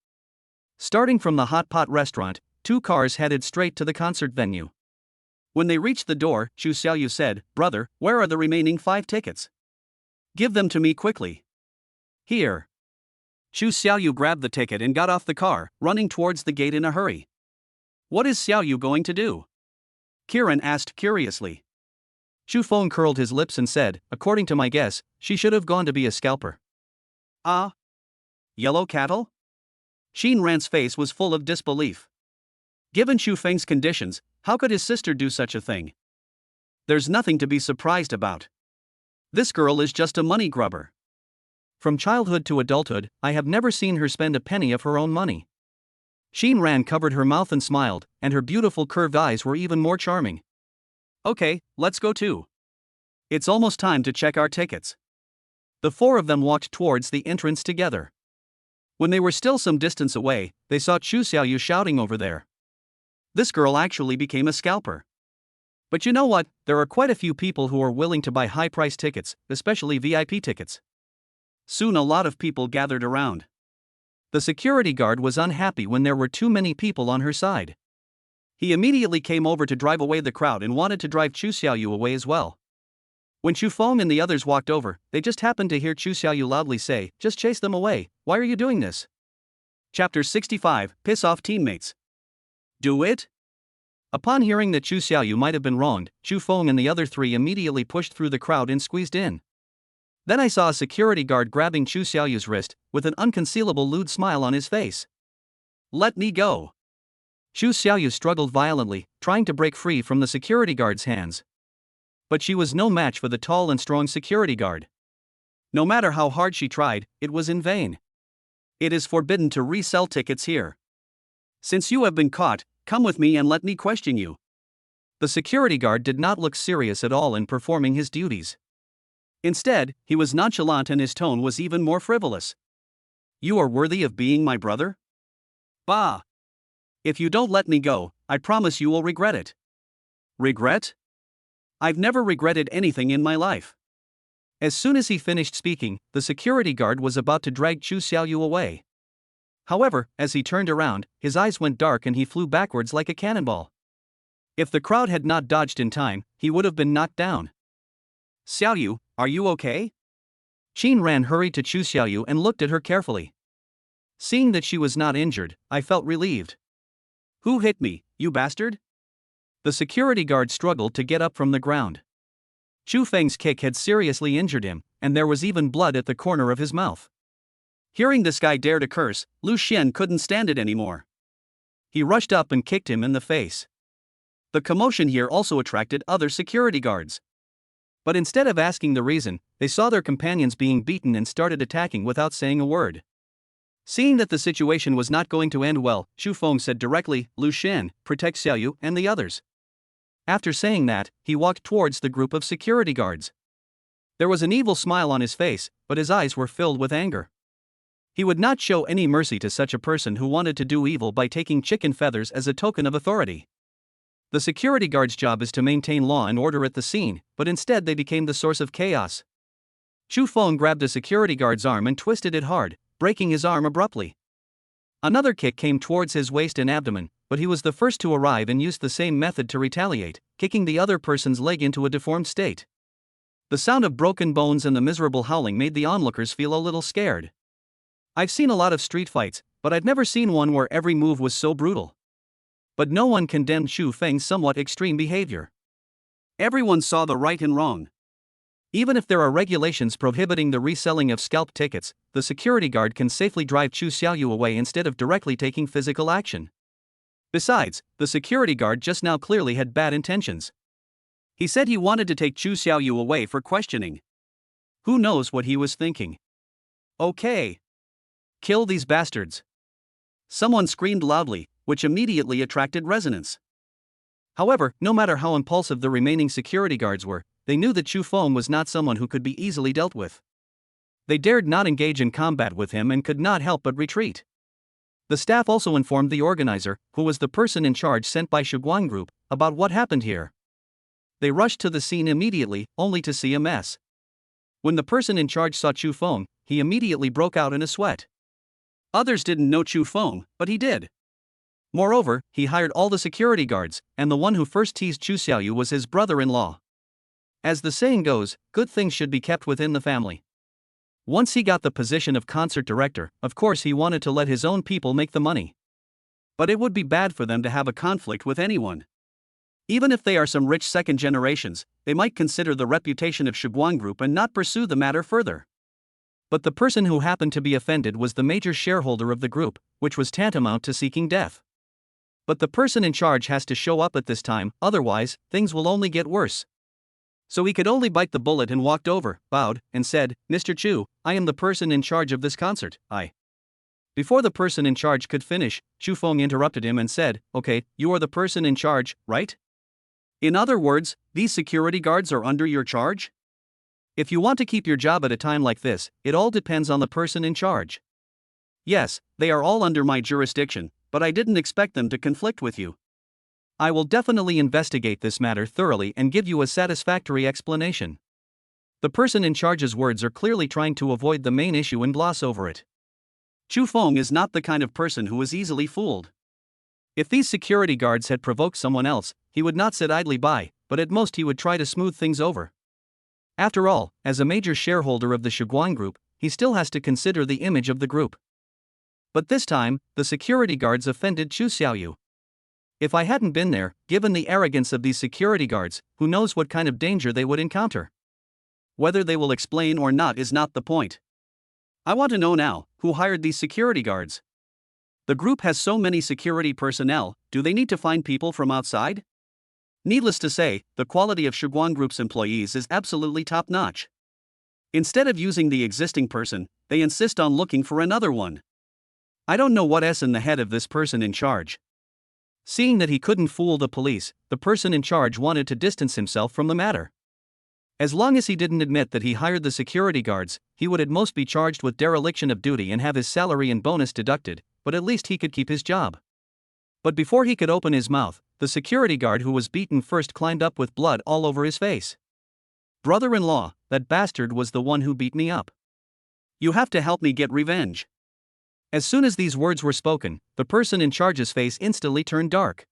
Starting from the hot pot restaurant, 2 cars headed straight to the concert venue. When they reached the door, Xu Xiaoyu said, Brother, where are the remaining 5 tickets? Give them to me quickly. Here. Xu Xiaoyu grabbed the ticket and got off the car, running towards the gate in a hurry. What is Xiaoyu going to do? Kiran asked curiously. Xu Feng curled his lips and said, according to my guess, she should have gone to be a scalper. Ah? Yellow cattle? Qin Ran's face was full of disbelief. Given Xu Feng's conditions, how could his sister do such a thing? There's nothing to be surprised about. This girl is just a money grubber. From childhood to adulthood, I have never seen her spend a penny of her own money. Qin Ran covered her mouth and smiled, and her beautiful curved eyes were even more charming. Okay, let's go too. It's almost time to check our tickets. The 4 of them walked towards the entrance together. When they were still some distance away, they saw Xu Xiaoyu shouting over there. This girl actually became a scalper. But you know what, there are quite a few people who are willing to buy high-priced tickets, especially VIP tickets. Soon a lot of people gathered around. The security guard was unhappy when there were too many people on her side. He immediately came over to drive away the crowd and wanted to drive Chu Xiaoyu away as well. When Chu Feng and the others walked over, they just happened to hear Chu Xiaoyu loudly say, "Just chase them away, why are you doing this?" Chapter 65, Piss Off Teammates. Do it? Upon hearing that Chu Xiaoyu might have been wronged, Chu Feng and the other three immediately pushed through the crowd and squeezed in. Then I saw a security guard grabbing Chu Xiaoyu's wrist, with an unconcealable lewd smile on his face. "Let me go." Chu Xiaoyu struggled violently, trying to break free from the security guard's hands. But she was no match for the tall and strong security guard. No matter how hard she tried, it was in vain. "It is forbidden to resell tickets here. Since you have been caught, come with me and let me question you." The security guard did not look serious at all in performing his duties. Instead, he was nonchalant and his tone was even more frivolous. "You are worthy of being my brother? Bah! If you don't let me go, I promise you will regret it." "Regret? I've never regretted anything in my life." As soon as he finished speaking, the security guard was about to drag Chu Xiaoyu away. However, as he turned around, his eyes went dark and he flew backwards like a cannonball. If the crowd had not dodged in time, he would have been knocked down. "Xiaoyu, are you okay?" Qin Ran hurried to Chu Xiaoyu and looked at her carefully. Seeing that she was not injured, I felt relieved. "Who hit me, you bastard?" The security guard struggled to get up from the ground. Chu Feng's kick had seriously injured him, and there was even blood at the corner of his mouth. Hearing this guy dare to curse, Lu Xian couldn't stand it anymore. He rushed up and kicked him in the face. The commotion here also attracted other security guards. But instead of asking the reason, they saw their companions being beaten and started attacking without saying a word. Seeing that the situation was not going to end well, Chu Feng said directly, "Lu Xian, protect Xiaoyu and the others." After saying that, he walked towards the group of security guards. There was an evil smile on his face, but his eyes were filled with anger. He would not show any mercy to such a person who wanted to do evil by taking chicken feathers as a token of authority. The security guard's job is to maintain law and order at the scene, but instead they became the source of chaos. Chu Feng grabbed a security guard's arm and twisted it hard, breaking his arm abruptly. Another kick came towards his waist and abdomen, but he was the first to arrive and used the same method to retaliate, kicking the other person's leg into a deformed state. The sound of broken bones and the miserable howling made the onlookers feel a little scared. I've seen a lot of street fights, but I've never seen one where every move was so brutal. But no one condemned Chu Feng's somewhat extreme behavior. Everyone saw the right and wrong. Even if there are regulations prohibiting the reselling of scalp tickets, the security guard can safely drive Chu Xiaoyu away instead of directly taking physical action. Besides, the security guard just now clearly had bad intentions. He said he wanted to take Chu Xiaoyu away for questioning. Who knows what he was thinking? "Okay. Kill these bastards." Someone screamed loudly, which immediately attracted resonance. However, no matter how impulsive the remaining security guards were, they knew that Chu Feng was not someone who could be easily dealt with. They dared not engage in combat with him and could not help but retreat. The staff also informed the organizer, who was the person in charge sent by Shiguang Group, about what happened here. They rushed to the scene immediately, only to see a mess. When the person in charge saw Chu Feng, he immediately broke out in a sweat. Others didn't know Chu Feng, but he did. Moreover, he hired all the security guards, and the one who first teased Chu Xiaoyu was his brother-in-law. As the saying goes, good things should be kept within the family. Once he got the position of concert director, of course he wanted to let his own people make the money. But it would be bad for them to have a conflict with anyone. Even if they are some rich second generations, they might consider the reputation of Shiguang Group and not pursue the matter further. But the person who happened to be offended was the major shareholder of the group, which was tantamount to seeking death. But the person in charge has to show up at this time, otherwise, things will only get worse. So he could only bite the bullet and walked over, bowed, and said, "Mr. Chu, I am the person in charge of this concert, Before the person in charge could finish, Chu Feng interrupted him and said, "Okay, you are the person in charge, right? In other words, these security guards are under your charge? If you want to keep your job at a time like this, it all depends on the person in charge." "Yes, they are all under my jurisdiction, but I didn't expect them to conflict with you. I will definitely investigate this matter thoroughly and give you a satisfactory explanation." The person in charge's words are clearly trying to avoid the main issue and gloss over it. Chu Feng is not the kind of person who is easily fooled. If these security guards had provoked someone else, he would not sit idly by, but at most he would try to smooth things over. After all, as a major shareholder of the Shiguang Group, he still has to consider the image of the group. But this time, the security guards offended Chu Xiaoyu. If I hadn't been there, given the arrogance of these security guards, who knows what kind of danger they would encounter? Whether they will explain or not is not the point. I want to know now, who hired these security guards? The group has so many security personnel, do they need to find people from outside? Needless to say, the quality of Shiguang Group's employees is absolutely top-notch. Instead of using the existing person, they insist on looking for another one. I don't know what's in the head of this person in charge. Seeing that he couldn't fool the police, the person in charge wanted to distance himself from the matter. As long as he didn't admit that he hired the security guards, he would at most be charged with dereliction of duty and have his salary and bonus deducted, but at least he could keep his job. But before he could open his mouth, the security guard who was beaten first climbed up with blood all over his face. Brother-in-law, that bastard was the one who beat me up. You have to help me get revenge. As soon as these words were spoken, the person in charge's face instantly turned dark.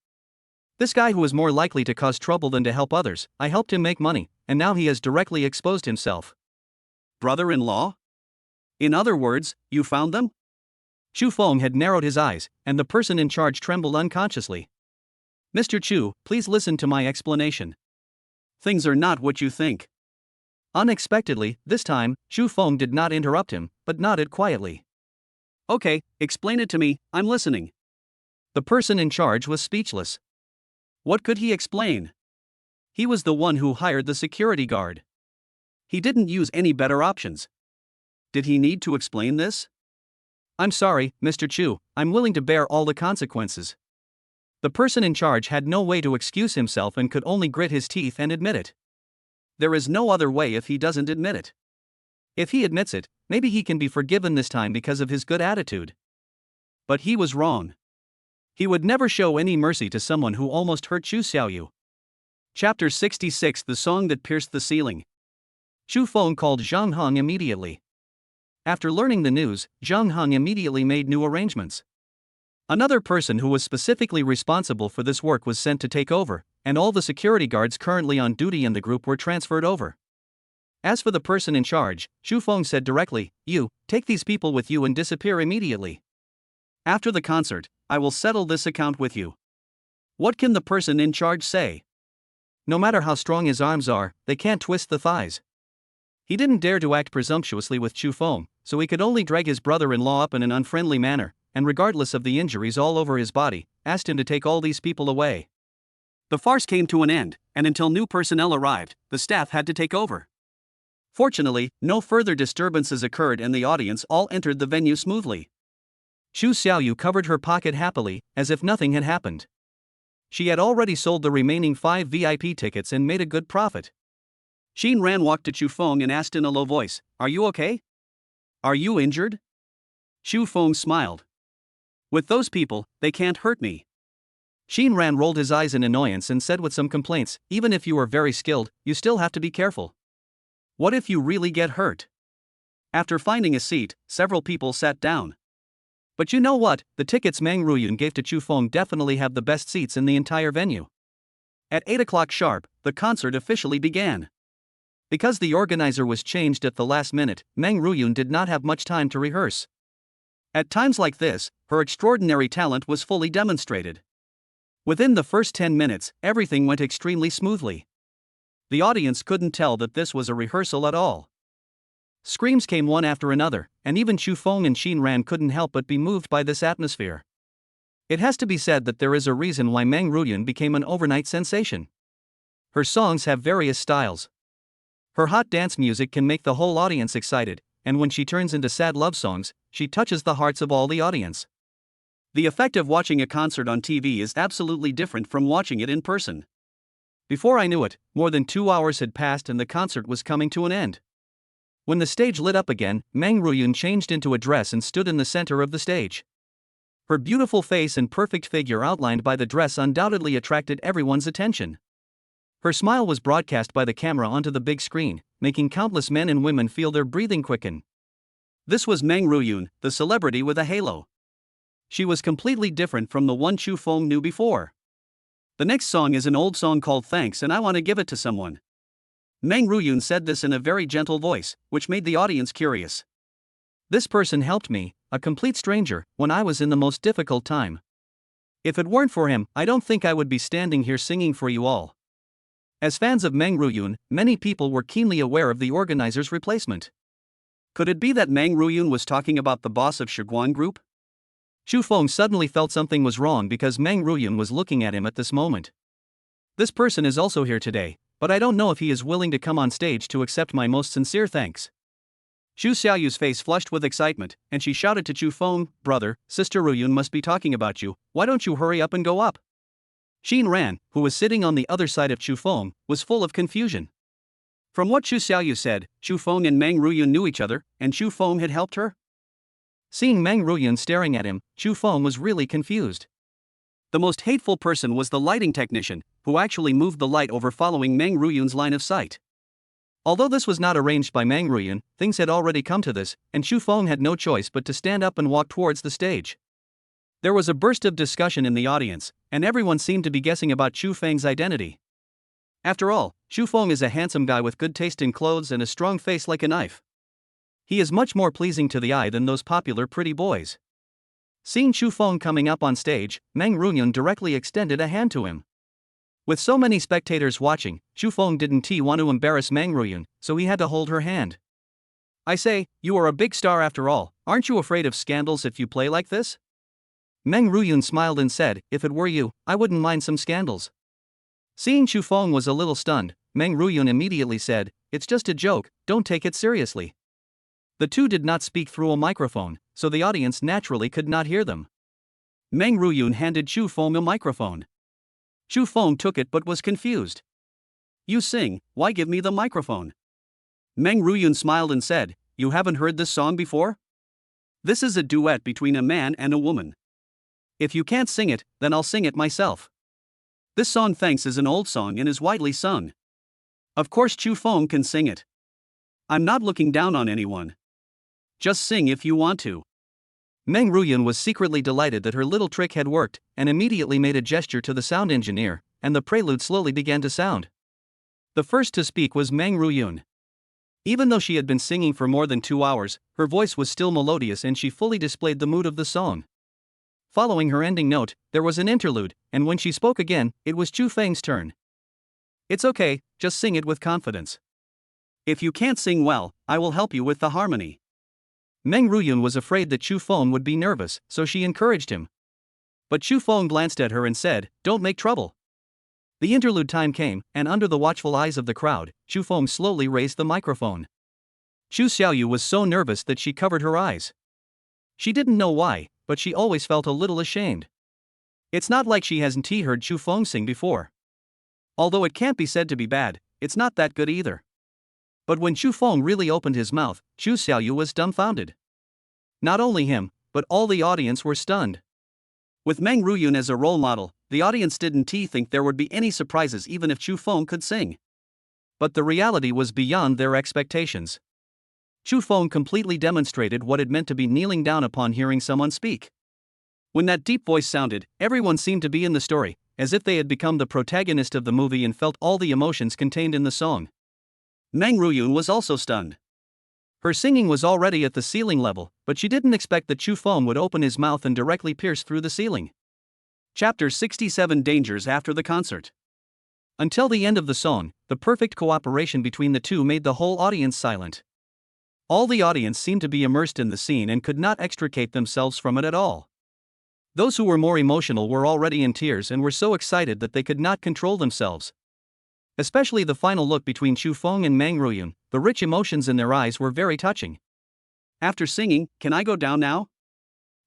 This guy who was more likely to cause trouble than to help others, I helped him make money, and now he has directly exposed himself. Brother-in-law? In other words, you found them? Chu Feng had narrowed his eyes, and the person in charge trembled unconsciously. Mr. Chu, please listen to my explanation. Things are not what you think. Unexpectedly, this time, Chu Feng did not interrupt him, but nodded quietly. Okay, explain it to me, I'm listening. The person in charge was speechless. What could he explain? He was the one who hired the security guard. He didn't use any better options. Did he need to explain this? I'm sorry, Mr. Chu, I'm willing to bear all the consequences. The person in charge had no way to excuse himself and could only grit his teeth and admit it. There is no other way if he doesn't admit it. If he admits it, maybe he can be forgiven this time because of his good attitude. But he was wrong. He would never show any mercy to someone who almost hurt Chu Xiaoyu. Chapter 66 The Song That Pierced the Ceiling. Chu Feng called Zhang Heng immediately. After learning the news, Zhang Heng immediately made new arrangements. Another person who was specifically responsible for this work was sent to take over, and all the security guards currently on duty in the group were transferred over. As for the person in charge, Chu Feng said directly, You, take these people with you and disappear immediately. After the concert, I will settle this account with you. What can the person in charge say? No matter how strong his arms are, they can't twist the thighs. He didn't dare to act presumptuously with Chu Feng, so he could only drag his brother-in-law up in an unfriendly manner, and regardless of the injuries all over his body, asked him to take all these people away. The farce came to an end, and until new personnel arrived, the staff had to take over. Fortunately, no further disturbances occurred and the audience all entered the venue smoothly. Chu Xiaoyu covered her pocket happily, as if nothing had happened. She had already sold the remaining 5 VIP tickets and made a good profit. Xin Ran walked to Chu Feng and asked in a low voice, Are you okay? Are you injured? Chu Feng smiled. With those people, they can't hurt me. Xin Ran rolled his eyes in annoyance and said with some complaints, Even if you are very skilled, you still have to be careful. What if you really get hurt? After finding a seat, several people sat down. But you know what, the tickets Meng Ruyun gave to Chu Feng definitely have the best seats in the entire venue. At 8 o'clock sharp, the concert officially began. Because the organizer was changed at the last minute, Meng Ruyun did not have much time to rehearse. At times like this, her extraordinary talent was fully demonstrated. Within the first 10 minutes, everything went extremely smoothly. The audience couldn't tell that this was a rehearsal at all. Screams came one after another, and even Chu Feng and Xin Ran couldn't help but be moved by this atmosphere. It has to be said that there is a reason why Meng Ruyun became an overnight sensation. Her songs have various styles. Her hot dance music can make the whole audience excited, and when she turns into sad love songs, she touches the hearts of all the audience. The effect of watching a concert on TV is absolutely different from watching it in person. Before I knew it, more than 2 hours had passed and the concert was coming to an end. When the stage lit up again, Meng Ruyun changed into a dress and stood in the center of the stage. Her beautiful face and perfect figure outlined by the dress undoubtedly attracted everyone's attention. Her smile was broadcast by the camera onto the big screen, making countless men and women feel their breathing quicken. This was Meng Ruyun, the celebrity with a halo. She was completely different from the one Chu Feng knew before. The next song is an old song called Thanks and I Want to Give It to Someone. Meng Ruyun said this in a very gentle voice, which made the audience curious. This person helped me, a complete stranger, when I was in the most difficult time. If it weren't for him, I don't think I would be standing here singing for you all. As fans of Meng Ruyun, many people were keenly aware of the organizer's replacement. Could it be that Meng Ruyun was talking about the boss of Shiguan Group? Chu Feng suddenly felt something was wrong because Meng Ruyun was looking at him at this moment. This person is also here today, but I don't know if he is willing to come on stage to accept my most sincere thanks. Xu Xiaoyu's face flushed with excitement, and she shouted to Chu Feng, "Brother, Sister Ruyun must be talking about you, why don't you hurry up and go up?" Xin Ran, who was sitting on the other side of Chu Feng, was full of confusion. From what Xu Xiaoyu said, Chu Feng and Meng Ruyun knew each other, and Chu Feng had helped her? Seeing Meng Ruyun staring at him, Chu Feng was really confused. The most hateful person was the lighting technician, who actually moved the light over following Meng Ruyun's line of sight. Although this was not arranged by Meng Ruyun, things had already come to this, and Chu Feng had no choice but to stand up and walk towards the stage. There was a burst of discussion in the audience, and everyone seemed to be guessing about Chu Feng's identity. After all, Chu Feng is a handsome guy with good taste in clothes and a strong face like a knife. He is much more pleasing to the eye than those popular pretty boys. Seeing Chu Feng coming up on stage, Meng Ruyun directly extended a hand to him. With so many spectators watching, Chu Feng didn't want to embarrass Meng Ruyun, so he had to hold her hand. "I say, you are a big star after all, aren't you afraid of scandals if you play like this?" Meng Ruyun smiled and said, "If it were you, I wouldn't mind some scandals." Seeing Chu Feng was a little stunned, Meng Ruyun immediately said, "It's just a joke, don't take it seriously." The two did not speak through a microphone, so the audience naturally could not hear them. Meng Ruyun handed Chu Feng a microphone. Chu Feng took it but was confused. "You sing, why give me the microphone?" Meng Ruyun smiled and said, "You haven't heard this song before? This is a duet between a man and a woman. If you can't sing it, then I'll sing it myself. This song Thanks is an old song and is widely sung. Of course Chu Feng can sing it. I'm not looking down on anyone. Just sing if you want to." Meng Ruyun was secretly delighted that her little trick had worked, and immediately made a gesture to the sound engineer, and the prelude slowly began to sound. The first to speak was Meng Ruyun. Even though she had been singing for more than 2 hours, her voice was still melodious and she fully displayed the mood of the song. Following her ending note, there was an interlude, and when she spoke again, it was Chu Feng's turn. "It's okay, just sing it with confidence. If you can't sing well, I will help you with the harmony." Meng Ruyun was afraid that Chu Feng would be nervous, so she encouraged him. But Chu Feng glanced at her and said, "Don't make trouble." The interlude time came, and under the watchful eyes of the crowd, Chu Feng slowly raised the microphone. Xu Xiaoyu was so nervous that she covered her eyes. She didn't know why, but she always felt a little ashamed. It's not like she hasn't heard Chu Feng sing before. Although it can't be said to be bad, it's not that good either. But when Chu Feng really opened his mouth, Xu Xiaoyu was dumbfounded. Not only him, but all the audience were stunned. With Meng Ruyun as a role model, the audience didn't think there would be any surprises even if Chu Feng could sing. But the reality was beyond their expectations. Chu Feng completely demonstrated what it meant to be kneeling down upon hearing someone speak. When that deep voice sounded, everyone seemed to be in the story, as if they had become the protagonist of the movie and felt all the emotions contained in the song. Meng Ruyun was also stunned. Her singing was already at the ceiling level, but she didn't expect that Chu Feng would open his mouth and directly pierce through the ceiling. Chapter 67 Dangers After the Concert. Until the end of the song, the perfect cooperation between the two made the whole audience silent. All the audience seemed to be immersed in the scene and could not extricate themselves from it at all. Those who were more emotional were already in tears and were so excited that they could not control themselves. Especially the final look between Chu Feng and Meng Ruyun, the rich emotions in their eyes were very touching. "After singing, can I go down now?"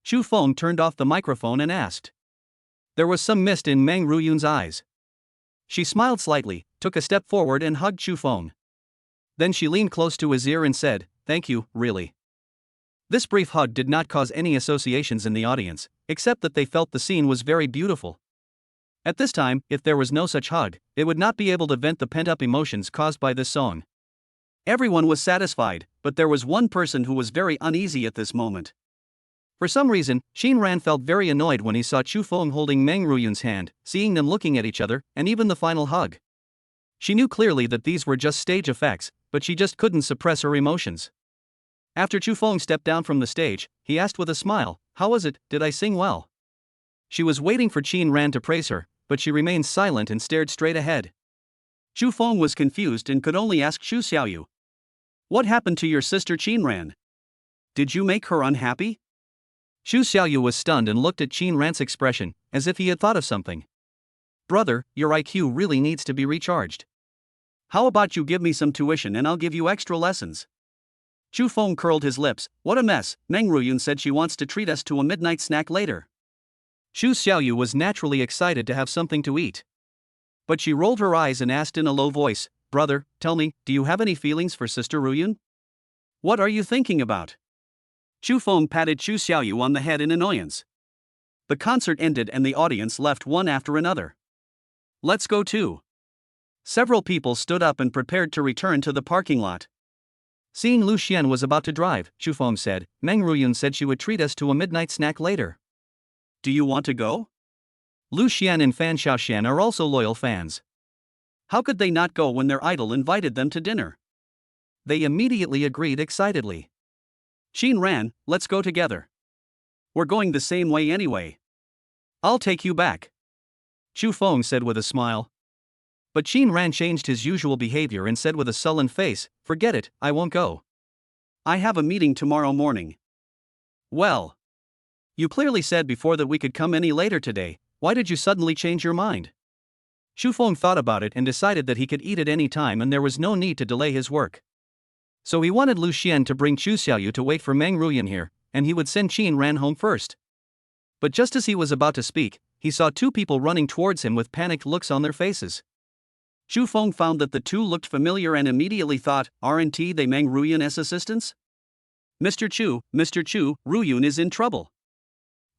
Chu Feng turned off the microphone and asked. There was some mist in Meng Ruyun's eyes. She smiled slightly, took a step forward and hugged Chu Feng. Then she leaned close to his ear and said, "Thank you, really." This brief hug did not cause any associations in the audience, except that they felt the scene was very beautiful. At this time, if there was no such hug, it would not be able to vent the pent-up emotions caused by this song. Everyone was satisfied, but there was one person who was very uneasy at this moment. For some reason, Shin Ran felt very annoyed when he saw Chu Feng holding Meng Ruyun's hand, seeing them looking at each other, and even the final hug. She knew clearly that these were just stage effects, but she just couldn't suppress her emotions. After Chu Feng stepped down from the stage, he asked with a smile, "How was it? Did I sing well?" She was waiting for Qin Ran to praise her, but she remained silent and stared straight ahead. Chu Feng was confused and could only ask Chu Xiaoyu, "What happened to your sister Qin Ran? Did you make her unhappy?" Chu Xiaoyu was stunned and looked at Qin Ran's expression, as if he had thought of something. "Brother, your IQ really needs to be recharged. How about you give me some tuition and I'll give you extra lessons?" Chu Feng curled his lips. "What a mess, Meng Ruyun said she wants to treat us to a midnight snack later." Chu Xiaoyu was naturally excited to have something to eat. But she rolled her eyes and asked in a low voice, "Brother, tell me, do you have any feelings for Sister Ruyun? What are you thinking about?" Chu Feng patted Chu Xiaoyu on the head in annoyance. The concert ended and the audience left one after another. "Let's go too." Several people stood up and prepared to return to the parking lot. Seeing Lu Xian was about to drive, Chu Feng said, "Meng Ruyun said she would treat us to a midnight snack later. Do you want to go?" Lu Xian and Fan Xiaoxian are also loyal fans. How could they not go when their idol invited them to dinner? They immediately agreed excitedly. "Qin Ran, let's go together. We're going the same way anyway. I'll take you back," Chu Feng said with a smile. But Qin Ran changed his usual behavior and said with a sullen face, "Forget it, I won't go. I have a meeting tomorrow morning." "Well, you clearly said before that we could come any later today, why did you suddenly change your mind?" Chu Feng thought about it and decided that he could eat at any time and there was no need to delay his work. So he wanted Lu Xian to bring Chu Xiaoyu to wait for Meng Ruyun here, and he would send Qin Ran home first. But just as he was about to speak, he saw two people running towards him with panicked looks on their faces. Chu Feng found that the two looked familiar and immediately thought, "Aren't they Meng Ruyun's assistants? Mr. Chu, Ruyun is in trouble."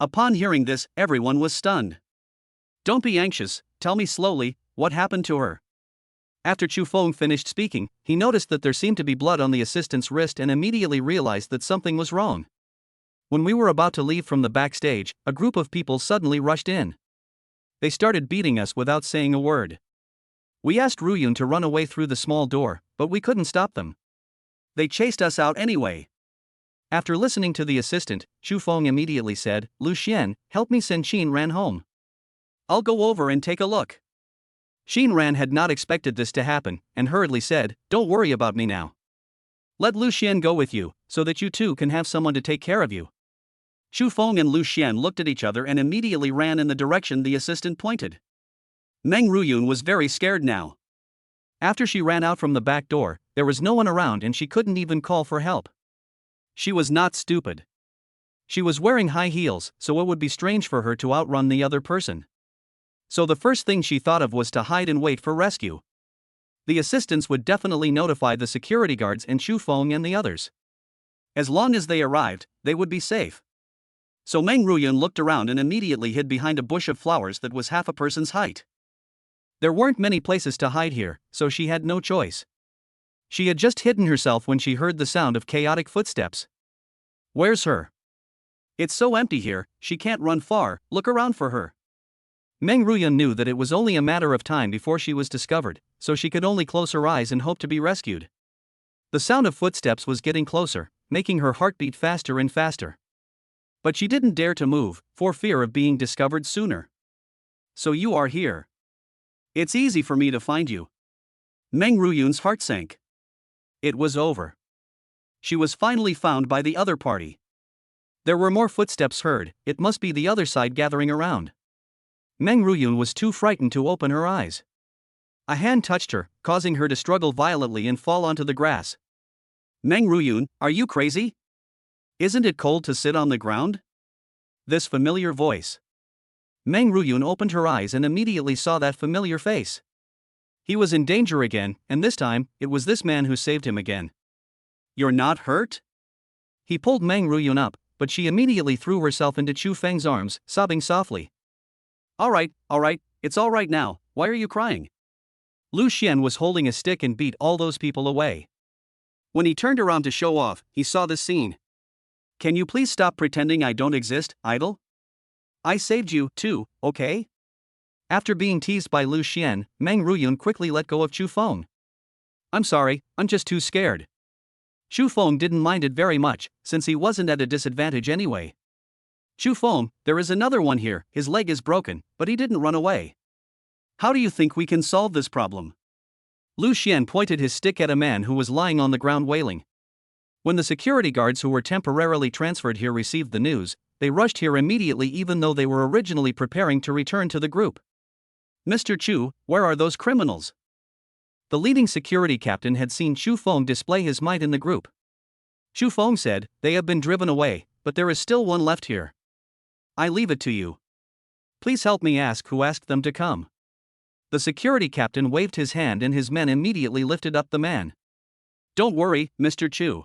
Upon hearing this, everyone was stunned. "Don't be anxious, tell me slowly, what happened to her?" After Chu Feng finished speaking, he noticed that there seemed to be blood on the assistant's wrist and immediately realized that something was wrong. When we were about to leave from the backstage, a group of people suddenly rushed in. They started beating us without saying a word. We asked Ruyun to run away through the small door, but we couldn't stop them. They chased us out anyway. After listening to the assistant, Chu Feng immediately said, "Lu Xian, help me send Qin Ran home. I'll go over and take a look." Qin Ran had not expected this to happen, and hurriedly said, "Don't worry about me now. Let Lu Xian go with you, so that you too can have someone to take care of you." Chu Feng and Lu Xian looked at each other and immediately ran in the direction the assistant pointed. Meng Ruyun was very scared now. After she ran out from the back door, there was no one around and she couldn't even call for help. She was not stupid. She was wearing high heels, so it would be strange for her to outrun the other person. So the first thing she thought of was to hide and wait for rescue. The assistants would definitely notify the security guards and Chu Feng and the others. As long as they arrived, they would be safe. So Meng Ruyun looked around and immediately hid behind a bush of flowers that was half a person's height. There weren't many places to hide here, so she had no choice. She had just hidden herself when she heard the sound of chaotic footsteps. "Where's her? It's so empty here, she can't run far, look around for her." Meng Ruyun knew that it was only a matter of time before she was discovered, so she could only close her eyes and hope to be rescued. The sound of footsteps was getting closer, making her heart beat faster and faster. But she didn't dare to move, for fear of being discovered sooner. "So you are here. It's easy for me to find you." Meng Ruyun's heart sank. It was over. She was finally found by the other party. There were more footsteps heard, it must be the other side gathering around. Meng Ruyun was too frightened to open her eyes. A hand touched her, causing her to struggle violently and fall onto the grass. "Meng Ruyun, are you crazy? Isn't it cold to sit on the ground?" This familiar voice. Meng Ruyun opened her eyes and immediately saw that familiar face. He was in danger again, and this time, it was this man who saved him again. "You're not hurt?" He pulled Meng Ruyun up, but she immediately threw herself into Chu Feng's arms, sobbing softly. All right, it's all right now, why are you crying?" Lu Xian was holding a stick and beat all those people away. When he turned around to show off, he saw this scene. Can you please stop pretending I don't exist, idol? I saved you, too, okay? After being teased by Lu Xian, Meng Ruyun quickly let go of Chu Feng. I'm sorry, I'm just too scared. Chu Feng didn't mind it very much, since he wasn't at a disadvantage anyway. Chu Feng, there is another one here, his leg is broken, but he didn't run away. How do you think we can solve this problem? Lu Xian pointed his stick at a man who was lying on the ground wailing. When the security guards who were temporarily transferred here received the news, they rushed here immediately even though they were originally preparing to return to the group. Mr. Chu, where are those criminals? The leading security captain had seen Chu Feng display his might in the group. Chu Feng said, they have been driven away, but there is still one left here. I leave it to you. Please help me ask who asked them to come. The security captain waved his hand and his men immediately lifted up the man. Don't worry, Mr. Chu.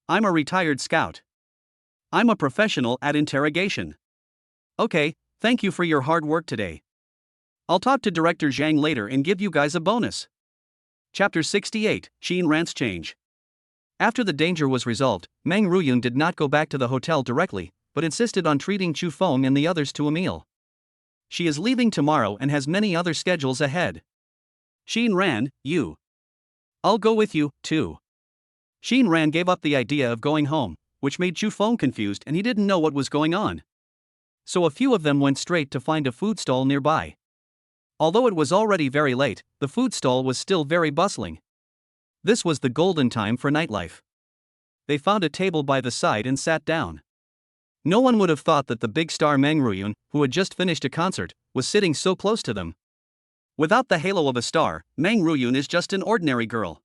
I'm a retired scout. I'm a professional at interrogation. Okay, thank you for your hard work today. I'll talk to Director Zhang later and give you guys a bonus. Chapter 68, Xin Ran's Change. After the danger was resolved, Meng Ruyun did not go back to the hotel directly, but insisted on treating Chu Feng and the others to a meal. She is leaving tomorrow and has many other schedules ahead. Xin Ran, you. I'll go with you, too. Xin Ran gave up the idea of going home, which made Chu Feng confused and he didn't know what was going on. So a few of them went straight to find a food stall nearby. Although it was already very late, the food stall was still very bustling. This was the golden time for nightlife. They found a table by the side and sat down. No one would have thought that the big star Meng Ruyun, who had just finished a concert, was sitting so close to them. Without the halo of a star, Meng Ruyun is just an ordinary girl.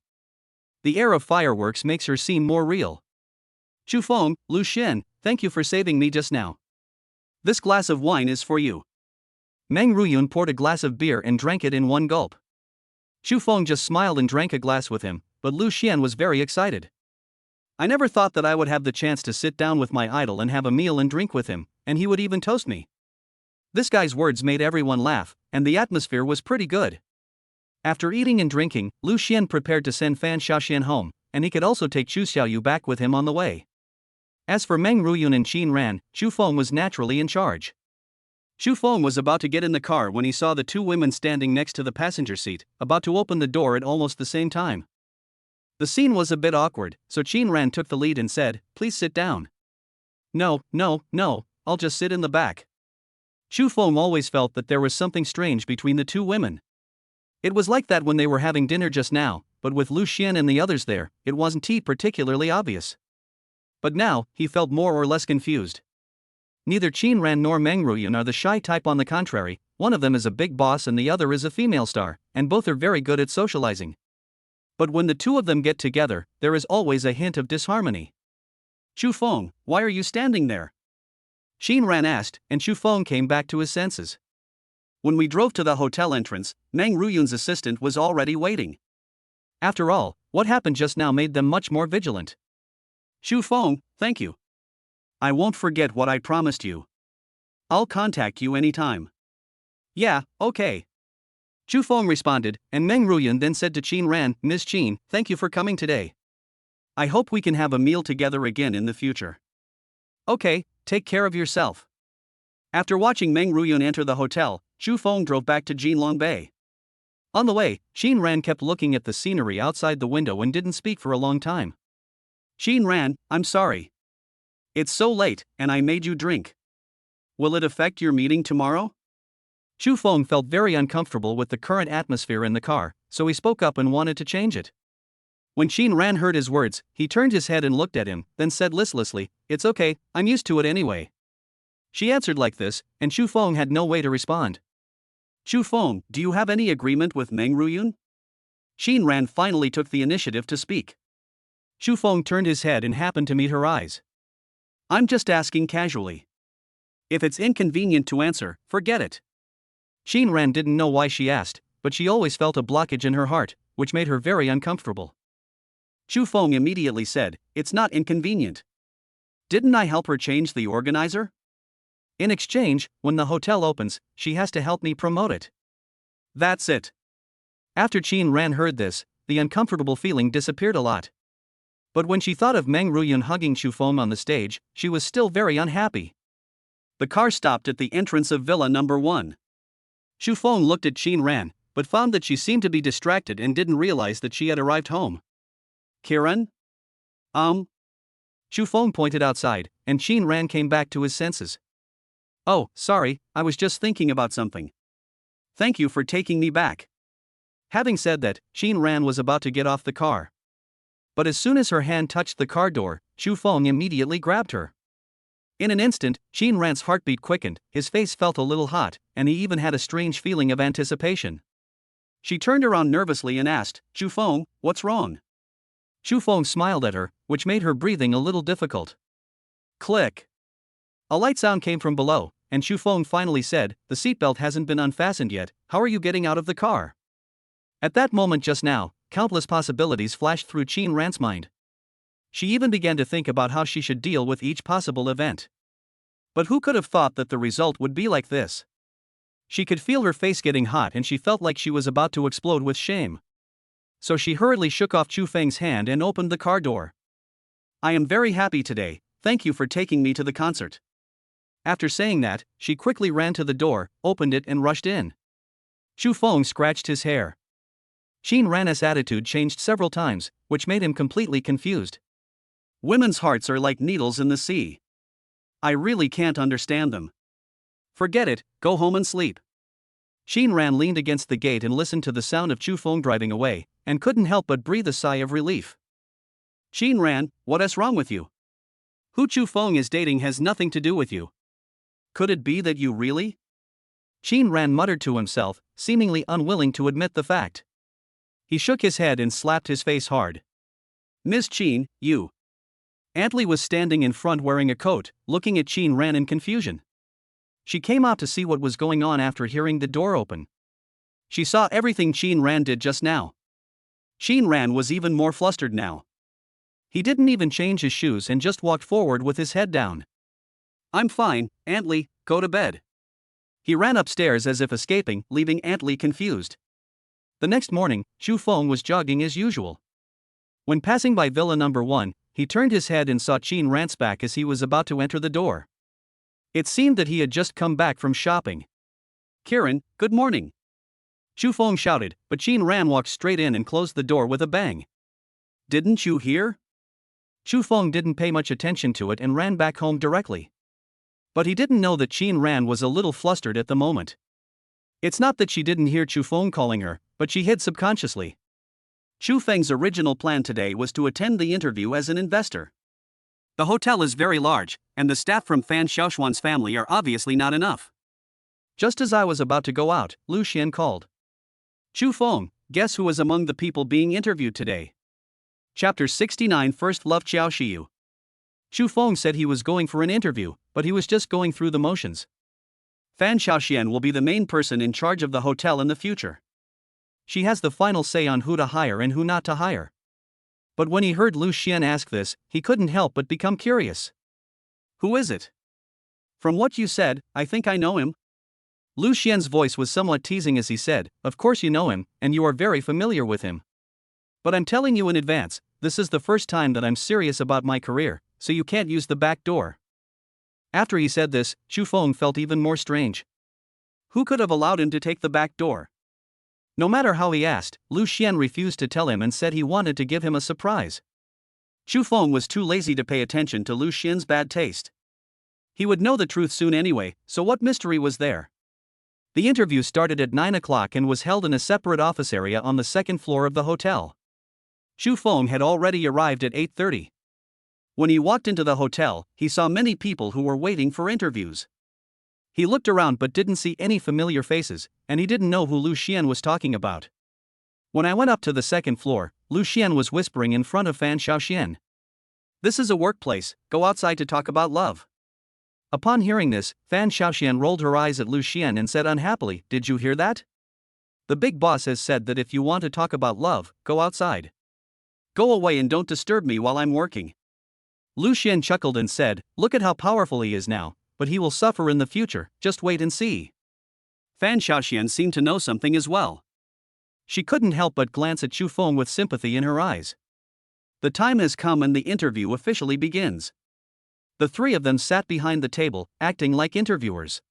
The air of fireworks makes her seem more real. Chu Feng, Lu Xian, thank you for saving me just now. This glass of wine is for you. Meng Ruyun poured a glass of beer and drank it in one gulp. Chu Feng just smiled and drank a glass with him, but Lu Xian was very excited. I never thought that I would have the chance to sit down with my idol and have a meal and drink with him, and he would even toast me. This guy's words made everyone laugh, and the atmosphere was pretty good. After eating and drinking, Lu Xian prepared to send Fan Xiaoxian home, and he could also take Chu Xiaoyu back with him on the way. As for Meng Ruyun and Xin Ran, Chu Feng was naturally in charge. Chu Feng was about to get in the car when he saw the two women standing next to the passenger seat, about to open the door at almost the same time. The scene was a bit awkward, so Xin Ran took the lead and said, "Please sit down." No, I'll just sit in the back. Chu Feng always felt that there was something strange between the two women. It was like that when they were having dinner just now, but with Lu Xian and the others there, it wasn't particularly obvious. But now, he felt more or less confused. Neither Xin Ran nor Meng Ruyun are the shy type. On the contrary, one of them is a big boss and the other is a female star, and both are very good at socializing. But when the two of them get together, there is always a hint of disharmony. Chu Feng, why are you standing there? Xin Ran asked, and Chu Feng came back to his senses. When we drove to the hotel entrance, Meng Ruyun's assistant was already waiting. After all, what happened just now made them much more vigilant. Chu Feng, thank you. I won't forget what I promised you. I'll contact you anytime. Yeah, okay. Chu Feng responded, and Meng Ruyun then said to Xin Ran, Ms. Qin, thank you for coming today. I hope we can have a meal together again in the future. Okay, take care of yourself. After watching Meng Ruyun enter the hotel, Chu Feng drove back to Jinlong Bay. On the way, Xin Ran kept looking at the scenery outside the window and didn't speak for a long time. Xin Ran, I'm sorry. It's so late, and I made you drink. Will it affect your meeting tomorrow? Chu Feng felt very uncomfortable with the current atmosphere in the car, so he spoke up and wanted to change it. When Xin Ran heard his words, he turned his head and looked at him, then said listlessly, "It's okay, I'm used to it anyway." She answered like this, and Chu Feng had no way to respond. Chu Feng, do you have any agreement with Meng Ruyun? Xin Ran finally took the initiative to speak. Chu Feng turned his head and happened to meet her eyes. I'm just asking casually. If it's inconvenient to answer, forget it. Xin Ran didn't know why she asked, but she always felt a blockage in her heart, which made her very uncomfortable. Chu Feng immediately said, "It's not inconvenient. Didn't I help her change the organizer? In exchange, when the hotel opens, she has to help me promote it." That's it. After Xin Ran heard this, the uncomfortable feeling disappeared a lot. But when she thought of Meng Ruyun hugging Xu Feng on the stage, she was still very unhappy. The car stopped at the entrance of Villa Number 1. Xu Feng looked at Qin Ran, but found that she seemed to be distracted and didn't realize that she had arrived home. Kiran? Xu Feng pointed outside, and Qin Ran came back to his senses. Oh, sorry, I was just thinking about something. Thank you for taking me back. Having said that, Qin Ran was about to get off the car. But as soon as her hand touched the car door, Xu Feng immediately grabbed her. In an instant, Qin Ran's heartbeat quickened, his face felt a little hot, and he even had a strange feeling of anticipation. She turned around nervously and asked, Xu Feng, what's wrong? Xu Feng smiled at her, which made her breathing a little difficult. Click. A light sound came from below, and Xu Feng finally said, the seatbelt hasn't been unfastened yet, how are you getting out of the car? At that moment just now, countless possibilities flashed through Qin Ran's mind. She even began to think about how she should deal with each possible event. But who could have thought that the result would be like this? She could feel her face getting hot and she felt like she was about to explode with shame. So she hurriedly shook off Xu Feng's hand and opened the car door. I am very happy today, thank you for taking me to the concert. After saying that, she quickly ran to the door, opened it and rushed in. Xu Feng scratched his hair. Qin Ran's attitude changed several times, which made him completely confused. Women's hearts are like needles in the sea. I really can't understand them. Forget it, go home and sleep. Qin Ran leaned against the gate and listened to the sound of Xu Feng driving away, and couldn't help but breathe a sigh of relief. Qin Ran, what is wrong with you? Who Xu Feng is dating has nothing to do with you. Could it be that you really? Qin Ran muttered to himself, seemingly unwilling to admit the fact. He shook his head and slapped his face hard. Miss Qin, you. Aunt Li was standing in front wearing a coat, looking at Qin Ran in confusion. She came out to see what was going on after hearing the door open. She saw everything Qin Ran did just now. Qin Ran was even more flustered now. He didn't even change his shoes and just walked forward with his head down. I'm fine, Aunt Li, go to bed. He ran upstairs as if escaping, leaving Aunt Li confused. The next morning, Xu Feng was jogging as usual. When passing by Villa Number 1, he turned his head and saw Qin Ran's back as he was about to enter the door. It seemed that he had just come back from shopping. Kiran, good morning. Xu Feng shouted, but Qin Ran walked straight in and closed the door with a bang. Didn't you hear? Xu Feng didn't pay much attention to it and ran back home directly. But he didn't know that Qin Ran was a little flustered at the moment. It's not that she didn't hear Xu Feng calling her, but she hid subconsciously. Xu Feng's original plan today was to attend the interview as an investor. The hotel is very large, and the staff from Fan Xiaoshuan's family are obviously not enough. Just as I was about to go out, Lu Xian called. Xu Feng, guess who is among the people being interviewed today? Chapter 69 First Love Xiao Shiyu. Xu Feng said he was going for an interview, but he was just going through the motions. Fan Xiaoxian will be the main person in charge of the hotel in the future. She has the final say on who to hire and who not to hire. But when he heard Lu Xian ask this, he couldn't help but become curious. Who is it? From what you said, I think I know him. Lu Xian's voice was somewhat teasing as he said, of course you know him, and you are very familiar with him. But I'm telling you in advance, this is the first time that I'm serious about my career, so you can't use the back door. After he said this, Xu Feng felt even more strange. Who could have allowed him to take the back door? No matter how he asked, Lu Xian refused to tell him and said he wanted to give him a surprise. Xu Feng was too lazy to pay attention to Lu Xian's bad taste. He would know the truth soon anyway, so what mystery was there? The interview started at 9 o'clock and was held in a separate office area on the second floor of the hotel. Xu Feng had already arrived at 8:30. When he walked into the hotel, he saw many people who were waiting for interviews. He looked around but didn't see any familiar faces, and he didn't know who Lu Xian was talking about. When I went up to the second floor, Lu Xian was whispering in front of Fan Xiaoxian. This is a workplace, go outside to talk about love. Upon hearing this, Fan Xiaoxian rolled her eyes at Lu Xian and said unhappily, did you hear that? The big boss has said that if you want to talk about love, go outside. Go away and don't disturb me while I'm working. Lu Xian chuckled and said, look at how powerful he is now, but he will suffer in the future, just wait and see. Fan Xiaoxian seemed to know something as well. She couldn't help but glance at Xu Feng with sympathy in her eyes. The time has come and the interview officially begins. The three of them sat behind the table, acting like interviewers.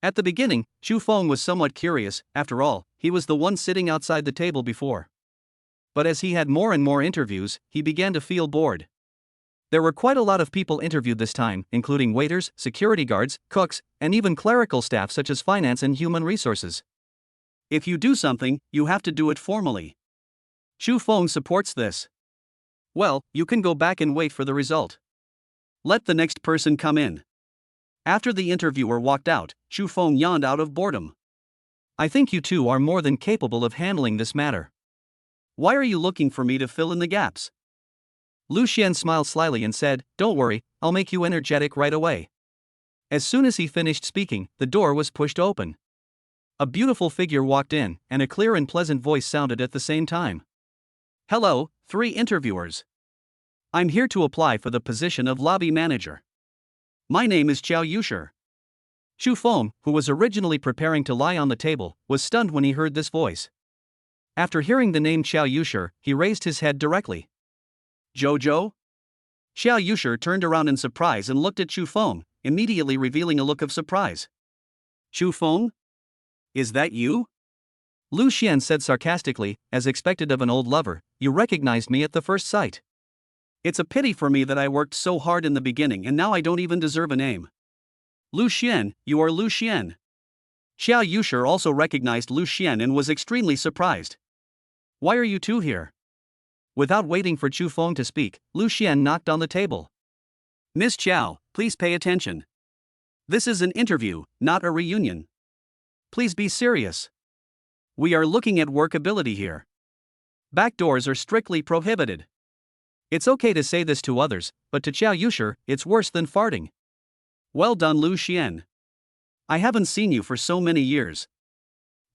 At the beginning, Chu Feng was somewhat curious. After all, he was the one sitting outside the table before. But as he had more and more interviews, he began to feel bored. There were quite a lot of people interviewed this time, including waiters, security guards, cooks, and even clerical staff such as finance and human resources. If you do something, you have to do it formally. Chu Feng supports this. Well, you can go back and wait for the result. Let the next person come in. After the interviewer walked out, Chu Feng yawned out of boredom. I think you two are more than capable of handling this matter. Why are you looking for me to fill in the gaps? Lu Xian smiled slyly and said, Don't worry, I'll make you energetic right away. As soon as he finished speaking, the door was pushed open. A beautiful figure walked in, and a clear and pleasant voice sounded at the same time. Hello, three interviewers. I'm here to apply for the position of lobby manager. My name is Xiao Yushi. Chu Feng, who was originally preparing to lie on the table, was stunned when he heard this voice. After hearing the name Xiao Yushi, he raised his head directly. Jojo? Xiao Yushi turned around in surprise and looked at Chu Feng, immediately revealing a look of surprise. Chu Feng? Is that you? Lu Xian said sarcastically, as expected of an old lover, you recognized me at the first sight. It's a pity for me that I worked so hard in the beginning and now I don't even deserve a name. Lu Xian, you are Lu Xian. Xiao Yushi also recognized Lu Xian and was extremely surprised. Why are you two here? Without waiting for Chu Feng to speak, Lu Xian knocked on the table. Miss Xiao, please pay attention. This is an interview, not a reunion. Please be serious. We are looking at workability here. Backdoors are strictly prohibited. It's okay to say this to others, but to Xiao Yushi, it's worse than farting. Well done, Lu Xian. I haven't seen you for so many years.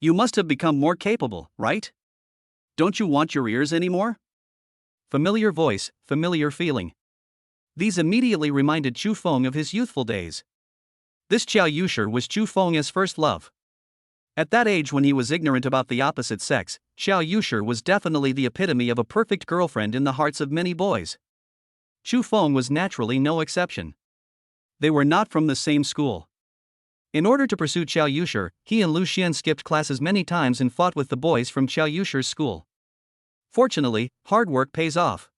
You must have become more capable, right? Don't you want your ears anymore? Familiar voice, familiar feeling. These immediately reminded Chu Feng of his youthful days. This Xiao Yushi was Chu Feng's first love. At that age when he was ignorant about the opposite sex, Xiao Yushi was definitely the epitome of a perfect girlfriend in the hearts of many boys. Chu Feng was naturally no exception. They were not from the same school. In order to pursue Xiao Yushi, he and Lu Xian skipped classes many times and fought with the boys from Xiao Yushi's school. Fortunately, hard work pays off.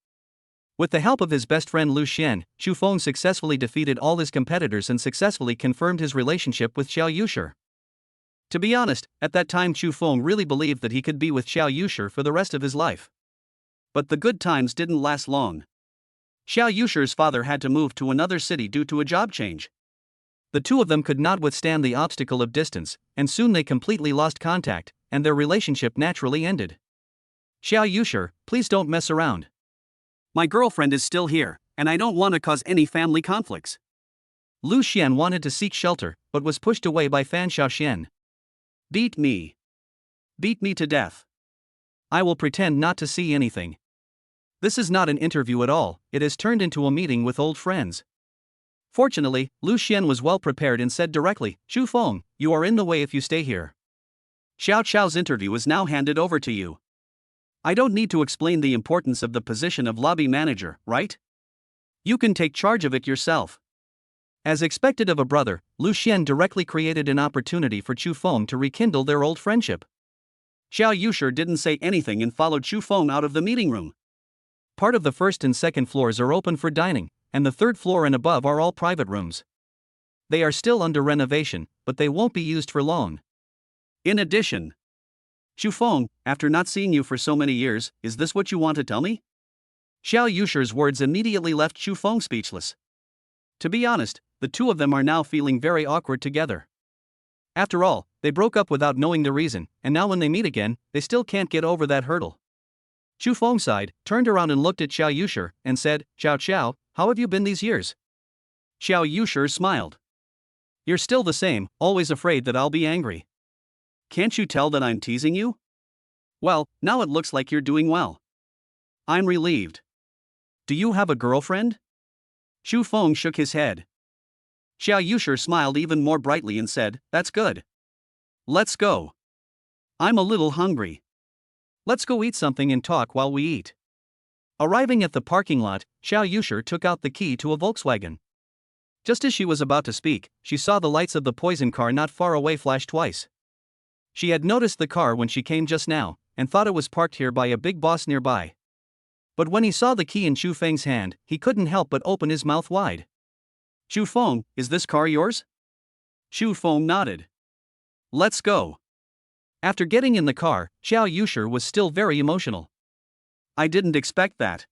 With the help of his best friend Lu Xian, Chu Feng successfully defeated all his competitors and successfully confirmed his relationship with Xiao Yushi. To be honest, at that time Chu Feng really believed that he could be with Xiao Yushi for the rest of his life. But the good times didn't last long. Xiao Yushi's father had to move to another city due to a job change. The two of them could not withstand the obstacle of distance, and soon they completely lost contact, and their relationship naturally ended. Xiao Yushi, please don't mess around. My girlfriend is still here, and I don't want to cause any family conflicts. Lu Xian wanted to seek shelter, but was pushed away by Fan Xiaoxian. Beat me. Beat me to death. I will pretend not to see anything. This is not an interview at all, it has turned into a meeting with old friends. Fortunately, Lu Xian was well prepared and said directly, Chu Feng, you are in the way if you stay here. Xiao Chao's interview is now handed over to you. I don't need to explain the importance of the position of lobby manager, right? You can take charge of it yourself. As expected of a brother, Lu Xian directly created an opportunity for Chu Feng to rekindle their old friendship. Xiao Yushi didn't say anything and followed Chu Feng out of the meeting room. Part of the first and second floors are open for dining, and the third floor and above are all private rooms. They are still under renovation, but they won't be used for long. In addition, Chu Feng, after not seeing you for so many years, is this what you want to tell me? Xiao Yushi's words immediately left Chu Feng speechless. To be honest, the two of them are now feeling very awkward together. After all, they broke up without knowing the reason, and now when they meet again, they still can't get over that hurdle. Chu Feng sighed, turned around and looked at Xiao Yushi, and said, Xiao Xiao, how have you been these years? Xiao Yushi smiled. You're still the same, always afraid that I'll be angry. Can't you tell that I'm teasing you? Well, now it looks like you're doing well. I'm relieved. Do you have a girlfriend? Chu Feng shook his head. Xiao Yushi smiled even more brightly and said, That's good. Let's go. I'm a little hungry. Let's go eat something and talk while we eat. Arriving at the parking lot, Xiao Yusher took out the key to a Volkswagen. Just as she was about to speak, she saw the lights of the poison car not far away flash twice. She had noticed the car when she came just now, and thought it was parked here by a big boss nearby. But when he saw the key in Chu Feng's hand, he couldn't help but open his mouth wide. Chu Feng, is this car yours? Chu Feng nodded. Let's go. After getting in the car, Xiao Yusher was still very emotional. I didn't expect that.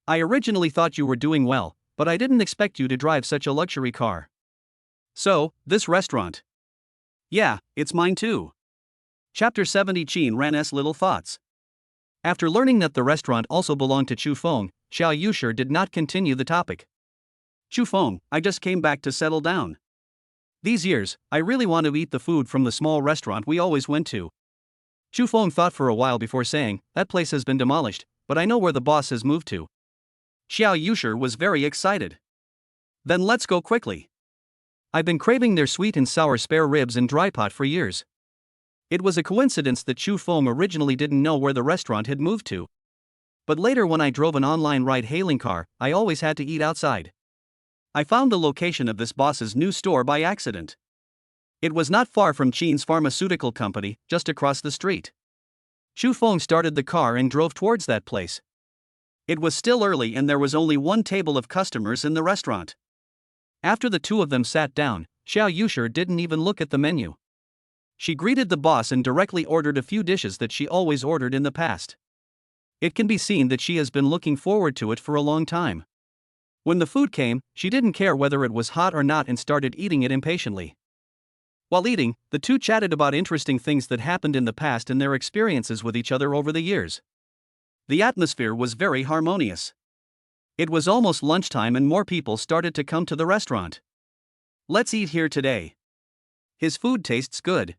I originally thought you were doing well, but I didn't expect you to drive such a luxury car. So, this restaurant. Yeah, it's mine too. Chapter 70 Qin Ran's Little Thoughts. After learning that the restaurant also belonged to Chu Feng, Xiao Yusher did not continue the topic. Chu Feng, I just came back to settle down. These years, I really want to eat the food from the small restaurant we always went to. Chu Feng thought for a while before saying, that place has been demolished, but I know where the boss has moved to. Xiao Yusher was very excited. Then let's go quickly. I've been craving their sweet and sour spare ribs and dry pot for years. It was a coincidence that Chu Feng originally didn't know where the restaurant had moved to. But later when I drove an online ride-hailing car, I always had to eat outside. I found the location of this boss's new store by accident. It was not far from Qin's pharmaceutical company, just across the street. Chu Feng started the car and drove towards that place. It was still early and there was only one table of customers in the restaurant. After the two of them sat down, Xiao Yusher didn't even look at the menu. She greeted the boss and directly ordered a few dishes that she always ordered in the past. It can be seen that she has been looking forward to it for a long time. When the food came, she didn't care whether it was hot or not and started eating it impatiently. While eating, the two chatted about interesting things that happened in the past and their experiences with each other over the years. The atmosphere was very harmonious. It was almost lunchtime and more people started to come to the restaurant. Let's eat here today. His food tastes good.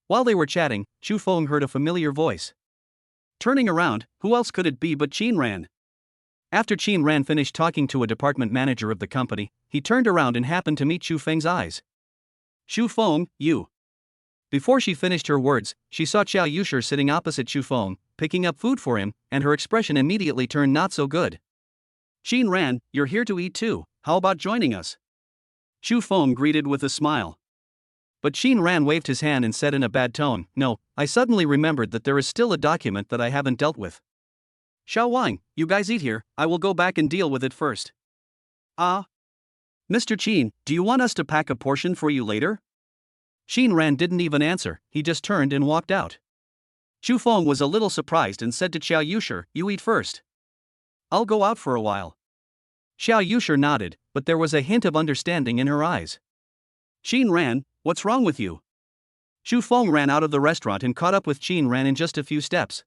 While they were chatting, Chu Feng heard a familiar voice. Turning around, who else could it be but Qin Ran? After Qin Ran finished talking to a department manager of the company, he turned around and happened to meet Chu Feng's eyes. Chu Feng, you. Before she finished her words, she saw Xiao Yusher sitting opposite Chu Feng, picking up food for him, and her expression immediately turned not so good. Qin Ran, you're here to eat too, how about joining us? Chu Feng greeted with a smile. But Qin Ran waved his hand and said in a bad tone, no, I suddenly remembered that there is still a document that I haven't dealt with. Xiao Wang, you guys eat here, I will go back and deal with it first. Mr. Qin, do you want us to pack a portion for you later? Qin Ran didn't even answer, he just turned and walked out. Chu Feng was a little surprised and said to Xiao Yusher, you eat first. I'll go out for a while. Xiao Yusher nodded, but there was a hint of understanding in her eyes. Qin Ran, what's wrong with you? Chu Feng ran out of the restaurant and caught up with Qin Ran in just a few steps.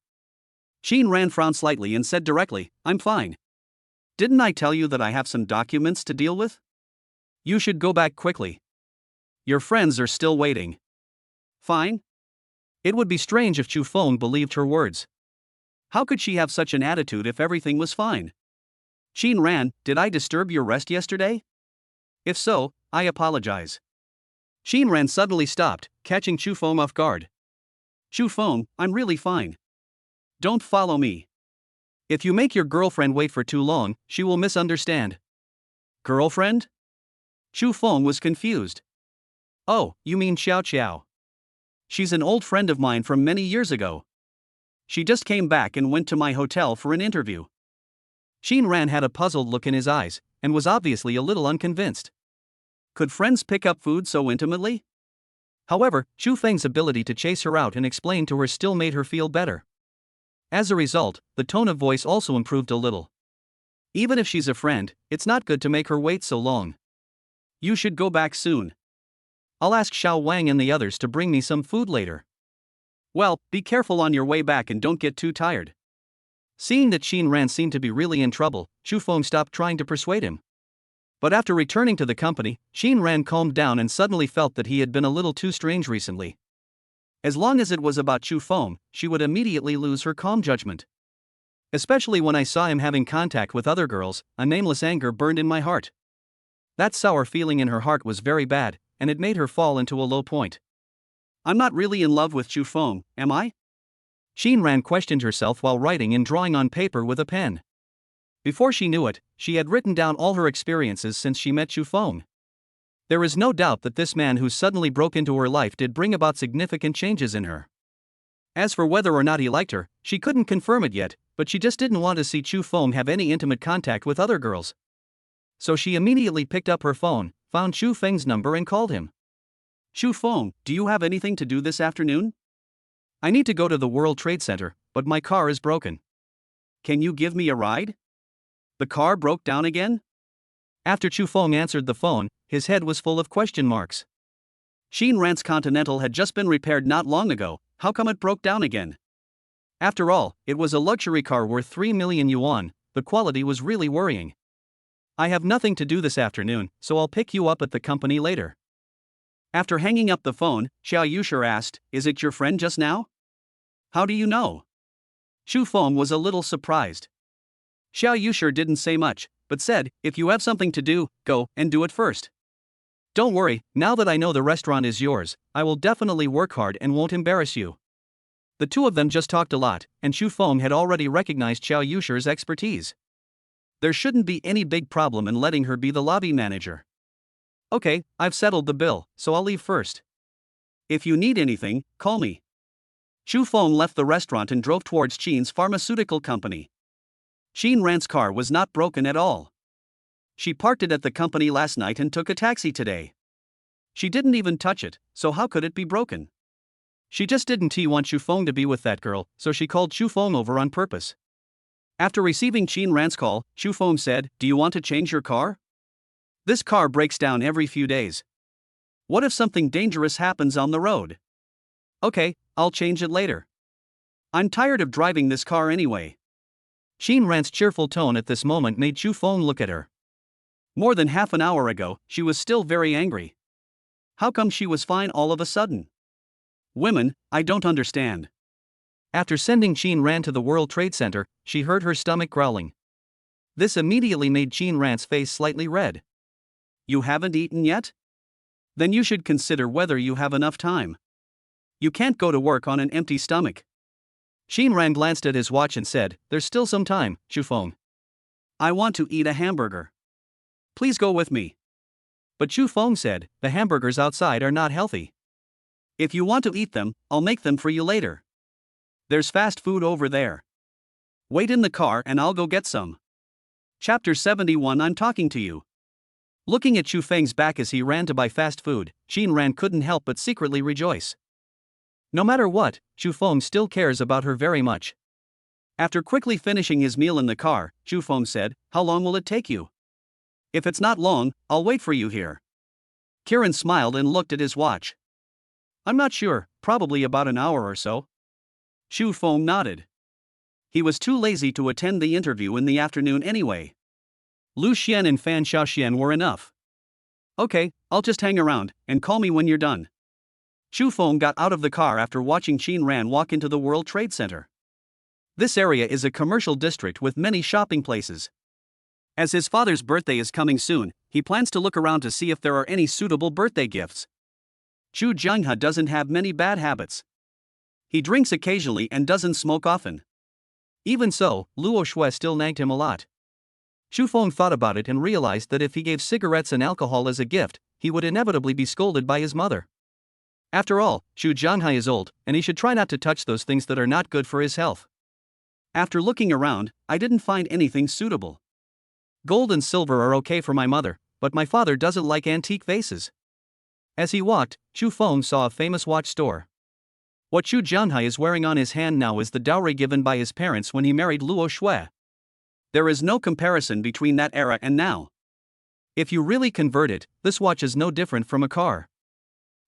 Qin Ran frowned slightly and said directly, I'm fine. Didn't I tell you that I have some documents to deal with? You should go back quickly. Your friends are still waiting. Fine? It would be strange if Chu Feng believed her words. How could she have such an attitude if everything was fine? Qin Ran, did I disturb your rest yesterday? If so, I apologize. Qin Ran suddenly stopped, catching Chu Feng off guard. Chu Feng, I'm really fine. Don't follow me. If you make your girlfriend wait for too long, she will misunderstand. Girlfriend? Chu Feng was confused. Oh, you mean Xiao Qiao. She's an old friend of mine from many years ago. She just came back and went to my hotel for an interview. Qin Ran had a puzzled look in his eyes, and was obviously a little unconvinced. Could friends pick up food so intimately? However, Chu Feng's ability to chase her out and explain to her still made her feel better. As a result, the tone of voice also improved a little. Even if she's a friend, it's not good to make her wait so long. You should go back soon. I'll ask Xiao Wang and the others to bring me some food later. Well, be careful on your way back and don't get too tired. Seeing that Qin Ran seemed to be really in trouble, Chu Feng stopped trying to persuade him. But after returning to the company, Qin Ran calmed down and suddenly felt that he had been a little too strange recently. As long as it was about Chu Feng, she would immediately lose her calm judgment. Especially when I saw him having contact with other girls, a nameless anger burned in my heart. That sour feeling in her heart was very bad, and it made her fall into a low point. I'm not really in love with Chu Feng, am I? Ran questioned herself while writing and drawing on paper with a pen. Before she knew it, she had written down all her experiences since she met Feng. There is no doubt that this man who suddenly broke into her life did bring about significant changes in her. As for whether or not he liked her, she couldn't confirm it yet, but she just didn't want to see Feng have any intimate contact with other girls. So she immediately picked up her phone, found Feng's number and called him. Feng, do you have anything to do this afternoon? I need to go to the World Trade Center, but my car is broken. Can you give me a ride? The car broke down again? After Feng answered the phone, his head was full of question marks. Ran's Continental had just been repaired not long ago, how come it broke down again? After all, it was a luxury car worth 3 million yuan, the quality was really worrying. I have nothing to do this afternoon, so I'll pick you up at the company later. After hanging up the phone, Xiao Yushir asked, is it your friend just now? How do you know? Feng was a little surprised. Xiao Yushir didn't say much, but said, if you have something to do, go and do it first. Don't worry, now that I know the restaurant is yours, I will definitely work hard and won't embarrass you. The two of them just talked a lot, and Feng had already recognized Xiao Yushir's expertise. There shouldn't be any big problem in letting her be the lobby manager. Okay, I've settled the bill, so I'll leave first. If you need anything, call me. Feng left the restaurant and drove towards Qin's pharmaceutical company. Ran's car was not broken at all. She parked it at the company last night and took a taxi today. She didn't even touch it, so how could it be broken? She just didn't want Feng to be with that girl, so she called Feng over on purpose. After receiving Ran's call, Feng said, do you want to change your car? This car breaks down every few days. What if something dangerous happens on the road? Okay, I'll change it later. I'm tired of driving this car anyway. Ran's cheerful tone at this moment made Feng look at her. More than half an hour ago, she was still very angry. How come she was fine all of a sudden? Women, I don't understand. After sending Ran to the World Trade Center, she heard her stomach growling. This immediately made Ran's face slightly red. You haven't eaten yet? Then you should consider whether you have enough time. You can't go to work on an empty stomach. Ran glanced at his watch and said, there's still some time, Feng. I want to eat a hamburger. Please go with me. But Feng said, the hamburgers outside are not healthy. If you want to eat them, I'll make them for you later. There's fast food over there. Wait in the car and I'll go get some. Chapter 71 I'm talking to you. Looking at Feng's back as he ran to buy fast food, Ran couldn't help but secretly rejoice. No matter what, Feng still cares about her very much. After quickly finishing his meal in the car, Feng said, how long will it take you? If it's not long, I'll wait for you here. Kiran smiled and looked at his watch. I'm not sure, probably about an hour or so. Feng nodded. He was too lazy to attend the interview in the afternoon anyway. Lu Xian and Fan Xiaoxian were enough. Okay, I'll just hang around, and call me when you're done. Feng got out of the car after watching Ran walk into the World Trade Center. This area is a commercial district with many shopping places. As his father's birthday is coming soon, he plans to look around to see if there are any suitable birthday gifts. Zhu Jianghe doesn't have many bad habits. He drinks occasionally and doesn't smoke often. Even so, Luo Shui still nagged him a lot. Feng thought about it and realized that if he gave cigarettes and alcohol as a gift, he would inevitably be scolded by his mother. After all, Zhu Jianghe is old, and he should try not to touch those things that are not good for his health. After looking around, I didn't find anything suitable. Gold and silver are okay for my mother, but my father doesn't like antique vases. As he walked, Feng saw a famous watch store. What Zhu Jianghe is wearing on his hand now is the dowry given by his parents when he married Luo Shui. There is no comparison between that era and now. If you really convert it, this watch is no different from a car.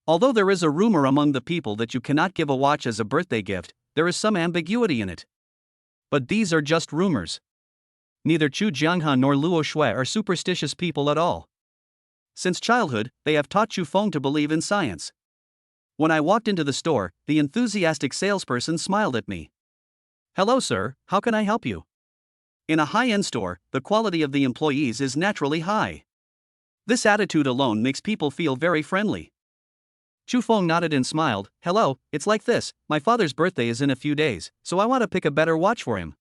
Although there is a rumor among the people that you cannot give a watch as a birthday gift, there is some ambiguity in it. But these are just rumors. Neither Zhu Jianghe nor Luo Shui are superstitious people at all. Since childhood, they have taught Feng to believe in science. When I walked into the store, the enthusiastic salesperson smiled at me. Hello sir, how can I help you? In a high-end store, the quality of the employees is naturally high. This attitude alone makes people feel very friendly. Chu Feng nodded and smiled. Hello, it's like this, my father's birthday is in a few days, so I want to pick a better watch for him.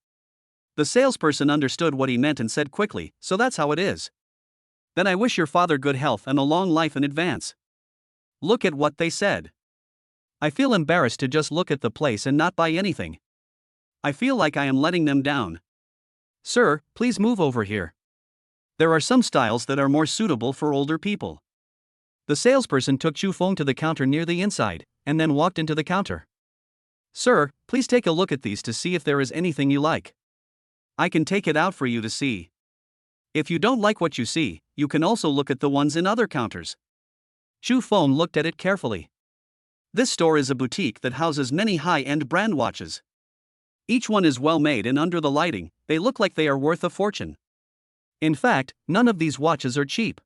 The salesperson understood what he meant and said quickly, so that's how it is. Then I wish your father good health and a long life in advance. Look at what they said. I feel embarrassed to just look at the place and not buy anything. I feel like I am letting them down. Sir, please move over here. There are some styles that are more suitable for older people. The salesperson took Chu Feng to the counter near the inside, and then walked into the counter. Sir, please take a look at these to see if there is anything you like. I can take it out for you to see. If you don't like what you see, you can also look at the ones in other counters. Chu Feng looked at it carefully. This store is a boutique that houses many high-end brand watches. Each one is well made and under the lighting, they look like they are worth a fortune. In fact, none of these watches are cheap.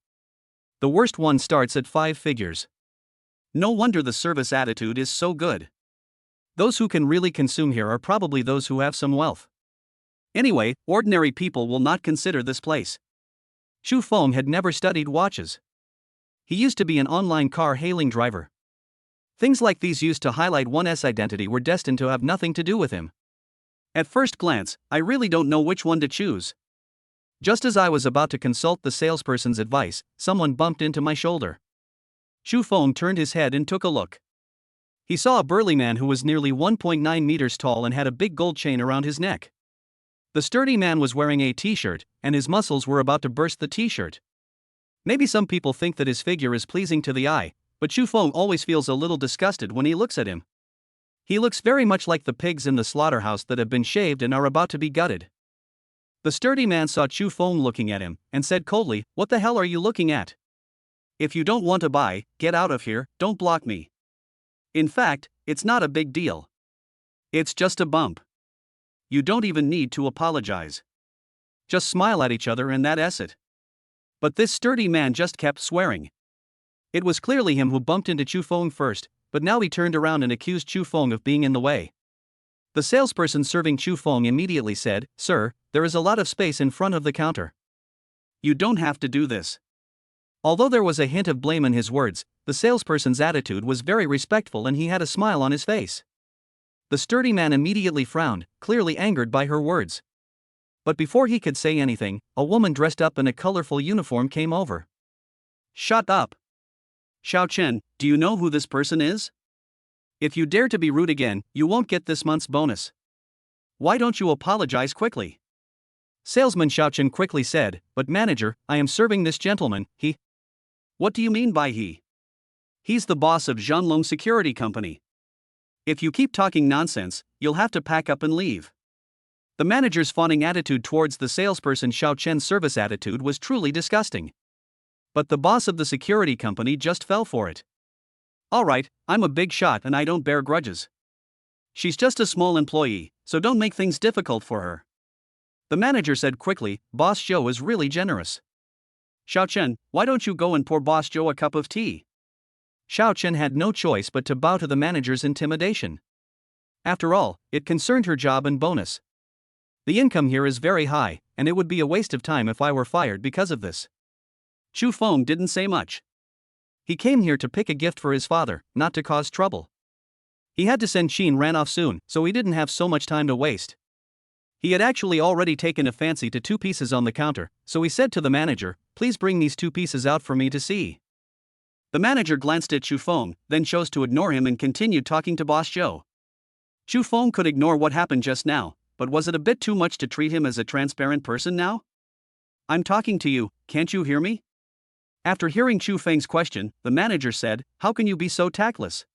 The worst one starts at 5 figures. No wonder the service attitude is so good. Those who can really consume here are probably those who have some wealth. Anyway, ordinary people will not consider this place. Chu Feng had never studied watches. He used to be an online car hailing driver. Things like these used to highlight one's identity were destined to have nothing to do with him. At first glance, I really don't know which one to choose. Just as I was about to consult the salesperson's advice, someone bumped into my shoulder. Chu Feng turned his head and took a look. He saw a burly man who was nearly 1.9 meters tall and had a big gold chain around his neck. The sturdy man was wearing a t-shirt, and his muscles were about to burst the t-shirt. Maybe some people think that his figure is pleasing to the eye, but Chu Feng always feels a little disgusted when he looks at him. He looks very much like the pigs in the slaughterhouse that have been shaved and are about to be gutted. The sturdy man saw Chu Feng looking at him, and said coldly, "What the hell are you looking at? If you don't want to buy, get out of here, don't block me. In fact, it's not a big deal. It's just a bump. You don't even need to apologize. Just smile at each other and that's it." But this sturdy man just kept swearing. It was clearly him who bumped into Chu Feng first, but now he turned around and accused Chu Feng of being in the way. The salesperson serving Chu Feng immediately said, "Sir, there is a lot of space in front of the counter. You don't have to do this." Although there was a hint of blame in his words, the salesperson's attitude was very respectful and he had a smile on his face. The sturdy man immediately frowned, clearly angered by her words. But before he could say anything, a woman dressed up in a colorful uniform came over. "Shut up. Xiao Chen, do you know who this person is? If you dare to be rude again, you won't get this month's bonus. Why don't you apologize quickly?" Salesman Xiao Chen quickly said, "But manager, I am serving this gentleman, he..." "What do you mean by he? He's the boss of Zhanlong Security Company. If you keep talking nonsense, you'll have to pack up and leave." The manager's fawning attitude towards the salesperson Xiao Chen's service attitude was truly disgusting. But the boss of the security company just fell for it. "Alright, I'm a big shot and I don't bear grudges. She's just a small employee, so don't make things difficult for her." The manager said quickly, "Boss Joe is really generous. Xiao Chen, why don't you go and pour Boss Joe a cup of tea?" Xiao Chen had no choice but to bow to the manager's intimidation. After all, it concerned her job and bonus. The income here is very high, and it would be a waste of time if I were fired because of this. Chu Feng didn't say much. He came here to pick a gift for his father, not to cause trouble. He had to send Qin ran off soon, so he didn't have so much time to waste. He had actually already taken a fancy to 2 pieces on the counter, so he said to the manager, "Please bring these 2 pieces out for me to see." The manager glanced at Chu Feng, then chose to ignore him and continued talking to Boss Joe. Chu Feng could ignore what happened just now, but was it a bit too much to treat him as a transparent person now? "I'm talking to you, can't you hear me?" After hearing Chu Feng's question, the manager said, "How can you be so tactless?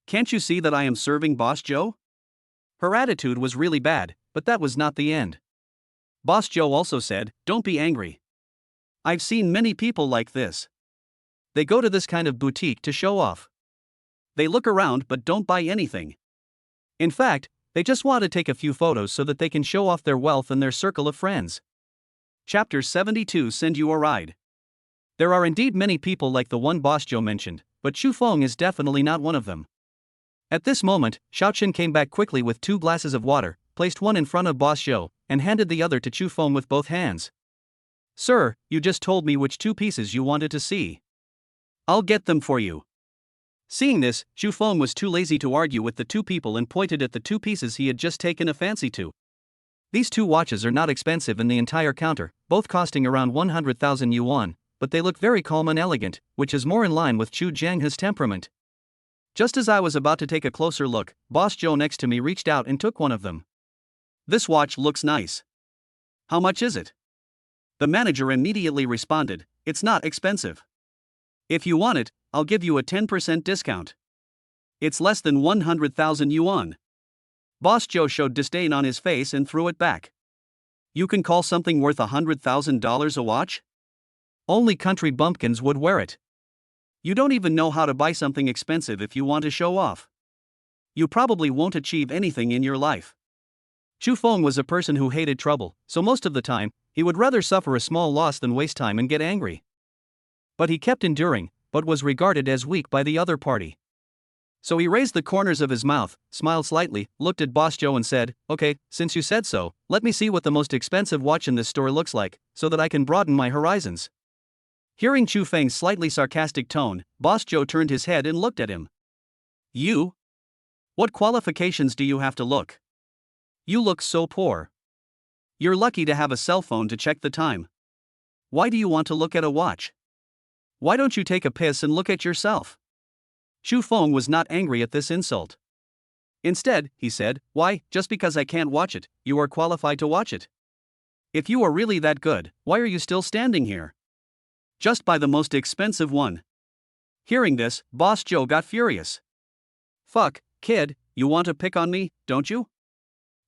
Can't you see that I am serving Boss Joe?" Her attitude was really bad, but that was not the end. Boss Joe also said, "Don't be angry. I've seen many people like this. They go to this kind of boutique to show off. They look around but don't buy anything. In fact, they just want to take a few photos so that they can show off their wealth and their circle of friends." Chapter 72 Send You a Ride. There are indeed many people like the one Boss Joe mentioned, but Chu Feng is definitely not one of them. At this moment, Xiao Chen came back quickly with 2 glasses of water, placed one in front of Boss Joe, and handed the other to Chu Feng with both hands. "Sir, you just told me which 2 pieces you wanted to see. I'll get them for you." Seeing this, Xu Feng was too lazy to argue with the two people and pointed at the two pieces he had just taken a fancy to. These two watches are not expensive in the entire counter, both costing around 100,000 yuan, but they look very calm and elegant, which is more in line with Chu Jianghe's temperament. Just as I was about to take a closer look, Boss Joe next to me reached out and took one of them. This watch looks nice. How much is it? The manager immediately responded, it's not expensive. If you want it, I'll give you a 10% discount. It's less than 100,000 yuan. Boss Joe showed disdain on his face and threw it back. You can call something worth $100,000 a watch? Only country bumpkins would wear it. You don't even know how to buy something expensive if you want to show off. You probably won't achieve anything in your life. Xu Feng was a person who hated trouble, so most of the time, he would rather suffer a small loss than waste time and get angry. But he kept enduring, but was regarded as weak by the other party. So he raised the corners of his mouth, smiled slightly, looked at Boss Joe and said, okay, since you said so, let me see what the most expensive watch in this store looks like, so that I can broaden my horizons. Hearing Xu Feng's slightly sarcastic tone, Boss Joe turned his head and looked at him. You? What qualifications do you have to look? You look so poor. You're lucky to have a cell phone to check the time. Why do you want to look at a watch? Why don't you take a piss and look at yourself? Xu Feng was not angry at this insult. Instead, he said, why, just because I can't watch it, you are qualified to watch it. If you are really that good, why are you still standing here? Just buy the most expensive one. Hearing this, Boss Joe got furious. Fuck, kid, you want to pick on me, don't you?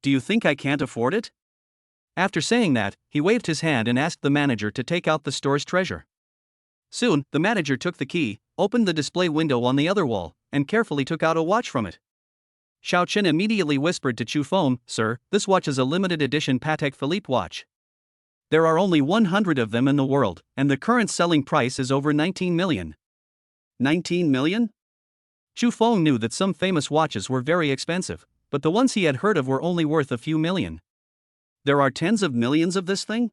Do you think I can't afford it? After saying that, he waved his hand and asked the manager to take out the store's treasure. Soon, the manager took the key, opened the display window on the other wall, and carefully took out a watch from it. Xiao Chen immediately whispered to Xu Feng, sir, this watch is a limited edition Patek Philippe watch. There are only 100 of them in the world, and the current selling price is over 19 million. 19 million? Xu Feng knew that some famous watches were very expensive, but the ones he had heard of were only worth a few million. There are tens of millions of this thing?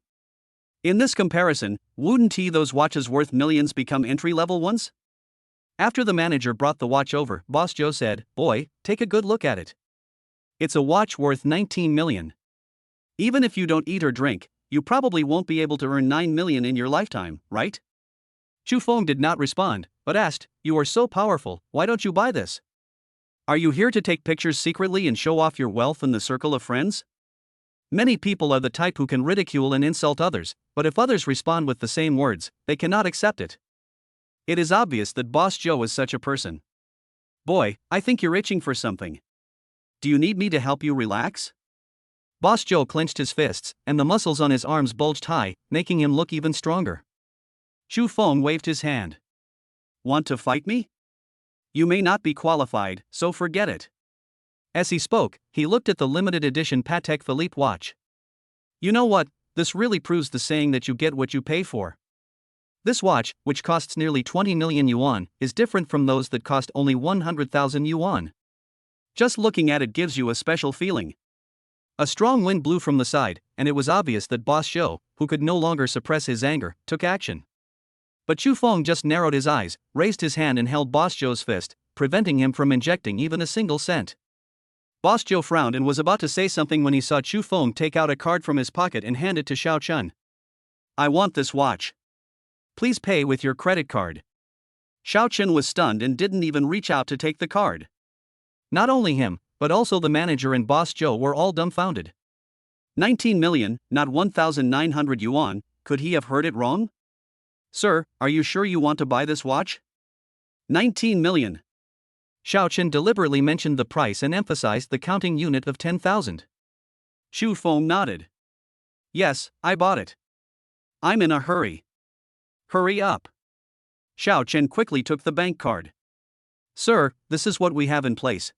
In this comparison, wouldn't those watches worth millions become entry-level ones? After the manager brought the watch over, Boss Joe said, boy, take a good look at it. It's a watch worth 19 million. Even if you don't eat or drink, you probably won't be able to earn 9 million in your lifetime, right? Xu Feng did not respond, but asked, you are so powerful, why don't you buy this? Are you here to take pictures secretly and show off your wealth in the circle of friends? Many people are the type who can ridicule and insult others, but if others respond with the same words, they cannot accept it. It is obvious that Boss Joe is such a person. Boy, I think you're itching for something. Do you need me to help you relax? Boss Joe clenched his fists, and the muscles on his arms bulged high, making him look even stronger. Xu Feng waved his hand. Want to fight me? You may not be qualified, so forget it. As he spoke, he looked at the limited edition Patek Philippe watch. You know what, this really proves the saying that you get what you pay for. This watch, which costs nearly 20 million yuan, is different from those that cost only 100,000 yuan. Just looking at it gives you a special feeling. A strong wind blew from the side, and it was obvious that Boss Joe, who could no longer suppress his anger, took action. But Xu Feng just narrowed his eyes, raised his hand and held Boss Joe's fist, preventing him from injecting even a single cent. Boss Joe frowned and was about to say something when he saw Xu Feng take out a card from his pocket and hand it to Xiao Chen. I want this watch. Please pay with your credit card. Xiao Chen was stunned and didn't even reach out to take the card. Not only him, but also the manager and Boss Joe were all dumbfounded. 19 million, not 1,900 yuan, could he have heard it wrong? Sir, are you sure you want to buy this watch? 19 million. Xiao Chen deliberately mentioned the price and emphasized the counting unit of 10,000. Xu Feng nodded. Yes, I bought it. I'm in a hurry. Hurry up. Xiao Chen quickly took the bank card. Sir, this is what we have in place.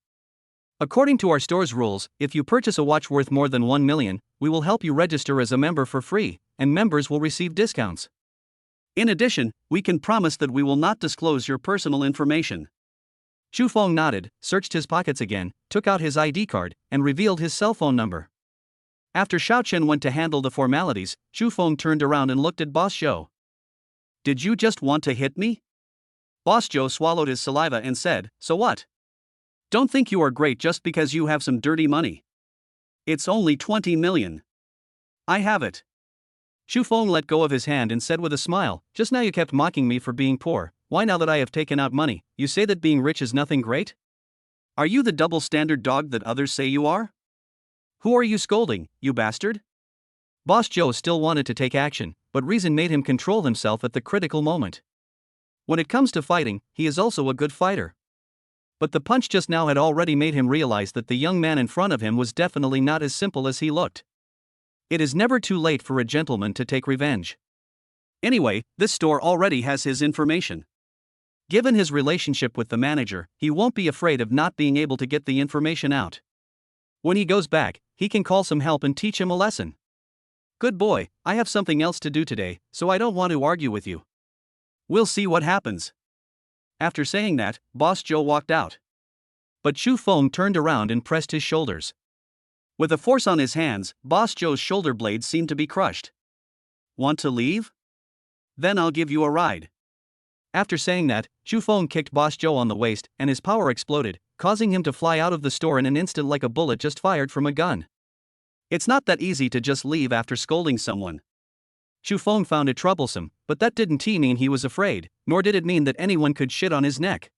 According to our store's rules, if you purchase a watch worth more than 1 million, we will help you register as a member for free, and members will receive discounts. In addition, we can promise that we will not disclose your personal information. Xu Feng nodded, searched his pockets again, took out his ID card, and revealed his cell phone number. After Xiao Chen went to handle the formalities, Xu Feng turned around and looked at Boss Joe. Did you just want to hit me? Boss Joe swallowed his saliva and said, "So what? Don't think you are great just because you have some dirty money. It's only 20 million. I have it." Shu Feng let go of his hand and said with a smile, "Just now you kept mocking me for being poor. Why, now that I have taken out money, you say that being rich is nothing great? Are you the double standard dog that others say you are? Who are you scolding, you bastard?" Boss Joe still wanted to take action, but reason made him control himself at the critical moment. When it comes to fighting, he is also a good fighter. But the punch just now had already made him realize that the young man in front of him was definitely not as simple as he looked. It is never too late for a gentleman to take revenge. Anyway, this store already has his information. Given his relationship with the manager, he won't be afraid of not being able to get the information out. When he goes back, he can call some help and teach him a lesson. "Good boy, I have something else to do today, so I don't want to argue with you. We'll see what happens." After saying that, Boss Joe walked out. But Shu Feng turned around and pressed his shoulders. With a force on his hands, Boss Joe's shoulder blades seemed to be crushed. "Want to leave? Then I'll give you a ride." After saying that, Shu Feng kicked Boss Joe on the waist, and his power exploded, causing him to fly out of the store in an instant like a bullet just fired from a gun. It's not that easy to just leave after scolding someone. Shu Feng found it troublesome, but that didn't mean he was afraid, nor did it mean that anyone could shit on his neck.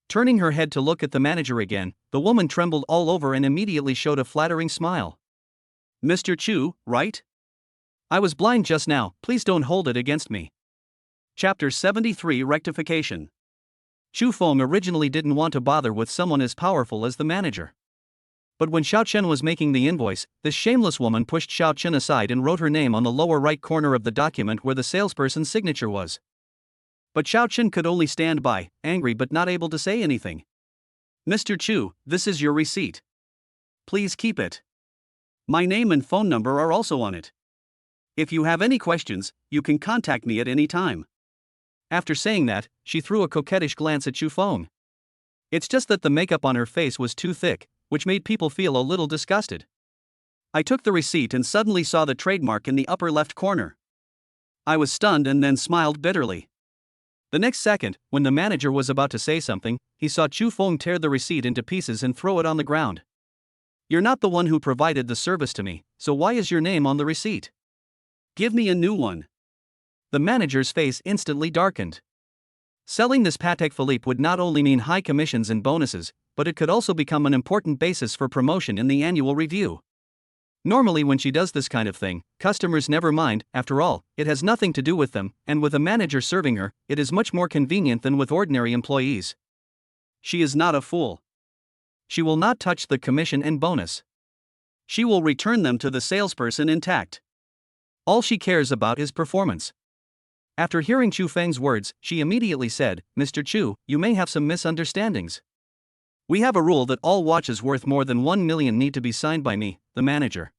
Turning her head to look at the manager again, the woman trembled all over and immediately showed a flattering smile. "Mr. Chu, right? I was blind just now, please don't hold it against me." Chapter 73 Rectification. Shu Feng originally didn't want to bother with someone as powerful as the manager. But when Xiao Chen was making the invoice, this shameless woman pushed Xiao Chen aside and wrote her name on the lower right corner of the document where the salesperson's signature was. But Xiao Chen could only stand by, angry but not able to say anything. "Mr. Chu, this is your receipt. Please keep it. My name and phone number are also on it. If you have any questions, you can contact me at any time." After saying that, she threw a coquettish glance at Shu Feng. It's just that the makeup on her face was too thick, which made people feel a little disgusted. I took the receipt and suddenly saw the trademark in the upper left corner. I was stunned and then smiled bitterly. The next second, when the manager was about to say something, he saw Shu Feng tear the receipt into pieces and throw it on the ground. "You're not the one who provided the service to me, so why is your name on the receipt? Give me a new one." The manager's face instantly darkened. Selling this Patek Philippe would not only mean high commissions and bonuses, but it could also become an important basis for promotion in the annual review. Normally when she does this kind of thing, customers never mind, after all, it has nothing to do with them, and with a manager serving her, it is much more convenient than with ordinary employees. She is not a fool. She will not touch the commission and bonus. She will return them to the salesperson intact. All she cares about is performance. After hearing Chu Feng's words, she immediately said, "Mr. Chu, you may have some misunderstandings. We have a rule that all watches worth more than 1 million need to be signed by me, the manager."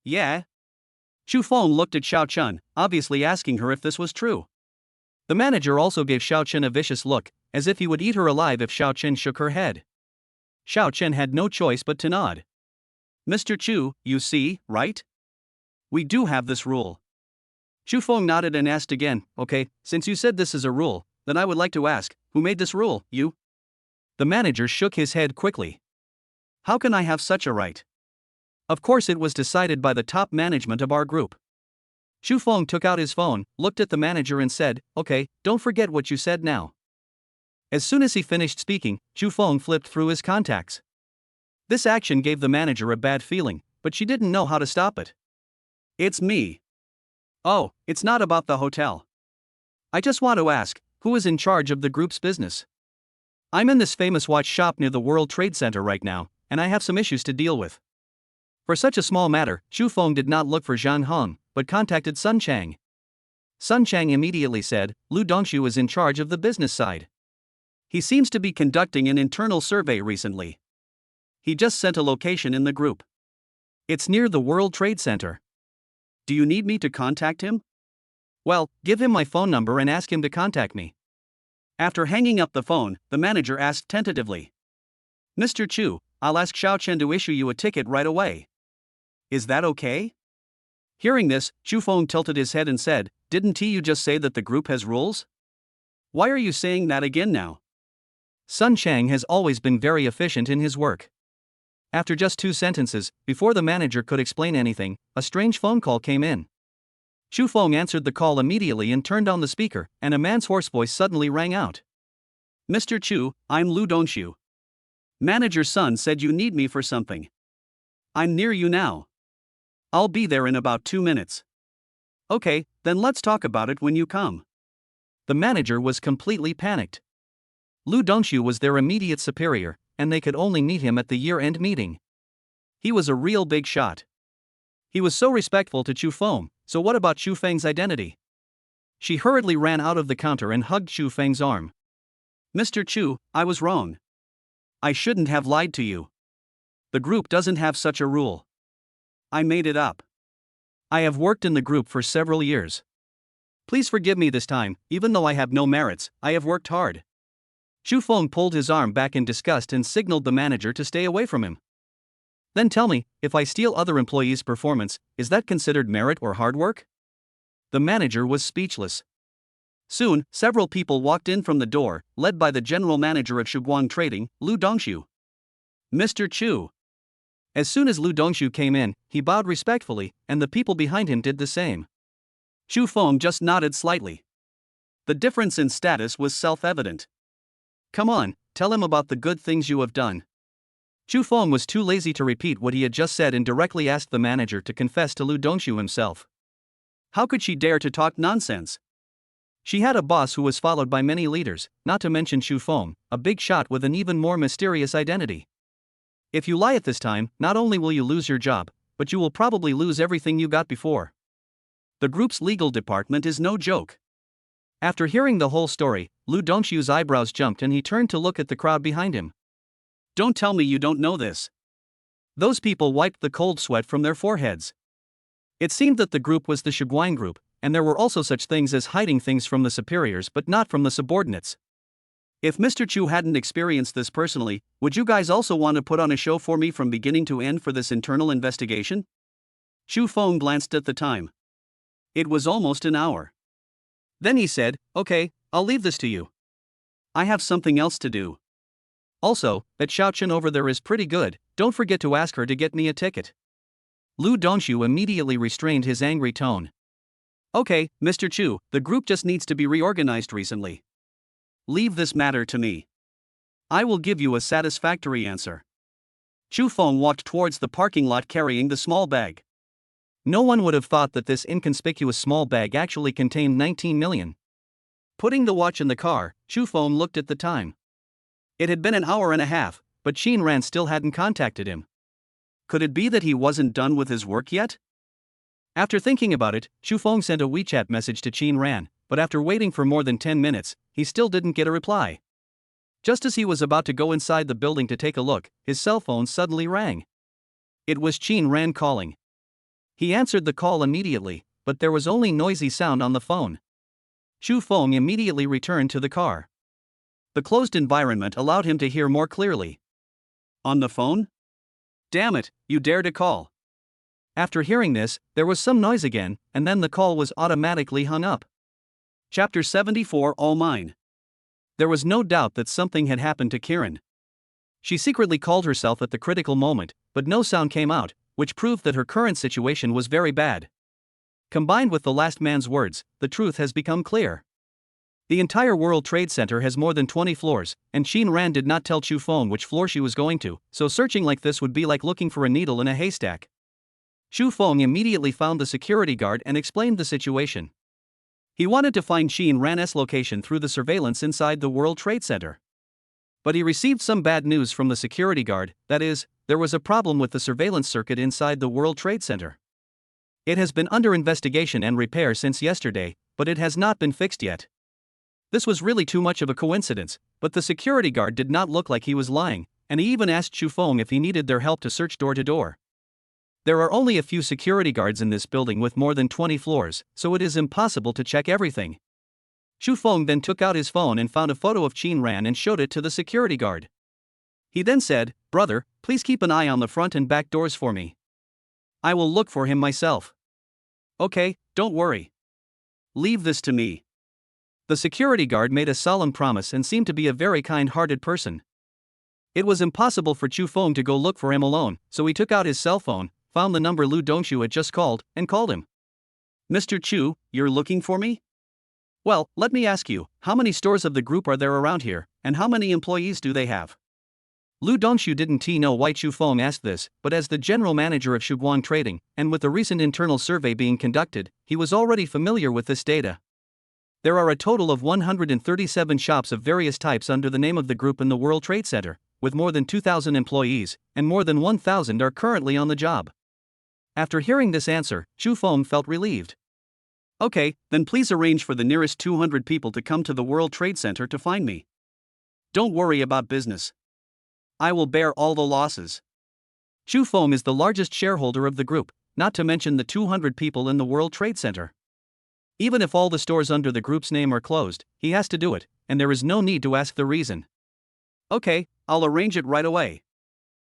"Yeah?" Shu Feng looked at Xiao Chen, obviously asking her if this was true. The manager also gave Xiao Chen a vicious look, as if he would eat her alive if Xiao Chen shook her head. Xiao Chen had no choice but to nod. "Mr. Chu, you see, right? We do have this rule." Shu Feng nodded and asked again, "Okay, since you said this is a rule, then I would like to ask, who made this rule, you?" The manager shook his head quickly. "How can I have such a right? Of course it was decided by the top management of our group." Shu Feng took out his phone, looked at the manager and said, "Okay, don't forget what you said now." As soon as he finished speaking, Shu Feng flipped through his contacts. This action gave the manager a bad feeling, but she didn't know how to stop it. "It's me. Oh, it's not about the hotel. I just want to ask, who is in charge of the group's business? I'm in this famous watch shop near the World Trade Center right now, and I have some issues to deal with." For such a small matter, Shu Feng did not look for Zhang Hong, but contacted Sun Chang. Sun Chang immediately said, "Lu Dongshu is in charge of the business side. He seems to be conducting an internal survey recently. He just sent a location in the group. It's near the World Trade Center. Do you need me to contact him? Well, give him my phone number and ask him to contact me." After hanging up the phone, the manager asked tentatively, "Mr. Chu, I'll ask Xiao Chen to issue you a ticket right away. Is that okay?" Hearing this, Shu Feng tilted his head and said, "Didn't you just say that the group has rules? Why are you saying that again now? Sun Chang has always been very efficient in his work. After just 2 sentences, before the manager could explain anything, a strange phone call came in. Xu Feng answered the call immediately and turned on the speaker, and a man's hoarse voice suddenly rang out. Mr. Chu, I'm Lu Dongxiu. Manager Sun said you need me for something. I'm near you now. I'll be there in about 2 minutes. Okay, then let's talk about it when you come. The manager was completely panicked. Lu Dongxiu was their immediate superior, and they could only meet him at the year-end meeting. He was a real big shot. He was so respectful to Xu Feng, so what about Xu Feng's identity? She hurriedly ran out of the counter and hugged Xu Feng's arm. Mr. Chu, I was wrong. I shouldn't have lied to you. The group doesn't have such a rule. I made it up. I have worked in the group for several years. Please forgive me this time, even though I have no merits, I have worked hard. Xu Feng pulled his arm back in disgust and signaled the manager to stay away from him. Then tell me, if I steal other employees' performance, is that considered merit or hard work? The manager was speechless. Soon, several people walked in from the door, led by the general manager of Shuguang Trading, Lu Dongxiu. Mr. Chu. As soon as Lu Dongxiu came in, he bowed respectfully, and the people behind him did the same. Xu Feng just nodded slightly. The difference in status was self-evident. Come on, tell him about the good things you have done. Xu Feng was too lazy to repeat what he had just said and directly asked the manager to confess to Lu Dongxiu himself. How could she dare to talk nonsense? She had a boss who was followed by many leaders, not to mention Xu Feng, a big shot with an even more mysterious identity. If you lie at this time, not only will you lose your job, but you will probably lose everything you got before. The group's legal department is no joke. After hearing the whole story, Lu Dongxiu's eyebrows jumped and he turned to look at the crowd behind him. Don't tell me you don't know this. Those people wiped the cold sweat from their foreheads. It seemed that the group was the Shuguang group, and there were also such things as hiding things from the superiors but not from the subordinates. If Mr. Chu hadn't experienced this personally, would you guys also want to put on a show for me from beginning to end for this internal investigation? Xu Feng glanced at the time. It was almost an hour. Then he said, okay, I'll leave this to you. I have something else to do. Also, that Xiaochen over there is pretty good, don't forget to ask her to get me a ticket. Lu Dongxiu immediately restrained his angry tone. Okay, Mr. Chu, the group just needs to be reorganized recently. Leave this matter to me. I will give you a satisfactory answer. Xu Feng walked towards the parking lot carrying the small bag. No one would have thought that this inconspicuous small bag actually contained 19 million. Putting the watch in the car, Xu Feng looked at the time. It had been an hour and a half, but Qin Ran still hadn't contacted him. Could it be that he wasn't done with his work yet? After thinking about it, Xu Feng sent a WeChat message to Qin Ran, but after waiting for more than 10 minutes, he still didn't get a reply. Just as he was about to go inside the building to take a look, his cell phone suddenly rang. It was Qin Ran calling. He answered the call immediately, but there was only noisy sound on the phone. Xu Feng immediately returned to the car. The closed environment allowed him to hear more clearly. On the phone? Damn it, you dare to call. After hearing this, there was some noise again, and then the call was automatically hung up. Chapter 74 All Mine. There was no doubt that something had happened to Kiran. She secretly called herself at the critical moment, but no sound came out, which proved that her current situation was very bad. Combined with the last man's words, the truth has become clear. The entire World Trade Center has more than 20 floors, and Qin Ran did not tell Xu Feng which floor she was going to, so searching like this would be like looking for a needle in a haystack. Xu Feng immediately found the security guard and explained the situation. He wanted to find Qin Ran's location through the surveillance inside the World Trade Center. But he received some bad news from the security guard, that is, there was a problem with the surveillance circuit inside the World Trade Center. It has been under investigation and repair since yesterday, but it has not been fixed yet. This was really too much of a coincidence, but the security guard did not look like he was lying, and he even asked Xu Feng if he needed their help to search door to door. There are only a few security guards in this building with more than 20 floors, so it is impossible to check everything. Xu Feng then took out his phone and found a photo of Qin Ran and showed it to the security guard. He then said, "Brother, please keep an eye on the front and back doors for me. I will look for him myself." "Okay, don't worry. Leave this to me." The security guard made a solemn promise and seemed to be a very kind-hearted person. It was impossible for Chu Feng to go look for him alone, so he took out his cell phone, found the number Lu Dongxu had just called, and called him. "Mr. Chu, you're looking for me? Well, let me ask you, how many stores of the group are there around here, and how many employees do they have?" Lu Dongxu didn't know why Chu Feng asked this, but as the general manager of Shuguang Trading, and with the recent internal survey being conducted, he was already familiar with this data. There are a total of 137 shops of various types under the name of the group in the World Trade Center, with more than 2,000 employees, and more than 1,000 are currently on the job. After hearing this answer, Chu Feng felt relieved. "Okay, then please arrange for the nearest 200 people to come to the World Trade Center to find me. Don't worry about business. I will bear all the losses." Chu Feng is the largest shareholder of the group, not to mention the 200 people in the World Trade Center. Even if all the stores under the group's name are closed, he has to do it, and there is no need to ask the reason. "Okay, I'll arrange it right away."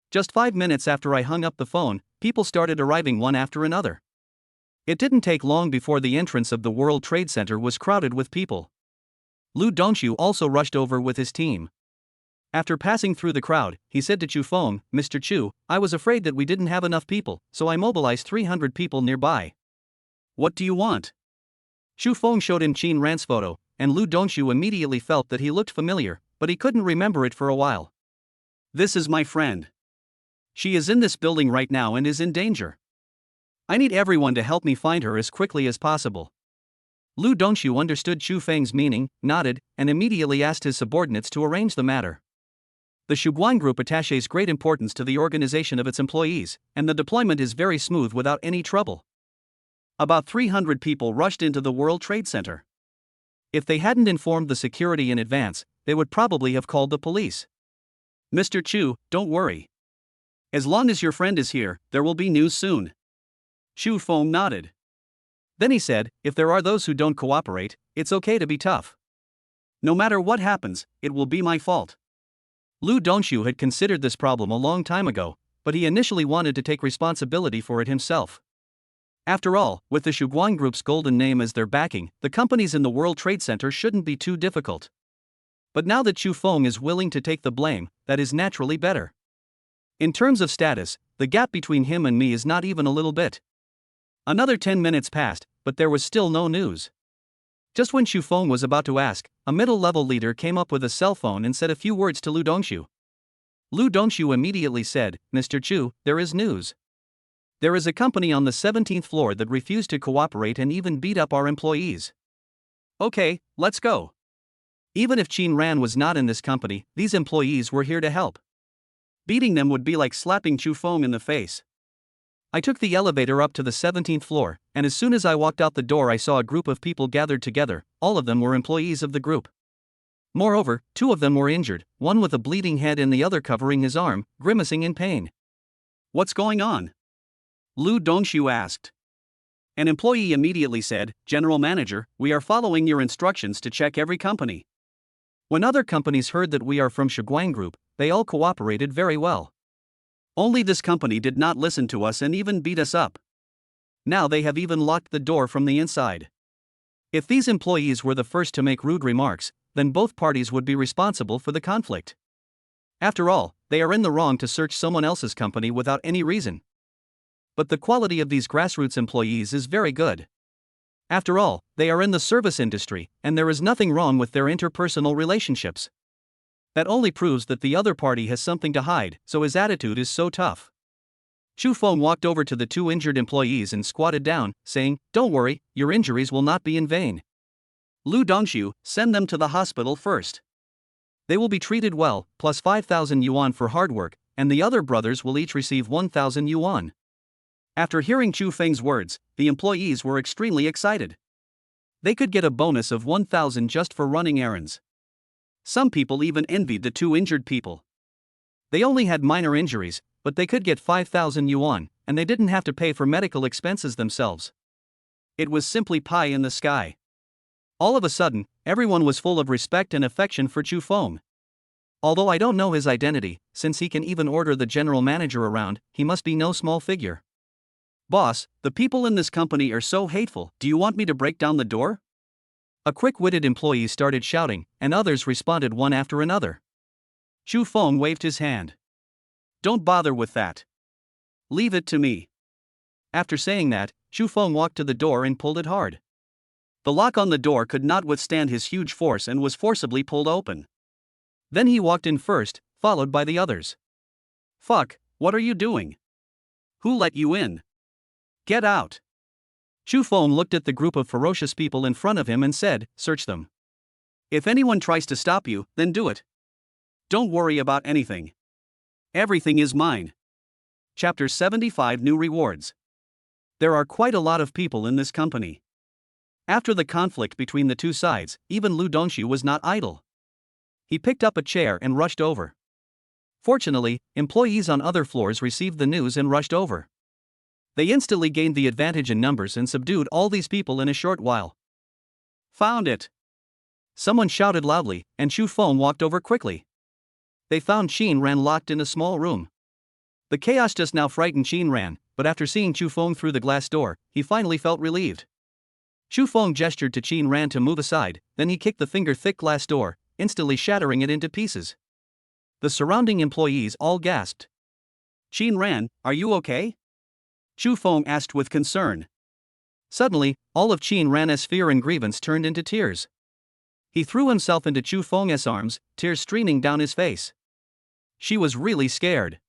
Just 5 minutes after I hung up the phone, people started arriving one after another. It didn't take long before the entrance of the World Trade Center was crowded with people. Lu Dongxu also rushed over with his team. After passing through the crowd, he said to Chu Feng, "Mr. Chu, I was afraid that we didn't have enough people, so I mobilized 300 people nearby. What do you want?" Chu Feng showed him Qin Ran's photo, and Lu Dongxu immediately felt that he looked familiar, but he couldn't remember it for a while. "This is my friend. She is in this building right now and is in danger. I need everyone to help me find her as quickly as possible." Lu Dongxu understood Chu Feng's meaning, nodded, and immediately asked his subordinates to arrange the matter. The Shuguang Group attaches great importance to the organization of its employees, and the deployment is very smooth without any trouble. About 300 people rushed into the World Trade Center. If they hadn't informed the security in advance, they would probably have called the police. "Mr. Chu, don't worry. As long as your friend is here, there will be news soon." Chu Feng nodded. Then he said, "If there are those who don't cooperate, it's okay to be tough. No matter what happens, it will be my fault." Lu Dongxu had considered this problem a long time ago, but he initially wanted to take responsibility for it himself. After all, with the Shuguang Group's golden name as their backing, the companies in the World Trade Center shouldn't be too difficult. But now that Chu Feng is willing to take the blame, that is naturally better. In terms of status, the gap between him and me is not even a little bit. Another 10 minutes passed, but there was still no news. Just when Chu Feng was about to ask, a middle-level leader came up with a cell phone and said a few words to Lu Dongxu. Lu Dongxu immediately said, "Mr. Chu, there is news. There is a company on the 17th floor that refused to cooperate and even beat up our employees." "Okay, let's go." Even if Qin Ran was not in this company, these employees were here to help. Beating them would be like slapping Chu Feng in the face. I took the elevator up to the 17th floor, and as soon as I walked out the door I saw a group of people gathered together. All of them were employees of the group. Moreover, 2 of them were injured, one with a bleeding head and the other covering his arm, grimacing in pain. "What's going on?" Lu Dongxu asked. An employee immediately said, "General Manager, we are following your instructions to check every company." When other companies heard that we are from Shuguang Group, they all cooperated very well. Only this company did not listen to us and even beat us up. Now they have even locked the door from the inside. If these employees were the first to make rude remarks, then both parties would be responsible for the conflict. After all, they are in the wrong to search someone else's company without any reason. But the quality of these grassroots employees is very good. After all, they are in the service industry, and there is nothing wrong with their interpersonal relationships. That only proves that the other party has something to hide, so his attitude is so tough. Chu Feng walked over to the 2 injured employees and squatted down, saying, "Don't worry, your injuries will not be in vain. Lu Dongxu, send them to the hospital first. They will be treated well, plus 5,000 yuan for hard work, and the other brothers will each receive 1,000 yuan. After hearing Chu Feng's words, the employees were extremely excited. They could get a bonus of 1,000 just for running errands. Some people even envied the 2 injured people. They only had minor injuries, but they could get 5,000 yuan, and they didn't have to pay for medical expenses themselves. It was simply pie in the sky. All of a sudden, everyone was full of respect and affection for Chu Feng. Although I don't know his identity, since he can even order the general manager around, he must be no small figure. "Boss, the people in this company are so hateful. Do you want me to break down the door?" A quick-witted employee started shouting, and others responded one after another. Xu Feng waved his hand. Don't bother with that. Leave it to me. After saying that, Xu Feng walked to the door and pulled it hard. The lock on the door could not withstand his huge force and was forcibly pulled open. Then he walked in first, followed by the others. Fuck, what are you doing? Who let you in? Get out. Xu Feng looked at the group of ferocious people in front of him and said, search them. If anyone tries to stop you, then do it. Don't worry about anything. Everything is mine. Chapter 75 New Rewards. There are quite a lot of people in this company. After the conflict between the two sides, even Lu Dongshu was not idle. He picked up a chair and rushed over. Fortunately, employees on other floors received the news and rushed over. They instantly gained the advantage in numbers and subdued all these people in a short while. Found it! Someone shouted loudly, and Xu Feng walked over quickly. They found Qin Ran locked in a small room. The chaos just now frightened Qin Ran, but after seeing Xu Feng through the glass door, he finally felt relieved. Xu Feng gestured to Qin Ran to move aside, then he kicked the finger-thick glass door, instantly shattering it into pieces. The surrounding employees all gasped. Qin Ran, are you okay? Xu Feng asked with concern. Suddenly, all of Qin Ran's fear and grievance turned into tears. He threw himself into Xu Feng's arms, tears streaming down his face. She was really scared.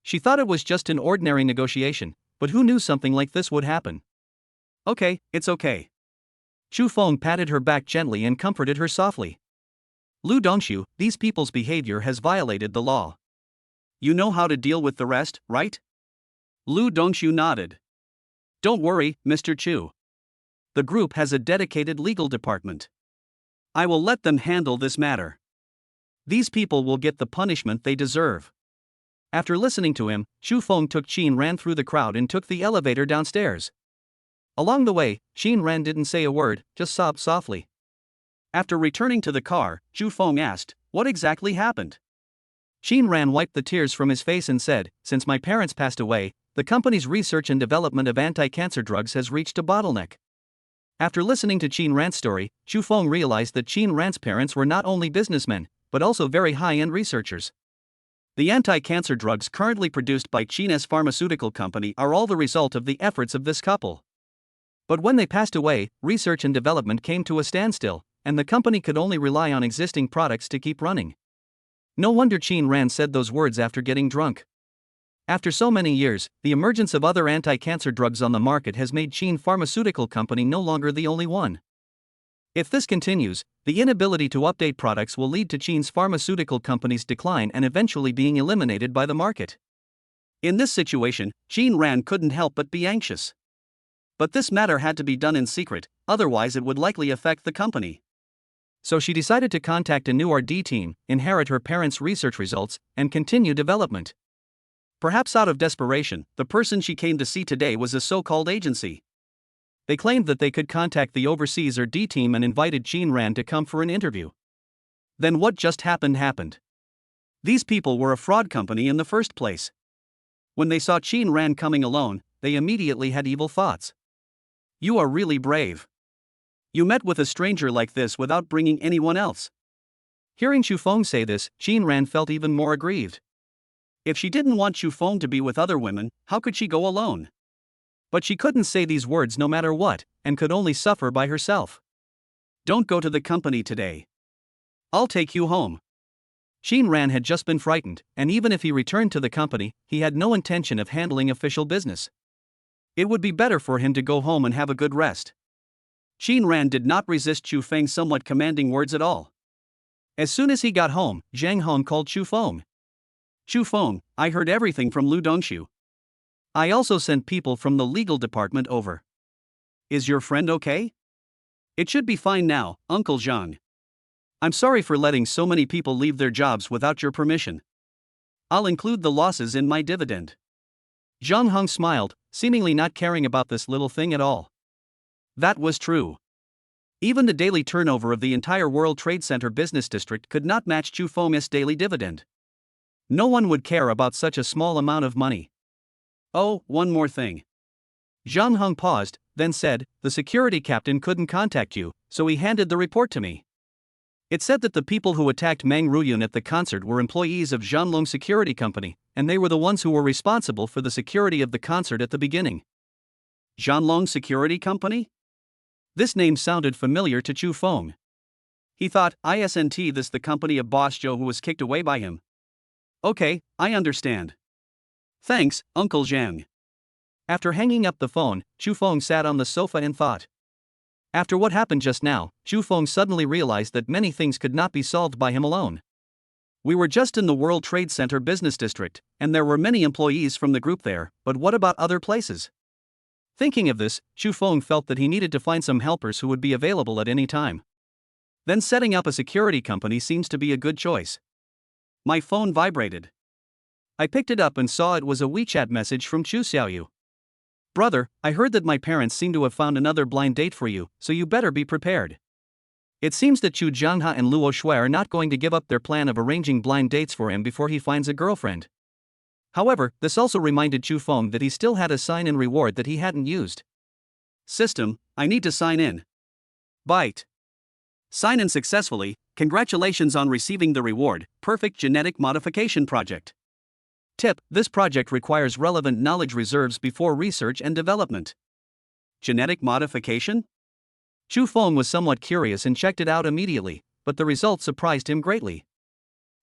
She thought it was just an ordinary negotiation, but who knew something like this would happen? Okay, it's okay. Xu Feng patted her back gently and comforted her softly. Lu Dongshu, these people's behavior has violated the law. You know how to deal with the rest, right? Lu Dongshu nodded. Don't worry, Mr. Chu. The group has a dedicated legal department. I will let them handle this matter. These people will get the punishment they deserve. After listening to him, Xu Feng took Qin Ran through the crowd and took the elevator downstairs. Along the way, Qin Ran didn't say a word, just sobbed softly. After returning to the car, Xu Feng asked, what exactly happened? Qin Ran wiped the tears from his face and said, since my parents passed away, the company's research and development of anti-cancer drugs has reached a bottleneck. After listening to Qin Ran's story, Xu Feng realized that Qin Ran's parents were not only businessmen, but also very high-end researchers. The anti-cancer drugs currently produced by Qin's pharmaceutical company are all the result of the efforts of this couple. But when they passed away, research and development came to a standstill, and the company could only rely on existing products to keep running. No wonder Qin Ran said those words after getting drunk. After so many years, the emergence of other anti-cancer drugs on the market has made Qin Pharmaceutical Company no longer the only one. If this continues, the inability to update products will lead to Qin's pharmaceutical company's decline and eventually being eliminated by the market. In this situation, Qin Ran couldn't help but be anxious. But this matter had to be done in secret, otherwise it would likely affect the company. So she decided to contact a new R&D team, inherit her parents' research results, and continue development. Perhaps out of desperation, the person she came to see today was a so-called agency. They claimed that they could contact the overseas R&D team and invited Qin Ran to come for an interview. Then what just happened. These people were a fraud company in the first place. When they saw Qin Ran coming alone, they immediately had evil thoughts. You are really brave. You met with a stranger like this without bringing anyone else. Hearing Xu Feng say this, Qin Ran felt even more aggrieved. If she didn't want Xu Feng to be with other women, how could she go alone? But she couldn't say these words no matter what, and could only suffer by herself. Don't go to the company today. I'll take you home. Qin Ran had just been frightened, and even if he returned to the company, he had no intention of handling official business. It would be better for him to go home and have a good rest. Qin Ran did not resist Xu Feng's somewhat commanding words at all. As soon as he got home, Zhang Hong called Xu Feng. Xu Feng, I heard everything from Lu Dongshu. I also sent people from the legal department over. Is your friend okay? It should be fine now, Uncle Zhang. I'm sorry for letting so many people leave their jobs without your permission. I'll include the losses in my dividend. Zhang Hong smiled, seemingly not caring about this little thing at all. That was true. Even the daily turnover of the entire World Trade Center business district could not match Xu Feng's daily dividend. No one would care about such a small amount of money. Oh, one more thing. Zhang Hong paused, then said, the security captain couldn't contact you, so he handed the report to me. It said that the people who attacked Mang Ruyun at the concert were employees of Zhanlong Security Company, and they were the ones who were responsible for the security of the concert at the beginning. Zhanlong Security Company? This name sounded familiar to Chu Feng. He thought, isn't this the company of Boss Joe who was kicked away by him? Okay, I understand. Thanks, Uncle Zhang. After hanging up the phone, Chu Feng sat on the sofa and thought. After what happened just now, Chu Feng suddenly realized that many things could not be solved by him alone. We were just in the World Trade Center business district, and there were many employees from the group there, but what about other places? Thinking of this, Chu Feng felt that he needed to find some helpers who would be available at any time. Then setting up a security company seems to be a good choice. My phone vibrated. I picked it up and saw it was a WeChat message from Chu Xiaoyu. Brother, I heard that my parents seem to have found another blind date for you, so you better be prepared. It seems that Chu Jianghe and Luo Shui are not going to give up their plan of arranging blind dates for him before he finds a girlfriend. However, this also reminded Chu Feng that he still had a sign-in reward that he hadn't used. System, I need to sign in. Byte. Sign in successfully, congratulations on receiving the reward, Perfect Genetic Modification Project. Tip, this project requires relevant knowledge reserves before research and development. Genetic modification? Chu Feng was somewhat curious and checked it out immediately, but the results surprised him greatly.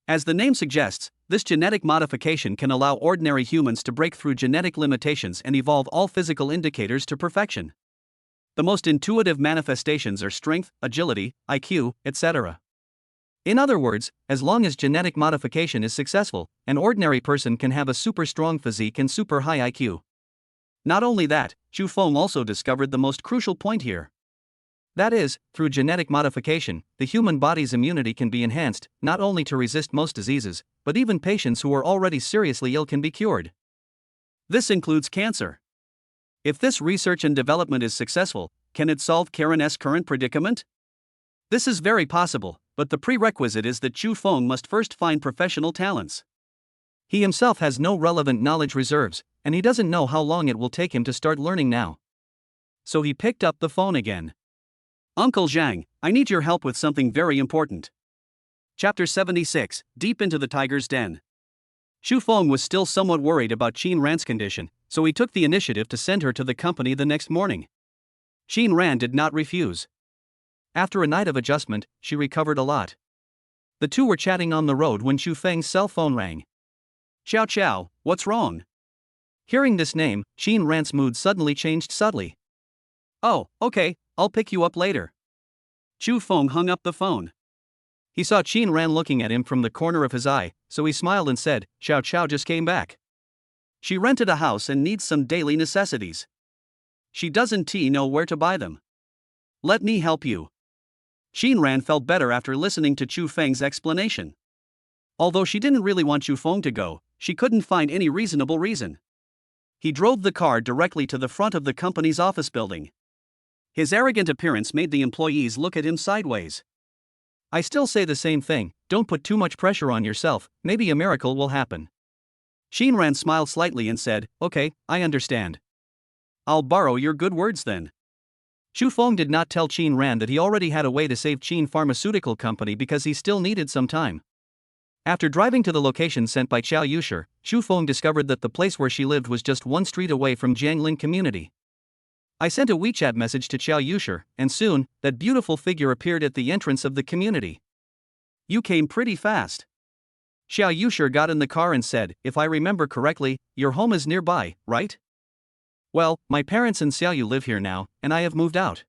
As the name suggests, this genetic modification can allow ordinary humans to break through genetic limitations and evolve all physical indicators to perfection. The most intuitive manifestations are strength, agility, IQ, etc. In other words, as long as genetic modification is successful, an ordinary person can have a super strong physique and super high IQ. Not only that, Chu Feng also discovered the most crucial point here. That is, through genetic modification, the human body's immunity can be enhanced, not only to resist most diseases, but even patients who are already seriously ill can be cured. This includes cancer. If this research and development is successful, can it solve Karen's current predicament? This is very possible, but the prerequisite is that Chu Feng must first find professional talents. He himself has no relevant knowledge reserves, and he doesn't know how long it will take him to start learning now. So he picked up the phone again. Uncle Zhang, I need your help with something very important. Chapter 76, Deep into the Tiger's Den. Chu Feng was still somewhat worried about Qin Ran's condition, so he took the initiative to send her to the company the next morning. Qin Ran did not refuse. After a night of adjustment, she recovered a lot. The two were chatting on the road when Chu Feng's cell phone rang. Xiao Xiao, what's wrong? Hearing this name, Qin Ran's mood suddenly changed subtly. Oh, okay, I'll pick you up later. Chu Feng hung up the phone. He saw Qin Ran looking at him from the corner of his eye, so he smiled and said, Xiao Xiao just came back. She rented a house and needs some daily necessities. She doesn't know where to buy them. Let me help you. Qin Ran felt better after listening to Chu Feng's explanation. Although she didn't really want Chu Feng to go, she couldn't find any reasonable reason. He drove the car directly to the front of the company's office building. His arrogant appearance made the employees look at him sideways. I still say the same thing, don't put too much pressure on yourself, maybe a miracle will happen. Qin Ran smiled slightly and said, okay, I understand. I'll borrow your good words then. Chu Feng did not tell Qin Ran that he already had a way to save Qin Pharmaceutical Company because he still needed some time. After driving to the location sent by Qiao Yushi, Chu Feng discovered that the place where she lived was just one street away from Jianglin community. I sent a WeChat message to Qiao Yushi, and soon, that beautiful figure appeared at the entrance of the community. You came pretty fast. Qiao Yushi got in the car and said, if I remember correctly, your home is nearby, right? Well, my parents and Xiaoyu live here now, and I have moved out.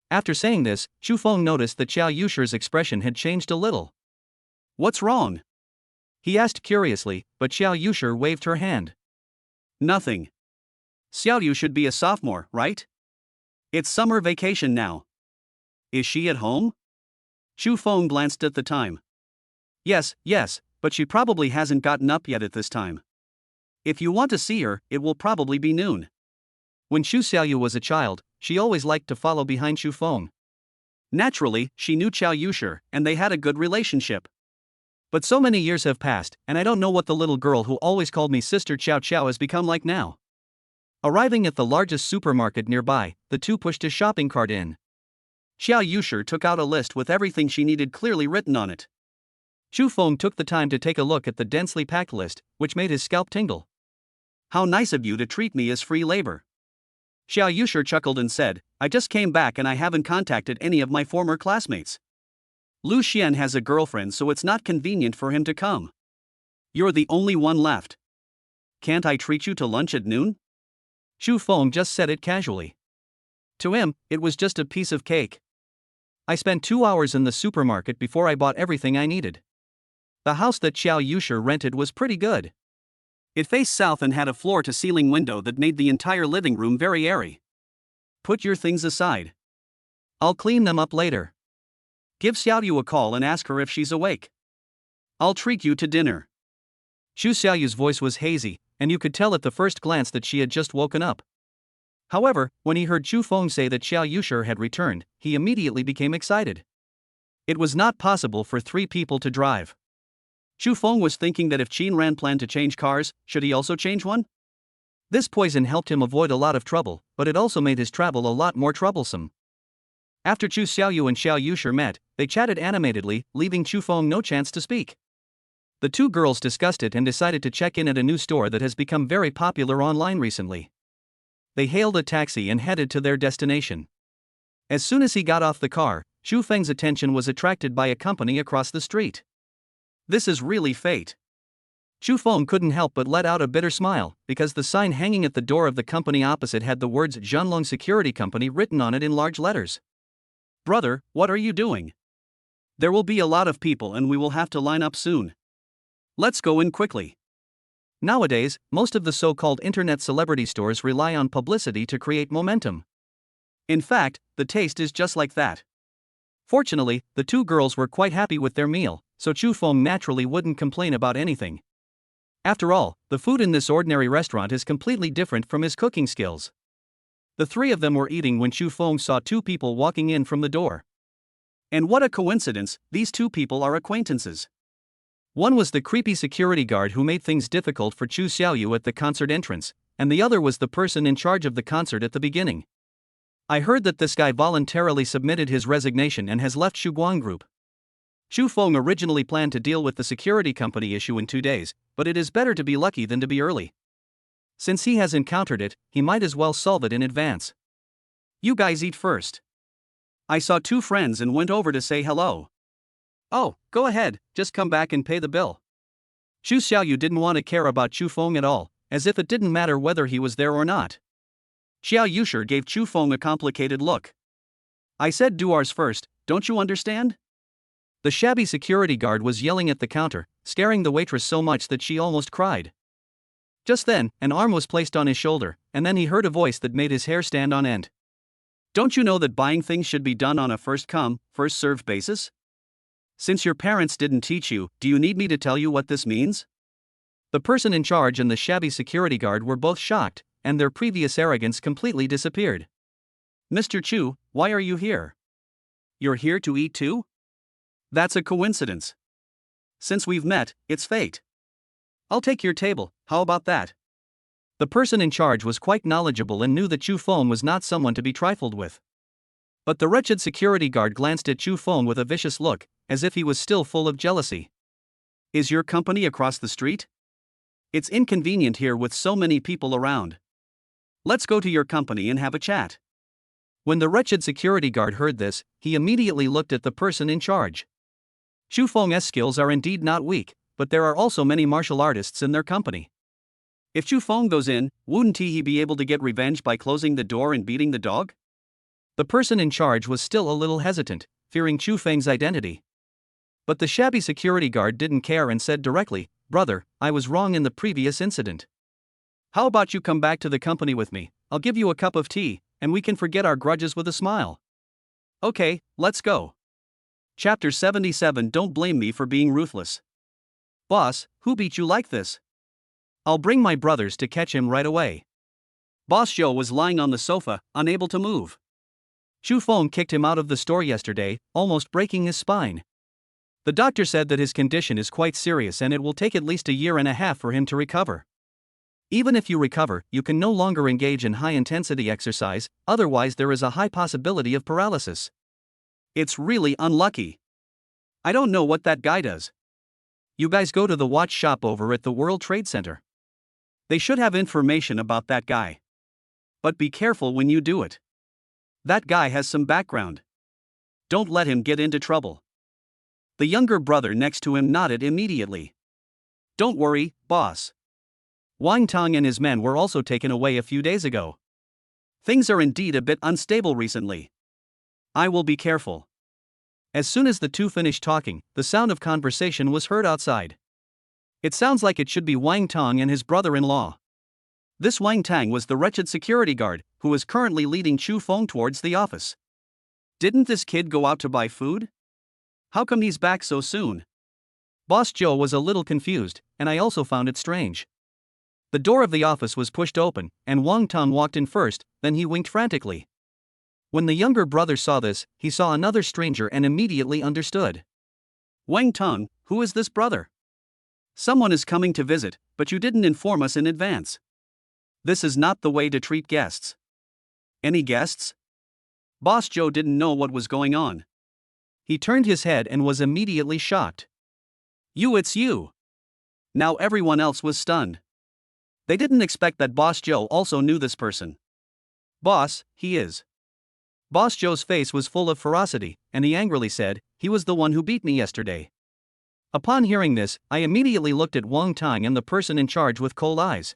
After saying this, Chu Feng noticed that Qiao Yushi's expression had changed a little. What's wrong? He asked curiously, but Qiao Yushi waved her hand. Nothing. Xiaoyu should be a sophomore, right? It's summer vacation now. Is she at home? Chu Feng glanced at the time. Yes, but she probably hasn't gotten up yet at this time. If you want to see her, it will probably be noon. When Xu Xiaoyu was a child, she always liked to follow behind Chu Feng. Naturally, she knew Qiao Yushi, and they had a good relationship. But so many years have passed, and I don't know what the little girl who always called me Sister Qiao Qiao has become like now. Arriving at the largest supermarket nearby, the two pushed a shopping cart in. Xiao Yusher took out a list with everything she needed clearly written on it. Xu Feng took the time to take a look at the densely packed list, which made his scalp tingle. How nice of you to treat me as free labor. Xiao Yusher chuckled and said, I just came back and I haven't contacted any of my former classmates. Lu Xian has a girlfriend, so it's not convenient for him to come. You're the only one left. Can't I treat you to lunch at noon? Xu Feng just said it casually. To him, it was just a piece of cake. I spent 2 hours in the supermarket before I bought everything I needed. The house that Xiao Yusher rented was pretty good. It faced south and had a floor-to-ceiling window that made the entire living room very airy. Put your things aside. I'll clean them up later. Give Xiaoyu a call and ask her if she's awake. I'll treat you to dinner. Xu Xiaoyu's voice was hazy, and you could tell at the first glance that she had just woken up. However, when he heard Xu Feng say that Xiao Yusher had returned, he immediately became excited. It was not possible for 3 people to drive. Xu Feng was thinking that if Qin Ran planned to change cars, should he also change one? This poison helped him avoid a lot of trouble, but it also made his travel a lot more troublesome. After Chu Xiaoyu and Xiao Yusher met, they chatted animatedly, leaving Xu Feng no chance to speak. The 2 girls discussed it and decided to check in at a new store that has become very popular online recently. They hailed a taxi and headed to their destination. As soon as he got off the car, Xu Feng's attention was attracted by a company across the street. This is really fate. Xu Feng couldn't help but let out a bitter smile, because the sign hanging at the door of the company opposite had the words Zhanlong Security Company written on it in large letters. Brother, what are you doing? There will be a lot of people and we will have to line up soon. Let's go in quickly. Nowadays, most of the so-called internet celebrity stores rely on publicity to create momentum. In fact, the taste is just like that. Fortunately, the 2 girls were quite happy with their meal, so Xu Feng naturally wouldn't complain about anything. After all, the food in this ordinary restaurant is completely different from his cooking skills. The 3 of them were eating when Xu Feng saw 2 people walking in from the door. And what a coincidence, these 2 people are acquaintances. One was the creepy security guard who made things difficult for Chu Xiaoyu at the concert entrance, and the other was the person in charge of the concert at the beginning. I heard that this guy voluntarily submitted his resignation and has left Shuguang Group. Xu Feng originally planned to deal with the security company issue in 2 days, but it is better to be lucky than to be early. Since he has encountered it, he might as well solve it in advance. You guys eat first. I saw 2 friends and went over to say hello. Oh, go ahead, just come back and pay the bill. Xu Xiaoyu didn't want to care about Xu Feng at all, as if it didn't matter whether he was there or not. Xiao Yusher gave Xu Feng a complicated look. I said do ours first, don't you understand? The shabby security guard was yelling at the counter, scaring the waitress so much that she almost cried. Just then, an arm was placed on his shoulder, and then he heard a voice that made his hair stand on end. Don't you know that buying things should be done on a first-come, first-served basis? Since your parents didn't teach you, do you need me to tell you what this means? The person in charge and the shabby security guard were both shocked, and their previous arrogance completely disappeared. Mr. Chu, why are you here? You're here to eat too? That's a coincidence. Since we've met, it's fate. I'll take your table, how about that? The person in charge was quite knowledgeable and knew that Xu Feng was not someone to be trifled with. But the wretched security guard glanced at Xu Feng with a vicious look, as if he was still full of jealousy. Is your company across the street? It's inconvenient here with so many people around. Let's go to your company and have a chat. When the wretched security guard heard this, he immediately looked at the person in charge. Xu Feng's skills are indeed not weak, but there are also many martial artists in their company. If Xu Feng goes in, wouldn't he be able to get revenge by closing the door and beating the dog? The person in charge was still a little hesitant, fearing Xu Feng's identity. But the shabby security guard didn't care and said directly, "Brother, I was wrong in the previous incident. How about you come back to the company with me, I'll give you a cup of tea, and we can forget our grudges with a smile." Okay, let's go. Chapter 77. Don't blame me for being ruthless. Boss, who beat you like this? I'll bring my brothers to catch him right away. Boss Zhou was lying on the sofa, unable to move. Xu Feng kicked him out of the store yesterday, almost breaking his spine. The doctor said that his condition is quite serious and it will take at least a year and a half for him to recover. Even if you recover, you can no longer engage in high-intensity exercise, otherwise there is a high possibility of paralysis. It's really unlucky. I don't know what that guy does. You guys go to the watch shop over at the World Trade Center. They should have information about that guy. But be careful when you do it. That guy has some background. Don't let him get into trouble. The younger brother next to him nodded immediately. Don't worry, boss. Wang Tong and his men were also taken away a few days ago. Things are indeed a bit unstable recently. I will be careful. As soon as the two finished talking, the sound of conversation was heard outside. It sounds like it should be Wang Tong and his brother-in-law. This Wang Tang was the wretched security guard, who was currently leading Chu Feng towards the office. Didn't this kid go out to buy food? How come he's back so soon? Boss Joe was a little confused, and I also found it strange. The door of the office was pushed open, and Wang Tong walked in first, then he winked frantically. When the younger brother saw this, he saw another stranger and immediately understood. Wang Tong, who is this brother? Someone is coming to visit, but you didn't inform us in advance. This is not the way to treat guests. Any guests? Boss Joe didn't know what was going on. He turned his head and was immediately shocked. It's you. Now everyone else was stunned. They didn't expect that Boss Joe also knew this person. Boss, he is. Boss Joe's face was full of ferocity, and he angrily said, he was the one who beat me yesterday. Upon hearing this, I immediately looked at Wang Tang and the person in charge with cold eyes.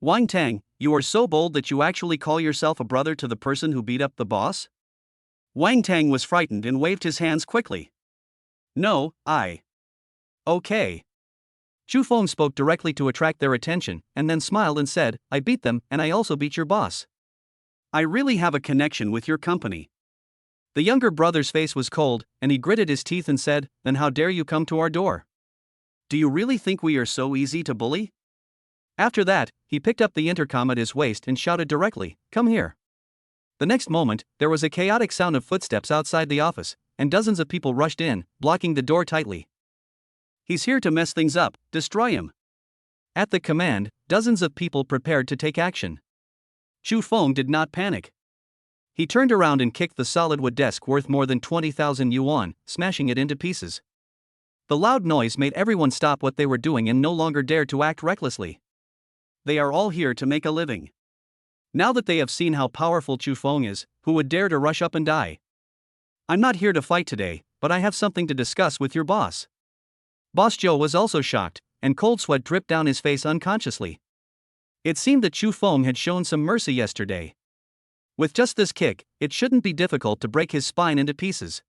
Wang Tang, you are so bold that you actually call yourself a brother to the person who beat up the boss? Wang Tang was frightened and waved his hands quickly. No, Okay. Chu Feng spoke directly to attract their attention, and then smiled and said, I beat them, and I also beat your boss. I really have a connection with your company. The younger brother's face was cold, and he gritted his teeth and said, then how dare you come to our door? Do you really think we are so easy to bully? After that, he picked up the intercom at his waist and shouted directly, come here. The next moment, there was a chaotic sound of footsteps outside the office, and dozens of people rushed in, blocking the door tightly. He's here to mess things up, destroy him. At the command, dozens of people prepared to take action. Chu Feng did not panic. He turned around and kicked the solid wood desk worth more than 20,000 yuan, smashing it into pieces. The loud noise made everyone stop what they were doing and no longer dare to act recklessly. They are all here to make a living. Now that they have seen how powerful Chu Feng is, who would dare to rush up and die? I'm not here to fight today, but I have something to discuss with your boss. Boss Joe was also shocked, and cold sweat dripped down his face unconsciously. It seemed that Chu Feng had shown some mercy yesterday. With just this kick, it shouldn't be difficult to break his spine into pieces.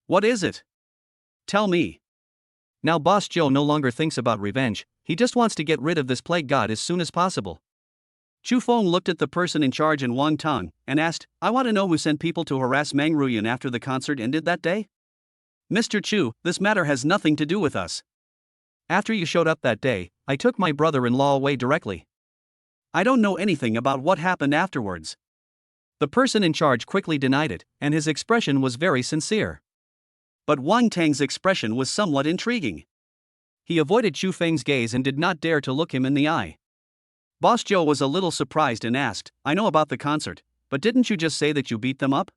What is it? Tell me. Now Boss Joe no longer thinks about revenge, he just wants to get rid of this plague god as soon as possible. Chu Feng looked at the person in charge in Wang Tong, and asked, I want to know who sent people to harass Meng Ruyan after the concert ended that day? Mr. Chu, this matter has nothing to do with us. After you showed up that day, I took my brother-in-law away directly. I don't know anything about what happened afterwards. The person in charge quickly denied it, and his expression was very sincere. But Wang Tang's expression was somewhat intriguing. He avoided Chu Feng's gaze and did not dare to look him in the eye. Boss Joe was a little surprised and asked, I know about the concert, but didn't you just say that you beat them up?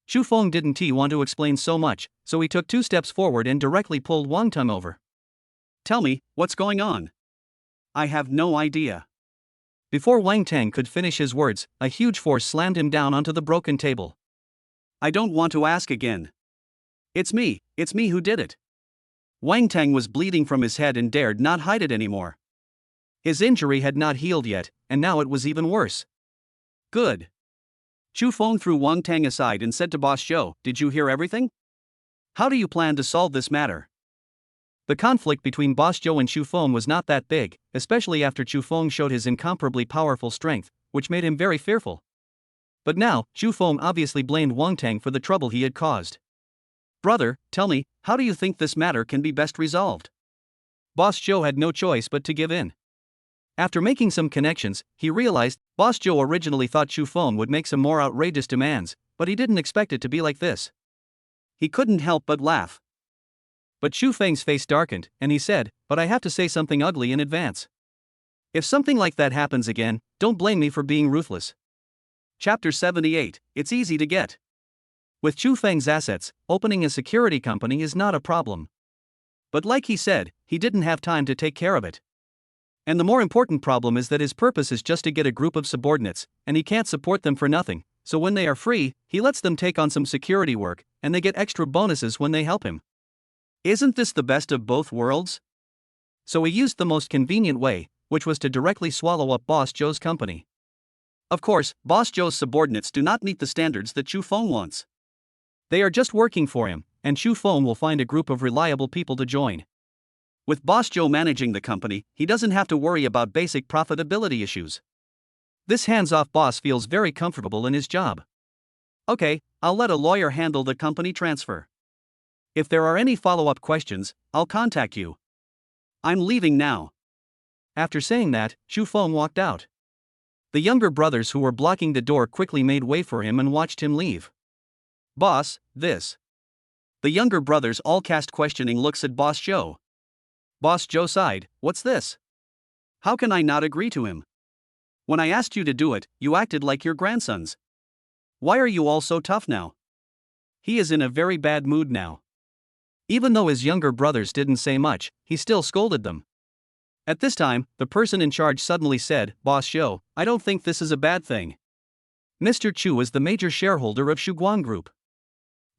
Chu Feng didn't want to explain so much, so he took 2 steps forward and directly pulled Wang Tang over. Tell me, what's going on? I have no idea. Before Wang Tang could finish his words, a huge force slammed him down onto the broken table. I don't want to ask again. It's me who did it. Wang Tang was bleeding from his head and dared not hide it anymore. His injury had not healed yet, and now it was even worse. Good. Chu Feng threw Wang Tang aside and said to Boss Joe, did you hear everything? How do you plan to solve this matter? The conflict between Boss Joe and Chu Feng was not that big, especially after Chu Feng showed his incomparably powerful strength, which made him very fearful. But now, Chu Feng obviously blamed Wang Tang for the trouble he had caused. Brother, tell me, how do you think this matter can be best resolved? Boss Joe had no choice but to give in. After making some connections, he realized Boss Joe originally thought Chu Feng would make some more outrageous demands, but he didn't expect it to be like this. He couldn't help but laugh. But Chu Feng's face darkened, and he said, but I have to say something ugly in advance. If something like that happens again, don't blame me for being ruthless. Chapter 78, It's easy to get. With Chu Feng's assets, opening a security company is not a problem. But like he said, he didn't have time to take care of it. And the more important problem is that his purpose is just to get a group of subordinates, and he can't support them for nothing, so when they are free, he lets them take on some security work, and they get extra bonuses when they help him. Isn't this the best of both worlds? So he used the most convenient way, which was to directly swallow up Boss Joe's company. Of course, Boss Joe's subordinates do not meet the standards that Chu Feng wants. They are just working for him, and Chu Feng will find a group of reliable people to join. With Boss Joe managing the company, he doesn't have to worry about basic profitability issues. This hands-off boss feels very comfortable in his job. Okay, I'll let a lawyer handle the company transfer. If there are any follow-up questions, I'll contact you. I'm leaving now. After saying that, Chu Feng walked out. The younger brothers who were blocking the door quickly made way for him and watched him leave. Boss, this. The younger brothers all cast questioning looks at Boss Joe. Boss Joe sighed, what's this? How can I not agree to him? When I asked you to do it, you acted like your grandsons. Why are you all so tough now? He is in a very bad mood now. Even though his younger brothers didn't say much, he still scolded them. At this time, the person in charge suddenly said, Boss Joe, I don't think this is a bad thing. Mr. Chu is the major shareholder of Shuguang Group.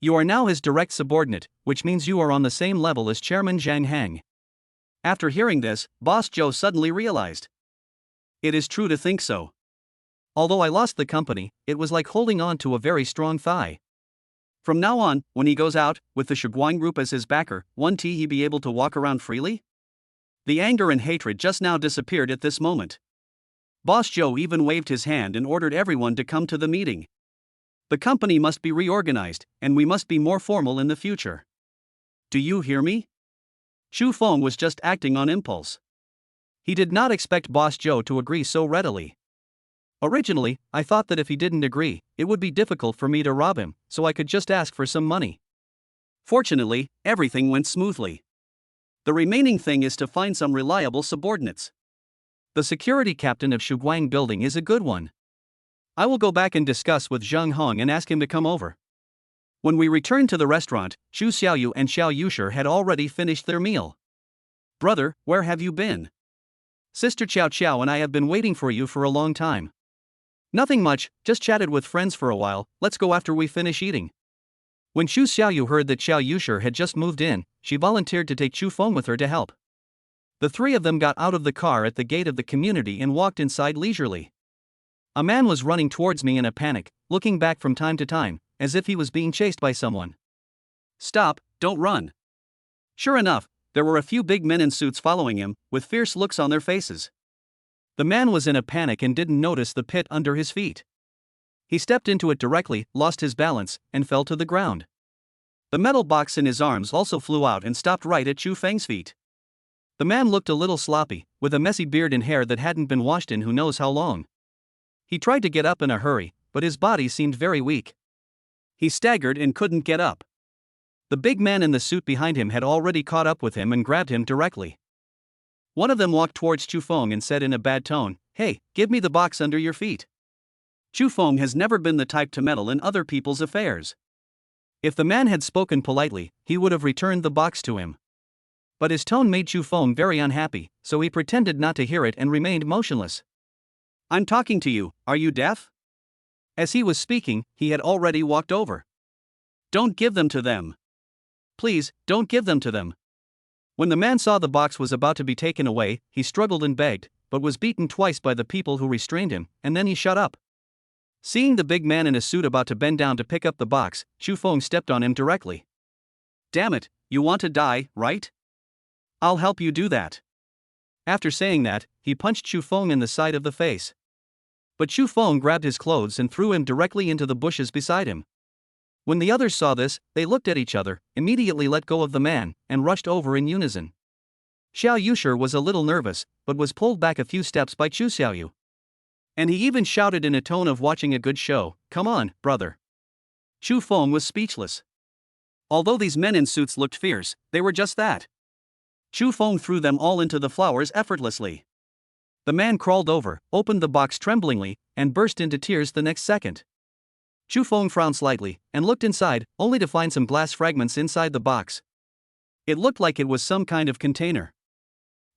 You are now his direct subordinate, which means you are on the same level as Chairman Zhang Heng. After hearing this, Boss Joe suddenly realized. It is true to think so. Although I lost the company, it was like holding on to a very strong thigh. From now on, when he goes out, with the Shuguang Group as his backer, won't he be able to walk around freely? The anger and hatred just now disappeared at this moment. Boss Joe even waved his hand and ordered everyone to come to the meeting. The company must be reorganized, and we must be more formal in the future. Do you hear me? Chu Feng was just acting on impulse. He did not expect Boss Joe to agree so readily. Originally, I thought that if he didn't agree, it would be difficult for me to rob him, so I could just ask for some money. Fortunately, everything went smoothly. The remaining thing is to find some reliable subordinates. The security captain of Shuguang Building is a good one. I will go back and discuss with Zhang Hong and ask him to come over. When we returned to the restaurant, Xu Xiaoyu and Xiao Yusher had already finished their meal. Brother, where have you been? Sister Qiao Qiao and I have been waiting for you for a long time. Nothing much, just chatted with friends for a while, let's go after we finish eating. When Xu Xiaoyu heard that Xiao Yusher had just moved in, she volunteered to take Chu Feng with her to help. The three of them got out of the car at the gate of the community and walked inside leisurely. A man was running towards me in a panic, looking back from time to time, as if he was being chased by someone. Stop, don't run. Sure enough, there were a few big men in suits following him, with fierce looks on their faces. The man was in a panic and didn't notice the pit under his feet. He stepped into it directly, lost his balance, and fell to the ground. The metal box in his arms also flew out and stopped right at Chu Feng's feet. The man looked a little sloppy, with a messy beard and hair that hadn't been washed in who knows how long. He tried to get up in a hurry, but his body seemed very weak. He staggered and couldn't get up. The big man in the suit behind him had already caught up with him and grabbed him directly. One of them walked towards Chu Feng and said in a bad tone, "Hey, give me the box under your feet." Chu Feng has never been the type to meddle in other people's affairs. If the man had spoken politely, he would have returned the box to him. But his tone made Chu Feng very unhappy, so he pretended not to hear it and remained motionless. "I'm talking to you, are you deaf?" As he was speaking, he had already walked over. "Don't give them to them. Please, don't give them to them." When the man saw the box was about to be taken away, he struggled and begged, but was beaten twice by the people who restrained him, and then he shut up. Seeing the big man in a suit about to bend down to pick up the box, Chu Feng stepped on him directly. "Damn it, you want to die, right? I'll help you do that." After saying that, he punched Chu Feng in the side of the face. But Chu Feng grabbed his clothes and threw him directly into the bushes beside him. When the others saw this, they looked at each other, immediately let go of the man, and rushed over in unison. Xiao Yusher was a little nervous, but was pulled back a few steps by Chu Xiaoyu. And he even shouted in a tone of watching a good show, "Come on, brother." Chu Feng was speechless. Although these men in suits looked fierce, they were just that. Chu Feng threw them all into the flowers effortlessly. The man crawled over, opened the box tremblingly, and burst into tears the next second. Chu Feng frowned slightly and looked inside, only to find some glass fragments inside the box. It looked like it was some kind of container.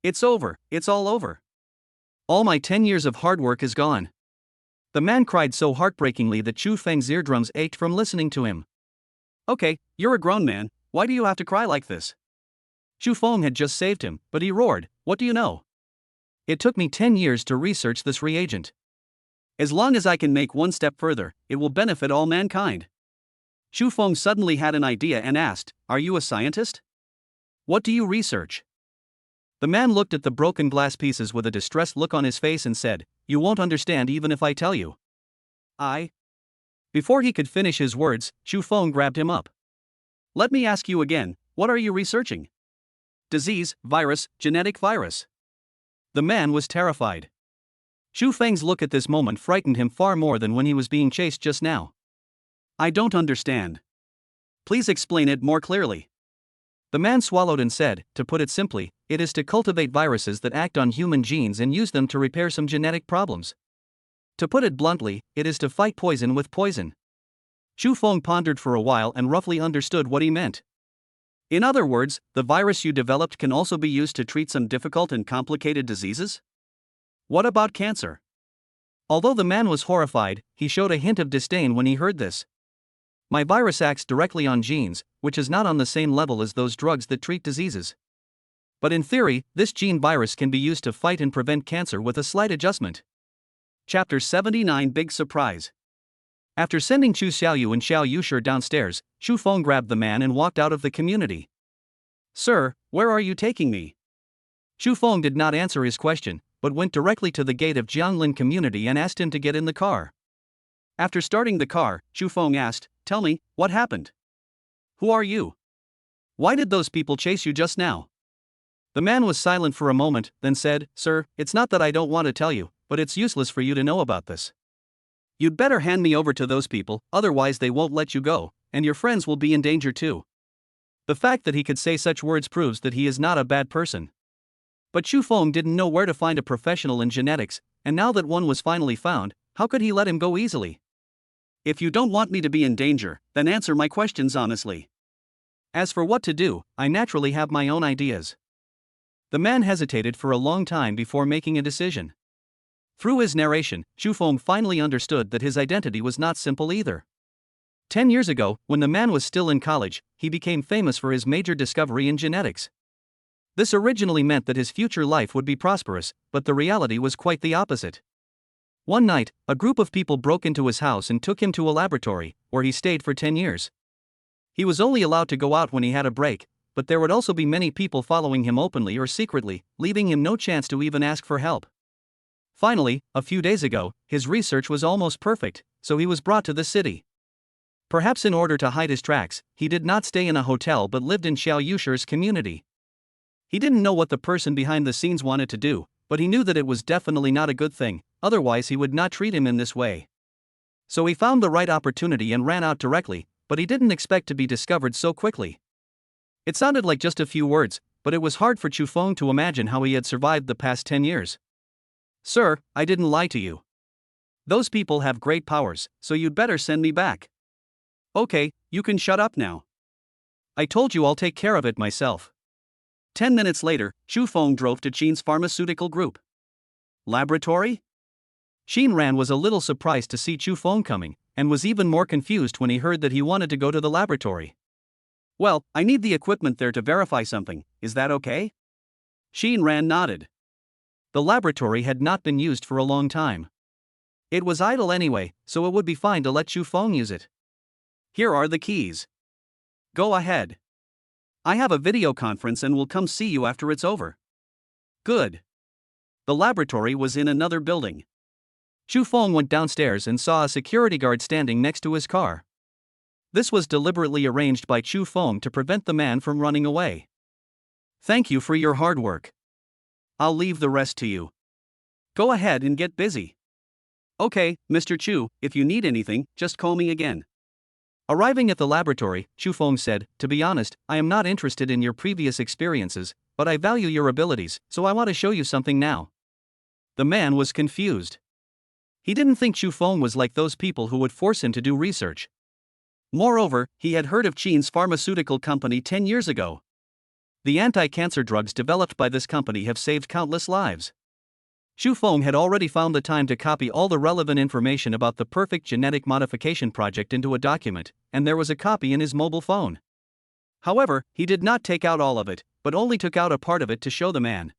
It's over, it's all over. All my 10 years of hard work is gone. The man cried so heartbreakingly that Chu Feng's eardrums ached from listening to him. Okay, you're a grown man, why do you have to cry like this? Chu Feng had just saved him, but he roared, what do you know? It took me 10 years to research this reagent. As long as I can make one step further, it will benefit all mankind. Chu Feng suddenly had an idea and asked, are you a scientist? What do you research? The man looked at the broken glass pieces with a distressed look on his face and said, you won't understand even if I tell you. Before he could finish his words, Chu Feng grabbed him up. Let me ask you again, what are you researching? Disease, virus, genetic virus. The man was terrified. Chu Feng's look at this moment frightened him far more than when he was being chased just now. I don't understand. Please explain it more clearly. The man swallowed and said, to put it simply, it is to cultivate viruses that act on human genes and use them to repair some genetic problems. To put it bluntly, it is to fight poison with poison. Chu Feng pondered for a while and roughly understood what he meant. In other words, the virus you developed can also be used to treat some difficult and complicated diseases? What about cancer? Although the man was horrified, he showed a hint of disdain when he heard this. My virus acts directly on genes, which is not on the same level as those drugs that treat diseases. But in theory, this gene virus can be used to fight and prevent cancer with a slight adjustment. Chapter 79 Big Surprise. After sending Chu Xiaoyu and Xiao Yushi downstairs, Chu Feng grabbed the man and walked out of the community. Sir, where are you taking me? Chu Feng did not answer his question, but went directly to the gate of Jianglin community and asked him to get in the car. After starting the car, Chu Feng asked, tell me, what happened? Who are you? Why did those people chase you just now? The man was silent for a moment, then said, Sir, it's not that I don't want to tell you, but it's useless for you to know about this. You'd better hand me over to those people, otherwise they won't let you go, and your friends will be in danger too. The fact that he could say such words proves that he is not a bad person. But Chu Feng didn't know where to find a professional in genetics, and now that one was finally found, how could he let him go easily? If you don't want me to be in danger, then answer my questions honestly. As for what to do, I naturally have my own ideas. The man hesitated for a long time before making a decision. Through his narration, Chu Feng finally understood that his identity was not simple either. 10 years ago, when the man was still in college, he became famous for his major discovery in genetics. This originally meant that his future life would be prosperous, but the reality was quite the opposite. One night, a group of people broke into his house and took him to a laboratory, where he stayed for 10 years. He was only allowed to go out when he had a break, but there would also be many people following him openly or secretly, leaving him no chance to even ask for help. Finally, a few days ago, his research was almost perfect, so he was brought to the city. Perhaps in order to hide his tracks, he did not stay in a hotel but lived in Xiao Yushi's community. He didn't know what the person behind the scenes wanted to do, but he knew that it was definitely not a good thing, otherwise he would not treat him in this way. So he found the right opportunity and ran out directly, but he didn't expect to be discovered so quickly. It sounded like just a few words, but it was hard for Chu Feng to imagine how he had survived the past 10 years. Sir, I didn't lie to you. Those people have great powers, so you'd better send me back. Okay, you can shut up now. I told you I'll take care of it myself. 10 minutes later, Chu Feng drove to Qin's pharmaceutical group. Laboratory? Qin Ran was a little surprised to see Chu Feng coming, and was even more confused when he heard that he wanted to go to the laboratory. Well, I need the equipment there to verify something, is that okay? Qin Ran nodded. The laboratory had not been used for a long time. It was idle anyway, so it would be fine to let Chu Feng use it. Here are the keys. Go ahead. I have a video conference and will come see you after it's over. Good. The laboratory was in another building. Chu Feng went downstairs and saw a security guard standing next to his car. This was deliberately arranged by Chu Feng to prevent the man from running away. Thank you for your hard work. I'll leave the rest to you. Go ahead and get busy. Okay, Mr. Chu, if you need anything, just call me again. Arriving at the laboratory, Chu Feng said, to be honest, I am not interested in your previous experiences, but I value your abilities, so I want to show you something now. The man was confused. He didn't think Chu Feng was like those people who would force him to do research. Moreover, he had heard of Qin's pharmaceutical company 10 years ago. The anti-cancer drugs developed by this company have saved countless lives. Chu Feng had already found the time to copy all the relevant information about the perfect genetic modification project into a document, and there was a copy in his mobile phone. However, he did not take out all of it, but only took out a part of it to show the man.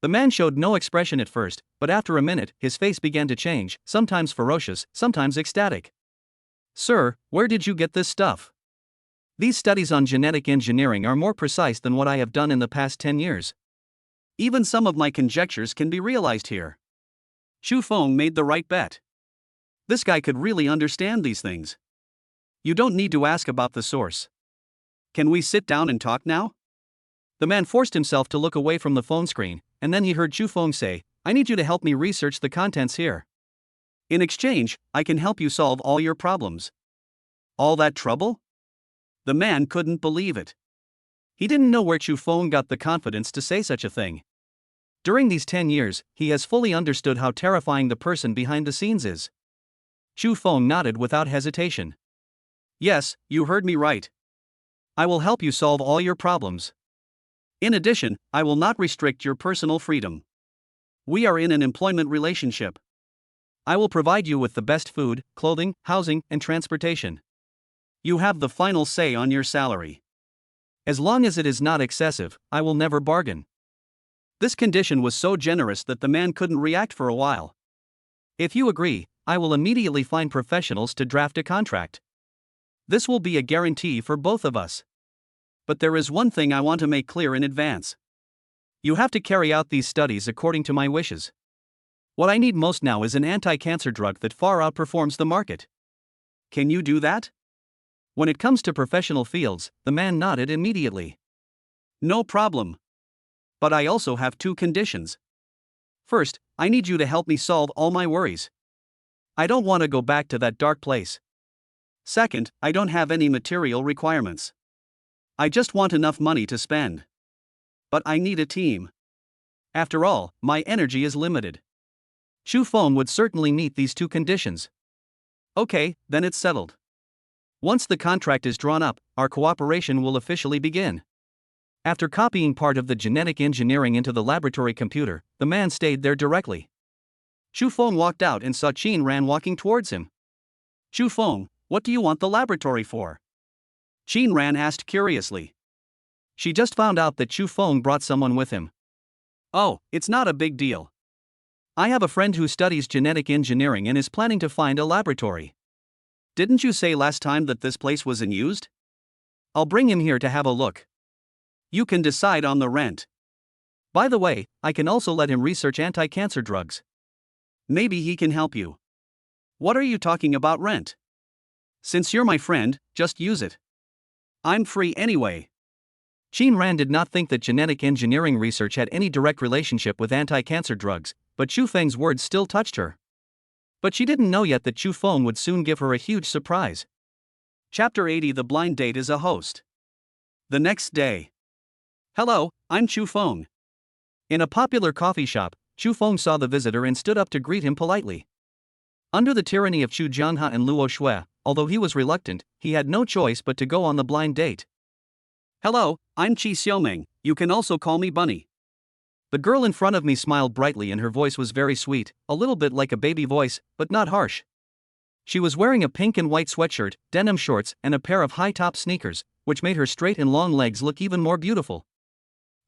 The man showed no expression at first, but after a minute, his face began to change, sometimes ferocious, sometimes ecstatic. "Sir, where did you get this stuff? These studies on genetic engineering are more precise than what I have done in the past 10 years. Even some of my conjectures can be realized here." Chu Feng made the right bet. This guy could really understand these things. You don't need to ask about the source. Can we sit down and talk now? The man forced himself to look away from the phone screen, and then he heard Chu Feng say, "I need you to help me research the contents here. In exchange, I can help you solve all your problems." All that trouble? The man couldn't believe it. He didn't know where Chu Feng got the confidence to say such a thing. During these 10 years, he has fully understood how terrifying the person behind the scenes is. Chu Feng nodded without hesitation. "Yes, you heard me right. I will help you solve all your problems. In addition, I will not restrict your personal freedom. We are in an employment relationship. I will provide you with the best food, clothing, housing, and transportation. You have the final say on your salary. As long as it is not excessive, I will never bargain." This condition was so generous that the man couldn't react for a while. "If you agree, I will immediately find professionals to draft a contract. This will be a guarantee for both of us. But there is one thing I want to make clear in advance. You have to carry out these studies according to my wishes. What I need most now is an anti-cancer drug that far outperforms the market. Can you do that?" When it comes to professional fields, the man nodded immediately. "No problem. But I also have two conditions. First, I need you to help me solve all my worries. I don't want to go back to that dark place. Second, I don't have any material requirements. I just want enough money to spend. But I need a team. After all, my energy is limited." Chu Feng would certainly meet these two conditions. "Okay, then it's settled. Once the contract is drawn up, our cooperation will officially begin." After copying part of the genetic engineering into the laboratory computer, the man stayed there directly. Chu Feng walked out and saw Qin Ran walking towards him. "Chu Feng, what do you want the laboratory for?" Qin Ran asked curiously. She just found out that Chu Feng brought someone with him. "Oh, it's not a big deal. I have a friend who studies genetic engineering and is planning to find a laboratory. Didn't you say last time that this place wasn't used? I'll bring him here to have a look. You can decide on the rent. By the way, I can also let him research anti-cancer drugs. Maybe he can help you." "What are you talking about rent? Since you're my friend, just use it. I'm free anyway." Qin Ran did not think that genetic engineering research had any direct relationship with anti-cancer drugs, but Chu Feng's words still touched her. But she didn't know yet that Chu Feng would soon give her a huge surprise. Chapter 80: The Blind Date is a Host. The next day. "Hello, I'm Chu Feng." In a popular coffee shop, Chu Feng saw the visitor and stood up to greet him politely. Under the tyranny of Chu Jianghe and Luo Shui, although he was reluctant, he had no choice but to go on the blind date. "Hello, I'm Qi Xiaoming, you can also call me Bunny." The girl in front of me smiled brightly and her voice was very sweet, a little bit like a baby voice, but not harsh. She was wearing a pink and white sweatshirt, denim shorts, and a pair of high-top sneakers, which made her straight and long legs look even more beautiful.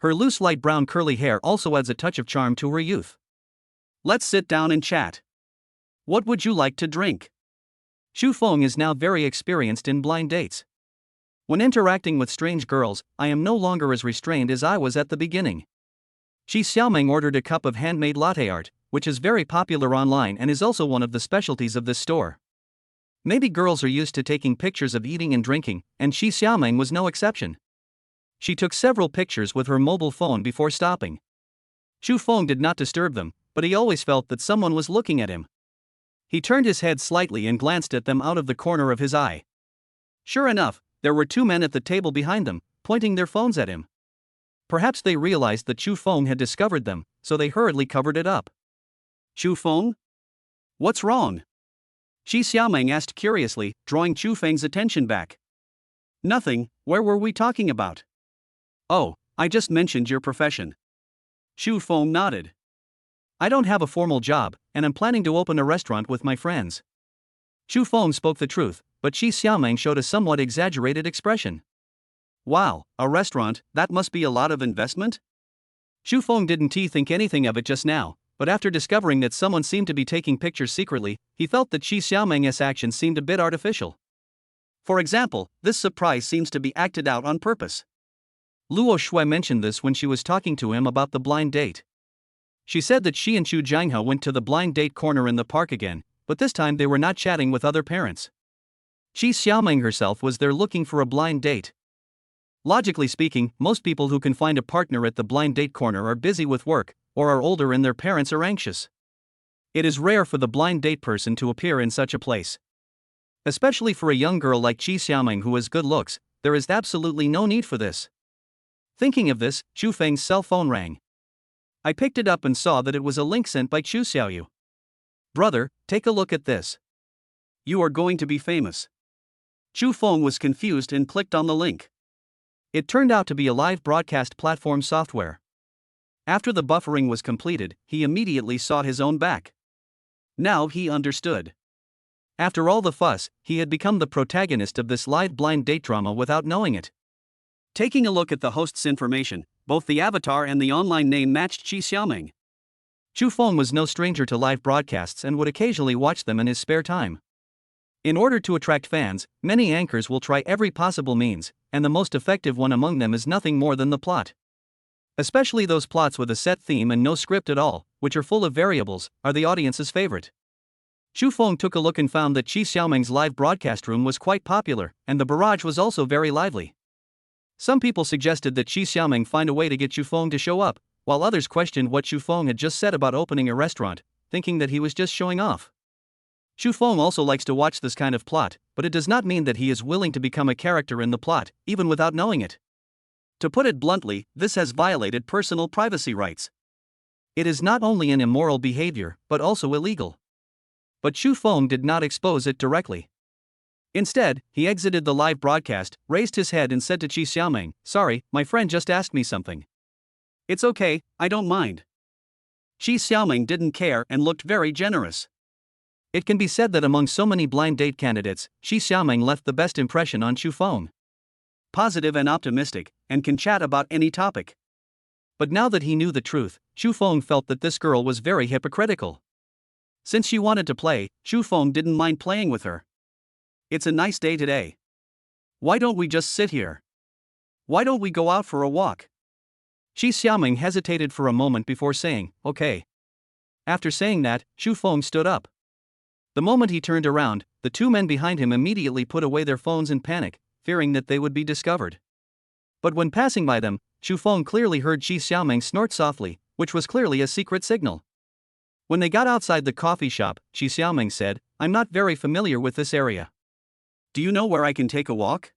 Her loose light brown curly hair also adds a touch of charm to her youth. "Let's sit down and chat. What would you like to drink?" Chu Feng is now very experienced in blind dates. When interacting with strange girls, I am no longer as restrained as I was at the beginning. Qi Xiaoming ordered a cup of handmade latte art, which is very popular online and is also one of the specialties of this store. Maybe girls are used to taking pictures of eating and drinking, and Qi Xiaoming was no exception. She took several pictures with her mobile phone before stopping. Chu Feng did not disturb them, but he always felt that someone was looking at him. He turned his head slightly and glanced at them out of the corner of his eye. Sure enough, there were two men at the table behind them, pointing their phones at him. Perhaps they realized that Chu Feng had discovered them, so they hurriedly covered it up. "Chu Feng? What's wrong? Shi Xiaoming asked curiously, drawing Chu Feng's attention back. Nothing, where were we talking about? Oh, I just mentioned your profession. Chu Feng nodded. I don't have a formal job, and I'm planning to open a restaurant with my friends. Chu Feng spoke the truth, but Shi Xiaoming showed a somewhat exaggerated expression. Wow, a restaurant, that must be a lot of investment? Chu Feng didn't think anything of it just now, but after discovering that someone seemed to be taking pictures secretly, he felt that Shi Xiaoming's actions seemed a bit artificial. For example, this surprise seems to be acted out on purpose. Luo Shui mentioned this when she was talking to him about the blind date. She said that she and Chu Jianghao went to the blind date corner in the park again, but this time they were not chatting with other parents. Shi Xiaoming herself was there looking for a blind date. Logically speaking, most people who can find a partner at the blind date corner are busy with work, or are older and their parents are anxious. It is rare for the blind date person to appear in such a place. Especially for a young girl like Shi Xiaoming who has good looks, there is absolutely no need for this. Thinking of this, Chu Feng's cell phone rang. I picked it up and saw that it was a link sent by Chu Xiaoyu. Brother, take a look at this. You are going to be famous. Chu Feng was confused and clicked on the link. It turned out to be a live broadcast platform software. After the buffering was completed, he immediately saw his own back. Now he understood. After all the fuss, he had become the protagonist of this live blind date drama without knowing it. Taking a look at the host's information, both the avatar and the online name matched Shi Xiaoming. Chu Feng was no stranger to live broadcasts and would occasionally watch them in his spare time. In order to attract fans, many anchors will try every possible means, and the most effective one among them is nothing more than the plot. Especially those plots with a set theme and no script at all, which are full of variables, are the audience's favorite. Chu Feng took a look and found that Shi Xiaoming's live broadcast room was quite popular, and the barrage was also very lively. Some people suggested that Shi Xiaoming find a way to get Chu Feng to show up, while others questioned what Chu Feng had just said about opening a restaurant, thinking that he was just showing off. Chu Feng also likes to watch this kind of plot, but it does not mean that he is willing to become a character in the plot, even without knowing it. To put it bluntly, this has violated personal privacy rights. It is not only an immoral behavior, but also illegal. But Chu Feng did not expose it directly. Instead, he exited the live broadcast, raised his head and said to Shi Xiaoming, "Sorry, my friend just asked me something." "It's okay, I don't mind." Shi Xiaoming didn't care and looked very generous. It can be said that among so many blind date candidates, Shi Xiaoming left the best impression on Chu Feng. Positive and optimistic, and can chat about any topic. But now that he knew the truth, Chu Feng felt that this girl was very hypocritical. Since she wanted to play, Chu Feng didn't mind playing with her. It's a nice day today. Why don't we just sit here? Why don't we go out for a walk? Shi Xiaoming hesitated for a moment before saying, okay. After saying that, Chu Feng stood up. The moment he turned around, the two men behind him immediately put away their phones in panic, fearing that they would be discovered. But when passing by them, Chu Feng clearly heard Shi Xiaoming snort softly, which was clearly a secret signal. When they got outside the coffee shop, Shi Xiaoming said, "I'm not very familiar with this area. Do you know where I can take a walk?"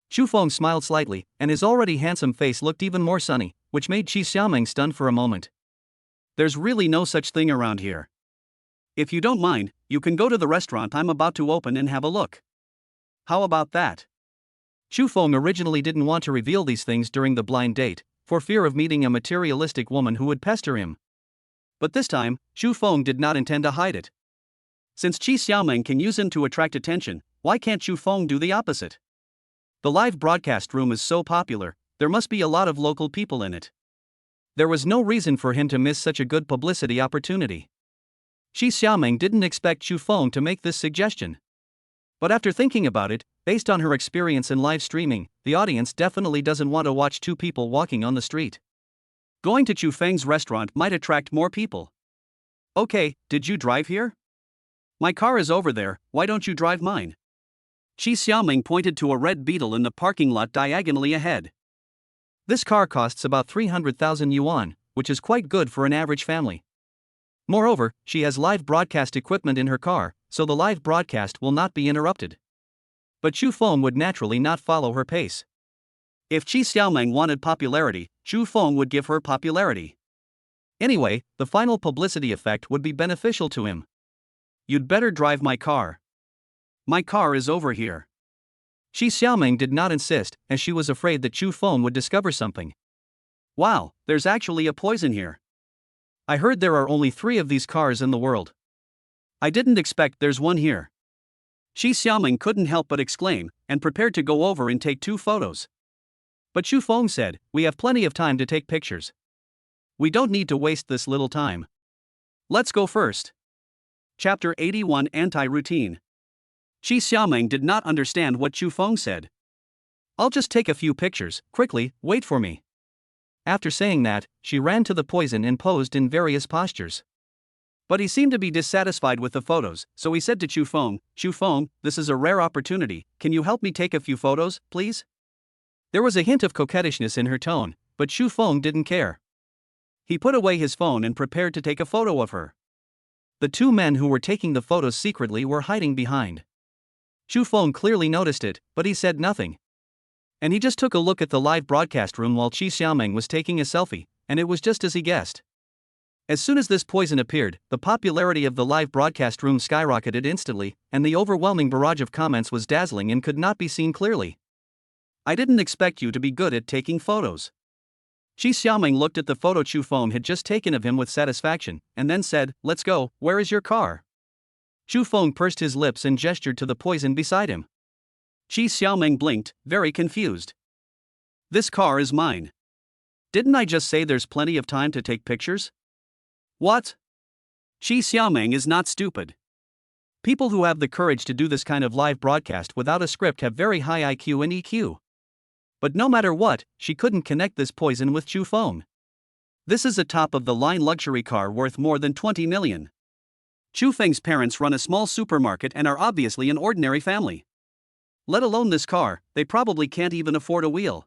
Chu Feng smiled slightly, and his already handsome face looked even more sunny, which made Shi Xiaoming stunned for a moment. "There's really no such thing around here. If you don't mind, you can go to the restaurant I'm about to open and have a look. How about that?" Chu Feng originally didn't want to reveal these things during the blind date, for fear of meeting a materialistic woman who would pester him. But this time, Chu Feng did not intend to hide it. Since Shi Xiaoming can use him to attract attention, why can't Chu Feng do the opposite? The live broadcast room is so popular, there must be a lot of local people in it. There was no reason for him to miss such a good publicity opportunity. Shi Xiaoming didn't expect Chu Feng to make this suggestion. But after thinking about it, based on her experience in live streaming, the audience definitely doesn't want to watch two people walking on the street. Going to Chu Feng's restaurant might attract more people. "Okay, did you drive here? My car is over there, why don't you drive mine?" Shi Xiaoming pointed to a red Beetle in the parking lot diagonally ahead. This car costs about 300,000 yuan, which is quite good for an average family. Moreover, she has live broadcast equipment in her car, so the live broadcast will not be interrupted. But Chu Feng would naturally not follow her pace. If Shi Xiaoming wanted popularity, Chu Feng would give her popularity. Anyway, the final publicity effect would be beneficial to him. You'd better drive my car. My car is over here. Shi Xiaoming did not insist, as she was afraid that Chu Feng would discover something. Wow, there's actually a poison here. I heard there are only 3 of these cars in the world. I didn't expect there's one here. Shi Xiaoming couldn't help but exclaim, and prepared to go over and take 2 photos. But Chu Feng said, we have plenty of time to take pictures. We don't need to waste this little time. Let's go first. Chapter 81 Anti-Routine. Shi Xiaoming did not understand what Chu Feng said. I'll just take a few pictures, quickly, wait for me. After saying that, she ran to the poison and posed in various postures. But he seemed to be dissatisfied with the photos, so he said to Chu Feng, this is a rare opportunity, can you help me take a few photos, please? There was a hint of coquettishness in her tone, but Chu Feng didn't care. He put away his phone and prepared to take a photo of her. The 2 men who were taking the photos secretly were hiding behind. Chu Feng clearly noticed it, but he said nothing. And he just took a look at the live broadcast room while Shi Xiaoming was taking a selfie, and it was just as he guessed. As soon as this poison appeared, the popularity of the live broadcast room skyrocketed instantly, and the overwhelming barrage of comments was dazzling and could not be seen clearly. I didn't expect you to be good at taking photos. Shi Xiaoming looked at the photo Chu Feng had just taken of him with satisfaction, and then said, let's go, where is your car? Chu Feng pursed his lips and gestured to the poison beside him. Shi Xiaoming blinked, very confused. This car is mine. Didn't I just say there's plenty of time to take pictures? What? Shi Xiaoming is not stupid. People who have the courage to do this kind of live broadcast without a script have very high IQ and EQ. But no matter what, she couldn't connect this poison with Chu Feng. This is a top-of-the-line luxury car worth more than 20 million. Chu Feng's parents run a small supermarket and are obviously an ordinary family. Let alone this car, they probably can't even afford a wheel.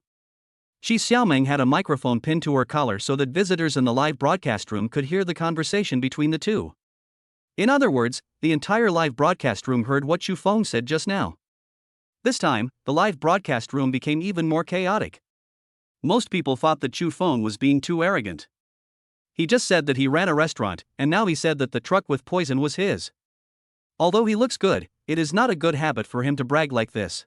Shi Xiaoming had a microphone pinned to her collar so that visitors in the live broadcast room could hear the conversation between the 2. In other words, the entire live broadcast room heard what Chu Feng said just now. This time, the live broadcast room became even more chaotic. Most people thought that Chu Feng was being too arrogant. He just said that he ran a restaurant, and now he said that the truck with poison was his. Although he looks good, it is not a good habit for him to brag like this.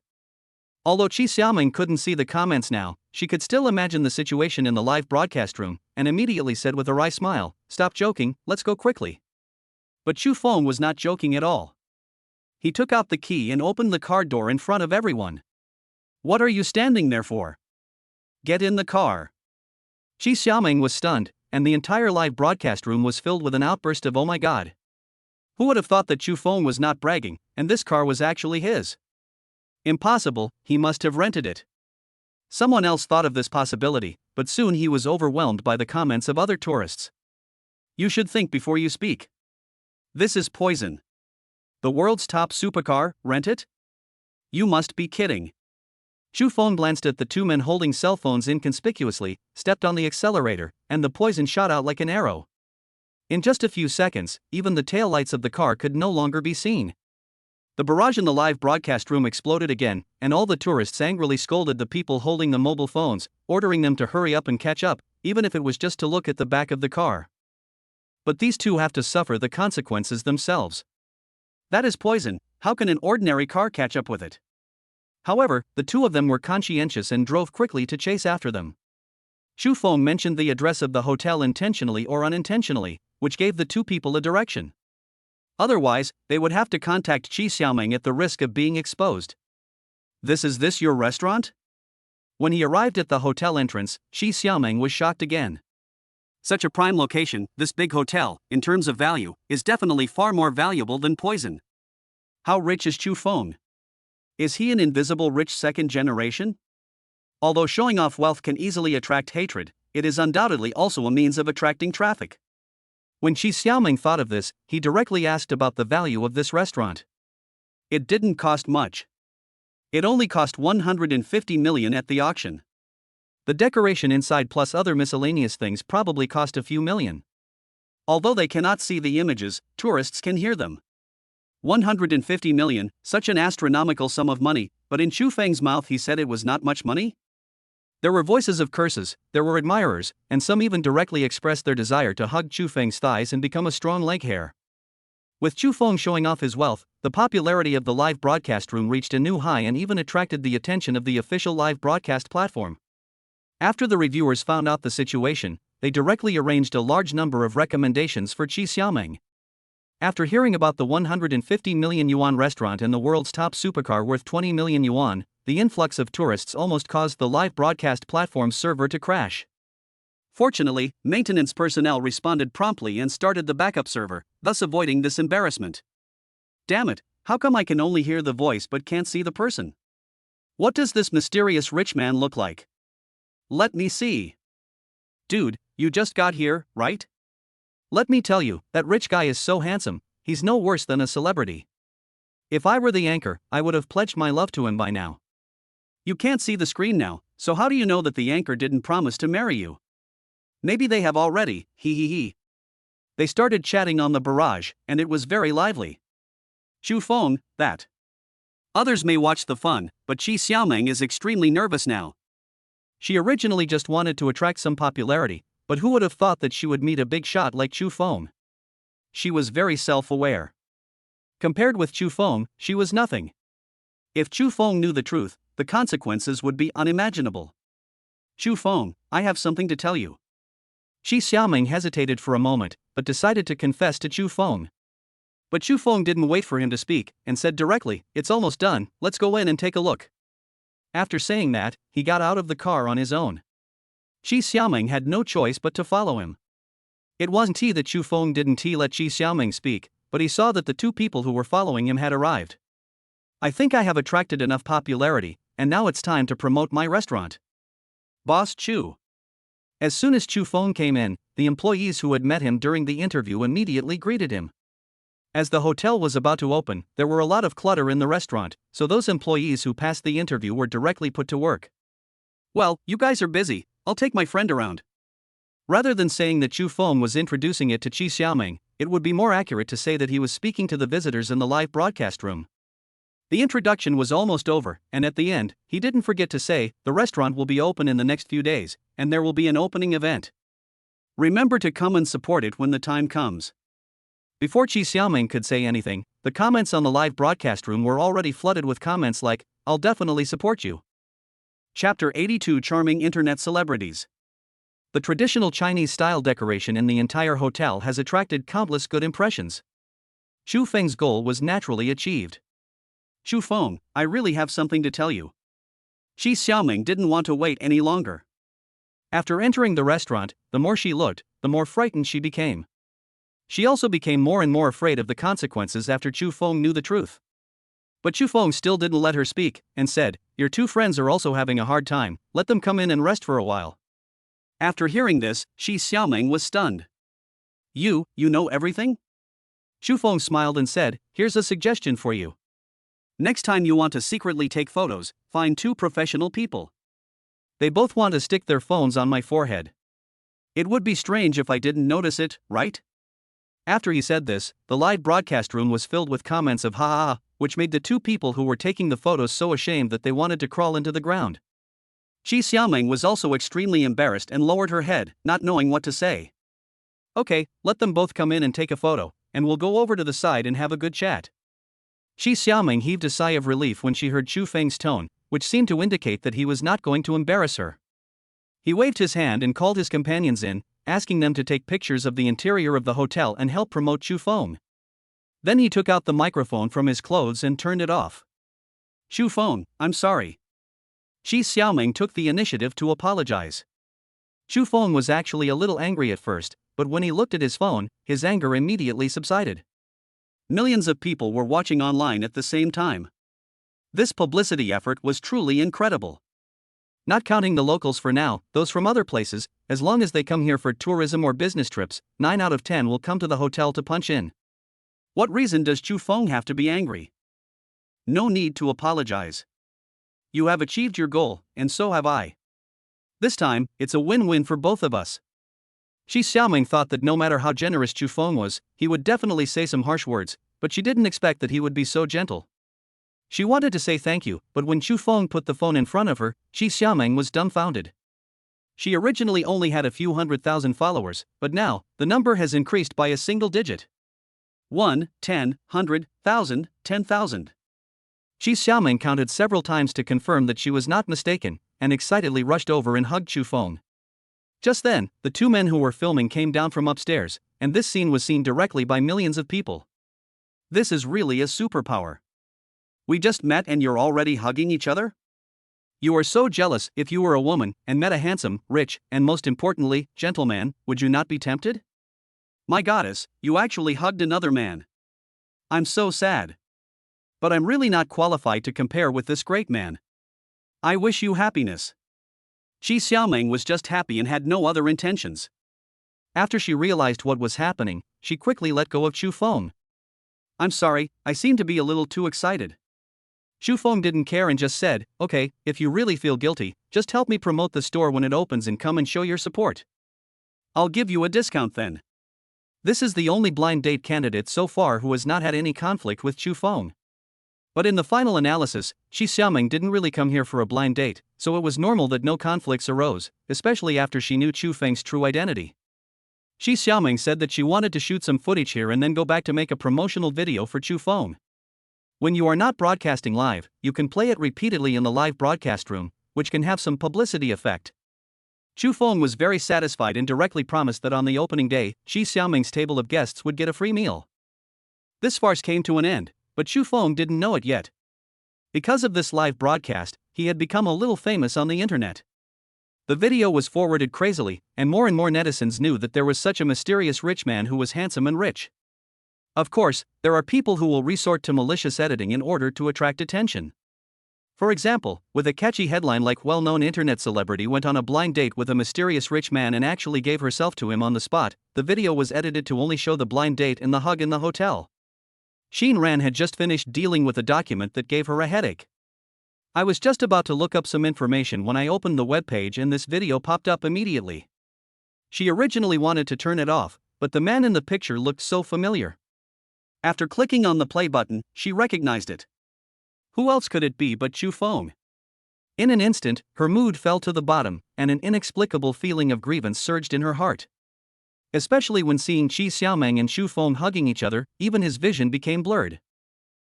Although Shi Xiaoming couldn't see the comments now, she could still imagine the situation in the live broadcast room, and immediately said with a wry smile, stop joking, let's go quickly. But Chu Feng was not joking at all. He took out the key and opened the car door in front of everyone. What are you standing there for? Get in the car. Shi Xiaoming was stunned, and the entire live broadcast room was filled with an outburst of oh my god. Who would have thought that Chu Feng was not bragging, and this car was actually his? Impossible, he must have rented it. Someone else thought of this possibility, but soon he was overwhelmed by the comments of other tourists. You should think before you speak. This is poison. The world's top supercar, rent it? You must be kidding. Chu Feng glanced at the 2 men holding cell phones inconspicuously, stepped on the accelerator, and the poison shot out like an arrow. In just a few seconds, even the taillights of the car could no longer be seen. The barrage in the live broadcast room exploded again, and all the tourists angrily scolded the people holding the mobile phones, ordering them to hurry up and catch up, even if it was just to look at the back of the car. But these 2 have to suffer the consequences themselves. That is poison, how can an ordinary car catch up with it? However, the 2 of them were conscientious and drove quickly to chase after them. Chu Feng mentioned the address of the hotel intentionally or unintentionally, which gave the 2 people a direction. Otherwise, they would have to contact Shi Xiaoming at the risk of being exposed. This your restaurant? When he arrived at the hotel entrance, Shi Xiaoming was shocked again. Such a prime location, this big hotel, in terms of value, is definitely far more valuable than poison. How rich is Chu Feng? Is he an invisible rich second generation? Although showing off wealth can easily attract hatred, it is undoubtedly also a means of attracting traffic. When Shi Xiaoming thought of this, he directly asked about the value of this restaurant. It didn't cost much. It only cost 150 million at the auction. The decoration inside plus other miscellaneous things probably cost a few million. Although they cannot see the images, tourists can hear them. 150 million, such an astronomical sum of money, but in Chu Feng's mouth he said it was not much money? There were voices of curses, there were admirers, and some even directly expressed their desire to hug Chu Feng's thighs and become a strong leg hair. With Chu Feng showing off his wealth, the popularity of the live broadcast room reached a new high and even attracted the attention of the official live broadcast platform. After the reviewers found out the situation, they directly arranged a large number of recommendations for Qi Xiaoming. After hearing about the 150 million yuan restaurant and the world's top supercar worth 20 million yuan, the influx of tourists almost caused the live broadcast platform's server to crash. Fortunately, maintenance personnel responded promptly and started the backup server, thus avoiding this embarrassment. Damn it, how come I can only hear the voice but can't see the person? What does this mysterious rich man look like? Let me see. Dude, you just got here, right? Let me tell you, that rich guy is so handsome, he's no worse than a celebrity. If I were the anchor, I would have pledged my love to him by now. You can't see the screen now, so how do you know that the anchor didn't promise to marry you? Maybe they have already, he. They started chatting on the barrage, and it was very lively. Chu Feng, that. Others may watch the fun, but Qi Xiaoming is extremely nervous now. She originally just wanted to attract some popularity, but who would have thought that she would meet a big shot like Chu Feng? She was very self-aware. Compared with Chu Feng, she was nothing. If Chu Feng knew the truth, the consequences would be unimaginable. Chu Feng, I have something to tell you. Qi Xiaoming hesitated for a moment, but decided to confess to Chu Feng. But Chu Feng didn't wait for him to speak, and said directly, "It's almost done, let's go in and take a look." After saying that, he got out of the car on his own. Qi Xiaoming had no choice but to follow him. It wasn't that Chu Feng didn't let Qi Xiaoming speak, but he saw that the two people who were following him had arrived. I think I have attracted enough popularity, and now it's time to promote my restaurant. Boss Chu. As soon as Chu Feng came in, the employees who had met him during the interview immediately greeted him. As the hotel was about to open, there were a lot of clutter in the restaurant, so those employees who passed the interview were directly put to work. Well, you guys are busy, I'll take my friend around. Rather than saying that Chu Feng was introducing it to Qi Xiaoming, it would be more accurate to say that he was speaking to the visitors in the live broadcast room. The introduction was almost over, and at the end, he didn't forget to say, the restaurant will be open in the next few days, and there will be an opening event. Remember to come and support it when the time comes. Before Qi Xiaoming could say anything, the comments on the live broadcast room were already flooded with comments like, "I'll definitely support you." Chapter 82 Charming Internet Celebrities. The traditional Chinese-style decoration in the entire hotel has attracted countless good impressions. Chu Feng's goal was naturally achieved. Chu Feng, I really have something to tell you. Qi Xiaoming didn't want to wait any longer. After entering the restaurant, the more she looked, the more frightened she became. She also became more and more afraid of the consequences after Chu Feng knew the truth. But Chu Feng still didn't let her speak, and said, "Your two friends are also having a hard time, let them come in and rest for a while." After hearing this, Qi Xiaoming was stunned. You know everything?" Chu Feng smiled and said, "Here's a suggestion for you. Next time you want to secretly take photos, find two professional people. They both want to stick their phones on my forehead. It would be strange if I didn't notice it, right?" After he said this, the live broadcast room was filled with comments of "ha ha ha," which made the two people who were taking the photos so ashamed that they wanted to crawl into the ground. Qi Xiaoming was also extremely embarrassed and lowered her head, not knowing what to say. "Okay, let them both come in and take a photo, and we'll go over to the side and have a good chat." Qi Xiaoming heaved a sigh of relief when she heard Chu Feng's tone, which seemed to indicate that he was not going to embarrass her. He waved his hand and called his companions in, asking them to take pictures of the interior of the hotel and help promote Chu Feng. Then he took out the microphone from his clothes and turned it off. "Chu Feng, I'm sorry." Qi Xiaoming took the initiative to apologize. Chu Feng was actually a little angry at first, but when he looked at his phone, his anger immediately subsided. Millions of people were watching online at the same time. This publicity effort was truly incredible. Not counting the locals for now, those from other places, as long as they come here for tourism or business trips, 9 out of 10 will come to the hotel to punch in. What reason does Chu Feng have to be angry? No need to apologize. You have achieved your goal, and so have I. This time, it's a win-win for both of us. Qi Xiaoming thought that no matter how generous Chu Feng was, he would definitely say some harsh words, but she didn't expect that he would be so gentle. She wanted to say thank you, but when Chu Feng put the phone in front of her, Qi Xiaoming was dumbfounded. She originally only had a few 100,000 followers, but now, the number has increased by a single digit. 1, 10, 100, 1,000, 10,000. Shi Xiaoming counted several times to confirm that she was not mistaken, and excitedly rushed over and hugged Chu Feng. Just then, the two men who were filming came down from upstairs, and this scene was seen directly by millions of people. This is really a superpower. We just met and you're already hugging each other? You are so jealous. If you were a woman and met a handsome, rich, and most importantly, gentleman, would you not be tempted? My goddess, you actually hugged another man. I'm so sad. But I'm really not qualified to compare with this great man. I wish you happiness. Shi Xiaoming was just happy and had no other intentions. After she realized what was happening, she quickly let go of Chu Feng. I'm sorry, I seem to be a little too excited. Chu Feng didn't care and just said, okay, if you really feel guilty, just help me promote the store when it opens and come and show your support. I'll give you a discount then. This is the only blind date candidate so far who has not had any conflict with Chu Feng. But in the final analysis, Shi Xiaoming didn't really come here for a blind date, so it was normal that no conflicts arose, especially after she knew Chu Feng's true identity. Shi Xiaoming said that she wanted to shoot some footage here and then go back to make a promotional video for Chu Feng. When you are not broadcasting live, you can play it repeatedly in the live broadcast room, which can have some publicity effect. Chu Feng was very satisfied and directly promised that on the opening day, Shi Xiaoming's table of guests would get a free meal. This farce came to an end, but Chu Feng didn't know it yet. Because of this live broadcast, he had become a little famous on the internet. The video was forwarded crazily, and more netizens knew that there was such a mysterious rich man who was handsome and rich. Of course, there are people who will resort to malicious editing in order to attract attention. For example, with a catchy headline like well-known internet celebrity went on a blind date with a mysterious rich man and actually gave herself to him on the spot, the video was edited to only show the blind date and the hug in the hotel. Xin Ran had just finished dealing with a document that gave her a headache. I was just about to look up some information when I opened the webpage and this video popped up immediately. She originally wanted to turn it off, but the man in the picture looked so familiar. After clicking on the play button, she recognized it. Who else could it be but Chu Feng? In an instant, her mood fell to the bottom, and an inexplicable feeling of grievance surged in her heart. Especially when seeing Shi Xiaoming and Chu Feng hugging each other, even his vision became blurred.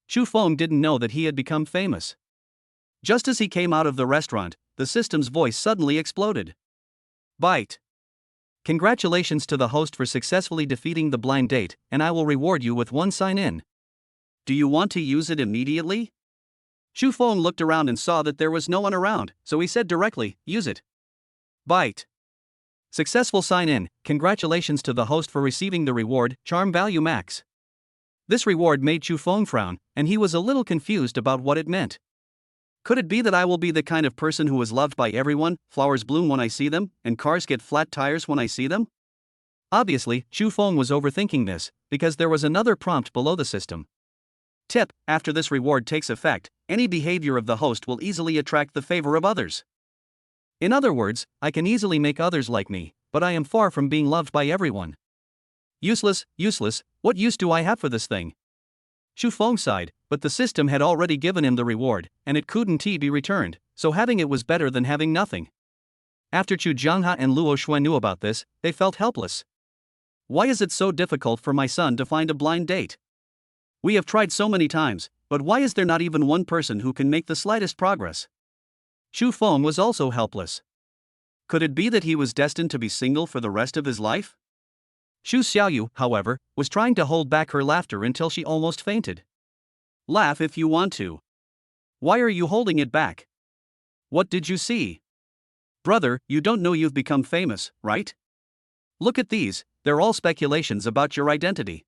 Chu Feng didn't know that he had become famous. Just as he came out of the restaurant, the system's voice suddenly exploded. Bite. Congratulations to the host for successfully defeating the blind date, and I will reward you with one sign-in. Do you want to use it immediately? Chu Feng looked around and saw that there was no one around, so he said directly, use it. Bite. Successful sign-in, congratulations to the host for receiving the reward, Charm Value Max. This reward made Chu Feng frown, and he was a little confused about what it meant. Could it be that I will be the kind of person who is loved by everyone, flowers bloom when I see them, and cars get flat tires when I see them? Obviously, Chu Feng was overthinking this, because there was another prompt below the system. Tip: after this reward takes effect, any behavior of the host will easily attract the favor of others. In other words, I can easily make others like me, but I am far from being loved by everyone. Useless, what use do I have for this thing? Chu Feng sighed, but the system had already given him the reward, and it couldn't be returned, so having it was better than having nothing. After Chu Jianghe and Luo Shuai knew about this, they felt helpless. Why is it so difficult for my son to find a blind date? We have tried so many times, but why is there not even one person who can make the slightest progress? Chu Feng was also helpless. Could it be that he was destined to be single for the rest of his life? Xu Xiaoyu, however, was trying to hold back her laughter until she almost fainted. Laugh if you want to. Why are you holding it back? What did you see? Brother, you don't know you've become famous, right? Look at these, they're all speculations about your identity.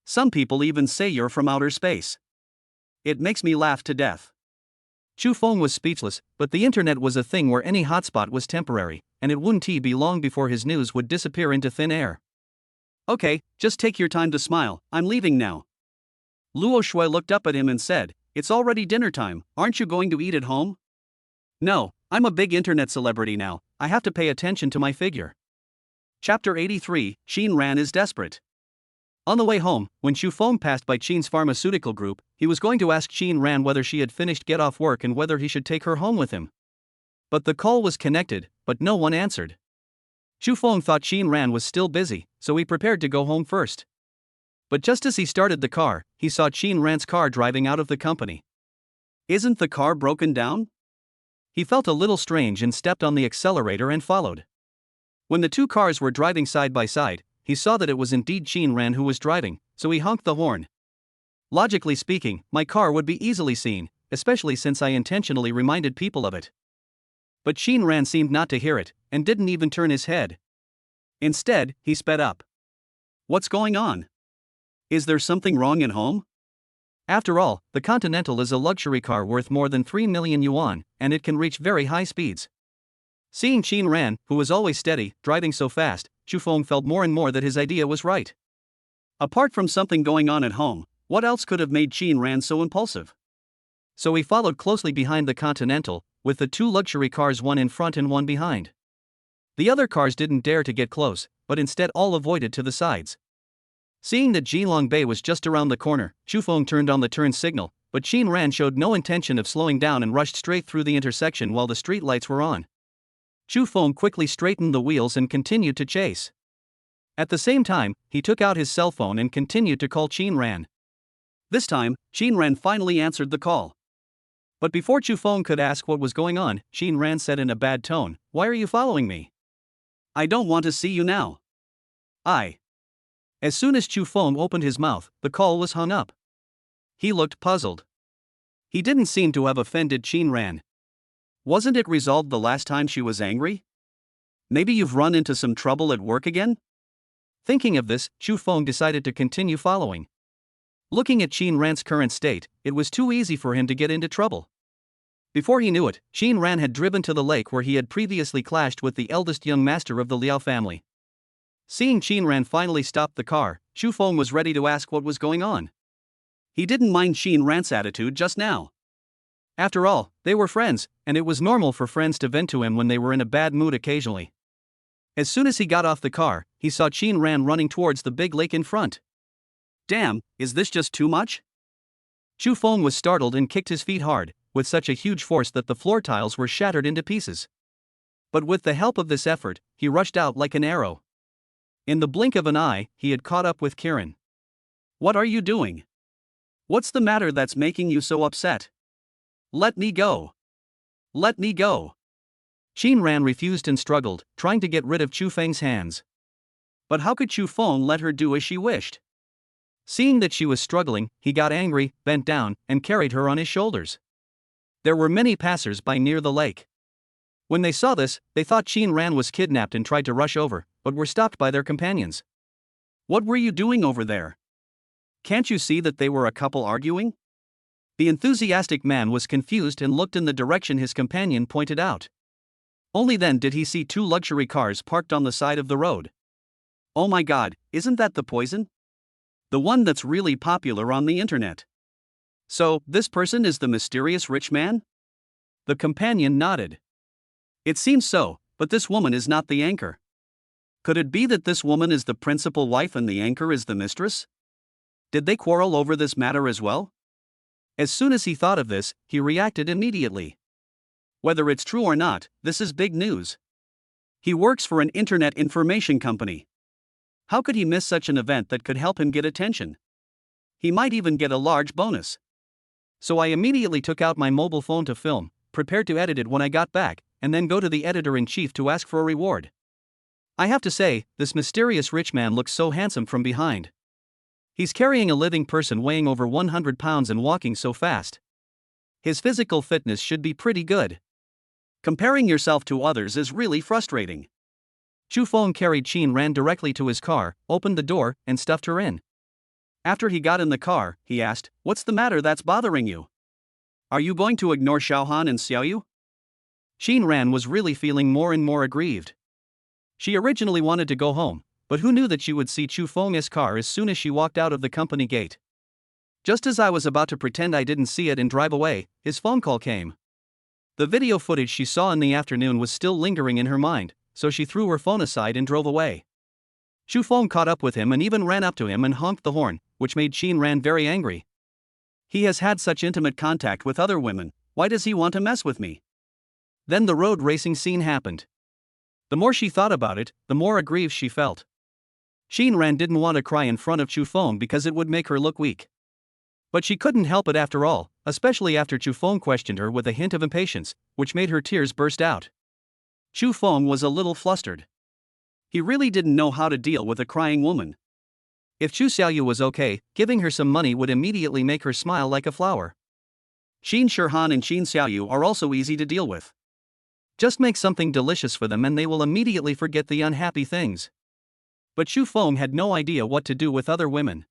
Some people even say you're from outer space. It makes me laugh to death. Chu Feng was speechless, but the internet was a thing where any hotspot was temporary, and it wouldn't be long before his news would disappear into thin air. Okay, just take your time to smile, I'm leaving now. Luo Shuai looked up at him and said, it's already dinner time, aren't you going to eat at home? No, I'm a big internet celebrity now, I have to pay attention to my figure. Chapter 83, Xin Ran is desperate. On the way home, when Chu Feng passed by Qin's pharmaceutical group, he was going to ask Xin Ran whether she had finished get off work and whether he should take her home with him. But the call was connected, but no one answered. Chu Feng thought Xin Ran was still busy, so he prepared to go home first. But just as he started the car, he saw Chin Ran's car driving out of the company. Isn't the car broken down? He felt a little strange and stepped on the accelerator and followed. When the two cars were driving side by side, he saw that it was indeed Chin Ran who was driving, so he honked the horn. Logically speaking, my car would be easily seen, especially since I intentionally reminded people of it. But Chin Ran seemed not to hear it, and didn't even turn his head. Instead, he sped up. What's going on? Is there something wrong at home? After all, the Continental is a luxury car worth more than 3 million yuan, and it can reach very high speeds. Seeing Chin Ran, who was always steady, driving so fast, Chu Feng felt more and more that his idea was right. Apart from something going on at home, what else could have made Chin Ran so impulsive? So he followed closely behind the Continental, with the two luxury cars one in front and one behind. The other cars didn't dare to get close, but instead all avoided to the sides. Seeing that Jilong Bay was just around the corner, Chu Feng turned on the turn signal, but Chin Ran showed no intention of slowing down and rushed straight through the intersection while the street lights were on. Chu Feng quickly straightened the wheels and continued to chase. At the same time, he took out his cell phone and continued to call Chin Ran. This time, Chin Ran finally answered the call. But before Chu Feng could ask what was going on, Chin Ran said in a bad tone, "Why are you following me? I don't want to see you now." As soon as Chu Feng opened his mouth, the call was hung up. He looked puzzled. He didn't seem to have offended Chin Ran. Wasn't it resolved the last time she was angry? Maybe you've run into some trouble at work again? Thinking of this, Chu Feng decided to continue following. Looking at Chin Ran's current state, it was too easy for him to get into trouble. Before he knew it, Chin Ran had driven to the lake where he had previously clashed with the eldest young master of the Liao family. Seeing Chin Ran finally stop the car, Chu Feng was ready to ask what was going on. He didn't mind Chin Ran's attitude just now. After all, they were friends, and it was normal for friends to vent to him when they were in a bad mood occasionally. As soon as he got off the car, he saw Chin Ran running towards the big lake in front. Damn, is this just too much? Chu Feng was startled and kicked his feet hard, with such a huge force that the floor tiles were shattered into pieces. But with the help of this effort, he rushed out like an arrow. In the blink of an eye, he had caught up with Kiran. What are you doing? What's the matter that's making you so upset? Let me go. Let me go. Chin Ran refused and struggled, trying to get rid of Chu Feng's hands. But how could Chu Feng let her do as she wished? Seeing that she was struggling, he got angry, bent down, and carried her on his shoulders. There were many passers-by near the lake. When they saw this, they thought Chin Ran was kidnapped and tried to rush over, but were stopped by their companions. What were you doing over there? Can't you see that they were a couple arguing? The enthusiastic man was confused and looked in the direction his companion pointed out. Only then did he see two luxury cars parked on the side of the road. Oh my God, isn't that the Poison? The one that's really popular on the internet. So, this person is the mysterious rich man? The companion nodded. It seems so, but this woman is not the anchor. Could it be that this woman is the principal wife and the anchor is the mistress? Did they quarrel over this matter as well? As soon as he thought of this, he reacted immediately. Whether it's true or not, this is big news. He works for an internet information company. How could he miss such an event that could help him get attention? He might even get a large bonus. So I immediately took out my mobile phone to film, prepared to edit it when I got back, and then go to the editor-in-chief to ask for a reward. I have to say, this mysterious rich man looks so handsome from behind. He's carrying a living person weighing over 100 pounds and walking so fast. His physical fitness should be pretty good. Comparing yourself to others is really frustrating. Chu Feng carried Chin Ran directly to his car, opened the door, and stuffed her in. After he got in the car, he asked, "What's the matter that's bothering you? Are you going to ignore Xiaohan and Xiaoyu?" Chin Ran was really feeling more and more aggrieved. She originally wanted to go home, but who knew that she would see Chu Feng's car as soon as she walked out of the company gate. Just as I was about to pretend I didn't see it and drive away, his phone call came. The video footage she saw in the afternoon was still lingering in her mind, so she threw her phone aside and drove away. Chu Feng caught up with him and even ran up to him and honked the horn, which made Chin Ran very angry. He has had such intimate contact with other women, why does he want to mess with me? Then the road racing scene happened. The more she thought about it, the more aggrieved she felt. Ran didn't want to cry in front of Feng because it would make her look weak. But she couldn't help it after all, especially after Feng questioned her with a hint of impatience, which made her tears burst out. Feng was a little flustered. He really didn't know how to deal with a crying woman. If Chu Xiaoyu was okay, giving her some money would immediately make her smile like a flower. Xin Shihan and Xin Xiaoyu are also easy to deal with. Just make something delicious for them and they will immediately forget the unhappy things. But Feng had no idea what to do with other women.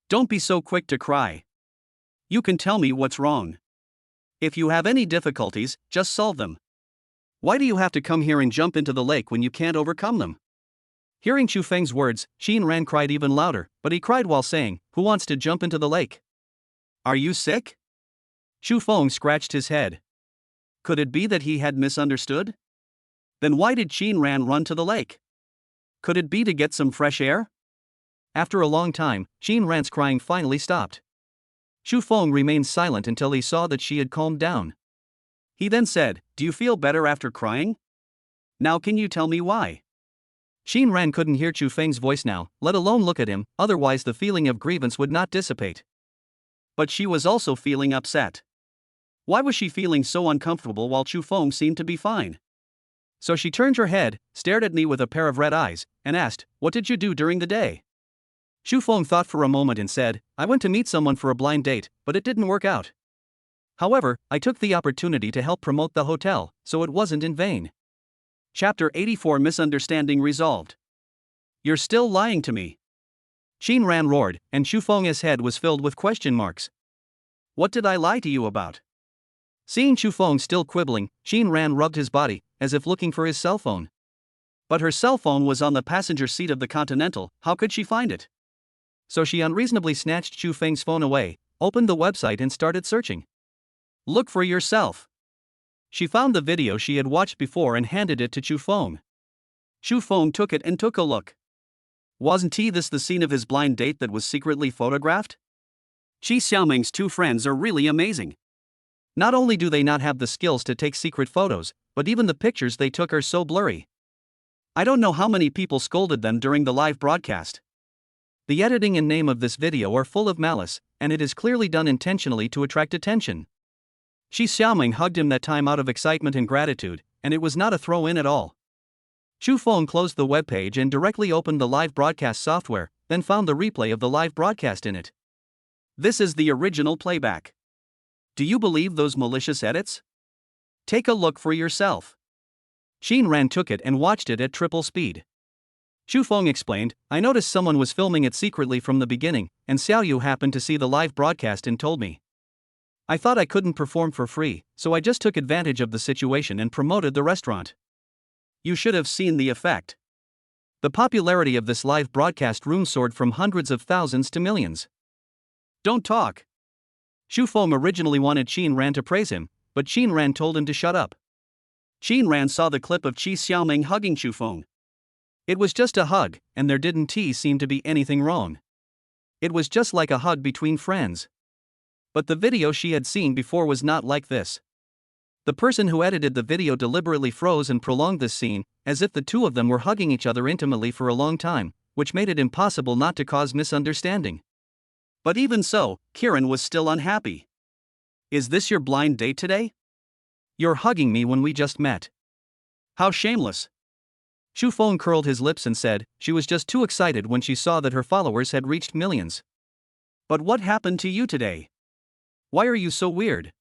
Don't be so quick to cry. You can tell me what's wrong. If you have any difficulties, just solve them. Why do you have to come here and jump into the lake when you can't overcome them? Hearing Feng's words, Ran cried even louder, but he cried while saying, "Who wants to jump into the lake? Are you sick?" Feng scratched his head. Could it be that he had misunderstood? Then why did Ran run to the lake? Could it be to get some fresh air? After a long time, Ran's crying finally stopped. Feng remained silent until he saw that she had calmed down. He then said, "Do you feel better after crying? Now can you tell me why?" Ran couldn't hear Feng's voice now, let alone look at him, otherwise the feeling of grievance would not dissipate. But she was also feeling upset. Why was she feeling so uncomfortable while Feng seemed to be fine? So she turned her head, stared at me with a pair of red eyes, and asked, "What did you do during the day?" Feng thought for a moment and said, "I went to meet someone for a blind date, but it didn't work out. However, I took the opportunity to help promote the hotel, so it wasn't in vain." Chapter 84 Misunderstanding Resolved. You're still lying to me. Ran roared, and Feng's head was filled with question marks. What did I lie to you about? Seeing Feng still quibbling, Ran rubbed his body, as if looking for his cell phone. But her cell phone was on the passenger seat of the Continental, how could she find it? So she unreasonably snatched Feng's phone away, opened the website and started searching. Look for yourself. She found the video she had watched before and handed it to Feng. Feng took it and took a look. Wasn't this the scene of his blind date that was secretly photographed? Qi Xiaoming's two friends are really amazing. Not only do they not have the skills to take secret photos, but even the pictures they took are so blurry. I don't know how many people scolded them during the live broadcast. The editing and name of this video are full of malice, and it is clearly done intentionally to attract attention. Qi Xiaoming hugged him that time out of excitement and gratitude, and it was not a throw-in at all. Feng closed the webpage and directly opened the live broadcast software, then found the replay of the live broadcast in it. This is the original playback. Do you believe those malicious edits? Take a look for yourself. Ran took it and watched it at triple speed. Feng explained, "I noticed someone was filming it secretly from the beginning, and Xiaoyu happened to see the live broadcast and told me. I thought I couldn't perform for free, so I just took advantage of the situation and promoted the restaurant. You should have seen the effect. The popularity of this live broadcast soared from hundreds of thousands to millions." Don't talk. Feng originally wanted Ran to praise him, but Ran told him to shut up. Ran saw the clip of Qi Xiaoming hugging Feng. It was just a hug, and there didn't seem to be anything wrong. It was just like a hug between friends. But the video she had seen before was not like this. The person who edited the video deliberately froze and prolonged this scene, as if the two of them were hugging each other intimately for a long time, which made it impossible not to cause misunderstanding. But even so, Kiran was still unhappy. Is this your blind date today? You're hugging me when we just met. How shameless. Feng curled his lips and said, she was just too excited when she saw that her followers had reached millions. But what happened to you today? Why are you so weird?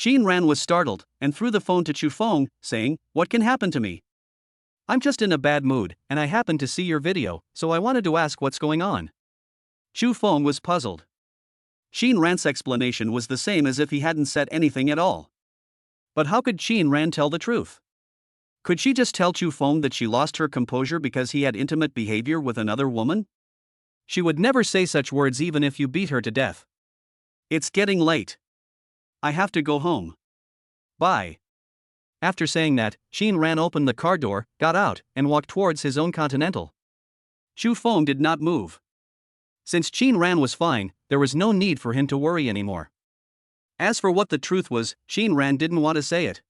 Ran was startled, and threw the phone to Feng, saying, "What can happen to me? I'm just in a bad mood, and I happened to see your video, so I wanted to ask what's going on." Feng was puzzled. Ran's explanation was the same as if he hadn't said anything at all. But how could Ran tell the truth? Could she just tell Feng that she lost her composure because he had intimate behavior with another woman? She would never say such words even if you beat her to death. It's getting late. I have to go home. Bye. After saying that, Ran opened the car door, got out, and walked towards his own Continental. Feng did not move. Since Ran was fine, there was no need for him to worry anymore. As for what the truth was, Ran didn't want to say it.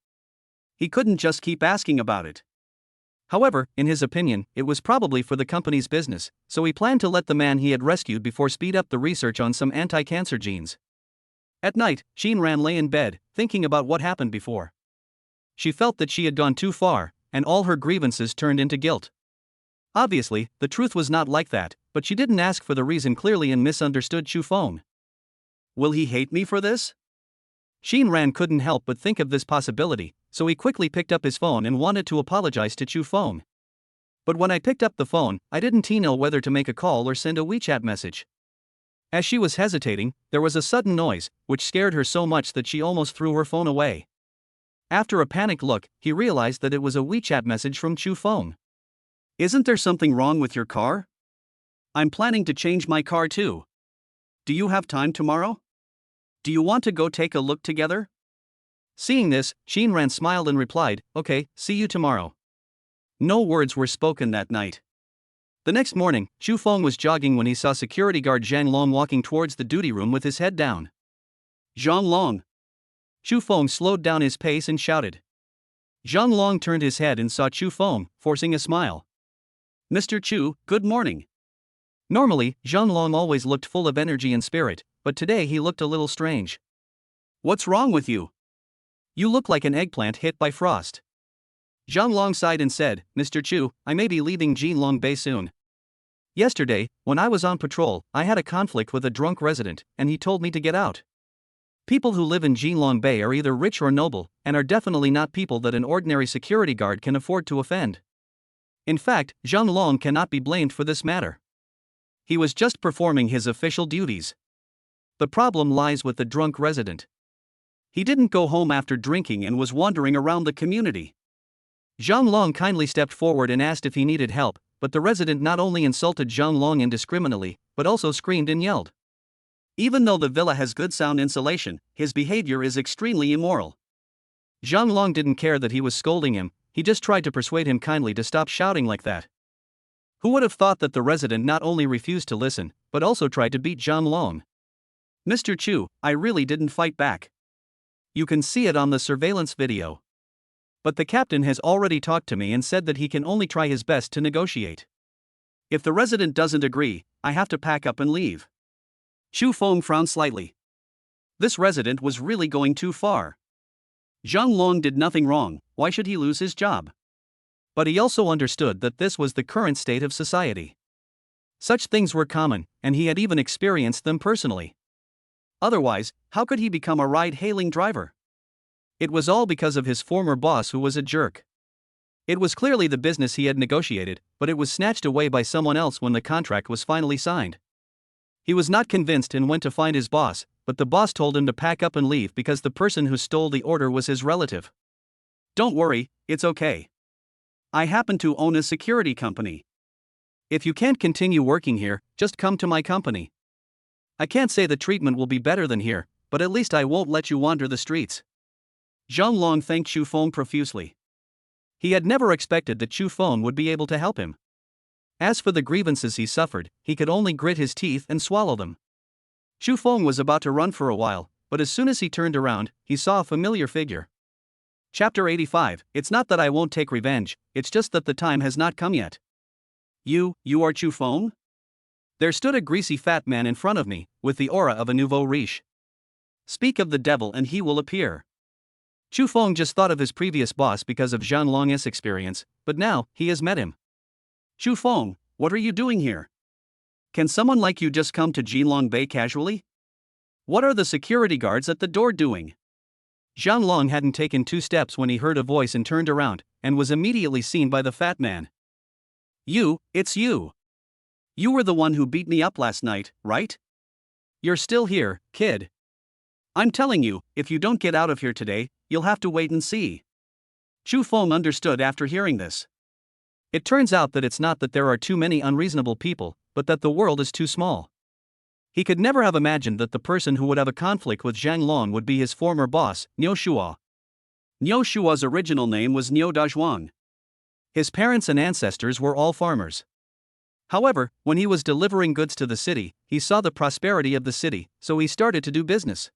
He couldn't just keep asking about it. However, in his opinion, it was probably for the company's business, so he planned to let the man he had rescued before speed up the research on some anti-cancer genes. At night, Shinran lay in bed, thinking about what happened before. She felt that she had gone too far, and all her grievances turned into guilt. Obviously, the truth was not like that, but she didn't ask for the reason clearly and misunderstood Chu Feng. Will he hate me for this? Shinran couldn't help but think of this possibility, so he quickly picked up his phone and wanted to apologize to Chu Feng. But when I picked up the phone, I didn't know whether to make a call or send a WeChat message. As she was hesitating, there was a sudden noise, which scared her so much that she almost threw her phone away. After a panicked look, he realized that it was a WeChat message from Chu Feng. Isn't there something wrong with your car? I'm planning to change my car too. Do you have time tomorrow? Do you want to go take a look together? Seeing this, Shinran smiled and replied, okay, see you tomorrow. No words were spoken that night. The next morning, Chu Feng was jogging when he saw security guard Zhang Long walking towards the duty room with his head down. Zhang Long. Chu Feng slowed down his pace and shouted. Zhang Long turned his head and saw Chu Feng, forcing a smile. Mr. Chu, good morning. Normally, Zhang Long always looked full of energy and spirit, but today he looked a little strange. What's wrong with you? You look like an eggplant hit by frost. Zhang Long sighed and said, Mr. Chu, I may be leaving Jinlong Bay soon. Yesterday, when I was on patrol, I had a conflict with a drunk resident, and he told me to get out. People who live in Jinlong Bay are either rich or noble, and are definitely not people that an ordinary security guard can afford to offend. In fact, Zhang Long cannot be blamed for this matter. He was just performing his official duties. The problem lies with the drunk resident. He didn't go home after drinking and was wandering around the community. Zhang Long kindly stepped forward and asked if he needed help, but the resident not only insulted Zhang Long indiscriminately, but also screamed and yelled. Even though the villa has good sound insulation, his behavior is extremely immoral. Zhang Long didn't care that he was scolding him, he just tried to persuade him kindly to stop shouting like that. Who would have thought that the resident not only refused to listen, but also tried to beat Zhang Long? Mr. Chu, I really didn't fight back. You can see it on the surveillance video. But the captain has already talked to me and said that he can only try his best to negotiate. If the resident doesn't agree, I have to pack up and leave. Chu Feng frowned slightly. This resident was really going too far. Zhang Long did nothing wrong, why should he lose his job? But he also understood that this was the current state of society. Such things were common, and he had even experienced them personally. Otherwise, how could he become a ride-hailing driver? It was all because of his former boss who was a jerk. It was clearly the business he had negotiated, but it was snatched away by someone else when the contract was finally signed. He was not convinced and went to find his boss, but the boss told him to pack up and leave because the person who stole the order was his relative. Don't worry, it's okay. I happen to own a security company. If you can't continue working here, just come to my company. I can't say the treatment will be better than here, but at least I won't let you wander the streets. Zhang Long thanked Chu Feng profusely. He had never expected that Chu Feng would be able to help him. As for the grievances he suffered, he could only grit his teeth and swallow them. Chu Feng was about to run for a while, but as soon as he turned around, he saw a familiar figure. Chapter 85, It's not that I won't take revenge, it's just that the time has not come yet. You are Chu Feng? There stood a greasy fat man in front of me, with the aura of a nouveau riche. Speak of the devil and he will appear. Chu Feng just thought of his previous boss because of Zhang Long's experience, but now, he has met him. Chu Feng, what are you doing here? Can someone like you just come to Jinlong Bay casually? What are the security guards at the door doing? Zhang Long hadn't taken 2 steps when he heard a voice and turned around, and was immediately seen by the fat man. It's you. You were the one who beat me up last night, right? You're still here, kid. I'm telling you, if you don't get out of here today, you'll have to wait and see. Chu Feng understood after hearing this. It turns out that it's not that there are too many unreasonable people, but that the world is too small. He could never have imagined that the person who would have a conflict with Zhang Long would be his former boss, Niu Shua. Niu Shua's original name was Niu Dazhuang. His parents and ancestors were all farmers. However, when he was delivering goods to the city, he saw the prosperity of the city, so he started to do business.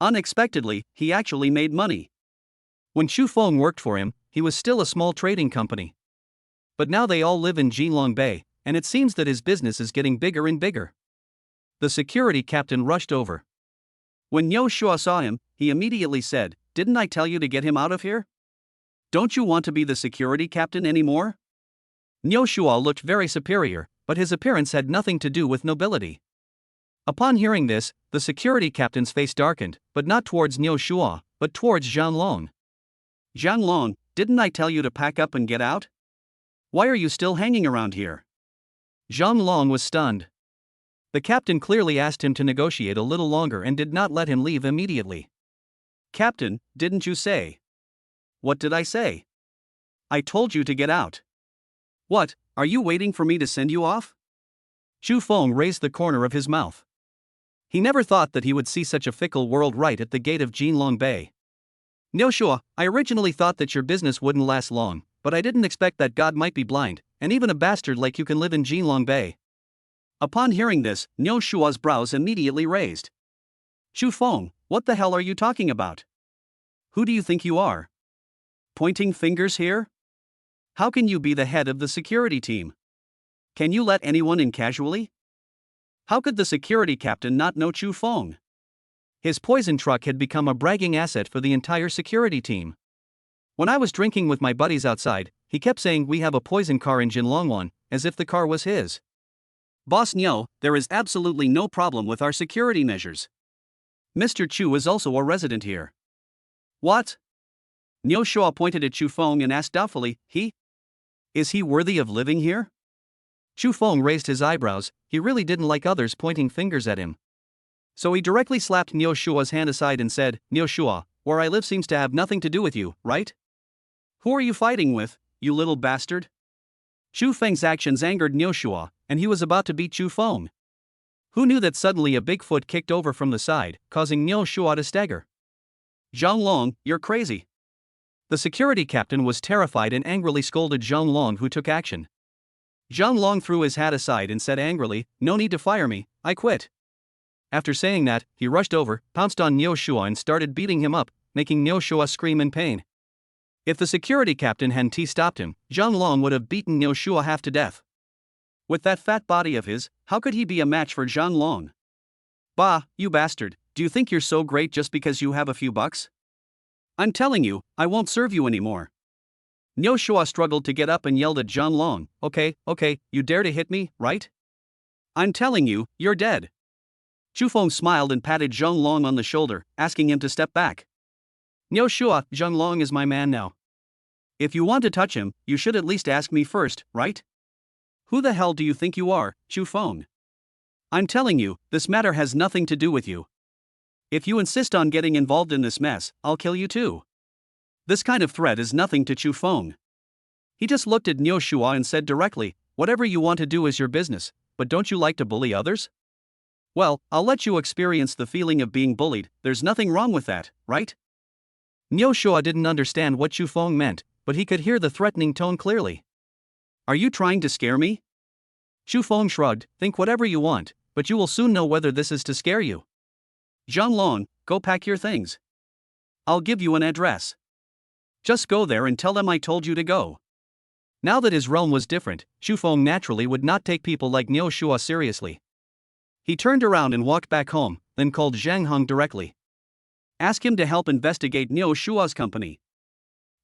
Unexpectedly, he actually made money. When Chu Feng worked for him, he was still a small trading company. But now they all live in Jinlong Bay, and it seems that his business is getting bigger and bigger. The security captain rushed over. When Niu Shua saw him, he immediately said, "Didn't I tell you to get him out of here? Don't you want to be the security captain anymore?" Niu Shua looked very superior, but his appearance had nothing to do with nobility. Upon hearing this, the security captain's face darkened, but not towards Niu Shua, but towards Zhang Long. "Zhang Long, didn't I tell you to pack up and get out? Why are you still hanging around here?" Zhang Long was stunned. The captain clearly asked him to negotiate a little longer and did not let him leave immediately. "Captain, didn't you say?" "What did I say?" "I told you to get out." "What, are you waiting for me to send you off?" Chu Feng raised the corner of his mouth. He never thought that he would see such a fickle world right at the gate of Jinlong Bay. "Niu Shua, I originally thought that your business wouldn't last long, but I didn't expect that God might be blind, and even a bastard like you can live in Jinlong Bay." Upon hearing this, Niu Shua's brows immediately raised. "Chu Feng, what the hell are you talking about? Who do you think you are? Pointing fingers here? How can you be the head of the security team? Can you let anyone in casually? How could the security captain not know Chu Feng?" His poison truck had become a bragging asset for the entire security team. "When I was drinking with my buddies outside, he kept saying we have a poison car in Jinlongwan, as if the car was his. Boss Niu, there is absolutely no problem with our security measures. Mr. Chu is also a resident here." "What?" Niu Shua pointed at Chu Feng and asked doubtfully, Is he worthy of living here?" Chu Feng raised his eyebrows. He really didn't like others pointing fingers at him. So he directly slapped Niu Shua's hand aside and said, "Niu Shua, where I live seems to have nothing to do with you, right? Who are you fighting with, you little bastard?" Chu Feng's actions angered Niu Shua, and he was about to beat Chu Feng. Who knew that suddenly a big foot kicked over from the side, causing Niu Shua to stagger. "Zhang Long, you're crazy." The security captain was terrified and angrily scolded Zhang Long, who took action. Zhang Long threw his hat aside and said angrily, "No need to fire me, I quit." After saying that, he rushed over, pounced on Niu Shua and started beating him up, making Niu Shua scream in pain. If the security captain hadn't stopped him, Zhang Long would have beaten Niu Shua half to death. With that fat body of his, how could he be a match for Zhang Long? "Bah, you bastard, do you think you're so great just because you have a few bucks? I'm telling you, I won't serve you anymore." Niu Shua struggled to get up and yelled at Zhang Long, Okay, you dare to hit me, right? I'm telling you, you're dead." Chu Feng smiled and patted Zhang Long on the shoulder, asking him to step back. "Niu Shua, Zhang Long is my man now. If you want to touch him, you should at least ask me first, right? Who the hell do you think you are, Chu Feng? I'm telling you, this matter has nothing to do with you. If you insist on getting involved in this mess, I'll kill you too." This kind of threat is nothing to Chu Feng. He just looked at Niu Shua and said directly, "Whatever you want to do is your business, but don't you like to bully others? Well, I'll let you experience the feeling of being bullied, there's nothing wrong with that, right?" Niu Shua didn't understand what Chu Feng meant, but he could hear the threatening tone clearly. "Are you trying to scare me?" Chu Feng shrugged, "Think whatever you want, but you will soon know whether this is to scare you. Zhang Long, go pack your things. I'll give you an address. Just go there and tell them I told you to go." Now that his realm was different, Chu Feng naturally would not take people like Niu Shua seriously. He turned around and walked back home, then called Zhang Heng directly. Ask him to help investigate Niu Shua's company.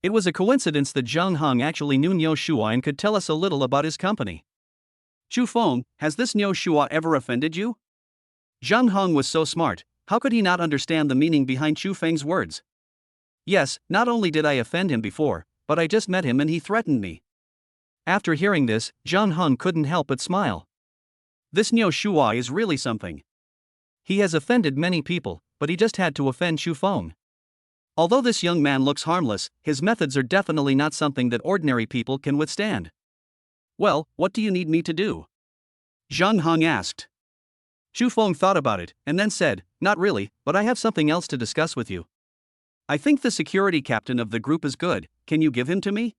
It was a coincidence that Zhang Heng actually knew Niu Shua and could tell us a little about his company. "Chu Feng, has this Niu Shua ever offended you?" Zhang Heng was so smart, how could he not understand the meaning behind Chu Feng's words? "Yes, not only did I offend him before, but I just met him and he threatened me." After hearing this, Zhang Heng couldn't help but smile. This Niu Shua is really something. He has offended many people, but he just had to offend Chu Feng. Although this young man looks harmless, his methods are definitely not something that ordinary people can withstand. "Well, what do you need me to do?" Zhang Heng asked. Chu Feng thought about it, and then said, "Not really, but I have something else to discuss with you. I think the security captain of the group is good, can you give him to me?"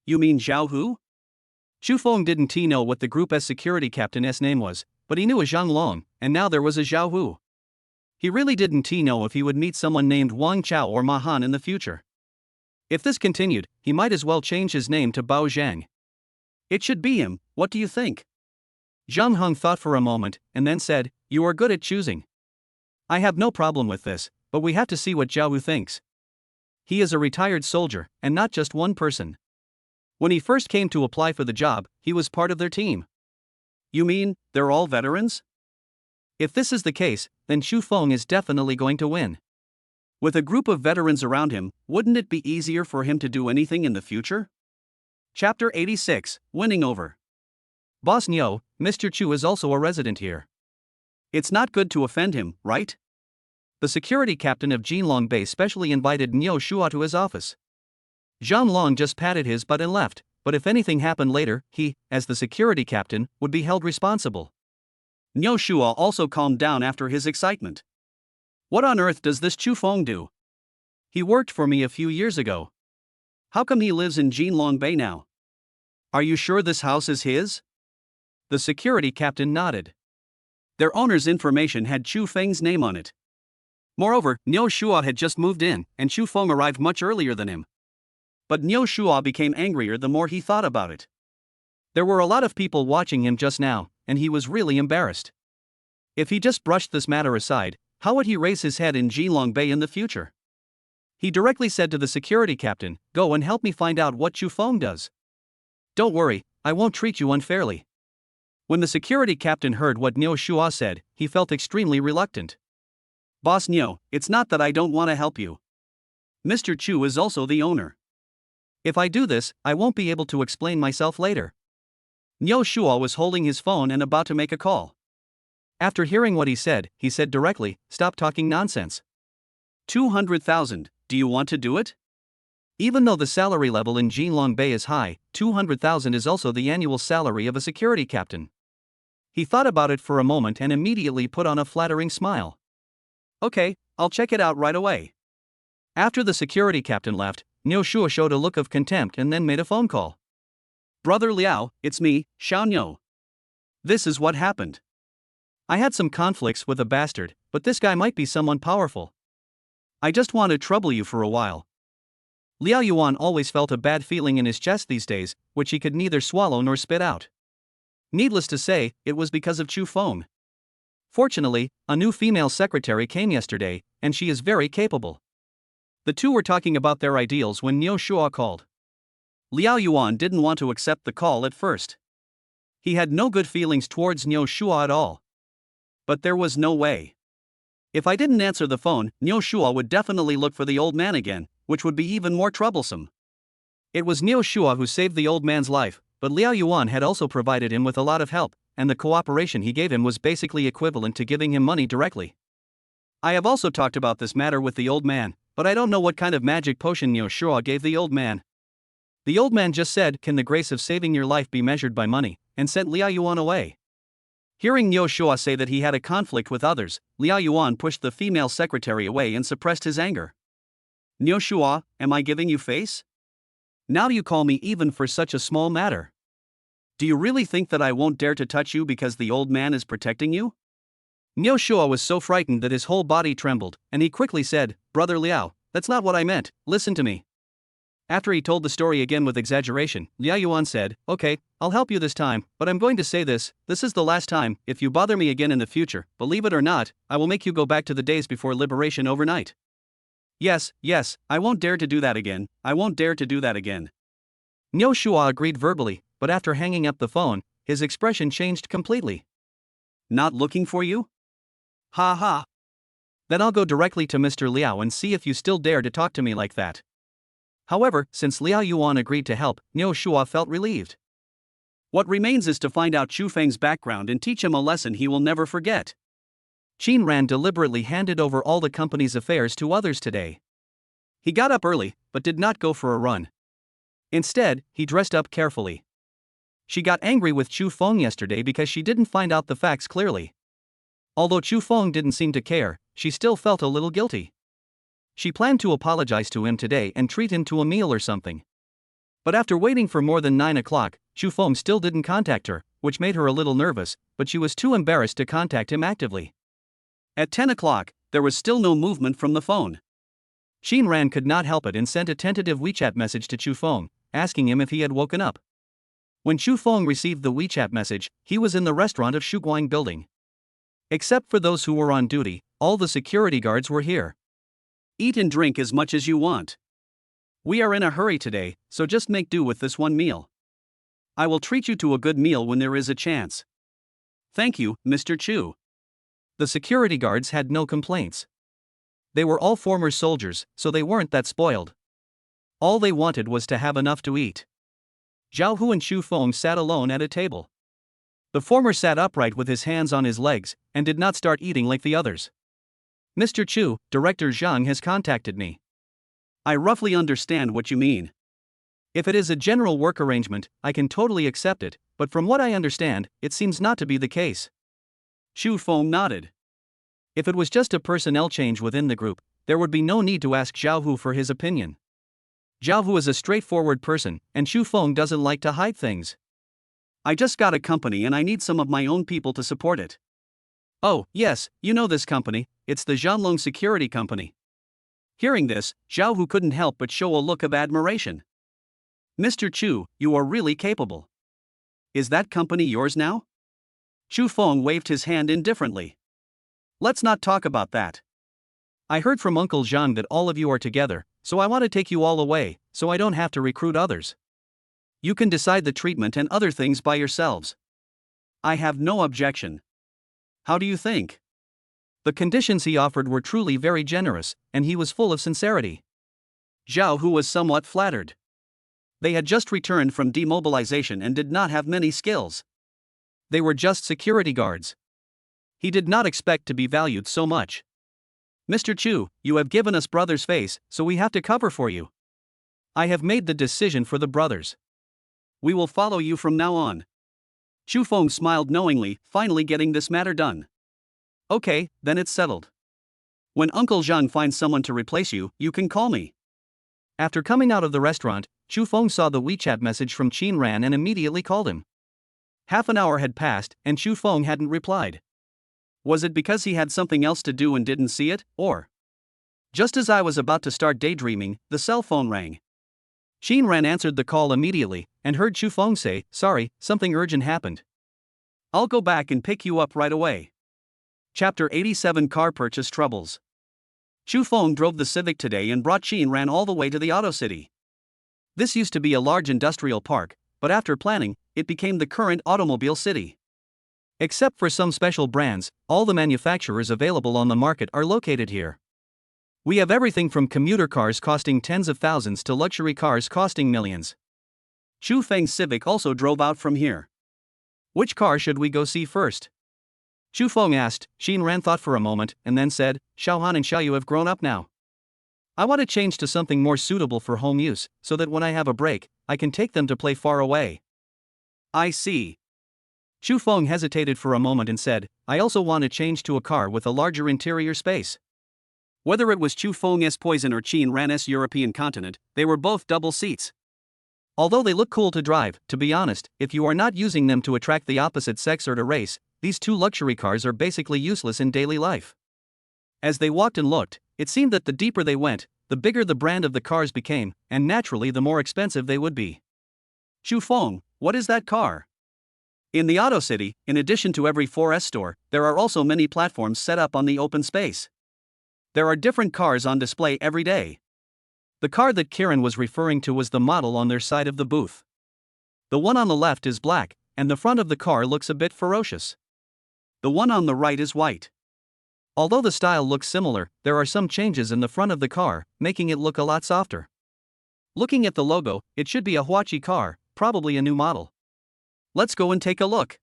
"You mean Zhao Hu?" Chu Feng didn't know what the Group S security captain's name was, but he knew a Zhang Long, and now there was a Zhao Hu. He really didn't know if he would meet someone named Wang Chao or Ma Han in the future. If this continued, he might as well change his name to Bao Zhang. It should be him, what do you think? Zhang Heng thought for a moment, and then said, you are good at choosing. I have no problem with this, but we have to see what Zhao Wu thinks. He is a retired soldier, and not just one person. When he first came to apply for the job, he was part of their team. You mean, they're all veterans? If this is the case, then Xu Feng is definitely going to win. With a group of veterans around him, wouldn't it be easier for him to do anything in the future? Chapter 86, Winning Over. Boss Niu, Mr. Chu is also a resident here. It's not good to offend him, right? The security captain of Jinlong Bay specially invited Niu Shua to his office. Zhang Long just patted his butt and left, but if anything happened later, he, as the security captain, would be held responsible. Niu Shua also calmed down after his excitement. What on earth does this Chu Feng do? He worked for me a few years ago. How come he lives in Jinlong Bay now? Are you sure this house is his? The security captain nodded. Their owner's information had Chu Feng's name on it. Moreover, Niu Shua had just moved in, and Chu Feng arrived much earlier than him. But Niu Shua became angrier the more he thought about it. There were a lot of people watching him just now, and he was really embarrassed. If he just brushed this matter aside, how would he raise his head in Jinlong Bay in the future? He directly said to the security captain, go and help me find out what Chu Feng does. Don't worry, I won't treat you unfairly. When the security captain heard what Niu Shua said, he felt extremely reluctant. Boss Niu, it's not that I don't want to help you. Mr. Chu is also the owner. If I do this, I won't be able to explain myself later. Niu Shua was holding his phone and about to make a call. After hearing what he said directly, stop talking nonsense. 200,000, do you want to do it? Even though the salary level in Jinlong Bay is high, 200,000 is also the annual salary of a security captain. He thought about it for a moment and immediately put on a flattering smile. Okay, I'll check it out right away. After the security captain left, Niu Shua showed a look of contempt and then made a phone call. Brother Liao, it's me, Xiao Niu. This is what happened. I had some conflicts with a bastard, but this guy might be someone powerful. I just want to trouble you for a while. Liao Yuan always felt a bad feeling in his chest these days, which he could neither swallow nor spit out. Needless to say, it was because of Chu Feng. Fortunately, a new female secretary came yesterday, and she is very capable. The two were talking about their ideals when Niu Shua called. Liao Yuan didn't want to accept the call at first. He had no good feelings towards Niu Shua at all. But there was no way. If I didn't answer the phone, Niu Shua would definitely look for the old man again, which would be even more troublesome. It was Niu Shua who saved the old man's life, but Liao Yuan had also provided him with a lot of help, and the cooperation he gave him was basically equivalent to giving him money directly. I have also talked about this matter with the old man, but I don't know what kind of magic potion Niu Shua gave the old man. The old man just said, can the grace of saving your life be measured by money, and sent Liao Yuan away. Hearing Niu Shua say that he had a conflict with others, Liao Yuan pushed the female secretary away and suppressed his anger. Niu Shua, am I giving you face? Now you call me even for such a small matter. Do you really think that I won't dare to touch you because the old man is protecting you? Niu Shua was so frightened that his whole body trembled, and he quickly said, Brother Liao, that's not what I meant, listen to me. After he told the story again with exaggeration, Liao Yuan said, okay, I'll help you this time, but I'm going to say this is the last time. If you bother me again in the future, believe it or not, I will make you go back to the days before liberation overnight. Yes, I won't dare to do that again, I won't dare to do that again. Niu Shua agreed verbally, but after hanging up the phone, his expression changed completely. Not looking for you? Ha ha. Then I'll go directly to Mr. Liao and see if you still dare to talk to me like that. However, since Liao Yuan agreed to help, Niu Shua felt relieved. What remains is to find out Chu Feng's background and teach him a lesson he will never forget. Qin Ran deliberately handed over all the company's affairs to others today. He got up early, but did not go for a run. Instead, he dressed up carefully. She got angry with Chu Feng yesterday because she didn't find out the facts clearly. Although Chu Feng didn't seem to care, she still felt a little guilty. She planned to apologize to him today and treat him to a meal or something. But after waiting for more than 9 o'clock, Chu Feng still didn't contact her, which made her a little nervous, but she was too embarrassed to contact him actively. At 10 o'clock, there was still no movement from the phone. Qin Ran could not help it and sent a tentative WeChat message to Chu Feng, asking him if he had woken up. When Xu Feng received the WeChat message, he was in the restaurant of Shuguang building. Except for those who were on duty, all the security guards were here. Eat and drink as much as you want. We are in a hurry today, so just make do with this one meal. I will treat you to a good meal when there is a chance. Thank you, Mr. Chu. The security guards had no complaints. They were all former soldiers, so they weren't that spoiled. All they wanted was to have enough to eat. Zhao Hu and Xu Feng sat alone at a table. The former sat upright with his hands on his legs, and did not start eating like the others. Mr. Chu, Director Zhang has contacted me. I roughly understand what you mean. If it is a general work arrangement, I can totally accept it, but from what I understand, it seems not to be the case. Xu Feng nodded. If it was just a personnel change within the group, there would be no need to ask Zhao Hu for his opinion. Zhao Hu is a straightforward person, and Xu Feng doesn't like to hide things. I just got a company and I need some of my own people to support it. Oh, yes, you know this company, it's the Zhanlong Security Company. Hearing this, Zhao Hu couldn't help but show a look of admiration. Mr. Chu, you are really capable. Is that company yours now? Xu Feng waved his hand indifferently. Let's not talk about that. I heard from Uncle Zhang that all of you are together, so I want to take you all away, so I don't have to recruit others. You can decide the treatment and other things by yourselves. I have no objection. How do you think? The conditions he offered were truly very generous, and he was full of sincerity. Zhao Hu was somewhat flattered. They had just returned from demobilization and did not have many skills. They were just security guards. He did not expect to be valued so much. Mr. Chu, you have given us brother's face, so we have to cover for you. I have made the decision for the brothers. We will follow you from now on. Xu Feng smiled knowingly, finally getting this matter done. Okay, then it's settled. When Uncle Zhang finds someone to replace you, you can call me. After coming out of the restaurant, Xu Feng saw the WeChat message from Qin Ran and immediately called him. Half an hour had passed, and Xu Feng hadn't replied. Was it because he had something else to do and didn't see it, or? Just as I was about to start daydreaming, the cell phone rang. Qin Ran answered the call immediately, and heard Xu Feng say, "Sorry, something urgent happened. I'll go back and pick you up right away." Chapter 87 Car Purchase Troubles. Xu Feng drove the Civic today and brought Qin Ran all the way to the Auto City. This used to be a large industrial park, but after planning, it became the current automobile city. Except for some special brands, all the manufacturers available on the market are located here. We have everything from commuter cars costing tens of thousands to luxury cars costing millions. Xu Feng's Civic also drove out from here. Which car should we go see first? Xu Feng asked. Qin Ran thought for a moment and then said, Xiaohan and Xiaoyu have grown up now. I want to change to something more suitable for home use, so that when I have a break, I can take them to play far away. I see. Xu Feng hesitated for a moment and said, I also want to change to a car with a larger interior space. Whether it was Xu Feng's Poison or Qin Ran's European continent, they were both double seats. Although they look cool to drive, to be honest, if you are not using them to attract the opposite sex or to race, these two luxury cars are basically useless in daily life. As they walked and looked, it seemed that the deeper they went, the bigger the brand of the cars became, and naturally the more expensive they would be. Xu Feng, what is that car? In the Auto City, in addition to every 4S store, there are also many platforms set up on the open space. There are different cars on display every day. The car that Kiran was referring to was the model on their side of the booth. The one on the left is black, and the front of the car looks a bit ferocious. The one on the right is white. Although the style looks similar, there are some changes in the front of the car, making it look a lot softer. Looking at the logo, it should be a Huachi car, probably a new model. Let's go and take a look.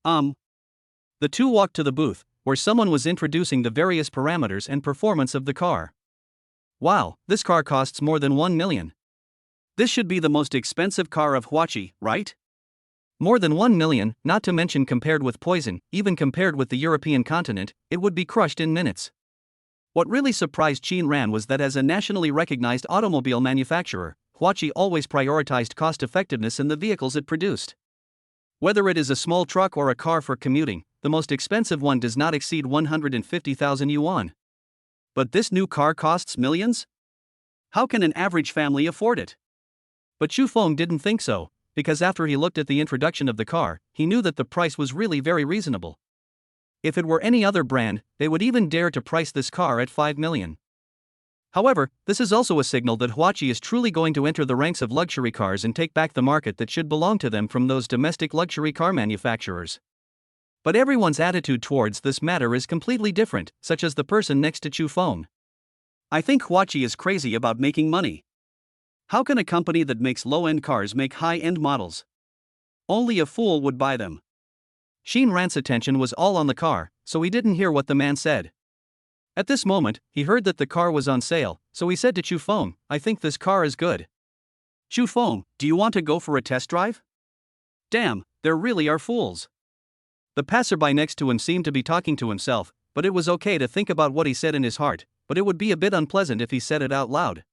The two walked to the booth, where someone was introducing the various parameters and performance of the car. Wow, this car costs more than 1 million. This should be the most expensive car of Huachi, right? More than 1 million, not to mention compared with Poison, even compared with the European continent, it would be crushed in minutes. What really surprised Qin Ran was that as a nationally recognized automobile manufacturer, Huachi always prioritized cost-effectiveness in the vehicles it produced. Whether it is a small truck or a car for commuting, the most expensive one does not exceed 150,000 yuan. But this new car costs millions? How can an average family afford it? But Xu Feng didn't think so. because after he looked at the introduction of the car, he knew that the price was really very reasonable. If it were any other brand, they would even dare to price this car at 5 million. However, this is also a signal that Huachi is truly going to enter the ranks of luxury cars and take back the market that should belong to them from those domestic luxury car manufacturers. But everyone's attitude towards this matter is completely different, such as the person next to Chu Feng. I think Huachi is crazy about making money. How can a company that makes low-end cars make high-end models? Only a fool would buy them. Xin Ran's attention was all on the car, so he didn't hear what the man said. At this moment, he heard that the car was on sale, so he said to Chu Feng, "I think this car is good. Chu Feng, do you want to go for a test drive?" Damn, there really are fools. The passerby next to him seemed to be talking to himself, but it was okay to think about what he said in his heart, but it would be a bit unpleasant if he said it out loud.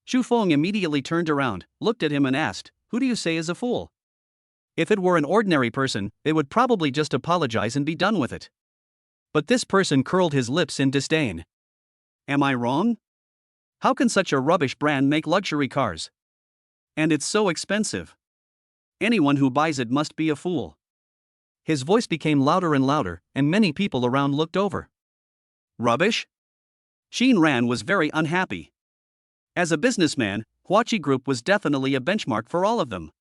Chu Feng immediately turned around, looked at him and asked, "Who do you say is a fool?" If it were an ordinary person, they would probably just apologize and be done with it. But this person curled his lips in disdain. Am I wrong? How can such a rubbish brand make luxury cars? And it's so expensive. Anyone who buys it must be a fool. His voice became louder and louder, and many people around looked over. Rubbish? Xin Ran was very unhappy. As a businessman, Huachi Group was definitely a benchmark for all of them.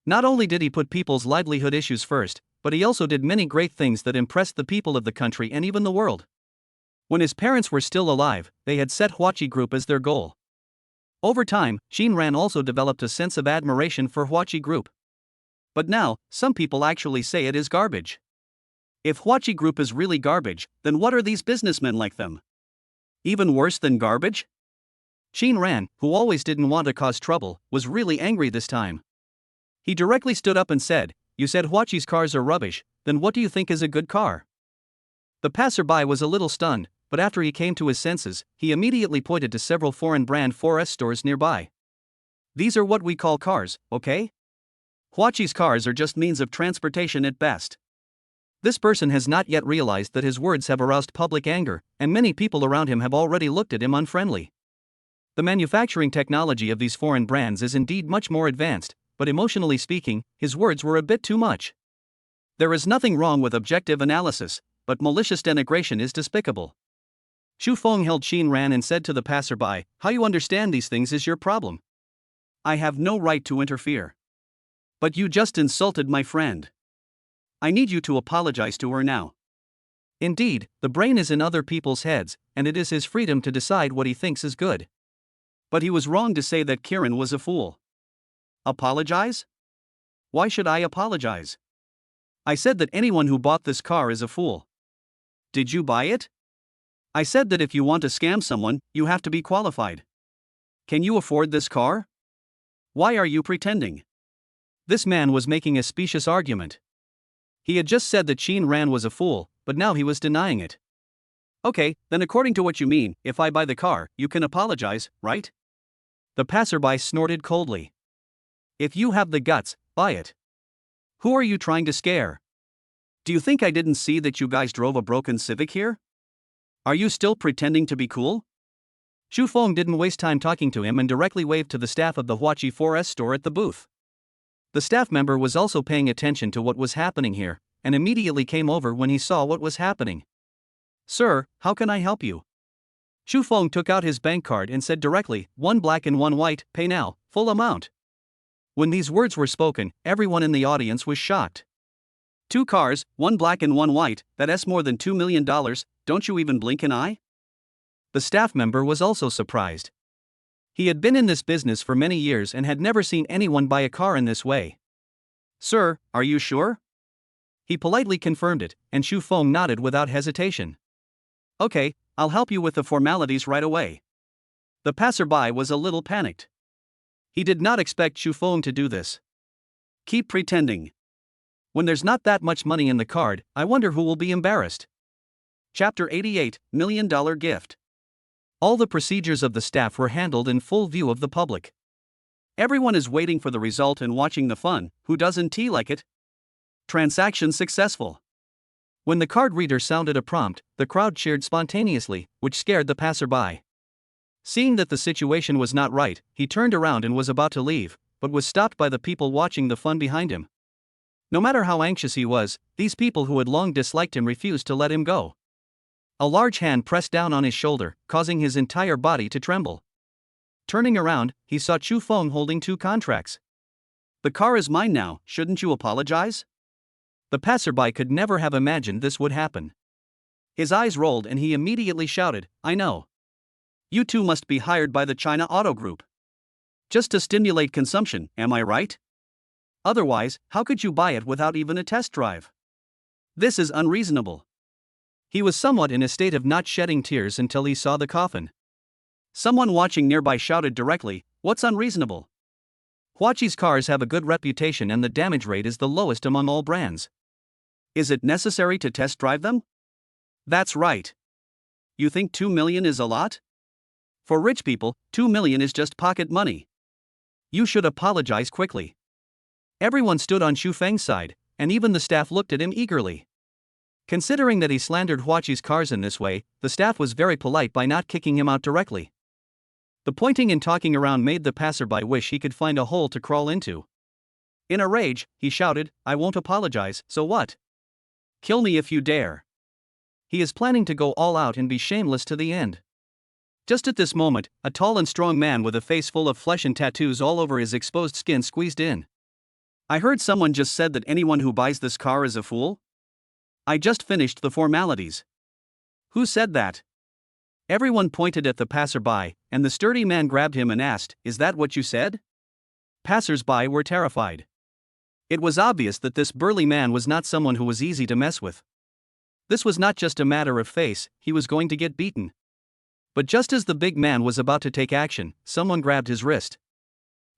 Not only did he put people's livelihood issues first, but he also did many great things that impressed the people of the country and even the world. When his parents were still alive, they had set Huachi Group as their goal. Over time, Xin Ran also developed a sense of admiration for Huachi Group. But now, some people actually say it is garbage. If Huachi Group is really garbage, then what are these businessmen like them? Even worse than garbage? Xin Ran, who always didn't want to cause trouble, was really angry this time. He directly stood up and said, "You said Huachi's cars are rubbish, then what do you think is a good car?" The passerby was a little stunned, but after he came to his senses, he immediately pointed to several foreign brand 4S stores nearby. These are what we call cars, okay? Huachi's cars are just means of transportation at best. This person has not yet realized that his words have aroused public anger, and many people around him have already looked at him unfriendly. The manufacturing technology of these foreign brands is indeed much more advanced, but emotionally speaking, his words were a bit too much. There is nothing wrong with objective analysis, but malicious denigration is despicable. Chu Feng held Xin Ran and said to the passerby, "How you understand these things is your problem. I have no right to interfere. But you just insulted my friend. I need you to apologize to her now." Indeed, the brain is in other people's heads, and it is his freedom to decide what he thinks is good. But he was wrong to say that Kiran was a fool. Apologize? Why should I apologize? I said that anyone who bought this car is a fool. Did you buy it? I said that if you want to scam someone, you have to be qualified. Can you afford this car? Why are you pretending? This man was making a specious argument. He had just said that Xin Ran was a fool, but now he was denying it. Okay, then according to what you mean, if I buy the car, you can apologize, right? The passerby snorted coldly. If you have the guts, buy it. Who are you trying to scare? Do you think I didn't see that you guys drove a broken Civic here? Are you still pretending to be cool? Chu Feng didn't waste time talking to him and directly waved to the staff of the Huachi 4S store at the booth. The staff member was also paying attention to what was happening here, and immediately came over when he saw what was happening. "Sir, how can I help you?" Chu Feng took out his bank card and said directly, "One black and one white, pay now, full amount." When these words were spoken, everyone in the audience was shocked. 2 cars, one black and one white, that's more than $2 million, don't you even blink an eye? The staff member was also surprised. He had been in this business for many years and had never seen anyone buy a car in this way. "Sir, are you sure?" He politely confirmed it, and Chu Feng nodded without hesitation. "Okay, I'll help you with the formalities right away." The passerby was a little panicked. He did not expect Chu Feng to do this. Keep pretending. When there's not that much money in the card, I wonder who will be embarrassed. Chapter 88, $1 Million Gift. All the procedures of the staff were handled in full view of the public. Everyone is waiting for the result and watching the fun. Who doesn't like it? Transaction successful. When the card reader sounded a prompt, the crowd cheered spontaneously, which scared the passerby. Seeing that the situation was not right, he turned around and was about to leave, but was stopped by the people watching the fun behind him. No matter how anxious he was, these people who had long disliked him refused to let him go. A large hand pressed down on his shoulder, causing his entire body to tremble. Turning around, he saw Chu Feng holding 2 contracts. "The car is mine now, shouldn't you apologize?" The passerby could never have imagined this would happen. His eyes rolled and he immediately shouted, "I know. You two must be hired by the China Auto Group. Just to stimulate consumption, am I right? Otherwise, how could you buy it without even a test drive? This is unreasonable." He was somewhat in a state of not shedding tears until he saw the coffin. Someone watching nearby shouted directly, "What's unreasonable? Huaqi's cars have a good reputation and the damage rate is the lowest among all brands. Is it necessary to test drive them?" "That's right. You think 2 million is a lot? For rich people, 2 million is just pocket money. You should apologize quickly." Everyone stood on Xu Feng's side, and even the staff looked at him eagerly. Considering that he slandered Huaqi's cars in this way, the staff was very polite by not kicking him out directly. The pointing and talking around made the passerby wish he could find a hole to crawl into. In a rage, he shouted, "I won't apologize, so what? Kill me if you dare." He is planning to go all out and be shameless to the end. Just at this moment, a tall and strong man with a face full of flesh and tattoos all over his exposed skin squeezed in. "I heard someone just said that anyone who buys this car is a fool? I just finished the formalities." "Who said that?" Everyone pointed at the passerby, and the sturdy man grabbed him and asked, "Is that what you said?" Passers-by were terrified. It was obvious that this burly man was not someone who was easy to mess with. This was not just a matter of face, he was going to get beaten. But just as the big man was about to take action, someone grabbed his wrist.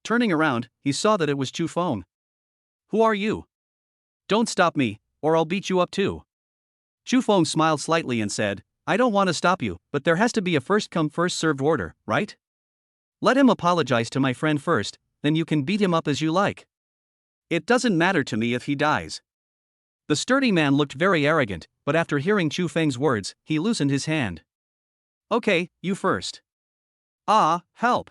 Turning around, he saw that it was Chu Feng. "Who are you? Don't stop me, or I'll beat you up too." Chu Feng smiled slightly and said, "I don't want to stop you, but there has to be a first-come first-served order, right? Let him apologize to my friend first, then you can beat him up as you like. It doesn't matter to me if he dies." The sturdy man looked very arrogant, but after hearing Chu Feng's words, he loosened his hand. "Okay, you first." "Ah, help."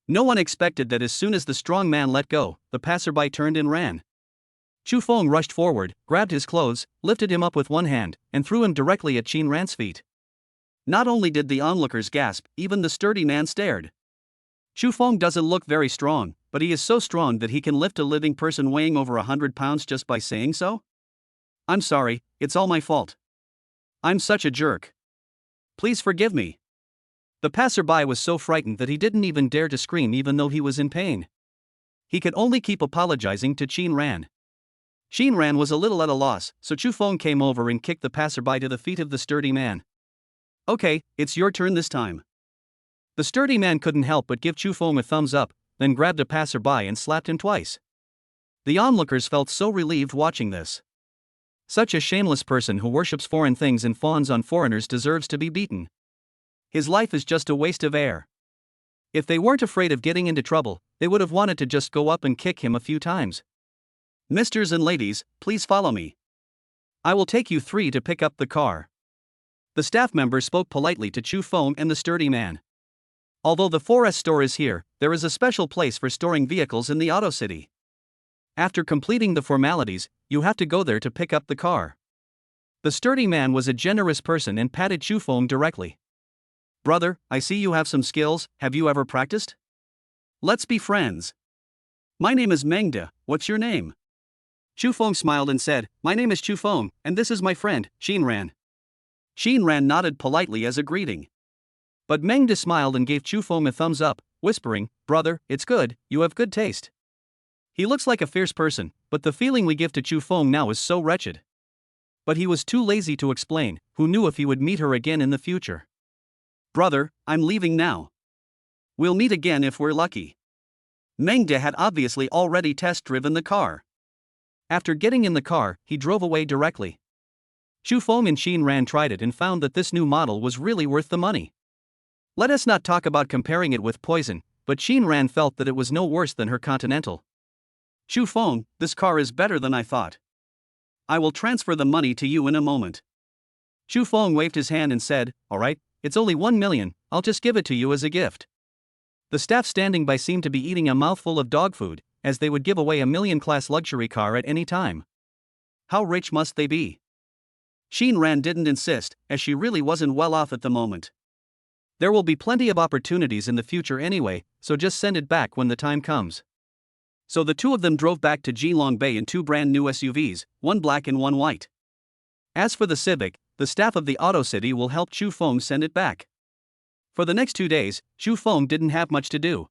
No one expected that as soon as the strong man let go, the passerby turned and ran. Chu Feng rushed forward, grabbed his clothes, lifted him up with one hand, and threw him directly at Qin Ran's feet. Not only did the onlookers gasp, even the sturdy man stared. Chu Feng doesn't look very strong, but he is so strong that he can lift a living person weighing over 100 pounds just by saying so? "I'm sorry, it's all my fault. I'm such a jerk. Please forgive me." The passerby was so frightened that he didn't even dare to scream even though he was in pain. He could only keep apologizing to Qin Ran. Qin Ran was a little at a loss, so Chu Feng came over and kicked the passerby to the feet of the sturdy man. "Okay, it's your turn this time." The sturdy man couldn't help but give Chu Feng a thumbs up, then grabbed a passerby and slapped him twice. The onlookers felt so relieved watching this. Such a shameless person who worships foreign things and fawns on foreigners deserves to be beaten. His life is just a waste of air. If they weren't afraid of getting into trouble, they would have wanted to just go up and kick him a few times. "Misters and ladies, please follow me. I will take you 3 to pick up the car." The staff member spoke politely to Chu Feng and the sturdy man. Although the 4S store is here, there is a special place for storing vehicles in the Auto City. After completing the formalities, you have to go there to pick up the car. The sturdy man was a generous person and patted Chu Feng directly. "Brother, I see you have some skills, have you ever practiced? Let's be friends. My name is Mengde, what's your name?" Chu Feng smiled and said, "My name is Chu Feng, and this is my friend, Qin Ran." Qin Ran nodded politely as a greeting. But Mengde smiled and gave Chu Feng a thumbs up, whispering, "Brother, it's good, you have good taste." He looks like a fierce person, but the feeling we give to Chu Feng now is so wretched. But he was too lazy to explain, who knew if he would meet her again in the future. "Brother, I'm leaving now. We'll meet again if we're lucky." Mengde had obviously already test-driven the car. After getting in the car, he drove away directly. Chu Feng and Qin Ran tried it and found that this new model was really worth the money. Let us not talk about comparing it with Poison, but Qin Ran felt that it was no worse than her Continental. "Chu Feng, this car is better than I thought. I will transfer the money to you in a moment." Chu Feng waved his hand and said, "All right, it's only 1 million, I'll just give it to you as a gift." The staff standing by seemed to be eating a mouthful of dog food, as they would give away a million-class luxury car at any time. How rich must they be? Ran didn't insist, as she really wasn't well off at the moment. There will be plenty of opportunities in the future anyway, so just send it back when the time comes. So the two of them drove back to Geelong Bay in two brand new SUVs, one black and one white. As for the Civic, the staff of the Auto City will help Chu Feng send it back. For the next 2 days, Chu Feng didn't have much to do.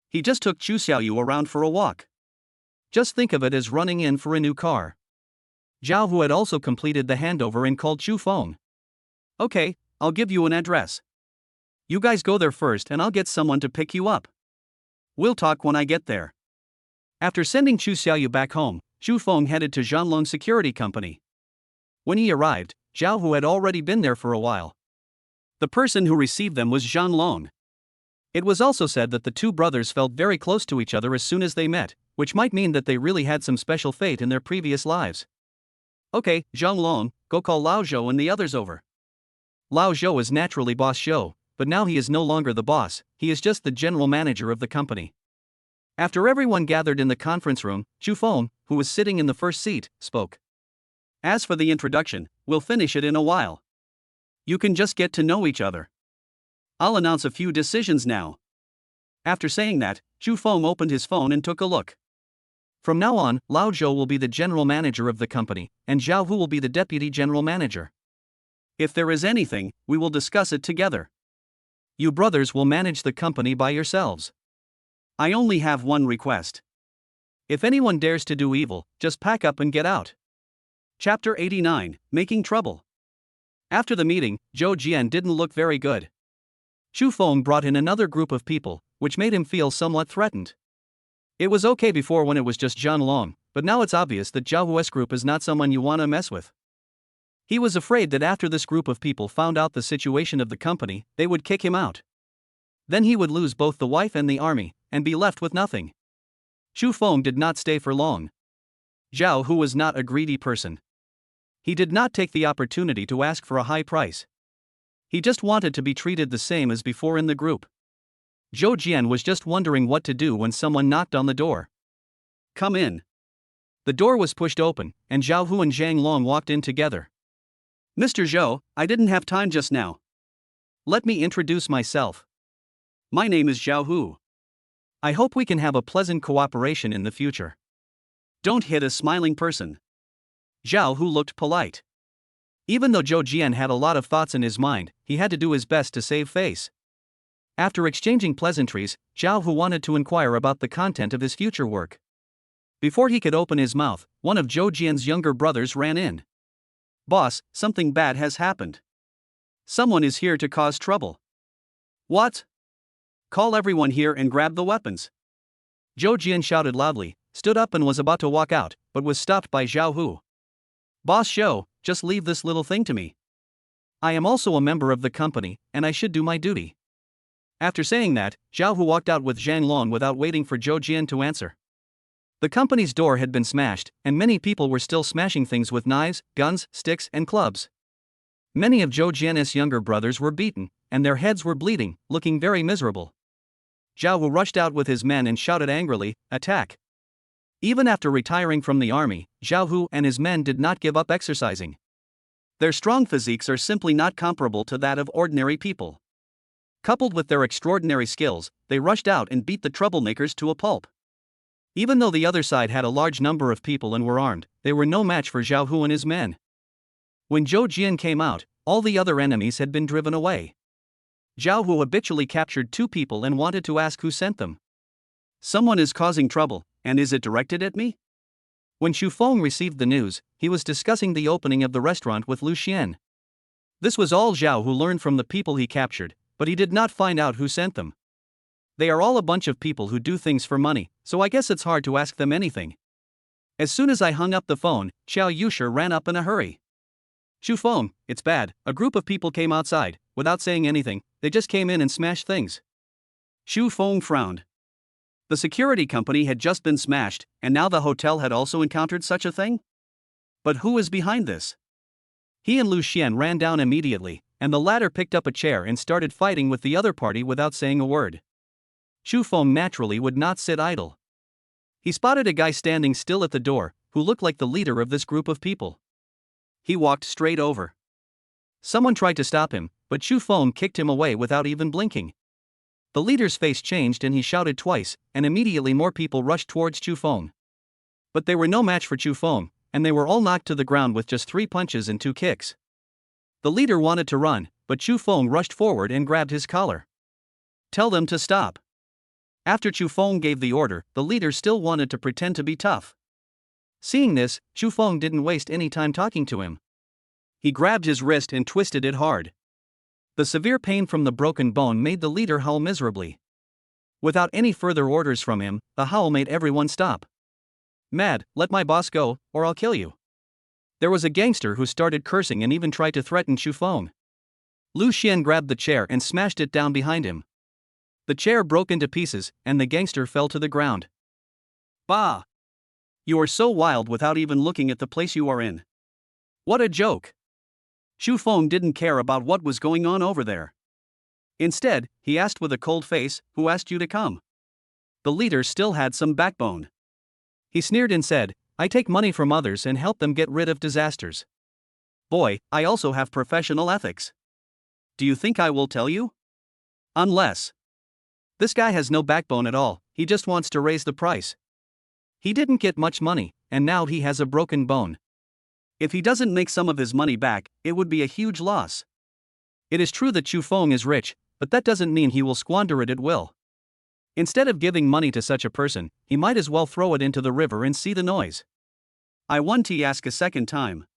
He just took Chu Xiaoyu around for a walk. Just think of it as running in for a new car. Zhao Hu had also completed the handover and called Chu Feng. Okay, I'll give you an address. You guys go there first and I'll get someone to pick you up. We'll talk when I get there. After sending Chu Xiaoyu back home, Chu Feng headed to Zhanlong Security Company. When he arrived, Zhao Hu had already been there for a while. The person who received them was Zhanlong. It was also said that the two brothers felt very close to each other as soon as they met, which might mean that they really had some special fate in their previous lives. Okay, Zhanlong, go call Lao Zhou and the others over. Lao Zhou is naturally boss Zhou, but now he is no longer the boss, he is just the general manager of the company. After everyone gathered in the conference room, Chu Feng, who was sitting in the first seat, spoke. As for the introduction, we'll finish it in a while. You can just get to know each other. I'll announce a few decisions now. After saying that, Chu Feng opened his phone and took a look. From now on, Lao Zhou will be the general manager of the company, and Zhao Hu will be the deputy general manager. If there is anything, we will discuss it together. You brothers will manage the company by yourselves. I only have one request. If anyone dares to do evil, just pack up and get out. Chapter 89, Making Trouble. After the meeting, Zhou Jian didn't look very good. Chu Feng brought in another group of people, which made him feel somewhat threatened. It was okay before when it was just Zhanlong, but now it's obvious that Zhao Hu's group is not someone you want to mess with. He was afraid that after this group of people found out the situation of the company, they would kick him out. Then he would lose both the wife and the army, and be left with nothing. Chu Feng did not stay for long. Zhao Hu was not a greedy person. He did not take the opportunity to ask for a high price. He just wanted to be treated the same as before in the group. Zhou Jian was just wondering what to do when someone knocked on the door. Come in. The door was pushed open, and Zhao Hu and Zhang Long walked in together. Mr. Zhou, I didn't have time just now. Let me introduce myself. My name is Zhao Hu. I hope we can have a pleasant cooperation in the future. Don't hit a smiling person. Zhao Hu looked polite. Even though Zhou Jian had a lot of thoughts in his mind, he had to do his best to save face. After exchanging pleasantries, Zhao Hu wanted to inquire about the content of his future work. Before he could open his mouth, one of Zhou Jian's younger brothers ran in. Boss, something bad has happened. Someone is here to cause trouble. What? Call everyone here and grab the weapons. Zhou Jian shouted loudly, stood up and was about to walk out, but was stopped by Zhao Hu. Boss Zhou, just leave this little thing to me. I am also a member of the company, and I should do my duty. After saying that, Zhao Hu walked out with Zhang Long without waiting for Zhou Jian to answer. The company's door had been smashed, and many people were still smashing things with knives, guns, sticks, and clubs. Many of Zhou Jian's younger brothers were beaten, and their heads were bleeding, looking very miserable. Zhao Hu rushed out with his men and shouted angrily, "Attack!" Even after retiring from the army, Zhao Hu and his men did not give up exercising. Their strong physiques are simply not comparable to that of ordinary people. Coupled with their extraordinary skills, they rushed out and beat the troublemakers to a pulp. Even though the other side had a large number of people and were armed, they were no match for Zhao Hu and his men. When Zhou Jian came out, all the other enemies had been driven away. Zhao Hu habitually captured 2 people and wanted to ask who sent them. Someone is causing trouble, and is it directed at me? When Chu Feng received the news, he was discussing the opening of the restaurant with Lu Xian. This was all Zhao Hu learned from the people he captured, but he did not find out who sent them. They are all a bunch of people who do things for money, so I guess it's hard to ask them anything. As soon as I hung up the phone, Xiao Yushi ran up in a hurry. Chu Feng, it's bad, a group of people came outside, without saying anything, they just came in and smashed things. Chu Feng frowned. The security company had just been smashed, and now the hotel had also encountered such a thing? But who is behind this? He and Lu Xian ran down immediately, and the latter picked up a chair and started fighting with the other party without saying a word. Chu Feng naturally would not sit idle. He spotted a guy standing still at the door, who looked like the leader of this group of people. He walked straight over. Someone tried to stop him, but Chu Feng kicked him away without even blinking. The leader's face changed and he shouted twice, and immediately more people rushed towards Chu Feng. But they were no match for Chu Feng, and they were all knocked to the ground with just 3 punches and 2 kicks. The leader wanted to run, but Chu Feng rushed forward and grabbed his collar. "Tell them to stop." After Chu Feng gave the order, the leader still wanted to pretend to be tough. Seeing this, Chu Feng didn't waste any time talking to him. He grabbed his wrist and twisted it hard. The severe pain from the broken bone made the leader howl miserably. Without any further orders from him, the howl made everyone stop. "Mad, let my boss go, or I'll kill you." There was a gangster who started cursing and even tried to threaten Chu Feng. Lu Xian grabbed the chair and smashed it down behind him. The chair broke into pieces, and the gangster fell to the ground. "Bah! You are so wild without even looking at the place you are in. What a joke!" Chu Feng didn't care about what was going on over there. Instead, he asked with a cold face, "Who asked you to come?" The leader still had some backbone. He sneered and said, "I take money from others and help them get rid of disasters. Boy, I also have professional ethics. Do you think I will tell you? Unless." This guy has no backbone at all, he just wants to raise the price. He didn't get much money, and now he has a broken bone. If he doesn't make some of his money back, it would be a huge loss. It is true that Chu Feng is rich, but that doesn't mean he will squander it at will. Instead of giving money to such a person, he might as well throw it into the river and see the noise. "I want to ask a second time."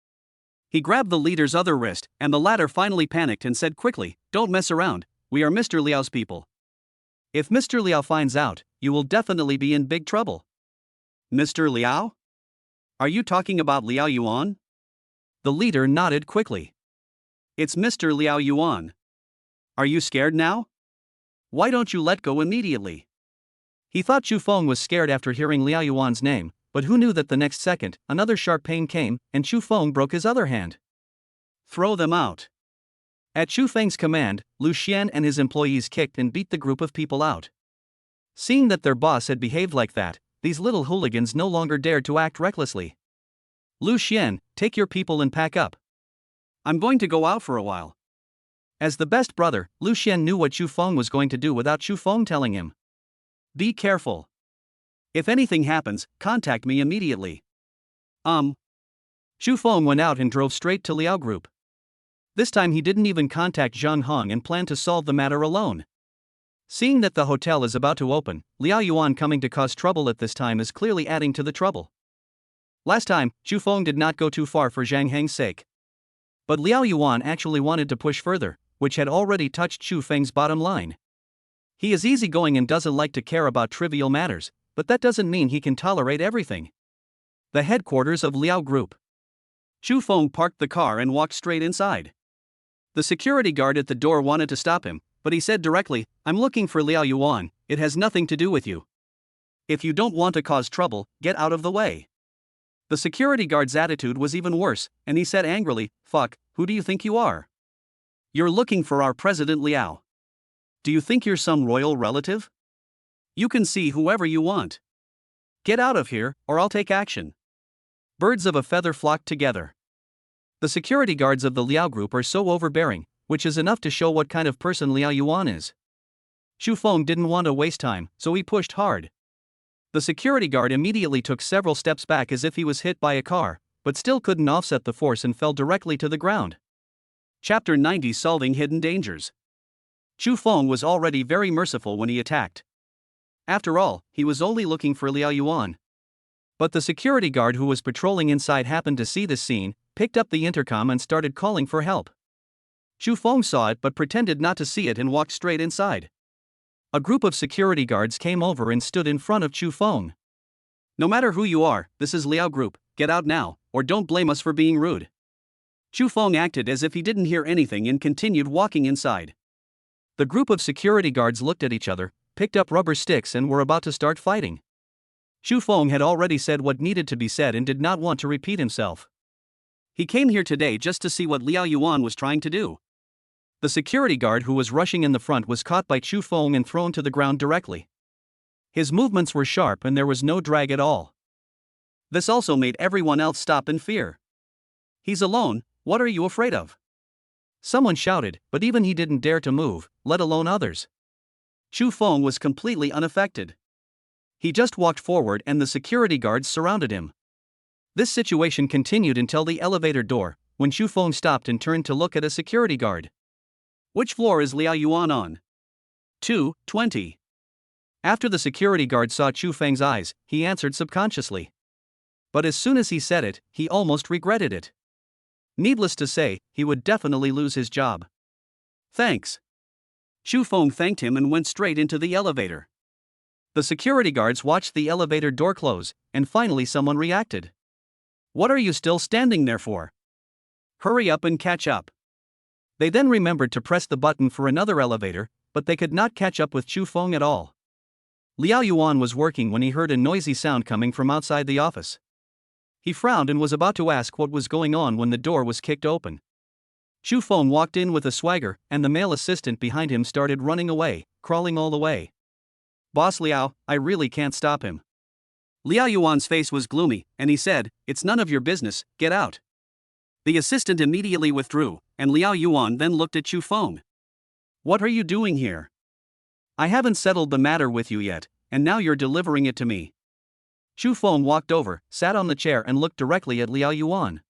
He grabbed the leader's other wrist, and the latter finally panicked and said quickly, "Don't mess around, we are Mr. Liao's people. If Mr. Liao finds out, you will definitely be in big trouble." "Mr. Liao? Are you talking about Liao Yuan?" The leader nodded quickly. "It's Mr. Liao Yuan. Are you scared now? Why don't you let go immediately?" He thought Chu Feng was scared after hearing Liao Yuan's name, but who knew that the next second, another sharp pain came, and Chu Feng broke his other hand. "Throw them out." At Chu Feng's command, Lu Xian and his employees kicked and beat the group of people out. Seeing that their boss had behaved like that, these little hooligans no longer dared to act recklessly. "Lu Xian, take your people and pack up. I'm going to go out for a while." As the best brother, Lu Xian knew what Chu Feng was going to do without Chu Feng telling him. "Be careful. If anything happens, contact me immediately." Chu Feng went out and drove straight to Liao Group. This time he didn't even contact Zhang Hong and planned to solve the matter alone. Seeing that the hotel is about to open, Liao Yuan coming to cause trouble at this time is clearly adding to the trouble. Last time, Chu Feng did not go too far for Zhang Heng's sake. But Liao Yuan actually wanted to push further, which had already touched Chu Feng's bottom line. He is easygoing and doesn't like to care about trivial matters, but that doesn't mean he can tolerate everything. The headquarters of Liao Group. Chu Feng parked the car and walked straight inside. The security guard at the door wanted to stop him, but he said directly, "I'm looking for Liao Yuan, it has nothing to do with you. If you don't want to cause trouble, get out of the way." The security guard's attitude was even worse, and he said angrily, "Fuck, who do you think you are? You're looking for our President Liao. Do you think you're some royal relative? You can see whoever you want. Get out of here, or I'll take action." Birds of a feather flocked together. The security guards of the Liao Group are so overbearing, which is enough to show what kind of person Liao Yuan is. Chu Feng didn't want to waste time, so he pushed hard. The security guard immediately took several steps back as if he was hit by a car, but still couldn't offset the force and fell directly to the ground. Chapter 90: Solving Hidden Dangers. Chu Feng was already very merciful when he attacked. After all, he was only looking for Liao Yuan. But the security guard who was patrolling inside happened to see this scene, picked up the intercom and started calling for help. Chu Feng saw it but pretended not to see it and walked straight inside. A group of security guards came over and stood in front of Chu Feng. "No matter who you are, this is Liao Group, get out now, or don't blame us for being rude." Chu Feng acted as if he didn't hear anything and continued walking inside. The group of security guards looked at each other, picked up rubber sticks and were about to start fighting. Chu Feng had already said what needed to be said and did not want to repeat himself. He came here today just to see what Liao Yuan was trying to do. The security guard who was rushing in the front was caught by Chu Feng and thrown to the ground directly. His movements were sharp and there was no drag at all. This also made everyone else stop in fear. He's alone, what are you afraid of? Someone shouted, but even he didn't dare to move, let alone others. Chu Feng was completely unaffected. He just walked forward and the security guards surrounded him. This situation continued until the elevator door, when Chu Feng stopped and turned to look at a security guard. Which floor is Liao Yuan on? 220. After the security guard saw Chu Feng's eyes, he answered subconsciously. But as soon as he said it, he almost regretted it. Needless to say, he would definitely lose his job. Thanks. Chu Feng thanked him and went straight into the elevator. The security guards watched the elevator door close, and finally someone reacted. What are you still standing there for? Hurry up and catch up. They then remembered to press the button for another elevator, but they could not catch up with Chu Feng at all. Liao Yuan was working when he heard a noisy sound coming from outside the office. He frowned and was about to ask what was going on when the door was kicked open. Chu Feng walked in with a swagger, and the male assistant behind him started running away, crawling all the way. Boss Liao, I really can't stop him. Liao Yuan's face was gloomy, and he said, It's none of your business, get out. The assistant immediately withdrew, and Liao Yuan then looked at Chu Feng. What are you doing here? I haven't settled the matter with you yet, and now you're delivering it to me. Chu Feng walked over, sat on the chair and looked directly at Liao Yuan.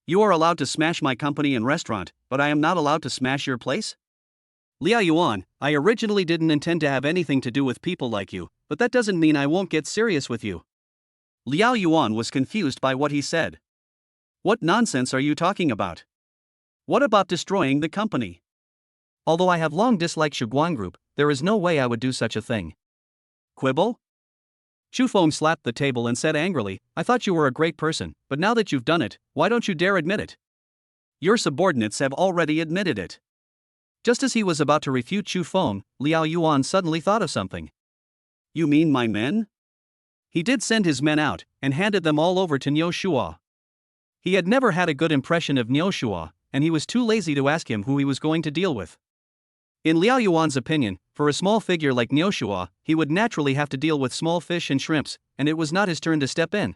You are allowed to smash my company and restaurant, but I am not allowed to smash your place? Liao Yuan, I originally didn't intend to have anything to do with people like you, but that doesn't mean I won't get serious with you. Liao Yuan was confused by what he said. What nonsense are you talking about? What about destroying the company? Although I have long disliked Shuguang Group, there is no way I would do such a thing. Quibble? Chu Feng slapped the table and said angrily, I thought you were a great person, but now that you've done it, why don't you dare admit it? Your subordinates have already admitted it. Just as he was about to refute Chu Feng, Liao Yuan suddenly thought of something. You mean my men? He did send his men out, and handed them all over to Niu Shua. He had never had a good impression of Niu Shua, and he was too lazy to ask him who he was going to deal with. In Liao Yuan's opinion, for a small figure like Niu Shua, he would naturally have to deal with small fish and shrimps, and it was not his turn to step in.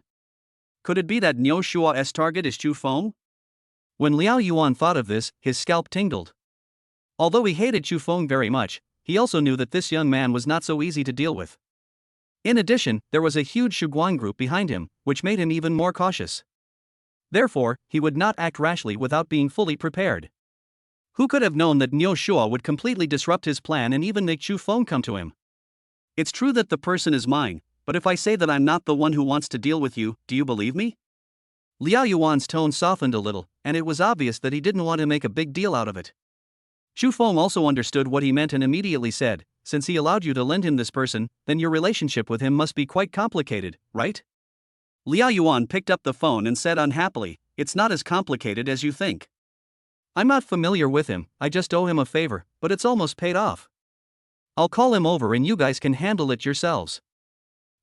Could it be that Niu Shua's target is Chu Feng? When Liao Yuan thought of this, his scalp tingled. Although he hated Chu Feng very much, he also knew that this young man was not so easy to deal with. In addition, there was a huge Shuguang group behind him, which made him even more cautious. Therefore, he would not act rashly without being fully prepared. Who could have known that Niu Shua would completely disrupt his plan and even make Chu Feng come to him? It's true that the person is mine, but if I say that I'm not the one who wants to deal with you, do you believe me? Liao Yuan's tone softened a little, and it was obvious that he didn't want to make a big deal out of it. Chu Feng also understood what he meant and immediately said, since he allowed you to lend him this person, then your relationship with him must be quite complicated, right? Liao Yuan picked up the phone and said unhappily, It's not as complicated as you think. I'm not familiar with him, I just owe him a favor, but it's almost paid off. I'll call him over and you guys can handle it yourselves.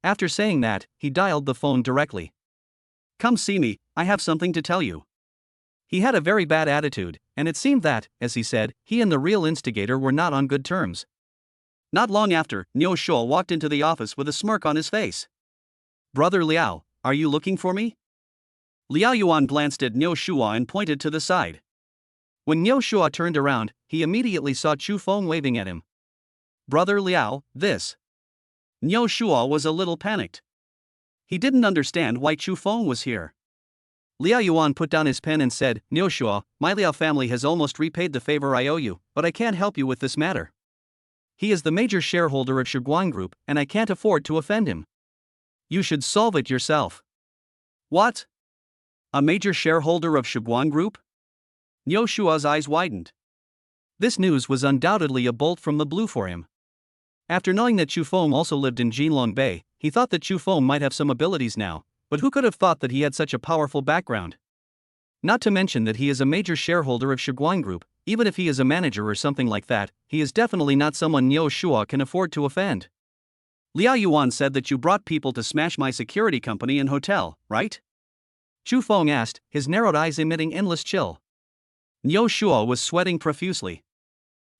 After saying that, he dialed the phone directly. Come see me, I have something to tell you. He had a very bad attitude, and it seemed that, as he said, he and the real instigator were not on good terms. Not long after, Niu Shua walked into the office with a smirk on his face. Brother Liao, are you looking for me? Liao Yuan glanced at Niu Shua and pointed to the side. When Niu Shua turned around, he immediately saw Chu Feng waving at him. Brother Liao, this. Niu Shua was a little panicked. He didn't understand why Chu Feng was here. Liao Yuan put down his pen and said, Niu Shua, my Liao family has almost repaid the favor I owe you, but I can't help you with this matter. He is the major shareholder of Shuguang Group, and I can't afford to offend him. You should solve it yourself. What? A major shareholder of Shuguang Group? Niu Shua's eyes widened. This news was undoubtedly a bolt from the blue for him. After knowing that Chu Feng also lived in Jinlong Bay, he thought that Chu Feng might have some abilities now, but who could have thought that he had such a powerful background? Not to mention that he is a major shareholder of Shuguang Group. Even if he is a manager or something like that, he is definitely not someone Niu Shua can afford to offend. Liao Yuan said that you brought people to smash my security company and hotel, right? Chu Feng asked, his narrowed eyes emitting endless chill. Niu Shua was sweating profusely.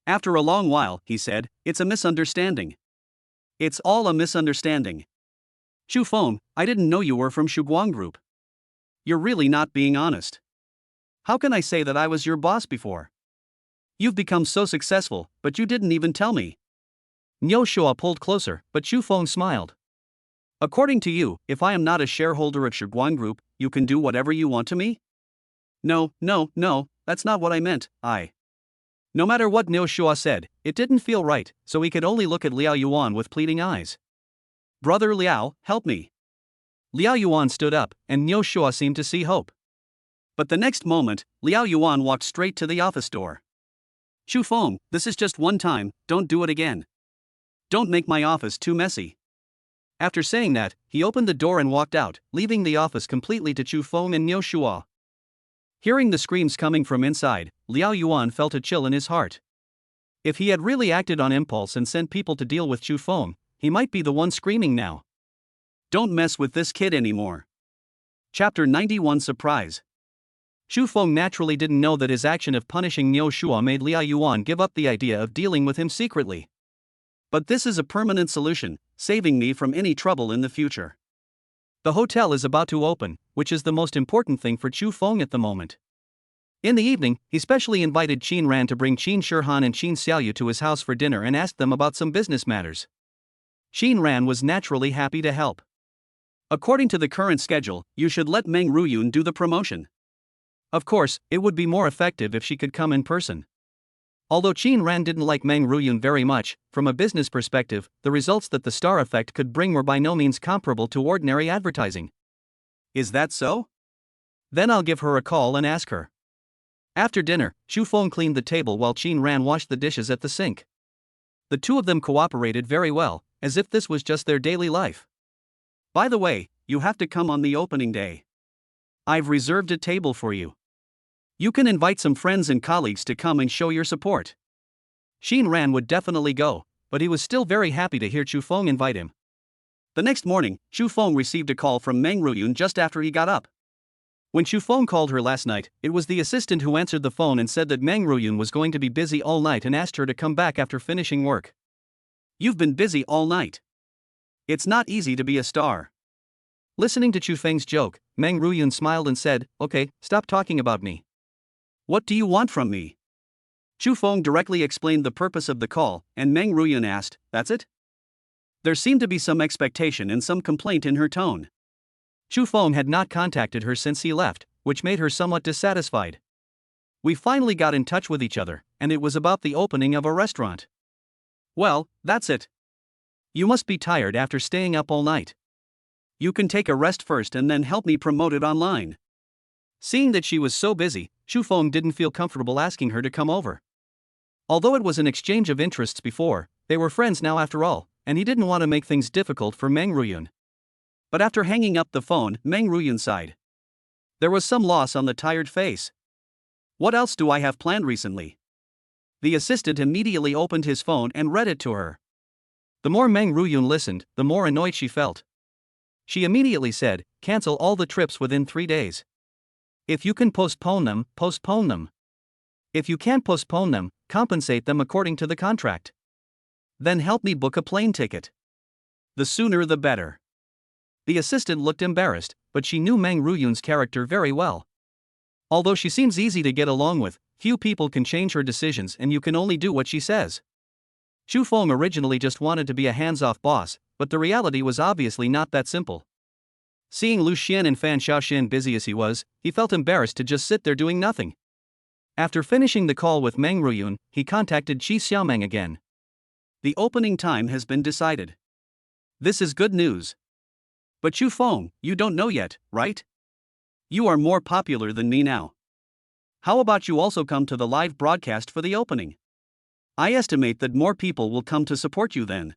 After a long while, he said, It's a misunderstanding. It's all a misunderstanding. Shu Feng, I didn't know you were from Shuguang Group. You're really not being honest. How can I say that I was your boss before? You've become so successful, but you didn't even tell me. Niu Shua pulled closer, but Shu Feng smiled. According to you, if I am not a shareholder of Shuguang Group, you can do whatever you want to me? No, that's not what I meant. No matter what Niu Shua said, it didn't feel right, so he could only look at Liao Yuan with pleading eyes. Brother Liao, help me. Liao Yuan stood up, and Niu Shua seemed to see hope. But the next moment, Liao Yuan walked straight to the office door. Shu Feng, this is just one time, don't do it again. Don't make my office too messy. After saying that, he opened the door and walked out, leaving the office completely to Shu Feng and Niu Shua. Hearing the screams coming from inside, Liao Yuan felt a chill in his heart. If he had really acted on impulse and sent people to deal with Shu Feng, he might be the one screaming now. Don't mess with this kid anymore. Chapter 91 Surprise. Shu Feng naturally didn't know that his action of punishing Niu Shua made Liao Yuan give up the idea of dealing with him secretly. But this is a permanent solution, saving me from any trouble in the future. The hotel is about to open, which is the most important thing for Shu Feng at the moment. In the evening, he specially invited Qin Ran to bring Qin Shihan and Qin Xiaoyu to his house for dinner and asked them about some business matters. Qin Ran was naturally happy to help. According to the current schedule, you should let Meng Ruyun do the promotion. Of course, it would be more effective if she could come in person. Although Qin Ran didn't like Meng Ruyun very much, from a business perspective, the results that the star effect could bring were by no means comparable to ordinary advertising. Is that so? Then I'll give her a call and ask her. After dinner, Shu Feng cleaned the table while Qin Ran washed the dishes at the sink. The two of them cooperated very well, as if this was just their daily life. By the way, you have to come on the opening day. I've reserved a table for you. You can invite some friends and colleagues to come and show your support. Qin Ran would definitely go, but he was still very happy to hear Shu Feng invite him. The next morning, Shu Feng received a call from Meng Ruyun just after he got up. When Shu Feng called her last night, it was the assistant who answered the phone and said that Meng Ruyun was going to be busy all night and asked her to come back after finishing work. You've been busy all night. It's not easy to be a star. Listening to Shu Feng's joke, Meng Ruyun smiled and said, "Okay, stop talking about me. What do you want from me?" Shu Feng directly explained the purpose of the call, and Meng Ruyun asked, "That's it?" There seemed to be some expectation and some complaint in her tone. Shu Feng had not contacted her since he left, which made her somewhat dissatisfied. We finally got in touch with each other, and it was about the opening of a restaurant. Well, that's it. You must be tired after staying up all night. You can take a rest first and then help me promote it online. Seeing that she was so busy, Shu Feng didn't feel comfortable asking her to come over. Although it was an exchange of interests before, they were friends now after all, and he didn't want to make things difficult for Meng Ruyun. But after hanging up the phone, Meng Ruyun sighed. There was some loss on the tired face. What else do I have planned recently? The assistant immediately opened his phone and read it to her. The more Meng Ruyun listened, the more annoyed she felt. She immediately said, "Cancel all the trips within 3 days. If you can postpone them, postpone them. If you can't postpone them, compensate them according to the contract. Then help me book a plane ticket. The sooner the better." The assistant looked embarrassed, but she knew Meng Ruyun's character very well. Although she seems easy to get along with, few people can change her decisions and you can only do what she says. Shu Feng originally just wanted to be a hands-off boss, but the reality was obviously not that simple. Seeing Lu Xian and Fan Xiaoxian busy as he was, he felt embarrassed to just sit there doing nothing. After finishing the call with Meng Ruyun, he contacted Qi Xiaomeng again. The opening time has been decided. This is good news. But Shu Feng, you don't know yet, right? You are more popular than me now. How about you also come to the live broadcast for the opening? I estimate that more people will come to support you then.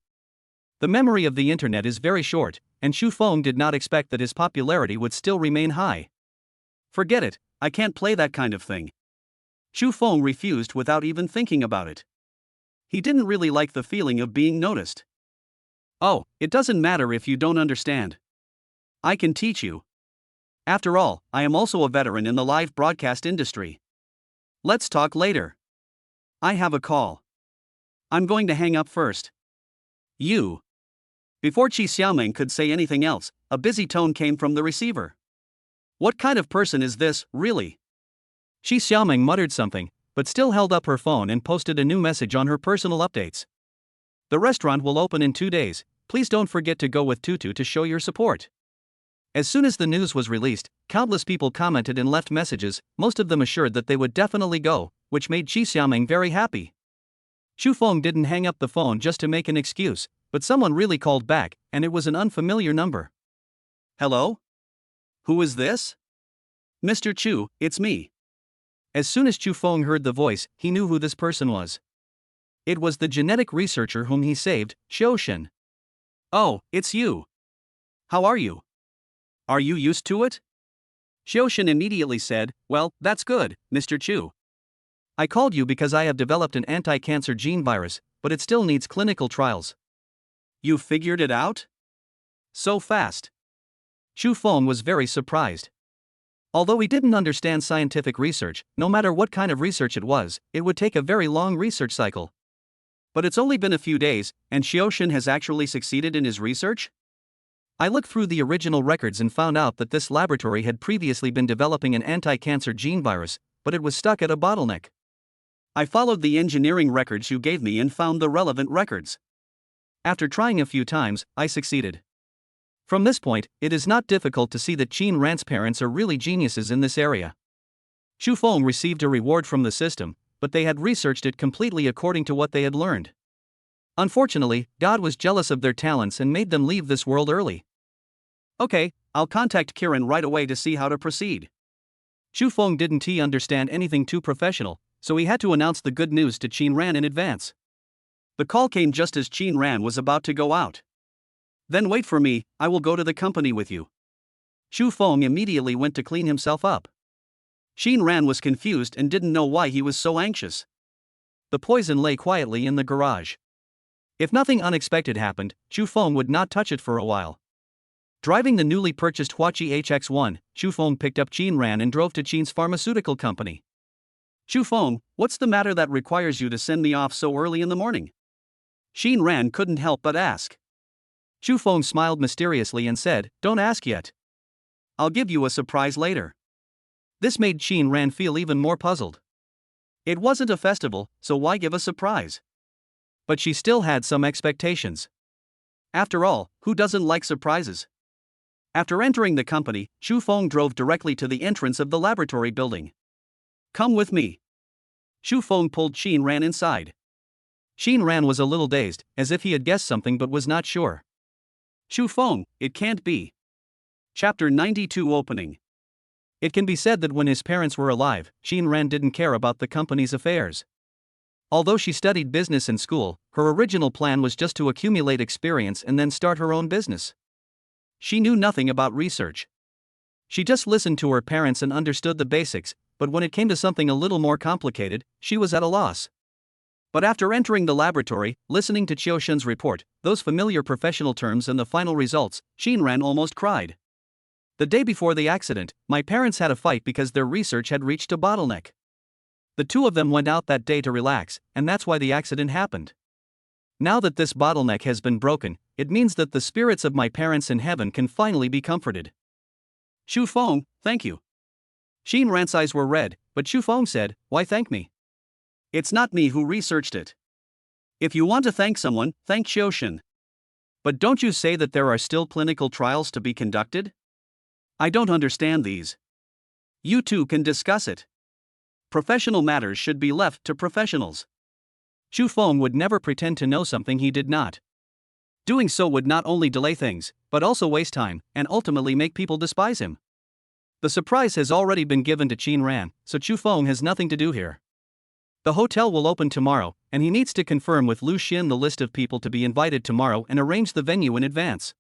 The memory of the internet is very short, and Shu Feng did not expect that his popularity would still remain high. Forget it, I can't play that kind of thing. Shu Feng refused without even thinking about it. He didn't really like the feeling of being noticed. Oh, it doesn't matter if you don't understand. I can teach you. After all, I am also a veteran in the live broadcast industry. Let's talk later. I have a call. I'm going to hang up first. You. Before Qi Xiaoming could say anything else, a busy tone came from the receiver. What kind of person is this, really? Qi Xiaoming muttered something, but still held up her phone and posted a new message on her personal updates. The restaurant will open in 2 days, please don't forget to go with Tutu to show your support. As soon as the news was released, countless people commented and left messages, most of them assured that they would definitely go, which made Qi Xiaoming very happy. Xu Feng didn't hang up the phone just to make an excuse, but someone really called back, and it was an unfamiliar number. Hello? Who is this? Mr. Chu, it's me. As soon as Xu Feng heard the voice, he knew who this person was. It was the genetic researcher whom he saved, Xiaoshen. Oh, it's you. How are you? Are you used to it? Xiaoshen immediately said, well, that's good, Mr. Chu. I called you because I have developed an anti-cancer gene virus, but it still needs clinical trials. You figured it out? So fast. Xu Feng was very surprised. Although he didn't understand scientific research, no matter what kind of research it would take a very long research cycle. But it's only been a few days, and Xiaoshen has actually succeeded in his research? I looked through the original records and found out that this laboratory had previously been developing an anti-cancer gene virus, but it was stuck at a bottleneck. I followed the engineering records you gave me and found the relevant records. After trying a few times, I succeeded. From this point, it is not difficult to see that Qin Ran's parents are really geniuses in this area. Xu Feng received a reward from the system, but they had researched it completely according to what they had learned. Unfortunately, God was jealous of their talents and made them leave this world early. Okay, I'll contact Kiran right away to see how to proceed. Xu Feng didn't understand anything too professional, so he had to announce the good news to Qin Ran in advance. The call came just as Qin Ran was about to go out. Then wait for me, I will go to the company with you. Xu Feng immediately went to clean himself up. Qin Ran was confused and didn't know why he was so anxious. The poison lay quietly in the garage. If nothing unexpected happened, Xu Feng would not touch it for a while. Driving the newly purchased Huaqi HX1, Xu Feng picked up Qin Ran and drove to Qin's pharmaceutical company. Xu Feng, what's the matter that requires you to send me off so early in the morning? Qin Ran couldn't help but ask. Xu Feng smiled mysteriously and said, don't ask yet. I'll give you a surprise later. This made Qin Ran feel even more puzzled. It wasn't a festival, so why give a surprise? But she still had some expectations. After all, who doesn't like surprises? After entering the company, Xu Feng drove directly to the entrance of the laboratory building. Come with me. Xu Feng pulled Qin Ran inside. Qin Ran was a little dazed, as if he had guessed something but was not sure. Xu Feng, it can't be. Chapter 92 Opening. It can be said that when his parents were alive, Qin Ran didn't care about the company's affairs. Although she studied business in school, her original plan was just to accumulate experience and then start her own business. She knew nothing about research. She just listened to her parents and understood the basics, but when it came to something a little more complicated, she was at a loss. But after entering the laboratory, listening to Qiushen's report, those familiar professional terms and the final results, Qin Ran almost cried. The day before the accident, my parents had a fight because their research had reached a bottleneck. The two of them went out that day to relax, and that's why the accident happened. Now that this bottleneck has been broken, it means that the spirits of my parents in heaven can finally be comforted. Xu Feng, thank you. Qin Ran's eyes were red, but Xu Feng said, why thank me? It's not me who researched it. If you want to thank someone, thank Xiaoshen. But don't you say that there are still clinical trials to be conducted? I don't understand these. You two can discuss it. Professional matters should be left to professionals. Xu Feng would never pretend to know something he did not. Doing so would not only delay things, but also waste time, and ultimately make people despise him. The surprise has already been given to Qin Ran, so Xu Feng has nothing to do here. The hotel will open tomorrow, and he needs to confirm with Lu Xin the list of people to be invited tomorrow and arrange the venue in advance.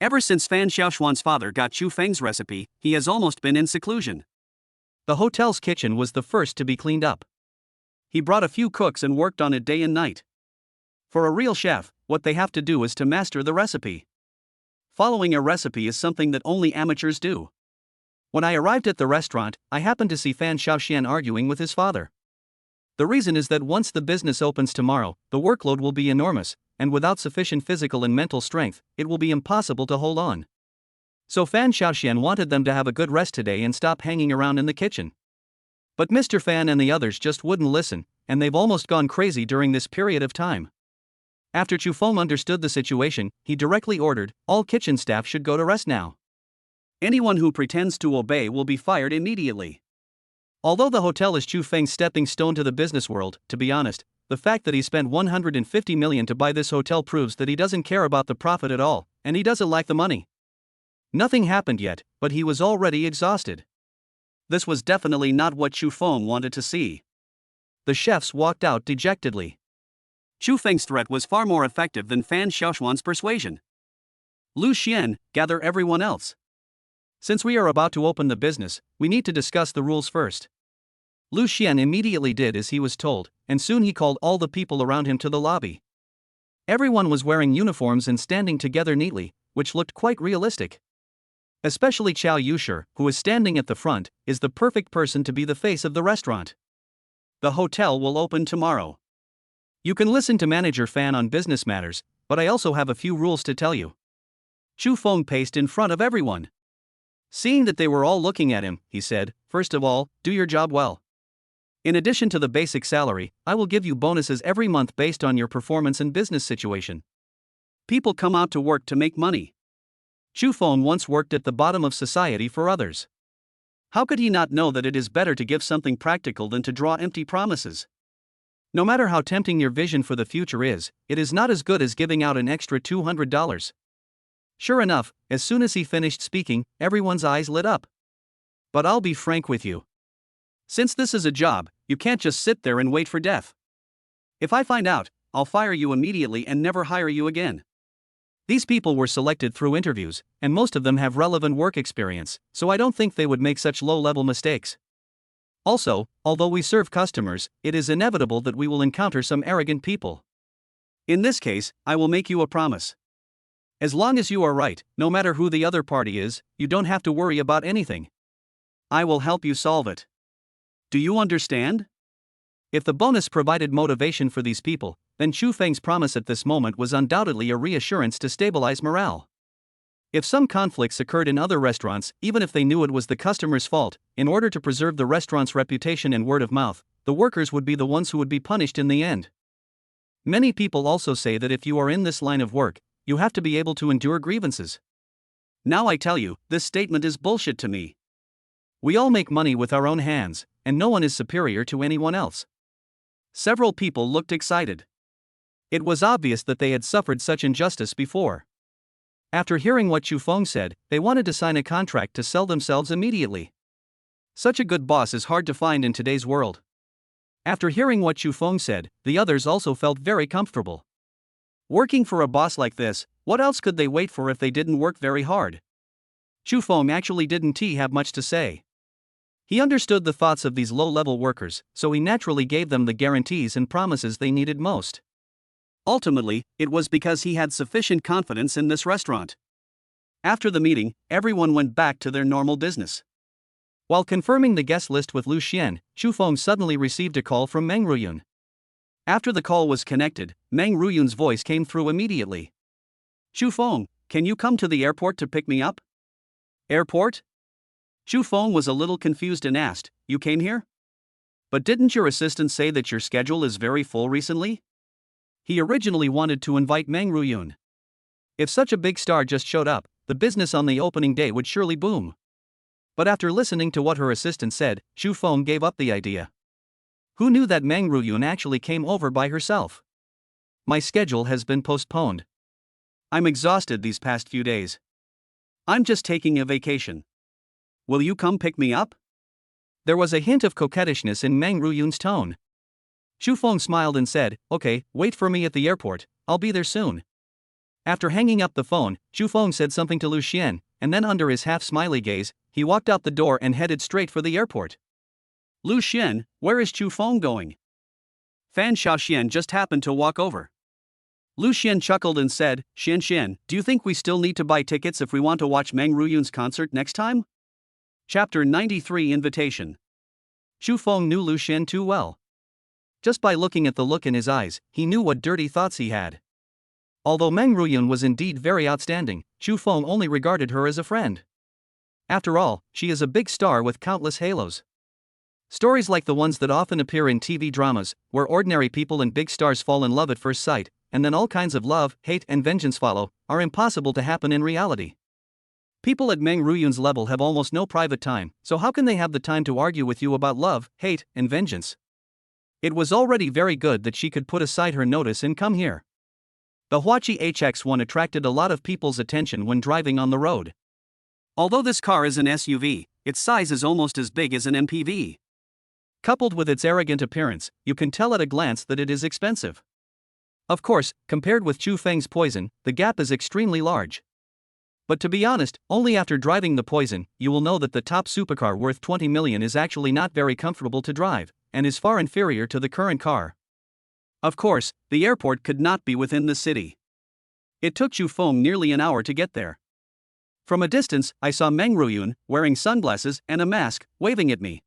Ever since Fan Xiaoshuan's father got Xu Feng's recipe, he has almost been in seclusion. The hotel's kitchen was the first to be cleaned up. He brought a few cooks and worked on it day and night. For a real chef, what they have to do is to master the recipe. Following a recipe is something that only amateurs do. When I arrived at the restaurant, I happened to see Fan Xiaoxian arguing with his father. The reason is that once the business opens tomorrow, the workload will be enormous, and without sufficient physical and mental strength, it will be impossible to hold on. So Fan Xiaoxian wanted them to have a good rest today and stop hanging around in the kitchen. But Mr. Fan and the others just wouldn't listen, and they've almost gone crazy during this period of time. After Chu Feng understood the situation, he directly ordered, all kitchen staff should go to rest now. Anyone who pretends to obey will be fired immediately. Although the hotel is Chu Feng's stepping stone to the business world, to be honest, the fact that he spent 150 million to buy this hotel proves that he doesn't care about the profit at all, and he doesn't like the money. Nothing happened yet, but he was already exhausted. This was definitely not what Chu Feng wanted to see. The chefs walked out dejectedly. Chu Feng's threat was far more effective than Fan Xiaoshuan's persuasion. Lu Xian, gather everyone else. Since we are about to open the business, we need to discuss the rules first. Lu Xian immediately did as he was told, and soon he called all the people around him to the lobby. Everyone was wearing uniforms and standing together neatly, which looked quite realistic. Especially Chao Yushi, who is standing at the front, is the perfect person to be the face of the restaurant. The hotel will open tomorrow. You can listen to Manager Fan on business matters, but I also have a few rules to tell you. Chu Feng paced in front of everyone. Seeing that they were all looking at him, he said, first of all, do your job well. In addition to the basic salary, I will give you bonuses every month based on your performance and business situation. People come out to work to make money. Chu Feng once worked at the bottom of society for others. How could he not know that it is better to give something practical than to draw empty promises? No matter how tempting your vision for the future is, it is not as good as giving out an extra $200. Sure enough, as soon as he finished speaking, everyone's eyes lit up. But I'll be frank with you. Since this is a job, you can't just sit there and wait for death. If I find out, I'll fire you immediately and never hire you again. These people were selected through interviews, and most of them have relevant work experience, so I don't think they would make such low-level mistakes. Also, although we serve customers, it is inevitable that we will encounter some arrogant people. In this case, I will make you a promise. As long as you are right, no matter who the other party is, you don't have to worry about anything. I will help you solve it. Do you understand? If the bonus provided motivation for these people, then Chu Feng's promise at this moment was undoubtedly a reassurance to stabilize morale. If some conflicts occurred in other restaurants, even if they knew it was the customer's fault, in order to preserve the restaurant's reputation and word of mouth, the workers would be the ones who would be punished in the end. Many people also say that if you are in this line of work, you have to be able to endure grievances. Now I tell you, this statement is bullshit to me. We all make money with our own hands, and no one is superior to anyone else. Several people looked excited. It was obvious that they had suffered such injustice before. After hearing what Chu Feng said, they wanted to sign a contract to sell themselves immediately. Such a good boss is hard to find in today's world. After hearing what Chu Feng said, the others also felt very comfortable. Working for a boss like this, what else could they wait for if they didn't work very hard? Chu Feng actually didn't have much to say. He understood the thoughts of these low-level workers, so he naturally gave them the guarantees and promises they needed most. Ultimately, it was because he had sufficient confidence in this restaurant. After the meeting, everyone went back to their normal business. While confirming the guest list with Lu Xian, Chu Feng suddenly received a call from Meng Ruyun. After the call was connected, Meng Ruyun's voice came through immediately. Chu Feng, can you come to the airport to pick me up? Airport? Chu Feng was a little confused and asked, you came here? But didn't your assistant say that your schedule is very full recently? He originally wanted to invite Meng Ruyun. If such a big star just showed up, the business on the opening day would surely boom. But after listening to what her assistant said, Chu Feng gave up the idea. Who knew that Meng Ruyun actually came over by herself? My schedule has been postponed. I'm exhausted these past few days. I'm just taking a vacation. Will you come pick me up? There was a hint of coquettishness in Meng Ruyun's tone. Chu Feng smiled and said, okay, wait for me at the airport, I'll be there soon. After hanging up the phone, Chu Feng said something to Lu Xian, and then under his half-smiley gaze, he walked out the door and headed straight for the airport. Lu Xian, where is Chu Feng going? Fan Xiaoxian just happened to walk over. Lu Xian chuckled and said, Xian, do you think we still need to buy tickets if we want to watch Meng Ruyun's concert next time? Chapter 93 Invitation. Chu Feng knew Lu Xian too well. Just by looking at the look in his eyes, he knew what dirty thoughts he had. Although Meng Ruyun was indeed very outstanding, Chu Feng only regarded her as a friend. After all, she is a big star with countless halos. Stories like the ones that often appear in TV dramas, where ordinary people and big stars fall in love at first sight, and then all kinds of love, hate, and vengeance follow, are impossible to happen in reality. People at Meng Ruyun's level have almost no private time, so how can they have the time to argue with you about love, hate, and vengeance? It was already very good that she could put aside her notice and come here. The Huachi HX1 attracted a lot of people's attention when driving on the road. Although this car is an SUV, its size is almost as big as an MPV. Coupled with its arrogant appearance, you can tell at a glance that it is expensive. Of course, compared with Chu Feng's Poison, the gap is extremely large. But to be honest, only after driving the Poison, you will know that the top supercar worth 20 million is actually not very comfortable to drive, and is far inferior to the current car. Of course, the airport could not be within the city. It took Chu Feng nearly an hour to get there. From a distance, I saw Meng Ruyun, wearing sunglasses and a mask, waving at me.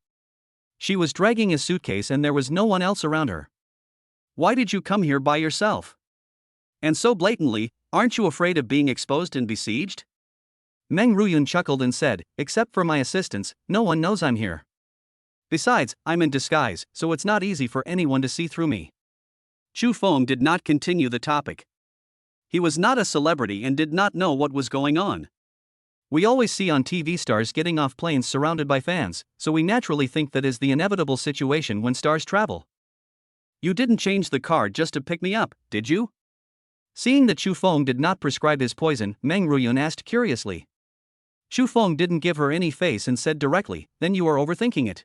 She was dragging a suitcase and there was no one else around her. Why did you come here by yourself? And so blatantly, aren't you afraid of being exposed and besieged? Meng Ruyun chuckled and said, except for my assistants, no one knows I'm here. Besides, I'm in disguise, so it's not easy for anyone to see through me. Chu Feng did not continue the topic. He was not a celebrity and did not know what was going on. We always see on TV stars getting off planes surrounded by fans, so we naturally think that is the inevitable situation when stars travel. You didn't change the car just to pick me up, did you? Seeing that Chu Feng did not prescribe his poison, Meng Ruyun asked curiously. Chu Feng didn't give her any face and said directly, then you are overthinking it.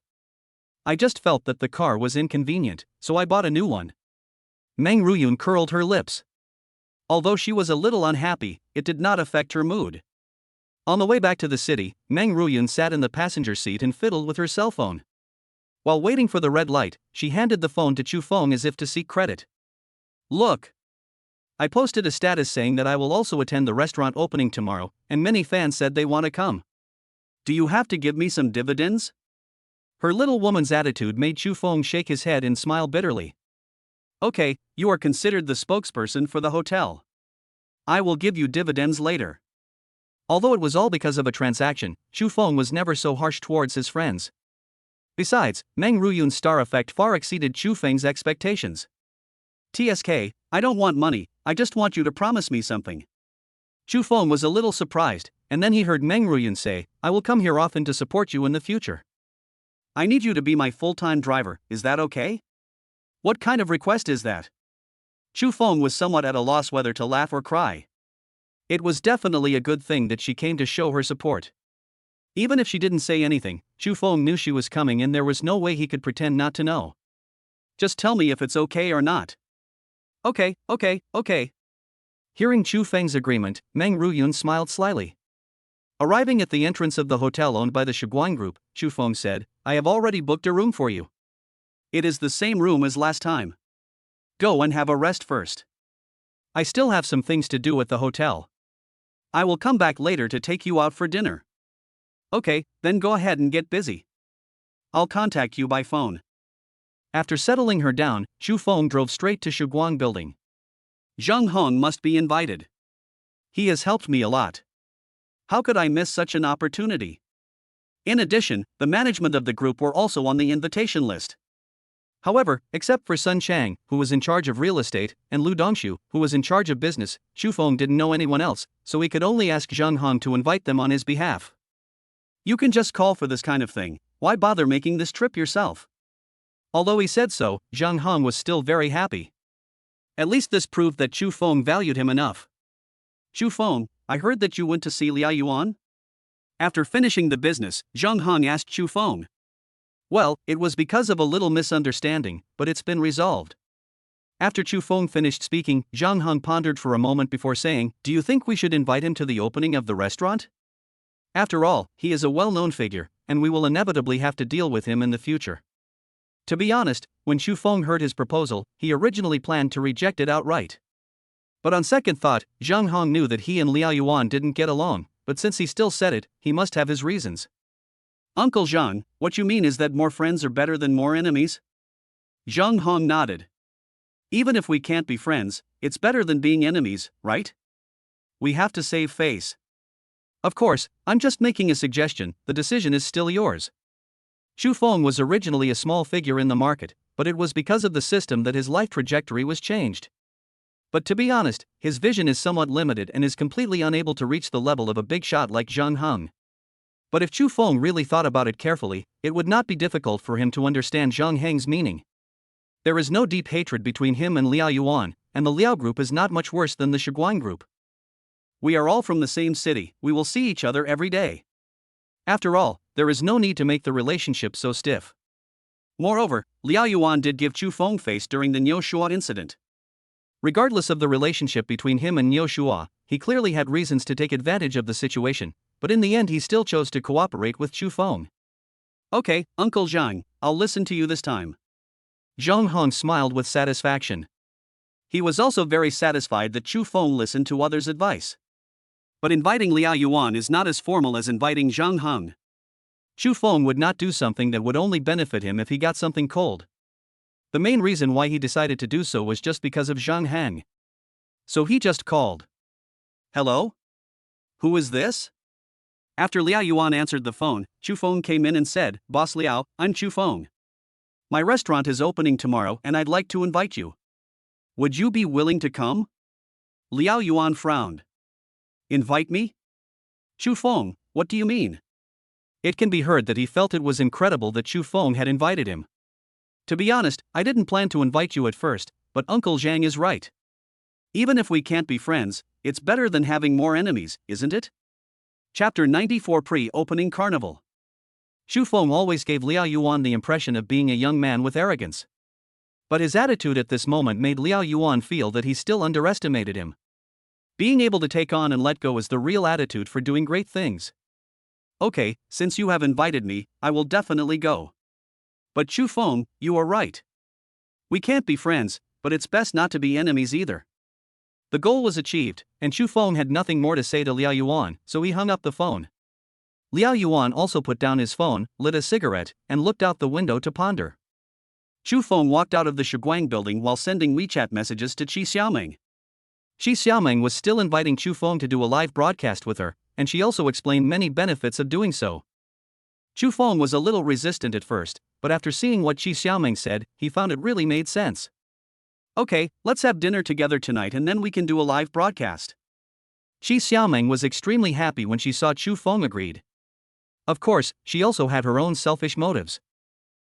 I just felt that the car was inconvenient, so I bought a new one. Meng Ruyun curled her lips. Although she was a little unhappy, it did not affect her mood. On the way back to the city, Meng Ruyun sat in the passenger seat and fiddled with her cell phone. While waiting for the red light, she handed the phone to Chu Feng as if to seek credit. Look! I posted a status saying that I will also attend the restaurant opening tomorrow, and many fans said they want to come. Do you have to give me some dividends? Her little woman's attitude made Chu Feng shake his head and smile bitterly. Okay, you are considered the spokesperson for the hotel. I will give you dividends later. Although it was all because of a transaction, Chu Feng was never so harsh towards his friends. Besides, Meng Ruyun's star effect far exceeded Chu Feng's expectations. TSK, I don't want money, I just want you to promise me something. Chu Feng was a little surprised, and then he heard Meng Ruyun say, I will come here often to support you in the future. I need you to be my full-time driver, is that okay? What kind of request is that? Chu Feng was somewhat at a loss whether to laugh or cry. It was definitely a good thing that she came to show her support. Even if she didn't say anything, Chu Feng knew she was coming and there was no way he could pretend not to know. Just tell me if it's okay or not. Okay. Hearing Chu Feng's agreement, Meng Ruyun smiled slyly. Arriving at the entrance of the hotel owned by the Shiguang Group, Chu Feng said, I have already booked a room for you. It is the same room as last time. Go and have a rest first. I still have some things to do at the hotel. I will come back later to take you out for dinner. Okay, then go ahead and get busy. I'll contact you by phone. After settling her down, Chu Feng drove straight to Shiguang Building. Zheng Hong must be invited. He has helped me a lot. How could I miss such an opportunity? In addition, the management of the group were also on the invitation list. However, except for Sun Chang, who was in charge of real estate, and Lu Dongshu, who was in charge of business, Chu Feng didn't know anyone else, so he could only ask Zheng Hong to invite them on his behalf. You can just call for this kind of thing, why bother making this trip yourself? Although he said so, Zheng Hong was still very happy. At least this proved that Chu Feng valued him enough. Chu Feng, I heard that you went to see Liao Yuan? After finishing the business, Zheng Hong asked Chu Feng. Well, it was because of a little misunderstanding, but it's been resolved. After Chu Feng finished speaking, Zheng Hong pondered for a moment before saying, do you think we should invite him to the opening of the restaurant? After all, he is a well-known figure, and we will inevitably have to deal with him in the future. To be honest, when Chu Feng heard his proposal, he originally planned to reject it outright. But on second thought, Zheng Hong knew that he and Liao Yuan didn't get along, but since he still said it, he must have his reasons. Uncle Zhang, what you mean is that more friends are better than more enemies? Zheng Hong nodded. Even if we can't be friends, it's better than being enemies, right? We have to save face. Of course, I'm just making a suggestion, the decision is still yours. Xu Feng was originally a small figure in the market, but it was because of the system that his life trajectory was changed. But to be honest, his vision is somewhat limited and is completely unable to reach the level of a big shot like Zhang Heng. But if Xu Feng really thought about it carefully, it would not be difficult for him to understand Zhang Heng's meaning. There is no deep hatred between him and Liao Yuan, and the Liao group is not much worse than the Shiguang group. We are all from the same city, we will see each other every day. After all, there is no need to make the relationship so stiff. Moreover, Liao Yuan did give Xu Feng face during the Niu Shua incident. Regardless of the relationship between him and Niu Shua, he clearly had reasons to take advantage of the situation, but in the end he still chose to cooperate with Xu Feng. Okay, Uncle Zhang, I'll listen to you this time. Zhang Heng smiled with satisfaction. He was also very satisfied that Xu Feng listened to others' advice. But inviting Liao Yuan is not as formal as inviting Zhang Heng. Xu Feng would not do something that would only benefit him if he got something cold. The main reason why he decided to do so was just because of Zhang Heng. So he just called. Hello? Who is this? After Liao Yuan answered the phone, Xu Feng came in and said, Boss Liao, I'm Xu Feng. My restaurant is opening tomorrow and I'd like to invite you. Would you be willing to come? Liao Yuan frowned. Invite me? Xu Feng, what do you mean? It can be heard that he felt it was incredible that Xu Feng had invited him. To be honest, I didn't plan to invite you at first, but Uncle Zhang is right. Even if we can't be friends, it's better than having more enemies, isn't it? Chapter 94 Pre-Opening Carnival. Xu Feng always gave Liao Yuan the impression of being a young man with arrogance. But his attitude at this moment made Liao Yuan feel that he still underestimated him. Being able to take on and let go is the real attitude for doing great things. Okay, since you have invited me, I will definitely go. But Xu Feng, you are right. We can't be friends, but it's best not to be enemies either. The goal was achieved, and Xu Feng had nothing more to say to Liao Yuan, so he hung up the phone. Liao Yuan also put down his phone, lit a cigarette, and looked out the window to ponder. Xu Feng walked out of the Shiguang building while sending WeChat messages to Qi Xiaoming. Qi Xiaoming was still inviting Xu Feng to do a live broadcast with her, and she also explained many benefits of doing so. Xu Feng was a little resistant at first, but after seeing what Qi Xiaoming said, he found it really made sense. Okay, let's have dinner together tonight and then we can do a live broadcast. Qi Xiaoming was extremely happy when she saw Xu Feng agreed. Of course, she also had her own selfish motives.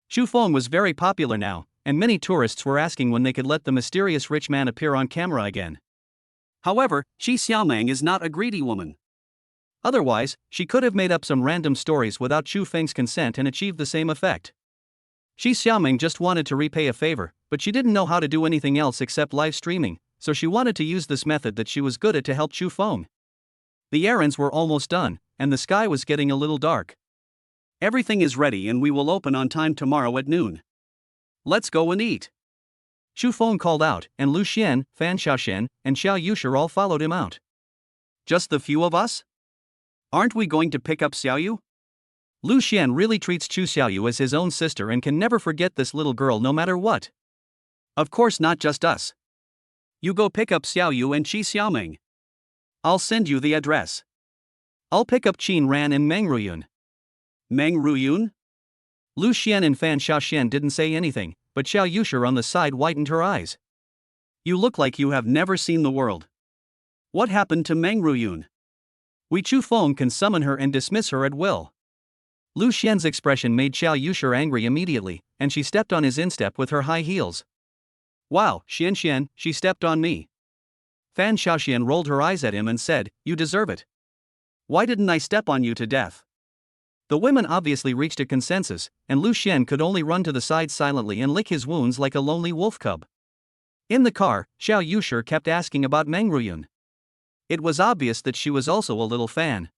Xu Feng was very popular now, and many tourists were asking when they could let the mysterious rich man appear on camera again. However, Qi Xiaoming is not a greedy woman. Otherwise, she could have made up some random stories without Xu Feng's consent and achieved the same effect. Qi Xiaoming just wanted to repay a favor, but she didn't know how to do anything else except live streaming, so she wanted to use this method that she was good at to help Xu Feng. The errands were almost done, and the sky was getting a little dark. Everything is ready and we will open on time tomorrow at noon. Let's go and eat. Xu Feng called out, and Lu Xian, Fan Xiaoxian, and Xiao Yushi all followed him out. Just the few of us? Aren't we going to pick up Xiaoyu? Lu Xian really treats Chu Xiaoyu as his own sister and can never forget this little girl no matter what. Of course not just us. You go pick up Xiaoyu and Qi Xiaoming. I'll send you the address. I'll pick up Qin Ran and Meng Ruyun. Meng Ruyun? Lu Xian and Fan Xiaoxian didn't say anything, but Xiao Yushi on the side whitened her eyes. You look like you have never seen the world. What happened to Meng Ruyun? Wei Chu Feng can summon her and dismiss her at will. Lu Xian's expression made Xiao Yushi angry immediately, and she stepped on his instep with her high heels. Wow, Xian, she stepped on me. Fan Xiaoxian rolled her eyes at him and said, you deserve it. Why didn't I step on you to death? The women obviously reached a consensus, and Lu Xian could only run to the side silently and lick his wounds like a lonely wolf cub. In the car, Xiao Yushi kept asking about Meng Ruyun. It was obvious that she was also a little fan.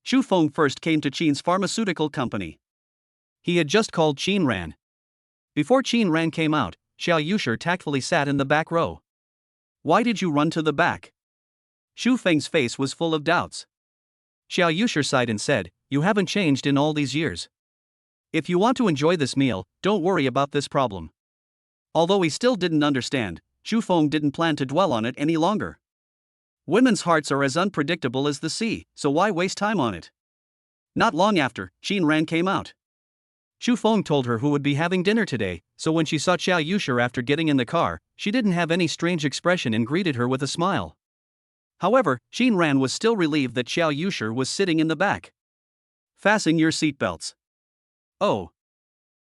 Xu Feng first came to Qin's pharmaceutical company. He had just called Qin Ran. Before Qin Ran came out, Xiao Yushi tactfully sat in the back row. Why did you run to the back? Xu Feng's face was full of doubts. Xiao Yushi sighed and said, you haven't changed in all these years. If you want to enjoy this meal, don't worry about this problem. Although he still didn't understand, Xu Feng didn't plan to dwell on it any longer. Women's hearts are as unpredictable as the sea, so why waste time on it? Not long after, Qin Ran came out. Xu Feng told her who would be having dinner today, so when she saw Xiao Yusher after getting in the car, she didn't have any strange expression and greeted her with a smile. However, Qin Ran was still relieved that Xiao Yusher was sitting in the back. Fasten your seatbelts. Oh.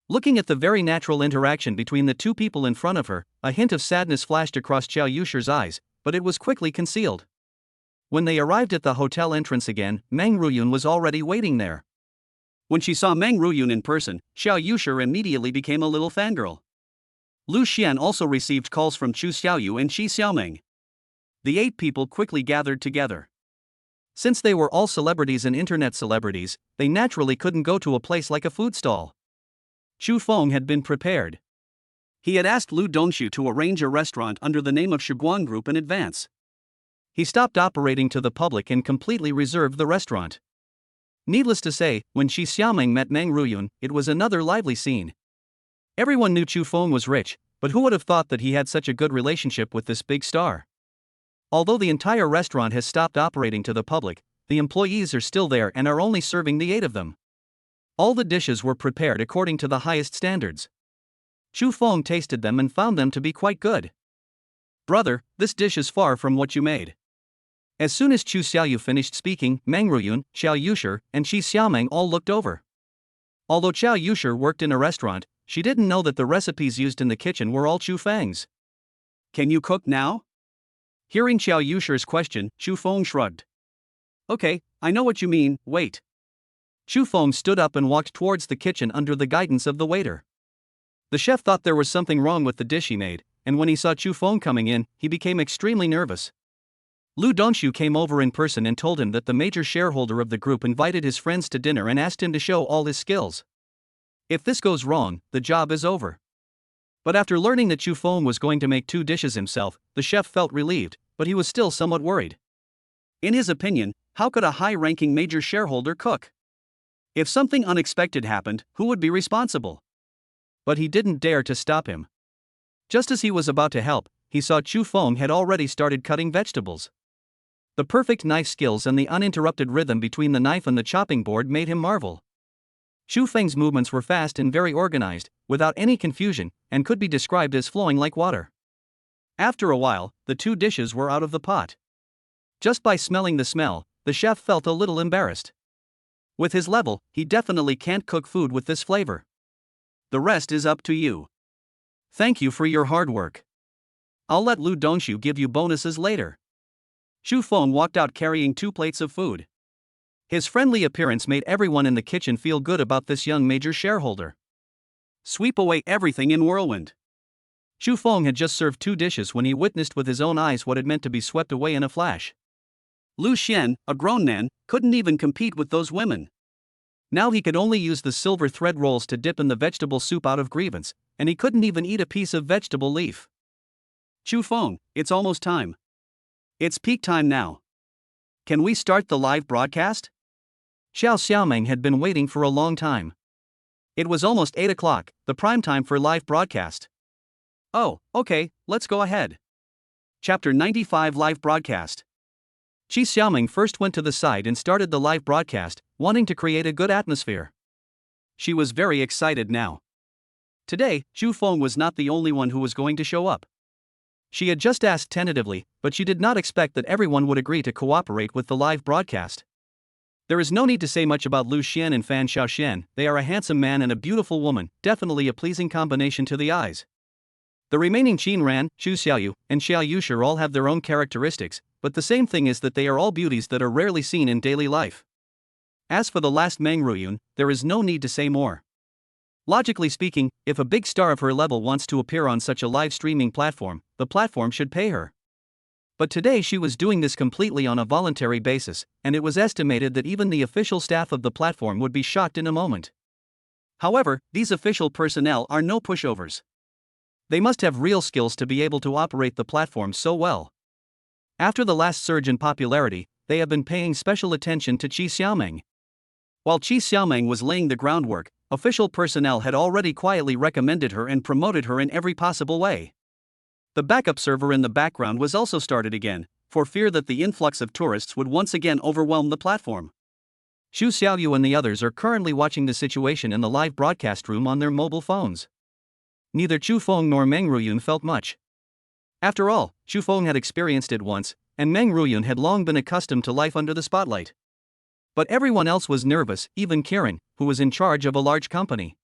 Looking at the very natural interaction between the two people in front of her, a hint of sadness flashed across Xiao Yusher's eyes, but it was quickly concealed. When they arrived at the hotel entrance again, Meng Ruyun was already waiting there. When she saw Meng Ruyun in person, Xiao Yusher immediately became a little fangirl. Lu Xian also received calls from Chu Xiaoyu and Qi Xiaoming. The 8 people quickly gathered together. Since they were all celebrities and internet celebrities, they naturally couldn't go to a place like a food stall. Xu Feng had been prepared. He had asked Lu Dongshu to arrange a restaurant under the name of Shiguan Group in advance. He stopped operating to the public and completely reserved the restaurant. Needless to say, when Qi Xiaoming met Meng Ruyun, it was another lively scene. Everyone knew Xu Feng was rich, but who would have thought that he had such a good relationship with this big star? Although the entire restaurant has stopped operating to the public, the employees are still there and are only serving the 8 of them. All the dishes were prepared according to the highest standards. Xu Feng tasted them and found them to be quite good. Brother, this dish is far from what you made. As soon as Chu Xiaoyu finished speaking, Meng Ruyun, Xiao Yusher, and Qi Xiaoming all looked over. Although Xiao Yusher worked in a restaurant, she didn't know that the recipes used in the kitchen were all Xu Feng's. Can you cook now? Hearing Xiao Yusher's question, Xu Feng shrugged. Okay, I know what you mean, wait. Xu Feng stood up and walked towards the kitchen under the guidance of the waiter. The chef thought there was something wrong with the dish he made, and when he saw Xu Feng coming in, he became extremely nervous. Lu Dongshu came over in person and told him that the major shareholder of the group invited his friends to dinner and asked him to show all his skills. If this goes wrong, the job is over. But after learning that Xu Feng was going to make 2 dishes himself, the chef felt relieved, but he was still somewhat worried. In his opinion, how could a high-ranking major shareholder cook? If something unexpected happened, who would be responsible? But he didn't dare to stop him. Just as he was about to help, he saw Xu Feng had already started cutting vegetables. The perfect knife skills and the uninterrupted rhythm between the knife and the chopping board made him marvel. Xu Feng's movements were fast and very organized, without any confusion, and could be described as flowing like water. After a while, the 2 dishes were out of the pot. Just by smelling the smell, the chef felt a little embarrassed. With his level, he definitely can't cook food with this flavor. The rest is up to you. Thank you for your hard work. I'll let Lu Dongshu give you bonuses later. Xu Feng walked out carrying 2 plates of food. His friendly appearance made everyone in the kitchen feel good about this young major shareholder. Sweep away everything in whirlwind. Xu Feng had just served 2 dishes when he witnessed with his own eyes what it meant to be swept away in a flash. Lu Xian, a grown man, couldn't even compete with those women. Now he could only use the silver thread rolls to dip in the vegetable soup out of grievance, and he couldn't even eat a piece of vegetable leaf. Xu Feng, it's almost time. It's peak time now. Can we start the live broadcast? Xiao Xiaoming had been waiting for a long time. It was almost 8 o'clock, the prime time for live broadcast. Oh, okay, let's go ahead. Chapter 95 Live Broadcast. Qi Xiaoming first went to the side and started the live broadcast, wanting to create a good atmosphere. She was very excited now. Today, Xu Feng was not the only one who was going to show up. She had just asked tentatively, but she did not expect that everyone would agree to cooperate with the live broadcast. There is no need to say much about Lu Xian and Fan Xiaoxian, they are a handsome man and a beautiful woman, definitely a pleasing combination to the eyes. The remaining Qin Ran, Xu Xiaoyu, and Xiao Yusher all have their own characteristics, but the same thing is that they are all beauties that are rarely seen in daily life. As for the last Meng Ruyun, there is no need to say more. Logically speaking, if a big star of her level wants to appear on such a live streaming platform, the platform should pay her. But today she was doing this completely on a voluntary basis, and it was estimated that even the official staff of the platform would be shocked in a moment. However, these official personnel are no pushovers. They must have real skills to be able to operate the platform so well. After the last surge in popularity, they have been paying special attention to Qi Xiaoming. While Qi Xiaoming was laying the groundwork, official personnel had already quietly recommended her and promoted her in every possible way. The backup server in the background was also started again, for fear that the influx of tourists would once again overwhelm the platform. Xu Xiaoyu and the others are currently watching the situation in the live broadcast room on their mobile phones. Neither Chu Feng nor Meng Ruyun felt much. After all, Chu Feng had experienced it once, and Meng Ruyun had long been accustomed to life under the spotlight. But everyone else was nervous, even Kiran, who was in charge of a large company.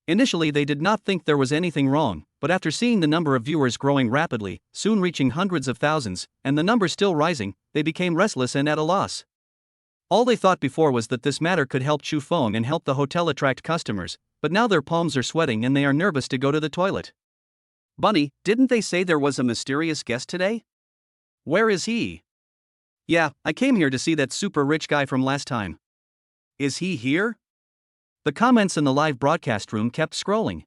Initially they did not think there was anything wrong, but after seeing the number of viewers growing rapidly, soon reaching hundreds of thousands, and the number still rising, they became restless and at a loss. All they thought before was that this matter could help Chu Feng and help the hotel attract customers, but now their palms are sweating and they are nervous to go to the toilet. Bunny, didn't they say there was a mysterious guest today? Where is he? Yeah, I came here to see that super rich guy from last time. Is he here? The comments in the live broadcast room kept scrolling.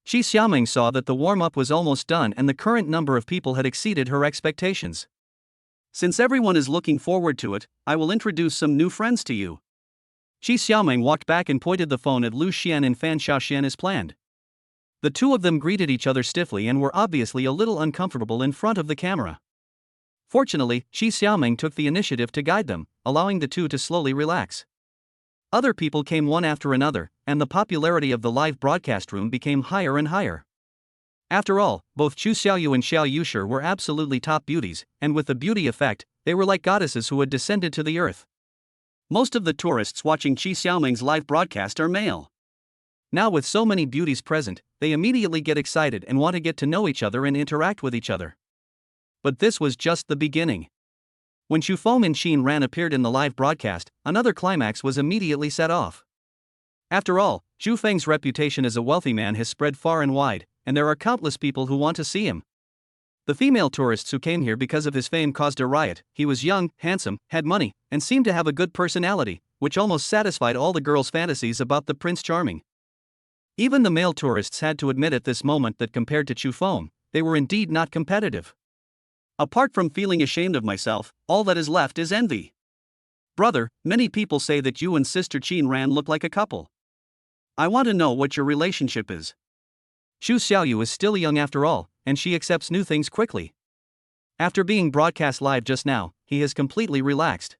Shi Xiaoming saw that the warm-up was almost done and the current number of people had exceeded her expectations. Since everyone is looking forward to it, I will introduce some new friends to you. Shi Xiaoming walked back and pointed the phone at Lu Xian and Fan Xiaoxian as planned. The two of them greeted each other stiffly and were obviously a little uncomfortable in front of the camera. Fortunately, Shi Xiaoming took the initiative to guide them, allowing the two to slowly relax. Other people came one after another, and the popularity of the live broadcast room became higher and higher. After all, both Chu Xiaoyu and Xiao Yushi were absolutely top beauties, and with the beauty effect, they were like goddesses who had descended to the earth. Most of the tourists watching Shi Xiaoming's live broadcast are male. Now with so many beauties present, they immediately get excited and want to get to know each other and interact with each other. But this was just the beginning. When Xu Feng and Xin Ran appeared in the live broadcast, another climax was immediately set off. After all, Xu Feng's reputation as a wealthy man has spread far and wide, and there are countless people who want to see him. The female tourists who came here because of his fame caused a riot. He was young, handsome, had money, and seemed to have a good personality, which almost satisfied all the girls' fantasies about the Prince Charming. Even the male tourists had to admit at this moment that compared to Xu Feng, they were indeed not competitive. Apart from feeling ashamed of myself, all that is left is envy. Brother, many people say that you and sister Qin Ran look like a couple. I want to know what your relationship is. Xu Xiaoyu is still young after all, and she accepts new things quickly. After being broadcast live just now, he has completely relaxed.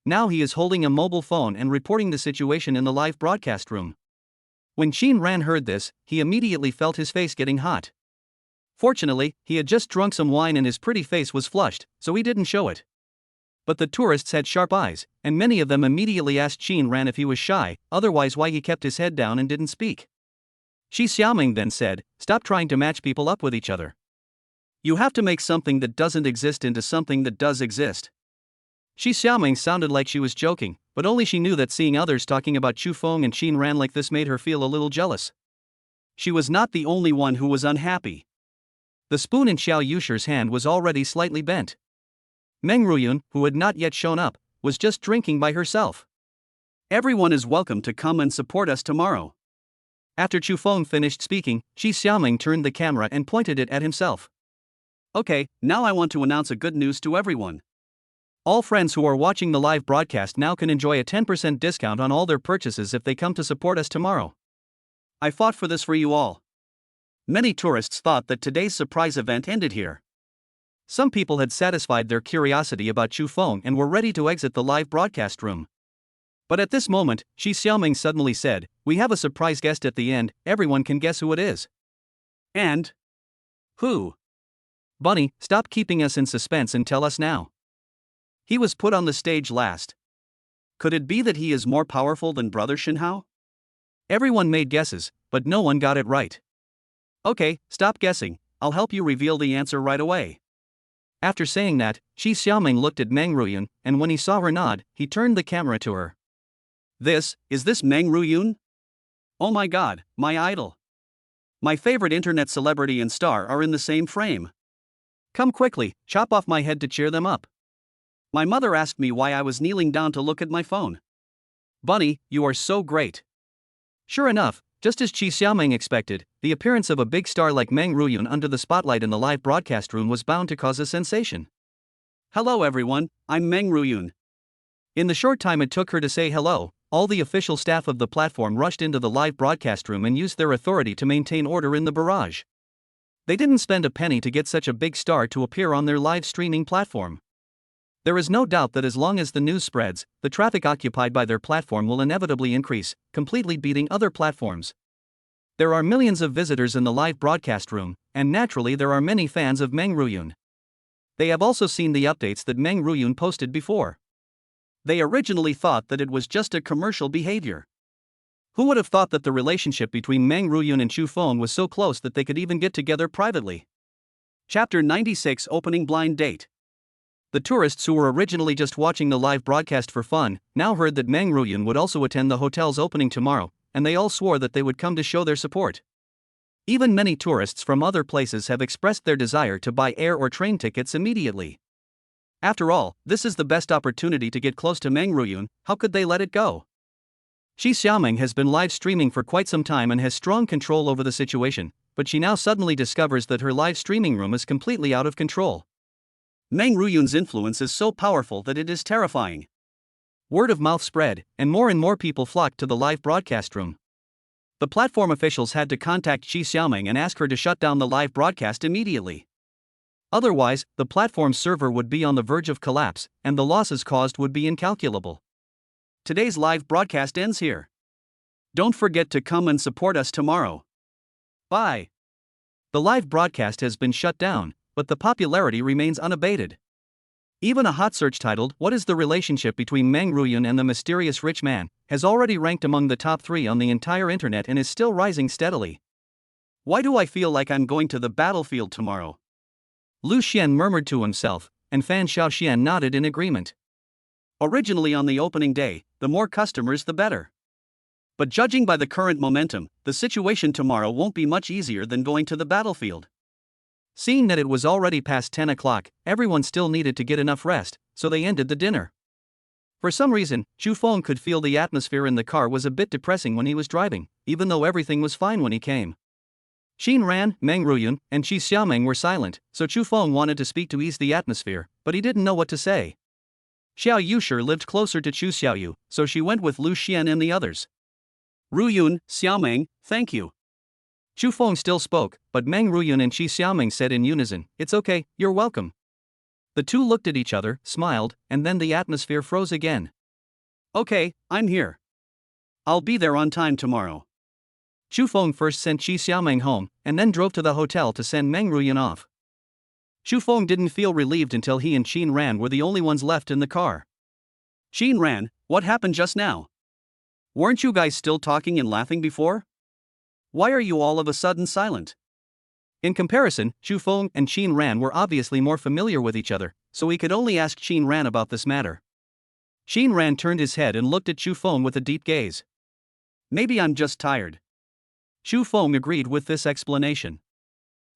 Now he is holding a mobile phone and reporting the situation in the live broadcast room. When Qin Ran heard this, he immediately felt his face getting hot. Fortunately, he had just drunk some wine and his pretty face was flushed, so he didn't show it. But the tourists had sharp eyes, and many of them immediately asked Qin Ran if he was shy, otherwise why he kept his head down and didn't speak. Shi Xiaoming then said, "Stop trying to match people up with each other. You have to make something that doesn't exist into something that does exist." Shi Xiaoming sounded like she was joking, but only she knew that seeing others talking about Chu Feng and Qin Ran like this made her feel a little jealous. She was not the only one who was unhappy. The spoon in Xiao Yushi's hand was already slightly bent. Meng Ruyun, who had not yet shown up, was just drinking by herself. Everyone is welcome to come and support us tomorrow. After Chu Feng finished speaking, Shi Xiaoming turned the camera and pointed it at himself. Okay, now I want to announce a good news to everyone. All friends who are watching the live broadcast now can enjoy a 10% discount on all their purchases if they come to support us tomorrow. I fought for this for you all. Many tourists thought that today's surprise event ended here. Some people had satisfied their curiosity about Chu Feng and were ready to exit the live broadcast room. But at this moment, Shi Xiaoming suddenly said, "We have a surprise guest at the end, everyone can guess who it is." And? Who? Bunny, stop keeping us in suspense and tell us now. He was put on the stage last. Could it be that he is more powerful than Brother Shinhao? Everyone made guesses, but no one got it right. Okay, stop guessing, I'll help you reveal the answer right away. After saying that, Shi Xiaoming looked at Meng Ruyun, and when he saw her nod, he turned the camera to her. Is this Meng Ruyun? Oh my god, my idol. My favorite internet celebrity and star are in the same frame. Come quickly, chop off my head to cheer them up. My mother asked me why I was kneeling down to look at my phone. Bunny, you are so great. Sure enough, just as Shi Xiaoming expected, the appearance of a big star like Meng Ruyun under the spotlight in the live broadcast room was bound to cause a sensation. Hello everyone, I'm Meng Ruyun. In the short time it took her to say hello, all the official staff of the platform rushed into the live broadcast room and used their authority to maintain order in the barrage. They didn't spend a penny to get such a big star to appear on their live streaming platform. There is no doubt that as long as the news spreads, the traffic occupied by their platform will inevitably increase, completely beating other platforms. There are millions of visitors in the live broadcast room, and naturally there are many fans of Meng Ruyun. They have also seen the updates that Meng Ruyun posted before. They originally thought that it was just a commercial behavior. Who would have thought that the relationship between Meng Ruyun and Chu Feng was so close that they could even get together privately? Chapter 96 Opening Blind Date. The tourists who were originally just watching the live broadcast for fun now heard that Meng Ruyun would also attend the hotel's opening tomorrow, and they all swore that they would come to show their support. Even many tourists from other places have expressed their desire to buy air or train tickets immediately. After all, this is the best opportunity to get close to Meng Ruyun. How could they let it go? Xi Xiaoming has been live streaming for quite some time and has strong control over the situation, but she now suddenly discovers that her live streaming room is completely out of control. Meng Ruyun's influence is so powerful that it is terrifying. Word of mouth spread, and more people flocked to the live broadcast room. The platform officials had to contact Xi Xiaoming and ask her to shut down the live broadcast immediately. Otherwise, the platform's server would be on the verge of collapse, and the losses caused would be incalculable. Today's live broadcast ends here. Don't forget to come and support us tomorrow. Bye. The live broadcast has been shut down, but the popularity remains unabated. Even a hot search titled "What is the relationship between Meng Ruyun and the mysterious rich man?" has already ranked among the top 3 on the entire internet and is still rising steadily. Why do I feel like I'm going to the battlefield tomorrow? Lu Xian murmured to himself, and Fan Xiaoxian nodded in agreement. Originally on the opening day, the more customers the better. But judging by the current momentum, the situation tomorrow won't be much easier than going to the battlefield. Seeing that it was already past 10 o'clock, everyone still needed to get enough rest, so they ended the dinner. For some reason, Chu Feng could feel the atmosphere in the car was a bit depressing when he was driving, even though everything was fine when he came. Xin Ran, Meng Ruyun, and Xi Xiaoming were silent, so Chu Feng wanted to speak to ease the atmosphere, but he didn't know what to say. Xiao Yushi lived closer to Chu Xiaoyu, so she went with Lu Xian and the others. Ruyun, Xiaoming, thank you. Chu Feng still spoke, but Meng Ruyun and Xi Xiaoming said in unison, "It's okay, you're welcome." The two looked at each other, smiled, and then the atmosphere froze again. Okay, I'm here. I'll be there on time tomorrow. Chu Feng first sent Xi Xiaoming home, and then drove to the hotel to send Meng Ruyun off. Chu Feng didn't feel relieved until he and Xin Ran were the only ones left in the car. Xin Ran, what happened just now? Weren't you guys still talking and laughing before? Why are you all of a sudden silent? In comparison, Chu Feng and Xin Ran were obviously more familiar with each other, so he could only ask Xin Ran about this matter. Xin Ran turned his head and looked at Chu Feng with a deep gaze. Maybe I'm just tired. Chu Feng agreed with this explanation.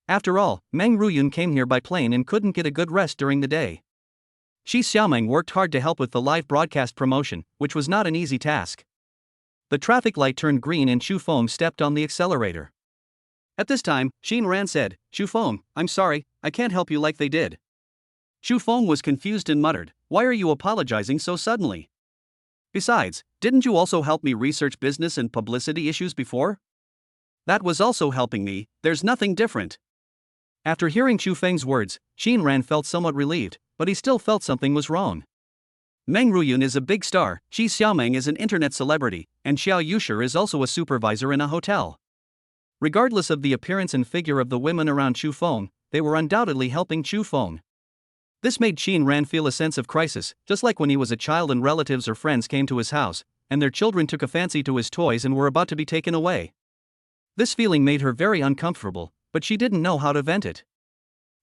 After all, Meng Ruyun came here by plane and couldn't get a good rest during the day. Xi Xiaoming worked hard to help with the live broadcast promotion, which was not an easy task. The traffic light turned green and Chu Feng stepped on the accelerator. At this time, Xin Ran said, "Chu Feng, I'm sorry, I can't help you like they did." Chu Feng was confused and muttered, "Why are you apologizing so suddenly? Besides, didn't you also help me research business and publicity issues before?" "That was also helping me, there's nothing different." After hearing Chu Feng's words, Xin Ran felt somewhat relieved, but he still felt something was wrong. Meng Ruyun is a big star, Xi Xiaoming is an internet celebrity, and Xiao Yushi is also a supervisor in a hotel. Regardless of the appearance and figure of the women around Chu Feng, they were undoubtedly helping Chu Feng. This made Xin Ran feel a sense of crisis, just like when he was a child and relatives or friends came to his house, and their children took a fancy to his toys and were about to be taken away. This feeling made her very uncomfortable, but she didn't know how to vent it.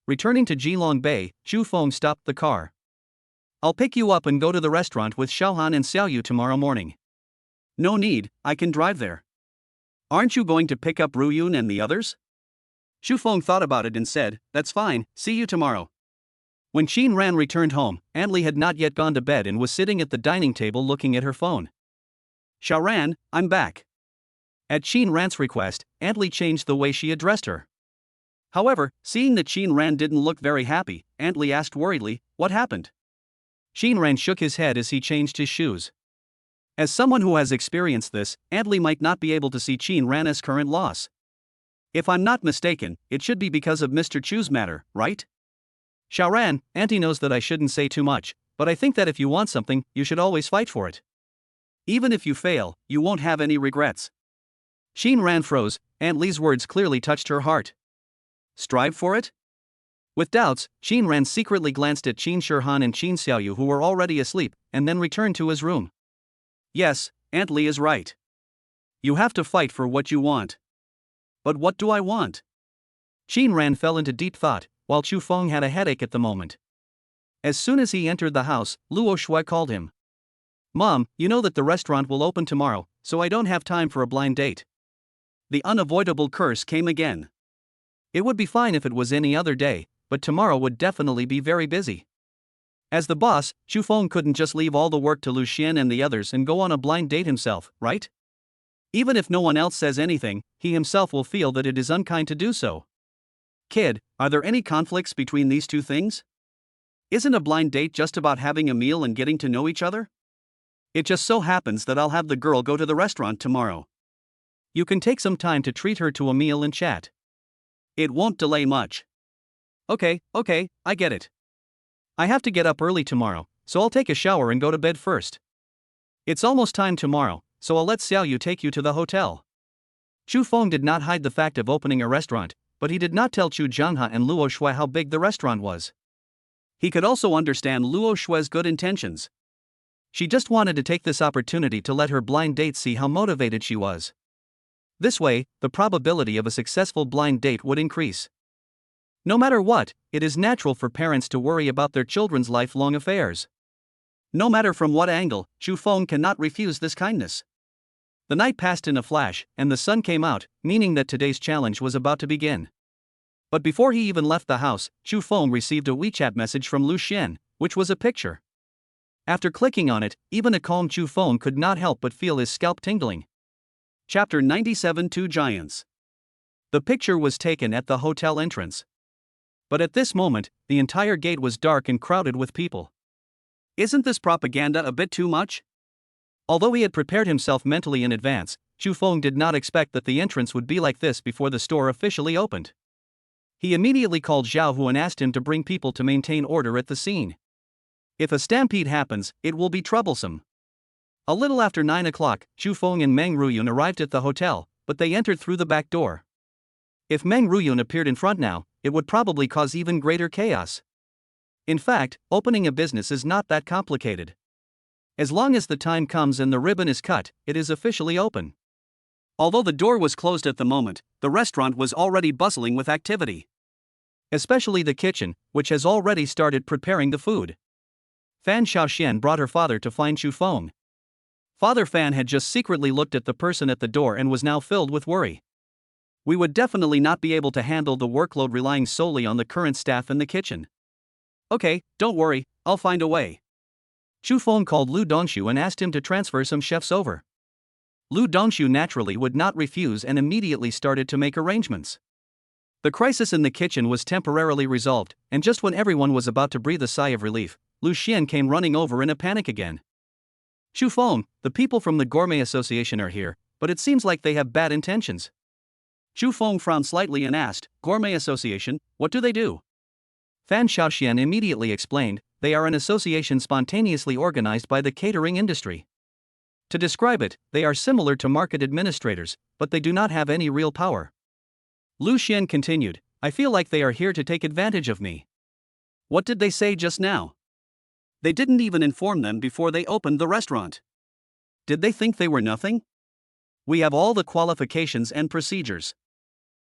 Returning to Jilong Bay, Chu Feng stopped the car. "I'll pick you up and go to the restaurant with Xiaohan and Xiaoyu tomorrow morning." "No need, I can drive there." "Aren't you going to pick up Ruyun and the others?" Chu Feng thought about it and said, "That's fine, see you tomorrow." When Xin Ran returned home, Aunt Li had not yet gone to bed and was sitting at the dining table looking at her phone. "Xiao Ran, I'm back." At Xin Ran's request, Aunt Li changed the way she addressed her. However, seeing that Xin Ran didn't look very happy, Aunt Li asked worriedly, "What happened?" Xin Ran shook his head as he changed his shoes. As someone who has experienced this, Aunt Li might not be able to see Xin Ran's current loss. If I'm not mistaken, it should be because of Mr. Chu's matter, right? Xiaoran, Auntie knows that I shouldn't say too much, but I think that if you want something, you should always fight for it. Even if you fail, you won't have any regrets. Xin Ran froze. Aunt Li's words clearly touched her heart. Strive for it? With doubts, Xin Ran secretly glanced at Qin Shihan and Qin Xiaoyu, who were already asleep, and then returned to his room. Yes, Aunt Li is right. You have to fight for what you want. But what do I want? Qin Ran fell into deep thought, while Chu Feng had a headache at the moment. As soon as he entered the house, Luo Shui called him. Mom, you know that the restaurant will open tomorrow, so I don't have time for a blind date. The unavoidable curse came again. It would be fine if it was any other day, but tomorrow would definitely be very busy. As the boss, Chu Feng couldn't just leave all the work to Lu Xian and the others and go on a blind date himself, right? Even if no one else says anything, he himself will feel that it is unkind to do so. Kid, are there any conflicts between these two things? Isn't a blind date just about having a meal and getting to know each other? It just so happens that I'll have the girl go to the restaurant tomorrow. You can take some time to treat her to a meal and chat. It won't delay much. Okay, I get it. I have to get up early tomorrow, so I'll take a shower and go to bed first. It's almost time tomorrow, so I'll let Xiaoyu take you to the hotel. Chu Feng did not hide the fact of opening a restaurant, but he did not tell Chu Jianghe and Luo Shui how big the restaurant was. He could also understand Luo Shui's good intentions. She just wanted to take this opportunity to let her blind date see how motivated she was. This way, the probability of a successful blind date would increase. No matter what, it is natural for parents to worry about their children's lifelong affairs. No matter from what angle, Chu Feng cannot refuse this kindness. The night passed in a flash, and the sun came out, meaning that today's challenge was about to begin. But before he even left the house, Chu Feng received a WeChat message from Lu Xian, which was a picture. After clicking on it, even a calm Chu Feng could not help but feel his scalp tingling. Chapter 97 Two Giants. The picture was taken at the hotel entrance. But at this moment, the entire gate was dark and crowded with people. Isn't this propaganda a bit too much? Although he had prepared himself mentally in advance, Chu Feng did not expect that the entrance would be like this before the store officially opened. He immediately called Zhao Hu and asked him to bring people to maintain order at the scene. If a stampede happens, it will be troublesome. A little after 9 o'clock, Chu Feng and Meng Ruyun arrived at the hotel, but they entered through the back door. If Meng Ruyun appeared in front now, it would probably cause even greater chaos. In fact, opening a business is not that complicated. As long as the time comes and the ribbon is cut, it is officially open. Although the door was closed at the moment, the restaurant was already bustling with activity. Especially the kitchen, which has already started preparing the food. Fan Xiaoxian brought her father to find Chu Feng. Father Fan had just secretly looked at the person at the door and was now filled with worry. We would definitely not be able to handle the workload relying solely on the current staff in the kitchen. Okay, don't worry, I'll find a way. Chu Feng called Lu Dongshu and asked him to transfer some chefs over. Lu Dongshu naturally would not refuse and immediately started to make arrangements. The crisis in the kitchen was temporarily resolved, and just when everyone was about to breathe a sigh of relief, Lu Xian came running over in a panic again. Chu Feng, the people from the Gourmet Association are here, but it seems like they have bad intentions. Chu Feng frowned slightly and asked, Gourmet Association, what do they do? Fan Xiaoxian immediately explained, they are an association spontaneously organized by the catering industry. To describe it, they are similar to market administrators, but they do not have any real power. Lu Xian continued, I feel like they are here to take advantage of me. What did they say just now? They didn't even inform them before they opened the restaurant. Did they think they were nothing? We have all the qualifications and procedures.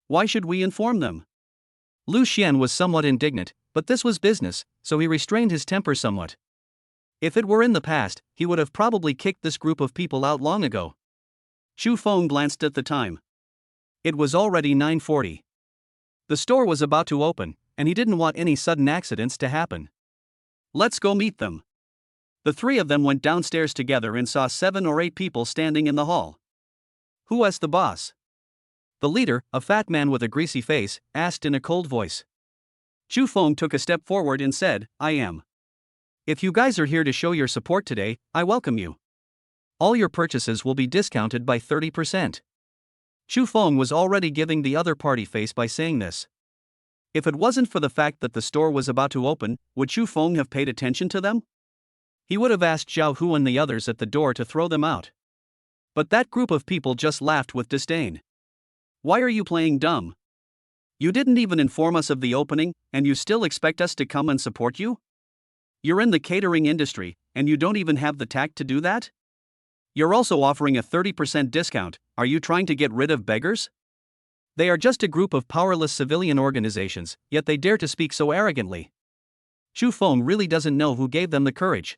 Why should we inform them? Lu Xian was somewhat indignant, but this was business, so he restrained his temper somewhat. If it were in the past, he would have probably kicked this group of people out long ago. Chu Feng glanced at the time. It was already 9:40. The store was about to open, and he didn't want any sudden accidents to happen. Let's go meet them. The three of them went downstairs together and saw 7 or 8 people standing in the hall. Who is the boss? The leader, a fat man with a greasy face, asked in a cold voice. Chu Feng took a step forward and said, I am. If you guys are here to show your support today, I welcome you. All your purchases will be discounted by 30%. Chu Feng was already giving the other party face by saying this. If it wasn't for the fact that the store was about to open, would Chu Feng have paid attention to them? He would have asked Zhao Hu and the others at the door to throw them out. But that group of people just laughed with disdain. Why are you playing dumb? You didn't even inform us of the opening, and you still expect us to come and support you? You're in the catering industry, and you don't even have the tact to do that? You're also offering a 30% discount. Are you trying to get rid of beggars? They are just a group of powerless civilian organizations, yet they dare to speak so arrogantly. Chu Feng really doesn't know who gave them the courage.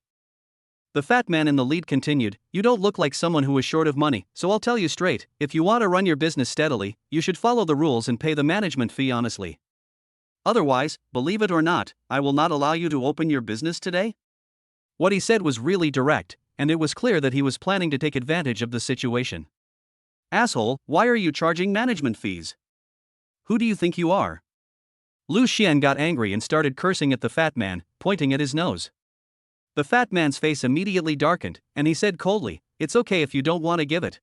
The fat man in the lead continued, you don't look like someone who is short of money, so I'll tell you straight, if you want to run your business steadily, you should follow the rules and pay the management fee honestly. Otherwise, believe it or not, I will not allow you to open your business today? What he said was really direct, and it was clear that he was planning to take advantage of the situation. Asshole, why are you charging management fees? Who do you think you are? Lu Xian got angry and started cursing at the fat man, pointing at his nose. The fat man's face immediately darkened, and he said coldly, it's okay if you don't want to give it.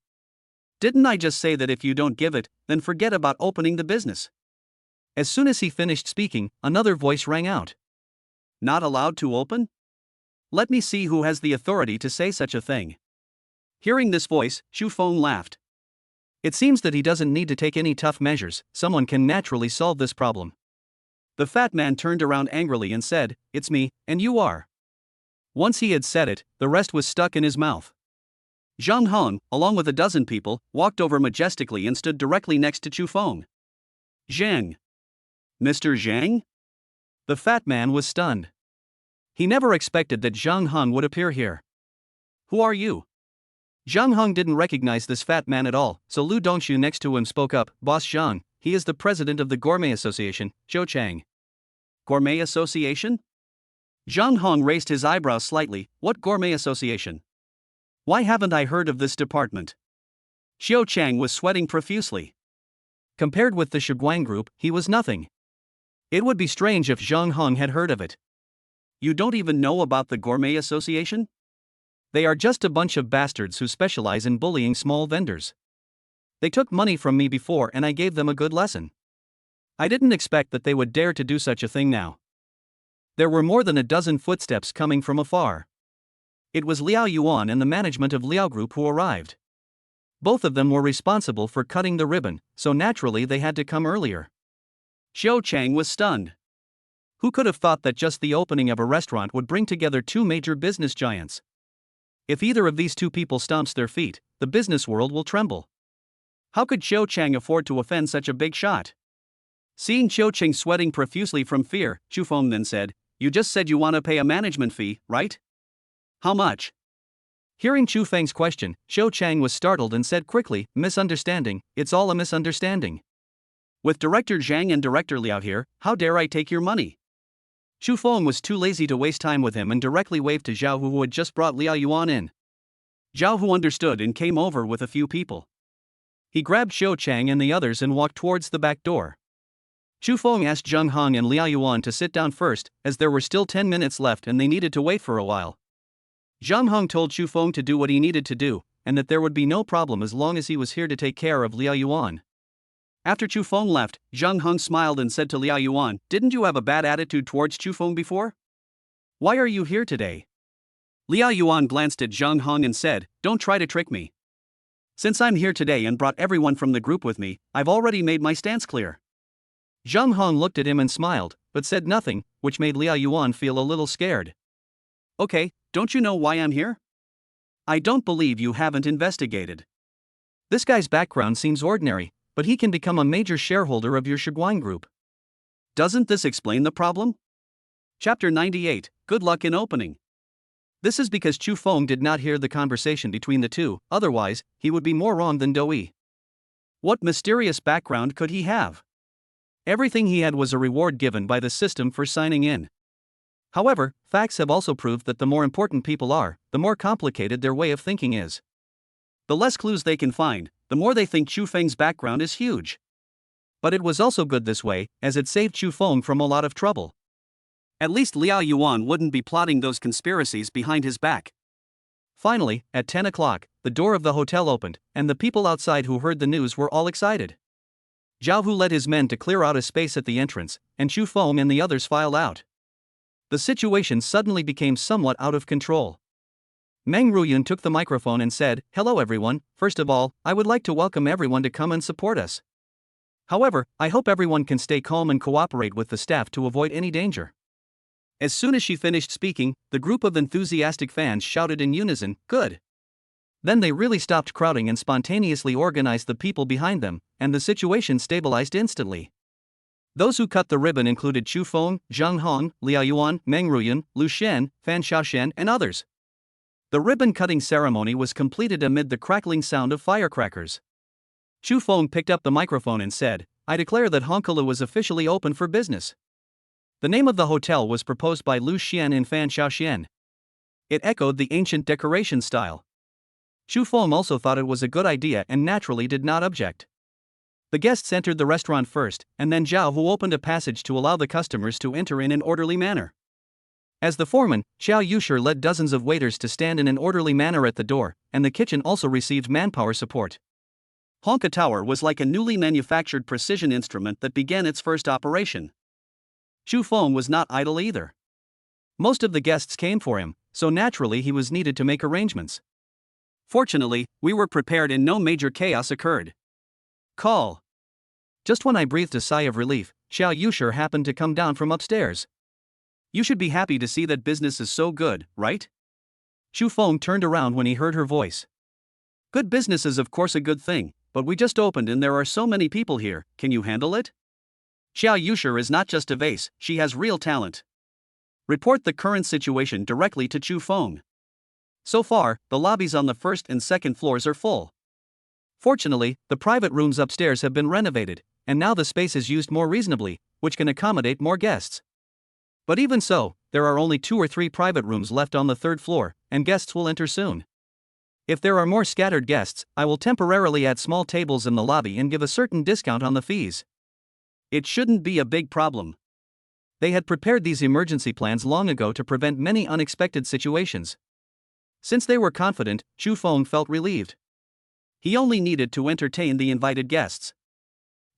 Didn't I just say that if you don't give it, then forget about opening the business? As soon as he finished speaking, another voice rang out. Not allowed to open? Let me see who has the authority to say such a thing. Hearing this voice, Chu Feng laughed. It seems that he doesn't need to take any tough measures, someone can naturally solve this problem. The fat man turned around angrily and said, it's me, and you are. Once he had said it, the rest was stuck in his mouth. Zhang Hong, along with a dozen people, walked over majestically and stood directly next to Chu Feng. Zhang. Mr. Zhang? The fat man was stunned. He never expected that Zhang Hong would appear here. Who are you? Zhang Hong didn't recognize this fat man at all, so Lu Dongshu next to him spoke up, Boss Zhang, he is the president of the Gourmet Association, Zhou Chang. Gourmet Association? Zhang Hong raised his eyebrows slightly, what Gourmet Association? Why haven't I heard of this department? Xiao Chang was sweating profusely. Compared with the Shiguang group, he was nothing. It would be strange if Zhang Hong had heard of it. You don't even know about the Gourmet Association? They are just a bunch of bastards who specialize in bullying small vendors. They took money from me before and I gave them a good lesson. I didn't expect that they would dare to do such a thing now. There were more than a dozen footsteps coming from afar. It was Liao Yuan and the management of Liao Group who arrived. Both of them were responsible for cutting the ribbon, so naturally they had to come earlier. Xiao Chang was stunned. Who could have thought that just the opening of a restaurant would bring together two major business giants? If either of these two people stomps their feet, the business world will tremble. How could Xiao Chang afford to offend such a big shot? Seeing Xiao Chang sweating profusely from fear, Chu Feng then said, you just said you want to pay a management fee, right? How much? Hearing Chu Feng's question, Xiao Chang was startled and said quickly, misunderstanding, it's all a misunderstanding. With Director Zhang and Director Liao here, how dare I take your money? Chu Feng was too lazy to waste time with him and directly waved to Zhao Hu who had just brought Liao Yuan in. Zhao Hu understood and came over with a few people. He grabbed Xiao Chang and the others and walked towards the back door. Chu Feng asked Zhang Hong and Liao Yuan to sit down first, as there were still 10 minutes left and they needed to wait for a while. Zhang Hong told Chu Feng to do what he needed to do, and that there would be no problem as long as he was here to take care of Liao Yuan. After Chu Feng left, Zhang Hong smiled and said to Liao Yuan, didn't you have a bad attitude towards Chu Feng before? Why are you here today? Liao Yuan glanced at Zhang Hong and said, don't try to trick me. Since I'm here today and brought everyone from the group with me, I've already made my stance clear. Zhang Hong looked at him and smiled, but said nothing, which made Liao Yuan feel a little scared. Okay, don't you know why I'm here? I don't believe you haven't investigated. This guy's background seems ordinary, but he can become a major shareholder of your Shiguang group. Doesn't this explain the problem? Chapter 98, Good luck in opening. This is because Chu Feng did not hear the conversation between the two, otherwise, he would be more wrong than Doi. What mysterious background could he have? Everything he had was a reward given by the system for signing in. However, facts have also proved that the more important people are, the more complicated their way of thinking is. The less clues they can find, the more they think Chu Feng's background is huge. But it was also good this way, as it saved Chu Feng from a lot of trouble. At least Liao Yuan wouldn't be plotting those conspiracies behind his back. Finally, at 10 o'clock, the door of the hotel opened, and the people outside who heard the news were all excited. Zhao Hu led his men to clear out a space at the entrance, and Chu Feng and the others filed out. The situation suddenly became somewhat out of control. Meng Ruyun took the microphone and said, "Hello everyone, first of all, I would like to welcome everyone to come and support us. However, I hope everyone can stay calm and cooperate with the staff to avoid any danger." As soon as she finished speaking, the group of enthusiastic fans shouted in unison, "Good." Then they really stopped crowding and spontaneously organized the people behind them, and the situation stabilized instantly. Those who cut the ribbon included Chu Feng, Zhang Hong, Liao Yuan, Meng Ruyun, Lu Shen, Fan Xiaoshen, and others. The ribbon-cutting ceremony was completed amid the crackling sound of firecrackers. Chu Feng picked up the microphone and said, "I declare that Honkalu is officially open for business." The name of the hotel was proposed by Lu Xian and Fan Xiaoshen. It echoed the ancient decoration style. Chu Feng also thought it was a good idea and naturally did not object. The guests entered the restaurant first, and then Zhao Hu opened a passage to allow the customers to enter in an orderly manner. As the foreman, Xiao Yushi led dozens of waiters to stand in an orderly manner at the door, and the kitchen also received manpower support. Honka Tower was like a newly manufactured precision instrument that began its first operation. Chu Feng was not idle either. Most of the guests came for him, so naturally he was needed to make arrangements. Fortunately, we were prepared and no major chaos occurred. Call. Just when I breathed a sigh of relief, Xiao Yushi happened to come down from upstairs. "You should be happy to see that business is so good, right?" Chu Feng turned around when he heard her voice. "Good business is of course a good thing, but we just opened and there are so many people here, can you handle it?" Xiao Yushi is not just a vase, she has real talent. Report the current situation directly to Chu Feng. So far, the lobbies on the first and second floors are full. Fortunately, the private rooms upstairs have been renovated, and now the space is used more reasonably, which can accommodate more guests. But even so, there are only 2 or 3 private rooms left on the third floor, and guests will enter soon. If there are more scattered guests, I will temporarily add small tables in the lobby and give a certain discount on the fees. It shouldn't be a big problem. They had prepared these emergency plans long ago to prevent many unexpected situations. Since they were confident, Chu Feng felt relieved. He only needed to entertain the invited guests.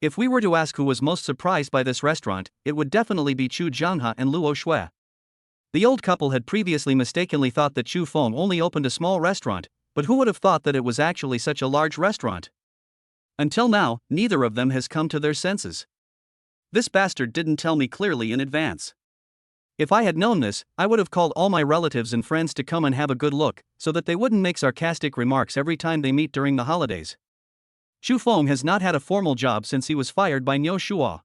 If we were to ask who was most surprised by this restaurant, it would definitely be Chu Jianghe and Luo Shui. The old couple had previously mistakenly thought that Chu Feng only opened a small restaurant, but who would have thought that it was actually such a large restaurant? Until now, neither of them has come to their senses. This bastard didn't tell me clearly in advance. If I had known this, I would have called all my relatives and friends to come and have a good look, so that they wouldn't make sarcastic remarks every time they meet during the holidays. Chu Feng has not had a formal job since he was fired by Niu Shuo.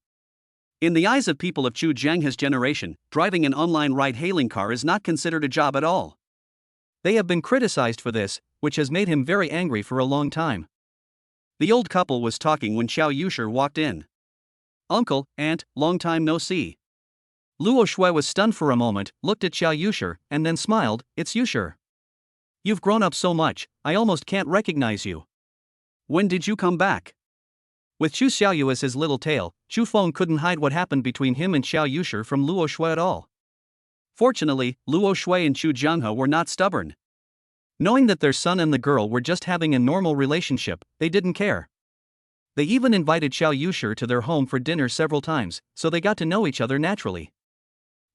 In the eyes of people of Chu Jianghe's generation, driving an online ride-hailing car is not considered a job at all. They have been criticized for this, which has made him very angry for a long time. The old couple was talking when Xiao Yushi walked in. "Uncle, aunt, long time no see." Luo Shui was stunned for a moment, looked at Xiao Yushi, and then smiled. "It's Yushi. You've grown up so much, I almost can't recognize you. When did you come back?" With Chu Xiaoyu as his little tail, Chu Feng couldn't hide what happened between him and Xiao Yushi from Luo Shui at all. Fortunately, Luo Shui and Chu Jianghe were not stubborn. Knowing that their son and the girl were just having a normal relationship, they didn't care. They even invited Xiao Yushi to their home for dinner several times, so they got to know each other naturally.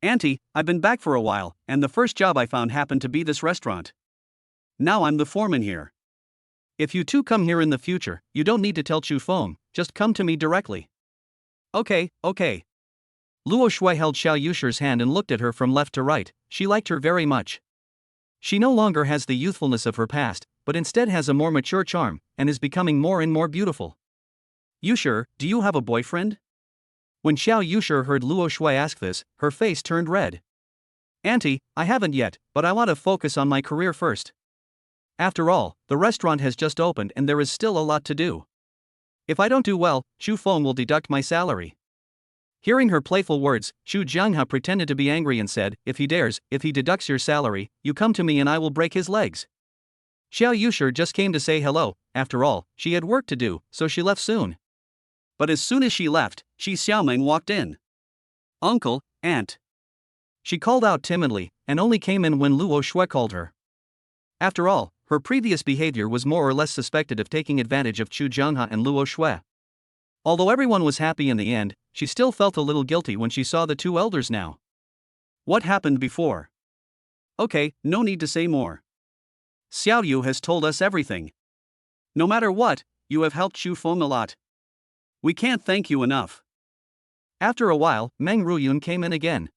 "Auntie, I've been back for a while, and the first job I found happened to be this restaurant. Now I'm the foreman here. If you two come here in the future, you don't need to tell Chu Feng, just come to me directly." Okay. Luo Shui held Xiao Yushi's hand and looked at her from left to right. She liked her very much. She no longer has the youthfulness of her past, but instead has a more mature charm, and is becoming more and more beautiful. "Yushi, do you have a boyfriend?" When Xiao Yushi heard Luo Shui ask this, her face turned red. "Auntie, I haven't yet, but I want to focus on my career first. After all, the restaurant has just opened and there is still a lot to do. If I don't do well, Chu Feng will deduct my salary." Hearing her playful words, Chu Jianghe pretended to be angry and said, if he deducts your salary, you come to me and I will break his legs." Xiao Yushi just came to say hello. After all, she had work to do, so she left soon. But as soon as she left, Shi Xiaoming walked in. "Uncle, aunt." She called out timidly, and only came in when Luo Shui called her. After all, her previous behavior was more or less suspected of taking advantage of Chu Jianghe and Luo Shui. Although everyone was happy in the end, she still felt a little guilty when she saw the two elders now. What happened before? Okay, no need to say more. Xiao Yu has told us everything. No matter what, you have helped Xu Feng a lot. We can't thank you enough. After a while, Meng Ruyun came in again.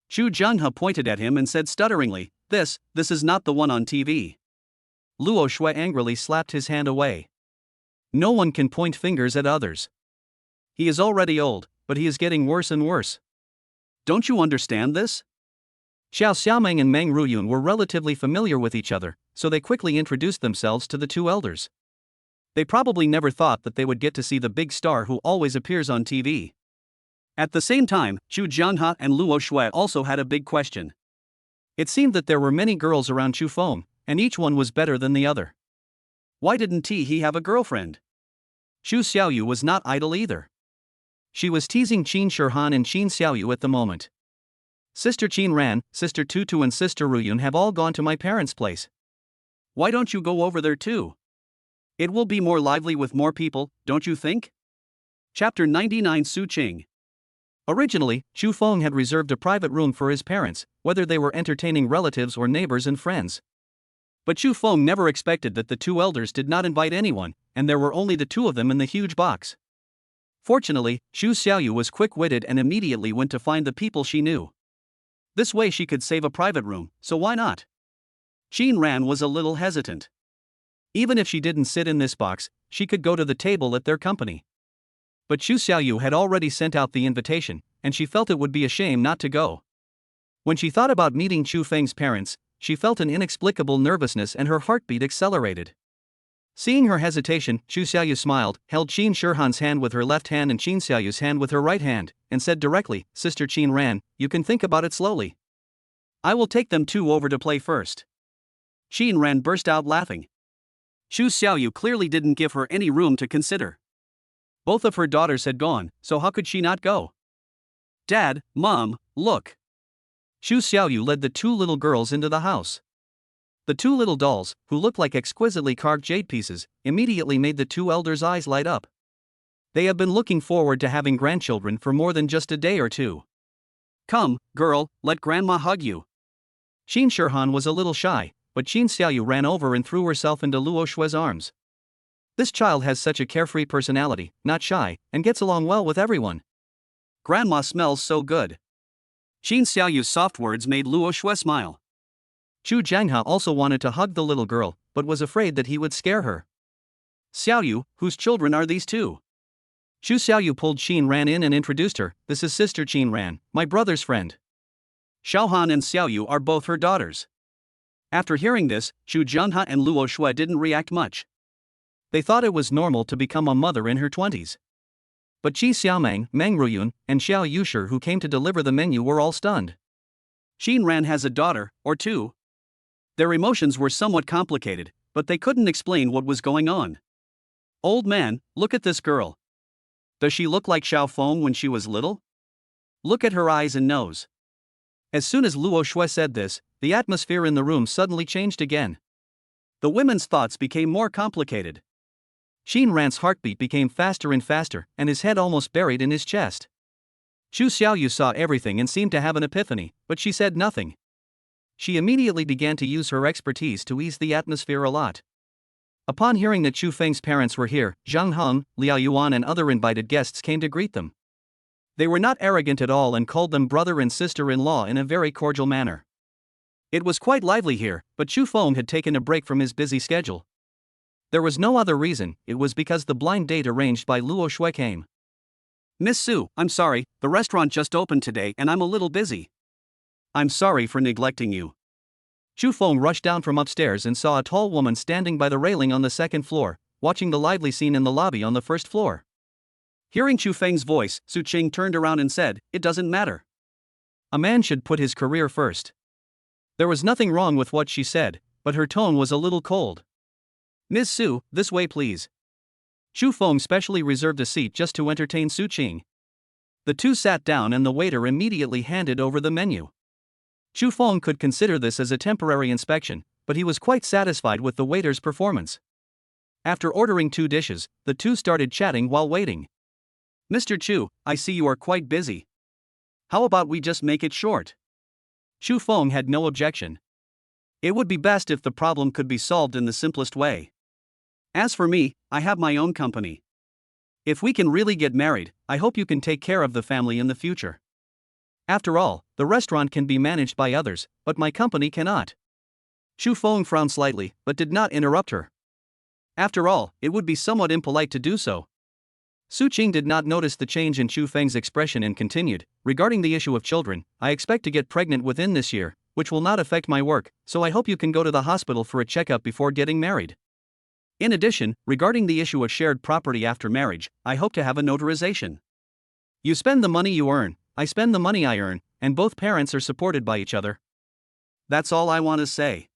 Chu Jianghe pointed at him and said stutteringly, This is not the one on TV. Luo Shui angrily slapped his hand away. No one can point fingers at others. He is already old, but he is getting worse and worse. Don't you understand this? Xiao Xiaomeng and Meng Ruyun were relatively familiar with each other, so they quickly introduced themselves to the two elders. They probably never thought that they would get to see the big star who always appears on TV. At the same time, Chu Jianghe and Luo Shui also had a big question. It seemed that there were many girls around Chu Feng, and each one was better than the other. Why didn't he have a girlfriend? Xu Xiaoyu was not idle either. She was teasing Qin Shihan and Qin Xiaoyu at the moment. Sister Qin Ran, Sister Tutu and Sister Ruyun have all gone to my parents' place. Why don't you go over there too? It will be more lively with more people, don't you think? Chapter 99 Su Qing. Originally, Xu Feng had reserved a private room for his parents, whether they were entertaining relatives or neighbors and friends. But Xu Feng never expected that the two elders did not invite anyone, and there were only the two of them in the huge box. Fortunately, Xu Xiaoyu was quick-witted and immediately went to find the people she knew. This way she could save a private room, so why not? Qin Ran was a little hesitant. Even if she didn't sit in this box, she could go to the table at their company. But Xu Xiaoyu had already sent out the invitation, and she felt it would be a shame not to go. When she thought about meeting Chu Feng's parents, she felt an inexplicable nervousness and her heartbeat accelerated. Seeing her hesitation, Xu Xiaoyu smiled, held Qin Shihan's hand with her left hand and Qin Xiaoyu's hand with her right hand, and said directly, Sister Qin Ran, you can think about it slowly. I will take them two over to play first. Qin Ran burst out laughing. Xu Xiaoyu clearly didn't give her any room to consider. Both of her daughters had gone, so how could she not go? Dad, Mom, look. Xu Xiaoyu led the two little girls into the house. The two little dolls, who looked like exquisitely carved jade pieces, immediately made the two elders' eyes light up. They have been looking forward to having grandchildren for more than just a day or two. Come, girl, let grandma hug you. Qin Shihan was a little shy, but Qin Xiaoyu ran over and threw herself into Luo Shui's arms. This child has such a carefree personality, not shy, and gets along well with everyone. Grandma smells so good. Qin Xiaoyu's soft words made Luo Shui smile. Chu Jianghe also wanted to hug the little girl, but was afraid that he would scare her. Xiaoyu, whose children are these two? Xu Xiaoyu pulled Qin Ran in and introduced her, this is Sister Qin Ran, my brother's friend. Xiaohan and Xiaoyu are both her daughters. After hearing this, Chu Jianghe and Luo Shui didn't react much. They thought it was normal to become a mother in her 20s. But Qi Xiaomeng, Meng Ruyun, and Xiao Yushi who came to deliver the menu were all stunned. Qin Ran has a daughter, or two. Their emotions were somewhat complicated, but they couldn't explain what was going on. Old man, look at this girl. Does she look like Xiao Feng when she was little? Look at her eyes and nose. As soon as Luo Shui said this, the atmosphere in the room suddenly changed again. The women's thoughts became more complicated. Qin Ran's heartbeat became faster and faster, and his head almost buried in his chest. Xu Xiaoyu saw everything and seemed to have an epiphany, but she said nothing. She immediately began to use her expertise to ease the atmosphere a lot. Upon hearing that Chu Feng's parents were here, Zhang Heng, Liao Yuan and other invited guests came to greet them. They were not arrogant at all and called them brother and sister-in-law in a very cordial manner. It was quite lively here, but Xu Feng had taken a break from his busy schedule. There was no other reason, it was because the blind date arranged by Luo Shui came. Miss Su, I'm sorry, the restaurant just opened today and I'm a little busy. I'm sorry for neglecting you. Xu Feng rushed down from upstairs and saw a tall woman standing by the railing on the second floor, watching the lively scene in the lobby on the first floor. Hearing Xu Feng's voice, Su Qing turned around and said, it doesn't matter. A man should put his career first. There was nothing wrong with what she said, but her tone was a little cold. Ms. Su, this way please. Xu Feng specially reserved a seat just to entertain Su Qing. The two sat down and the waiter immediately handed over the menu. Xu Feng could consider this as a temporary inspection, but he was quite satisfied with the waiter's performance. After ordering 2 dishes, the two started chatting while waiting. "Mr. Chu, I see you are quite busy. How about we just make it short?" Chu Feng had no objection. It would be best if the problem could be solved in the simplest way. "As for me, I have my own company. If we can really get married, I hope you can take care of the family in the future. After all, the restaurant can be managed by others, but my company cannot." Chu Feng frowned slightly, but did not interrupt her. After all, it would be somewhat impolite to do so. Su Qing did not notice the change in Chu Feng's expression and continued, "Regarding the issue of children, I expect to get pregnant within this year, which will not affect my work, so I hope you can go to the hospital for a checkup before getting married. In addition, regarding the issue of shared property after marriage, I hope to have a notarization. You spend the money you earn, I spend the money I earn, and both parents are supported by each other. That's all I want to say.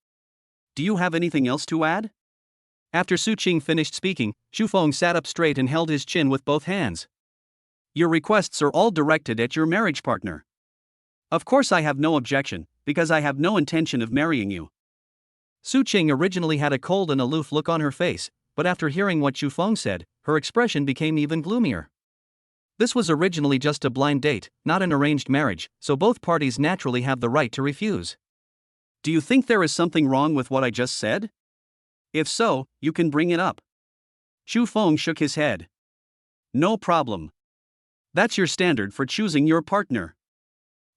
Do you have anything else to add?" After Su Qing finished speaking, Chu Feng sat up straight and held his chin with both hands. "Your requests are all directed at your marriage partner. Of course I have no objection, because I have no intention of marrying you." Su Qing originally had a cold and aloof look on her face, but after hearing what Chu Feng said, her expression became even gloomier. This was originally just a blind date, not an arranged marriage, so both parties naturally have the right to refuse. "Do you think there is something wrong with what I just said? If so, you can bring it up." Chu Feng shook his head. "No problem. That's your standard for choosing your partner.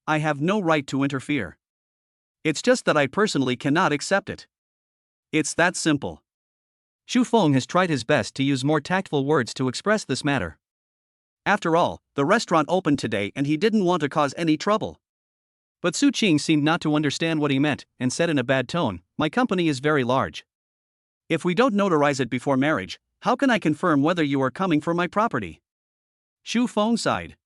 I have no right to interfere. It's just that I personally cannot accept it. It's that simple." Chu Feng has tried his best to use more tactful words to express this matter. After all, the restaurant opened today and he didn't want to cause any trouble. But Su Qing seemed not to understand what he meant and said in a bad tone, "My company is very large. If we don't notarize it before marriage, how can I confirm whether you are coming for my property?" Chu Feng sighed.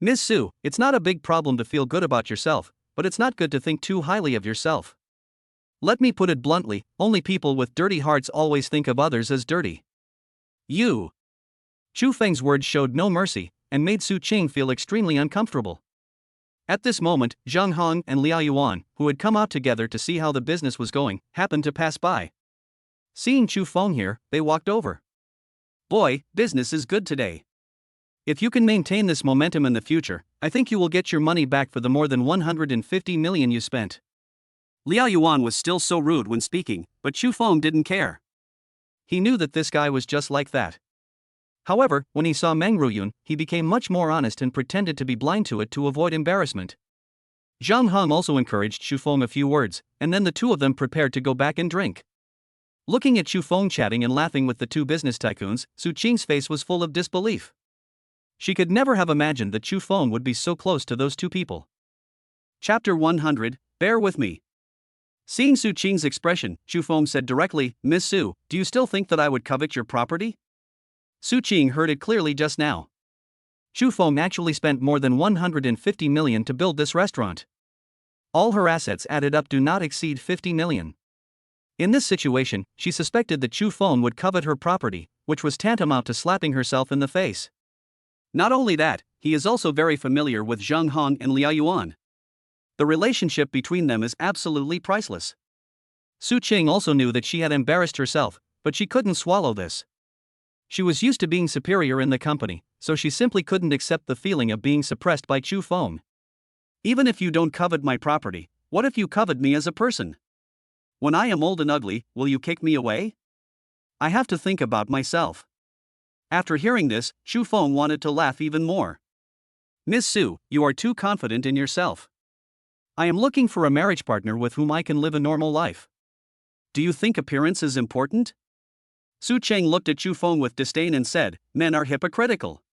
"Miss Su, it's not a big problem to feel good about yourself, but it's not good to think too highly of yourself. Let me put it bluntly, only people with dirty hearts always think of others as dirty. You." Chu Feng's words showed no mercy, and made Su Qing feel extremely uncomfortable. At this moment, Zhang Hong and Liao Yuan, who had come out together to see how the business was going, happened to pass by. Seeing Chu Feng here, they walked over. "Boy, business is good today. If you can maintain this momentum in the future, I think you will get your money back for the more than 150 million you spent." Liao Yuan was still so rude when speaking, but Chu Feng didn't care. He knew that this guy was just like that. However, when he saw Meng Ruyun, he became much more honest and pretended to be blind to it to avoid embarrassment. Zhang Hong also encouraged Chu Feng a few words, and then the two of them prepared to go back and drink. Looking at Chu Feng chatting and laughing with the two business tycoons, Su Qing's face was full of disbelief. She could never have imagined that Chu Feng would be so close to those two people. Chapter 100, Bear with me. Seeing Su Qing's expression, Chu Feng said directly, "Miss Su, do you still think that I would covet your property?" Su Qing heard it clearly just now. Chu Feng actually spent more than 150 million to build this restaurant. All her assets added up do not exceed 50 million. In this situation, she suspected that Chu Feng would covet her property, which was tantamount to slapping herself in the face. Not only that, he is also very familiar with Zhang Hong and Liao Yuan. The relationship between them is absolutely priceless. Su Qing also knew that she had embarrassed herself, but she couldn't swallow this. She was used to being superior in the company, so she simply couldn't accept the feeling of being suppressed by Chu Feng. "Even if you don't covet my property, what if you covet me as a person? When I am old and ugly, will you kick me away? I have to think about myself." After hearing this, Chu Feng wanted to laugh even more. "Miss Su, you are too confident in yourself. I am looking for a marriage partner with whom I can live a normal life. Do you think appearance is important?" Su Qing looked at Chu Feng with disdain and said, "Men are hypocritical.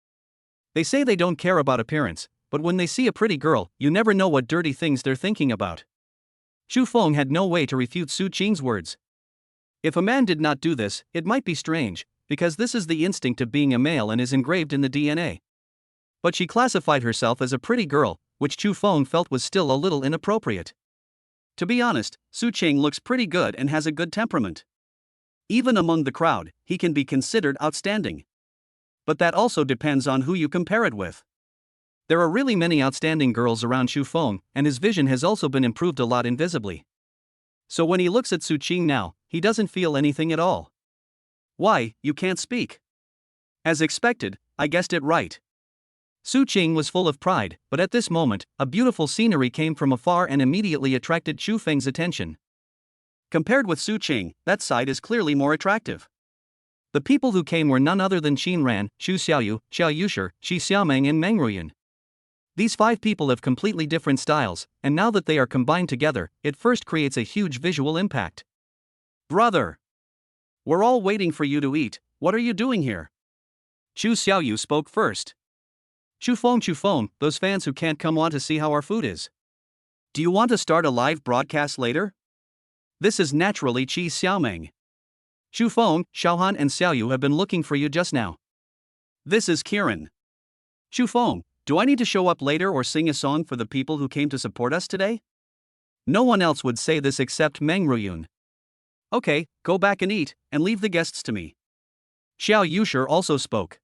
They say they don't care about appearance, but when they see a pretty girl, you never know what dirty things they're thinking about." Chu Feng had no way to refute Su Qing's words. If a man did not do this, it might be strange, because this is the instinct of being a male and is engraved in the DNA. But she classified herself as a pretty girl, which Chu Feng felt was still a little inappropriate. To be honest, Su Qing looks pretty good and has a good temperament. Even among the crowd, he can be considered outstanding. But that also depends on who you compare it with. There are really many outstanding girls around Chu Feng, and his vision has also been improved a lot invisibly. So when he looks at Su Qing now, he doesn't feel anything at all. Why, you can't speak? As expected, I guessed it right. Su Qing was full of pride, but at this moment, a beautiful scenery came from afar and immediately attracted Chu Feng's attention. Compared with Su Qing, that side is clearly more attractive. The people who came were none other than Qin Ran, Xu Xiaoyu, Xiao Yushi, Shi Xiaomeng and Meng Ruyan. These 5 people have completely different styles, and now that they are combined together, it first creates a huge visual impact. Brother! We're all waiting for you to eat, what are you doing here? Xu Xiaoyu spoke first. Chu Feng, those fans who can't come want to see how our food is. Do you want to start a live broadcast later? This is naturally Qi Xiaomeng. Xu Feng, Xiaohan and Xiaoyu have been looking for you just now. This is Kiran. Xu Feng, do I need to show up later or sing a song for the people who came to support us today? No one else would say this except Meng Ruyun. Okay, go back and eat, and leave the guests to me. Xiao Yushi also spoke.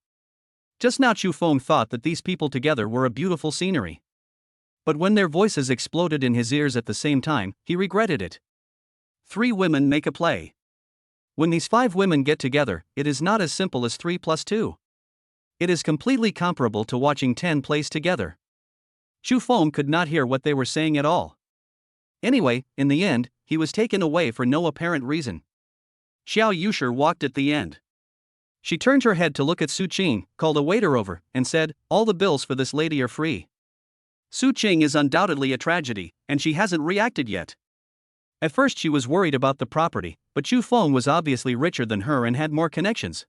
Just now Chu Feng thought that these people together were a beautiful scenery. But when their voices exploded in his ears at the same time, he regretted it. 3 women make a play. When these 5 women get together, it is not as simple as 3 plus 2. It is completely comparable to watching 10 plays together. Chu Feng could not hear what they were saying at all. Anyway, in the end, he was taken away for no apparent reason. Xiao Yushi walked at the end. She turned her head to look at Su Qing, called a waiter over, and said, "All the bills for this lady are free." Su Qing is undoubtedly a tragedy, and she hasn't reacted yet. At first she was worried about the property, but Chu Feng was obviously richer than her and had more connections.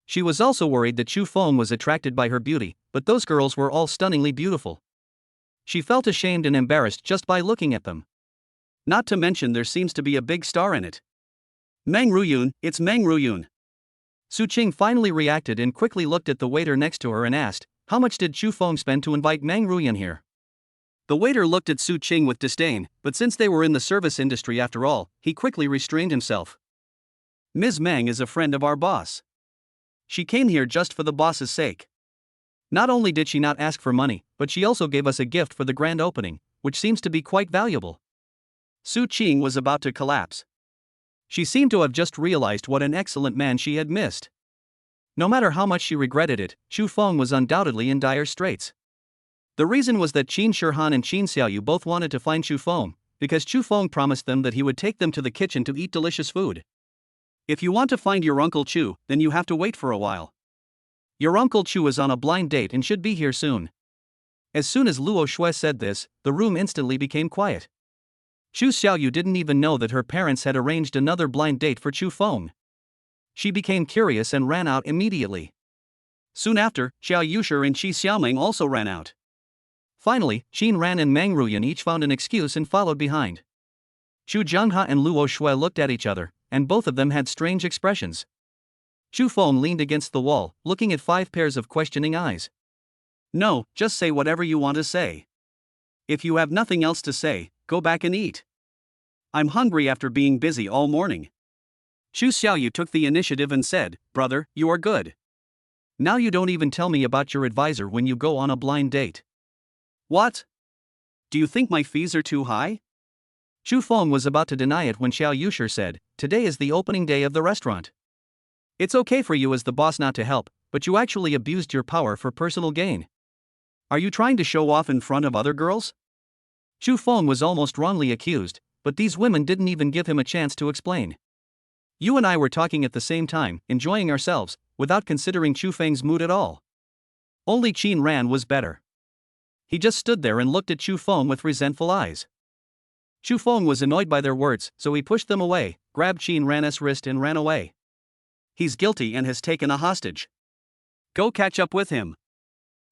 She was also worried that Chu Feng was attracted by her beauty, but those girls were all stunningly beautiful. She felt ashamed and embarrassed just by looking at them. Not to mention there seems to be a big star in it. Meng Ruyun, it's Meng Ruyun. Su Qing finally reacted and quickly looked at the waiter next to her and asked, "How much did Chu Feng spend to invite Meng Ruyan here?" The waiter looked at Su Qing with disdain, but since they were in the service industry after all, he quickly restrained himself. "Ms. Meng is a friend of our boss. She came here just for the boss's sake. Not only did she not ask for money, but she also gave us a gift for the grand opening, which seems to be quite valuable." Su Qing was about to collapse. She seemed to have just realized what an excellent man she had missed. No matter how much she regretted it, Chu Feng was undoubtedly in dire straits. The reason was that Qin Shihan and Qin Xiaoyu both wanted to find Chu Feng, because Chu Feng promised them that he would take them to the kitchen to eat delicious food. If you want to find your Uncle Chu, then you have to wait for a while. Your Uncle Chu is on a blind date and should be here soon. As soon as Luo Shui said this, the room instantly became quiet. Xu Xiaoyu didn't even know that her parents had arranged another blind date for Chu Feng. She became curious and ran out immediately. Soon after, Xiao Yushi and Shi Xiaomeng also ran out. Finally, Qin Ran and Meng Ruyan each found an excuse and followed behind. Xu Jianghe and Luo Shui looked at each other, and both of them had strange expressions. Chu Feng leaned against the wall, looking at 5 pairs of questioning eyes. "No, just say whatever you want to say. If you have nothing else to say, go back and eat. I'm hungry after being busy all morning." Xu Xiaoyu took the initiative and said, "Brother, you are good. Now you don't even tell me about your advisor when you go on a blind date." "What? Do you think my fees are too high?" Chu Feng was about to deny it when Xiao Yushi said, "Today is the opening day of the restaurant. It's okay for you as the boss not to help, but you actually abused your power for personal gain. Are you trying to show off in front of other girls?" Chu Feng was almost wrongly accused, but these women didn't even give him a chance to explain. "You and I were talking at the same time, enjoying ourselves, without considering Chu Feng's mood at all. Only Qin Ran was better. He just stood there and looked at Chu Feng with resentful eyes. Chu Feng was annoyed by their words, so he pushed them away, grabbed Qin Ran's wrist and ran away. "He's guilty and has taken a hostage. Go catch up with him."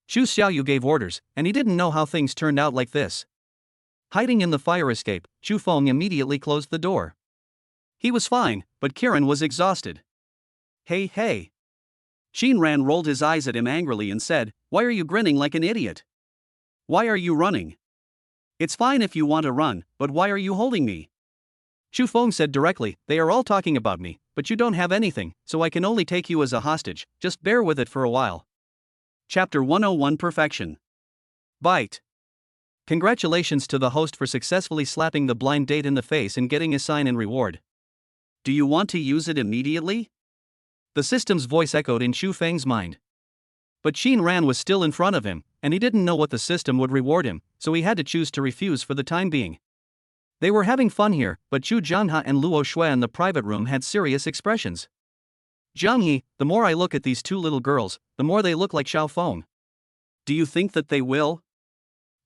Xu Xiaoyu gave orders, and he didn't know how things turned out like this. Hiding in the fire escape, Chu Feng immediately closed the door. He was fine, but Kiran was exhausted. "Hey, hey." Qin Ran rolled his eyes at him angrily and said, "Why are you grinning like an idiot? Why are you running? It's fine if you want to run, but why are you holding me?" Chu Feng said directly, "They are all talking about me, but you don't have anything, so I can only take you as a hostage, just bear with it for a while." Chapter 101 Perfection. Bite. Congratulations to the host for successfully slapping the blind date in the face and getting a sign in reward. Do you want to use it immediately? The system's voice echoed in Chu Feng's mind. But Qin Ran was still in front of him, and he didn't know what the system would reward him, so he had to choose to refuse for the time being. They were having fun here, but Chu Jianhe and Luo Shui in the private room had serious expressions. Jiangyi, the more I look at these two little girls, the more they look like Xiao Feng. Do you think that they will?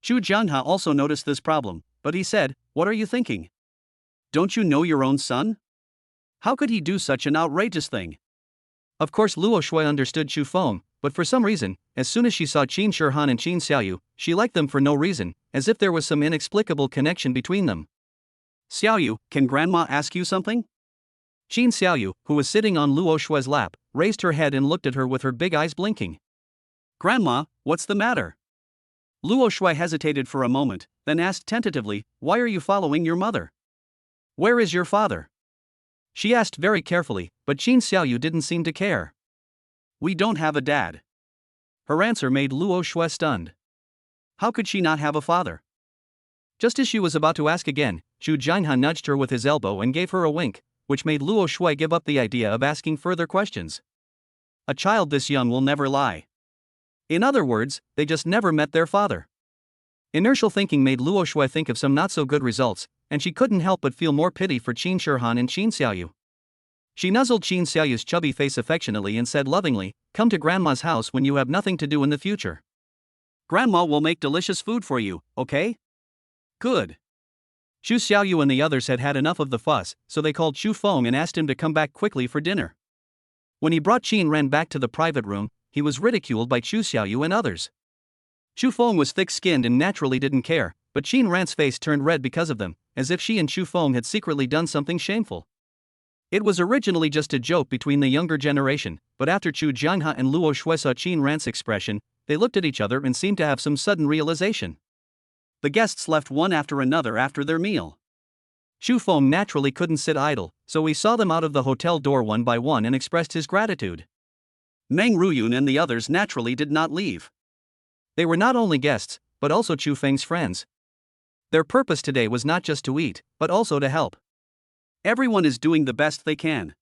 Chu Jianhe also noticed this problem, but he said, "What are you thinking? Don't you know your own son? How could he do such an outrageous thing?" Of course Luo Shui understood Chu Feng, but for some reason, as soon as she saw Qin Shihan and Qin Xiaoyu, she liked them for no reason, as if there was some inexplicable connection between them. "Xiaoyu, can grandma ask you something?" Qin Xiaoyu, who was sitting on Luo Shui's lap, raised her head and looked at her with her big eyes blinking. "Grandma, what's the matter?" Luo Shui hesitated for a moment, then asked tentatively, "Why are you following your mother? Where is your father?" She asked very carefully, but Qin Xiaoyu didn't seem to care. "We don't have a dad." Her answer made Luo Shui stunned. How could she not have a father? Just as she was about to ask again, Chu Jianhe nudged her with his elbow and gave her a wink, which made Luo Shui give up the idea of asking further questions. A child this young will never lie. In other words, they just never met their father. Inertial thinking made Luo Shui think of some not-so-good results, and she couldn't help but feel more pity for Qin Shihan and Qin Xiaoyu. She nuzzled Qin Xiaoyu's chubby face affectionately and said lovingly, "Come to Grandma's house when you have nothing to do in the future. Grandma will make delicious food for you, okay?" "Good." Xu Xiaoyu and the others had had enough of the fuss, so they called Xu Feng and asked him to come back quickly for dinner. When he brought Qin Ran back to the private room, he was ridiculed by Xu Xiaoyu and others. Xu Feng was thick-skinned and naturally didn't care, but Qin Ran's face turned red because of them, as if she and Xu Feng had secretly done something shameful. It was originally just a joke between the younger generation, but after Chu Jianhe and Luo Shui saw Qin Ran's expression, they looked at each other and seemed to have some sudden realization. The guests left one after another after their meal. Xu Feng naturally couldn't sit idle, so he saw them out of the hotel door one by one and expressed his gratitude. Meng Ruyun and the others naturally did not leave. They were not only guests, but also Chu Feng's friends. Their purpose today was not just to eat, but also to help. Everyone is doing the best they can.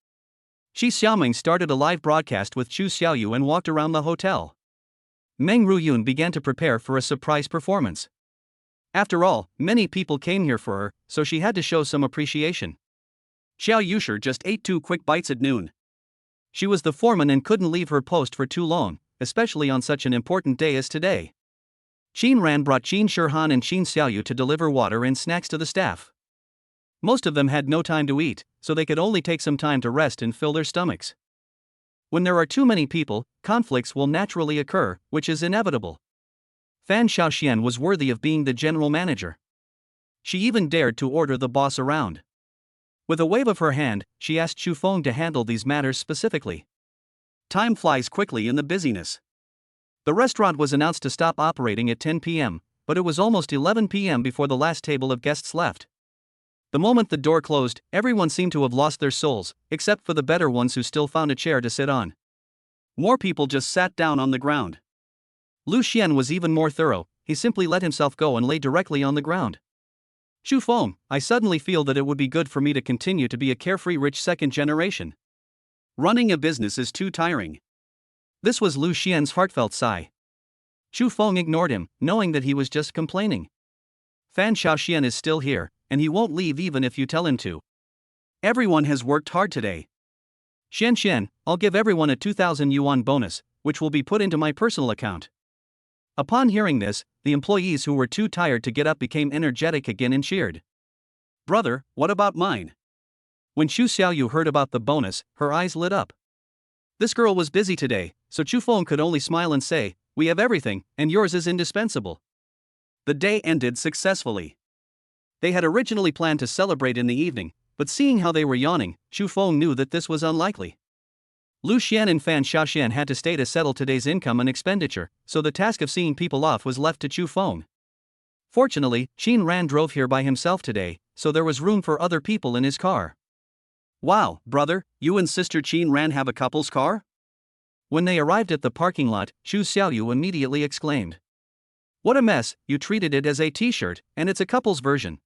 Shi Xiaoming started a live broadcast with Chu Xiaoyu and walked around the hotel. Meng Ruyun began to prepare for a surprise performance. After all, many people came here for her, so she had to show some appreciation. Xiao Yusher just ate 2 quick bites at noon. She was the foreman and couldn't leave her post for too long, especially on such an important day as today. Qin Ran brought Qin Shihan and Qin Xiaoyu to deliver water and snacks to the staff. Most of them had no time to eat, so they could only take some time to rest and fill their stomachs. When there are too many people, conflicts will naturally occur, which is inevitable. Fan Xiaoxian was worthy of being the general manager. She even dared to order the boss around. With a wave of her hand, she asked Xu Feng to handle these matters specifically. Time flies quickly in the busyness. The restaurant was announced to stop operating at 10 p.m., but it was almost 11 p.m. before the last table of guests left. The moment the door closed, everyone seemed to have lost their souls, except for the better ones who still found a chair to sit on. More people just sat down on the ground. Lu Xian was even more thorough, he simply let himself go and lay directly on the ground. Xu Feng, I suddenly feel that it would be good for me to continue to be a carefree rich second generation. Running a business is too tiring. This was Lu Xian's heartfelt sigh. Xu Feng ignored him, knowing that he was just complaining. Fan Xiaoxian is still here, and he won't leave even if you tell him to. Everyone has worked hard today. Xian, I'll give everyone a 2,000 yuan bonus, which will be put into my personal account. Upon hearing this, the employees who were too tired to get up became energetic again and cheered. Brother, what about mine? When Xu Xiaoyu heard about the bonus, her eyes lit up. This girl was busy today, so Chu Feng could only smile and say, "We have everything, and yours is indispensable." The day ended successfully. They had originally planned to celebrate in the evening, but seeing how they were yawning, Chu Feng knew that this was unlikely. Lu Xian and Fan Xiaoxian had to stay to settle today's income and expenditure, so the task of seeing people off was left to Chu Feng. Fortunately, Qin Ran drove here by himself today, so there was room for other people in his car. Wow, brother, you and sister Qin Ran have a couple's car? When they arrived at the parking lot, Xu Xiaoyu immediately exclaimed. What a mess, you treated it as a t-shirt, and it's a couple's version.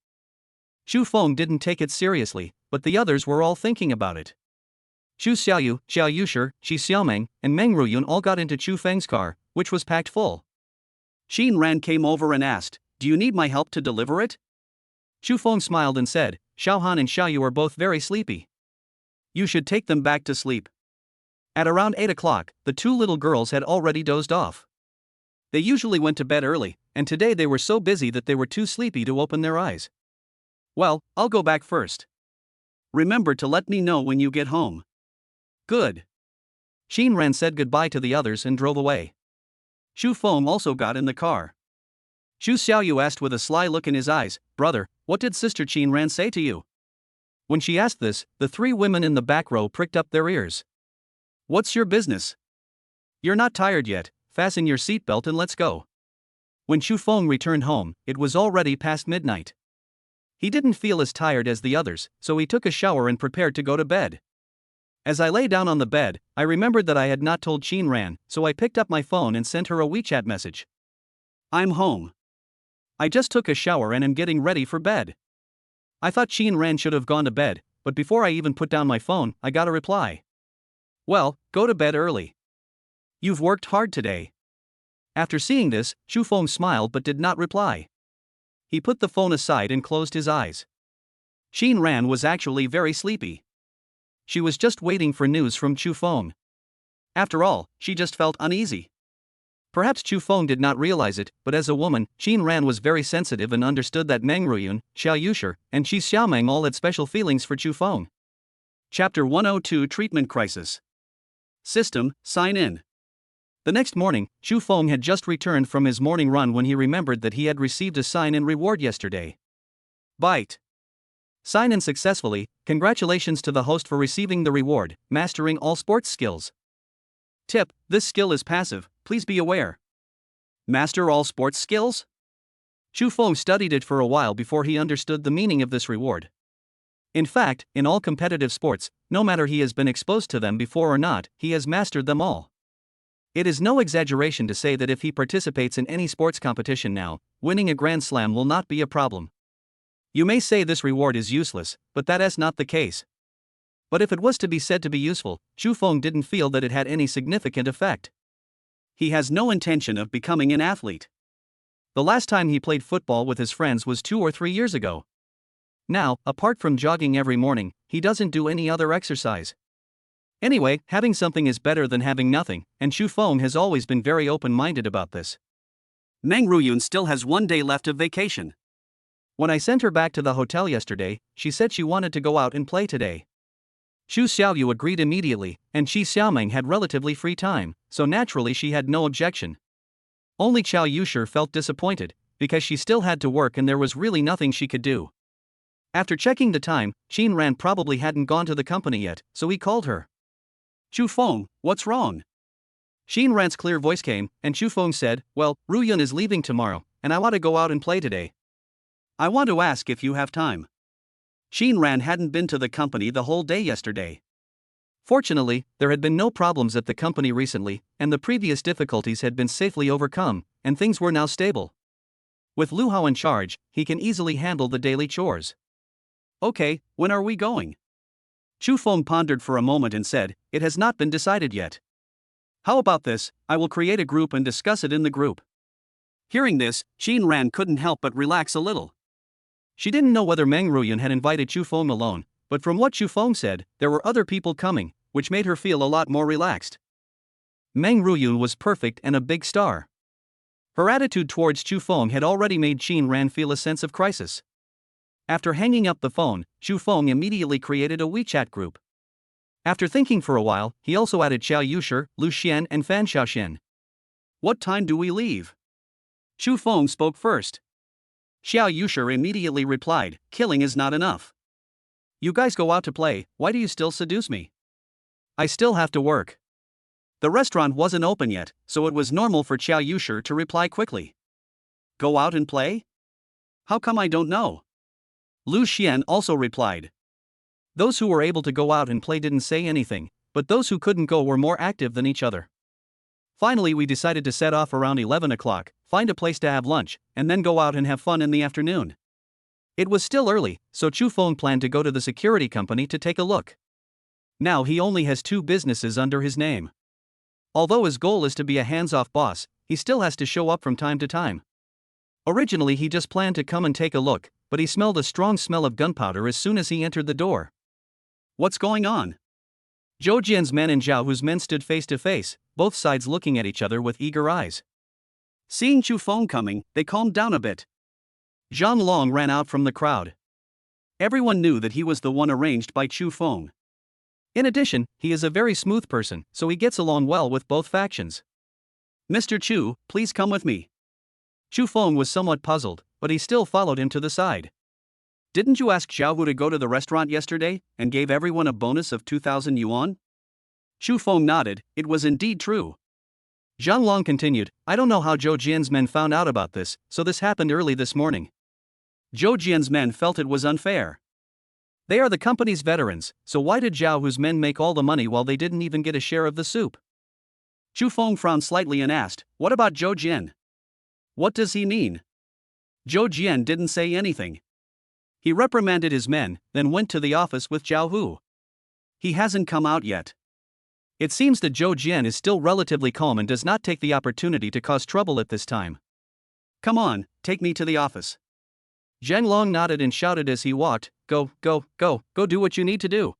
Xu Feng didn't take it seriously, but the others were all thinking about it. Xu Xiaoyu, Xiao Yushi, Shi Xiaomeng, and Meng Ruyun all got into Xu Feng's car, which was packed full. Xin Ran came over and asked, "Do you need my help to deliver it?" Xu Feng smiled and said, "Xiao Han and Xiaoyu are both very sleepy. You should take them back to sleep." At around 8 o'clock, the two little girls had already dozed off. They usually went to bed early, and today they were so busy that they were too sleepy to open their eyes. "Well, I'll go back first. Remember to let me know when you get home." "Good." Xin Ran said goodbye to the others and drove away. Xu Feng also got in the car. Xu Xiaoyu asked with a sly look in his eyes, "Brother, what did Sister Xin Ran say to you?" When she asked this, the three women in the back row pricked up their ears. "What's your business? You're not tired yet, fasten your seatbelt and let's go." When Xu Feng returned home, it was already past midnight. He didn't feel as tired as the others, so he took a shower and prepared to go to bed. As I lay down on the bed, I remembered that I had not told Xin Ran, so I picked up my phone and sent her a WeChat message. "I'm home. I just took a shower and am getting ready for bed." I thought Xin Ran should have gone to bed, but before I even put down my phone, I got a reply. "Well, go to bed early. You've worked hard today." After seeing this, Xu Feng smiled but did not reply. He put the phone aside and closed his eyes. Xin Ran was actually very sleepy. She was just waiting for news from Xu Feng. After all, she just felt uneasy. Perhaps Xu Feng did not realize it, but as a woman, Xin Ran was very sensitive and understood that Meng Ruyun, Xiao Yushi, and Shi Xiaomeng all had special feelings for Xu Feng. Chapter 102 Treatment Crisis. System, sign in. The next morning, Xu Feng had just returned from his morning run when he remembered that he had received a sign-in reward yesterday. Byte. Sign in successfully, congratulations to the host for receiving the reward, mastering all sports skills. Tip, this skill is passive, please be aware. Master all sports skills? Xu Feng studied it for a while before he understood the meaning of this reward. In fact, in all competitive sports, no matter he has been exposed to them before or not, he has mastered them all. It is no exaggeration to say that if he participates in any sports competition now, winning a Grand Slam will not be a problem. You may say this reward is useless, but that is not the case. But if it was to be said to be useful, Xu Feng didn't feel that it had any significant effect. He has no intention of becoming an athlete. The last time he played football with his friends was 2 or 3 years ago. Now, apart from jogging every morning, he doesn't do any other exercise. Anyway, having something is better than having nothing, and Xu Feng has always been very open-minded about this. Meng Ruyun still has 1 day left of vacation. When I sent her back to the hotel yesterday, she said she wanted to go out and play today. Xu Xiaoyu agreed immediately, and Shi Xiaomeng had relatively free time, so naturally she had no objection. Only Xiao Yushi felt disappointed, because she still had to work and there was really nothing she could do. After checking the time, Xin Ran probably hadn't gone to the company yet, so he called her. "Xu Feng, what's wrong?" Xin Ran's clear voice came, and Xu Feng said, "Well, Ruyun is leaving tomorrow, and I want to go out and play today. I want to ask if you have time." Xin Ran hadn't been to the company the whole day yesterday. Fortunately, there had been no problems at the company recently, and the previous difficulties had been safely overcome, and things were now stable. With Lu Hao in charge, he can easily handle the daily chores. "Okay, when are we going?" Xu Feng pondered for a moment and said, "It has not been decided yet. How about this, I will create a group and discuss it in the group." Hearing this, Xin Ran couldn't help but relax a little. She didn't know whether Meng Ruyun had invited Xu Feng alone, but from what Xu Feng said, there were other people coming, which made her feel a lot more relaxed. Meng Ruyun was perfect and a big star. Her attitude towards Xu Feng had already made Xin Ran feel a sense of crisis. After hanging up the phone, Xu Feng immediately created a WeChat group. After thinking for a while, he also added Xiao Yushi, Lu Xian and Fan Xiaoxian. "What time do we leave?" Xu Feng spoke first. Xiao Yushi immediately replied, "Killing is not enough. You guys go out to play, why do you still seduce me? I still have to work." The restaurant wasn't open yet, so it was normal for Xiao Yushi to reply quickly. "Go out and play? How come I don't know?" Lu Xian also replied. Those who were able to go out and play didn't say anything, but those who couldn't go were more active than each other. Finally, we decided to set off around 11 o'clock, find a place to have lunch, and then go out and have fun in the afternoon. It was still early, so Chu Feng planned to go to the security company to take a look. Now he only has 2 businesses under his name. Although his goal is to be a hands-off boss, he still has to show up from time to time. Originally he just planned to come and take a look, but he smelled a strong smell of gunpowder as soon as he entered the door. What's going on? Zhou Jian's men and Zhao Hu's men stood face to face, both sides looking at each other with eager eyes. Seeing Chu Feng coming, they calmed down a bit. Zhang Long ran out from the crowd. Everyone knew that he was the one arranged by Chu Feng. In addition, he is a very smooth person, so he gets along well with both factions. Mr. Chu, please come with me. Chu Feng was somewhat puzzled, but he still followed him to the side. Didn't you ask Xiao Hu to go to the restaurant yesterday, and gave everyone a bonus of 2,000 yuan? Chu Feng nodded, it was indeed true. Zhang Long continued, I don't know how Zhou Jian's men found out about this, so this happened early this morning. Zhou Jian's men felt it was unfair. They are the company's veterans, so why did Zhao Hu's men make all the money while they didn't even get a share of the soup? Chu Feng frowned slightly and asked, what about Zhou Jian? What does he mean? Zhou Jian didn't say anything. He reprimanded his men, then went to the office with Zhao Hu. He hasn't come out yet. It seems that Zhou Jian is still relatively calm and does not take the opportunity to cause trouble at this time. Come on, take me to the office. Zhang Long nodded and shouted as he walked, go do what you need to do.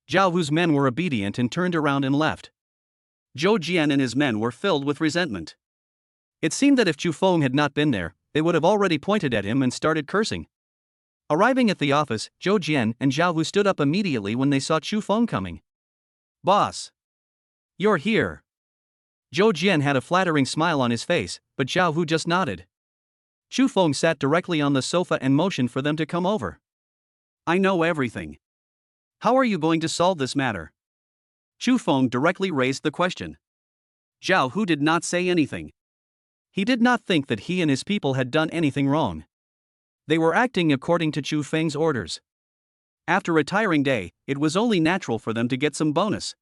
Zhao Hu's men were obedient and turned around and left. Zhou Jian and his men were filled with resentment. It seemed that if Chu Feng had not been there, they would have already pointed at him and started cursing. Arriving at the office, Zhou Jian and Zhao Hu stood up immediately when they saw Chu Feng coming. Boss! You're here. Zhou Jian had a flattering smile on his face, but Zhao Hu just nodded. Chu Feng sat directly on the sofa and motioned for them to come over. I know everything. How are you going to solve this matter? Chu Feng directly raised the question. Zhao Hu did not say anything. He did not think that he and his people had done anything wrong. They were acting according to Chu Feng's orders. After a tiring day, it was only natural for them to get some bonus.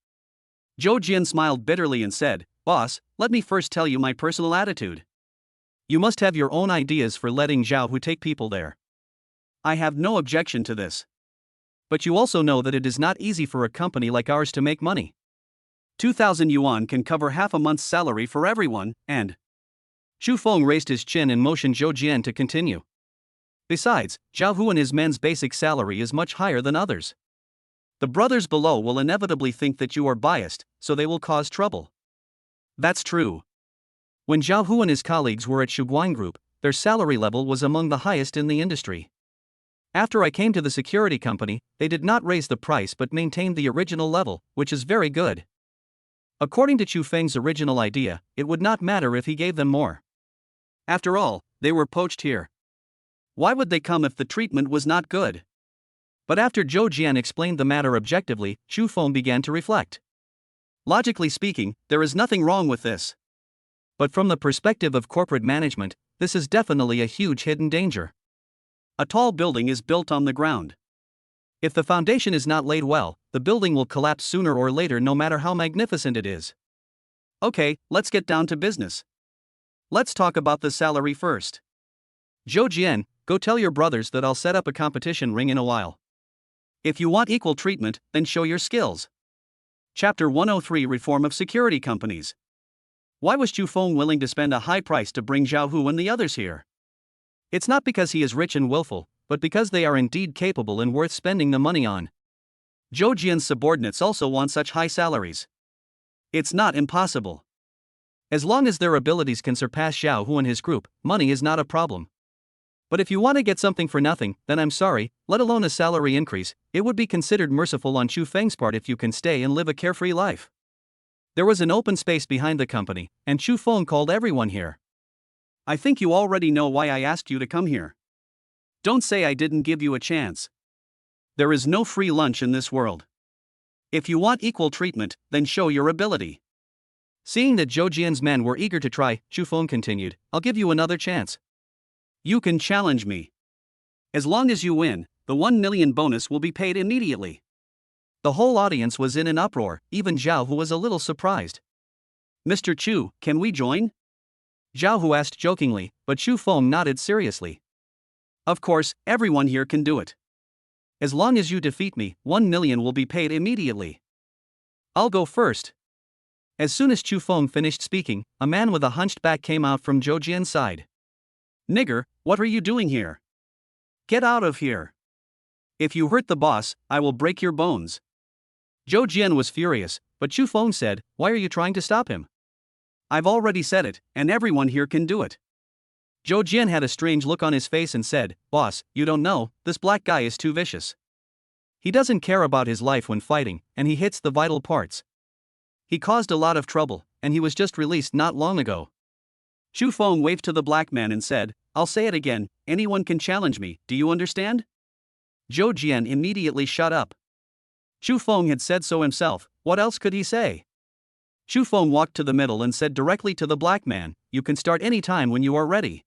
Zhou Jian smiled bitterly and said, Boss, let me first tell you my personal attitude. You must have your own ideas for letting Zhao Hu take people there. I have no objection to this. But you also know that it is not easy for a company like ours to make money. 2,000 yuan can cover half a month's salary for everyone, and... Chu Feng raised his chin and motioned Zhou Jian to continue. Besides, Zhao Hu and his men's basic salary is much higher than others. The brothers below will inevitably think that you are biased, so they will cause trouble. That's true. When Zhao Hu and his colleagues were at Shuguang Group, their salary level was among the highest in the industry. After I came to the security company, they did not raise the price but maintained the original level, which is very good. According to Chu Feng's original idea, it would not matter if he gave them more. After all, they were poached here. Why would they come if the treatment was not good? But after Zhou Jian explained the matter objectively, Chu Feng began to reflect. Logically speaking, there is nothing wrong with this. But from the perspective of corporate management, this is definitely a huge hidden danger. A tall building is built on the ground. If the foundation is not laid well, the building will collapse sooner or later no matter how magnificent it is. Okay, let's get down to business. Let's talk about the salary first. Zhou Jian, go tell your brothers that I'll set up a competition ring in a while. If you want equal treatment, then show your skills. Chapter 103 Reform of Security Companies. Why was Chu Feng willing to spend a high price to bring Zhao Hu and the others here? It's not because he is rich and willful, but because they are indeed capable and worth spending the money on. Zhou Jian's subordinates also want such high salaries. It's not impossible. As long as their abilities can surpass Zhao Hu and his group, money is not a problem. But if you want to get something for nothing, then I'm sorry, let alone a salary increase, it would be considered merciful on Chu Feng's part if you can stay and live a carefree life. There was an open space behind the company, and Chu Feng called everyone here. I think you already know why I asked you to come here. Don't say I didn't give you a chance. There is no free lunch in this world. If you want equal treatment, then show your ability. Seeing that Zhou Jian's men were eager to try, Chu Feng continued, I'll give you another chance. You can challenge me. As long as you win, the 1 million bonus will be paid immediately. The whole audience was in an uproar, even Zhao Hu was a little surprised. Mr. Chu, can we join? Zhao Hu asked jokingly, but Chu Feng nodded seriously. Of course, everyone here can do it. As long as you defeat me, 1 million will be paid immediately. I'll go first. As soon as Chu Feng finished speaking, a man with a hunched back came out from Zhou Jian's side. Nigger, what are you doing here? Get out of here. If you hurt the boss, I will break your bones. Zhou Jian was furious, but Chu Feng said, why are you trying to stop him? I've already said it, and everyone here can do it. Zhou Jian had a strange look on his face and said, boss, you don't know, this black guy is too vicious. He doesn't care about his life when fighting, and he hits the vital parts. He caused a lot of trouble, and he was just released not long ago. Chu Feng waved to the black man and said, I'll say it again, anyone can challenge me, do you understand? Zhou Jian immediately shut up. Chu Feng had said so himself, what else could he say? Chu Feng walked to the middle and said directly to the black man, you can start any time when you are ready.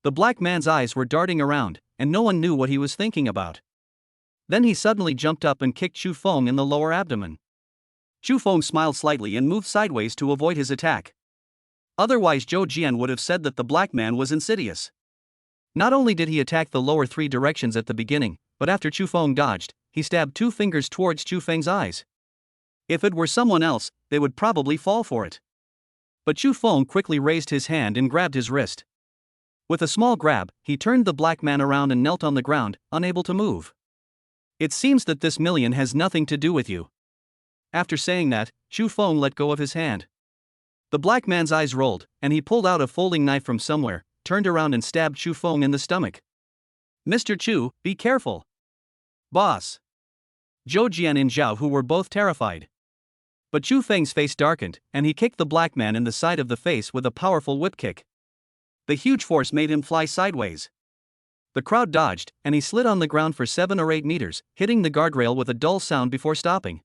The black man's eyes were darting around, and no one knew what he was thinking about. Then he suddenly jumped up and kicked Chu Feng in the lower abdomen. Chu Feng smiled slightly and moved sideways to avoid his attack. Otherwise Zhou Jian would have said that the black man was insidious. Not only did he attack the lower 3 directions at the beginning, but after Chu Feng dodged, he stabbed 2 fingers towards Chu Feng's eyes. If it were someone else, they would probably fall for it. But Chu Feng quickly raised his hand and grabbed his wrist. With a small grab, he turned the black man around and knelt on the ground, unable to move. It seems that this million has nothing to do with you. After saying that, Chu Feng let go of his hand. The black man's eyes rolled, and he pulled out a folding knife from somewhere, turned around and stabbed Chu Feng in the stomach. Mr. Chu, be careful. Boss. Zhou Jian and Zhao Hu were both terrified. But Chu Feng's face darkened, and he kicked the black man in the side of the face with a powerful whip kick. The huge force made him fly sideways. The crowd dodged, and he slid on the ground for 7 or 8 meters, hitting the guardrail with a dull sound before stopping.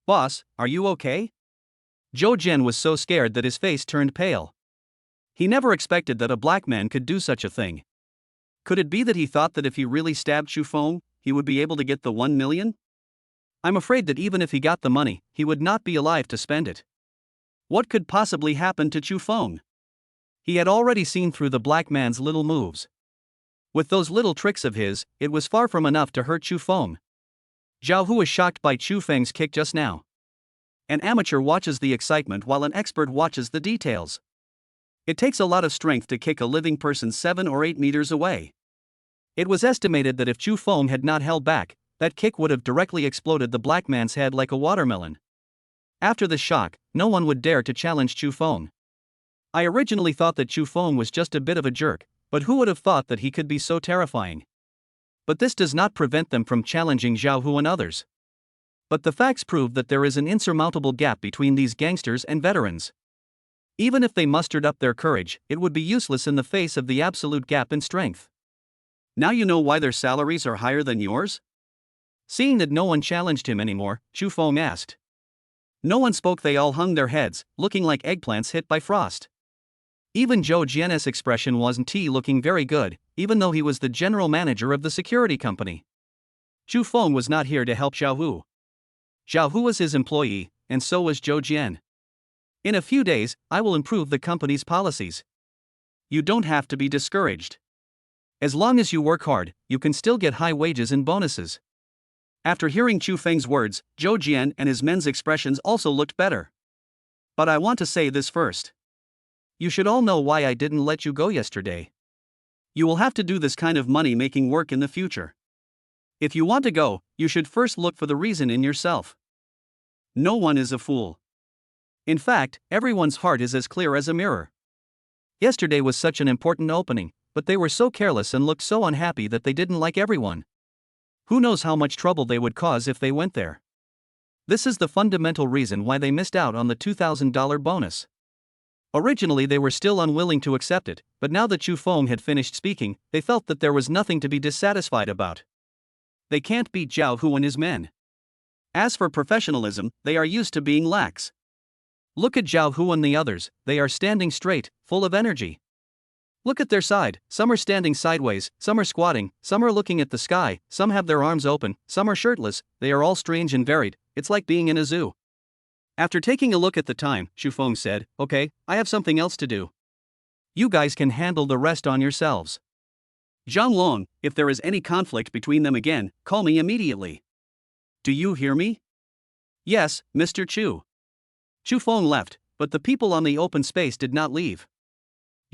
Boss, are you okay? Zhou Jian was so scared that his face turned pale. He never expected that a black man could do such a thing. Could it be that he thought that if he really stabbed Chu Feng, he would be able to get the 1 million? I'm afraid that even if he got the money, he would not be alive to spend it. What could possibly happen to Chu Feng? He had already seen through the black man's little moves. With those little tricks of his, it was far from enough to hurt Chu Feng. Zhao Hu was shocked by Chu Feng's kick just now. An amateur watches the excitement while an expert watches the details. It takes a lot of strength to kick a living person 7 or 8 meters away. It was estimated that if Chu Feng had not held back, that kick would have directly exploded the black man's head like a watermelon. After the shock, no one would dare to challenge Chu Feng. I originally thought that Chu Feng was just a bit of a jerk, but who would have thought that he could be so terrifying? But this does not prevent them from challenging Zhao Hu and others. But the facts prove that there is an insurmountable gap between these gangsters and veterans. Even if they mustered up their courage, it would be useless in the face of the absolute gap in strength. Now you know why their salaries are higher than yours? Seeing that no one challenged him anymore, Chu Feng asked. No one spoke, they all hung their heads, looking like eggplants hit by frost. Even Zhou Jian's expression wasn't looking very good, even though he was the general manager of the security company. Chu Feng was not here to help Zhao Hu. Zhao Hu was his employee, and so was Zhou Jian. In a few days, I will improve the company's policies. You don't have to be discouraged. As long as you work hard, you can still get high wages and bonuses. After hearing Chu Feng's words, Zhou Jian and his men's expressions also looked better. But I want to say this first. You should all know why I didn't let you go yesterday. You will have to do this kind of money-making work in the future. If you want to go, you should first look for the reason in yourself. No one is a fool. In fact, everyone's heart is as clear as a mirror. Yesterday was such an important opening, but they were so careless and looked so unhappy that they didn't like everyone. Who knows how much trouble they would cause if they went there? This is the fundamental reason why they missed out on the $2,000 bonus. Originally they were still unwilling to accept it, but now that Chu Feng had finished speaking, they felt that there was nothing to be dissatisfied about. They can't beat Zhao Hu and his men. As for professionalism, they are used to being lax. Look at Zhao Hu and the others, they are standing straight, full of energy. Look at their side, some are standing sideways, some are squatting, some are looking at the sky, some have their arms open, some are shirtless, they are all strange and varied, it's like being in a zoo. After taking a look at the time, Xu Feng said, "Okay, I have something else to do. You guys can handle the rest on yourselves. Zhang Long, if there is any conflict between them again, call me immediately. Do you hear me?" "Yes, Mr. Chu." Xu Feng left, but the people on the open space did not leave.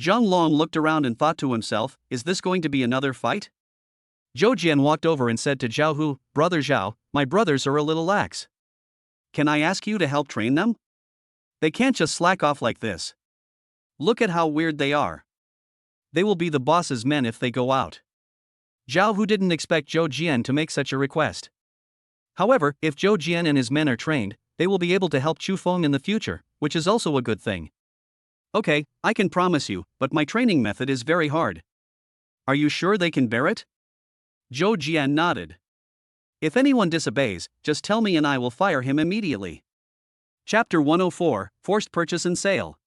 Zhang Long looked around and thought to himself, is this going to be another fight? Zhou Jian walked over and said to Zhao Hu, "Brother Zhao, my brothers are a little lax. Can I ask you to help train them? They can't just slack off like this. Look at how weird they are. They will be the boss's men if they go out." Zhao Hu didn't expect Zhou Jian to make such a request. However, if Zhou Jian and his men are trained, they will be able to help Xu Feng in the future, which is also a good thing. "Okay, I can promise you, but my training method is very hard. Are you sure they can bear it?" Zhou Jian nodded. "If anyone disobeys, just tell me and I will fire him immediately." Chapter 104, Forced Purchase and Sale.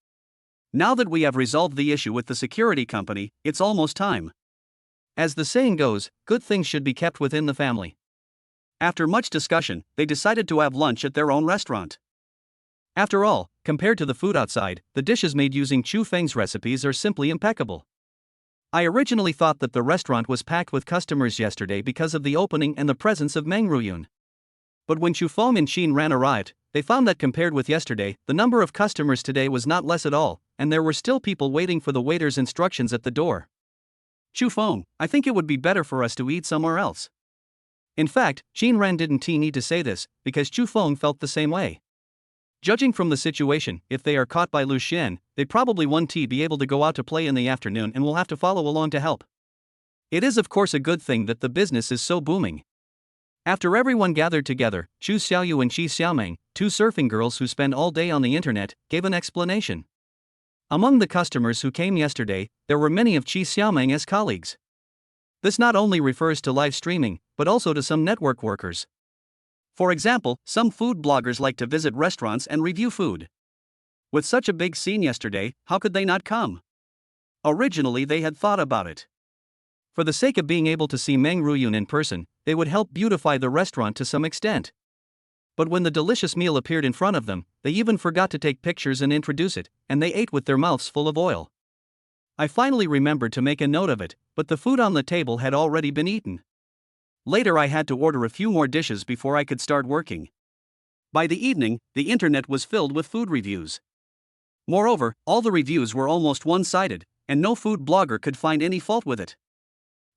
Now that we have resolved the issue with the security company, it's almost time. As the saying goes, good things should be kept within the family. After much discussion, they decided to have lunch at their own restaurant. After all, compared to the food outside, the dishes made using Chu Feng's recipes are simply impeccable. I originally thought that the restaurant was packed with customers yesterday because of the opening and the presence of Meng Ruyun. But when Xu Feng and Xin Ran arrived, they found that compared with yesterday, the number of customers today was not less at all, and there were still people waiting for the waiter's instructions at the door. "Xu Feng, I think it would be better for us to eat somewhere else." In fact, Xin Ran didn't need to say this, because Xu Feng felt the same way. Judging from the situation, if they are caught by Lu Xian, they probably won't be able to go out to play in the afternoon and will have to follow along to help. It is of course a good thing that the business is so booming. After everyone gathered together, Chu Xiaoyu and Qi Xiaomeng, two surfing girls who spend all day on the internet, gave an explanation. Among the customers who came yesterday, there were many of Qi Xiaomeng as colleagues. This not only refers to live streaming, but also to some network workers. For example, some food bloggers like to visit restaurants and review food. With such a big scene yesterday, how could they not come? Originally they had thought about it. For the sake of being able to see Meng Ruyun in person, they would help beautify the restaurant to some extent. But when the delicious meal appeared in front of them, they even forgot to take pictures and introduce it, and they ate with their mouths full of oil. I finally remembered to make a note of it, but the food on the table had already been eaten. Later I had to order a few more dishes before I could start working. By the evening, the internet was filled with food reviews. Moreover, all the reviews were almost one-sided, and no food blogger could find any fault with it.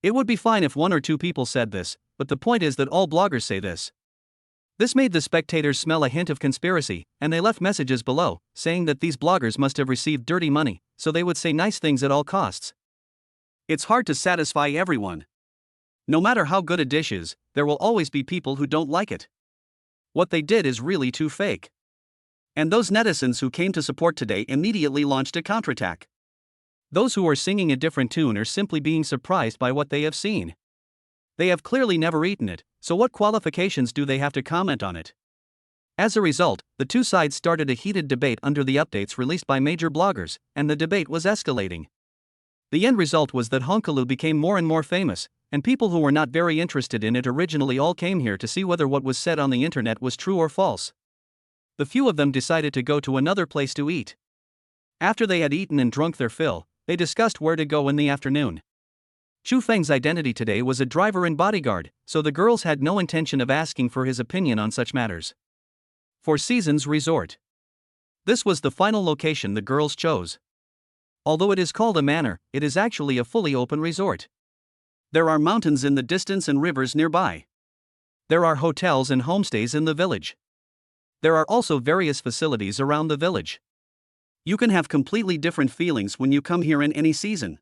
It would be fine if one or two people said this, but the point is that all bloggers say this. This made the spectators smell a hint of conspiracy, and they left messages below, saying that these bloggers must have received dirty money, so they would say nice things at all costs. It's hard to satisfy everyone. No matter how good a dish is, there will always be people who don't like it. What they did is really too fake. And those netizens who came to support today immediately launched a counterattack. Those who are singing a different tune are simply being surprised by what they have seen. They have clearly never eaten it, so what qualifications do they have to comment on it? As a result, the two sides started a heated debate under the updates released by major bloggers, and the debate was escalating. The end result was that Honkalu became more and more famous, and people who were not very interested in it originally all came here to see whether what was said on the internet was true or false. The few of them decided to go to another place to eat. After they had eaten and drunk their fill, they discussed where to go in the afternoon. Xu Feng's identity today was a driver and bodyguard, so the girls had no intention of asking for his opinion on such matters. Four Seasons Resort. This was the final location the girls chose. Although it is called a manor, it is actually a fully open resort. There are mountains in the distance and rivers nearby. There are hotels and homestays in the village. There are also various facilities around the village. You can have completely different feelings when you come here in any season.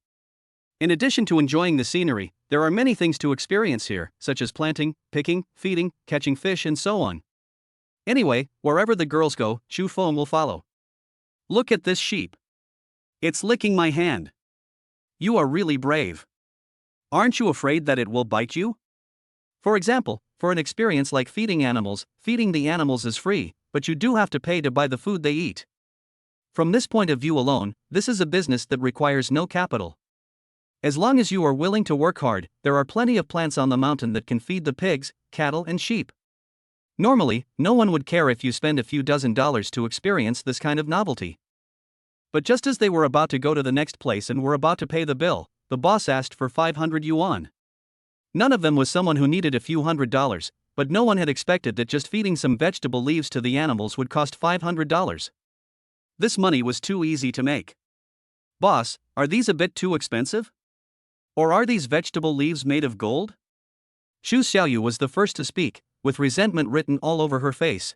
In addition to enjoying the scenery, there are many things to experience here, such as planting, picking, feeding, catching fish and so on. Anyway, wherever the girls go, Xu Feng will follow. Look at this sheep. It's licking my hand. You are really brave. Aren't you afraid that it will bite you? For example, for an experience like feeding the animals is free, but you do have to pay to buy the food they eat. From this point of view alone, this is a business that requires no capital. As long as you are willing to work hard, there are plenty of plants on the mountain that can feed the pigs, cattle and sheep. Normally, no one would care if you spend a few dozen dollars to experience this kind of novelty. But just as they were about to go to the next place and were about to pay the bill, the boss asked for 500 yuan. None of them was someone who needed a few $100, but no one had expected that just feeding some vegetable leaves to the animals would cost $500. This money was too easy to make. Boss, are these a bit too expensive? Or are these vegetable leaves made of gold? Xu Xiaoyu was the first to speak, with resentment written all over her face.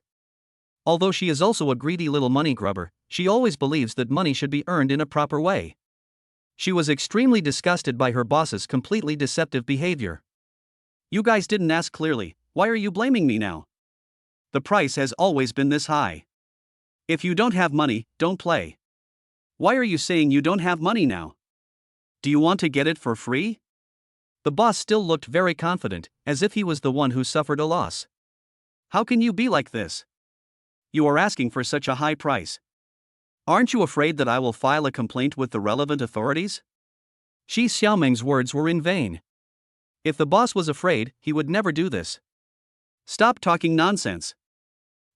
Although she is also a greedy little money grubber, she always believes that money should be earned in a proper way. She was extremely disgusted by her boss's completely deceptive behavior. You guys didn't ask clearly, why are you blaming me now? The price has always been this high. If you don't have money, don't play. Why are you saying you don't have money now? Do you want to get it for free? The boss still looked very confident, as if he was the one who suffered a loss. How can you be like this? You are asking for such a high price. Aren't you afraid that I will file a complaint with the relevant authorities? Shi Xiaoming's words were in vain. If the boss was afraid, he would never do this. Stop talking nonsense.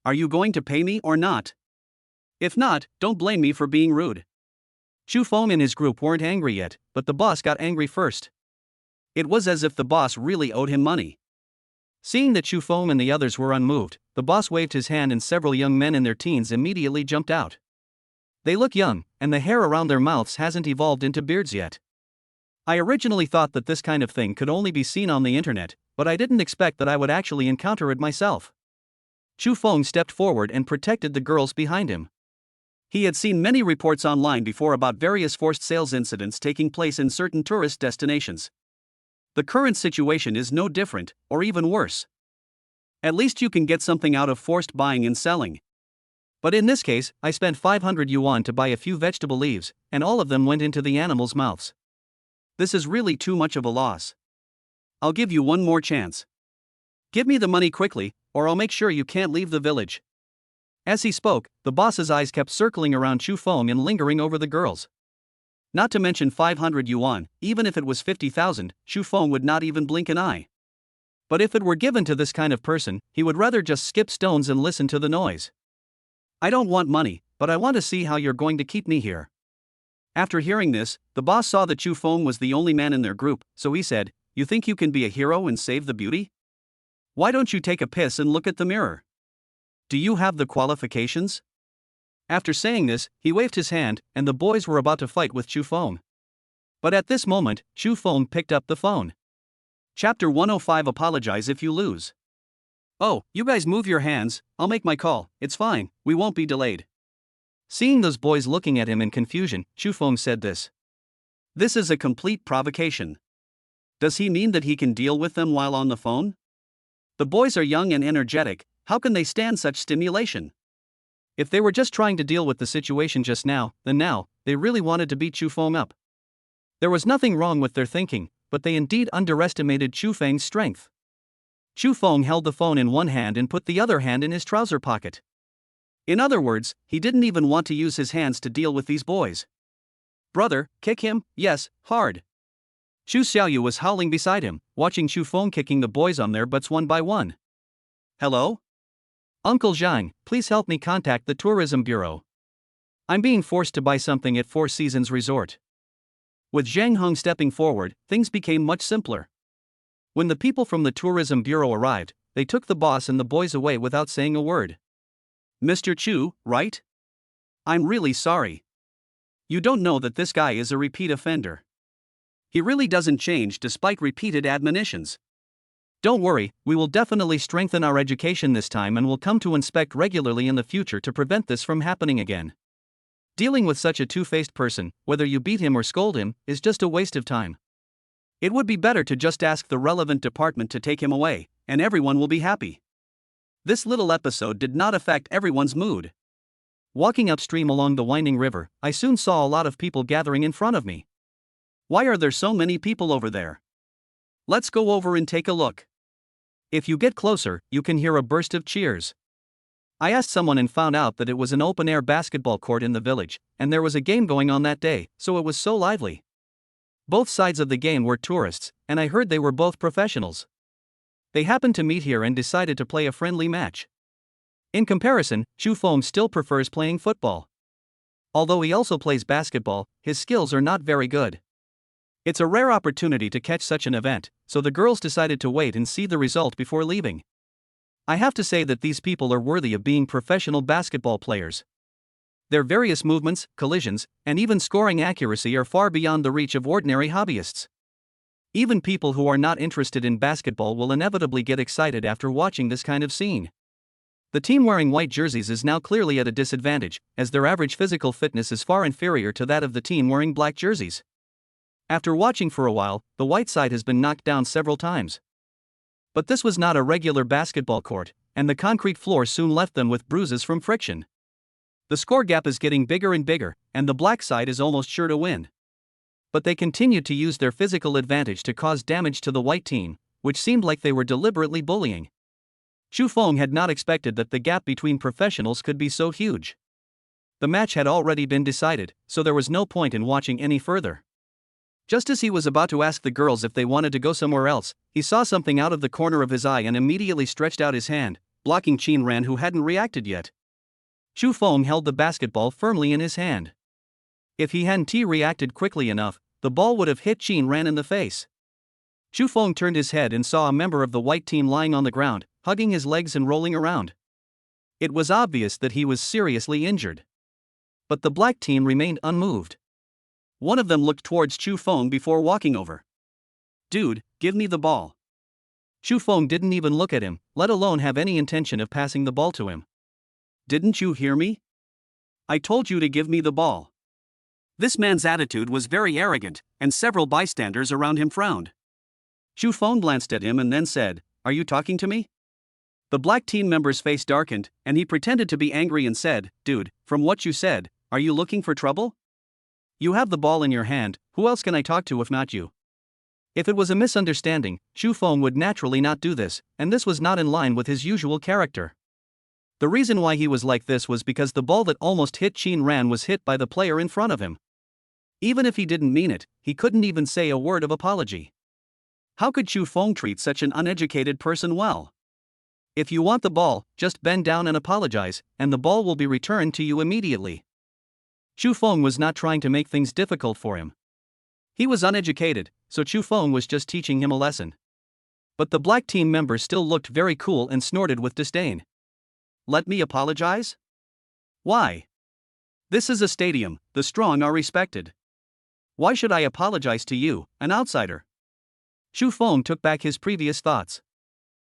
Are you going to pay me or not? If not, don't blame me for being rude. Xu Feng and his group weren't angry yet, but the boss got angry first. It was as if the boss really owed him money. Seeing that Xu Feng and the others were unmoved, the boss waved his hand and several young men in their teens immediately jumped out. They look young, and the hair around their mouths hasn't evolved into beards yet. I originally thought that this kind of thing could only be seen on the internet, but I didn't expect that I would actually encounter it myself. Xu Feng stepped forward and protected the girls behind him. He had seen many reports online before about various forced sales incidents taking place in certain tourist destinations. The current situation is no different, or even worse. At least you can get something out of forced buying and selling. But in this case, I spent 500 yuan to buy a few vegetable leaves, and all of them went into the animals' mouths. This is really too much of a loss. I'll give you one more chance. Give me the money quickly, or I'll make sure you can't leave the village. As he spoke, the boss's eyes kept circling around Xu Feng and lingering over the girls. Not to mention 500 yuan, even if it was 50,000, Xu Feng would not even blink an eye. But if it were given to this kind of person, he would rather just skip stones and listen to the noise. I don't want money, but I want to see how you're going to keep me here. After hearing this, the boss saw that Xu Feng was the only man in their group, so he said, You think you can be a hero and save the beauty? Why don't you take a piss and look at the mirror? Do you have the qualifications? After saying this, he waved his hand, and the boys were about to fight with Xu Feng. But at this moment, Xu Feng picked up the phone. Chapter 105 Apologize if you lose. Oh, you guys move your hands, I'll make my call, it's fine, we won't be delayed. Seeing those boys looking at him in confusion, Xu Feng said this. This is a complete provocation. Does he mean that he can deal with them while on the phone? The boys are young and energetic, how can they stand such stimulation? If they were just trying to deal with the situation just now, then now, they really wanted to beat Xu Feng up. There was nothing wrong with their thinking, but they indeed underestimated Xu Feng's strength. Xu Feng held the phone in one hand and put the other hand in his trouser pocket. In other words, he didn't even want to use his hands to deal with these boys. Brother, kick him, yes, hard. Xu Xiaoyu was howling beside him, watching Xu Feng kicking the boys on their butts one by one. Hello? Uncle Zhang, please help me contact the Tourism Bureau. I'm being forced to buy something at Four Seasons Resort. With Zhang Heng stepping forward, things became much simpler. When the people from the Tourism Bureau arrived, they took the boss and the boys away without saying a word. Mr. Chu, right? I'm really sorry. You don't know that this guy is a repeat offender. He really doesn't change despite repeated admonitions. Don't worry, we will definitely strengthen our education this time and will come to inspect regularly in the future to prevent this from happening again. Dealing with such a two-faced person, whether you beat him or scold him, is just a waste of time. It would be better to just ask the relevant department to take him away, and everyone will be happy. This little episode did not affect everyone's mood. Walking upstream along the winding river, I soon saw a lot of people gathering in front of me. Why are there so many people over there? Let's go over and take a look. If you get closer, you can hear a burst of cheers. I asked someone and found out that it was an open-air basketball court in the village, and there was a game going on that day, so it was so lively. Both sides of the game were tourists, and I heard they were both professionals. They happened to meet here and decided to play a friendly match. In comparison, Xu Feng still prefers playing football. Although he also plays basketball, his skills are not very good. It's a rare opportunity to catch such an event, so the girls decided to wait and see the result before leaving. I have to say that these people are worthy of being professional basketball players. Their various movements, collisions, and even scoring accuracy are far beyond the reach of ordinary hobbyists. Even people who are not interested in basketball will inevitably get excited after watching this kind of scene. The team wearing white jerseys is now clearly at a disadvantage, as their average physical fitness is far inferior to that of the team wearing black jerseys. After watching for a while, the white side has been knocked down several times. But this was not a regular basketball court, and the concrete floor soon left them with bruises from friction. The score gap is getting bigger and bigger, and the black side is almost sure to win. But they continued to use their physical advantage to cause damage to the white team, which seemed like they were deliberately bullying. Xu Feng had not expected that the gap between professionals could be so huge. The match had already been decided, so there was no point in watching any further. Just as he was about to ask the girls if they wanted to go somewhere else, he saw something out of the corner of his eye and immediately stretched out his hand, blocking Qin Ran, who hadn't reacted yet. Xu Feng held the basketball firmly in his hand. If he hadn't reacted quickly enough, the ball would have hit Qin Ran in the face. Xu Feng turned his head and saw a member of the white team lying on the ground, hugging his legs and rolling around. It was obvious that he was seriously injured. But the black team remained unmoved. One of them looked towards Xu Feng before walking over. "Dude, give me the ball." Xu Feng didn't even look at him, let alone have any intention of passing the ball to him. "Didn't you hear me? I told you to give me the ball." This man's attitude was very arrogant, and several bystanders around him frowned. Xu Feng glanced at him and then said, "Are you talking to me?" The black team member's face darkened, and he pretended to be angry and said, "Dude, from what you said, are you looking for trouble? You have the ball in your hand, who else can I talk to if not you?" If it was a misunderstanding, Xu Feng would naturally not do this, and this was not in line with his usual character. The reason why he was like this was because the ball that almost hit Qin Ran was hit by the player in front of him. Even if he didn't mean it, he couldn't even say a word of apology. How could Xu Feng treat such an uneducated person well? If you want the ball, just bend down and apologize, and the ball will be returned to you immediately. Xu Feng was not trying to make things difficult for him. He was uneducated, so Xu Feng was just teaching him a lesson. But the black team member still looked very cool and snorted with disdain. "Let me apologize? Why? This is a stadium, the strong are respected. Why should I apologize to you, an outsider?" Xu Feng took back his previous thoughts.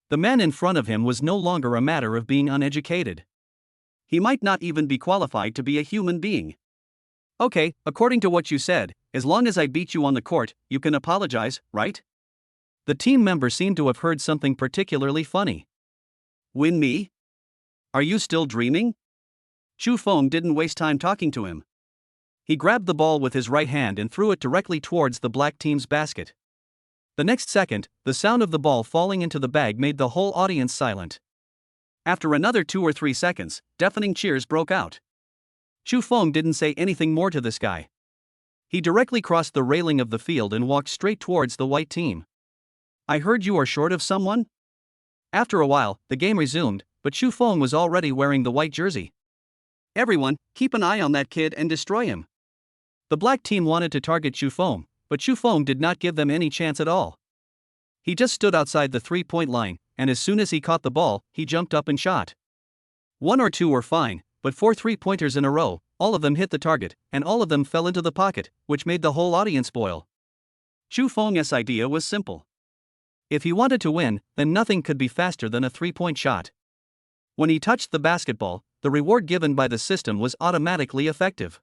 The man in front of him was no longer a matter of being uneducated. He might not even be qualified to be a human being. "Okay, according to what you said, as long as I beat you on the court, you can apologize, right?" The team member seemed to have heard something particularly funny. "Win me? Are you still dreaming?" Xu Feng didn't waste time talking to him. He grabbed the ball with his right hand and threw it directly towards the black team's basket. The next second, the sound of the ball falling into the bag made the whole audience silent. After another 2 or 3 seconds, deafening cheers broke out. Xu Feng didn't say anything more to this guy. He directly crossed the railing of the field and walked straight towards the white team. "I heard you are short of someone?" After a while, the game resumed, but Xu Feng was already wearing the white jersey. "Everyone, keep an eye on that kid and destroy him." The black team wanted to target Xu Feng, but Xu Feng did not give them any chance at all. He just stood outside the 3-point line, and as soon as he caught the ball, he jumped up and shot. 1 or 2 were fine, but 4 3-pointers in a row, all of them hit the target, and all of them fell into the pocket, which made the whole audience boil. Xu Feng's idea was simple. If he wanted to win, then nothing could be faster than a 3-point shot. When he touched the basketball, the reward given by the system was automatically effective.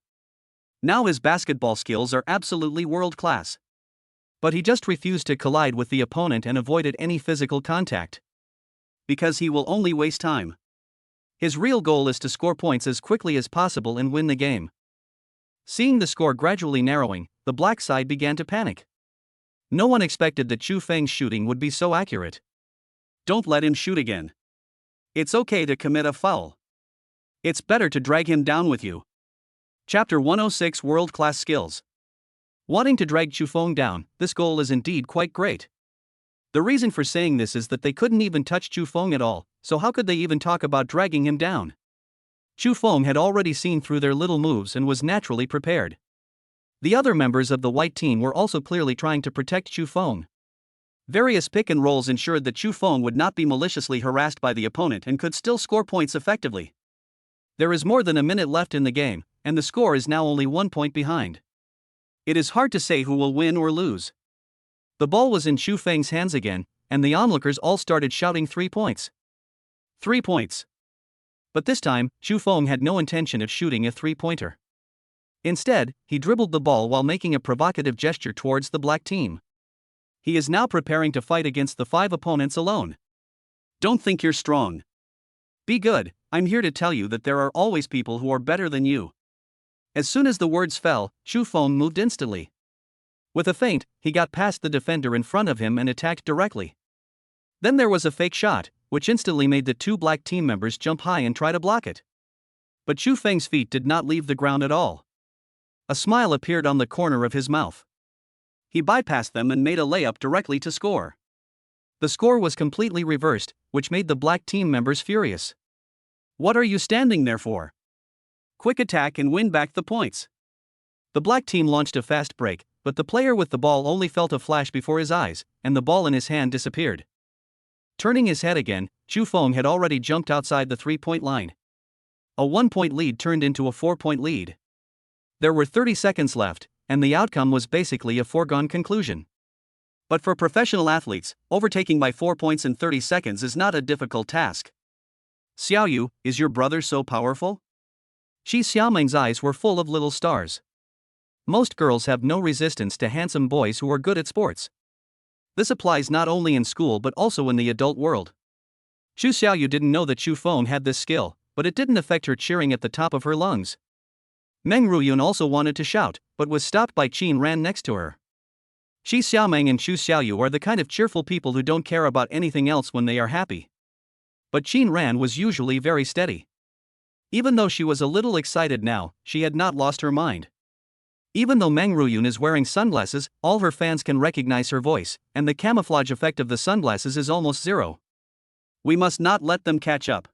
Now his basketball skills are absolutely world-class. But he just refused to collide with the opponent and avoided any physical contact. Because he will only waste time. His real goal is to score points as quickly as possible and win the game. Seeing the score gradually narrowing, the black side began to panic. No one expected that Xu Feng's shooting would be so accurate. Don't let him shoot again. It's okay to commit a foul. It's better to drag him down with you. Chapter 106 World-Class Skills. Wanting to drag Xu Feng down, this goal is indeed quite great. The reason for saying this is that they couldn't even touch Chu Feng at all, so how could they even talk about dragging him down? Chu Feng had already seen through their little moves and was naturally prepared. The other members of the white team were also clearly trying to protect Chu Feng. Various pick and rolls ensured that Chu Feng would not be maliciously harassed by the opponent and could still score points effectively. There is more than a minute left in the game, and the score is now only 1 point behind. It is hard to say who will win or lose. The ball was in Chu Feng's hands again, and the onlookers all started shouting 3 points. 3 points. But this time, Chu Feng had no intention of shooting a three-pointer. Instead, he dribbled the ball while making a provocative gesture towards the black team. He is now preparing to fight against the 5 opponents alone. Don't think you're strong. Be good, I'm here to tell you that there are always people who are better than you. As soon as the words fell, Chu Feng moved instantly. With a feint, he got past the defender in front of him and attacked directly. Then there was a fake shot, which instantly made the 2 black team members jump high and try to block it. But Chu Feng's feet did not leave the ground at all. A smile appeared on the corner of his mouth. He bypassed them and made a layup directly to score. The score was completely reversed, which made the black team members furious. What are you standing there for? Quick attack and win back the points. The black team launched a fast break, but the player with the ball only felt a flash before his eyes, and the ball in his hand disappeared. Turning his head again, Chu Feng had already jumped outside the 3-point line. A 1-point lead turned into a 4-point lead. There were 30 seconds left, and the outcome was basically a foregone conclusion. But for professional athletes, overtaking by 4 points in 30 seconds is not a difficult task. Xiaoyu, is your brother so powerful? Shi Xiaomeng's eyes were full of little stars. Most girls have no resistance to handsome boys who are good at sports. This applies not only in school but also in the adult world. Xu Xiaoyu didn't know that Chu Feng had this skill, but it didn't affect her cheering at the top of her lungs. Meng Ruyun also wanted to shout, but was stopped by Qin Ran next to her. Shi Xiaomeng and Xu Xiaoyu are the kind of cheerful people who don't care about anything else when they are happy. But Qin Ran was usually very steady. Even though she was a little excited now, she had not lost her mind. Even though Meng Ruyun is wearing sunglasses, all her fans can recognize her voice, and the camouflage effect of the sunglasses is almost zero. We must not let them catch up.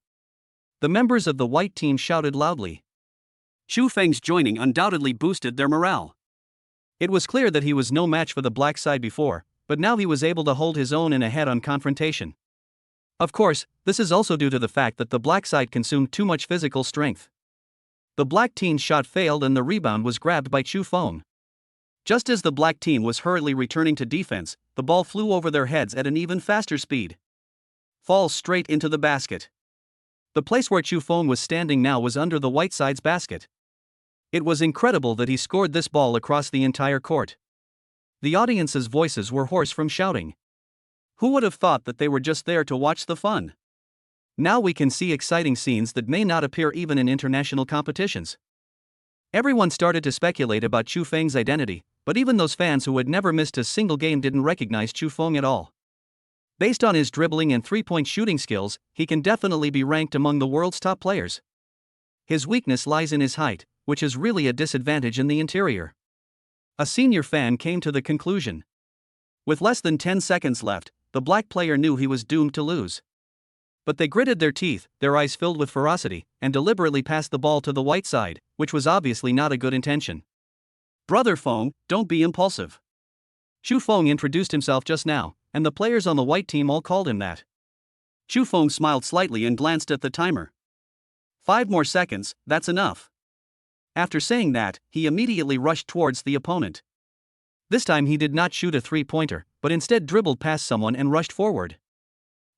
The members of the white team shouted loudly. Chu Feng's joining undoubtedly boosted their morale. It was clear that he was no match for the black side before, but now he was able to hold his own in a head-on confrontation. Of course, this is also due to the fact that the black side consumed too much physical strength. The black team's shot failed and the rebound was grabbed by Chu Feng. Just as the black team was hurriedly returning to defense, the ball flew over their heads at an even faster speed. Falls straight into the basket. The place where Chu Feng was standing now was under the white side's basket. It was incredible that he scored this ball across the entire court. The audience's voices were hoarse from shouting. Who would have thought that they were just there to watch the fun? Now we can see exciting scenes that may not appear even in international competitions. Everyone started to speculate about Chu Feng's identity, but even those fans who had never missed a single game didn't recognize Chu Feng at all. Based on his dribbling and three-point shooting skills, he can definitely be ranked among the world's top players. His weakness lies in his height, which is really a disadvantage in the interior. A senior fan came to the conclusion. With less than 10 seconds left, the black player knew he was doomed to lose. But they gritted their teeth, their eyes filled with ferocity, and deliberately passed the ball to the white side, which was obviously not a good intention. Brother Feng, don't be impulsive. Chu Feng introduced himself just now, and the players on the white team all called him that. Chu Feng smiled slightly and glanced at the timer. 5 more seconds, that's enough. After saying that, he immediately rushed towards the opponent. This time he did not shoot a three-pointer, but instead dribbled past someone and rushed forward.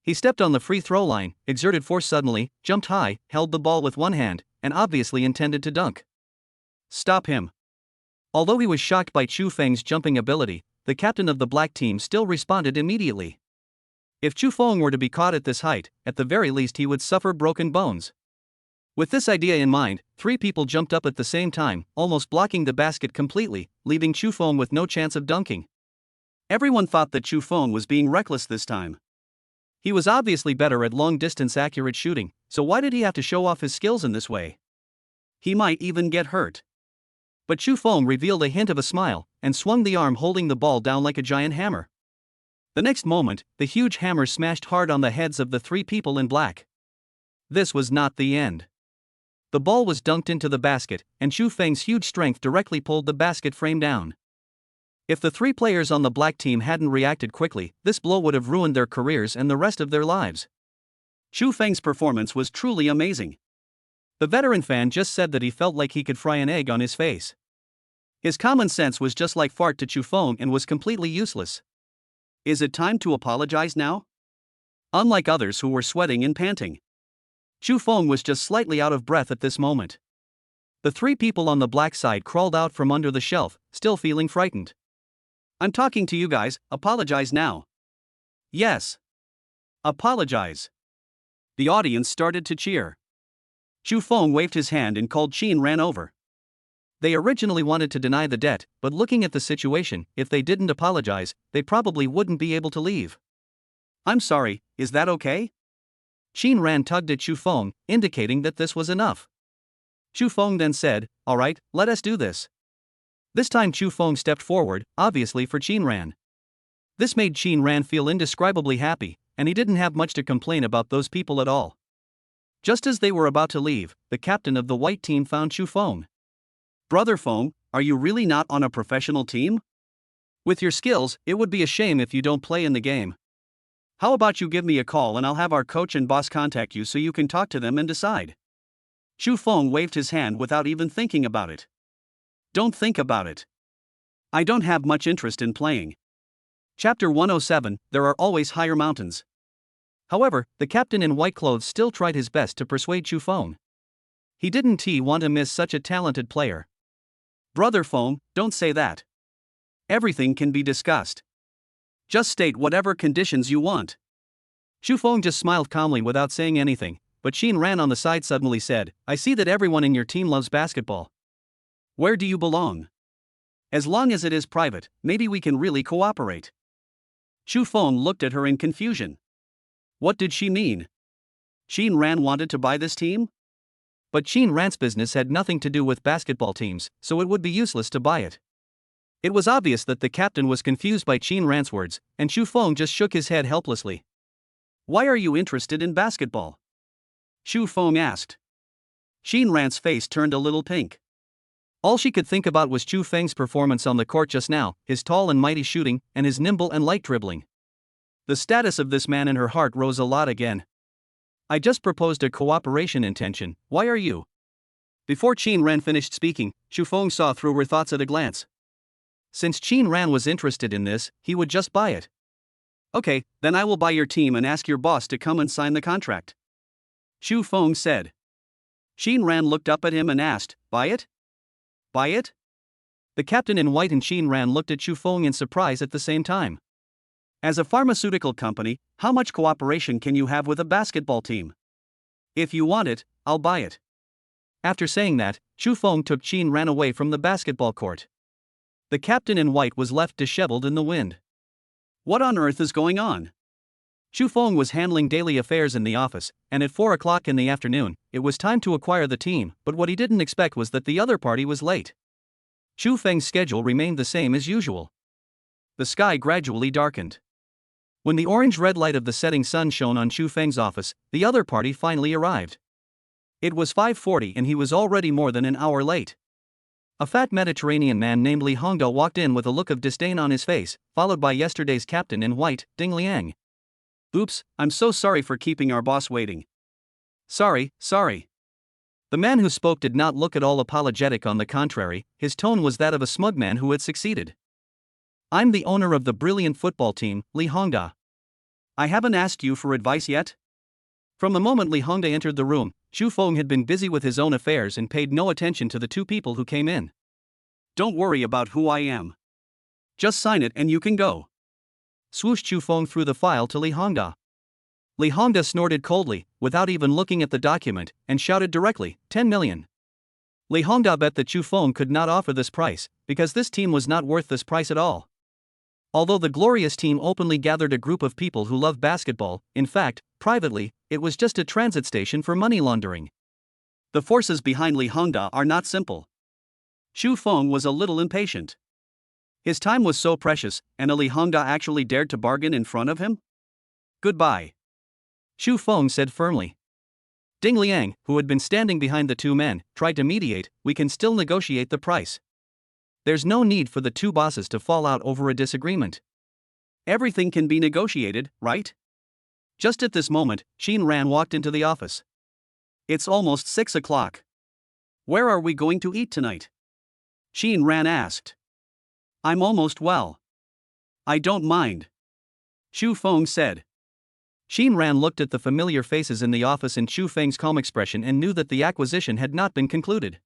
He stepped on the free throw line, exerted force suddenly, jumped high, held the ball with one hand, and obviously intended to dunk. Stop him. Although he was shocked by Chu Feng's jumping ability, the captain of the black team still responded immediately. If Chu Feng were to be caught at this height, at the very least he would suffer broken bones. With this idea in mind, 3 people jumped up at the same time, almost blocking the basket completely, leaving Chu Feng with no chance of dunking. Everyone thought that Chu Feng was being reckless this time. He was obviously better at long-distance accurate shooting, so why did he have to show off his skills in this way? He might even get hurt. But Chu Feng revealed a hint of a smile, and swung the arm holding the ball down like a giant hammer. The next moment, the huge hammer smashed hard on the heads of the three people in black. This was not the end. The ball was dunked into the basket, and Xu Feng's huge strength directly pulled the basket frame down. If the three players on the black team hadn't reacted quickly, this blow would have ruined their careers and the rest of their lives. Xu Feng's performance was truly amazing. The veteran fan just said that he felt like he could fry an egg on his face. His common sense was just like fart to Xu Feng and was completely useless. Is it time to apologize now? Unlike others who were sweating and panting, Xu Feng was just slightly out of breath at this moment. The three people on the black side crawled out from under the shelf, still feeling frightened. I'm talking to you guys, apologize now. Yes. Apologize. The audience started to cheer. Xu Feng waved his hand and called Qin Ran over. They originally wanted to deny the debt, but looking at the situation, if they didn't apologize, they probably wouldn't be able to leave. I'm sorry, is that okay? Qin Ran tugged at Xu Feng, indicating that this was enough. Xu Feng then said, all right, let us do this. This time Xu Feng stepped forward, obviously for Qin Ran. This made Qin Ran feel indescribably happy, and he didn't have much to complain about those people at all. Just as they were about to leave, the captain of the white team found Xu Feng. Brother Feng, are you really not on a professional team? With your skills, it would be a shame if you don't play in the game. How about you give me a call and I'll have our coach and boss contact you so you can talk to them and decide. Xu Feng waved his hand without even thinking about it. Don't think about it. I don't have much interest in playing. Chapter 107, There are always higher mountains. However, the captain in white clothes still tried his best to persuade Xu Feng. He didn't want to miss such a talented player. Brother Feng, don't say that. Everything can be discussed. Just state whatever conditions you want. Xu Feng just smiled calmly without saying anything, but Qin Ran on the side suddenly said, I see that everyone in your team loves basketball. Where do you belong? As long as it is private, maybe we can really cooperate. Xu Feng looked at her in confusion. What did she mean? Qin Ran wanted to buy this team? But Qin Ran's business had nothing to do with basketball teams, so it would be useless to buy it. It was obvious that the captain was confused by Qin Ran's words, and Xu Feng just shook his head helplessly. Why are you interested in basketball? Xu Feng asked. Qin Ran's face turned a little pink. All she could think about was Xu Feng's performance on the court just now, his tall and mighty shooting, and his nimble and light dribbling. The status of this man in her heart rose a lot again. I just proposed a cooperation intention, why are you? Before Qin Ran finished speaking, Xu Feng saw through her thoughts at a glance. Since Qin Ran was interested in this, he would just buy it. Okay, then I will buy your team and ask your boss to come and sign the contract. Xu Feng said. Qin Ran looked up at him and asked, buy it? Buy it? The captain in white and Qin Ran looked at Xu Feng in surprise at the same time. As a pharmaceutical company, how much cooperation can you have with a basketball team? If you want it, I'll buy it. After saying that, Xu Feng took Qin Ran away from the basketball court. The captain in white was left disheveled in the wind. What on earth is going on? Xu Feng was handling daily affairs in the office, and at 4 o'clock in the afternoon, it was time to acquire the team, but what he didn't expect was that the other party was late. Xu Feng's schedule remained the same as usual. The sky gradually darkened. When the orange-red light of the setting sun shone on Xu Feng's office, the other party finally arrived. It was 5:40 and he was already more than an hour late. A fat Mediterranean man named Li Hongda walked in with a look of disdain on his face, followed by yesterday's captain in white, Ding Liang. Oops, I'm so sorry for keeping our boss waiting. Sorry. The man who spoke did not look at all apologetic, on the contrary, his tone was that of a smug man who had succeeded. I'm the owner of the brilliant football team, Li Hongda. I haven't asked you for advice yet? From the moment Li Hongda entered the room, Xu Feng had been busy with his own affairs and paid no attention to the two people who came in. Don't worry about who I am. Just sign it and you can go. Swooshed Xu Feng through the file to Li Hongda. Li Hongda snorted coldly, without even looking at the document, and shouted directly, 10 million. Li Hongda bet that Xu Feng could not offer this price, because this team was not worth this price at all. Although the glorious team openly gathered a group of people who love basketball, in fact, privately, it was just a transit station for money laundering. The forces behind Li Hongda are not simple. Xu Feng was a little impatient. His time was so precious, and Li Hongda actually dared to bargain in front of him? Goodbye, Xu Feng said firmly. Ding Liang, who had been standing behind the two men, tried to mediate. We can still negotiate the price. There's no need for the two bosses to fall out over a disagreement. Everything can be negotiated, right? Just at this moment, Xin Ran walked into the office. It's almost 6 o'clock. Where are we going to eat tonight? Xin Ran asked. I'm almost well. I don't mind, Xu Feng said. Xin Ran looked at the familiar faces in the office and Xu Feng's calm expression and knew that the acquisition had not been concluded.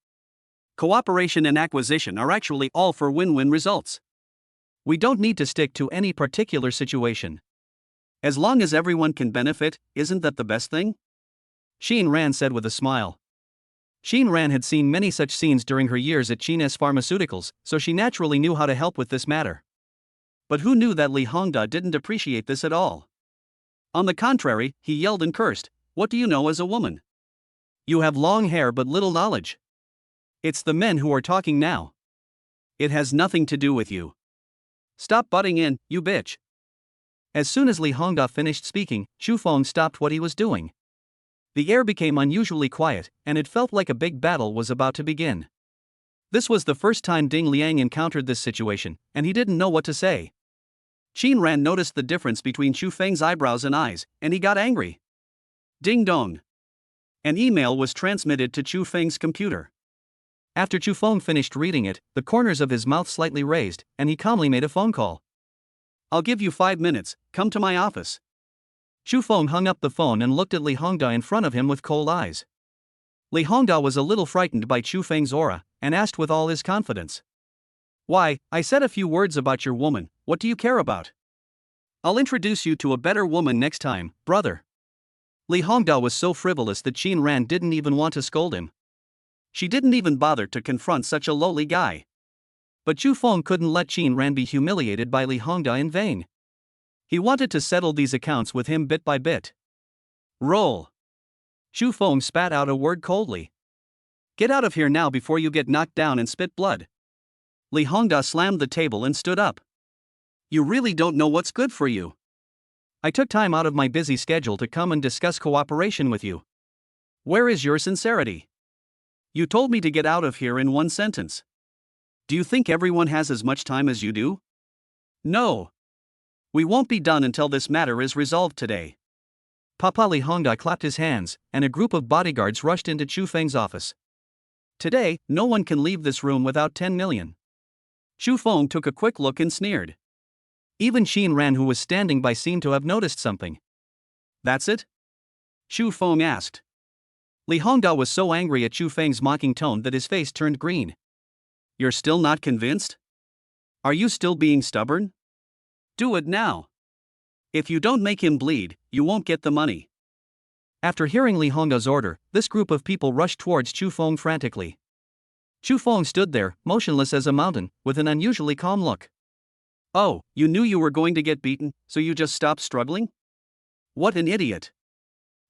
Cooperation and acquisition are actually all for win-win results. We don't need to stick to any particular situation. As long as everyone can benefit, isn't that the best thing? Xin Ran said with a smile. Xin Ran had seen many such scenes during her years at Qines Pharmaceuticals, so she naturally knew how to help with this matter. But who knew that Li Hongda didn't appreciate this at all? On the contrary, he yelled and cursed, "What do you know as a woman? You have long hair but little knowledge. It's the men who are talking now. It has nothing to do with you. Stop butting in, you bitch." As soon as Li Hongda finished speaking, Xu Feng stopped what he was doing. The air became unusually quiet, and it felt like a big battle was about to begin. This was the first time Ding Liang encountered this situation, and he didn't know what to say. Xin Ran noticed the difference between Xu Feng's eyebrows and eyes, and he got angry. Ding dong. An email was transmitted to Xu Feng's computer. After Xu Feng finished reading it, the corners of his mouth slightly raised, and he calmly made a phone call. I'll give you 5 minutes, come to my office. Xu Feng hung up the phone and looked at Li Hongda in front of him with cold eyes. Li Hongda was a little frightened by Xu Feng's aura, and asked with all his confidence. Why, I said a few words about your woman, what do you care about? I'll introduce you to a better woman next time, brother. Li Hongda was so frivolous that Xin Ran didn't even want to scold him. She didn't even bother to confront such a lowly guy. But Xu Feng couldn't let Xin Ran be humiliated by Li Hongda in vain. He wanted to settle these accounts with him bit by bit. Roll. Xu Feng spat out a word coldly. Get out of here now before you get knocked down and spit blood. Li Hongda slammed the table and stood up. You really don't know what's good for you. I took time out of my busy schedule to come and discuss cooperation with you. Where is your sincerity? You told me to get out of here in one sentence. Do you think everyone has as much time as you do? No. We won't be done until this matter is resolved today. Papa Li Hongda clapped his hands, and a group of bodyguards rushed into Xu Feng's office. Today, no one can leave this room without 10 million. Xu Feng took a quick look and sneered. Even Xin Ran, who was standing by, seemed to have noticed something. That's it? Xu Feng asked. Li Hongda was so angry at Xu Feng's mocking tone that his face turned green. You're still not convinced? Are you still being stubborn? Do it now. If you don't make him bleed, you won't get the money. After hearing Li Hongda's order, this group of people rushed towards Xu Feng frantically. Xu Feng stood there, motionless as a mountain, with an unusually calm look. Oh, you knew you were going to get beaten, so you just stopped struggling? What an idiot.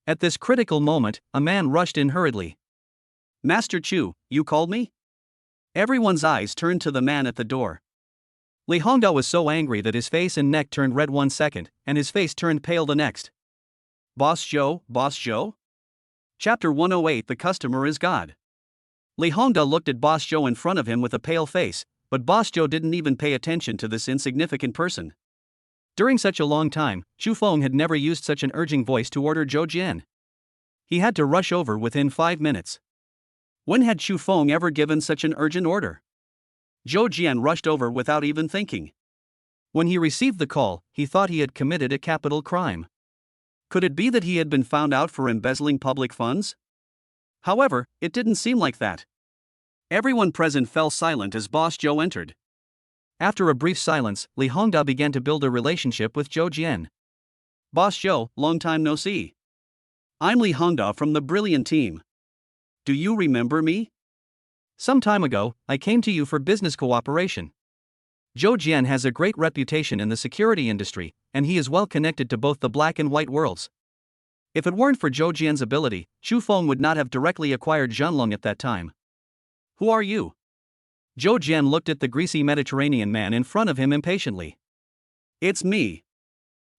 At this critical moment, a man rushed in hurriedly. Master Chu, you called me? Everyone's eyes turned to the man at the door. Li Hongda was so angry that his face and neck turned red 1 second, and his face turned pale the next. Boss Zhou, Boss Zhou? Chapter 108 The Customer is God. Li Hongda looked at Boss Zhou in front of him with a pale face, but Boss Zhou didn't even pay attention to this insignificant person. During such a long time, Xu Feng had never used such an urging voice to order Zhou Jian. He had to rush over within 5 minutes. When had Xu Feng ever given such an urgent order? Zhou Jian rushed over without even thinking. When he received the call, he thought he had committed a capital crime. Could it be that he had been found out for embezzling public funds? However, it didn't seem like that. Everyone present fell silent as Boss Zhou entered. After a brief silence, Li Hongda began to build a relationship with Zhou Jian. Boss Zhou, long time no see. I'm Li Hongda from the Brilliant team. Do you remember me? Some time ago, I came to you for business cooperation. Zhou Jian has a great reputation in the security industry, and he is well connected to both the black and white worlds. If it weren't for Zhou Jian's ability, Xu Feng would not have directly acquired Zhenlong at that time. Who are you? Zhou Jian looked at the greasy Mediterranean man in front of him impatiently. It's me.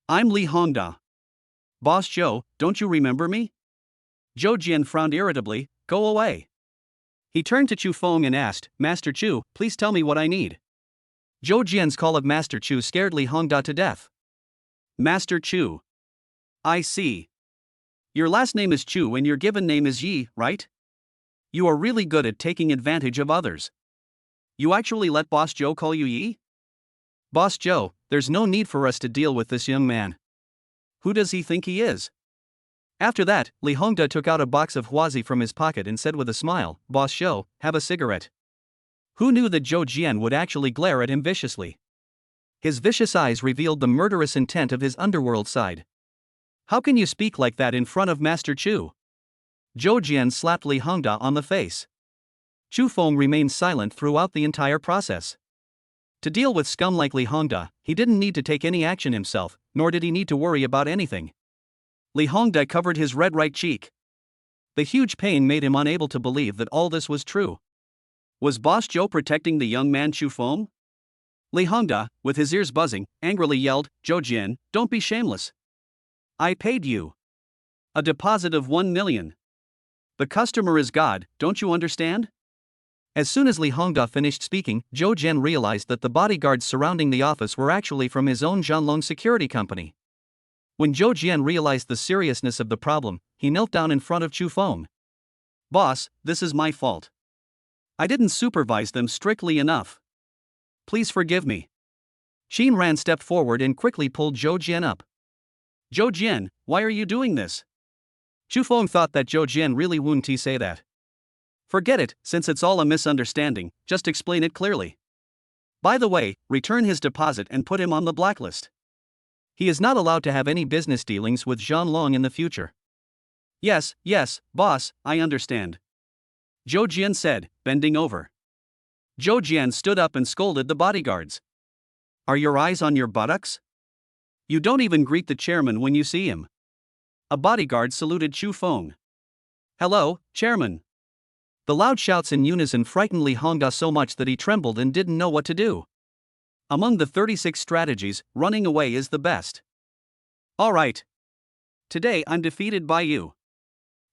I'm Li Hongda. Boss Zhou, don't you remember me? Zhou Jian frowned irritably. Go away. He turned to Chu Feng and asked, Master Chu, please tell me what I need. Zhou Jian's call of Master Chu scared Li Hongda to death. Master Chu. I see. Your last name is Chu and your given name is Yi, right? You are really good at taking advantage of others. You actually let Boss Zhou call you Yi? Boss Zhou, there's no need for us to deal with this young man. Who does he think he is? After that, Li Hongda took out a box of huazi from his pocket and said with a smile, Boss Zhou, have a cigarette. Who knew that Zhou Jian would actually glare at him viciously? His vicious eyes revealed the murderous intent of his underworld side. How can you speak like that in front of Master Chu? Zhou Jian slapped Li Hongda on the face. Chu Feng remained silent throughout the entire process. To deal with scum like Li Hongda, he didn't need to take any action himself, nor did he need to worry about anything. Li Hongda covered his red right cheek. The huge pain made him unable to believe that all this was true. Was Boss Zhou protecting the young man Chu Feng? Li Hongda, with his ears buzzing, angrily yelled, Zhou Jian, don't be shameless. I paid you a deposit of 1 million. The customer is God, don't you understand? As soon as Li Hongda finished speaking, Zhou Jian realized that the bodyguards surrounding the office were actually from his own Zhanlong security company. When Zhou Jian realized the seriousness of the problem, he knelt down in front of Chu Feng. Boss, this is my fault. I didn't supervise them strictly enough. Please forgive me. Xin Ran stepped forward and quickly pulled Zhou Jian up. Zhou Jian, why are you doing this? Chu Feng thought that Zhou Jian really wouldn't say that. Forget it, since it's all a misunderstanding, just explain it clearly. By the way, return his deposit and put him on the blacklist. He is not allowed to have any business dealings with Zhanlong in the future. Yes, boss, I understand. Zhou Jian said, bending over. Zhou Jian stood up and scolded the bodyguards. Are your eyes on your buttocks? You don't even greet the chairman when you see him. A bodyguard saluted Chu Feng. Hello, chairman. The loud shouts in unison frightened Li Hongda so much that he trembled and didn't know what to do. Among the 36 strategies, running away is the best. Alright. Today I'm defeated by you.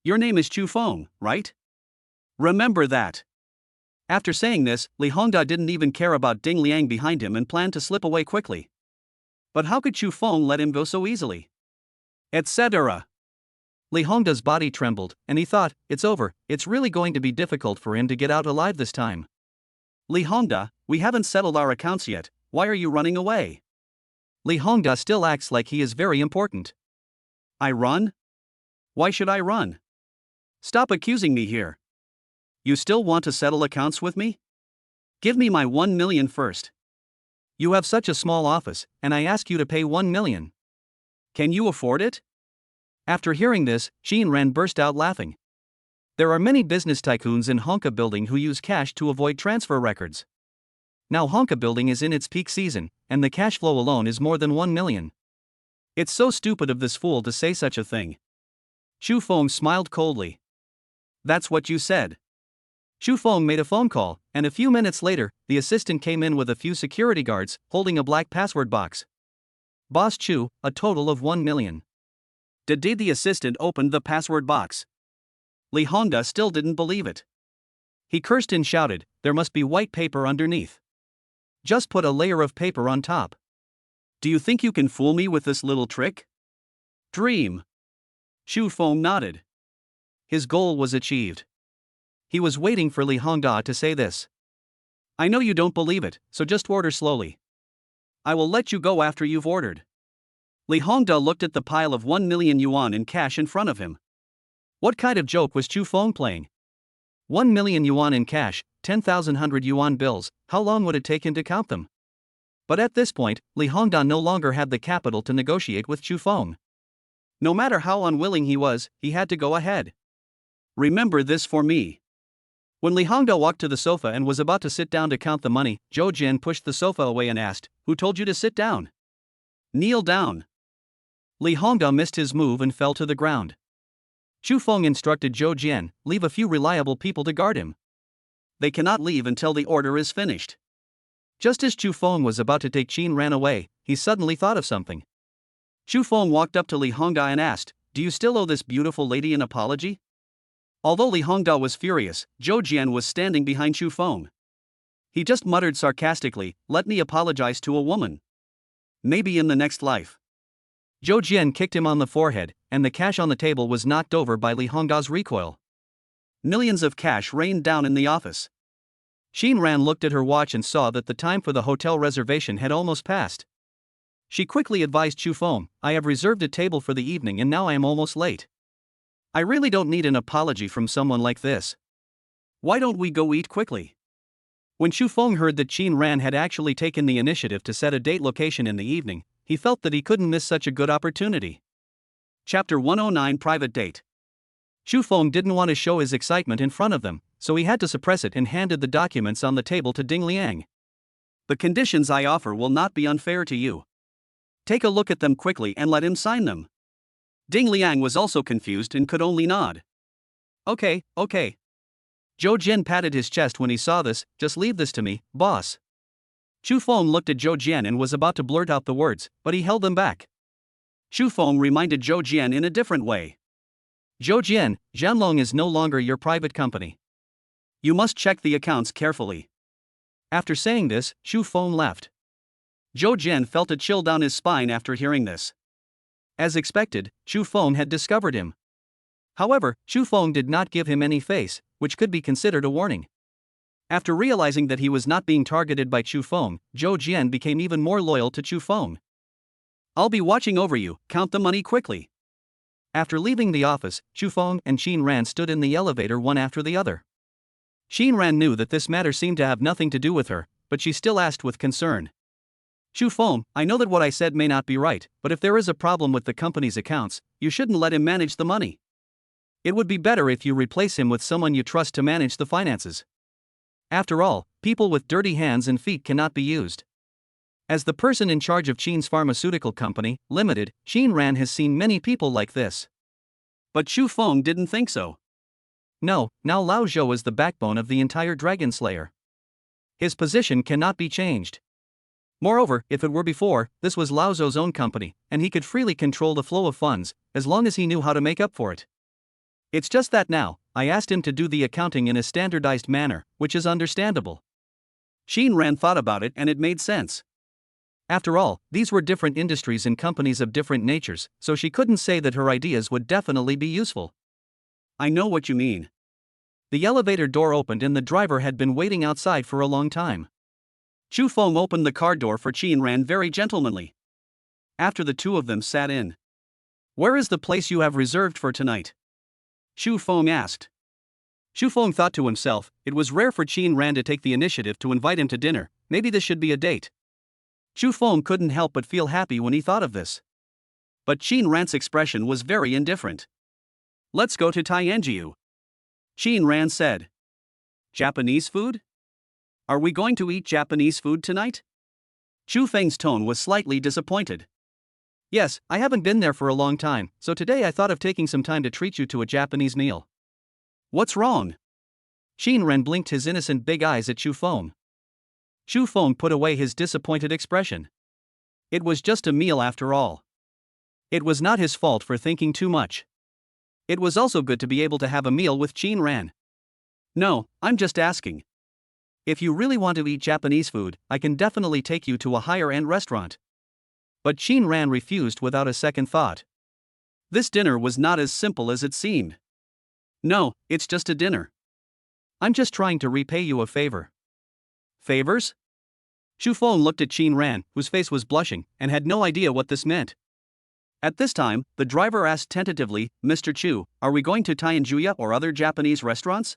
Your name is Chu Feng, right? Remember that. After saying this, Li Hongda didn't even care about Ding Liang behind him and planned to slip away quickly. But how could Chu Feng let him go so easily? Etc. Li Hongda's body trembled, and he thought, it's over, it's really going to be difficult for him to get out alive this time. Li Hongda, we haven't settled our accounts yet, why are you running away? Li Hongda still acts like he is very important. I run? Why should I run? Stop accusing me here. You still want to settle accounts with me? Give me my 1 million first. You have such a small office, and I ask you to pay 1 million. Can you afford it? After hearing this, Xin Ran burst out laughing. There are many business tycoons in Honka Building who use cash to avoid transfer records. Now Honka Building is in its peak season, and the cash flow alone is more than 1 million. It's so stupid of this fool to say such a thing. Chu Feng smiled coldly. That's what you said. Chu Feng made a phone call, and a few minutes later, the assistant came in with a few security guards, holding a black password box. Boss Chu, a total of 1 million. Did the assistant open the password box? Li Hongda still didn't believe it. He cursed and shouted, there must be white paper underneath. Just put a layer of paper on top. Do you think you can fool me with this little trick? Dream. Chu Feng nodded. His goal was achieved. He was waiting for Li Hongda to say this. I know you don't believe it, so just order slowly. I will let you go after you've ordered. Li Hongda looked at the pile of 1 million yuan in cash in front of him. What kind of joke was Chu Feng playing? 1 million yuan in cash, 10,000 yuan bills, how long would it take him to count them? But at this point, Li Hongda no longer had the capital to negotiate with Chu Feng. No matter how unwilling he was, he had to go ahead. Remember this for me. When Li Hongda walked to the sofa and was about to sit down to count the money, Zhou Jian pushed the sofa away and asked, who told you to sit down? Kneel down. Li Hongda missed his move and fell to the ground. Chu Feng instructed Zhou Jian, leave a few reliable people to guard him. They cannot leave until the order is finished. Just as Chu Feng was about to take Qin Ran away, he suddenly thought of something. Chu Feng walked up to Li Hongda and asked, "Do you still owe this beautiful lady an apology?" Although Li Hongda was furious, Zhou Jian was standing behind Chu Feng. He just muttered sarcastically, "Let me apologize to a woman. Maybe in the next life." Zhou Jian kicked him on the forehead, and the cash on the table was knocked over by Li Hongda's recoil. Millions of cash rained down in the office. Qin Ran looked at her watch and saw that the time for the hotel reservation had almost passed. She quickly advised Chu Feng, "I have reserved a table for the evening and now I am almost late. I really don't need an apology from someone like this. Why don't we go eat quickly?" When Chu Feng heard that Qin Ran had actually taken the initiative to set a date location in the evening, he felt that he couldn't miss such a good opportunity. Chapter 109 Private Date. Chu Feng didn't want to show his excitement in front of them, so he had to suppress it and handed the documents on the table to Ding Liang. "The conditions I offer will not be unfair to you. Take a look at them quickly and let him sign them." Ding Liang was also confused and could only nod. Okay. Zhou Jian patted his chest when he saw this. "Just leave this to me, boss." Chu Feng looked at Zhou Jian and was about to blurt out the words, but he held them back. Chu Feng reminded Zhou Jian in a different way. "Zhou Jian, Zhanlong is no longer your private company. You must check the accounts carefully." After saying this, Chu Feng left. Zhou Jian felt a chill down his spine after hearing this. As expected, Chu Feng had discovered him. However, Chu Feng did not give him any face, which could be considered a warning. After realizing that he was not being targeted by Chu Feng, Zhou Jian became even more loyal to Chu Feng. "I'll be watching over you, count the money quickly." After leaving the office, Chu Feng and Qin Ran stood in the elevator one after the other. Qin Ran knew that this matter seemed to have nothing to do with her, but she still asked with concern. "Chu Feng, I know that what I said may not be right, but if there is a problem with the company's accounts, you shouldn't let him manage the money. It would be better if you replace him with someone you trust to manage the finances. After all, people with dirty hands and feet cannot be used." As the person in charge of Qin's pharmaceutical company, Limited, Qin Ran has seen many people like this. But Chu Feng didn't think so. No, now Lao Zhou is the backbone of the entire Dragon Slayer. His position cannot be changed. Moreover, if it were before, this was Lao Zhou's own company, and he could freely control the flow of funds, as long as he knew how to make up for it. It's just that now, I asked him to do the accounting in a standardized manner, which is understandable. Qin Ran thought about it and it made sense. After all, these were different industries and companies of different natures, so she couldn't say that her ideas would definitely be useful. "I know what you mean." The elevator door opened and the driver had been waiting outside for a long time. Chu Feng opened the car door for Qin Ran very gentlemanly. After the two of them sat in. "Where is the place you have reserved for tonight?" Chu Feng asked. Chu Feng thought to himself, it was rare for Qin Ran to take the initiative to invite him to dinner, maybe this should be a date. Chu Feng couldn't help but feel happy when he thought of this. But Qin Ran's expression was very indifferent. "Let's go to Tianjiu," Qin Ran said. "Japanese food? Are we going to eat Japanese food tonight?" Chu Feng's tone was slightly disappointed. "Yes, I haven't been there for a long time, so today I thought of taking some time to treat you to a Japanese meal." "What's wrong?" Qin Ran blinked his innocent big eyes at Chu Feng. Chu Feng put away his disappointed expression. It was just a meal after all. It was not his fault for thinking too much. It was also good to be able to have a meal with Qin Ran. "No, I'm just asking. If you really want to eat Japanese food, I can definitely take you to a higher-end restaurant." But Qin Ran refused without a second thought. This dinner was not as simple as it seemed. "No, it's just a dinner. I'm just trying to repay you a favor." "Favors?" Chu Feng looked at Qin Ran, whose face was blushing, and had no idea what this meant. At this time, the driver asked tentatively, "Mr. Chu, are we going to Tianjiu or other Japanese restaurants?"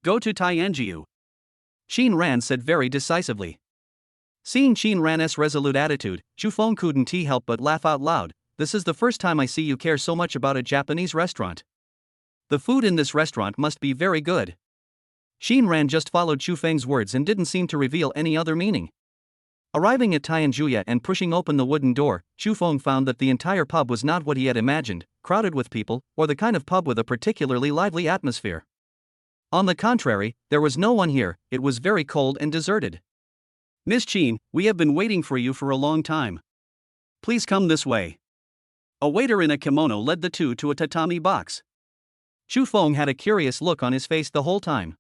"Go to Tianjiu," Qin Ran said very decisively. Seeing Qin Ran's resolute attitude, Chu Feng couldn't help but laugh out loud. "This is the first time I see you care so much about a Japanese restaurant. The food in this restaurant must be very good." Qin Ran just followed Chu Feng's words and didn't seem to reveal any other meaning. Arriving at Tianjiu and pushing open the wooden door, Chu Feng found that the entire pub was not what he had imagined, crowded with people, or the kind of pub with a particularly lively atmosphere. On the contrary, there was no one here, it was very cold and deserted. Miss Chin, we have been waiting for you for a long time. Please come this way. A waiter in a kimono led the two to a tatami box. Chu Feng had a curious look on his face the whole time.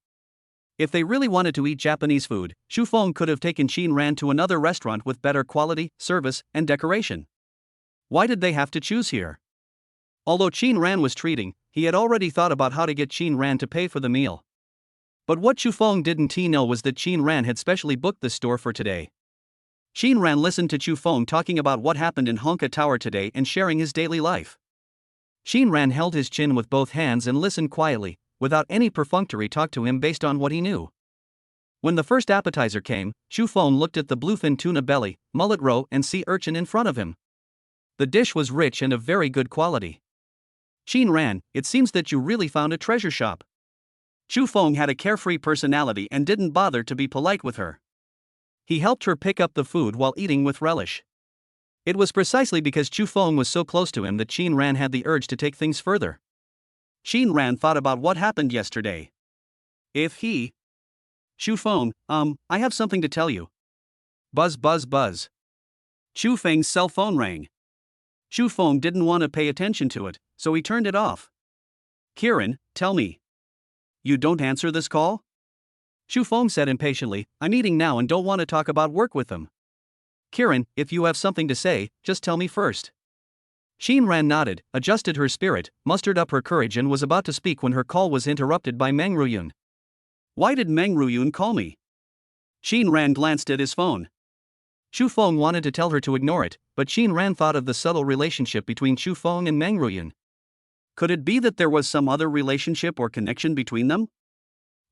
If they really wanted to eat Japanese food, Chu Feng could have taken Chin Ran to another restaurant with better quality, service, and decoration. Why did they have to choose here? Although Chin Ran was treating, he had already thought about how to get Chin Ran to pay for the meal. But what Chu Feng didn't know was that Chin Ran had specially booked the store for today. Chin Ran listened to Chu Feng talking about what happened in Honka Tower today and sharing his daily life. Chin Ran held his chin with both hands and listened quietly, without any perfunctory talk to him based on what he knew. When the first appetizer came, Chu Feng looked at the bluefin tuna belly, mullet roe and sea urchin in front of him. The dish was rich and of very good quality. Chin Ran, it seems that you really found a treasure shop. Chu Feng had a carefree personality and didn't bother to be polite with her. He helped her pick up the food while eating with relish. It was precisely because Chu Feng was so close to him that Chin Ran had the urge to take things further. Chin Ran thought about what happened yesterday. If he... Chu Feng, I have something to tell you. Buzz buzz buzz. Chu Feng's cell phone rang. Chu Feng didn't want to pay attention to it, so he turned it off. Kiran, tell me. You don't answer this call? Chu Feng said impatiently, I'm eating now and don't want to talk about work with them. Kiran, if you have something to say, just tell me first. Chin Ran nodded, adjusted her spirit, mustered up her courage and was about to speak when her call was interrupted by Meng Ruyun. Why did Meng Ruyun call me? Chin Ran glanced at his phone. Chu Feng wanted to tell her to ignore it, but Chin Ran thought of the subtle relationship between Chu Feng and Meng Ruyun. Could it be that there was some other relationship or connection between them?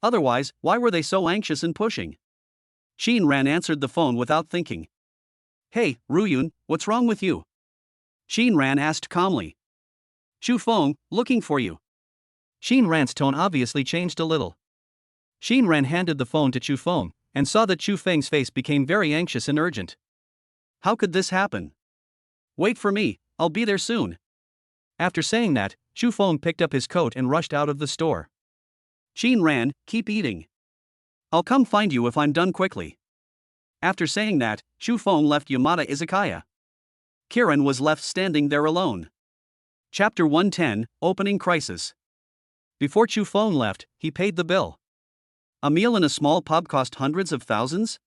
Otherwise, why were they so anxious and pushing? Chin Ran answered the phone without thinking. Hey, Ruyun, what's wrong with you? Chin Ran asked calmly. Chu Feng, looking for you. Chin Ran's tone obviously changed a little. Chin Ran handed the phone to Chu Feng, and saw that Chu Feng's face became very anxious and urgent. How could this happen? Wait for me, I'll be there soon. After saying that, Chu Feng picked up his coat and rushed out of the store. Chin Ran, keep eating. I'll come find you if I'm done quickly. After saying that, Chu Feng left Yamada Izakaya. Kiran was left standing there alone. Chapter 110, Opening Crisis. Before Chu Feng left, he paid the bill. A meal in a small pub cost hundreds of thousands?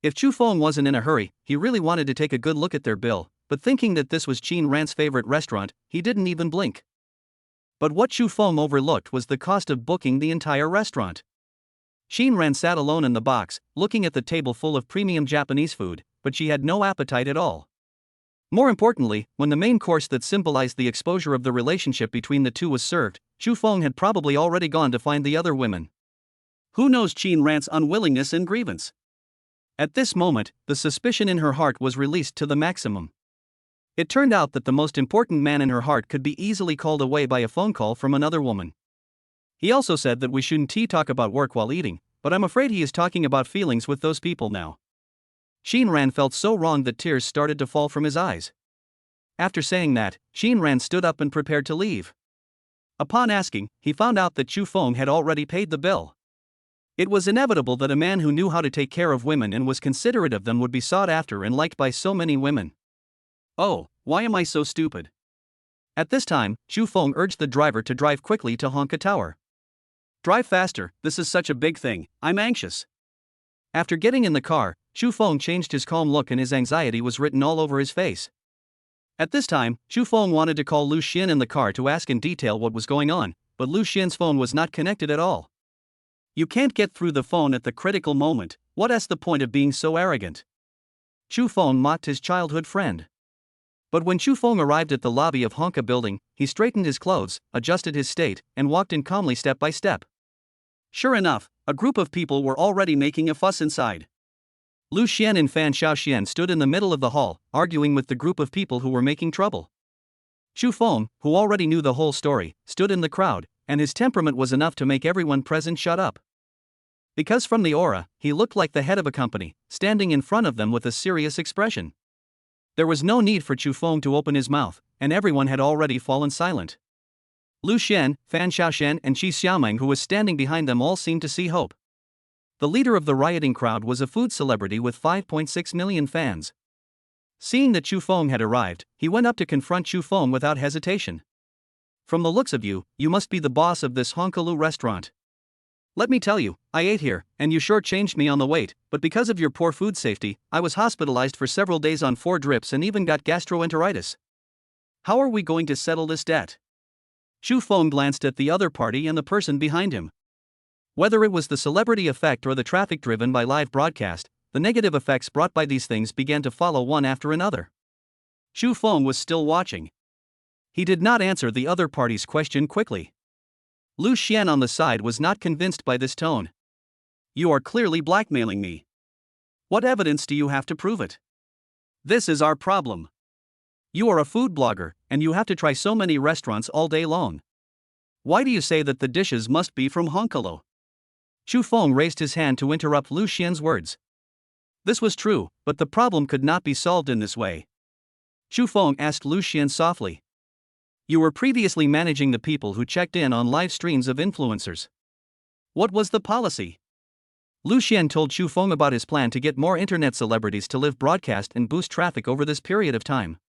If Chu Feng wasn't in a hurry, he really wanted to take a good look at their bill, but thinking that this was Chin Ran's favorite restaurant, he didn't even blink. But what Chu Feng overlooked was the cost of booking the entire restaurant. Chin Ran sat alone in the box, looking at the table full of premium Japanese food, but she had no appetite at all. More importantly, when the main course that symbolized the exposure of the relationship between the two was served, Chu Feng had probably already gone to find the other women. Who knows Chin Ran's unwillingness and grievance? At this moment, the suspicion in her heart was released to the maximum. It turned out that the most important man in her heart could be easily called away by a phone call from another woman. He also said that we shouldn't talk about work while eating, but I'm afraid he is talking about feelings with those people now. Chin Ran felt so wrong that tears started to fall from his eyes. After saying that, Chin Ran stood up and prepared to leave. Upon asking, he found out that Chu Feng had already paid the bill. It was inevitable that a man who knew how to take care of women and was considerate of them would be sought after and liked by so many women. Oh, why am I so stupid? At this time, Chu Feng urged the driver to drive quickly to Honka Tower. Drive faster, this is such a big thing, I'm anxious. After getting in the car, Chu Feng changed his calm look and his anxiety was written all over his face. At this time, Chu Feng wanted to call Lu Xian in the car to ask in detail what was going on, but Lu Xian's phone was not connected at all. You can't get through the phone at the critical moment, what's the point of being so arrogant? Chu Feng mocked his childhood friend. But when Chu Feng arrived at the lobby of Honka building, he straightened his clothes, adjusted his state, and walked in calmly step by step. Sure enough, a group of people were already making a fuss inside. Lu Xian and Fan Xiaoxian stood in the middle of the hall, arguing with the group of people who were making trouble. Chu Feng, who already knew the whole story, stood in the crowd, and his temperament was enough to make everyone present shut up. Because from the aura, he looked like the head of a company, standing in front of them with a serious expression. There was no need for Chu Feng to open his mouth, and everyone had already fallen silent. Lu Xian, Fan Xiaoshan, and Qi Xiaoming, who was standing behind them, all seemed to see hope. The leader of the rioting crowd was a food celebrity with 5.6 million fans. Seeing that Chu Feng had arrived, he went up to confront Chu Feng without hesitation. From the looks of you, you must be the boss of this Honkalu restaurant. Let me tell you, I ate here, and you shortchanged me on the weight, but because of your poor food safety, I was hospitalized for several days on 4 drips and even got gastroenteritis. How are we going to settle this debt? Chu Feng glanced at the other party and the person behind him. Whether it was the celebrity effect or the traffic driven by live broadcast, the negative effects brought by these things began to follow one after another. Chu Feng was still watching. He did not answer the other party's question quickly. Lu Xian on the side was not convinced by this tone. You are clearly blackmailing me. What evidence do you have to prove it? This is our problem. You are a food blogger, and you have to try so many restaurants all day long. Why do you say that the dishes must be from Honkalu? Chu Feng raised his hand to interrupt Lu Xian's words. This was true, but the problem could not be solved in this way. Chu Feng asked Lu Xian softly. You were previously managing the people who checked in on live streams of influencers. What was the policy? Lu Xian told Chu Feng about his plan to get more internet celebrities to live broadcast and boost traffic over this period of time.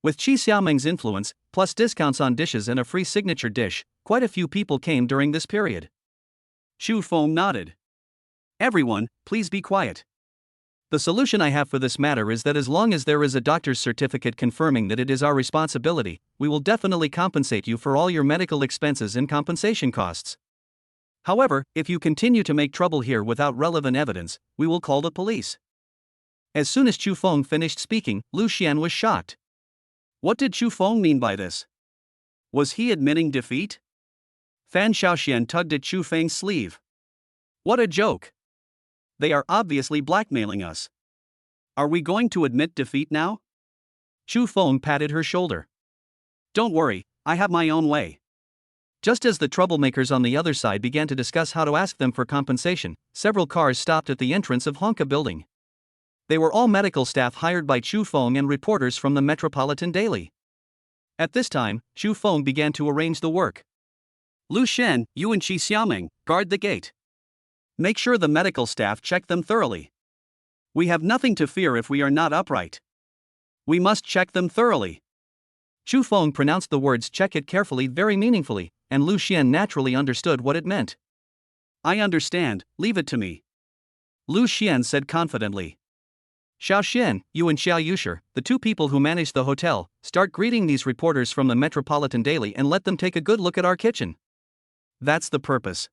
With Qi Xiaoming's influence, plus discounts on dishes and a free signature dish, quite a few people came during this period. Chu Feng nodded. Everyone, please be quiet. The solution I have for this matter is that as long as there is a doctor's certificate confirming that it is our responsibility, we will definitely compensate you for all your medical expenses and compensation costs. However, if you continue to make trouble here without relevant evidence, we will call the police. As soon as Chu Feng finished speaking, Lu Xian was shocked. What did Chu Feng mean by this? Was he admitting defeat? Fan Xiaoxian tugged at Chu Feng's sleeve. What a joke! They are obviously blackmailing us. Are we going to admit defeat now? Chu Feng patted her shoulder. Don't worry, I have my own way. Just as the troublemakers on the other side began to discuss how to ask them for compensation, several cars stopped at the entrance of Honka building. They were all medical staff hired by Chu Feng and reporters from the Metropolitan Daily. At this time, Chu Feng began to arrange the work. Lu Xian, you and Qi Xiaoming, guard the gate. Make sure the medical staff check them thoroughly. We have nothing to fear if we are not upright. We must check them thoroughly. Chu Feng pronounced the words check it carefully very meaningfully, and Lu Xian naturally understood what it meant. I understand, leave it to me. Lu Xian said confidently. Xiao Xian, you and Xiao Yusher, the two people who manage the hotel, start greeting these reporters from the Metropolitan Daily and let them take a good look at our kitchen. That's the purpose.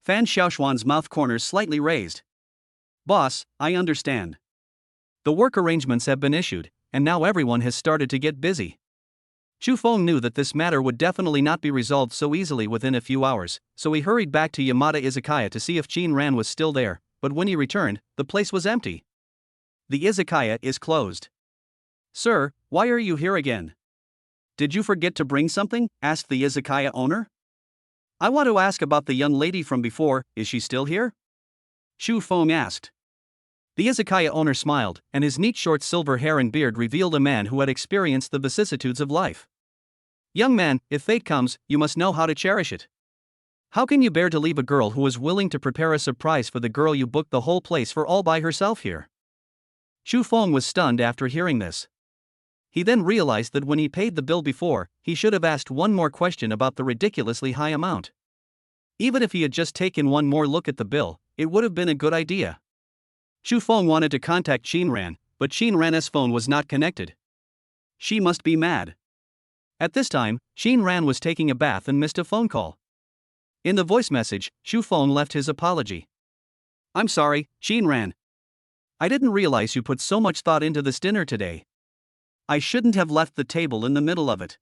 Fan Xiaoshuan's mouth corners slightly raised. Boss, I understand. The work arrangements have been issued, and now everyone has started to get busy. Chu Feng knew that this matter would definitely not be resolved so easily within a few hours, so he hurried back to Yamada Izakaya to see if Qin Ran was still there, but when he returned, the place was empty. The izakaya is closed. Sir, why are you here again? Did you forget to bring something? Asked the izakaya owner. I want to ask about the young lady from before, is she still here? Chu Feng asked. The izakaya owner smiled, and his neat short silver hair and beard revealed a man who had experienced the vicissitudes of life. Young man, if fate comes, you must know how to cherish it. How can you bear to leave a girl who was willing to prepare a surprise for the girl you booked the whole place for all by herself here? Chu Feng was stunned after hearing this. He then realized that when he paid the bill before, he should have asked one more question about the ridiculously high amount. Even if he had just taken one more look at the bill, it would have been a good idea. Chu Feng wanted to contact Qin Ran, but Qin Ran's phone was not connected. She must be mad. At this time, Qin Ran was taking a bath and missed a phone call. In the voice message, Chu Feng left his apology. I'm sorry, Qin Ran. I didn't realize you put so much thought into this dinner today. I shouldn't have left the table in the middle of it.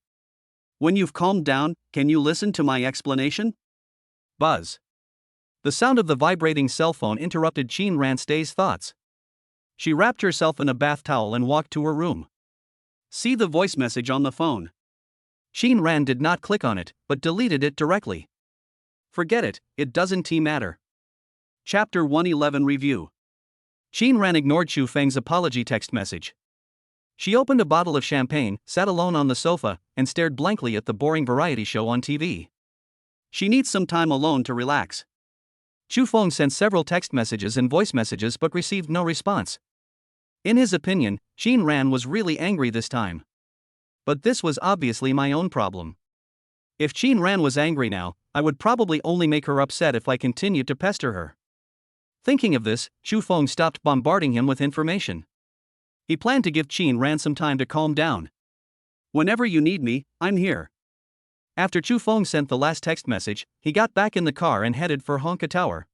When you've calmed down, can you listen to my explanation? Buzz. The sound of the vibrating cell phone interrupted Qin Ran's thoughts. She wrapped herself in a bath towel and walked to her room. See the voice message on the phone. Qin Ran did not click on it, but deleted it directly. Forget it, it doesn't matter. Chapter 111 Review. Qin Ran ignored Chu Feng's apology text message. She opened a bottle of champagne, sat alone on the sofa, and stared blankly at the boring variety show on TV. She needs some time alone to relax. Chu Feng sent several text messages and voice messages but received no response. In his opinion, Jean Ran was really angry this time. But this was obviously my own problem. If Jean Ran was angry now, I would probably only make her upset if I continued to pester her. Thinking of this, Chu Feng stopped bombarding him with information. He planned to give Jean Ran some time to calm down. Whenever you need me, I'm here. After Chu Feng sent the last text message, he got back in the car and headed for Honka Tower.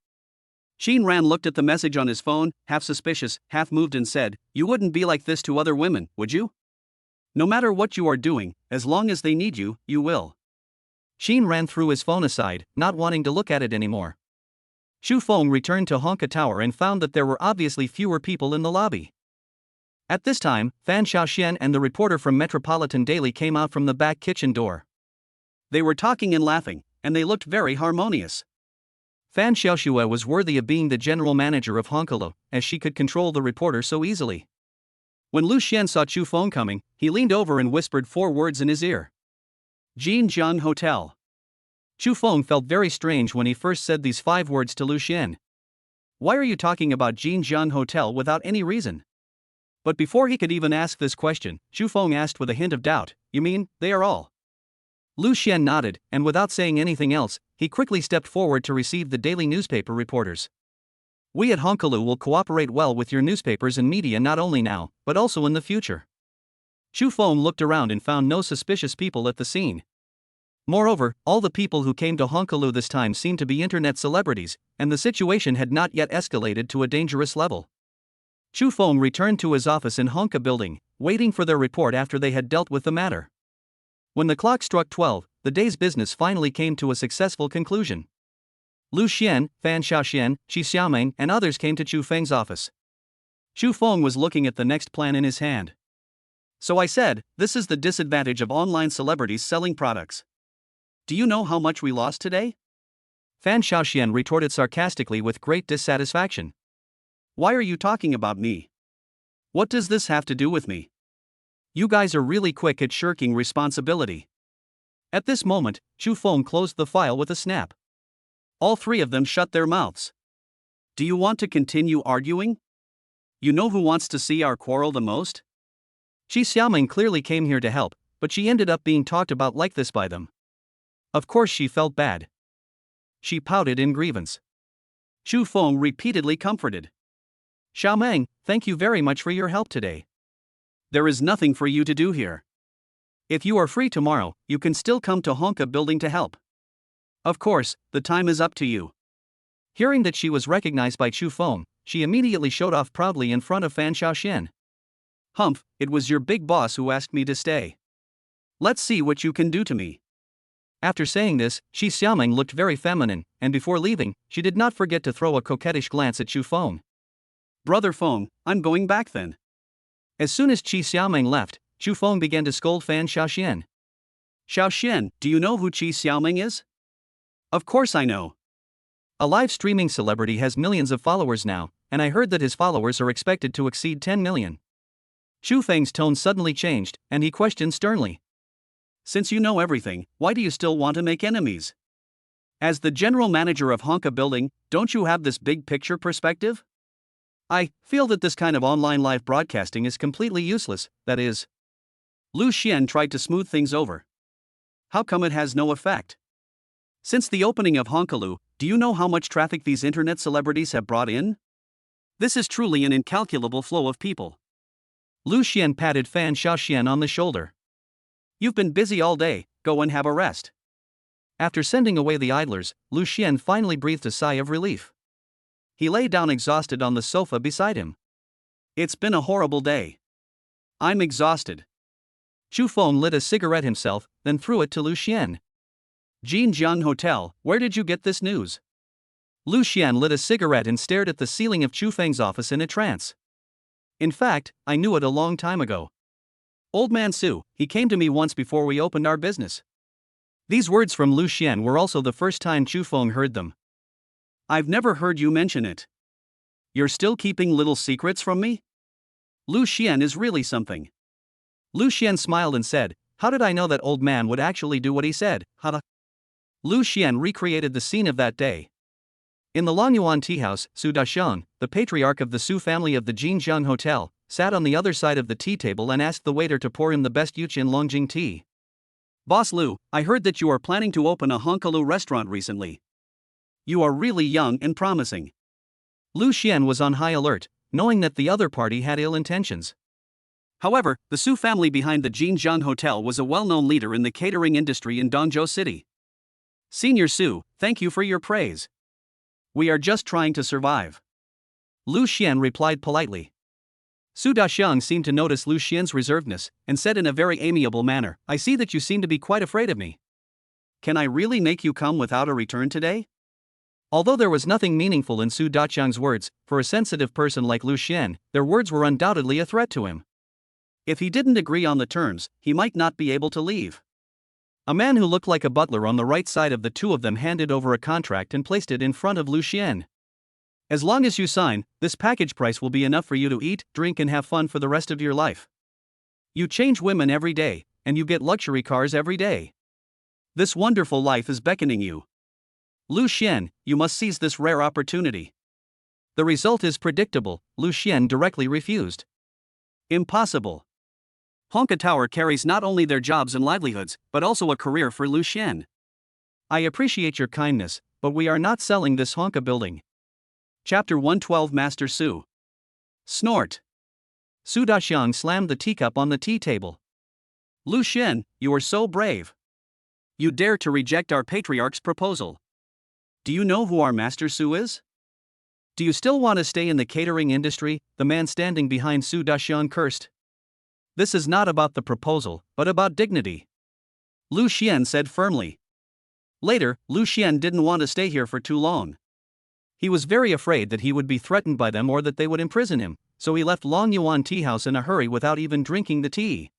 Jean Ran looked at the message on his phone, half suspicious, half moved, and said, "You wouldn't be like this to other women, would you? No matter what you are doing, as long as they need you, you will." Jean Ran threw his phone aside, not wanting to look at it anymore. Chu Feng returned to Honka Tower and found that there were obviously fewer people in the lobby. At this time, Fan Xiaoxian and the reporter from Metropolitan Daily came out from the back kitchen door. They were talking and laughing, and they looked very harmonious. Fan Xiaoxue was worthy of being the general manager of Honkalo, as she could control the reporter so easily. When Lu Xian saw Chu Feng coming, he leaned over and whispered 4 words in his ear. Jinjiang Hotel. Chu Feng felt very strange when he first said these 5 words to Lu Xian. Why are you talking about Jinjiang Hotel without any reason? But before he could even ask this question, Chu Feng asked with a hint of doubt, "You mean, they are all?" Lu Xian nodded, and without saying anything else, he quickly stepped forward to receive the daily newspaper reporters. "We at Honkalu will cooperate well with your newspapers and media not only now, but also in the future." Chu Feng looked around and found no suspicious people at the scene. Moreover, all the people who came to Honkalu this time seemed to be internet celebrities, and the situation had not yet escalated to a dangerous level. Chu Feng returned to his office in Honka Building, waiting for their report after they had dealt with the matter. When the clock struck 12, the day's business finally came to a successful conclusion. Lu Xian, Fan Xiaoxian, Qi Xiaoming, and others came to Chu Feng's office. Chu Feng was looking at the next plan in his hand. "So I said, this is the disadvantage of online celebrities selling products. Do you know how much we lost today?" Fan Xiaoxian retorted sarcastically with great dissatisfaction. "Why are you talking about me? What does this have to do with me? You guys are really quick at shirking responsibility." At this moment, Chu Feng closed the file with a snap. All 3 of them shut their mouths. "Do you want to continue arguing? You know who wants to see our quarrel the most?" Qi Xiaoming clearly came here to help, but she ended up being talked about like this by them. Of course she felt bad. She pouted in grievance. Chu Feng repeatedly comforted. "Xiaoming, thank you very much for your help today. There is nothing for you to do here. If you are free tomorrow, you can still come to Honka Building to help. Of course, the time is up to you." Hearing that she was recognized by Chu Feng, she immediately showed off proudly in front of Fan Xiaoxian. "Humph, it was your big boss who asked me to stay. Let's see what you can do to me." After saying this, Qi Xiaoming looked very feminine, and before leaving, she did not forget to throw a coquettish glance at Chu Feng. "Brother Feng, I'm going back then." As soon as Qi Xiaoming left, Chu Feng began to scold Fan Xiaoxian. "Xiaoxian, do you know who Qi Xiaoming is?" "Of course I know. A live streaming celebrity has millions of followers now, and I heard that his followers are expected to exceed 10 million. Chu Feng's tone suddenly changed, and he questioned sternly. "Since you know everything, why do you still want to make enemies? As the general manager of Honka Building, don't you have this big picture perspective? I feel that this kind of online live broadcasting is completely useless, that is." Lu Xian tried to smooth things over. "How come it has no effect? Since the opening of Honkalu, do you know how much traffic these internet celebrities have brought in? This is truly an incalculable flow of people." Lu Xian patted Fan Xiaoxian on the shoulder. "You've been busy all day, go and have a rest." After sending away the idlers, Lu Xian finally breathed a sigh of relief. He lay down exhausted on the sofa beside him. "It's been a horrible day. I'm exhausted." Chu Feng lit a cigarette himself, then threw it to Lu Xian. "Jinjiang Hotel, where did you get this news?" Lu Xian lit a cigarette and stared at the ceiling of Chu Feng's office in a trance. "In fact, I knew it a long time ago. Old man Su, he came to me once before we opened our business." These words from Lu Xian were also the first time Chu Feng heard them. "I've never heard you mention it. You're still keeping little secrets from me? Lu Xian is really something." Lu Xian smiled and said, "How did I know that old man would actually do what he said, huh?" Lu Xian recreated the scene of that day. In the Longyuan tea house, Su Daxiang, the patriarch of the Su family of the Jinjiang Hotel, sat on the other side of the tea table and asked the waiter to pour him the best Yuqin Longjing tea. "Boss Lu, I heard that you are planning to open a Honkalu restaurant recently. You are really young and promising." Lu Xian was on high alert, knowing that the other party had ill intentions. However, the Su family behind the Jinjiang Hotel was a well-known leader in the catering industry in Dongzhou City. "Senior Su, thank you for your praise. We are just trying to survive," Lu Xian replied politely. Su Daxiang seemed to notice Lu Xian's reservedness, and said in a very amiable manner, "I see that you seem to be quite afraid of me. Can I really make you come without a return today?" Although there was nothing meaningful in Su Daxiang's words, for a sensitive person like Lu Xian, their words were undoubtedly a threat to him. If he didn't agree on the terms, he might not be able to leave. A man who looked like a butler on the right side of the two of them handed over a contract and placed it in front of Lu Xian. "As long as you sign, this package price will be enough for you to eat, drink and have fun for the rest of your life. You change women every day, and you get luxury cars every day. This wonderful life is beckoning you. Lu Xian, you must seize this rare opportunity." The result is predictable, Lu Xian directly refused. "Impossible. Honka Tower carries not only their jobs and livelihoods, but also a career for Lu Xian. I appreciate your kindness, but we are not selling this Honka building." Chapter 112 Master Su. Snort. Su Daxiang slammed the teacup on the tea table. "Lu Xian, you are so brave. You dare to reject our patriarch's proposal. Do you know who our Master Su is? Do you still want to stay in the catering industry?" The man standing behind Su Daxiang cursed. "This is not about the proposal, but about dignity," Lu Xian said firmly. Later, Lu Xian didn't want to stay here for too long. He was very afraid that he would be threatened by them or that they would imprison him, so he left Longyuan tea house in a hurry without even drinking the tea.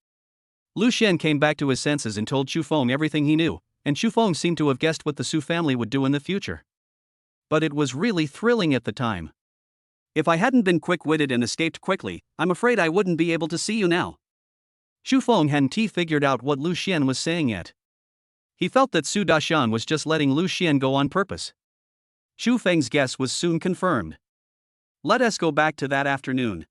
Lu Xian came back to his senses and told Chu Feng everything he knew, and Chu Feng seemed to have guessed what the Su family would do in the future. But it was really thrilling at the time. "If I hadn't been quick-witted and escaped quickly, I'm afraid I wouldn't be able to see you now." Chu Feng hadn't figured out what Lu Xian was saying yet. He felt that Su Daxiang was just letting Lu Xian go on purpose. Chu Feng's guess was soon confirmed. Let us go back to that afternoon.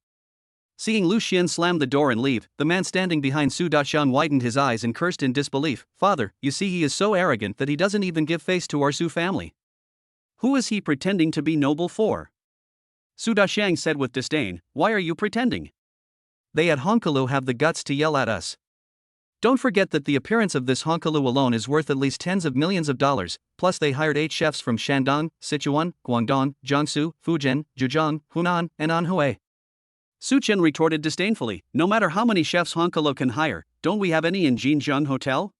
Seeing Lu Xian slam the door and leave, the man standing behind Su Daxiang widened his eyes and cursed in disbelief. "Father, you see he is so arrogant that he doesn't even give face to our Su family. Who is he pretending to be noble for?" Su Daxiang said with disdain, "Why are you pretending? They at Honkalu have the guts to yell at us. Don't forget that the appearance of this Honkalu alone is worth at least tens of millions of dollars, plus they hired 8 chefs from Shandong, Sichuan, Guangdong, Jiangsu, Fujian, Zhejiang, Hunan, and Anhui." Su Chen retorted disdainfully, "No matter how many chefs Honkalu can hire, don't we have any in Jinjiang Hotel?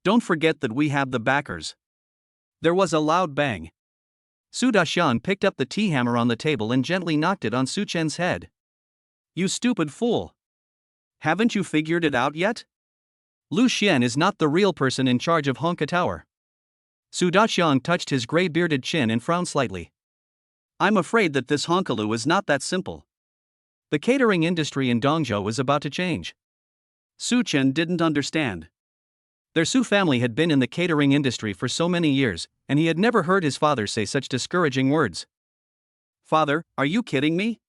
Don't forget that we have the backers." There was a loud bang. Su Daxiang picked up the tea hammer on the table and gently knocked it on Su Chen's head. "You stupid fool! Haven't you figured it out yet? Lu Xian is not the real person in charge of Honka Tower." Su Daxiang touched his gray-bearded chin and frowned slightly. "I'm afraid that this Honkalu is not that simple. The catering industry in Dongzhou is about to change." Su Chen didn't understand. Their Su family had been in the catering industry for so many years, and he had never heard his father say such discouraging words. "Father, are you kidding me?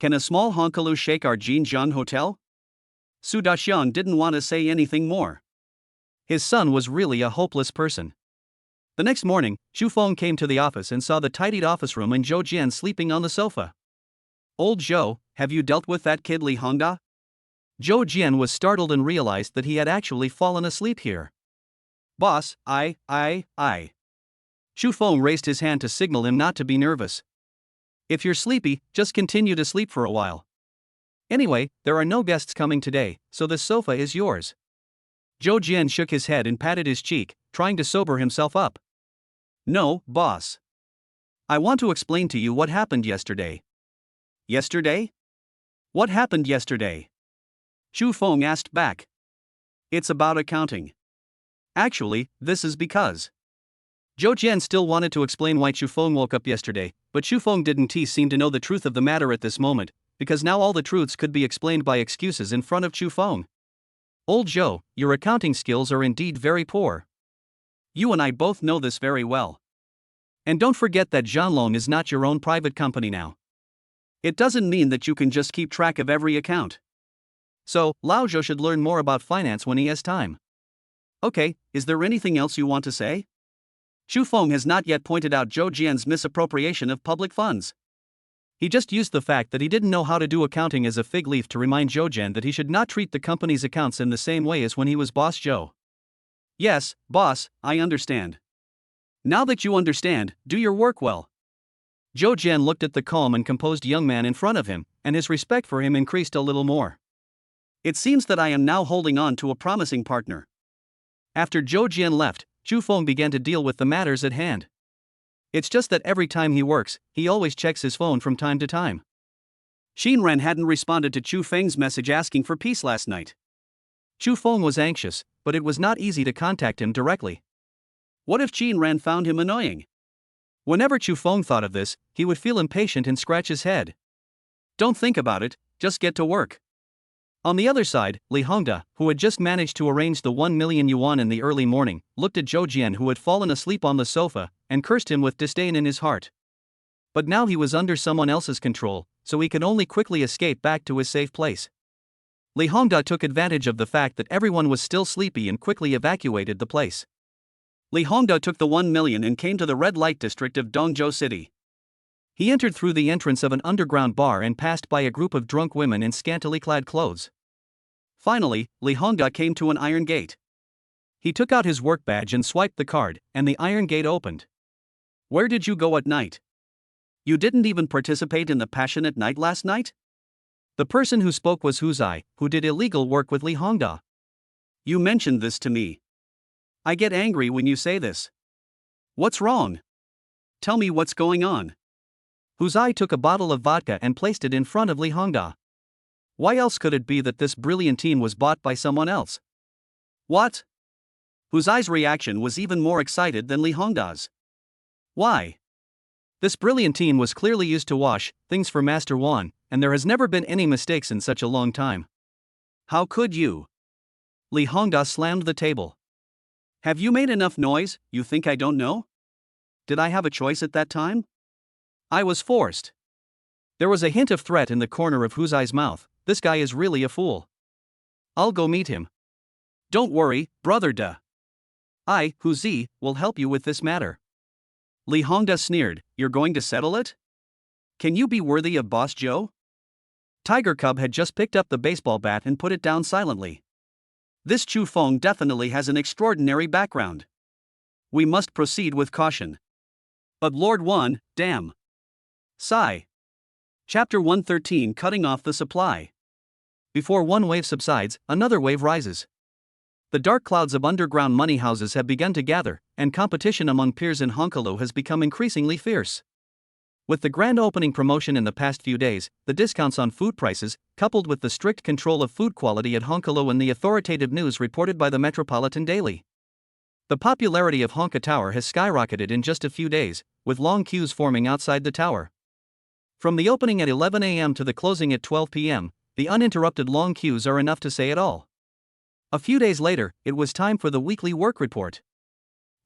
Can a small Honkalu shake our Jinjiang Hotel?" Su Daxiang didn't want to say anything more. His son was really a hopeless person. The next morning, Chu Feng came to the office and saw the tidied office room and Zhou Jian sleeping on the sofa. "Old Zhou, have you dealt with that kid Li Hongda?" Zhou Jian was startled and realized that he had actually fallen asleep here. "Boss, I. Chu Feng raised his hand to signal him not to be nervous. "If you're sleepy, just continue to sleep for a while. Anyway, there are no guests coming today, so this sofa is yours." Zhou Jian shook his head and patted his cheek, trying to sober himself up. "No, boss. I want to explain to you what happened yesterday." "Yesterday? What happened yesterday?" Chu Feng asked back. "It's about accounting. Actually, this is because." Zhou Jian still wanted to explain why Chu Feng woke up yesterday, but Chu Feng didn't seem to know the truth of the matter at this moment, because now all the truths could be explained by excuses in front of Chu Feng. Old Joe, your accounting skills are indeed very poor. You and I both know this very well. And don't forget that Jianlong is not your own private company now. It doesn't mean that you can just keep track of every account. So, Lao Zhou should learn more about finance when he has time. Okay, is there anything else you want to say? Xu Feng has not yet pointed out Zhou Jian's misappropriation of public funds. He just used the fact that he didn't know how to do accounting as a fig leaf to remind Zhou Jian that he should not treat the company's accounts in the same way as when he was boss Zhou. Yes, boss, I understand. Now that you understand, do your work well. Zhou Jian looked at the calm and composed young man in front of him, and his respect for him increased a little more. It seems that I am now holding on to a promising partner. After Zhou Jian left, Xu Feng began to deal with the matters at hand. It's just that every time he works, he always checks his phone from time to time. Xin Ren hadn't responded to Chu Feng's message asking for peace last night. Xu Feng was anxious, but it was not easy to contact him directly. What if Xin Ren found him annoying? Whenever Xu Feng thought of this, he would feel impatient and scratch his head. Don't think about it, just get to work. On the other side, Li Hongda, who had just managed to arrange the 1 million yuan in the early morning, looked at Zhou Jian, who had fallen asleep on the sofa, and cursed him with disdain in his heart. But now he was under someone else's control, so he could only quickly escape back to his safe place. Li Hongda took advantage of the fact that everyone was still sleepy and quickly evacuated the place. Li Hongda took the 1 million and came to the red light district of Dongzhou City. He entered through the entrance of an underground bar and passed by a group of drunk women in scantily clad clothes. Finally, Li Hongda came to an iron gate. He took out his work badge and swiped the card, and the iron gate opened. Where did you go at night? You didn't even participate in the passionate night last night? The person who spoke was Hu Zai, who did illegal work with Li Hongda. You mentioned this to me. I get angry when you say this. What's wrong? Tell me what's going on. Hu Zai took a bottle of vodka and placed it in front of Li Hongda. Why else could it be that this brilliantine was bought by someone else? What? Hu Zai's reaction was even more excited than Li Hongda's. Why? This brilliantine was clearly used to wash things for Master Wan, and there has never been any mistakes in such a long time. How could you? Li Hongda slammed the table. Have you made enough noise? You think I don't know? Did I have a choice at that time? I was forced. There was a hint of threat in the corner of Hu Zai's mouth. This guy is really a fool. I'll go meet him. Don't worry, brother Da. I, Hu Zi, will help you with this matter. Li Hongda sneered, you're going to settle it? Can you be worthy of Boss Joe? Tiger Cub had just picked up the baseball bat and put it down silently. This Chu Feng definitely has an extraordinary background. We must proceed with caution. But Lord Wan, damn. Sigh. Chapter 113, Cutting Off the Supply. Before one wave subsides, another wave rises. The dark clouds of underground money houses have begun to gather, and competition among peers in Honkolo has become increasingly fierce. With the grand opening promotion in the past few days, the discounts on food prices, coupled with the strict control of food quality at Honkolo and the authoritative news reported by the Metropolitan Daily. The popularity of Honka Tower has skyrocketed in just a few days, with long queues forming outside the tower. From the opening at 11 a.m. to the closing at 12 p.m., the uninterrupted long queues are enough to say it all. A few days later, it was time for the weekly work report.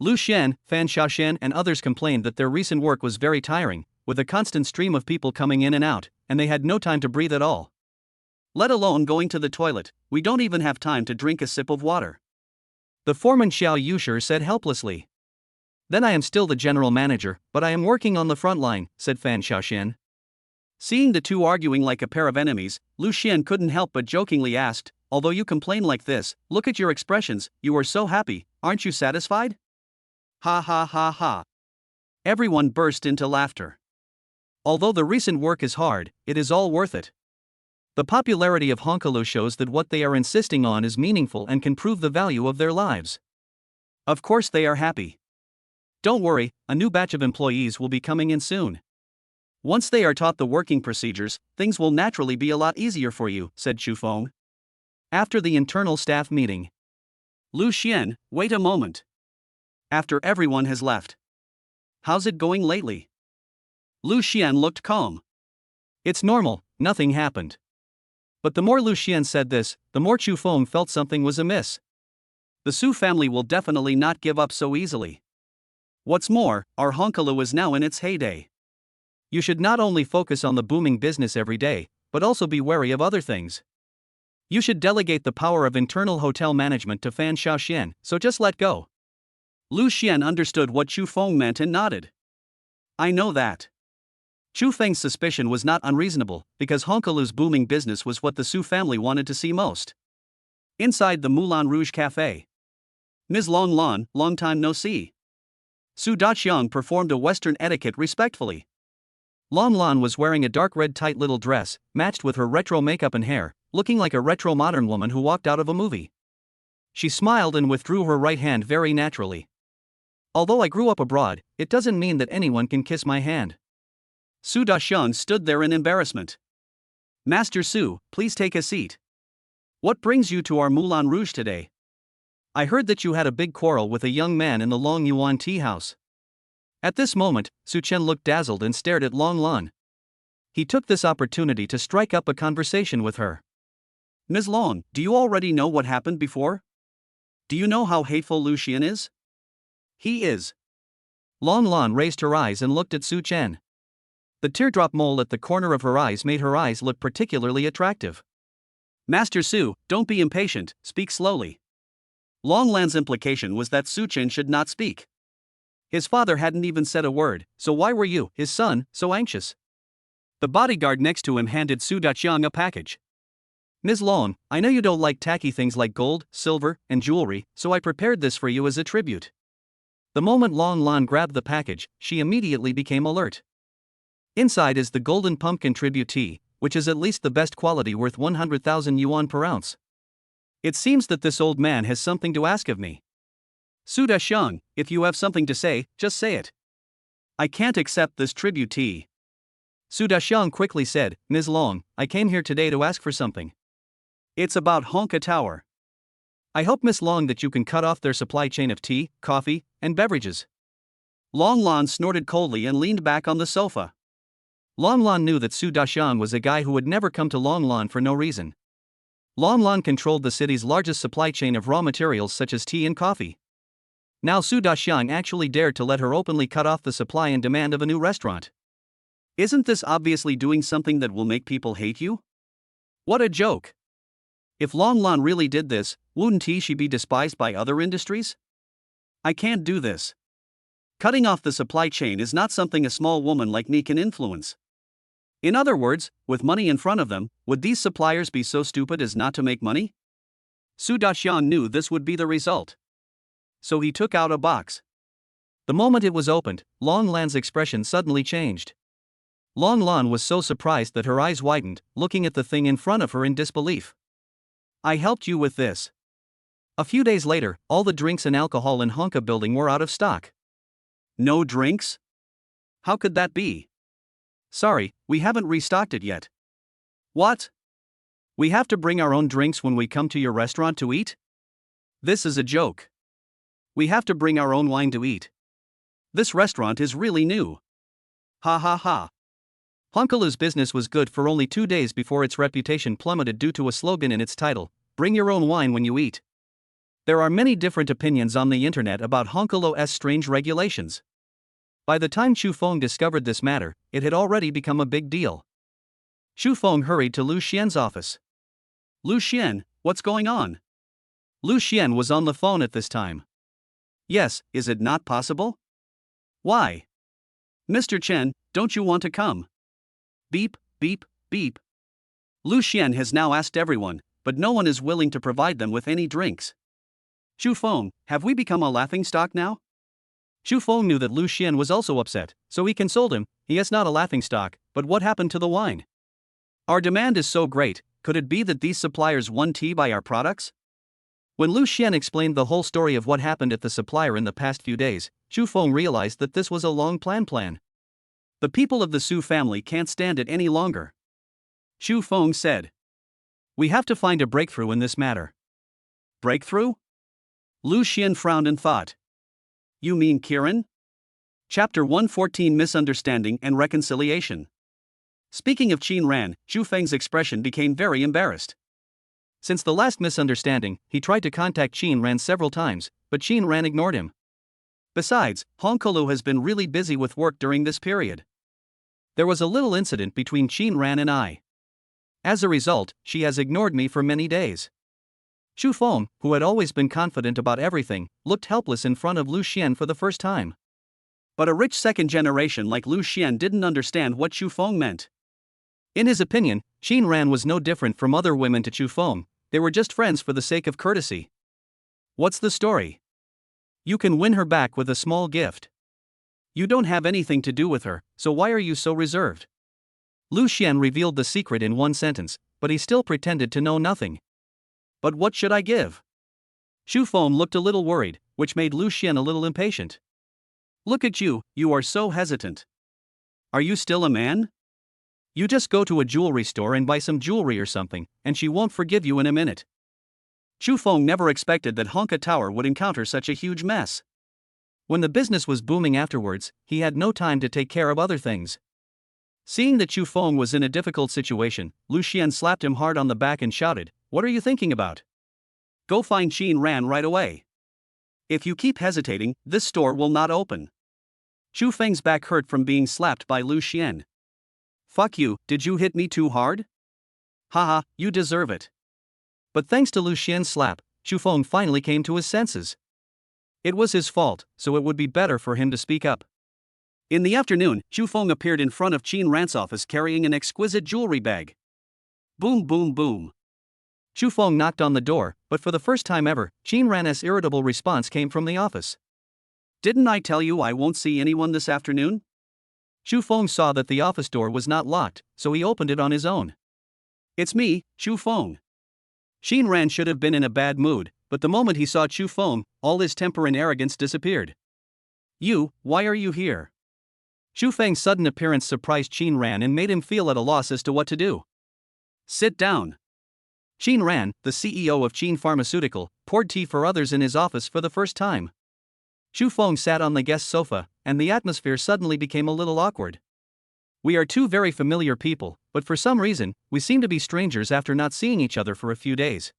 Lu Xian, Fan Xiaoshan and others complained that their recent work was very tiring, with a constant stream of people coming in and out, and they had no time to breathe at all. Let alone going to the toilet, we don't even have time to drink a sip of water. The foreman Xiao Yushir said helplessly. Then I am still the general manager, but I am working on the front line, said Fan Xiaoshan. Seeing the two arguing like a pair of enemies, Lu Xian couldn't help but jokingly asked, although you complain like this, look at your expressions, you are so happy, aren't you satisfied? Ha ha ha ha. Everyone burst into laughter. Although the recent work is hard, it is all worth it. The popularity of Honkolo shows that what they are insisting on is meaningful and can prove the value of their lives. Of course they are happy. Don't worry, a new batch of employees will be coming in soon. Once they are taught the working procedures, things will naturally be a lot easier for you, said Xu Feng. After the internal staff meeting. Lu Xian, wait a moment. After everyone has left. How's it going lately? Lu Xian looked calm. It's normal, nothing happened. But the more Lu Xian said this, the more Chu Feng felt something was amiss. The Su family will definitely not give up so easily. What's more, our Honkalu is now in its heyday. You should not only focus on the booming business every day, but also be wary of other things. You should delegate the power of internal hotel management to Fan Xiaoxian, so just let go. Lu Xian understood what Chu Feng meant and nodded. I know that. Chu Feng's suspicion was not unreasonable, because Honkalu's booming business was what the Su family wanted to see most. Inside the Moulin Rouge Cafe. Ms. Long Lan, long time no see. Su Daqiang performed a Western etiquette respectfully. Long Lan was wearing a dark red tight little dress, matched with her retro makeup and hair, looking like a retro modern woman who walked out of a movie. She smiled and withdrew her right hand very naturally. Although I grew up abroad, it doesn't mean that anyone can kiss my hand. Su Daqiang stood there in embarrassment. Master Su, please take a seat. What brings you to our Moulin Rouge today? I heard that you had a big quarrel with a young man in the Long Yuan tea house. At this moment, Su Chen looked dazzled and stared at Long Lan. He took this opportunity to strike up a conversation with her. Ms. Long, do you already know what happened before? Do you know how hateful Lu Xian is? He is. Long Lan raised her eyes and looked at Su Chen. The teardrop mole at the corner of her eyes made her eyes look particularly attractive. Master Su, don't be impatient, speak slowly. Long Lan's implication was that Su Chen should not speak. His father hadn't even said a word, so why were you, his son, so anxious? The bodyguard next to him handed Su Daqiang a package. Ms. Long, I know you don't like tacky things like gold, silver, and jewelry, so I prepared this for you as a tribute. The moment Long Lan grabbed the package, she immediately became alert. Inside is the golden pumpkin tribute tea, which is at least the best quality, worth 100,000 yuan per ounce. It seems that this old man has something to ask of me. Su Daqiang, if you have something to say, just say it. I can't accept this tribute tea. Su Daqiang quickly said, Ms. Long, I came here today to ask for something. It's about Honka Tower. I hope, Miss Long, that you can cut off their supply chain of tea, coffee, and beverages. Long Lan snorted coldly and leaned back on the sofa. Long Lan knew that Su Daqiang was a guy who would never come to Long Lan for no reason. Long Lan controlled the city's largest supply chain of raw materials such as tea and coffee. Now Su Daqiang actually dared to let her openly cut off the supply and demand of a new restaurant. Isn't this obviously doing something that will make people hate you? What a joke! If Long Lan really did this, wouldn't she be despised by other industries? I can't do this. Cutting off the supply chain is not something a small woman like me can influence. In other words, with money in front of them, would these suppliers be so stupid as not to make money? Su Daqiang knew this would be the result. So he took out a box. The moment it was opened, Long Lan's expression suddenly changed. Long Lan was so surprised that her eyes widened, looking at the thing in front of her in disbelief. I helped you with this. A few days later, all the drinks and alcohol in Honka building were out of stock. No drinks? How could that be? Sorry, we haven't restocked it yet. What? We have to bring our own drinks when we come to your restaurant to eat? This is a joke. We have to bring our own wine to eat. This restaurant is really new. Ha ha ha. Honkalu's business was good for only 2 days before its reputation plummeted due to a slogan in its title, bring your own wine when you eat. There are many different opinions on the internet about Honkalu's strange regulations. By the time Chu Feng discovered this matter, it had already become a big deal. Chu Feng hurried to Lu Xian's office. Lu Xian, what's going on? Lu Xian was on the phone at this time. Yes, is it not possible? Why? Mr. Chen, don't you want to come? Beep, beep, beep. Lu Xian has now asked everyone, but no one is willing to provide them with any drinks. Chu Feng, have we become a laughingstock now? Chu Feng knew that Lu Xian was also upset, so he consoled him. He is not a laughingstock, but what happened to the wine? Our demand is so great, could it be that these suppliers won tea by our products? When Lu Xian explained the whole story of what happened at the supplier in the past few days, Chu Feng realized that this was a long plan. The people of the Su family can't stand it any longer. Chu Feng said. We have to find a breakthrough in this matter. Breakthrough? Lu Xian frowned and thought. You mean Kirin? Chapter 114, Misunderstanding and Reconciliation. Speaking of Qin Ran, Zhu Feng's expression became very embarrassed. Since the last misunderstanding, he tried to contact Qin Ran several times, but Qin Ran ignored him. Besides, Hongkulu has been really busy with work during this period. There was a little incident between Qin Ran and I. As a result, she has ignored me for many days. Xu Feng, who had always been confident about everything, looked helpless in front of Lu Xian for the first time. But a rich second generation like Lu Xian didn't understand what Xu Feng meant. In his opinion, Qin Ran was no different from other women to Xu Feng, they were just friends for the sake of courtesy. What's the story? You can win her back with a small gift. You don't have anything to do with her, so why are you so reserved? Lu Xian revealed the secret in one sentence, but he still pretended to know nothing. But what should I give? Xu Feng looked a little worried, which made Lu Xian a little impatient. Look at you, you are so hesitant. Are you still a man? You just go to a jewelry store and buy some jewelry or something, and she won't forgive you in a minute. Xu Feng never expected that Honka Tower would encounter such a huge mess. When the business was booming afterwards, he had no time to take care of other things. Seeing that Xu Feng was in a difficult situation, Lu Xian slapped him hard on the back and shouted, "What are you thinking about? Go find Qin Ran right away. If you keep hesitating, this store will not open." Xu Feng's back hurt from being slapped by Lu Xian. Fuck you, did you hit me too hard? Haha, you deserve it. But thanks to Lu Xian's slap, Xu Feng finally came to his senses. It was his fault, so it would be better for him to speak up. In the afternoon, Xu Feng appeared in front of Qin Ran's office carrying an exquisite jewelry bag. Boom boom boom. Xu Feng knocked on the door, but for the first time ever, Qin Ran's irritable response came from the office. Didn't I tell you I won't see anyone this afternoon? Xu Feng saw that the office door was not locked, so he opened it on his own. It's me, Xu Feng. Qin Ran should have been in a bad mood, but the moment he saw Xu Feng, all his temper and arrogance disappeared. You, why are you here? Xu Feng's sudden appearance surprised Qin Ran and made him feel at a loss as to what to do. Sit down. Qin Ran, the CEO of Qin Pharmaceutical, poured tea for others in his office for the first time. Xu Feng sat on the guest sofa, and the atmosphere suddenly became a little awkward. We are two very familiar people, but for some reason, we seem to be strangers after not seeing each other for a few days.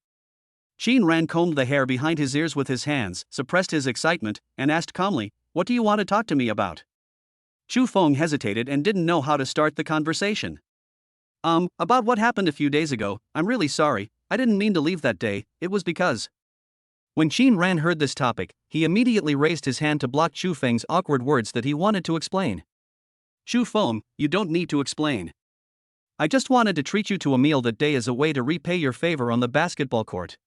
Qin Ran combed the hair behind his ears with his hands, suppressed his excitement, and asked calmly, "What do you want to talk to me about?" Xu Feng hesitated and didn't know how to start the conversation. About what happened a few days ago, I'm really sorry, I didn't mean to leave that day, it was because... When Qin Ran heard this topic, he immediately raised his hand to block Xu Feng's awkward words that he wanted to explain. Xu Feng, you don't need to explain. I just wanted to treat you to a meal that day as a way to repay your favor on the basketball court.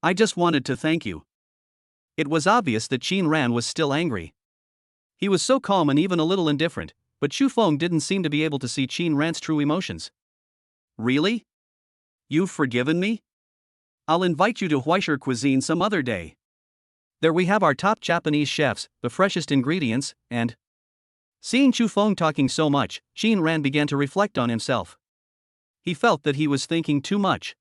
I just wanted to thank you. It was obvious that Qin Ran was still angry. He was so calm and even a little indifferent, but Xu Feng didn't seem to be able to see Qin Ran's true emotions. Really? You've forgiven me? I'll invite you to Huaisher cuisine some other day. There we have our top Japanese chefs, the freshest ingredients, and... Seeing Xu Feng talking so much, Qin Ran began to reflect on himself. He felt that he was thinking too much.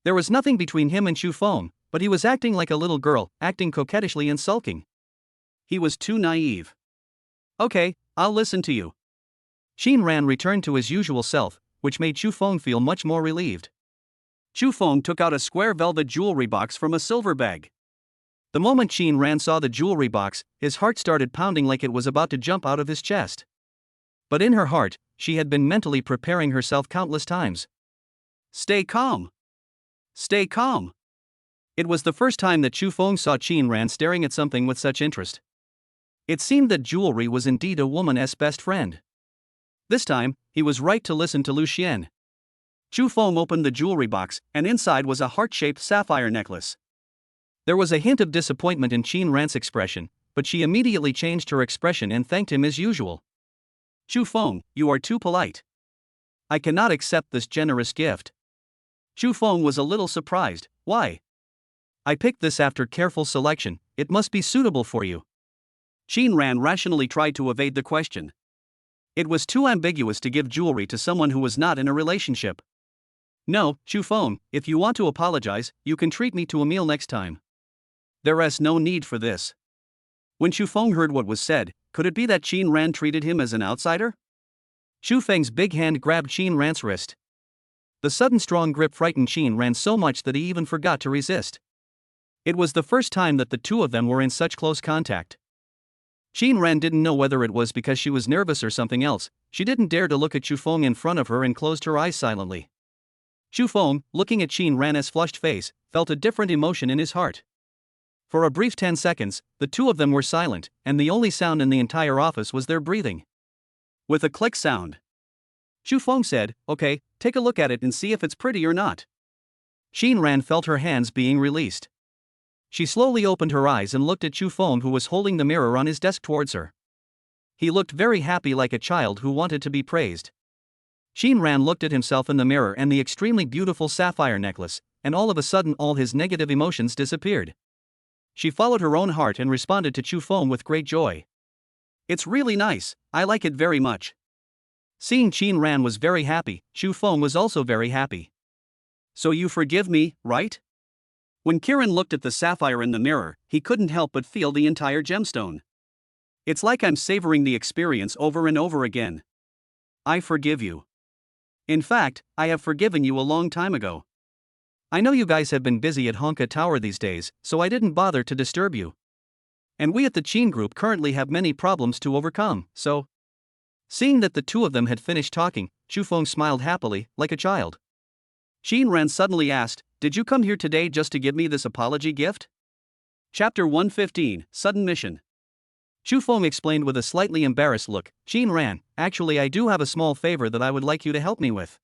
There was nothing between him and Xu Feng, but he was acting like a little girl, acting coquettishly and sulking. He was too naive. Okay, I'll listen to you. Qin Ran returned to his usual self, which made Xu Feng feel much more relieved. Xu Feng took out a square velvet jewelry box from a silver bag. The moment Qin Ran saw the jewelry box, his heart started pounding like it was about to jump out of his chest. But in her heart, she had been mentally preparing herself countless times. Stay calm. Stay calm. It was the first time that Xu Feng saw Qin Ran staring at something with such interest. It seemed that jewelry was indeed a woman's best friend. This time, he was right to listen to Lu Xian. Xu Feng opened the jewelry box, and inside was a heart-shaped sapphire necklace. There was a hint of disappointment in Qin Ran's expression, but she immediately changed her expression and thanked him as usual. Xu Feng, you are too polite. I cannot accept this generous gift. Xu Feng was a little surprised. Why? I picked this after careful selection, it must be suitable for you. Qin Ran rationally tried to evade the question. It was too ambiguous to give jewelry to someone who was not in a relationship. No, Xu Feng, if you want to apologize, you can treat me to a meal next time. There is no need for this. When Xu Feng heard what was said, could it be that Qin Ran treated him as an outsider? Shu Feng's big hand grabbed Qin Ran's wrist. The sudden strong grip frightened Qin Ran so much that he even forgot to resist. It was the first time that the two of them were in such close contact. Qin Ran didn't know whether it was because she was nervous or something else. She didn't dare to look at Xu Feng in front of her and closed her eyes silently. Xu Feng, looking at Qin Ran's flushed face, felt a different emotion in his heart. For a brief 10 seconds, the two of them were silent, and the only sound in the entire office was their breathing. With a click sound, Xu Feng said, "Okay, take a look at it and see if it's pretty or not." Qin Ran felt her hands being released. She slowly opened her eyes and looked at Xu Feng, who was holding the mirror on his desk towards her. He looked very happy, like a child who wanted to be praised. Qin Ran looked at himself in the mirror and the extremely beautiful sapphire necklace, and all of a sudden all his negative emotions disappeared. She followed her own heart and responded to Xu Feng with great joy. "It's really nice, I like it very much." Seeing Qin Ran was very happy, Xu Feng was also very happy. "So you forgive me, right?" When Kiran looked at the sapphire in the mirror, he couldn't help but feel the entire gemstone. "It's like I'm savoring the experience over and over again. I forgive you. In fact, I have forgiven you a long time ago. I know you guys have been busy at Honka Tower these days, so I didn't bother to disturb you. And we at the Qin group currently have many problems to overcome, so..." Seeing that the two of them had finished talking, Xu Feng smiled happily, like a child. Qin Ran suddenly asked, "Did you come here today just to give me this apology gift?" Chapter 115, Sudden Mission. Xu Feng explained with a slightly embarrassed look, "Qin Ran, actually I do have a small favor that I would like you to help me with."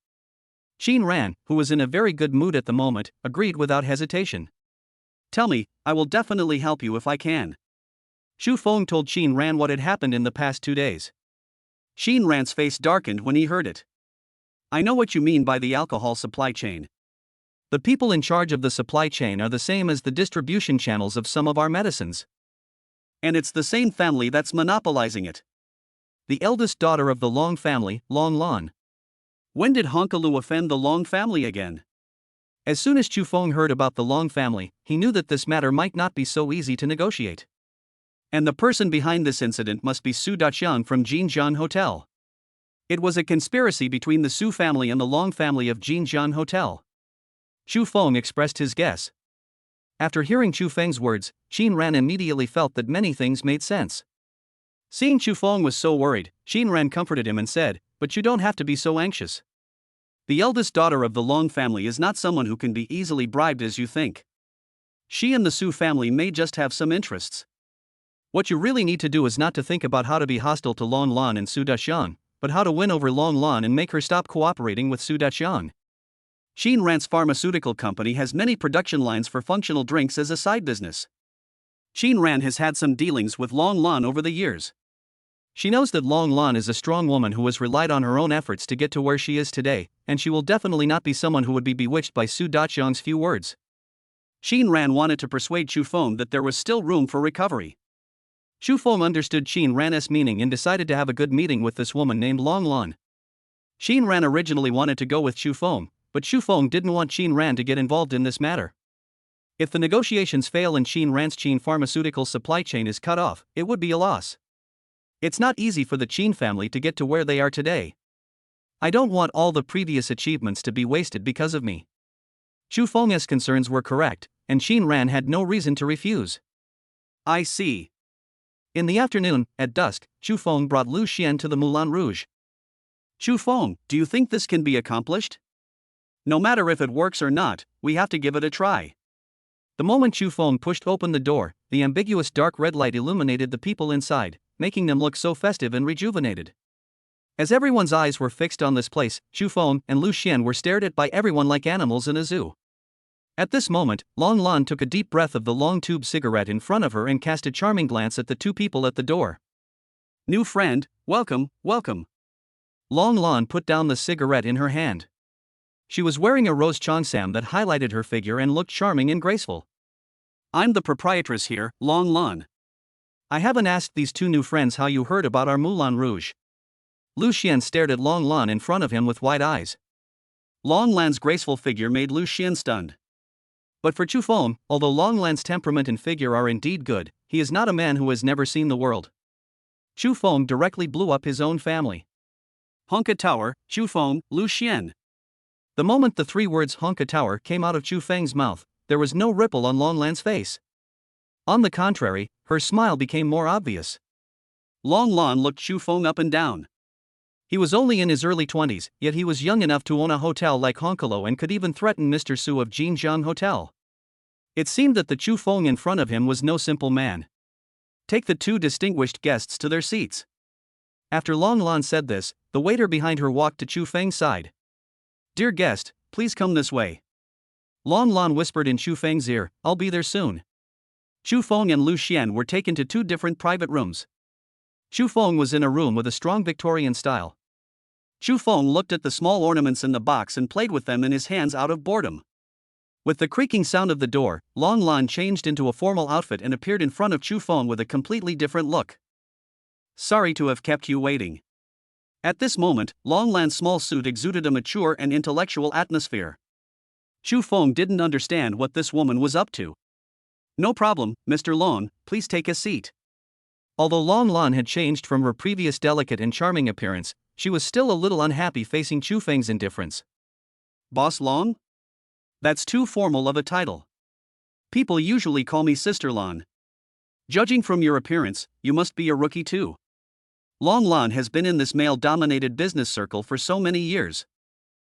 Qin Ran, who was in a very good mood at the moment, agreed without hesitation. "Tell me, I will definitely help you if I can." Xu Feng told Qin Ran what had happened in the past 2 days. Qin Ran's face darkened when he heard it. "I know what you mean by the alcohol supply chain. The people in charge of the supply chain are the same as the distribution channels of some of our medicines. And it's the same family that's monopolizing it. The eldest daughter of the Long family, Long Lan. When did Honkalu offend the Long family again?" As soon as Xu Feng heard about the Long family, he knew that this matter might not be so easy to negotiate. And the person behind this incident must be Su Daqiang from Jinjian Hotel. It was a conspiracy between the Su family and the Long family of Jinjian Hotel. Xu Feng expressed his guess. After hearing Xu Feng's words, Qin Ran immediately felt that many things made sense. Seeing Xu Feng was so worried, Qin Ran comforted him and said, "But you don't have to be so anxious. The eldest daughter of the Long family is not someone who can be easily bribed as you think. She and the Su family may just have some interests. What you really need to do is not to think about how to be hostile to Long Lan and Su Daqiang, but how to win over Long Lan and make her stop cooperating with Su Daqiang. Qin Ran's pharmaceutical company has many production lines for functional drinks as a side business. Qin Ran has had some dealings with Long Lan over the years. She knows that Long Lan is a strong woman who has relied on her own efforts to get to where she is today, and she will definitely not be someone who would be bewitched by Su Daqiang's few words." Qin Ran wanted to persuade Xu Feng that there was still room for recovery. Xu Feng understood Qin Ran's meaning and decided to have a good meeting with this woman named Long Lan. Qin Ran originally wanted to go with Xu Feng, but Xu Feng didn't want Qin Ran to get involved in this matter. If the negotiations fail and Qin Ran's Qin pharmaceutical supply chain is cut off, it would be a loss. It's not easy for the Qin family to get to where they are today. I don't want all the previous achievements to be wasted because of me. Xu Feng's concerns were correct, and Qin Ran had no reason to refuse. "I see." In the afternoon, at dusk, Xu Feng brought Lu Xian to the Moulin Rouge. "Xu Feng, do you think this can be accomplished? No matter if it works or not, we have to give it a try." The moment Xu Feng pushed open the door, the ambiguous dark red light illuminated the people inside, making them look so festive and rejuvenated. As everyone's eyes were fixed on this place, Xu Feng and Lu Xian were stared at by everyone like animals in a zoo. At this moment, Long Lan took a deep breath of the long tube cigarette in front of her and cast a charming glance at the two people at the door. "New friend, welcome, welcome." Long Lan put down the cigarette in her hand. She was wearing a rose cheongsam that highlighted her figure and looked charming and graceful. "I'm the proprietress here, Long Lan. I haven't asked these two new friends how you heard about our Moulin Rouge." Lu Xian stared at Long Lan in front of him with wide eyes. Long Lan's graceful figure made Lu Xian stunned. But for Xu Feng, although Long Lan's temperament and figure are indeed good, he is not a man who has never seen the world. Xu Feng directly blew up his own family. Honka Tower, Chu Feng, Lu Xian. The moment the three words Honka Tower came out of Chu Feng's mouth, there was no ripple on Long Lan's face. On the contrary, her smile became more obvious. Long Lan looked Chu Feng up and down. He was only in his early 20s, yet he was young enough to own a hotel like Honkalo and could even threaten Mr. Su of Jinjiang Hotel. It seemed that the Chu Feng in front of him was no simple man. Take the two distinguished guests to their seats. After Long Lan said this, the waiter behind her walked to Chu Feng's side. Dear guest, please come this way. Long Lan whispered in Chu Feng's ear, I'll be there soon. Chu Feng and Lu Xian were taken to two different private rooms. Chu Feng was in a room with a strong Victorian style. Chu Feng looked at the small ornaments in the box and played with them in his hands out of boredom. With the creaking sound of the door, Long Lan changed into a formal outfit and appeared in front of Chu Feng with a completely different look. Sorry to have kept you waiting. At this moment, Long Lan's small suit exuded a mature and intellectual atmosphere. Chu Feng didn't understand what this woman was up to. No problem, Mr. Long, please take a seat. Although Long Lan had changed from her previous delicate and charming appearance, she was still a little unhappy facing Chu Feng's indifference. Boss Long? That's too formal of a title. People usually call me Sister Lan. Judging from your appearance, you must be a rookie too. Long Lan has been in this male-dominated business circle for so many years.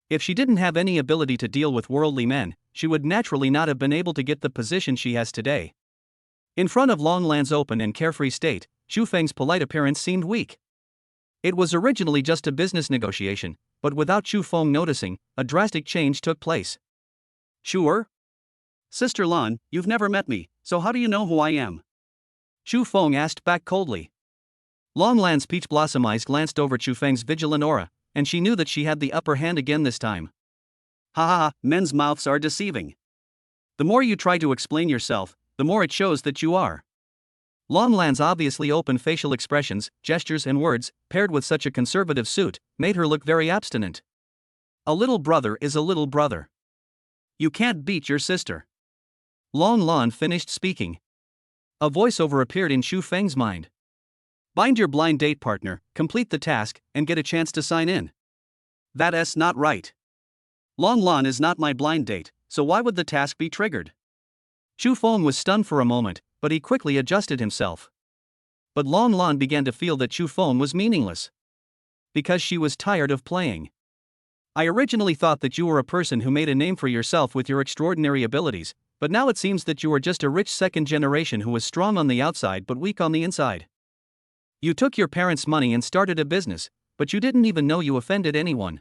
If she didn't have any ability to deal with worldly men, she would naturally not have been able to get the position she has today. In front of Long Lan's open and carefree state, Chu Feng's polite appearance seemed weak. It was originally just a business negotiation, but without Chu Feng noticing, a drastic change took place. Sure? Sister Lan, you've never met me, so how do you know who I am? Chu Feng asked back coldly. Long Lan's peach blossom eyes glanced over Chu Feng's vigilant aura, and she knew that she had the upper hand again this time. Ha ha ha, men's mouths are deceiving. The more you try to explain yourself, the more it shows that you are. Long Lan's obviously open facial expressions, gestures and words, paired with such a conservative suit, made her look very abstinent. A little brother is a little brother. You can't beat your sister. Long Lan finished speaking. A voiceover appeared in Chu Feng's mind. Bind your blind date partner, complete the task, and get a chance to sign in. That's not right. Long Lan is not my blind date, so why would the task be triggered? Chu Feng was stunned for a moment, but he quickly adjusted himself. But Long Lan began to feel that Chu Feng was meaningless. Because she was tired of playing. I originally thought that you were a person who made a name for yourself with your extraordinary abilities, but now it seems that you are just a rich second generation who was strong on the outside but weak on the inside. You took your parents' money and started a business, but you didn't even know you offended anyone.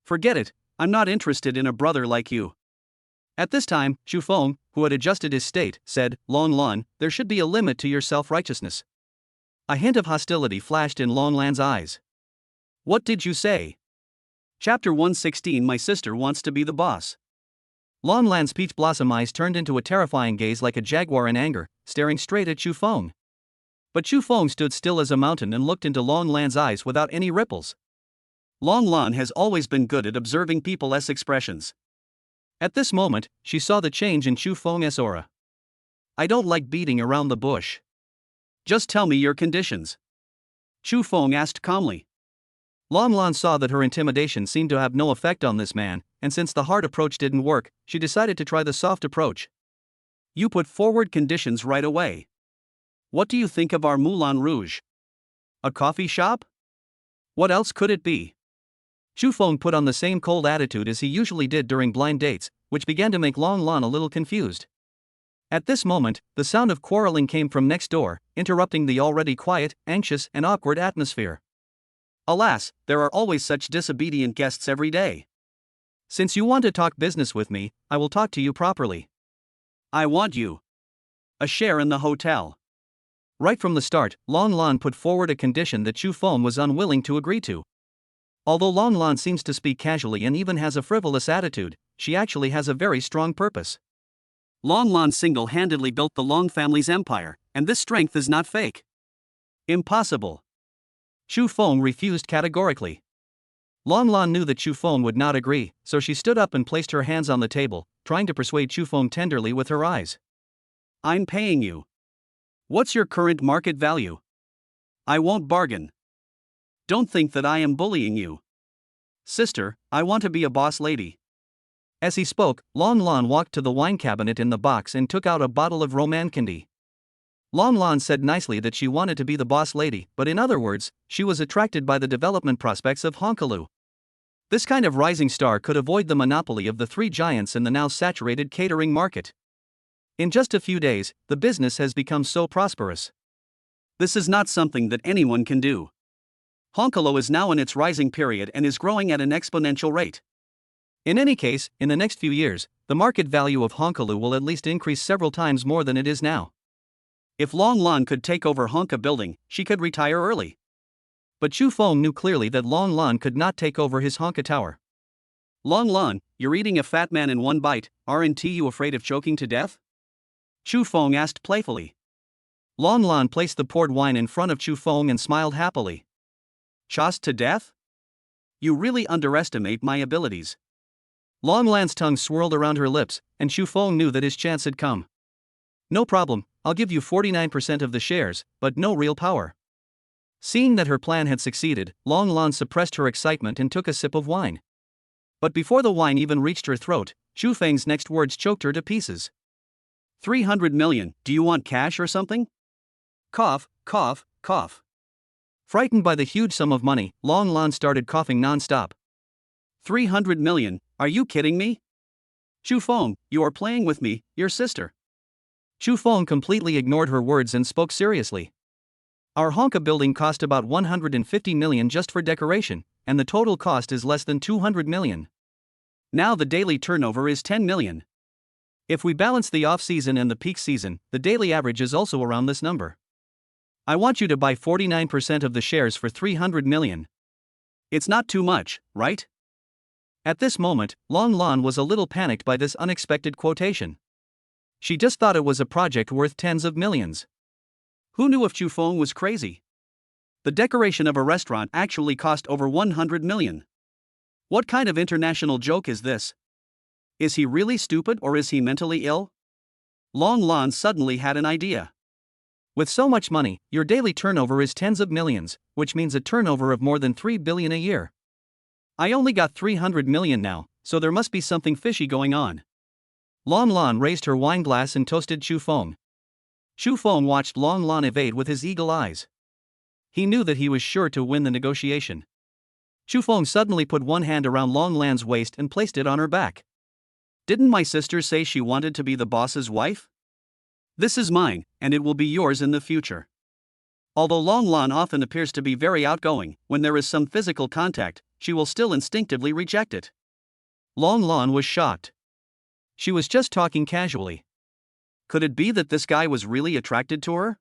Forget it, I'm not interested in a brother like you. At this time, Chu Feng, who had adjusted his state, said, Long Lan, there should be a limit to your self-righteousness. A hint of hostility flashed in Long Lan's eyes. What did you say? Chapter 116 My sister wants to be the boss. Long Lan's peach blossom eyes turned into a terrifying gaze like a jaguar in anger, staring straight at Chu Feng. But Chu Feng stood still as a mountain and looked into Long Lan's eyes without any ripples. Long Lan has always been good at observing people's expressions. At this moment, she saw the change in Chu Feng's aura. I don't like beating around the bush. Just tell me your conditions. Chu Feng asked calmly. Long Lan saw that her intimidation seemed to have no effect on this man, and since the hard approach didn't work, she decided to try the soft approach. You put forward conditions right away. What do you think of our Moulin Rouge? A coffee shop? What else could it be? Chu Feng put on the same cold attitude as he usually did during blind dates, which began to make Long Lan a little confused. At this moment, the sound of quarreling came from next door, interrupting the already quiet, anxious, and awkward atmosphere. Alas, there are always such disobedient guests every day. Since you want to talk business with me, I will talk to you properly. I want you. A share in the hotel. Right from the start, Long Lan put forward a condition that Chu Feng was unwilling to agree to. Although Long Lan seems to speak casually and even has a frivolous attitude, she actually has a very strong purpose. Long Lan single-handedly built the Long family's empire, and this strength is not fake. Impossible. Chu Feng refused categorically. Long Lan knew that Chu Feng would not agree, so she stood up and placed her hands on the table, trying to persuade Chu Feng tenderly with her eyes. I'm paying you. What's your current market value? I won't bargain. Don't think that I am bullying you. Sister, I want to be a boss lady. As he spoke, Long Lon walked to the wine cabinet in the box and took out a bottle of Romancandy. Long Lon said nicely that she wanted to be the boss lady, but in other words, she was attracted by the development prospects of Honkaloo. This kind of rising star could avoid the monopoly of the three giants in the now saturated catering market. In just a few days, the business has become so prosperous. This is not something that anyone can do. Honkaloo is now in its rising period and is growing at an exponential rate. In any case, in the next few years, the market value of Honkaloo will at least increase several times more than it is now. If Long Lon could take over Honka building, she could retire early. But Chu Feng knew clearly that Long Lon could not take over his Honka tower. Long Lon, you're eating a fat man in one bite, aren't you afraid of choking to death? Chu Feng asked playfully. Long Lon placed the poured wine in front of Chu Feng and smiled happily. Chased to death? You really underestimate my abilities. Long Lan's tongue swirled around her lips, and Chu Feng knew that his chance had come. No problem, I'll give you 49% of the shares, but no real power. Seeing that her plan had succeeded, Long Lon suppressed her excitement and took a sip of wine. But before the wine even reached her throat, Chu Feng's next words choked her to pieces. 300 million, do you want cash or something? Cough, cough, cough. Frightened by the huge sum of money, Long Lon started coughing non-stop. 300 million, are you kidding me? Chu Feng, you are playing with me, your sister. Chu Feng completely ignored her words and spoke seriously. Our Honka building cost about 150 million just for decoration, and the total cost is less than 200 million. Now the daily turnover is 10 million. If we balance the off-season and the peak season, the daily average is also around this number. I want you to buy 49% of the shares for 300 million. It's not too much, right? At this moment, Long Lon was a little panicked by this unexpected quotation. She just thought it was a project worth tens of millions. Who knew if Chu Feng was crazy? The decoration of a restaurant actually cost over 100 million. What kind of international joke is this? Is he really stupid or is he mentally ill? Long Lon suddenly had an idea. With so much money, your daily turnover is tens of millions, which means a turnover of more than 3 billion a year. I only got 300 million now, so there must be something fishy going on. Long Lon raised her wine glass and toasted Chu Feng. Chu Feng watched Long Lon evade with his eagle eyes. He knew that he was sure to win the negotiation. Chu Feng suddenly put one hand around Long Lan's waist and placed it on her back. Didn't my sister say she wanted to be the boss's wife? This is mine, and it will be yours in the future. Although Long Lon often appears to be very outgoing, when there is some physical contact, she will still instinctively reject it. Long Lon was shocked. She was just talking casually. Could it be that this guy was really attracted to her?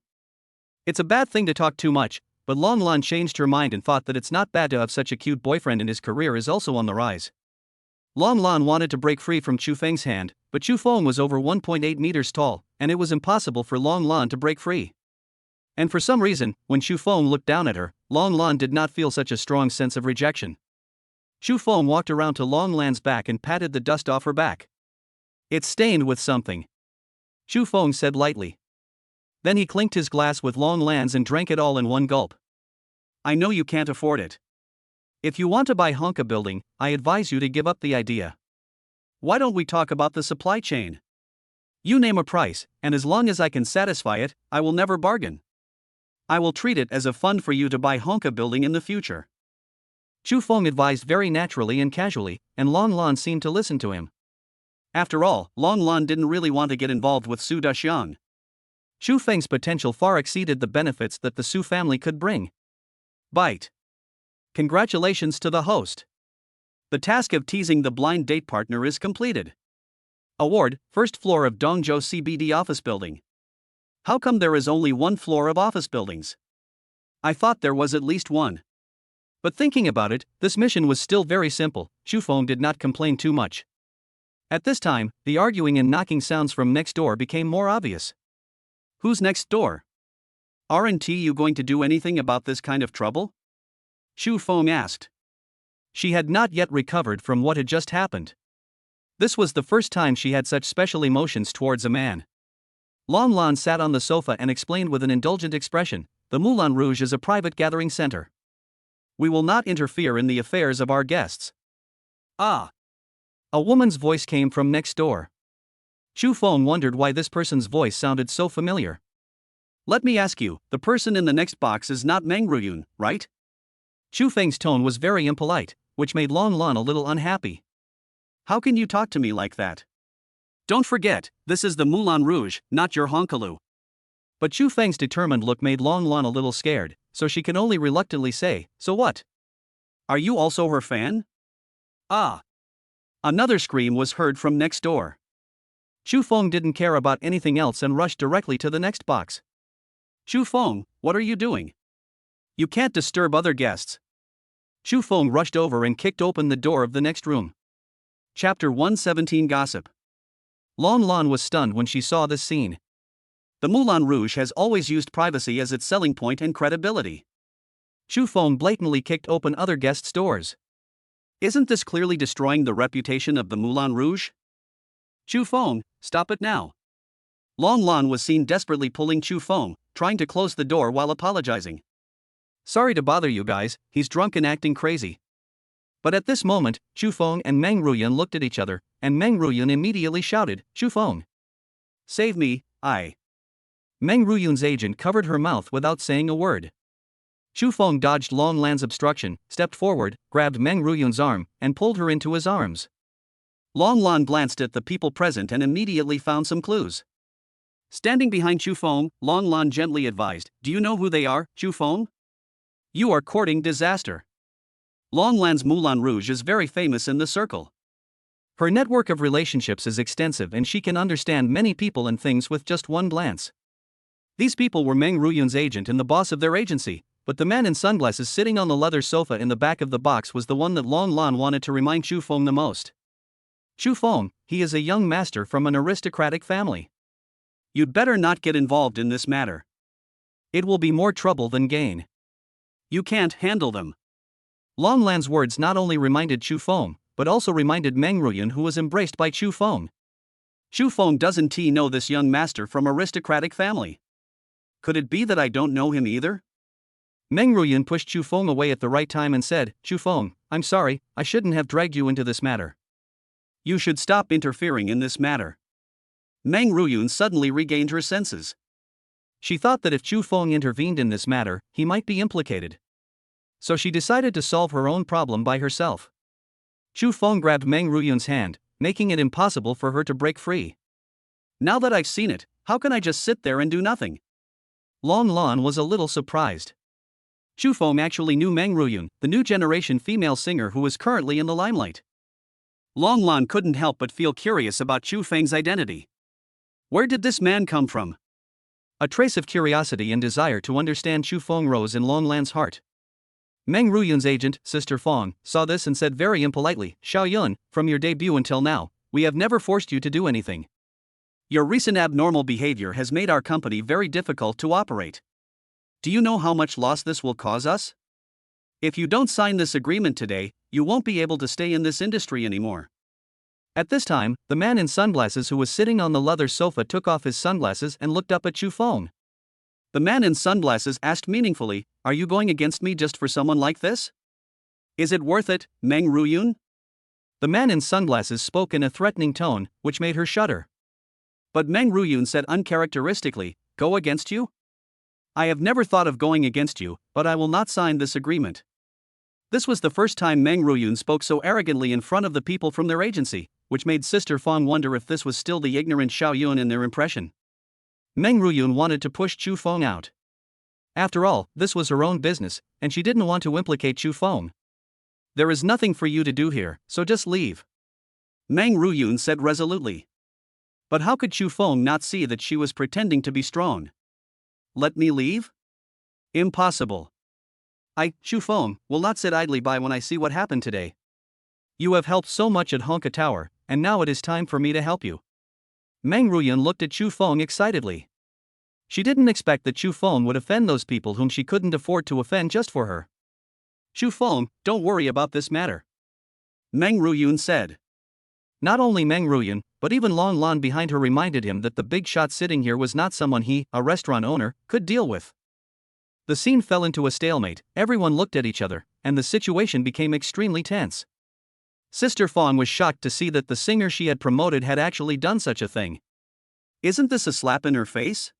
It's a bad thing to talk too much, but Long Lon changed her mind and thought that it's not bad to have such a cute boyfriend and his career is also on the rise. Long Lon wanted to break free from Chu Feng's hand, but Chu Feng was over 1.8 meters tall, and it was impossible for Long Lon to break free. And for some reason, when Chu Feng looked down at her, Long Lon did not feel such a strong sense of rejection. Chu Feng walked around to Long Lan's back and patted the dust off her back. It's stained with something, Chu Feng said lightly. Then he clinked his glass with Long Lan's and drank it all in one gulp. I know you can't afford it. If you want to buy Honka building, I advise you to give up the idea. Why don't we talk about the supply chain? You name a price, and as long as I can satisfy it, I will never bargain. I will treat it as a fund for you to buy Honka building in the future. Chu Feng advised very naturally and casually, and Long Lon seemed to listen to him. After all, Long Lon didn't really want to get involved with Su Daxiang. Chu Feng's potential far exceeded the benefits that the Su family could bring. Bite. Congratulations to the host. The task of teasing the blind date partner is completed. Award, first floor of Dongzhou CBD office building. How come there is only one floor of office buildings? I thought there was at least one. But thinking about it, this mission was still very simple. Chu Feng did not complain too much. At this time, the arguing and knocking sounds from next door became more obvious. Who's next door? Aren't you going to do anything about this kind of trouble? Chu Feng asked. She had not yet recovered from what had just happened. This was the first time she had such special emotions towards a man. Long Lon sat on the sofa and explained with an indulgent expression, the Moulin Rouge is a private gathering center. We will not interfere in the affairs of our guests. Ah! A woman's voice came from next door. Chu Feng wondered why this person's voice sounded so familiar. Let me ask you, the person in the next box is not Meng Ruyun, right? Chu Feng's tone was very impolite, which made Long Lan a little unhappy. How can you talk to me like that? Don't forget, this is the Moulin Rouge, not your Honkalu. But Chu Feng's determined look made Long Lan a little scared, so she can only reluctantly say, so what? Are you also her fan? Ah! Another scream was heard from next door. Chu Feng didn't care about anything else and rushed directly to the next box. Chu Feng, what are you doing? You can't disturb other guests. Chu Feng rushed over and kicked open the door of the next room. Chapter 117 Gossip. Long Lan was stunned when she saw this scene. The Moulin Rouge has always used privacy as its selling point and credibility. Chu Feng blatantly kicked open other guests' doors. Isn't this clearly destroying the reputation of the Moulin Rouge? Chu Feng, stop it now. Long Lan was seen desperately pulling Chu Feng, trying to close the door while apologizing. Sorry to bother you guys, he's drunk and acting crazy. But at this moment, Chu Feng and Meng Ruyun looked at each other, and Meng Ruyun immediately shouted, Chu Feng. Save me, I. Meng Ruyun's agent covered her mouth without saying a word. Chu Feng dodged Long Lan's obstruction, stepped forward, grabbed Meng Ruyun's arm, and pulled her into his arms. Long Lan glanced at the people present and immediately found some clues. Standing behind Chu Feng, Long Lan gently advised, Do you know who they are, Chu Feng? You are courting disaster. Long Lan's Moulin Rouge is very famous in the circle. Her network of relationships is extensive and she can understand many people and things with just one glance. These people were Meng Ruyun's agent and the boss of their agency, but the man in sunglasses sitting on the leather sofa in the back of the box was the one that Long Lan wanted to remind Chu Feng the most. Chu Feng, he is a young master from an aristocratic family. You'd better not get involved in this matter. It will be more trouble than gain. You can't handle them. Long Lan's words not only reminded Chu Feng, but also reminded Meng Ruyun, who was embraced by Chu Feng. Chu Feng doesn't know this young master from aristocratic family. Could it be that I don't know him either? Meng Ruyun pushed Chu Feng away at the right time and said, Chu Feng, I'm sorry, I shouldn't have dragged you into this matter. You should stop interfering in this matter. Meng Ruyun suddenly regained her senses. She thought that if Chu Feng intervened in this matter, he might be implicated. So she decided to solve her own problem by herself. Chu Feng grabbed Meng Ruyun's hand, making it impossible for her to break free. Now that I've seen it, how can I just sit there and do nothing? Long Lan was a little surprised. Chu Feng actually knew Meng Ruyun, the new generation female singer who is currently in the limelight. Long Lan couldn't help but feel curious about Chu Feng's identity. Where did this man come from? A trace of curiosity and desire to understand Chu Feng rose in Long Lan's heart. Meng Ruyun's agent, Sister Feng, saw this and said very impolitely, Xiao Yun, from your debut until now, we have never forced you to do anything. Your recent abnormal behavior has made our company very difficult to operate. Do you know how much loss this will cause us? If you don't sign this agreement today, you won't be able to stay in this industry anymore. At this time, the man in sunglasses who was sitting on the leather sofa took off his sunglasses and looked up at Chu Feng. The man in sunglasses asked meaningfully, Are you going against me just for someone like this? Is it worth it, Meng Ruyun? The man in sunglasses spoke in a threatening tone, which made her shudder. But Meng Ruyun said uncharacteristically, Go against you? I have never thought of going against you, but I will not sign this agreement. This was the first time Meng Ruyun spoke so arrogantly in front of the people from their agency, which made Sister Feng wonder if this was still the ignorant Xiao Yun in their impression. Meng Ruyun wanted to push Chu Feng out. After all, this was her own business, and she didn't want to implicate Chu Feng. There is nothing for you to do here, so just leave. Meng Ruyun said resolutely. But how could Chu Feng not see that she was pretending to be strong? Let me leave? Impossible. Chu Feng, will not sit idly by when I see what happened today. You have helped so much at Honka Tower, and now it is time for me to help you. Meng Ruyun looked at Chu Feng excitedly. She didn't expect that Chu Feng would offend those people whom she couldn't afford to offend just for her. Chu Feng, don't worry about this matter. Meng Ruyun said. Not only Meng Ruyun, but even Long Lan behind her reminded him that the big shot sitting here was not someone he, a restaurant owner, could deal with. The scene fell into a stalemate, everyone looked at each other, and the situation became extremely tense. Sister Fong was shocked to see that the singer she had promoted had actually done such a thing. Isn't this a slap in her face?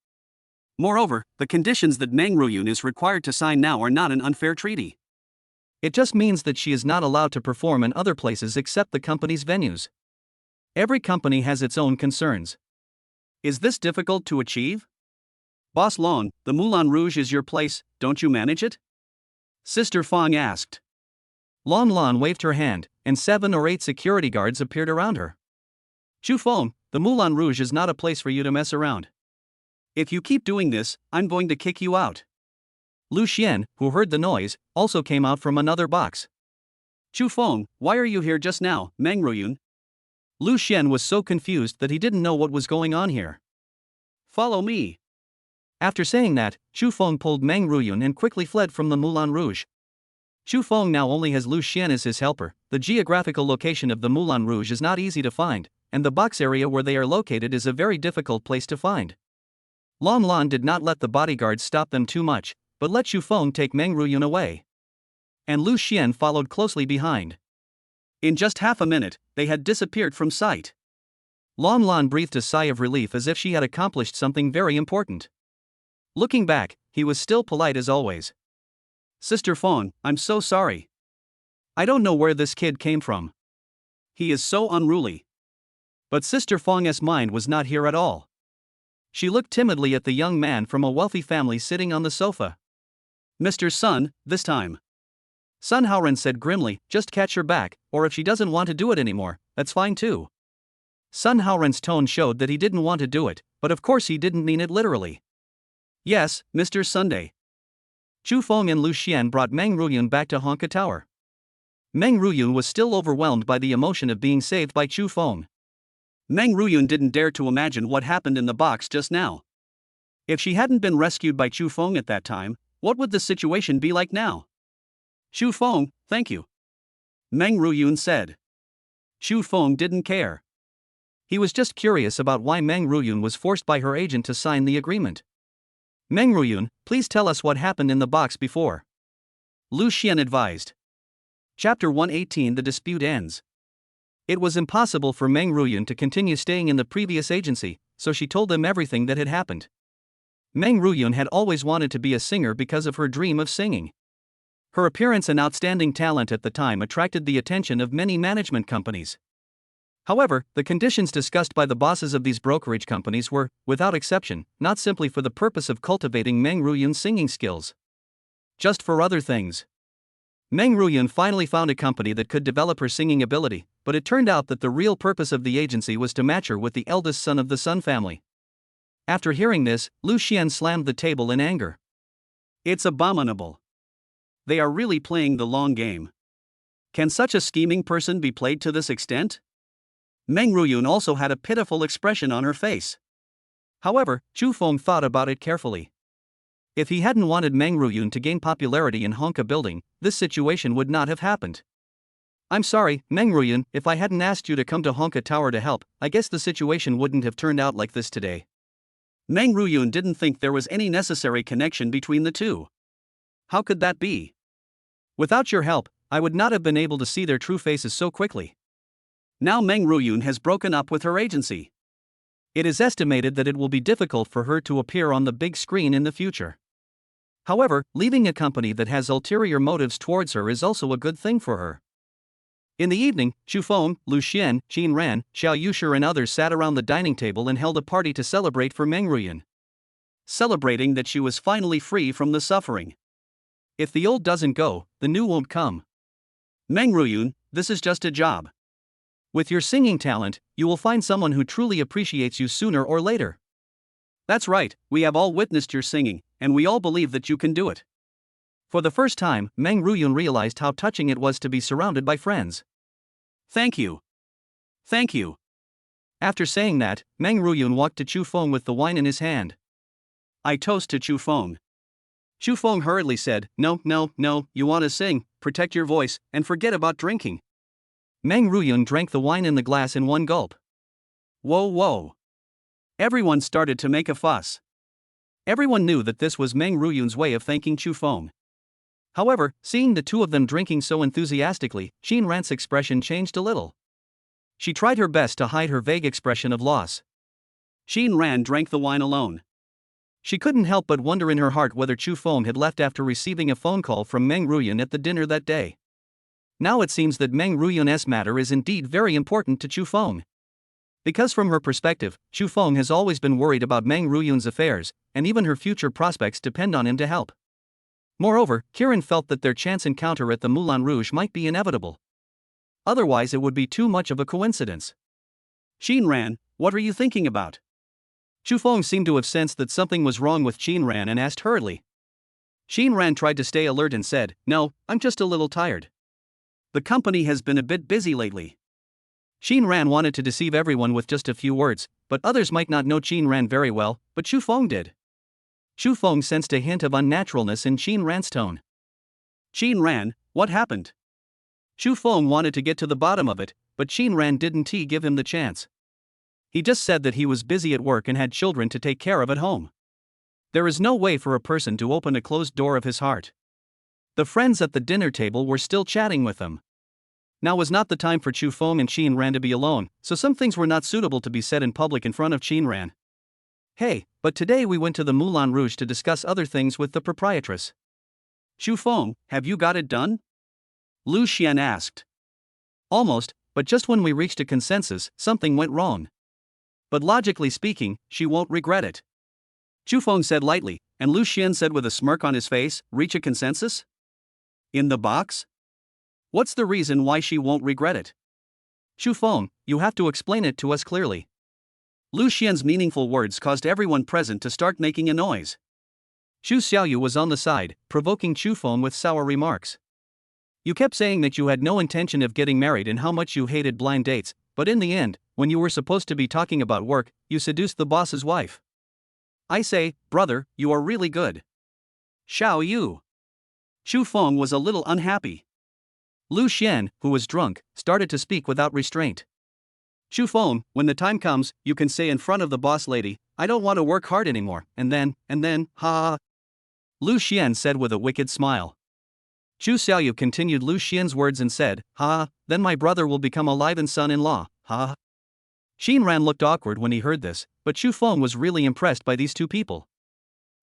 Moreover, the conditions that Meng Ruyun is required to sign now are not an unfair treaty. It just means that she is not allowed to perform in other places except the company's venues. Every company has its own concerns. Is this difficult to achieve? Boss Lon, the Moulin Rouge is your place, don't you manage it? Sister Fong asked. Lon waved her hand, and 7 or 8 security guards appeared around her. Chu Fong, the Moulin Rouge is not a place for you to mess around. If you keep doing this, I'm going to kick you out. Lu Xian, who heard the noise, also came out from another box. Chu Fong, why are you here just now, Meng Ruyun? Lu Xian was so confused that he didn't know what was going on here. Follow me. After saying that, Chu Fong pulled Meng Ruyun and quickly fled from the Moulin Rouge. Chu Fong now only has Lu Xian as his helper. The geographical location of the Moulin Rouge is not easy to find, and the box area where they are located is a very difficult place to find. Lon did not let the bodyguards stop them too much, but let Chu Fong take Meng Ruyun away. And Lu Xian followed closely behind. In just half a minute, they had disappeared from sight. Lon breathed a sigh of relief as if she had accomplished something very important. Looking back, he was still polite as always. Sister Fong, I'm so sorry. I don't know where this kid came from. He is so unruly. But Sister Fong's mind was not here at all. She looked timidly at the young man from a wealthy family sitting on the sofa. Mr. Sun, this time. Sun Haoren said grimly, just catch her back, or if she doesn't want to do it anymore, that's fine too. Sun Haoren's tone showed that he didn't want to do it, but of course he didn't mean it literally. Yes, Mr. Sunday. Chu Fong and Lu Xian brought Meng Ruyun back to Honka Tower. Meng Ruyun was still overwhelmed by the emotion of being saved by Chu Fong. Meng Ruyun didn't dare to imagine what happened in the box just now. If she hadn't been rescued by Chu Fong at that time, what would the situation be like now? Chu Fong, thank you. Meng Ruyun said. Chu Fong didn't care. He was just curious about why Meng Ruyun was forced by her agent to sign the agreement. Meng Ruyun, please tell us what happened in the box before. Lu Xian advised. Chapter 118 The dispute ends. It was impossible for Meng Ruyun to continue staying in the previous agency, so she told them everything that had happened. Meng Ruyun had always wanted to be a singer because of her dream of singing. Her appearance and outstanding talent at the time attracted the attention of many management companies. However, the conditions discussed by the bosses of these brokerage companies were, without exception, not simply for the purpose of cultivating Meng Ruyun's singing skills. Just for other things. Meng Ruyun finally found a company that could develop her singing ability, but it turned out that the real purpose of the agency was to match her with the eldest son of the Sun family. After hearing this, Lu Xian slammed the table in anger. It's abominable. They are really playing the long game. Can such a scheming person be played to this extent? Meng Ruyun also had a pitiful expression on her face. However, Chu Fong thought about it carefully. If he hadn't wanted Meng Ruyun to gain popularity in Honka building, this situation would not have happened. I'm sorry, Meng Ruyun, if I hadn't asked you to come to Honka Tower to help, I guess the situation wouldn't have turned out like this today. Meng Ruyun didn't think there was any necessary connection between the two. How could that be? Without your help, I would not have been able to see their true faces so quickly. Now Meng Ruyun has broken up with her agency. It is estimated that it will be difficult for her to appear on the big screen in the future. However, leaving a company that has ulterior motives towards her is also a good thing for her. In the evening, Chu Fong, Lu Xian, Qin Ran, Xiao Yushi and others sat around the dining table and held a party to celebrate for Meng Ruyun. Celebrating that she was finally free from the suffering. If the old doesn't go, the new won't come. Meng Ruyun, this is just a job. With your singing talent, you will find someone who truly appreciates you sooner or later. That's right, we have all witnessed your singing, and we all believe that you can do it. For the first time, Meng Ruyun realized how touching it was to be surrounded by friends. Thank you. Thank you. After saying that, Meng Ruyun walked to Chu Fong with the wine in his hand. I toast to Chu Fong. Chu Fong hurriedly said, No, you want to sing, protect your voice, and forget about drinking. Meng Ruyun drank the wine in the glass in one gulp. Whoa. Everyone started to make a fuss. Everyone knew that this was Meng Ruyun's way of thanking Chu Fong. However, seeing the two of them drinking so enthusiastically, Shin Ran's expression changed a little. She tried her best to hide her vague expression of loss. Shin Ran drank the wine alone. She couldn't help but wonder in her heart whether Chu Feng had left after receiving a phone call from Meng Ruyan at the dinner that day. Now it seems that Meng Ruyan's matter is indeed very important to Chu Feng. Because from her perspective, Chu Feng has always been worried about Meng Ruyan's affairs, and even her future prospects depend on him to help. Moreover, Kiran felt that their chance encounter at the Moulin Rouge might be inevitable. Otherwise it would be too much of a coincidence. Shin Ran, what are you thinking about? Chu Feng seemed to have sensed that something was wrong with Shin Ran and asked hurriedly. Shin Ran tried to stay alert and said, "No, I'm just a little tired. The company has been a bit busy lately." Shin Ran wanted to deceive everyone with just a few words, but others might not know Shin Ran very well, but Chu Feng did. Chu Feng sensed a hint of unnaturalness in Shin Ran's tone. Shin Ran, what happened? Chu Feng wanted to get to the bottom of it, but Shin Ran didn't give him the chance. He just said that he was busy at work and had children to take care of at home. There is no way for a person to open a closed door of his heart. The friends at the dinner table were still chatting with him. Now was not the time for Chu Feng and Shin Ran to be alone, so some things were not suitable to be said in public in front of Shin Ran. Hey, but today we went to the Moulin Rouge to discuss other things with the proprietress. Chu Feng, have you got it done? Lu Xian asked. Almost, but just when we reached a consensus, something went wrong. But logically speaking, she won't regret it. Chu Feng said lightly, and Lu Xian said with a smirk on his face, reach a consensus? In the box? What's the reason why she won't regret it? Chu Feng, you have to explain it to us clearly. Lu Xian's meaningful words caused everyone present to start making a noise. Xu Xiaoyu was on the side, provoking Chu Feng with sour remarks. You kept saying that you had no intention of getting married and how much you hated blind dates, but in the end, when you were supposed to be talking about work, you seduced the boss's wife. I say, brother, you are really good. Xiao Yu. Chu Feng was a little unhappy. Lu Xian, who was drunk, started to speak without restraint. Chu Feng, when the time comes, you can say in front of the boss lady, I don't want to work hard anymore, and then, ha. Lu Xian said with a wicked smile. Xu Xiaoyu continued Lu Xian's words and said, ha, then my brother will become a live-in son-in-law, ha. Shin Ran looked awkward when he heard this, but Chu Feng was really impressed by these two people.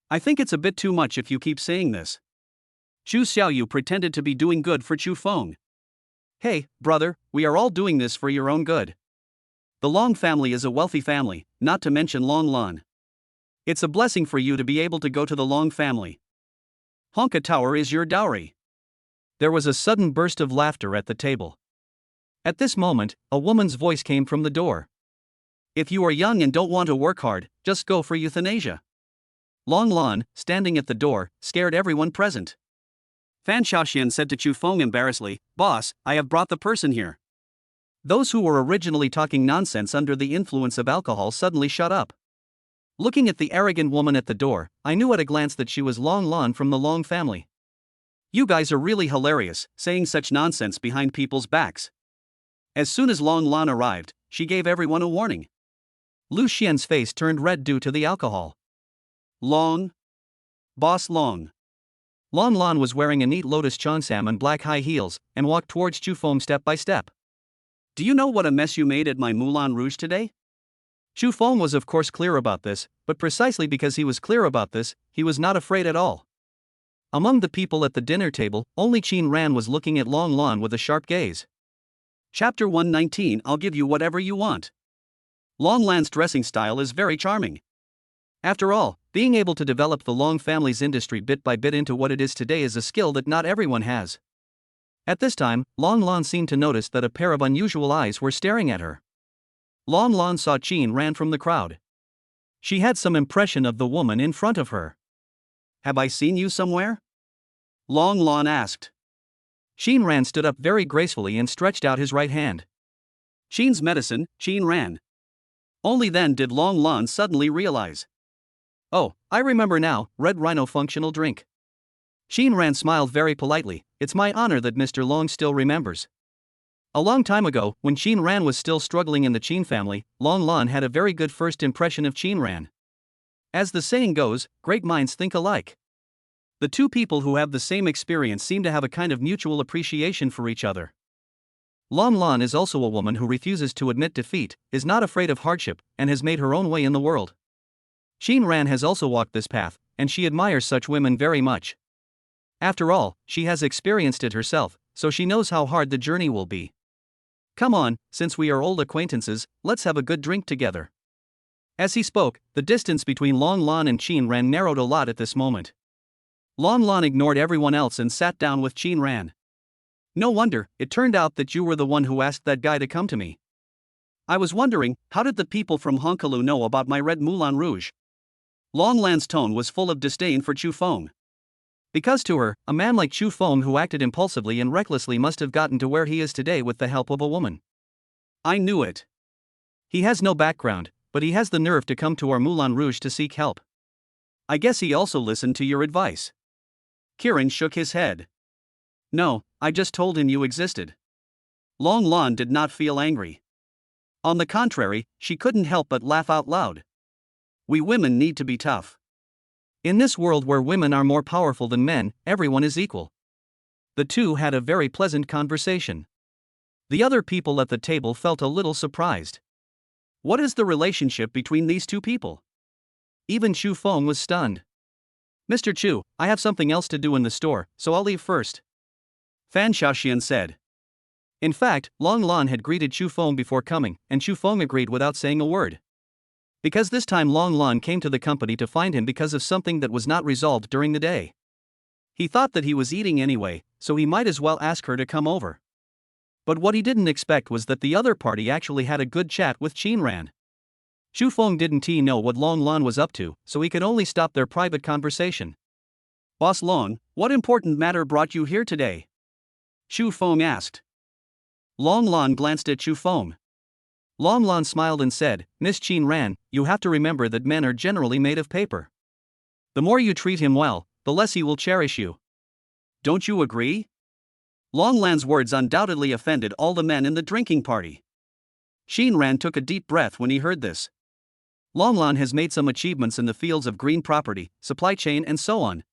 I think it's a bit too much if you keep saying this. Xu Xiaoyu pretended to be doing good for Chu Feng. Hey, brother, we are all doing this for your own good. The Long family is a wealthy family, not to mention Long Lan. It's a blessing for you to be able to go to the Long family. Honka Tower is your dowry. There was a sudden burst of laughter at the table. At this moment, a woman's voice came from the door. If you are young and don't want to work hard, just go for euthanasia. Long Lan, standing at the door, scared everyone present. Fan Xiaoxian said to Chu Feng embarrassedly, Boss, I have brought the person here. Those who were originally talking nonsense under the influence of alcohol suddenly shut up. Looking at the arrogant woman at the door, I knew at a glance that she was Long Lan from the Long family. You guys are really hilarious, saying such nonsense behind people's backs. As soon as Long Lan arrived, she gave everyone a warning. Lu Xian's face turned red due to the alcohol. Long? Boss Long. Long Lan was wearing a neat lotus cheongsam and black high heels, and walked towards Chu Feng step by step. Do you know what a mess you made at my Moulin Rouge today? Chu Feng was of course clear about this, but precisely because he was clear about this, he was not afraid at all. Among the people at the dinner table, only Shin Ran was looking at Long Lan with a sharp gaze. Chapter 119 I'll give you whatever you want. Long Lan's dressing style is very charming. After all, being able to develop the Long family's industry bit by bit into what it is today is a skill that not everyone has. At this time, Long Lan seemed to notice that a pair of unusual eyes were staring at her. Long Lan saw Shin Ran from the crowd. She had some impression of the woman in front of her. Have I seen you somewhere? Long Lan asked. Shin Ran stood up very gracefully and stretched out his right hand. Shin's medicine, Shin Ran. Only then did Long Lan suddenly realize. Oh, I remember now, Red Rhino functional drink. Shin Ran smiled very politely, it's my honor that Mr. Long still remembers. A long time ago, when Shin Ran was still struggling in the Qin family, Long Lan had a very good first impression of Shin Ran. As the saying goes, great minds think alike. The two people who have the same experience seem to have a kind of mutual appreciation for each other. Lon Lon is also a woman who refuses to admit defeat, is not afraid of hardship, and has made her own way in the world. Shin Ran has also walked this path, and she admires such women very much. After all, she has experienced it herself, so she knows how hard the journey will be. Come on, since we are old acquaintances, let's have a good drink together. As he spoke, the distance between Lon Lon and Shin Ran narrowed a lot at this moment. Lon Lon ignored everyone else and sat down with Shin Ran. No wonder, it turned out that you were the one who asked that guy to come to me. I was wondering, how did the people from Honkalu know about my red Moulin Rouge? Long Lan's tone was full of disdain for Chu Feng. Because to her, a man like Chu Feng who acted impulsively and recklessly must have gotten to where he is today with the help of a woman. I knew it. He has no background, but he has the nerve to come to our Moulin Rouge to seek help. I guess he also listened to your advice. Kiran shook his head. No, I just told him you existed. Long Lon did not feel angry. On the contrary, she couldn't help but laugh out loud. We women need to be tough. In this world where women are more powerful than men, everyone is equal. The two had a very pleasant conversation. The other people at the table felt a little surprised. What is the relationship between these two people? Even Chu Feng was stunned. Mr. Chu, I have something else to do in the store, so I'll leave first. Fan Xiaoxian said. In fact, Long Lon had greeted Chu Feng before coming, and Chu Feng agreed without saying a word. Because this time Long Lon came to the company to find him because of something that was not resolved during the day. He thought that he was eating anyway, so he might as well ask her to come over. But what he didn't expect was that the other party actually had a good chat with Shin Ran. Chu Feng didn't know what Long Lon was up to, so he could only stop their private conversation. Boss Long, what important matter brought you here today? Chu Feng asked. Long Lon glanced at Chu Feng. Long Lon smiled and said, Miss Shin Ran, you have to remember that men are generally made of paper. The more you treat him well, the less he will cherish you. Don't you agree? Long Lan's words undoubtedly offended all the men in the drinking party. Shin Ran took a deep breath when he heard this. Long Lan has made some achievements in the fields of green property, supply chain and so on.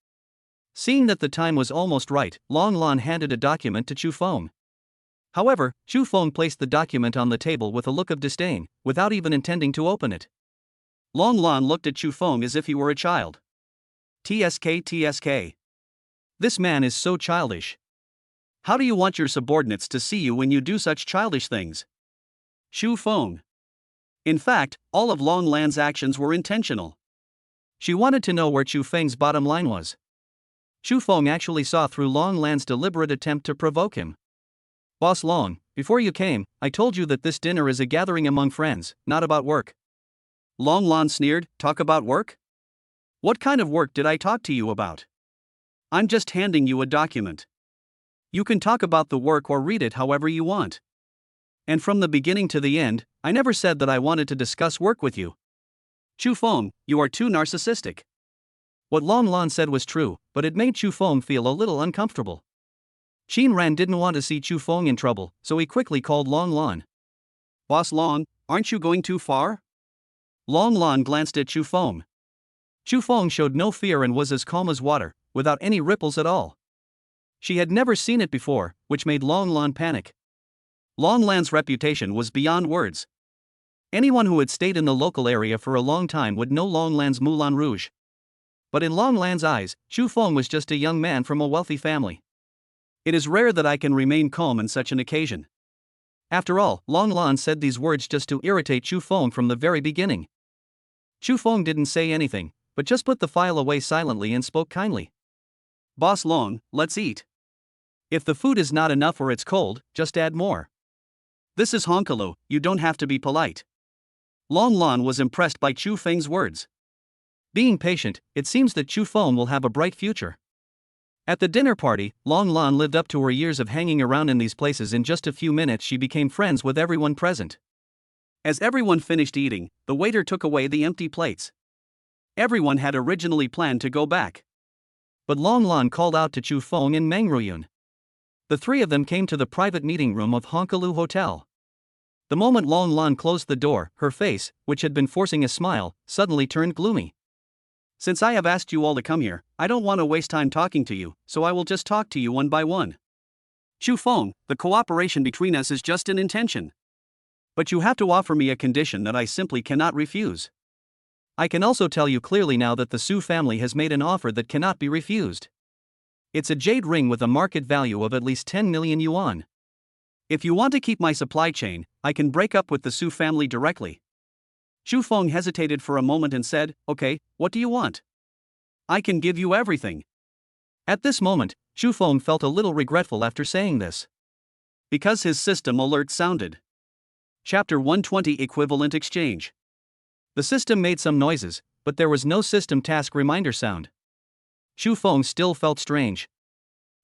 Seeing that the time was almost right, Long Lan handed a document to Chu Feng. However, Chu Feng placed the document on the table with a look of disdain, without even intending to open it. Long Lan looked at Chu Feng as if he were a child. TSK. This man is so childish. How do you want your subordinates to see you when you do such childish things? Chu Feng. In fact, all of Long Lan's actions were intentional. She wanted to know where Chu Feng's bottom line was. Chu Feng actually saw through Long Lan's deliberate attempt to provoke him. Boss Long, before you came, I told you that this dinner is a gathering among friends, not about work. Long Lan sneered, talk about work? What kind of work did I talk to you about? I'm just handing you a document. You can talk about the work or read it however you want. And from the beginning to the end, I never said that I wanted to discuss work with you. Chu Feng, you are too narcissistic. What Long Lan said was true, but it made Chu Feng feel a little uncomfortable. Shin Ran didn't want to see Chu Feng in trouble, so he quickly called Long Lan. Boss Long, aren't you going too far? Long Lan glanced at Chu Feng. Chu Feng showed no fear and was as calm as water, without any ripples at all. She had never seen it before, which made Long Lan panic. Long Lan's reputation was beyond words. Anyone who had stayed in the local area for a long time would know Long Lan's Moulin Rouge. But in Long Lan's eyes, Chu Feng was just a young man from a wealthy family. It is rare that I can remain calm in such an occasion. After all, Long Lan said these words just to irritate Chu Feng from the very beginning. Chu Feng didn't say anything, but just put the file away silently and spoke kindly. Boss Long, let's eat. If the food is not enough or it's cold, just add more. This is Honkalu, you don't have to be polite. Long Lan was impressed by Chu Feng's words. Being patient, it seems that Chu Feng will have a bright future. At the dinner party, Long Lan lived up to her years of hanging around in these places. In just a few minutes she became friends with everyone present. As everyone finished eating, the waiter took away the empty plates. Everyone had originally planned to go back. But Long Lan called out to Chu Feng and Meng Ruyun. The three of them came to the private meeting room of Honkalu Hotel. The moment Long Lan closed the door, her face, which had been forcing a smile, suddenly turned gloomy. Since I have asked you all to come here, I don't want to waste time talking to you, so I will just talk to you one by one. Shu Feng, the cooperation between us is just an intention. But you have to offer me a condition that I simply cannot refuse. I can also tell you clearly now that the Su family has made an offer that cannot be refused. It's a jade ring with a market value of at least 10 million yuan. If you want to keep my supply chain, I can break up with the Su family directly. Shu Feng hesitated for a moment and said, "Okay, what do you want? I can give you everything." At this moment, Shu Feng felt a little regretful after saying this. Because his system alert sounded. Chapter 120 Equivalent Exchange. The system made some noises, but there was no system task reminder sound. Shu Feng still felt strange.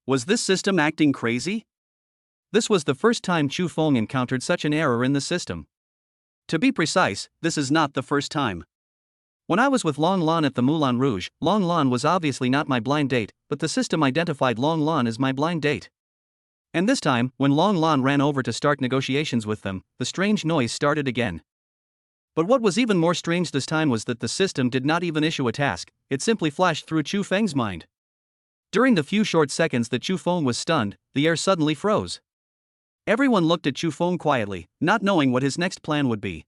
Was this system acting crazy? This was the first time Shu Feng encountered such an error in the system. To be precise, this is not the first time. When I was with Long Lan at the Moulin Rouge, Long Lan was obviously not my blind date, but the system identified Long Lan as my blind date. And this time, when Long Lan ran over to start negotiations with them, the strange noise started again. But what was even more strange this time was that the system did not even issue a task, it simply flashed through Chu Feng's mind. During the few short seconds that Chu Feng was stunned, the air suddenly froze. Everyone looked at Chu Feng quietly, not knowing what his next plan would be.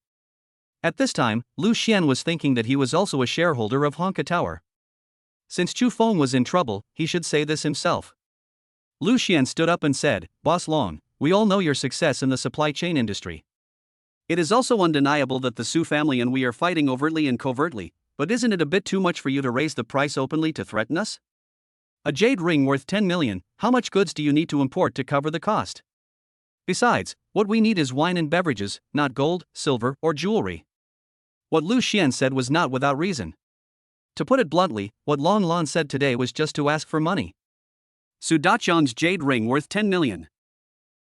At this time, Lu Xian was thinking that he was also a shareholder of Honka Tower. Since Chu Feng was in trouble, he should say this himself. Lu Xian stood up and said, "Boss Long, we all know your success in the supply chain industry. It is also undeniable that the Su family and we are fighting overtly and covertly, but isn't it a bit too much for you to raise the price openly to threaten us? A jade ring worth 10 million, how much goods do you need to import to cover the cost? Besides, what we need is wine and beverages, not gold, silver, or jewelry." What Lu Xian said was not without reason. To put it bluntly, what Long Lan said today was just to ask for money. Su Dachang's jade ring worth 10 million.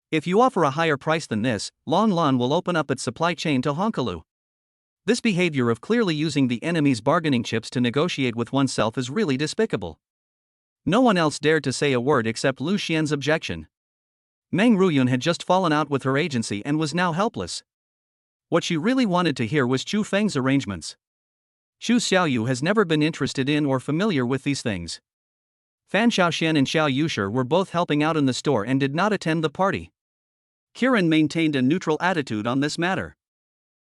If you offer a higher price than this, Long Lan will open up its supply chain to Honkalu. This behavior of clearly using the enemy's bargaining chips to negotiate with oneself is really despicable. No one else dared to say a word except Lu Xian's objection. Meng Ruyun had just fallen out with her agency and was now helpless. What she really wanted to hear was Chu Feng's arrangements. Xu Xiaoyu has never been interested in or familiar with these things. Fan Xiaoxian and Xiao Yushir were both helping out in the store and did not attend the party. Kiran maintained a neutral attitude on this matter.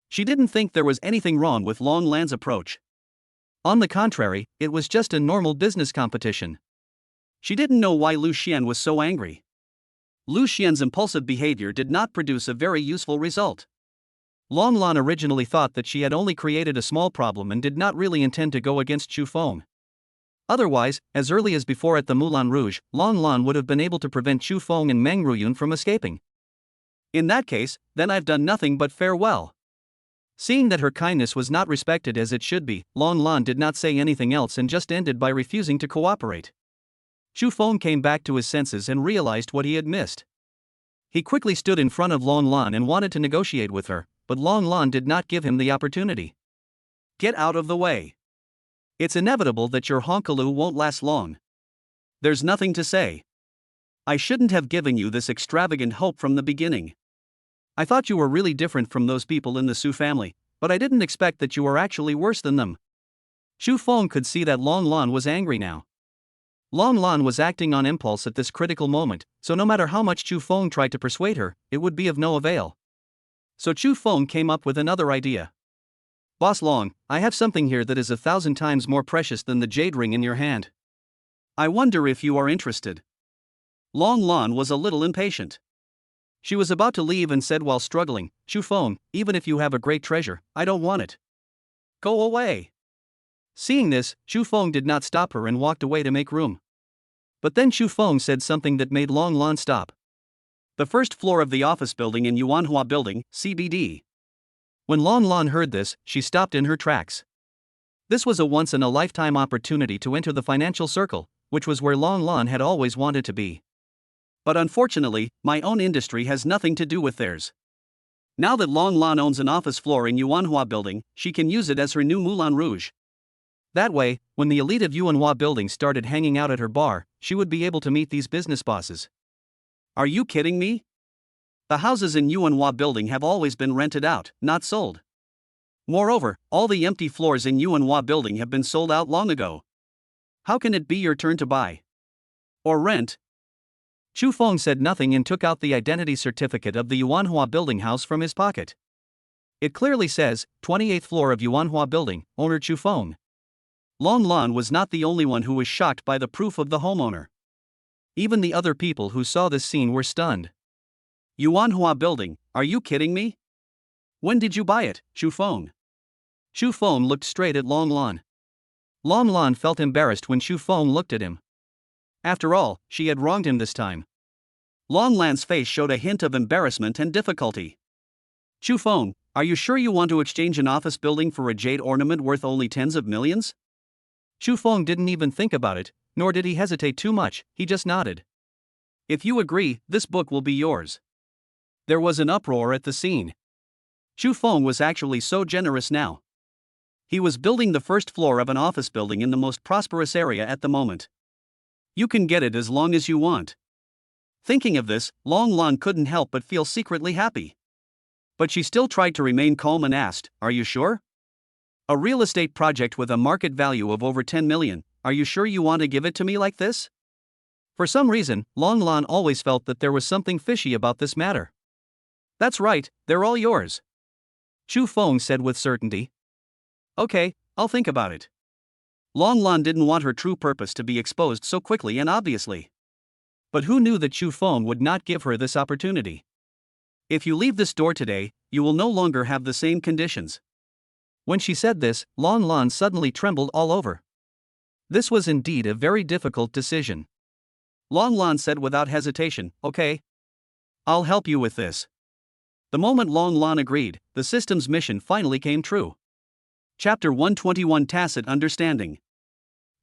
She didn't think there was anything wrong with Long Lan's approach. On the contrary, it was just a normal business competition. She didn't know why Lu Xian was so angry. Lu Xian's impulsive behavior did not produce a very useful result. Long Lan originally thought that she had only created a small problem and did not really intend to go against Chu Feng. Otherwise, as early as before at the Moulin Rouge, Long Lan would have been able to prevent Chu Feng and Meng Ruyun from escaping. In that case, then I've done nothing but farewell. Seeing that her kindness was not respected as it should be, Long Lan did not say anything else and just ended by refusing to cooperate. Chu Feng came back to his senses and realized what he had missed. He quickly stood in front of Long Lan and wanted to negotiate with her, but Long Lan did not give him the opportunity. Get out of the way. It's inevitable that your Honkalu won't last long. There's nothing to say. I shouldn't have given you this extravagant hope from the beginning. I thought you were really different from those people in the Su family, but I didn't expect that you were actually worse than them. Chu Feng could see that Long Lan was angry now. Long Lan was acting on impulse at this critical moment, so no matter how much Chu Feng tried to persuade her, it would be of no avail. So Chu Feng came up with another idea. "Boss Long, I have something here that is 1,000 times more precious than the jade ring in your hand. I wonder if you are interested." Long Lan was a little impatient. She was about to leave and said while struggling, "Chu Feng, even if you have a great treasure, I don't want it. Go away." Seeing this, Chu Feng did not stop her and walked away to make room. But then Chu Feng said something that made Long Lan stop. "The first floor of the office building in Yuanhua Building, CBD." When Long Lan heard this, she stopped in her tracks. This was a once-in-a-lifetime opportunity to enter the financial circle, which was where Long Lan had always wanted to be. But unfortunately, my own industry has nothing to do with theirs. Now that Long Lan owns an office floor in Yuanhua Building, she can use it as her new Moulin Rouge. That way, when the elite of Yuanhua Building started hanging out at her bar, she would be able to meet these business bosses. Are you kidding me? The houses in Yuanhua Building have always been rented out, not sold. Moreover, all the empty floors in Yuanhua building have been sold out long ago. How can it be your turn to buy? Or rent? Chu Feng said nothing and took out the identity certificate of the Yuanhua building house from his pocket. It clearly says, 28th floor of Yuanhua building, owner Chu Feng. Long Lan was not the only one who was shocked by the proof of the homeowner. Even the other people who saw this scene were stunned. Yuanhua building, are you kidding me? When did you buy it, Chu Feng? Chu Feng looked straight at Long Lan. Long Lan felt embarrassed when Chu Feng looked at him. After all, she had wronged him this time. Long Lan's face showed a hint of embarrassment and difficulty. Chu Feng, are you sure you want to exchange an office building for a jade ornament worth only tens of millions? Chu Feng didn't even think about it, nor did he hesitate too much, he just nodded. If you agree, this book will be yours. There was an uproar at the scene. Chu Feng was actually so generous now. He was building the first floor of an office building in the most prosperous area at the moment. You can get it as long as you want. Thinking of this, Long Lan couldn't help but feel secretly happy. But she still tried to remain calm and asked, are you sure? A real estate project with a market value of over 10 million, are you sure you want to give it to me like this? For some reason, Long Lan always felt that there was something fishy about this matter. That's right, they're all yours. Chu Feng said with certainty. Okay, I'll think about it. Long Lan didn't want her true purpose to be exposed so quickly and obviously. But who knew that Chu Feng would not give her this opportunity? If you leave this door today, you will no longer have the same conditions. When she said this, Long Lan suddenly trembled all over. This was indeed a very difficult decision. Long Lan said without hesitation, okay. I'll help you with this. The moment Long Lan agreed, the system's mission finally came true. Chapter 121 Tacit Understanding.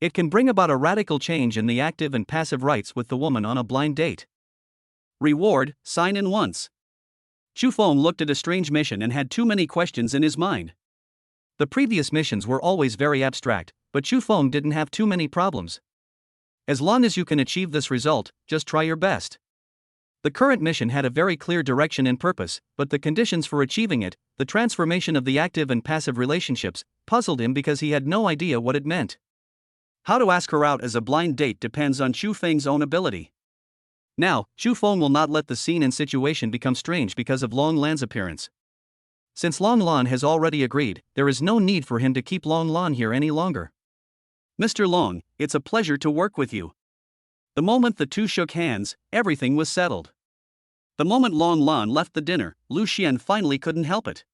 It can bring about a radical change in the active and passive rights with the woman on a blind date. Reward, sign in once. Chu Feng looked at a strange mission and had too many questions in his mind. The previous missions were always very abstract, but Chu Feng didn't have too many problems. As long as you can achieve this result, just try your best. The current mission had a very clear direction and purpose, but the conditions for achieving it, the transformation of the active and passive relationships, puzzled him because he had no idea what it meant. How to ask her out as a blind date depends on Chu Feng's own ability. Now, Chu Feng will not let the scene and situation become strange because of Long Lan's appearance. Since Long Lan has already agreed, there is no need for him to keep Long Lan here any longer. Mr. Long, it's a pleasure to work with you. The moment the two shook hands, everything was settled. The moment Long Lan left the dinner, Lu Xian finally couldn't help it.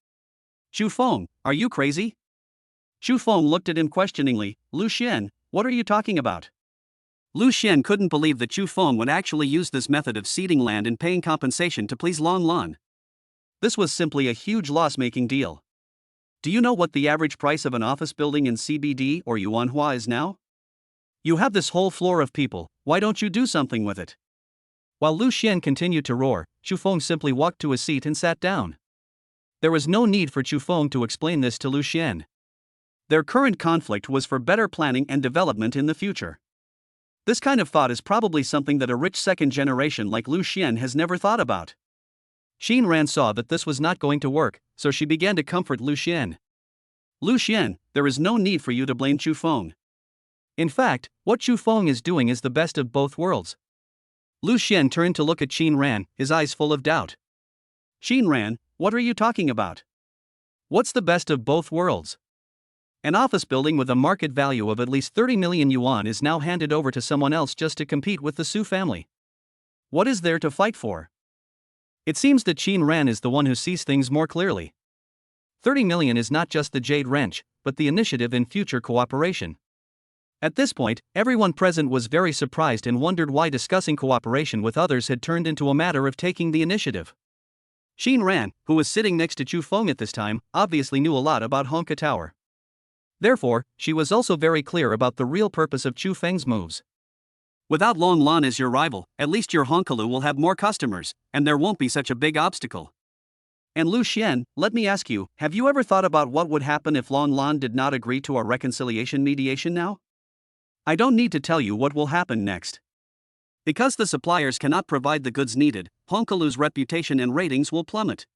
Chu Feng, are you crazy? Chu Feng looked at him questioningly. Lu Xian, what are you talking about? Lu Xian couldn't believe that Chu Feng would actually use this method of seeding land and paying compensation to please Long Lan. This was simply a huge loss-making deal. Do you know what the average price of an office building in CBD or Yuanhua is now? You have this whole floor of people, why don't you do something with it? While Lu Xian continued to roar, Chu Feng simply walked to his seat and sat down. There was no need for Chu Feng to explain this to Lu Xian. Their current conflict was for better planning and development in the future. This kind of thought is probably something that a rich second generation like Lu Xian has never thought about. Xin Ran saw that this was not going to work, so she began to comfort Lu Xian. Lu Xian, there is no need for you to blame Chu Feng. In fact, what Chu Feng is doing is the best of both worlds. Lu Xian turned to look at Xin Ran, his eyes full of doubt. Xin Ran, what are you talking about? What's the best of both worlds? An office building with a market value of at least 30 million yuan is now handed over to someone else just to compete with the Su family. What is there to fight for? It seems that Xin Ran is the one who sees things more clearly. 30 million is not just the jade wrench, but the initiative in future cooperation. At this point, everyone present was very surprised and wondered why discussing cooperation with others had turned into a matter of taking the initiative. Xin Ran, who was sitting next to Chu Feng at this time, obviously knew a lot about Honka Tower. Therefore, she was also very clear about the real purpose of Chu Feng's moves. Without Long Lan as your rival, at least your Honkalu will have more customers, and there won't be such a big obstacle. And Lu Xian, let me ask you, have you ever thought about what would happen if Long Lan did not agree to our reconciliation mediation now? I don't need to tell you what will happen next. Because the suppliers cannot provide the goods needed, Honkalu's reputation and ratings will plummet.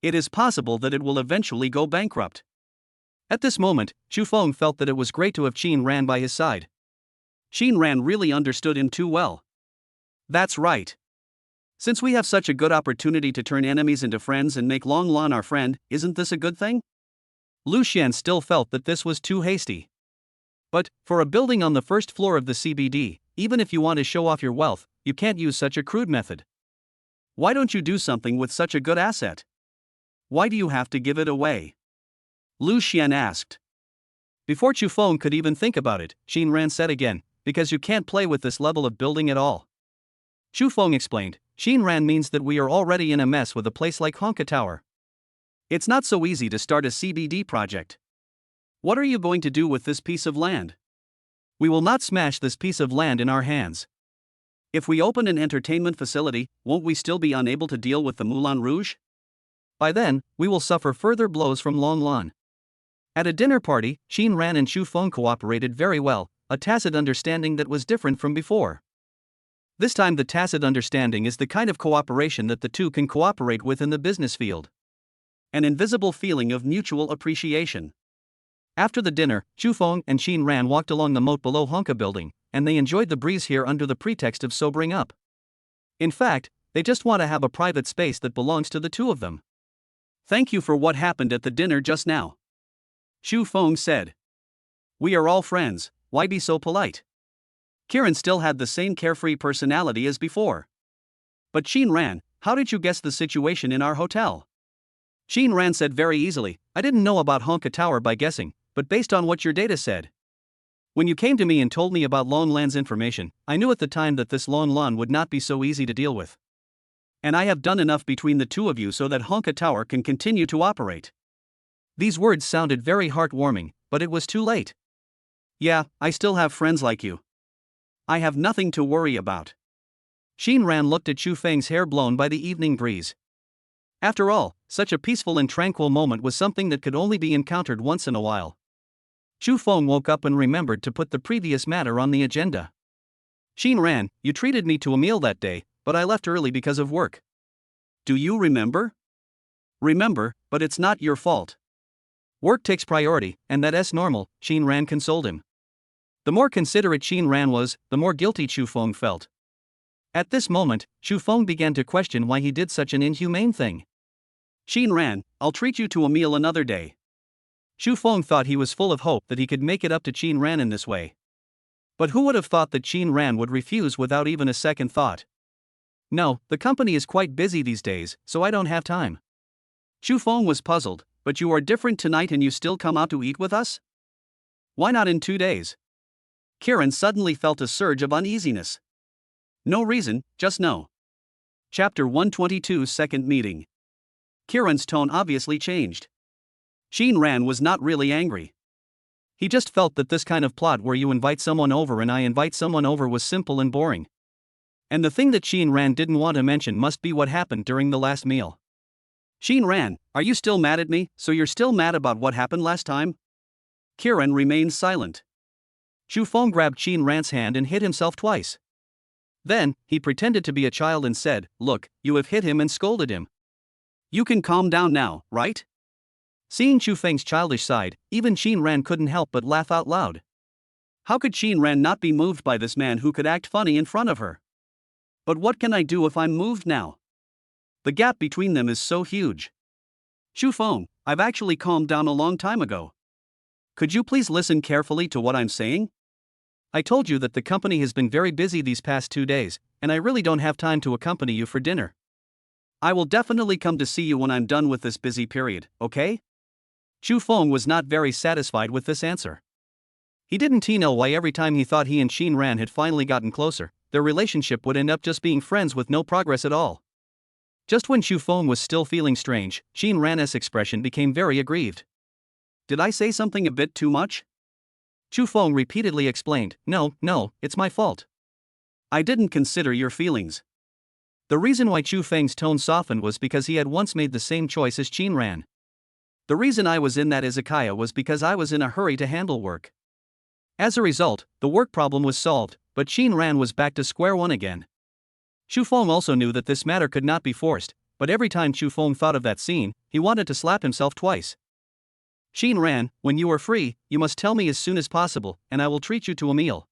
It is possible that it will eventually go bankrupt. At this moment, Chu Feng felt that it was great to have Qin Ran by his side. Qin Ran really understood him too well. That's right. Since we have such a good opportunity to turn enemies into friends and make Long Lan our friend, isn't this a good thing? Lu Xian still felt that this was too hasty. But, for a building on the first floor of the CBD, even if you want to show off your wealth, you can't use such a crude method. Why don't you do something with such a good asset? Why do you have to give it away? Lu Xian asked. Before Chu Feng could even think about it, Qin Ran said again, because you can't play with this level of building at all. Chu Feng explained, Qin Ran means that we are already in a mess with a place like Honka Tower. It's not so easy to start a CBD project. What are you going to do with this piece of land? We will not smash this piece of land in our hands. If we open an entertainment facility, won't we still be unable to deal with the Moulin Rouge? By then, we will suffer further blows from Long Lan. At a dinner party, Qin Ran and Chu Feng cooperated very well, a tacit understanding that was different from before. This time the tacit understanding is the kind of cooperation that the two can cooperate with in the business field. An invisible feeling of mutual appreciation. After the dinner, Chu Feng and Qin Ran walked along the moat below Honka building, and they enjoyed the breeze here under the pretext of sobering up. In fact, they just want to have a private space that belongs to the two of them. Thank you for what happened at the dinner just now. Chu Feng said. We are all friends, why be so polite? Kiran still had the same carefree personality as before. But Qin Ran, how did you guess the situation in our hotel? Qin Ran said very easily, I didn't know about Honka Tower by guessing, but based on what your data said. When you came to me and told me about Long Lan's information, I knew at the time that this Long Lan would not be so easy to deal with. And I have done enough between the two of you so that Honka Tower can continue to operate. These words sounded very heartwarming, but it was too late. Yeah, I still have friends like you. I have nothing to worry about. Qin Ran looked at Chu Feng's hair blown by the evening breeze. After all, such a peaceful and tranquil moment was something that could only be encountered once in a while. Chu Feng woke up and remembered to put the previous matter on the agenda. Qin Ran, you treated me to a meal that day, but I left early because of work. Do you remember? Remember, but it's not your fault. Work takes priority, and that's normal, Qin Ran consoled him. The more considerate Qin Ran was, the more guilty Chu Feng felt. At this moment, Chu Feng began to question why he did such an inhumane thing. Qin Ran, I'll treat you to a meal another day. Chu Feng thought he was full of hope that he could make it up to Qin Ran in this way. But who would have thought that Qin Ran would refuse without even a second thought? No, the company is quite busy these days, so I don't have time. Chu Feng was puzzled, but you are different tonight and you still come out to eat with us? Why not in 2 days? Kiran suddenly felt a surge of uneasiness. No reason, just no. Chapter 122 Second Meeting. Kiran's tone obviously changed. Qin Ran was not really angry. He just felt that this kind of plot where you invite someone over and I invite someone over was simple and boring. And the thing that Qin Ran didn't want to mention must be what happened during the last meal. Qin Ran, are you still mad at me, so you're still mad about what happened last time? Kiran remained silent. Chu Feng grabbed Qin Ran's hand and hit himself twice. Then, he pretended to be a child and said, look, you have hit him and scolded him. You can calm down now, right? Seeing Chu Feng's childish side, even Qin Ran couldn't help but laugh out loud. How could Qin Ran not be moved by this man who could act funny in front of her? But what can I do if I'm moved now? The gap between them is so huge. Chu Feng, I've actually calmed down a long time ago. Could you please listen carefully to what I'm saying? I told you that the company has been very busy these past 2 days, and I really don't have time to accompany you for dinner. I will definitely come to see you when I'm done with this busy period, okay? Chu Feng was not very satisfied with this answer. He didn't know why every time he thought he and Qin Ran had finally gotten closer, their relationship would end up just being friends with no progress at all. Just when Chu Feng was still feeling strange, Qin Ran's expression became very aggrieved. Did I say something a bit too much? Chu Feng repeatedly explained, no, it's my fault. I didn't consider your feelings. The reason why Chu Feng's tone softened was because he had once made the same choice as Qin Ran. The reason I was in that izakaya was because I was in a hurry to handle work. As a result, the work problem was solved, but Qin Ran was back to square one again. Chu Feng also knew that this matter could not be forced, but every time Chu Feng thought of that scene, he wanted to slap himself twice. Sheen ran, when you are free, you must tell me as soon as possible, and I will treat you to a meal.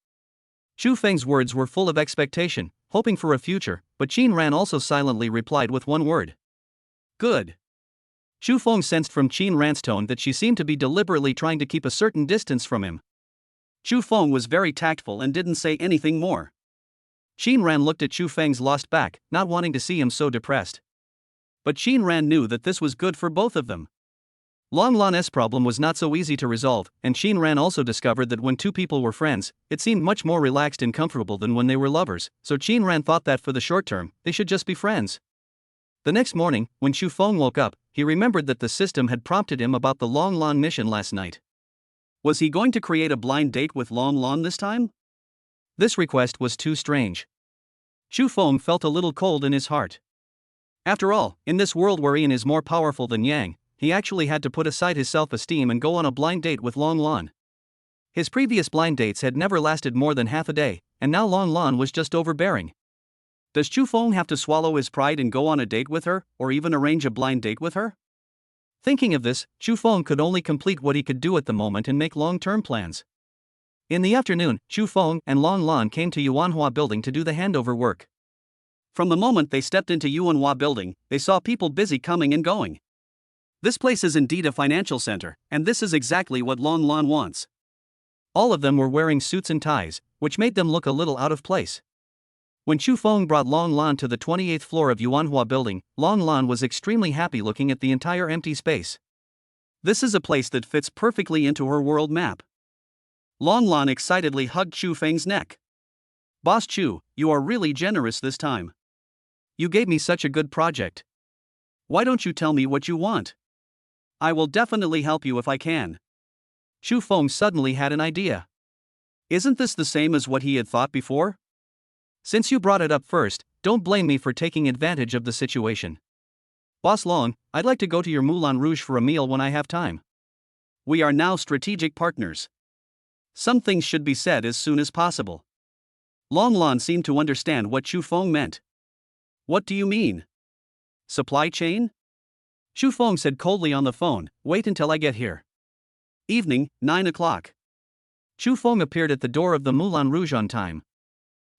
Shu Feng's words were full of expectation, hoping for a future, but Qin Ran also silently replied with one word. Good. Shu Feng sensed from Qin Ran's tone that she seemed to be deliberately trying to keep a certain distance from him. Shu Feng was very tactful and didn't say anything more. Qin Ran looked at Shu Feng's lost back, not wanting to see him so depressed. But Qin Ran knew that this was good for both of them. Long Lan's problem was not so easy to resolve, and Qin Ran also discovered that when two people were friends, it seemed much more relaxed and comfortable than when they were lovers, so Qin Ran thought that for the short term, they should just be friends. The next morning, when Shu Feng woke up, he remembered that the system had prompted him about the Long Lan mission last night. Was he going to create a blind date with Long Lan this time? This request was too strange. Shu Feng felt a little cold in his heart. After all, in this world where Yin is more powerful than Yang, he actually had to put aside his self-esteem and go on a blind date with Long Lan. His previous blind dates had never lasted more than half a day, and now Long Lan was just overbearing. Does Shu Feng have to swallow his pride and go on a date with her, or even arrange a blind date with her? Thinking of this, Shu Feng could only complete what he could do at the moment and make long-term plans. In the afternoon, Shu Feng and Long Lan came to Yuanhua Building to do the handover work. From the moment they stepped into Yuanhua Building, they saw people busy coming and going. This place is indeed a financial center, and this is exactly what Long Lan wants. All of them were wearing suits and ties, which made them look a little out of place. When Shu Feng brought Long Lan to the 28th floor of Yuanhua Building, Long Lan was extremely happy looking at the entire empty space. This is a place that fits perfectly into her world map. Long Lan excitedly hugged Shu Feng's neck. Boss Chu, you are really generous this time. You gave me such a good project. Why don't you tell me what you want? I will definitely help you if I can. Shu Feng suddenly had an idea. Isn't this the same as what he had thought before? Since you brought it up first, don't blame me for taking advantage of the situation. Boss Long, I'd like to go to your Moulin Rouge for a meal when I have time. We are now strategic partners. Some things should be said as soon as possible. Long Lan seemed to understand what Shu Feng meant. What do you mean? Supply chain? Shu Feng said coldly on the phone, wait until I get here. Evening, 9 o'clock. Shu Feng appeared at the door of the Moulin Rouge on time.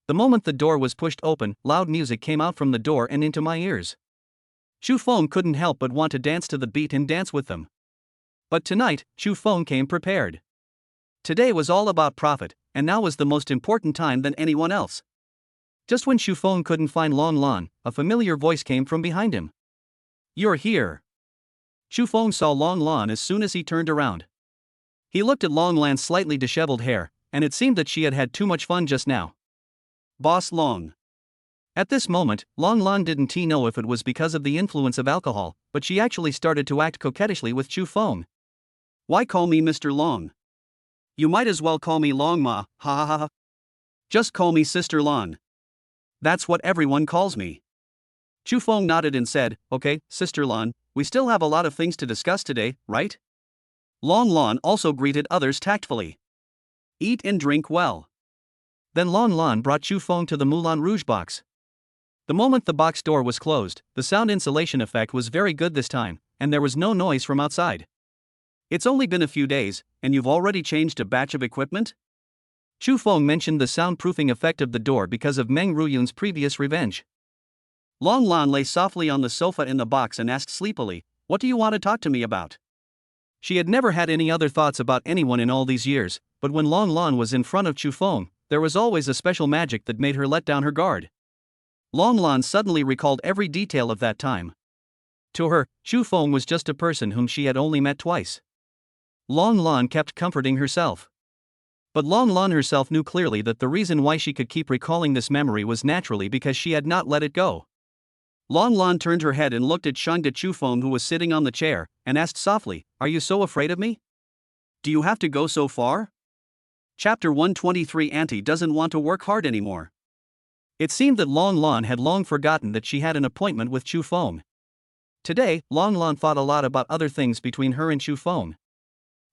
The moment the door was pushed open, loud music came out from the door and into my ears. Shu Feng couldn't help but want to dance to the beat and dance with them. But tonight, Shu Feng came prepared. Today was all about profit, and now was the most important time than anyone else. Just when Shu Feng couldn't find Long Lan, a familiar voice came from behind him. You're here. Shu Feng saw Long Lan as soon as he turned around. He looked at Long Lan's slightly disheveled hair, and it seemed that she had had too much fun just now. Boss Long. At this moment, Long Lan didn't know if it was because of the influence of alcohol, but she actually started to act coquettishly with Shu Feng. Why call me Mr. Long? You might as well call me Long Ma, ha ha ha. Just call me Sister Lan. That's what everyone calls me. Shu Feng nodded and said, okay, Sister Lan, we still have a lot of things to discuss today, right? Long Lan also greeted others tactfully. Eat and drink well. Then Long Lan brought Shu Feng to the Moulin Rouge box. The moment the box door was closed, the sound insulation effect was very good this time, and there was no noise from outside. It's only been a few days, and you've already changed a batch of equipment? Shu Feng mentioned the soundproofing effect of the door because of Meng Ruyun's previous revenge. Long Lan lay softly on the sofa in the box and asked sleepily, what do you want to talk to me about? She had never had any other thoughts about anyone in all these years, but when Long Lan was in front of Shu Feng, there was always a special magic that made her let down her guard. Long Lan suddenly recalled every detail of that time. To her, Shu Feng was just a person whom she had only met twice. Long Lan kept comforting herself. But Long Lan herself knew clearly that the reason why she could keep recalling this memory was naturally because she had not let it go. Long Lan turned her head and looked at Shangde Shu Feng, who was sitting on the chair, and asked softly, are you so afraid of me? Do you have to go so far? Chapter 123. Auntie doesn't want to work hard anymore. It seemed that Long Lan had long forgotten that she had an appointment with Shu Feng. Today, Long Lan thought a lot about other things between her and Shu Feng.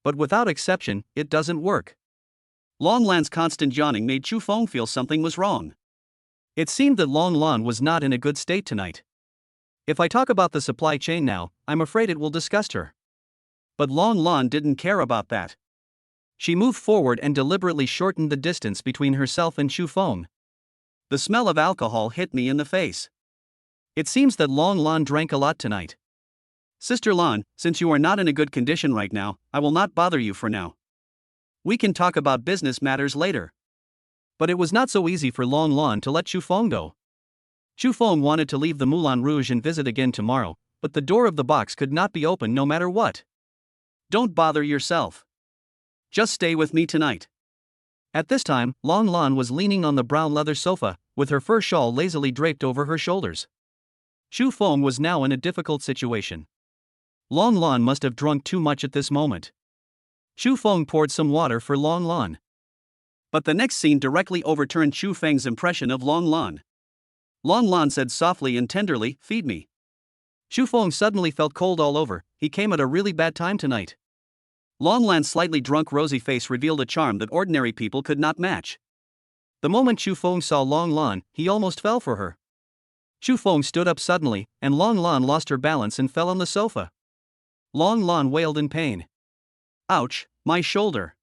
But without exception, it doesn't work. Long Lan's constant yawning made Shu Feng feel something was wrong. It seemed that Long Lan was not in a good state tonight. If I talk about the supply chain now, I'm afraid it will disgust her. But Long Lan didn't care about that. She moved forward and deliberately shortened the distance between herself and Chu Feng. The smell of alcohol hit me in the face. It seems that Long Lan drank a lot tonight. Sister Lan, since you are not in a good condition right now, I will not bother you for now. We can talk about business matters later. But it was not so easy for Long Lan to let Chu Feng go. Chu Feng wanted to leave the Moulin Rouge and visit again tomorrow, but the door of the box could not be opened no matter what. Don't bother yourself. Just stay with me tonight. At this time, Long Lan was leaning on the brown leather sofa, with her fur shawl lazily draped over her shoulders. Chu Feng was now in a difficult situation. Long Lan must have drunk too much at this moment. Chu Feng poured some water for Long Lan. But the next scene directly overturned Chu Feng's impression of Long Lan. Long Lan said softly and tenderly, "Feed me." Chu Feng suddenly felt cold all over. He came at a really bad time tonight. Long Lan's slightly drunk rosy face revealed a charm that ordinary people could not match. The moment Chu Feng saw Long Lan, he almost fell for her. Chu Feng stood up suddenly, and Long Lan lost her balance and fell on the sofa. Long Lan wailed in pain. "Ouch, my shoulder."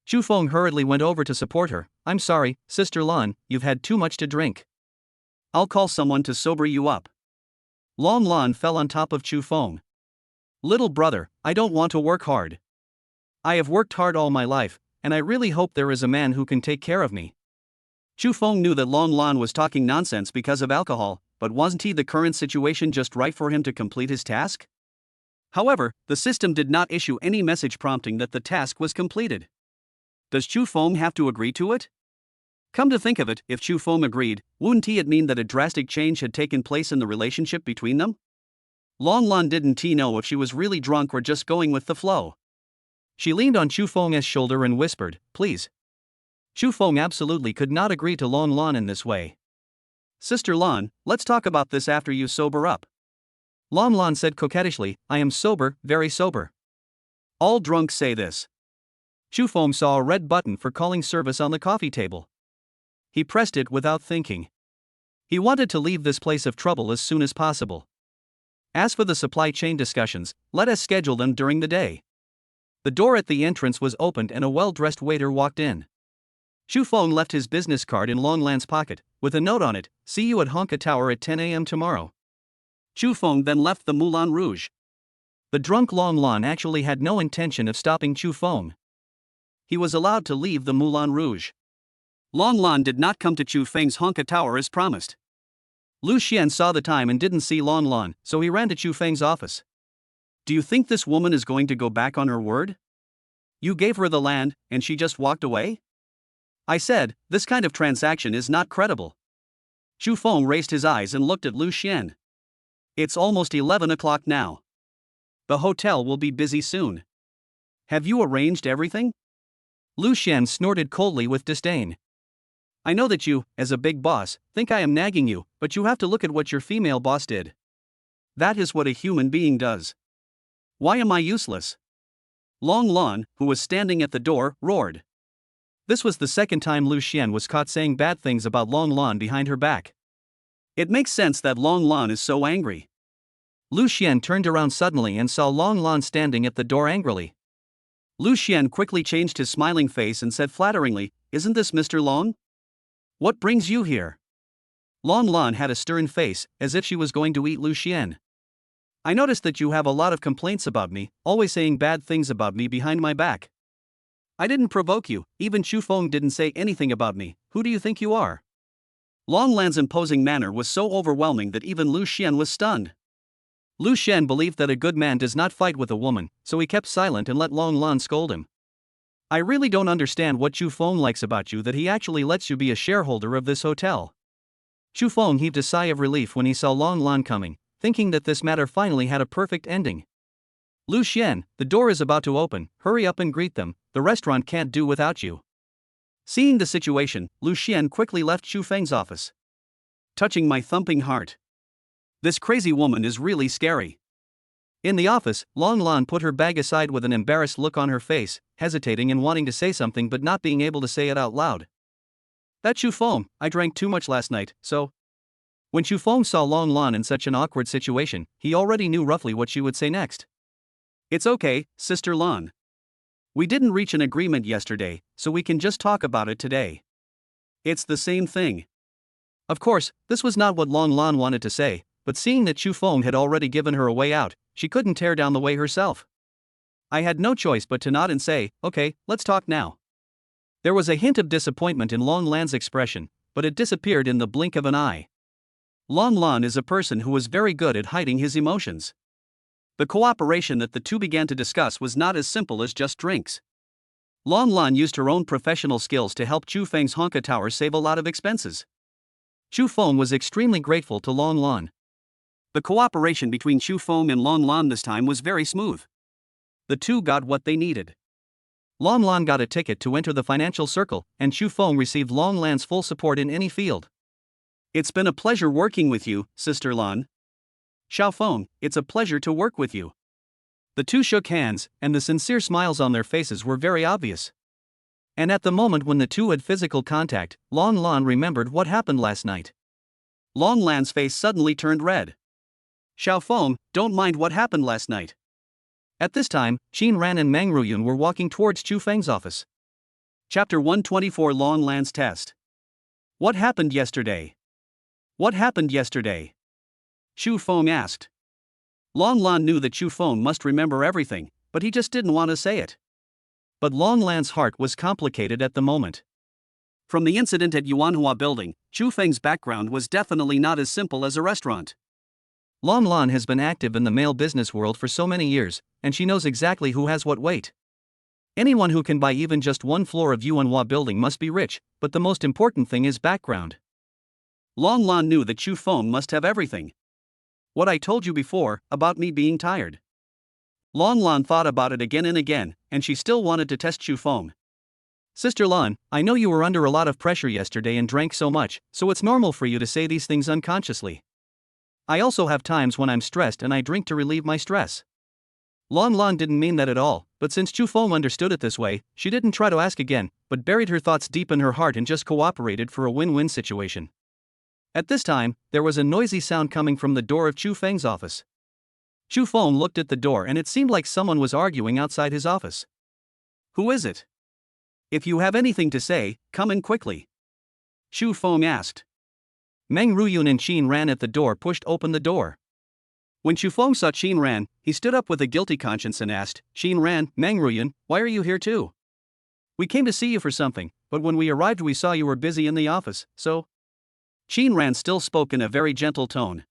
Chu Feng hurriedly went over to support her. "I'm sorry, Sister Lan, you've had too much to drink. I'll call someone to sober you up." Long Lan fell on top of Chu Feng. "Little brother, I don't want to work hard. I have worked hard all my life, and I really hope there is a man who can take care of me." Chu Feng knew that Long Lan was talking nonsense because of alcohol, but wasn't the current situation just right for him to complete his task? However, the system did not issue any message prompting that the task was completed. Does Chu Feng have to agree to it? Come to think of it, if Chu Feng agreed, wouldn't it mean that a drastic change had taken place in the relationship between them? Long Lan didn't know if she was really drunk or just going with the flow. She leaned on Chu Feng's shoulder and whispered, "Please." Chu Feng absolutely could not agree to Long Lan in this way. "Sister Lan, let's talk about this after you sober up." Long Lan said coquettishly, "I am sober, very sober." All drunks say this. Chu Feng saw a red button for calling service on the coffee table. He pressed it without thinking. He wanted to leave this place of trouble as soon as possible. As for the supply chain discussions, let us schedule them during the day. The door at the entrance was opened and a well-dressed waiter walked in. Chu Feng left his business card in Long Lan's pocket, with a note on it, "See you at Honka Tower at 10 a.m. tomorrow." Chu Feng then left the Moulin Rouge. The drunk Long Lan actually had no intention of stopping Chu Feng. He was allowed to leave the Moulin Rouge. Long Lan did not come to Chu Feng's Honka Tower as promised. Lu Xian saw the time and didn't see Long Lan, so he ran to Chu Feng's office. "Do you think this woman is going to go back on her word? You gave her the land, and she just walked away?" I said, "This kind of transaction is not credible." Chu Feng raised his eyes and looked at Lu Xian. "It's almost 11 o'clock now. The hotel will be busy soon. Have you arranged everything?" Lu Xian snorted coldly with disdain. "I know that you, as a big boss, think I am nagging you, but you have to look at what your female boss did. That is what a human being does. Why am I useless?" Long Lan, who was standing at the door, roared. This was the second time Lu Xian was caught saying bad things about Long Lan behind her back. It makes sense that Long Lan is so angry. Lu Xian turned around suddenly and saw Long Lan standing at the door angrily. Lu Xian quickly changed his smiling face and said flatteringly, "Isn't this Mr. Long? What brings you here?" Long Lan had a stern face, as if she was going to eat Lu Xian. "I noticed that you have a lot of complaints about me, always saying bad things about me behind my back. I didn't provoke you, even Chu Feng didn't say anything about me. Who do you think you are?" Long Lan's imposing manner was so overwhelming that even Lu Xian was stunned. Lu Xian believed that a good man does not fight with a woman, so he kept silent and let Long Lan scold him. "I really don't understand what Chu Feng likes about you that he actually lets you be a shareholder of this hotel." Chu Feng heaved a sigh of relief when he saw Long Lan coming, thinking that this matter finally had a perfect ending. "Lu Xian, the door is about to open, hurry up and greet them, the restaurant can't do without you." Seeing the situation, Lu Xian quickly left Chu Feng's office. Touching my thumping heart. This crazy woman is really scary. In the office, Long Lan put her bag aside with an embarrassed look on her face, hesitating and wanting to say something but not being able to say it out loud. "That Chu Feng, I drank too much last night, so..." When Chu Feng saw Long Lan in such an awkward situation, he already knew roughly what she would say next. It's okay, Sister Lan. We didn't reach an agreement yesterday, so we can just talk about it today. It's the same thing. Of course, this was not what Long Lan wanted to say, but seeing that Chu Feng had already given her a way out, she couldn't tear down the way herself. I had no choice but to nod and say, okay, let's talk now. There was a hint of disappointment in Long Lan's expression, but it disappeared in the blink of an eye. Long Lan is a person who was very good at hiding his emotions. The cooperation that the two began to discuss was not as simple as just drinks. Long Lan used her own professional skills to help Chu Feng's Honka Tower save a lot of expenses. Chu Feng was extremely grateful to Long Lan. The cooperation between Chu Feng and Long Lan this time was very smooth. The two got what they needed. Long Lan got a ticket to enter the financial circle, and Chu Feng received Long Lan's full support in any field. It's been a pleasure working with you, Sister Lan. Xiao Feng, it's a pleasure to work with you. The two shook hands, and the sincere smiles on their faces were very obvious. And at the moment when the two had physical contact, Long Lan remembered what happened last night. Long Lan's face suddenly turned red. Xiao Feng, don't mind what happened last night. At this time, Qin Ran and Meng Ruyun were walking towards Chu Feng's office. Chapter 124 Long Lan's Test. What happened yesterday? What happened yesterday? Chu Feng asked. Long Lan knew that Chu Feng must remember everything, but he just didn't want to say it. But Long Lan's heart was complicated at the moment. From the incident at Yuanhua Building, Chu Feng's background was definitely not as simple as a restaurant. Long Lan has been active in the male business world for so many years, and she knows exactly who has what weight. Anyone who can buy even just one floor of Yuanhua Building must be rich, but the most important thing is background. Long Lan knew that Chu Feng must have everything. What I told you before, about me being tired. Long Lan thought about it again and again, and she still wanted to test Chu Feng. Sister Lan, I know you were under a lot of pressure yesterday and drank so much, so it's normal for you to say these things unconsciously. I also have times when I'm stressed and I drink to relieve my stress. Long Lan didn't mean that at all, but since Chu Feng understood it this way, she didn't try to ask again, but buried her thoughts deep in her heart and just cooperated for a win-win situation. At this time, there was a noisy sound coming from the door of Chu Feng's office. Chu Feng looked at the door and it seemed like someone was arguing outside his office. Who is it? If you have anything to say, come in quickly. Chu Feng asked. Meng Ruyun and Qin Ran at the door pushed open the door. When Chu Feng saw Qin Ran, he stood up with a guilty conscience and asked, Qin Ran, Meng Ruyun, why are you here too? We came to see you for something, but when we arrived we saw you were busy in the office, so... Qin Ran still spoke in a very gentle tone.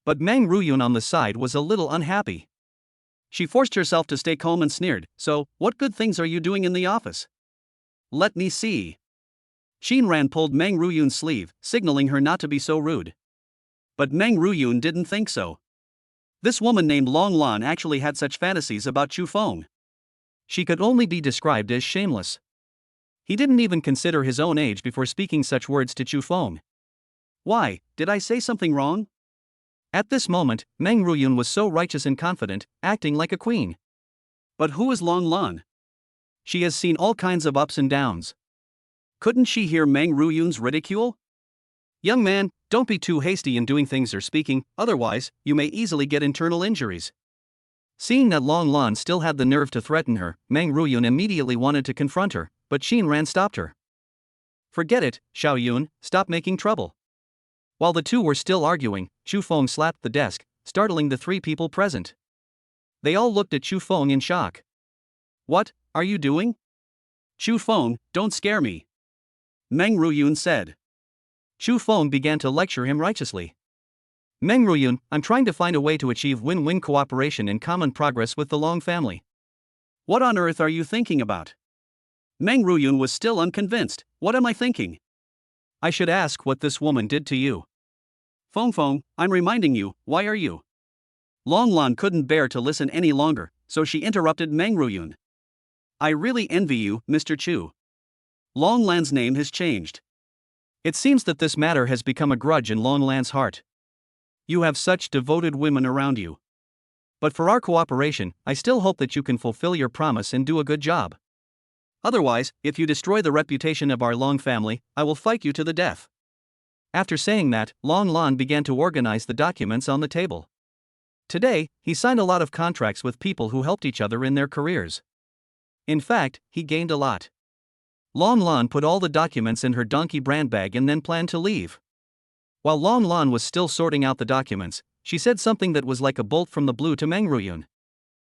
But Meng Ruyun on the side was a little unhappy. She forced herself to stay calm and sneered, so, what good things are you doing in the office? Let me see. Qin Ran pulled Meng Ruyun's sleeve, signaling her not to be so rude. But Meng Ruyun didn't think so. This woman named Long Lan actually had such fantasies about Chu Feng. She could only be described as shameless. He didn't even consider his own age before speaking such words to Chu Feng. Why, did I say something wrong? At this moment, Meng Ruyun was so righteous and confident, acting like a queen. But who is Long Lan? She has seen all kinds of ups and downs. Couldn't she hear Meng Ruyun's ridicule? Young man, don't be too hasty in doing things or speaking, otherwise, you may easily get internal injuries. Seeing that Long Lan still had the nerve to threaten her, Meng Ruyun immediately wanted to confront her, but Qin Ran stopped her. Forget it, Xiao Yun, stop making trouble. While the two were still arguing, Chu Feng slapped the desk, startling the three people present. They all looked at Chu Feng in shock. What are you doing? Chu Feng, don't scare me. Meng Ruyun said. Chu Feng began to lecture him righteously. Meng Ruyun, I'm trying to find a way to achieve win-win cooperation and common progress with the Long family. What on earth are you thinking about? Meng Ruyun was still unconvinced. What am I thinking? I should ask what this woman did to you. Feng, I'm reminding you, why are you? Long Lan couldn't bear to listen any longer, so she interrupted Meng Ruyun. I really envy you, Mr. Chu. Long Lan's name has changed. It seems that this matter has become a grudge in Long Lan's heart. You have such devoted women around you. But for our cooperation, I still hope that you can fulfill your promise and do a good job. Otherwise, if you destroy the reputation of our Long family, I will fight you to the death. After saying that, Long Lan began to organize the documents on the table. Today, he signed a lot of contracts with people who helped each other in their careers. In fact, he gained a lot. Lon Lon put all the documents in her donkey brand bag and then planned to leave. While Lon Lon was still sorting out the documents, she said something that was like a bolt from the blue to Meng Ruyun.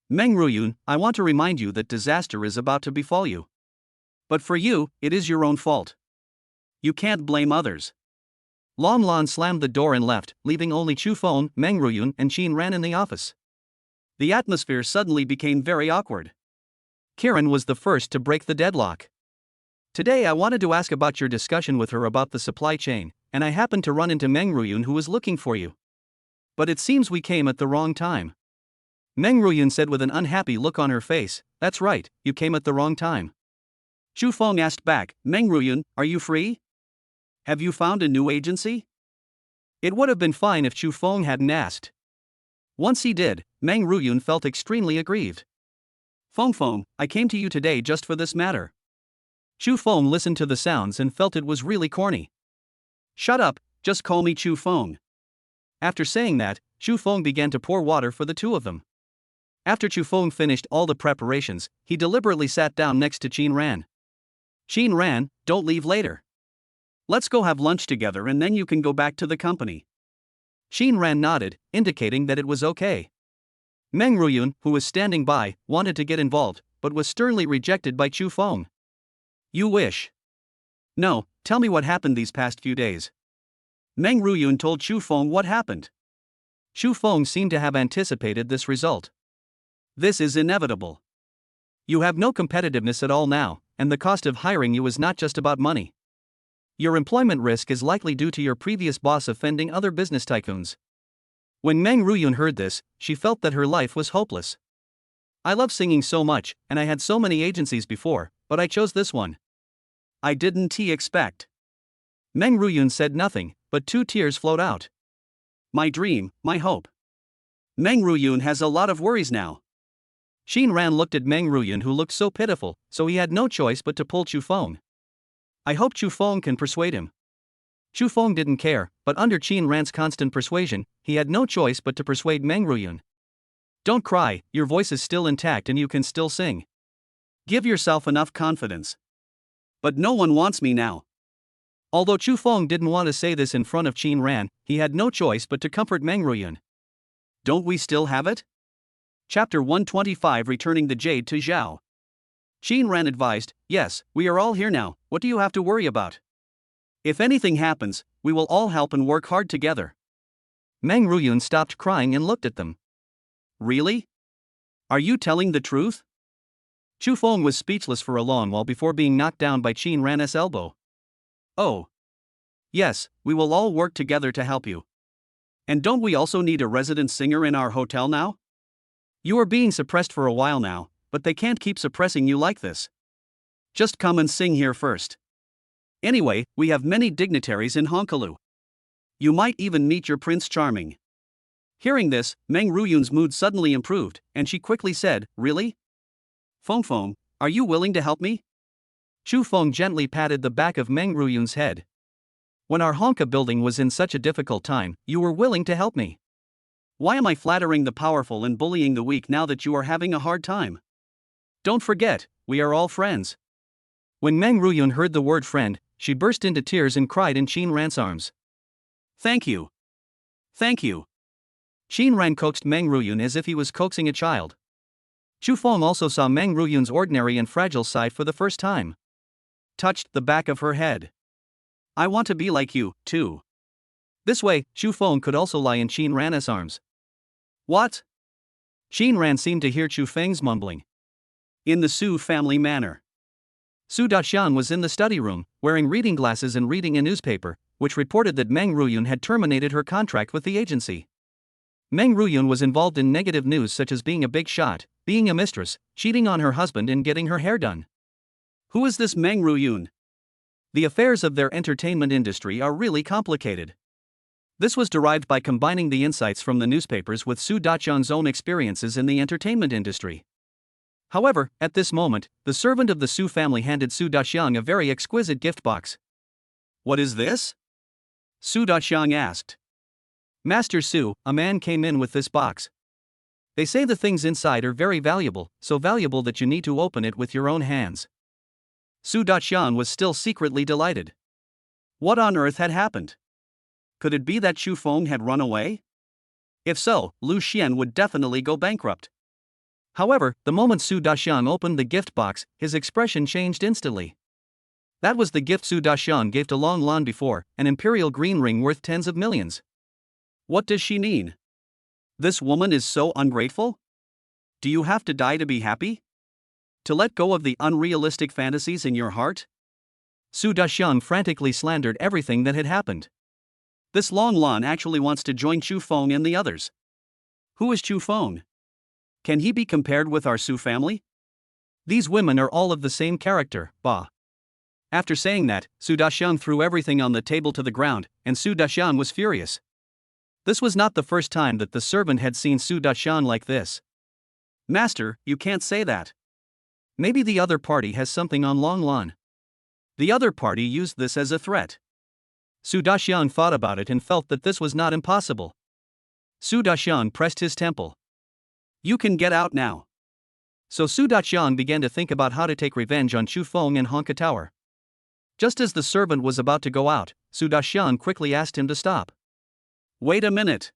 Meng Ruyun, I want to remind you that disaster is about to befall you. But for you, it is your own fault. You can't blame others. Lon Lon slammed the door and left, leaving only Chu Feng, Meng Ruyun, and Qin Ran in the office. The atmosphere suddenly became very awkward. Kieran was the first to break the deadlock. Today I wanted to ask about your discussion with her about the supply chain, and I happened to run into Meng Ruyun who was looking for you. But it seems we came at the wrong time. Meng Ruyun said with an unhappy look on her face, that's right, you came at the wrong time. Chu Feng asked back, Meng Ruyun, are you free? Have you found a new agency? It would have been fine if Chu Feng hadn't asked. Once he did, Meng Ruyun felt extremely aggrieved. Feng, I came to you today just for this matter. Chu Feng listened to the sounds and felt it was really corny. Shut up, just call me Chu Feng. After saying that, Chu Feng began to pour water for the two of them. After Chu Feng finished all the preparations, he deliberately sat down next to Qin Ran. Qin Ran, don't leave later. Let's go have lunch together and then you can go back to the company. Qin Ran nodded, indicating that it was okay. Meng Ruyun, who was standing by, wanted to get involved, but was sternly rejected by Chu Feng. You wish. No, tell me what happened these past few days. Meng Ruyun told Chu Feng what happened. Chu Feng seemed to have anticipated this result. This is inevitable. You have no competitiveness at all now, and the cost of hiring you is not just about money. Your employment risk is likely due to your previous boss offending other business tycoons. When Meng Ruyun heard this, she felt that her life was hopeless. I love singing so much, and I had so many agencies before, but I chose this one. I didn't expect. Meng Ruyun said nothing, but 2 tears flowed out. My dream, my hope. Meng Ruyun has a lot of worries now. Qin Ran looked at Meng Ruyun who looked so pitiful, so he had no choice but to pull Chu Feng. I hope Chu Feng can persuade him. Chu Feng didn't care, but under Qin Ran's constant persuasion, he had no choice but to persuade Meng Ruyun. Don't cry, your voice is still intact and you can still sing. Give yourself enough confidence. But no one wants me now. Although Chu Feng didn't want to say this in front of Qin Ran, he had no choice but to comfort Meng Ruyun. Don't we still have it? Chapter 125 Returning the Jade to Zhao. Qin Ran advised, yes, we are all here now, what do you have to worry about? If anything happens, we will all help and work hard together. Meng Ruyun stopped crying and looked at them. Really? Are you telling the truth? Chu Feng was speechless for a long while before being knocked down by Qin Ran's elbow. Oh. Yes, we will all work together to help you. And don't we also need a resident singer in our hotel now? You are being suppressed for a while now, but they can't keep suppressing you like this. Just come and sing here first. Anyway, we have many dignitaries in Honkalu. You might even meet your Prince Charming. Hearing this, Meng Ruyun's mood suddenly improved, and she quickly said, really? Feng, are you willing to help me? Chu Feng gently patted the back of Meng Ruyun's head. When our Honka building was in such a difficult time, you were willing to help me. Why am I flattering the powerful and bullying the weak now that you are having a hard time? Don't forget, we are all friends. When Meng Ruyun heard the word friend, she burst into tears and cried in Qin Ran's arms. Thank you. Thank you. Qin Ran coaxed Meng Ruyun as if he was coaxing a child. Chu Feng also saw Meng Ruyun's ordinary and fragile side for the first time. Touched the back of her head. I want to be like you, too. This way, Chu Feng could also lie in Qin Ran's arms. What? Qin Ran seemed to hear Chu Feng's mumbling. In the Su family manner. Su Daxiang was in the study room, wearing reading glasses and reading a newspaper, which reported that Meng Ruyun had terminated her contract with the agency. Meng Ruyun was involved in negative news such as being a big shot, being a mistress, cheating on her husband and getting her hair done. Who is this Meng Ruyun? The affairs of their entertainment industry are really complicated. This was derived by combining the insights from the newspapers with Su Daxiang's own experiences in the entertainment industry. However, at this moment, the servant of the Su family handed Su Daxiang a very exquisite gift box. What is this? Su Daxiang asked. Master Su, a man came in with this box. They say the things inside are very valuable, so valuable that you need to open it with your own hands. Su Daxian was still secretly delighted. What on earth had happened? Could it be that Chu Feng had run away? If so, Lu Xian would definitely go bankrupt. However, the moment Su Daxian opened the gift box, his expression changed instantly. That was the gift Su Daxian gave to Long Lan before, an imperial green ring worth tens of millions. What does she mean? This woman is so ungrateful? Do you have to die to be happy? To let go of the unrealistic fantasies in your heart? Su Daxian frantically slandered everything that had happened. This Long Lan actually wants to join Chu Feng and the others. Who is Chu Feng? Can he be compared with our Su family? These women are all of the same character, bah. After saying that, Su Daxian threw everything on the table to the ground, and Su Daxian was furious. This was not the first time that the servant had seen Su Daxian like this. Master, you can't say that. Maybe the other party has something on Long Lan. The other party used this as a threat. Su Daxian thought about it and felt that this was not impossible. Su Daxian pressed his temple. You can get out now. So Su Daxian began to think about how to take revenge on Chu Feng and Honka Tower. Just as the servant was about to go out, Su Daxian quickly asked him to stop. Wait a minute.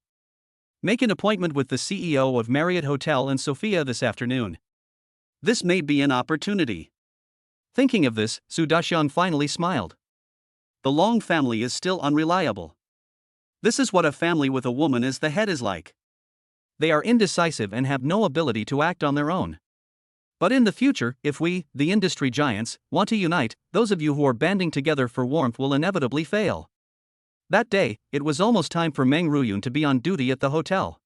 Make an appointment with the CEO of Marriott Hotel in Sofia this afternoon. This may be an opportunity. Thinking of this, Su Daxian finally smiled. The Long family is still unreliable. This is what a family with a woman as the head is like. They are indecisive and have no ability to act on their own. But in the future, if we, the industry giants, want to unite, those of you who are banding together for warmth will inevitably fail. That day, it was almost time for Meng Ruyun to be on duty at the hotel.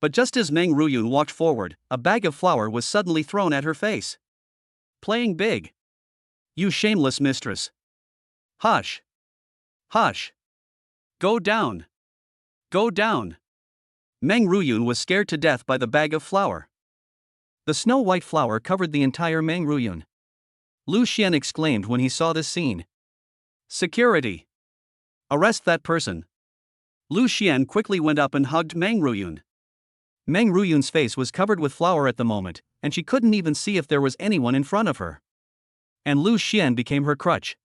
But just as Meng Ruyun walked forward, a bag of flour was suddenly thrown at her face. Playing big. You shameless mistress. Hush. Hush. Go down. Go down. Meng Ruyun was scared to death by the bag of flour. The snow-white flour covered the entire Meng Ruyun. Lu Xian exclaimed when he saw this scene. Security. Arrest that person. Lu Xian quickly went up and hugged Meng Ruyun. Meng Ruyun's face was covered with flour at the moment, and she couldn't even see if there was anyone in front of her. And Lu Xian became her crutch.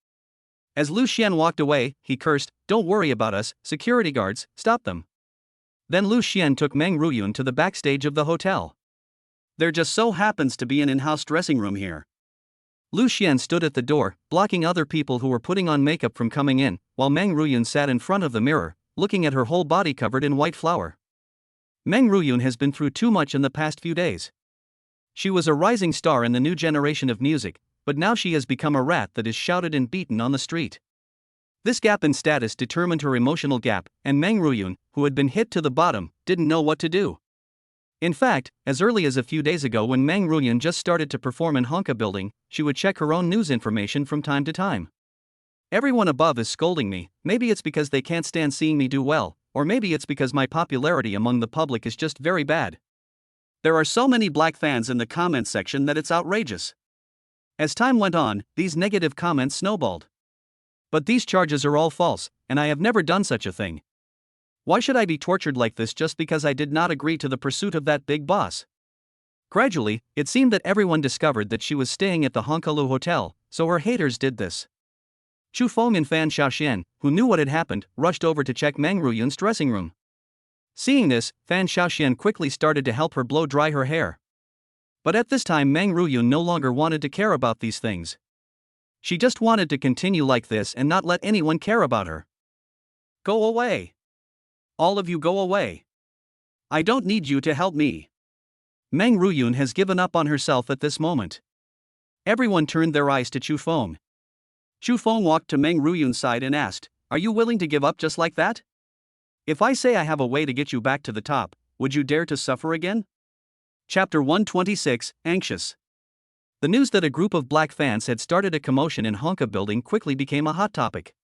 As Lu Xian walked away, he cursed, "Don't worry about us, security guards, stop them." Then Lu Xian took Meng Ruyun to the backstage of the hotel. There just so happens to be an in-house dressing room here. Lu Xian stood at the door, blocking other people who were putting on makeup from coming in, while Meng Ruyun sat in front of the mirror, looking at her whole body covered in white flour. Meng Ruyun has been through too much in the past few days. She was a rising star in the new generation of music, but now she has become a rat that is shouted and beaten on the street. This gap in status determined her emotional gap, and Meng Ruyun, who had been hit to the bottom, didn't know what to do. In fact, as early as a few days ago when Meng Ruyun just started to perform in Honka Building, she would check her own news information from time to time. Everyone above is scolding me, maybe it's because they can't stand seeing me do well, or maybe it's because my popularity among the public is just very bad. There are so many black fans in the comments section that it's outrageous. As time went on, these negative comments snowballed. But these charges are all false, and I have never done such a thing. Why should I be tortured like this just because I did not agree to the pursuit of that big boss? Gradually, it seemed that everyone discovered that she was staying at the Honkalu Hotel, so her haters did this. Chu Feng and Fan Xiaoxian, who knew what had happened, rushed over to check Meng Ruyun's dressing room. Seeing this, Fan Xiaoxian quickly started to help her blow dry her hair. But at this time Meng Ruyun no longer wanted to care about these things. She just wanted to continue like this and not let anyone care about her. Go away. All of you go away. I don't need you to help me. Meng Ruyun has given up on herself at this moment. Everyone turned their eyes to Chu Feng. Chu Feng walked to Meng Ruyun's side and asked, "Are you willing to give up just like that? If I say I have a way to get you back to the top, would you dare to suffer again?" Chapter 126, Anxious. The news that a group of black fans had started a commotion in Honka Building quickly became a hot topic.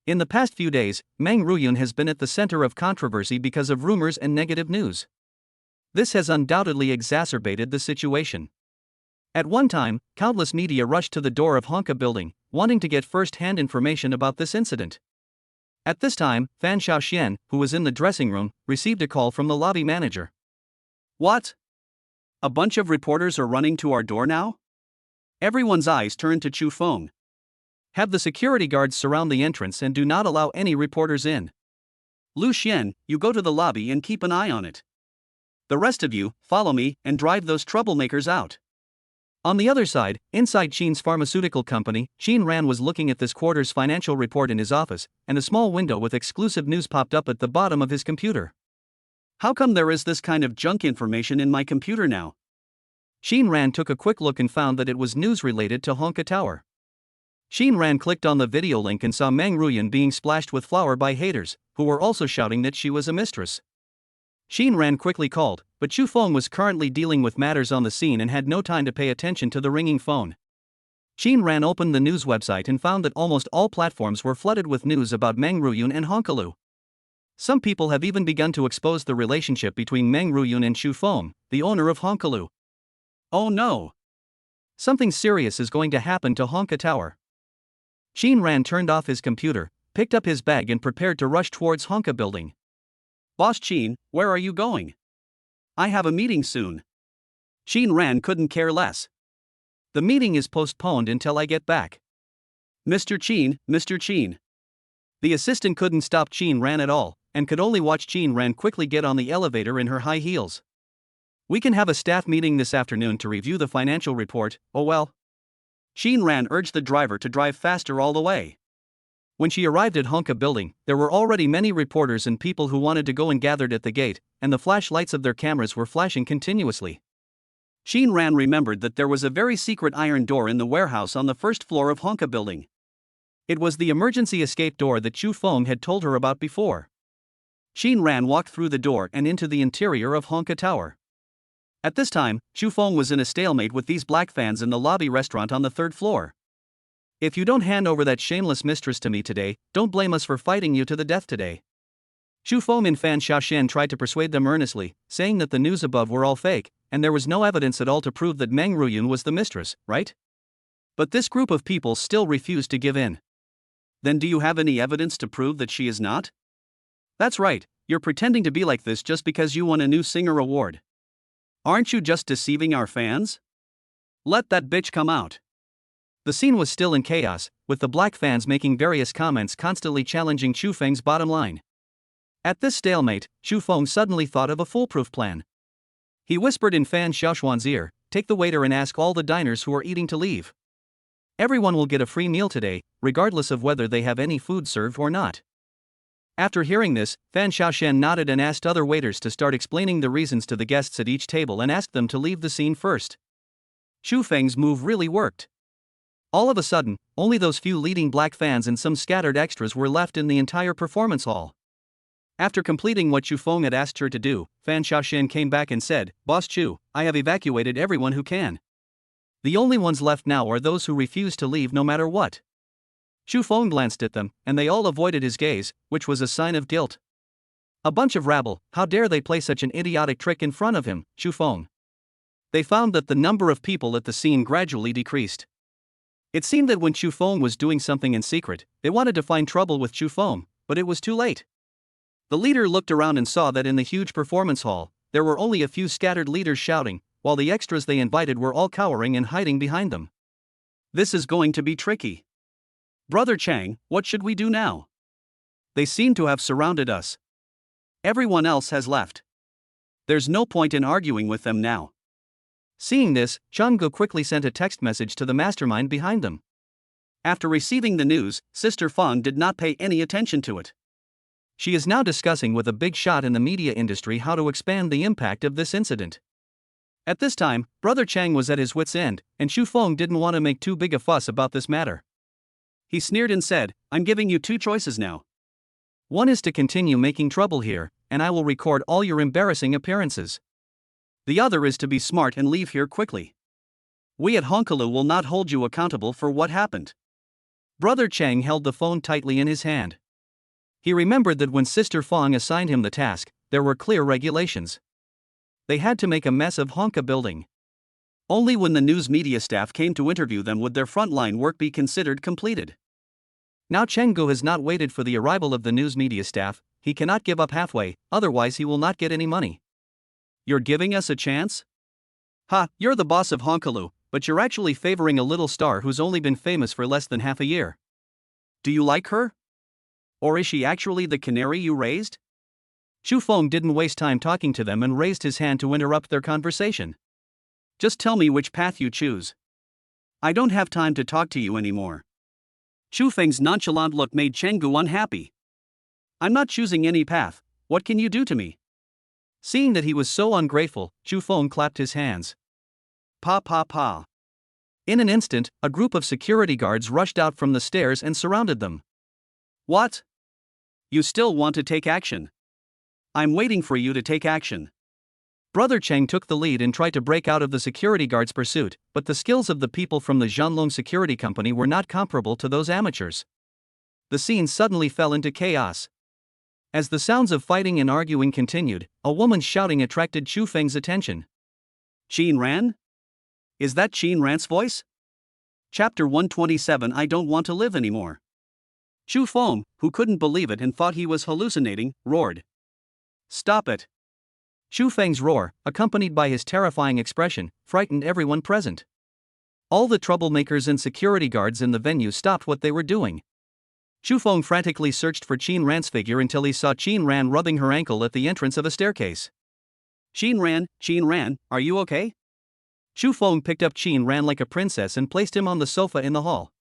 In the past few days, Meng Ruyun has been at the center of controversy because of rumors and negative news. This has undoubtedly exacerbated the situation. At one time, countless media rushed to the door of Honka Building, wanting to get first-hand information about this incident. At this time, Fan Xiaoxian, who was in the dressing room, received a call from the lobby manager. What? A bunch of reporters are running to our door now? Everyone's eyes turn to Chu Feng. Have the security guards surround the entrance and do not allow any reporters in. Lu Xian, you go to the lobby and keep an eye on it. The rest of you, follow me and drive those troublemakers out. On the other side, inside Qin's pharmaceutical company, Qin Ran was looking at this quarter's financial report in his office, and a small window with exclusive news popped up at the bottom of his computer. How come there is this kind of junk information in my computer now? Qin Ran took a quick look and found that it was news related to Honka Tower. Qin Ran clicked on the video link and saw Meng Ruyan being splashed with flour by haters, who were also shouting that she was a mistress. Qin Ran quickly called, but Chu Feng was currently dealing with matters on the scene and had no time to pay attention to the ringing phone. Qin Ran opened the news website and found that almost all platforms were flooded with news about Meng Ruyan and Honkalu. Some people have even begun to expose the relationship between Meng Ruyan and Chu Feng, the owner of Honkalu. Oh no! Something serious is going to happen to Honka Tower. Qin Ran turned off his computer, picked up his bag and prepared to rush towards Honka building. Boss Qin, where are you going? I have a meeting soon. Qin Ran couldn't care less. The meeting is postponed until I get back. Mr. Qin, Mr. Qin. The assistant couldn't stop Qin Ran at all, and could only watch Qin Ran quickly get on the elevator in her high heels. We can have a staff meeting this afternoon to review the financial report, oh well. Qin Ran urged the driver to drive faster all the way. When she arrived at Honka building, there were already many reporters and people who wanted to go and gathered at the gate, and the flashlights of their cameras were flashing continuously. Qin Ran remembered that there was a very secret iron door in the warehouse on the first floor of Honka building. It was the emergency escape door that Chu Feng had told her about before. Qin Ran walked through the door and into the interior of Honka Tower. At this time, Chu Feng was in a stalemate with these black fans in the lobby restaurant on the third floor. If you don't hand over that shameless mistress to me today, don't blame us for fighting you to the death today. Chu Feng and Fan Xiaoshan tried to persuade them earnestly, saying that the news above were all fake, and there was no evidence at all to prove that Meng Ruyan was the mistress, right? But this group of people still refused to give in. Then do you have any evidence to prove that she is not? That's right, you're pretending to be like this just because you won a new singer award. Aren't you just deceiving our fans? Let that bitch come out. The scene was still in chaos, with the black fans making various comments constantly challenging Chu Feng's bottom line. At this stalemate, Chu Feng suddenly thought of a foolproof plan. He whispered in Fan Xiaoshuan's ear, "Take the waiter and ask all the diners who are eating to leave. Everyone will get a free meal today, regardless of whether they have any food served or not." After hearing this, Fan Xiaoshan nodded and asked other waiters to start explaining the reasons to the guests at each table and asked them to leave the scene first. Chu Feng's move really worked. All of a sudden, only those few leading black fans and some scattered extras were left in the entire performance hall. After completing what Chu Feng had asked her to do, Fan Xiaoshan came back and said, "Boss Chu, I have evacuated everyone who can. The only ones left now are those who refuse to leave no matter what." Chu Feng glanced at them, and they all avoided his gaze, which was a sign of guilt. A bunch of rabble, how dare they play such an idiotic trick in front of him, Chu Feng. They found that the number of people at the scene gradually decreased. It seemed that when Chu Feng was doing something in secret, they wanted to find trouble with Chu Feng, but it was too late. The leader looked around and saw that in the huge performance hall, there were only a few scattered leaders shouting, while the extras they invited were all cowering and hiding behind them. This is going to be tricky. Brother Chang, what should we do now? They seem to have surrounded us. Everyone else has left. There's no point in arguing with them now. Seeing this, Changgu quickly sent a text message to the mastermind behind them. After receiving the news, Sister Fang did not pay any attention to it. She is now discussing with a big shot in the media industry how to expand the impact of this incident. At this time, Brother Chang was at his wit's end, and Chu Feng didn't want to make too big a fuss about this matter. He sneered and said, "I'm giving you two choices now. One is to continue making trouble here, and I will record all your embarrassing appearances. The other is to be smart and leave here quickly. We at Honkalu will not hold you accountable for what happened." Brother Chang held the phone tightly in his hand. He remembered that when Sister Fang assigned him the task, there were clear regulations. They had to make a mess of Honka building. Only when the news media staff came to interview them would their frontline work be considered completed. Now Chenggu has not waited for the arrival of the news media staff. He cannot give up halfway, otherwise he will not get any money. You're giving us a chance? Ha, you're the boss of Honkalu, but you're actually favoring a little star who's only been famous for less than half a year. Do you like her? Or is she actually the canary you raised? Shufeng didn't waste time talking to them and raised his hand to interrupt their conversation. Just tell me which path you choose. I don't have time to talk to you anymore. Shufeng's nonchalant look made Chenggu unhappy. I'm not choosing any path, what can you do to me? Seeing that he was so ungrateful, Shufeng clapped his hands. Pa pa pa. In an instant, a group of security guards rushed out from the stairs and surrounded them. What? You still want to take action? I'm waiting for you to take action. Brother Cheng took the lead and tried to break out of the security guard's pursuit, but the skills of the people from the Zhanlong Security Company were not comparable to those amateurs. The scene suddenly fell into chaos. As the sounds of fighting and arguing continued, a woman's shouting attracted Shufeng's attention. Qin Ran? Is that Qin Ran's voice? Chapter 127 I Don't Want to Live Anymore. Shufeng, who couldn't believe it and thought he was hallucinating, roared. Stop it. Shufeng's roar, accompanied by his terrifying expression, frightened everyone present. All the troublemakers and security guards in the venue stopped what they were doing. Shufeng frantically searched for Qin Ran's figure until he saw Qin Ran rubbing her ankle at the entrance of a staircase. Qin Ran, are you okay? Shufeng picked up Qin Ran like a princess and placed him on the sofa in the hall.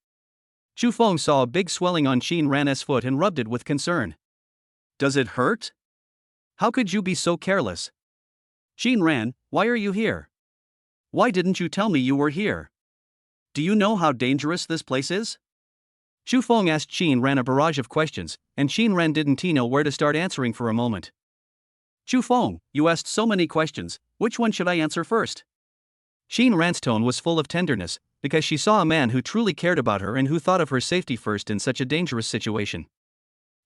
Shufeng saw a big swelling on Qin Ran's foot and rubbed it with concern. Does it hurt? How could you be so careless? Qin Ran, why are you here? Why didn't you tell me you were here? Do you know how dangerous this place is? Shufeng asked Qin Ran a barrage of questions, and Qin Ran didn't know where to start answering for a moment. Shufeng, you asked so many questions, which one should I answer first? Qin Ran's tone was full of tenderness, because she saw a man who truly cared about her and who thought of her safety first in such a dangerous situation.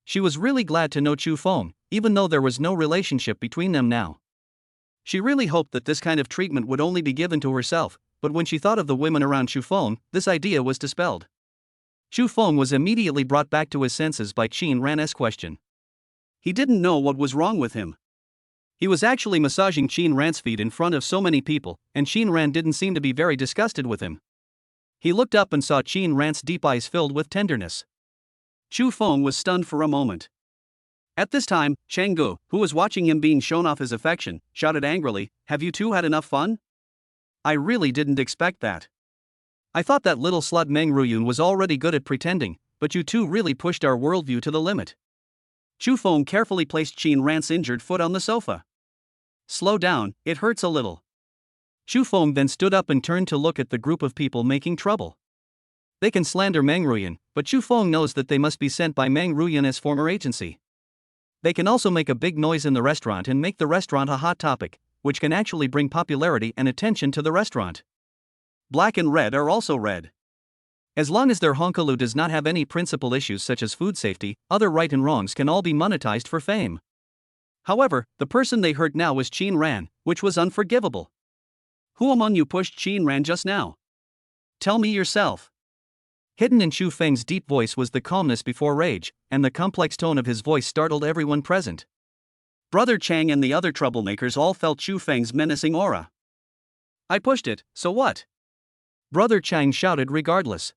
She was really glad to know Shufeng, even though there was no relationship between them now. She really hoped that this kind of treatment would only be given to herself, but when she thought of the women around Shufeng, this idea was dispelled. Shufeng was immediately brought back to his senses by Qin Ran's question. He didn't know what was wrong with him. He was actually massaging Qin Ran's feet in front of so many people, and Qin Ran didn't seem to be very disgusted with him. He looked up and saw Qin Ran's deep eyes filled with tenderness. Shufeng was stunned for a moment. At this time, Chenggu, who was watching him being shown off his affection, shouted angrily, "Have you two had enough fun? I really didn't expect that. I thought that little slut Meng Ruyun was already good at pretending, but you two really pushed our worldview to the limit." Shufeng carefully placed Qin Ran's injured foot on the sofa. Slow down, it hurts a little. Shufeng then stood up and turned to look at the group of people making trouble. They can slander Meng Ruyun, but Shufeng knows that they must be sent by Meng Ruyun's former agency. They can also make a big noise in the restaurant and make the restaurant a hot topic, which can actually bring popularity and attention to the restaurant. Black and red are also red. As long as their Honkalu does not have any principal issues such as food safety, other right and wrongs can all be monetized for fame. However, the person they hurt now was Qin Ran, which was unforgivable. Who among you pushed Qin Ran just now? Tell me yourself. Hidden in Shufeng's deep voice was the calmness before rage, and the complex tone of his voice startled everyone present. Brother Chang and the other troublemakers all felt Shufeng's menacing aura. I pushed it, so what? Brother Chang shouted regardless.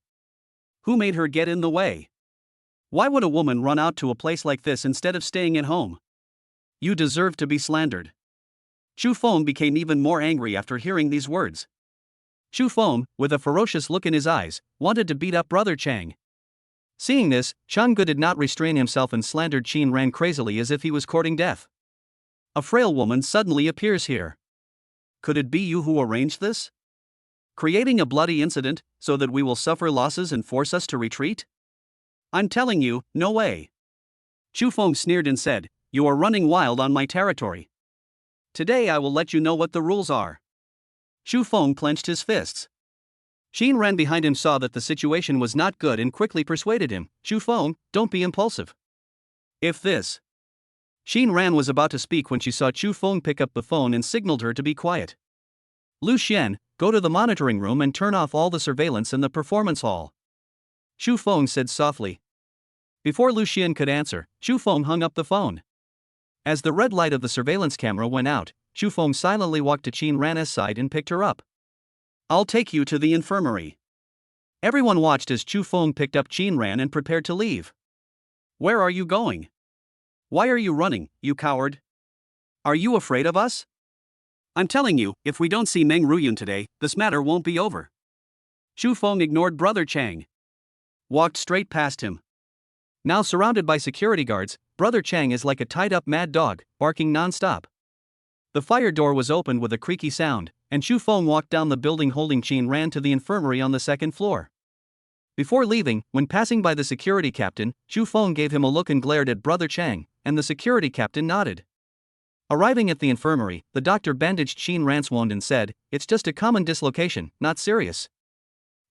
Who made her get in the way? Why would a woman run out to a place like this instead of staying at home? You deserve to be slandered. Shufeng became even more angry after hearing these words. Shufeng, with a ferocious look in his eyes, wanted to beat up Brother Chang. Seeing this, Changgu did not restrain himself and slandered Qin Ran crazily as if he was courting death. A frail woman suddenly appears here. Could it be you who arranged this? Creating a bloody incident, so that we will suffer losses and force us to retreat? I'm telling you, no way. Shufeng sneered and said, You are running wild on my territory. Today I will let you know what the rules are. Shufeng clenched his fists. Qin Ran behind him saw that the situation was not good and quickly persuaded him, Shufeng, don't be impulsive. If this. Qin Ran was about to speak when she saw Shufeng pick up the phone and signaled her to be quiet. Lu Xian, go to the monitoring room and turn off all the surveillance in the performance hall. Shufeng said softly. Before Lu Xian could answer, Shufeng hung up the phone. As the red light of the surveillance camera went out, Chu Feng silently walked to Qin Ran's side and picked her up. I'll take you to the infirmary. Everyone watched as Chu Feng picked up Qin Ran and prepared to leave. Where are you going? Why are you running, you coward? Are you afraid of us? I'm telling you, if we don't see Meng Ruyun today, this matter won't be over. Chu Feng ignored Brother Chang. Walked straight past him. Now surrounded by security guards, Brother Chang is like a tied-up mad dog, barking non-stop. The fire door was opened with a creaky sound, and Chu Feng walked down the building holding Qin Ran to the infirmary on the second floor. Before leaving, when passing by the security captain, Chu Feng gave him a look and glared at Brother Chang, and the security captain nodded. Arriving at the infirmary, the doctor bandaged Qin Ran's wound and said, "It's just a common dislocation, not serious.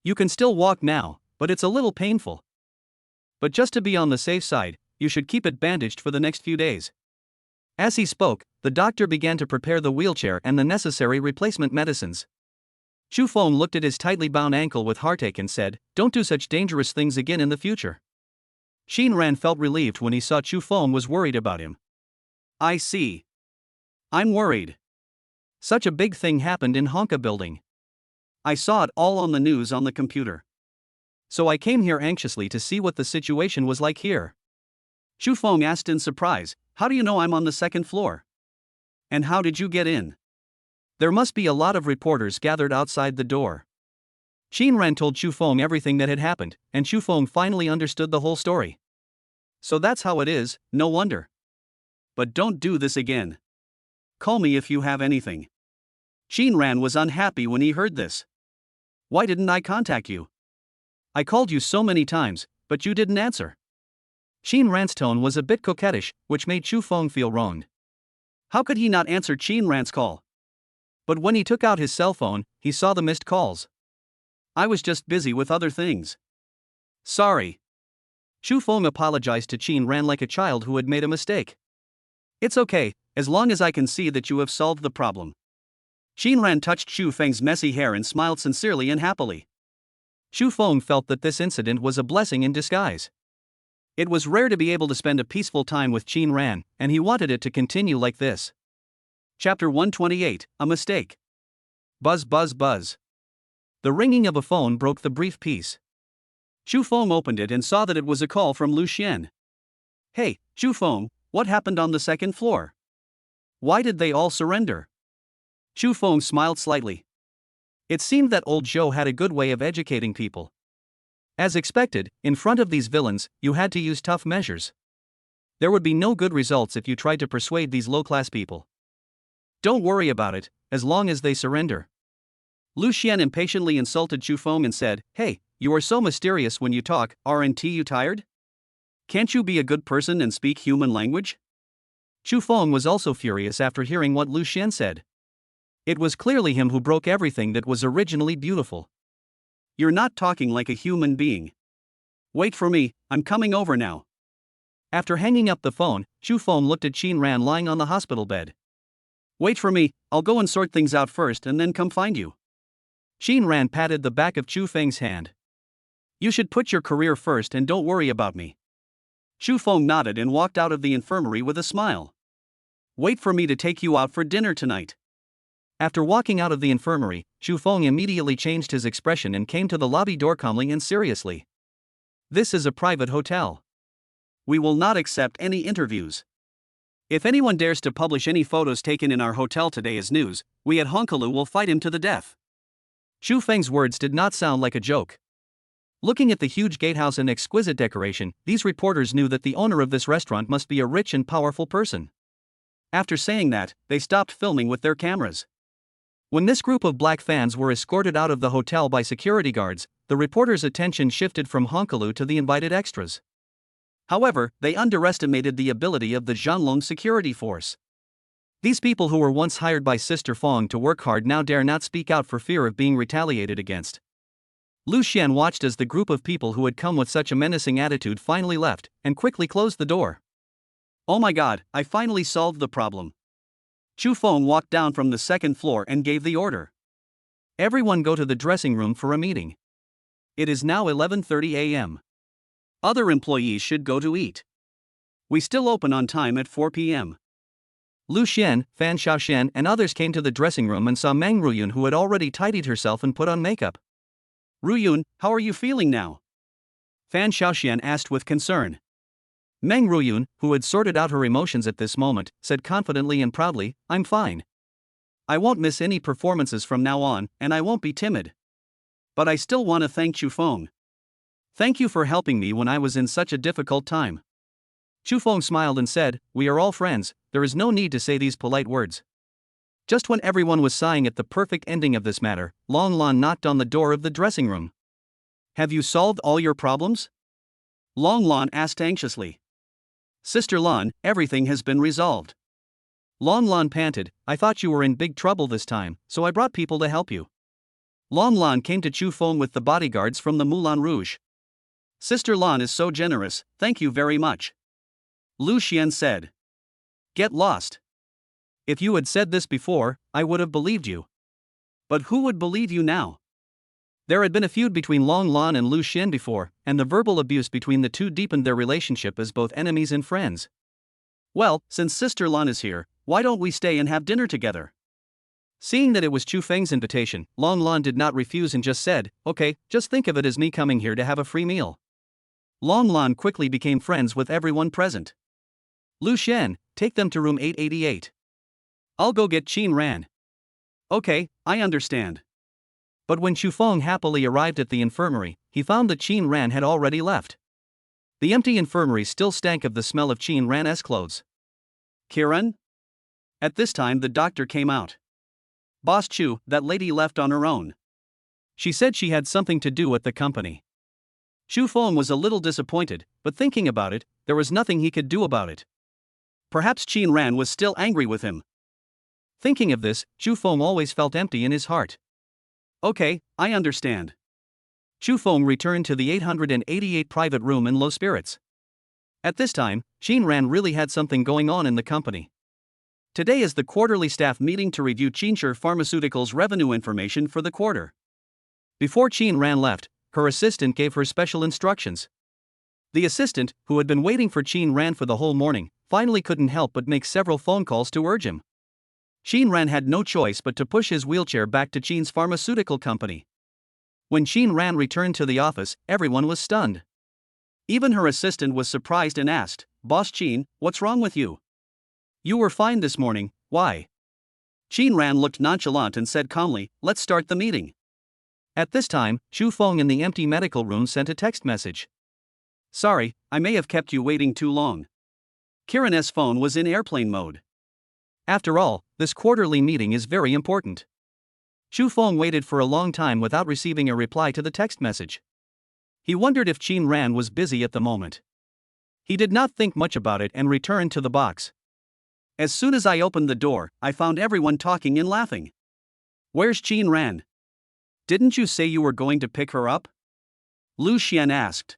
You can still walk now, but it's a little painful. But just to be on the safe side, you should keep it bandaged for the next few days." As he spoke, the doctor began to prepare the wheelchair and the necessary replacement medicines. Chu Feng looked at his tightly bound ankle with heartache and said, "Don't do such dangerous things again in the future." Qin Ran felt relieved when he saw Chu Feng was worried about him. I see. I'm worried. Such a big thing happened in Honka building. I saw it all on the news on the computer. So I came here anxiously to see what the situation was like here. Chu Feng asked in surprise, "How do you know I'm on the second floor? And how did you get in?" There must be a lot of reporters gathered outside the door. Qin Ran told Chu Feng everything that had happened, and Chu Feng finally understood the whole story. So that's how it is, no wonder. But don't do this again. Call me if you have anything. Qin Ran was unhappy when he heard this. Why didn't I contact you? I called you so many times, but you didn't answer. Qin Ran's tone was a bit coquettish, which made Chu Feng feel wronged. How could he not answer Qin Ran's call? But when he took out his cell phone, he saw the missed calls. I was just busy with other things. Sorry. Chu Feng apologized to Qin Ran like a child who had made a mistake. It's okay, as long as I can see that you have solved the problem. Qin Ran touched Chu Feng's messy hair and smiled sincerely and happily. Chu Feng felt that this incident was a blessing in disguise. It was rare to be able to spend a peaceful time with Qin Ran, and he wanted it to continue like this. Chapter 128, A Mistake. Buzz buzz buzz. The ringing of a phone broke the brief peace. Chu Feng opened it and saw that it was a call from Lu Xian. Hey, Chu Feng, what happened on the second floor? Why did they all surrender? Chu Feng smiled slightly. It seemed that old Zhou had a good way of educating people. As expected, in front of these villains, you had to use tough measures. There would be no good results if you tried to persuade these low-class people. Don't worry about it, as long as they surrender. Lu Xian impatiently insulted Chu Feng and said, Hey, you are so mysterious when you talk, aren't you tired? Can't you be a good person and speak human language? Chu Feng was also furious after hearing what Lu Xian said. It was clearly him who broke everything that was originally beautiful. You're not talking like a human being. Wait for me, I'm coming over now. After hanging up the phone, Chu Feng looked at Qin Ran lying on the hospital bed. Wait for me, I'll go and sort things out first and then come find you. Qin Ran patted the back of Chu Feng's hand. You should put your career first and don't worry about me. Chu Feng nodded and walked out of the infirmary with a smile. Wait for me to take you out for dinner tonight. After walking out of the infirmary, Chu Feng immediately changed his expression and came to the lobby door calmly and seriously. This is a private hotel. We will not accept any interviews. If anyone dares to publish any photos taken in our hotel today as news, we at Honkalu will fight him to the death. Chu Feng's words did not sound like a joke. Looking at the huge gatehouse and exquisite decoration, these reporters knew that the owner of this restaurant must be a rich and powerful person. After saying that, they stopped filming with their cameras. When this group of black fans were escorted out of the hotel by security guards, the reporters' attention shifted from Honkalu to the invited extras. However, they underestimated the ability of the Zhanlong security force. These people who were once hired by Sister Fong to work hard now dare not speak out for fear of being retaliated against. Lu Xian watched as the group of people who had come with such a menacing attitude finally left, and quickly closed the door. Oh my god, I finally solved the problem. Chu Feng walked down from the second floor and gave the order. Everyone go to the dressing room for a meeting. It is now 11:30 a.m. Other employees should go to eat. We still open on time at 4 p.m. Lu Xian, Fan Xiaoxian, and others came to the dressing room and saw Meng Ruyun, who had already tidied herself and put on makeup. Ruyun, how are you feeling now? Fan Xiaoxian asked with concern. Meng Ruyun, who had sorted out her emotions at this moment, said confidently and proudly, I'm fine. I won't miss any performances from now on, and I won't be timid. But I still want to thank Chu Feng. Thank you for helping me when I was in such a difficult time. Chu Feng smiled and said, we are all friends, there is no need to say these polite words. Just when everyone was sighing at the perfect ending of this matter, Long Lan knocked on the door of the dressing room. Have you solved all your problems? Long Lan asked anxiously. Sister Lan, everything has been resolved. Long Lan panted, I thought you were in big trouble this time, so I brought people to help you. Long Lan came to Chu Feng with the bodyguards from the Moulin Rouge. Sister Lan is so generous, thank you very much. Lu Xian said. Get lost. If you had said this before, I would have believed you. But who would believe you now? There had been a feud between Long Lan and Lu Xian before, and the verbal abuse between the two deepened their relationship as both enemies and friends. Well, since Sister Lan is here, why don't we stay and have dinner together? Seeing that it was Chu Feng's invitation, Long Lan did not refuse and just said, okay, just think of it as me coming here to have a free meal. Long Lan quickly became friends with everyone present. Lu Xian, take them to room 888. I'll go get Qin Ran. Okay, I understand. But when Chu Feng happily arrived at the infirmary, he found that Qin Ran had already left. The empty infirmary still stank of the smell of Qin Ran's clothes. Kiran? At this time the doctor came out. Boss Chu, that lady left on her own. She said she had something to do at the company. Chu Feng was a little disappointed, but thinking about it, there was nothing he could do about it. Perhaps Qin Ran was still angry with him. Thinking of this, Chu Feng always felt empty in his heart. Okay, I understand. Chu Feng returned to the 888 private room in low spirits. At this time, Qin Ran really had something going on in the company. Today is the quarterly staff meeting to review Qinshur Pharmaceuticals' revenue information for the quarter. Before Qin Ran left, her assistant gave her special instructions. The assistant, who had been waiting for Qin Ran for the whole morning, finally couldn't help but make several phone calls to urge him. Qin Ran had no choice but to push his wheelchair back to Qin's pharmaceutical company. When Qin Ran returned to the office, everyone was stunned. Even her assistant was surprised and asked, Boss Qin, what's wrong with you? You were fine this morning, why? Qin Ran looked nonchalant and said calmly, let's start the meeting. At this time, Chu Feng in the empty medical room sent a text message. Sorry, I may have kept you waiting too long. Kiran's phone was in airplane mode. After all, this quarterly meeting is very important. Chu Feng waited for a long time without receiving a reply to the text message. He wondered if Qin Ran was busy at the moment. He did not think much about it and returned to the box. As soon as I opened the door, I found everyone talking and laughing. Where's Qin Ran? Didn't you say you were going to pick her up? Lu Xian asked.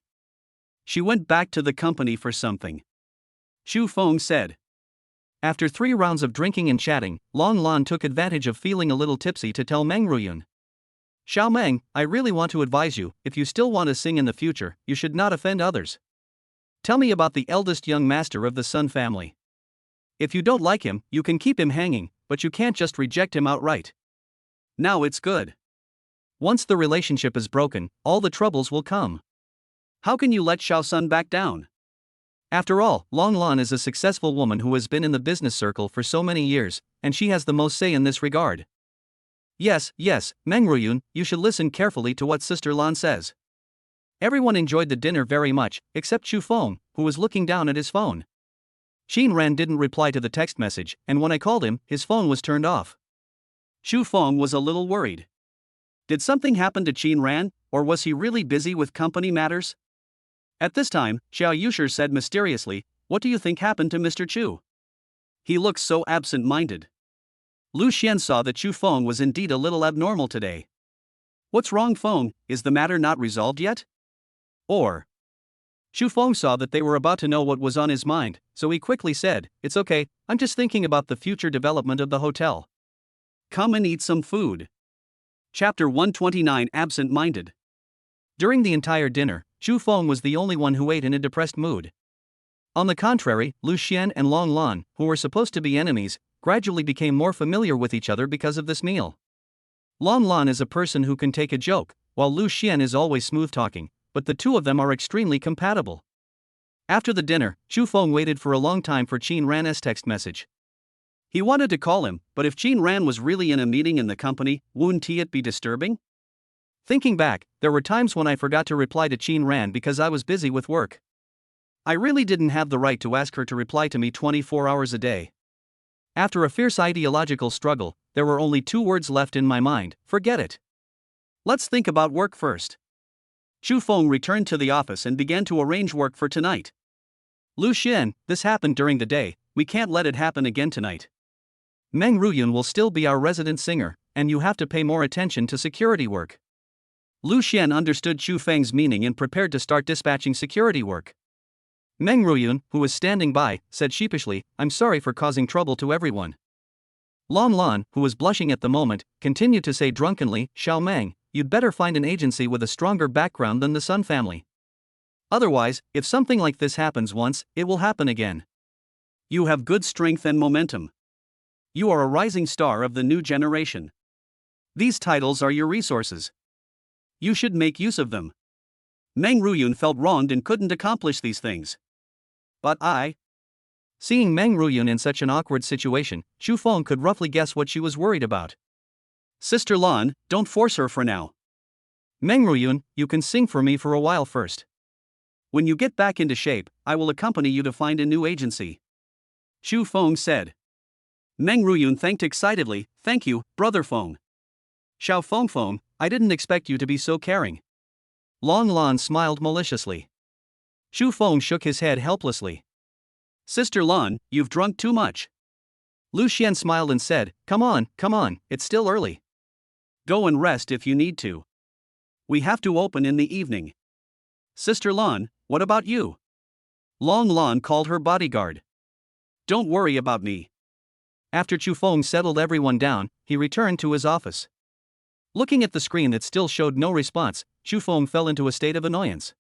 She went back to the company for something. Chu Feng said. After 3 rounds of drinking and chatting, Long Lan took advantage of feeling a little tipsy to tell Meng Ruyun. Xiao Meng, I really want to advise you, if you still want to sing in the future, you should not offend others. Tell me about the eldest young master of the Sun family. If you don't like him, you can keep him hanging, but you can't just reject him outright. Now it's good. Once the relationship is broken, all the troubles will come. How can you let Xiao Sun back down? After all, Long Lan is a successful woman who has been in the business circle for so many years, and she has the most say in this regard. Yes, Meng Ruyun, you should listen carefully to what Sister Lan says. Everyone enjoyed the dinner very much, except Chu Feng, who was looking down at his phone. Qin Ran didn't reply to the text message, and when I called him, his phone was turned off. Chu Feng was a little worried. Did something happen to Qin Ran, or was he really busy with company matters? At this time, Xiao Yushir said mysteriously, what do you think happened to Mr. Chu? He looks so absent-minded. Lu Xian saw that Chu Feng was indeed a little abnormal today. What's wrong, Feng? Is the matter not resolved yet? Or? Chu Feng saw that they were about to know what was on his mind, so he quickly said, it's okay, I'm just thinking about the future development of the hotel. Come and eat some food. Chapter 129 Absent-minded. During the entire dinner, Chu Feng was the only one who ate in a depressed mood. On the contrary, Lu Xian and Long Lan, who were supposed to be enemies, gradually became more familiar with each other because of this meal. Long Lan is a person who can take a joke, while Lu Xian is always smooth-talking, but the two of them are extremely compatible. After the dinner, Chu Feng waited for a long time for Qin Ran's text message. He wanted to call him, but if Qin Ran was really in a meeting in the company, wouldn't it be disturbing? Thinking back, there were times when I forgot to reply to Qin Ran because I was busy with work. I really didn't have the right to ask her to reply to me 24 hours a day. After a fierce ideological struggle, there were only 2 words left in my mind: forget it. Let's think about work first. Chu Feng returned to the office and began to arrange work for tonight. Lu Xian, this happened during the day, we can't let it happen again tonight. Meng Ruyun will still be our resident singer, and you have to pay more attention to security work. Lu Xian understood Chu Feng's meaning and prepared to start dispatching security work. Meng Ruyun, who was standing by, said sheepishly, "I'm sorry for causing trouble to everyone." Long Lan, who was blushing at the moment, continued to say drunkenly, "Xiao Meng, you'd better find an agency with a stronger background than the Sun family. Otherwise, if something like this happens once, it will happen again. You have good strength and momentum. You are a rising star of the new generation. These titles are your resources. You should make use of them." Meng Ruyun felt wronged and couldn't accomplish these things. But I. Seeing Meng Ruyun in such an awkward situation, Chu Feng could roughly guess what she was worried about. "Sister Lan, don't force her for now. Meng Ruyun, you can sing for me for a while first. When you get back into shape, I will accompany you to find a new agency," Chu Feng said. Meng Ruyun thanked excitedly, "Thank you, Brother Feng." "Xiao Feng, I didn't expect you to be so caring." Long Lan smiled maliciously. Chu Feng shook his head helplessly. "Sister Lan, you've drunk too much." Lu Xian smiled and said, come on, it's still early. Go and rest if you need to. We have to open in the evening." "Sister Lan, what about you?" Long Lan called her bodyguard. "Don't worry about me." After Chu Feng settled everyone down, he returned to his office. Looking at the screen that still showed no response, Chu Feng fell into a state of annoyance.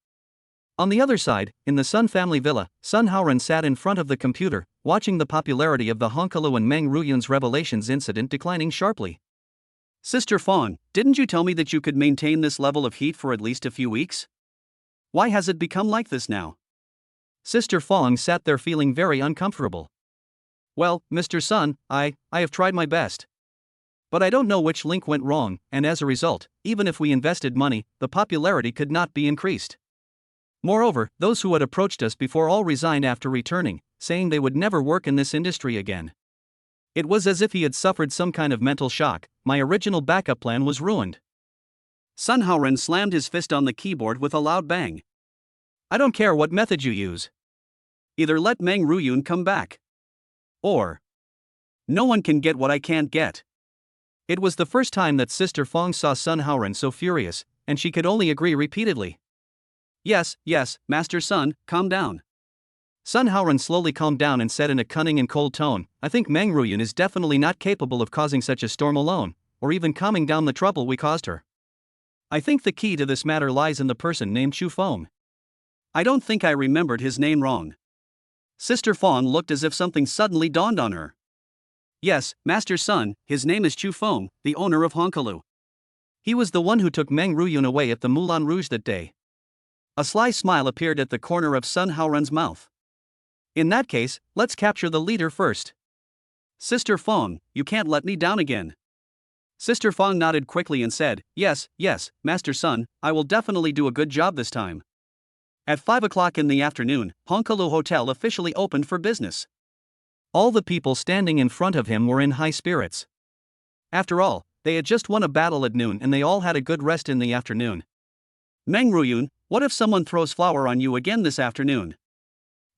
On the other side, in the Sun family villa, Sun Haoran sat in front of the computer, watching the popularity of the Hongkalu and Meng Ruyun's revelations incident declining sharply. "Sister Feng, didn't you tell me that you could maintain this level of heat for at least a few weeks? Why has it become like this now?" Sister Feng sat there feeling very uncomfortable. "Well, Mr. Sun, I have tried my best. But I don't know which link went wrong, and as a result, even if we invested money, the popularity could not be increased. Moreover, those who had approached us before all resigned after returning, saying they would never work in this industry again. It was as if he had suffered some kind of mental shock. My original backup plan was ruined." Sun Haoran slammed his fist on the keyboard with a loud bang. "I don't care what method you use. Either let Meng Ruyun come back, or no one can get what I can't get." It was the first time that Sister Feng saw Sun Haoran so furious, and she could only agree repeatedly. Yes, Master Sun, calm down." Sun Haoran slowly calmed down and said in a cunning and cold tone, "I think Meng Ruyun is definitely not capable of causing such a storm alone, or even calming down the trouble we caused her. I think the key to this matter lies in the person named Chu Feng. I don't think I remembered his name wrong." Sister Feng looked as if something suddenly dawned on her. "Yes, Master Sun, his name is Chu Feng, the owner of Hongkalu. He was the one who took Meng Ruyun away at the Moulin Rouge that day." A sly smile appeared at the corner of Sun Haoran's mouth. "In that case, let's capture the leader first." "Sister Feng, you can't let me down again." Sister Feng nodded quickly and said, Yes, Master Sun, I will definitely do a good job this time." At 5 o'clock in the afternoon, Hongkalu Hotel officially opened for business. All the people standing in front of him were in high spirits. After all, they had just won a battle at noon and they all had a good rest in the afternoon. "Meng Ruyun, what if someone throws flour on you again this afternoon?"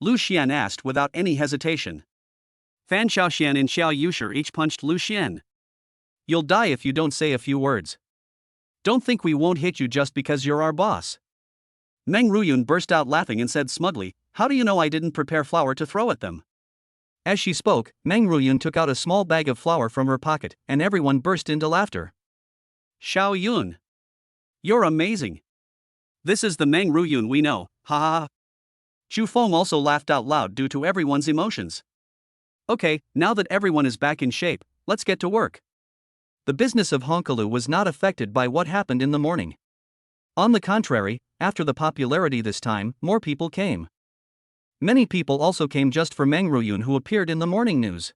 Lu Xian asked without any hesitation. Fan Xiaoxian and Xiao Yushi each punched Lu Xian. "You'll die if you don't say a few words. Don't think we won't hit you just because you're our boss." Meng Ruyun burst out laughing and said smugly, "How do you know I didn't prepare flour to throw at them?" As she spoke, Meng Ruyun took out a small bag of flour from her pocket, and everyone burst into laughter. "Xiao Yun, you're amazing. This is the Meng Ruyun we know, ha ha ha." Xu Feng also laughed out loud due to everyone's emotions. Okay, now that everyone is back in shape, let's get to work. The business of Honkalu was not affected by what happened in the morning. On the contrary, after the popularity this time, more people came. Many people also came just for Meng Ruyun, who appeared in the morning news.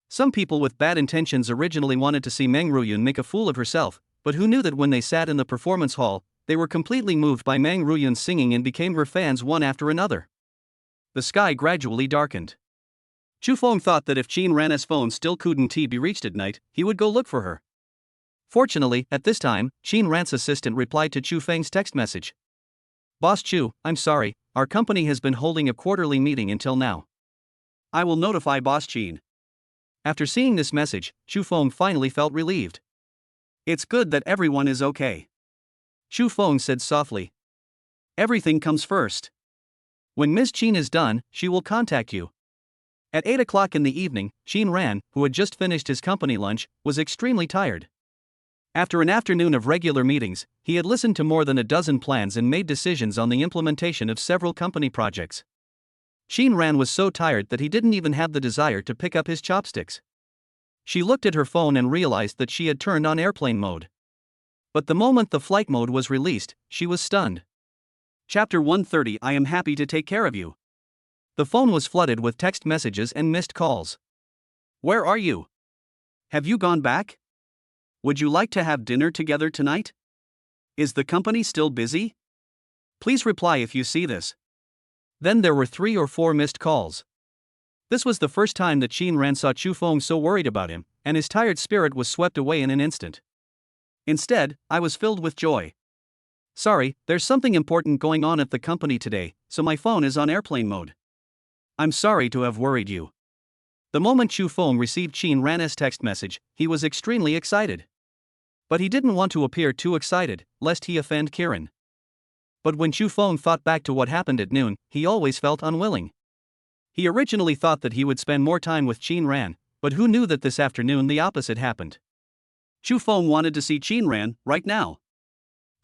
Some people with bad intentions originally wanted to see Meng Ruyun make a fool of herself, but who knew that when they sat in the performance hall, they were completely moved by Meng Ruyun's singing and became her fans one after another. The sky gradually darkened. Xu Feng thought that if Qin Ran's phone still couldn't be reached at night, he would go look for her. Fortunately, at this time, Qin Ran's assistant replied to Xu Feng's text message. Boss Chu, I'm sorry, our company has been holding a quarterly meeting until now. I will notify Boss Qin. After seeing this message, Xu Feng finally felt relieved. It's good that everyone is okay. Xu Feng said softly. Everything comes first. When Ms. Qin is done, she will contact you. At 8 o'clock in the evening, Qin Ran, who had just finished his company lunch, was extremely tired. After an afternoon of regular meetings, he had listened to more than a dozen plans and made decisions on the implementation of several company projects. Qin Ran was so tired that he didn't even have the desire to pick up his chopsticks. She looked at her phone and realized that she had turned on airplane mode. But the moment the flight mode was released, she was stunned. Chapter 130. I am happy to take care of you. The phone was flooded with text messages and missed calls. Where are you? Have you gone back? Would you like to have dinner together tonight? Is the company still busy? Please reply if you see this. Then there were 3 or 4 missed calls. This was the first time that Qin Ran saw Xu Feng so worried about him, and his tired spirit was swept away in an instant. Instead, I was filled with joy. Sorry, there's something important going on at the company today, so my phone is on airplane mode. I'm sorry to have worried you. The moment Xu Feng received Qin Ran's text message, he was extremely excited. But he didn't want to appear too excited, lest he offend Kiran. But when Xu Feng thought back to what happened at noon, he always felt unwilling. He originally thought that he would spend more time with Qin Ran, but who knew that this afternoon the opposite happened. Xu Feng wanted to see Qin Ran right now.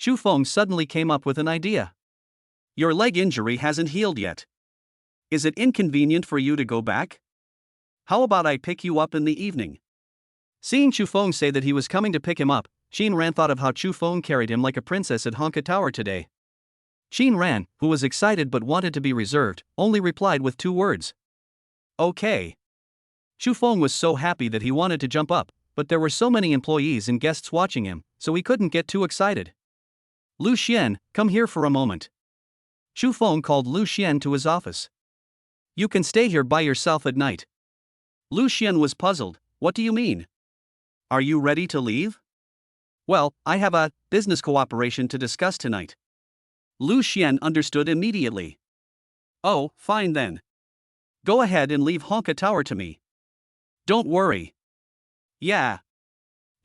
Xu Feng suddenly came up with an idea. Your leg injury hasn't healed yet. Is it inconvenient for you to go back? How about I pick you up in the evening? Seeing Xu Feng say that he was coming to pick him up, Qin Ran thought of how Xu Feng carried him like a princess at Honka Tower today. Qin Ran, who was excited but wanted to be reserved, only replied with 2 words. Okay. Xu Feng was so happy that he wanted to jump up, but there were so many employees and guests watching him, so he couldn't get too excited. Lu Xian, come here for a moment. Xu Feng called Lu Xian to his office. You can stay here by yourself at night. Lu Xian was puzzled. What do you mean? Are you ready to leave? Well, I have a business cooperation to discuss tonight. Lu Xian understood immediately. Oh, fine then. Go ahead and leave Honka Tower to me. Don't worry. Yeah.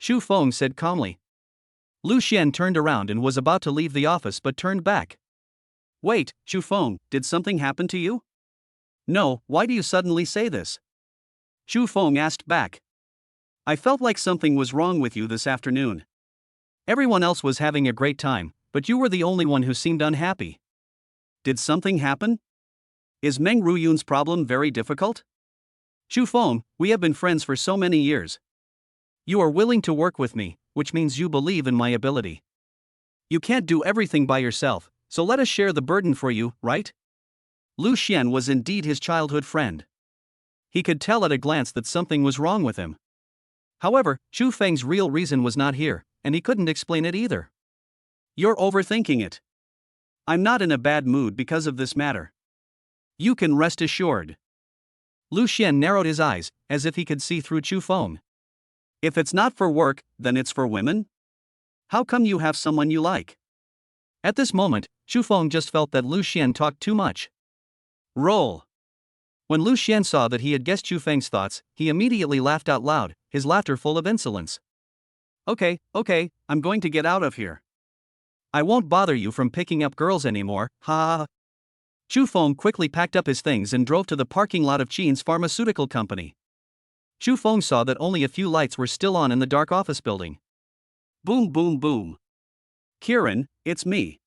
Xu Feng said calmly. Lu Xian turned around and was about to leave the office but turned back. Wait, Xu Feng, did something happen to you? No, why do you suddenly say this? Xu Feng asked back. I felt like something was wrong with you this afternoon. Everyone else was having a great time, but you were the only one who seemed unhappy. Did something happen? Is Meng Ruyun's problem very difficult? Xu Feng, we have been friends for so many years. You are willing to work with me, which means you believe in my ability. You can't do everything by yourself, so let us share the burden for you, right? Lu Xian was indeed his childhood friend. He could tell at a glance that something was wrong with him. However, Xu Feng's real reason was not here, and he couldn't explain it either. You're overthinking it. I'm not in a bad mood because of this matter. You can rest assured. Lu Xian narrowed his eyes, as if he could see through Xu Feng. If it's not for work, then it's for women? How come you have someone you like? At this moment, Xu Feng just felt that Lu Xian talked too much. Roll. When Lu Xian saw that he had guessed Xu Feng's thoughts, he immediately laughed out loud, his laughter full of insolence. Okay, I'm going to get out of here. I won't bother you from picking up girls anymore, ha ha. Xu Feng quickly packed up his things and drove to the parking lot of Qin's pharmaceutical company. Xu Feng saw that only a few lights were still on in the dark office building. Boom boom boom. Kiran, it's me.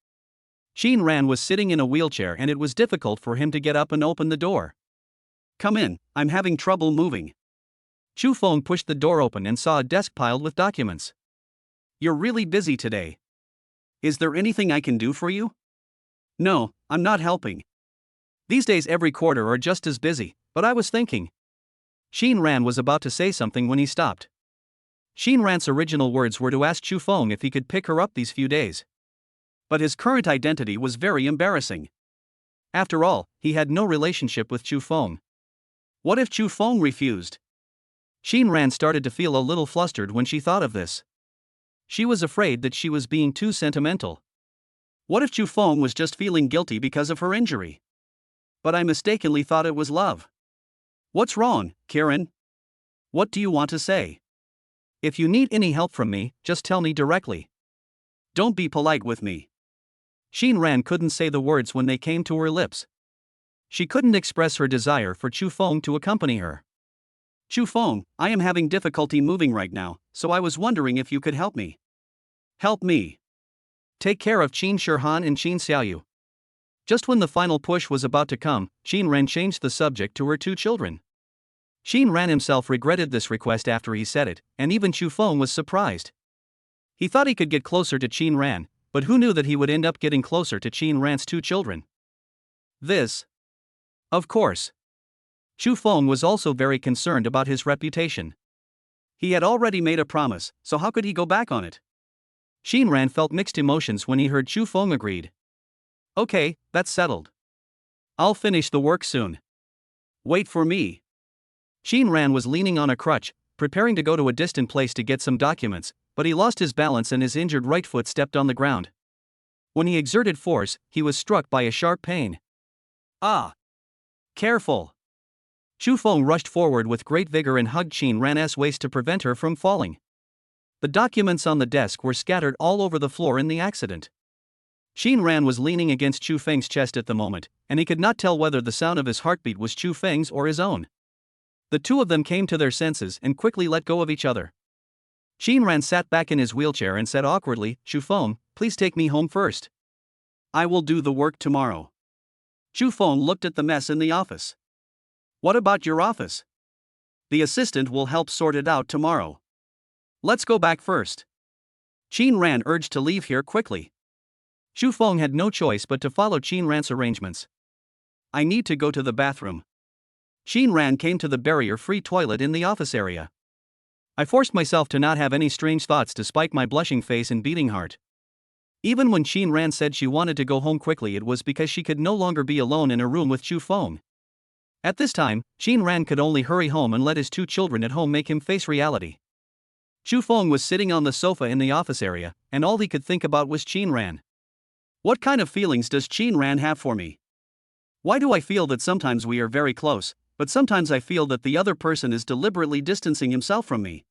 Shin Ran was sitting in a wheelchair and it was difficult for him to get up and open the door. Come in, I'm having trouble moving. Chu Feng pushed the door open and saw a desk piled with documents. You're really busy today. Is there anything I can do for you? No, I'm not helping. These days every quarter are just as busy, but I was thinking. Shin Ran was about to say something when he stopped. Shin Ran's original words were to ask Chu Feng if he could pick her up these few days. But his current identity was very embarrassing. After all, he had no relationship with Chu Feng. What if Chu Feng refused? Shin Ran started to feel a little flustered when she thought of this. She was afraid that she was being too sentimental. What if Chu Feng was just feeling guilty because of her injury? But I mistakenly thought it was love. What's wrong, Karen? What do you want to say? If you need any help from me, just tell me directly. Don't be polite with me. Shin Ran couldn't say the words when they came to her lips. She couldn't express her desire for Chu Feng to accompany her. Chu Feng, I am having difficulty moving right now, so I was wondering if you could help me. Help me. Take care of Qin Shirhan and Qin Xiaoyu. Just when the final push was about to come, Shin Ran changed the subject to her two children. Shin Ran himself regretted this request after he said it, and even Chu Feng was surprised. He thought he could get closer to Shin Ran, but who knew that he would end up getting closer to Shin Ran's two children? This. Of course. Chu Feng was also very concerned about his reputation. He had already made a promise, so how could he go back on it? Shin Ran felt mixed emotions when he heard Chu Feng agreed. Okay, that's settled. I'll finish the work soon. Wait for me. Shin Ran was leaning on a crutch, preparing to go to a distant place to get some documents, but he lost his balance and his injured right foot stepped on the ground. When he exerted force, he was struck by a sharp pain. Ah! Careful! Chu Feng rushed forward with great vigor and hugged Shin Ran's waist to prevent her from falling. The documents on the desk were scattered all over the floor in the accident. Shin Ran was leaning against Chu Feng's chest at the moment, and he could not tell whether the sound of his heartbeat was Chu Feng's or his own. The two of them came to their senses and quickly let go of each other. Shin Ran sat back in his wheelchair and said awkwardly, Chu Feng, please take me home first. I will do the work tomorrow. Chu Feng looked at the mess in the office. What about your office? The assistant will help sort it out tomorrow. Let's go back first. Shin Ran urged to leave here quickly. Chu Feng had no choice but to follow Shin Ran's arrangements. I need to go to the bathroom. Shin Ran came to the barrier-free toilet in the office area. I forced myself to not have any strange thoughts despite my blushing face and beating heart. Even when Shin Ran said she wanted to go home quickly, it was because she could no longer be alone in a room with Chu Feng. At this time, Shin Ran could only hurry home and let his two children at home make him face reality. Chu Feng was sitting on the sofa in the office area, and all he could think about was Shin Ran. What kind of feelings does Shin Ran have for me? Why do I feel that sometimes we are very close, but sometimes I feel that the other person is deliberately distancing himself from me?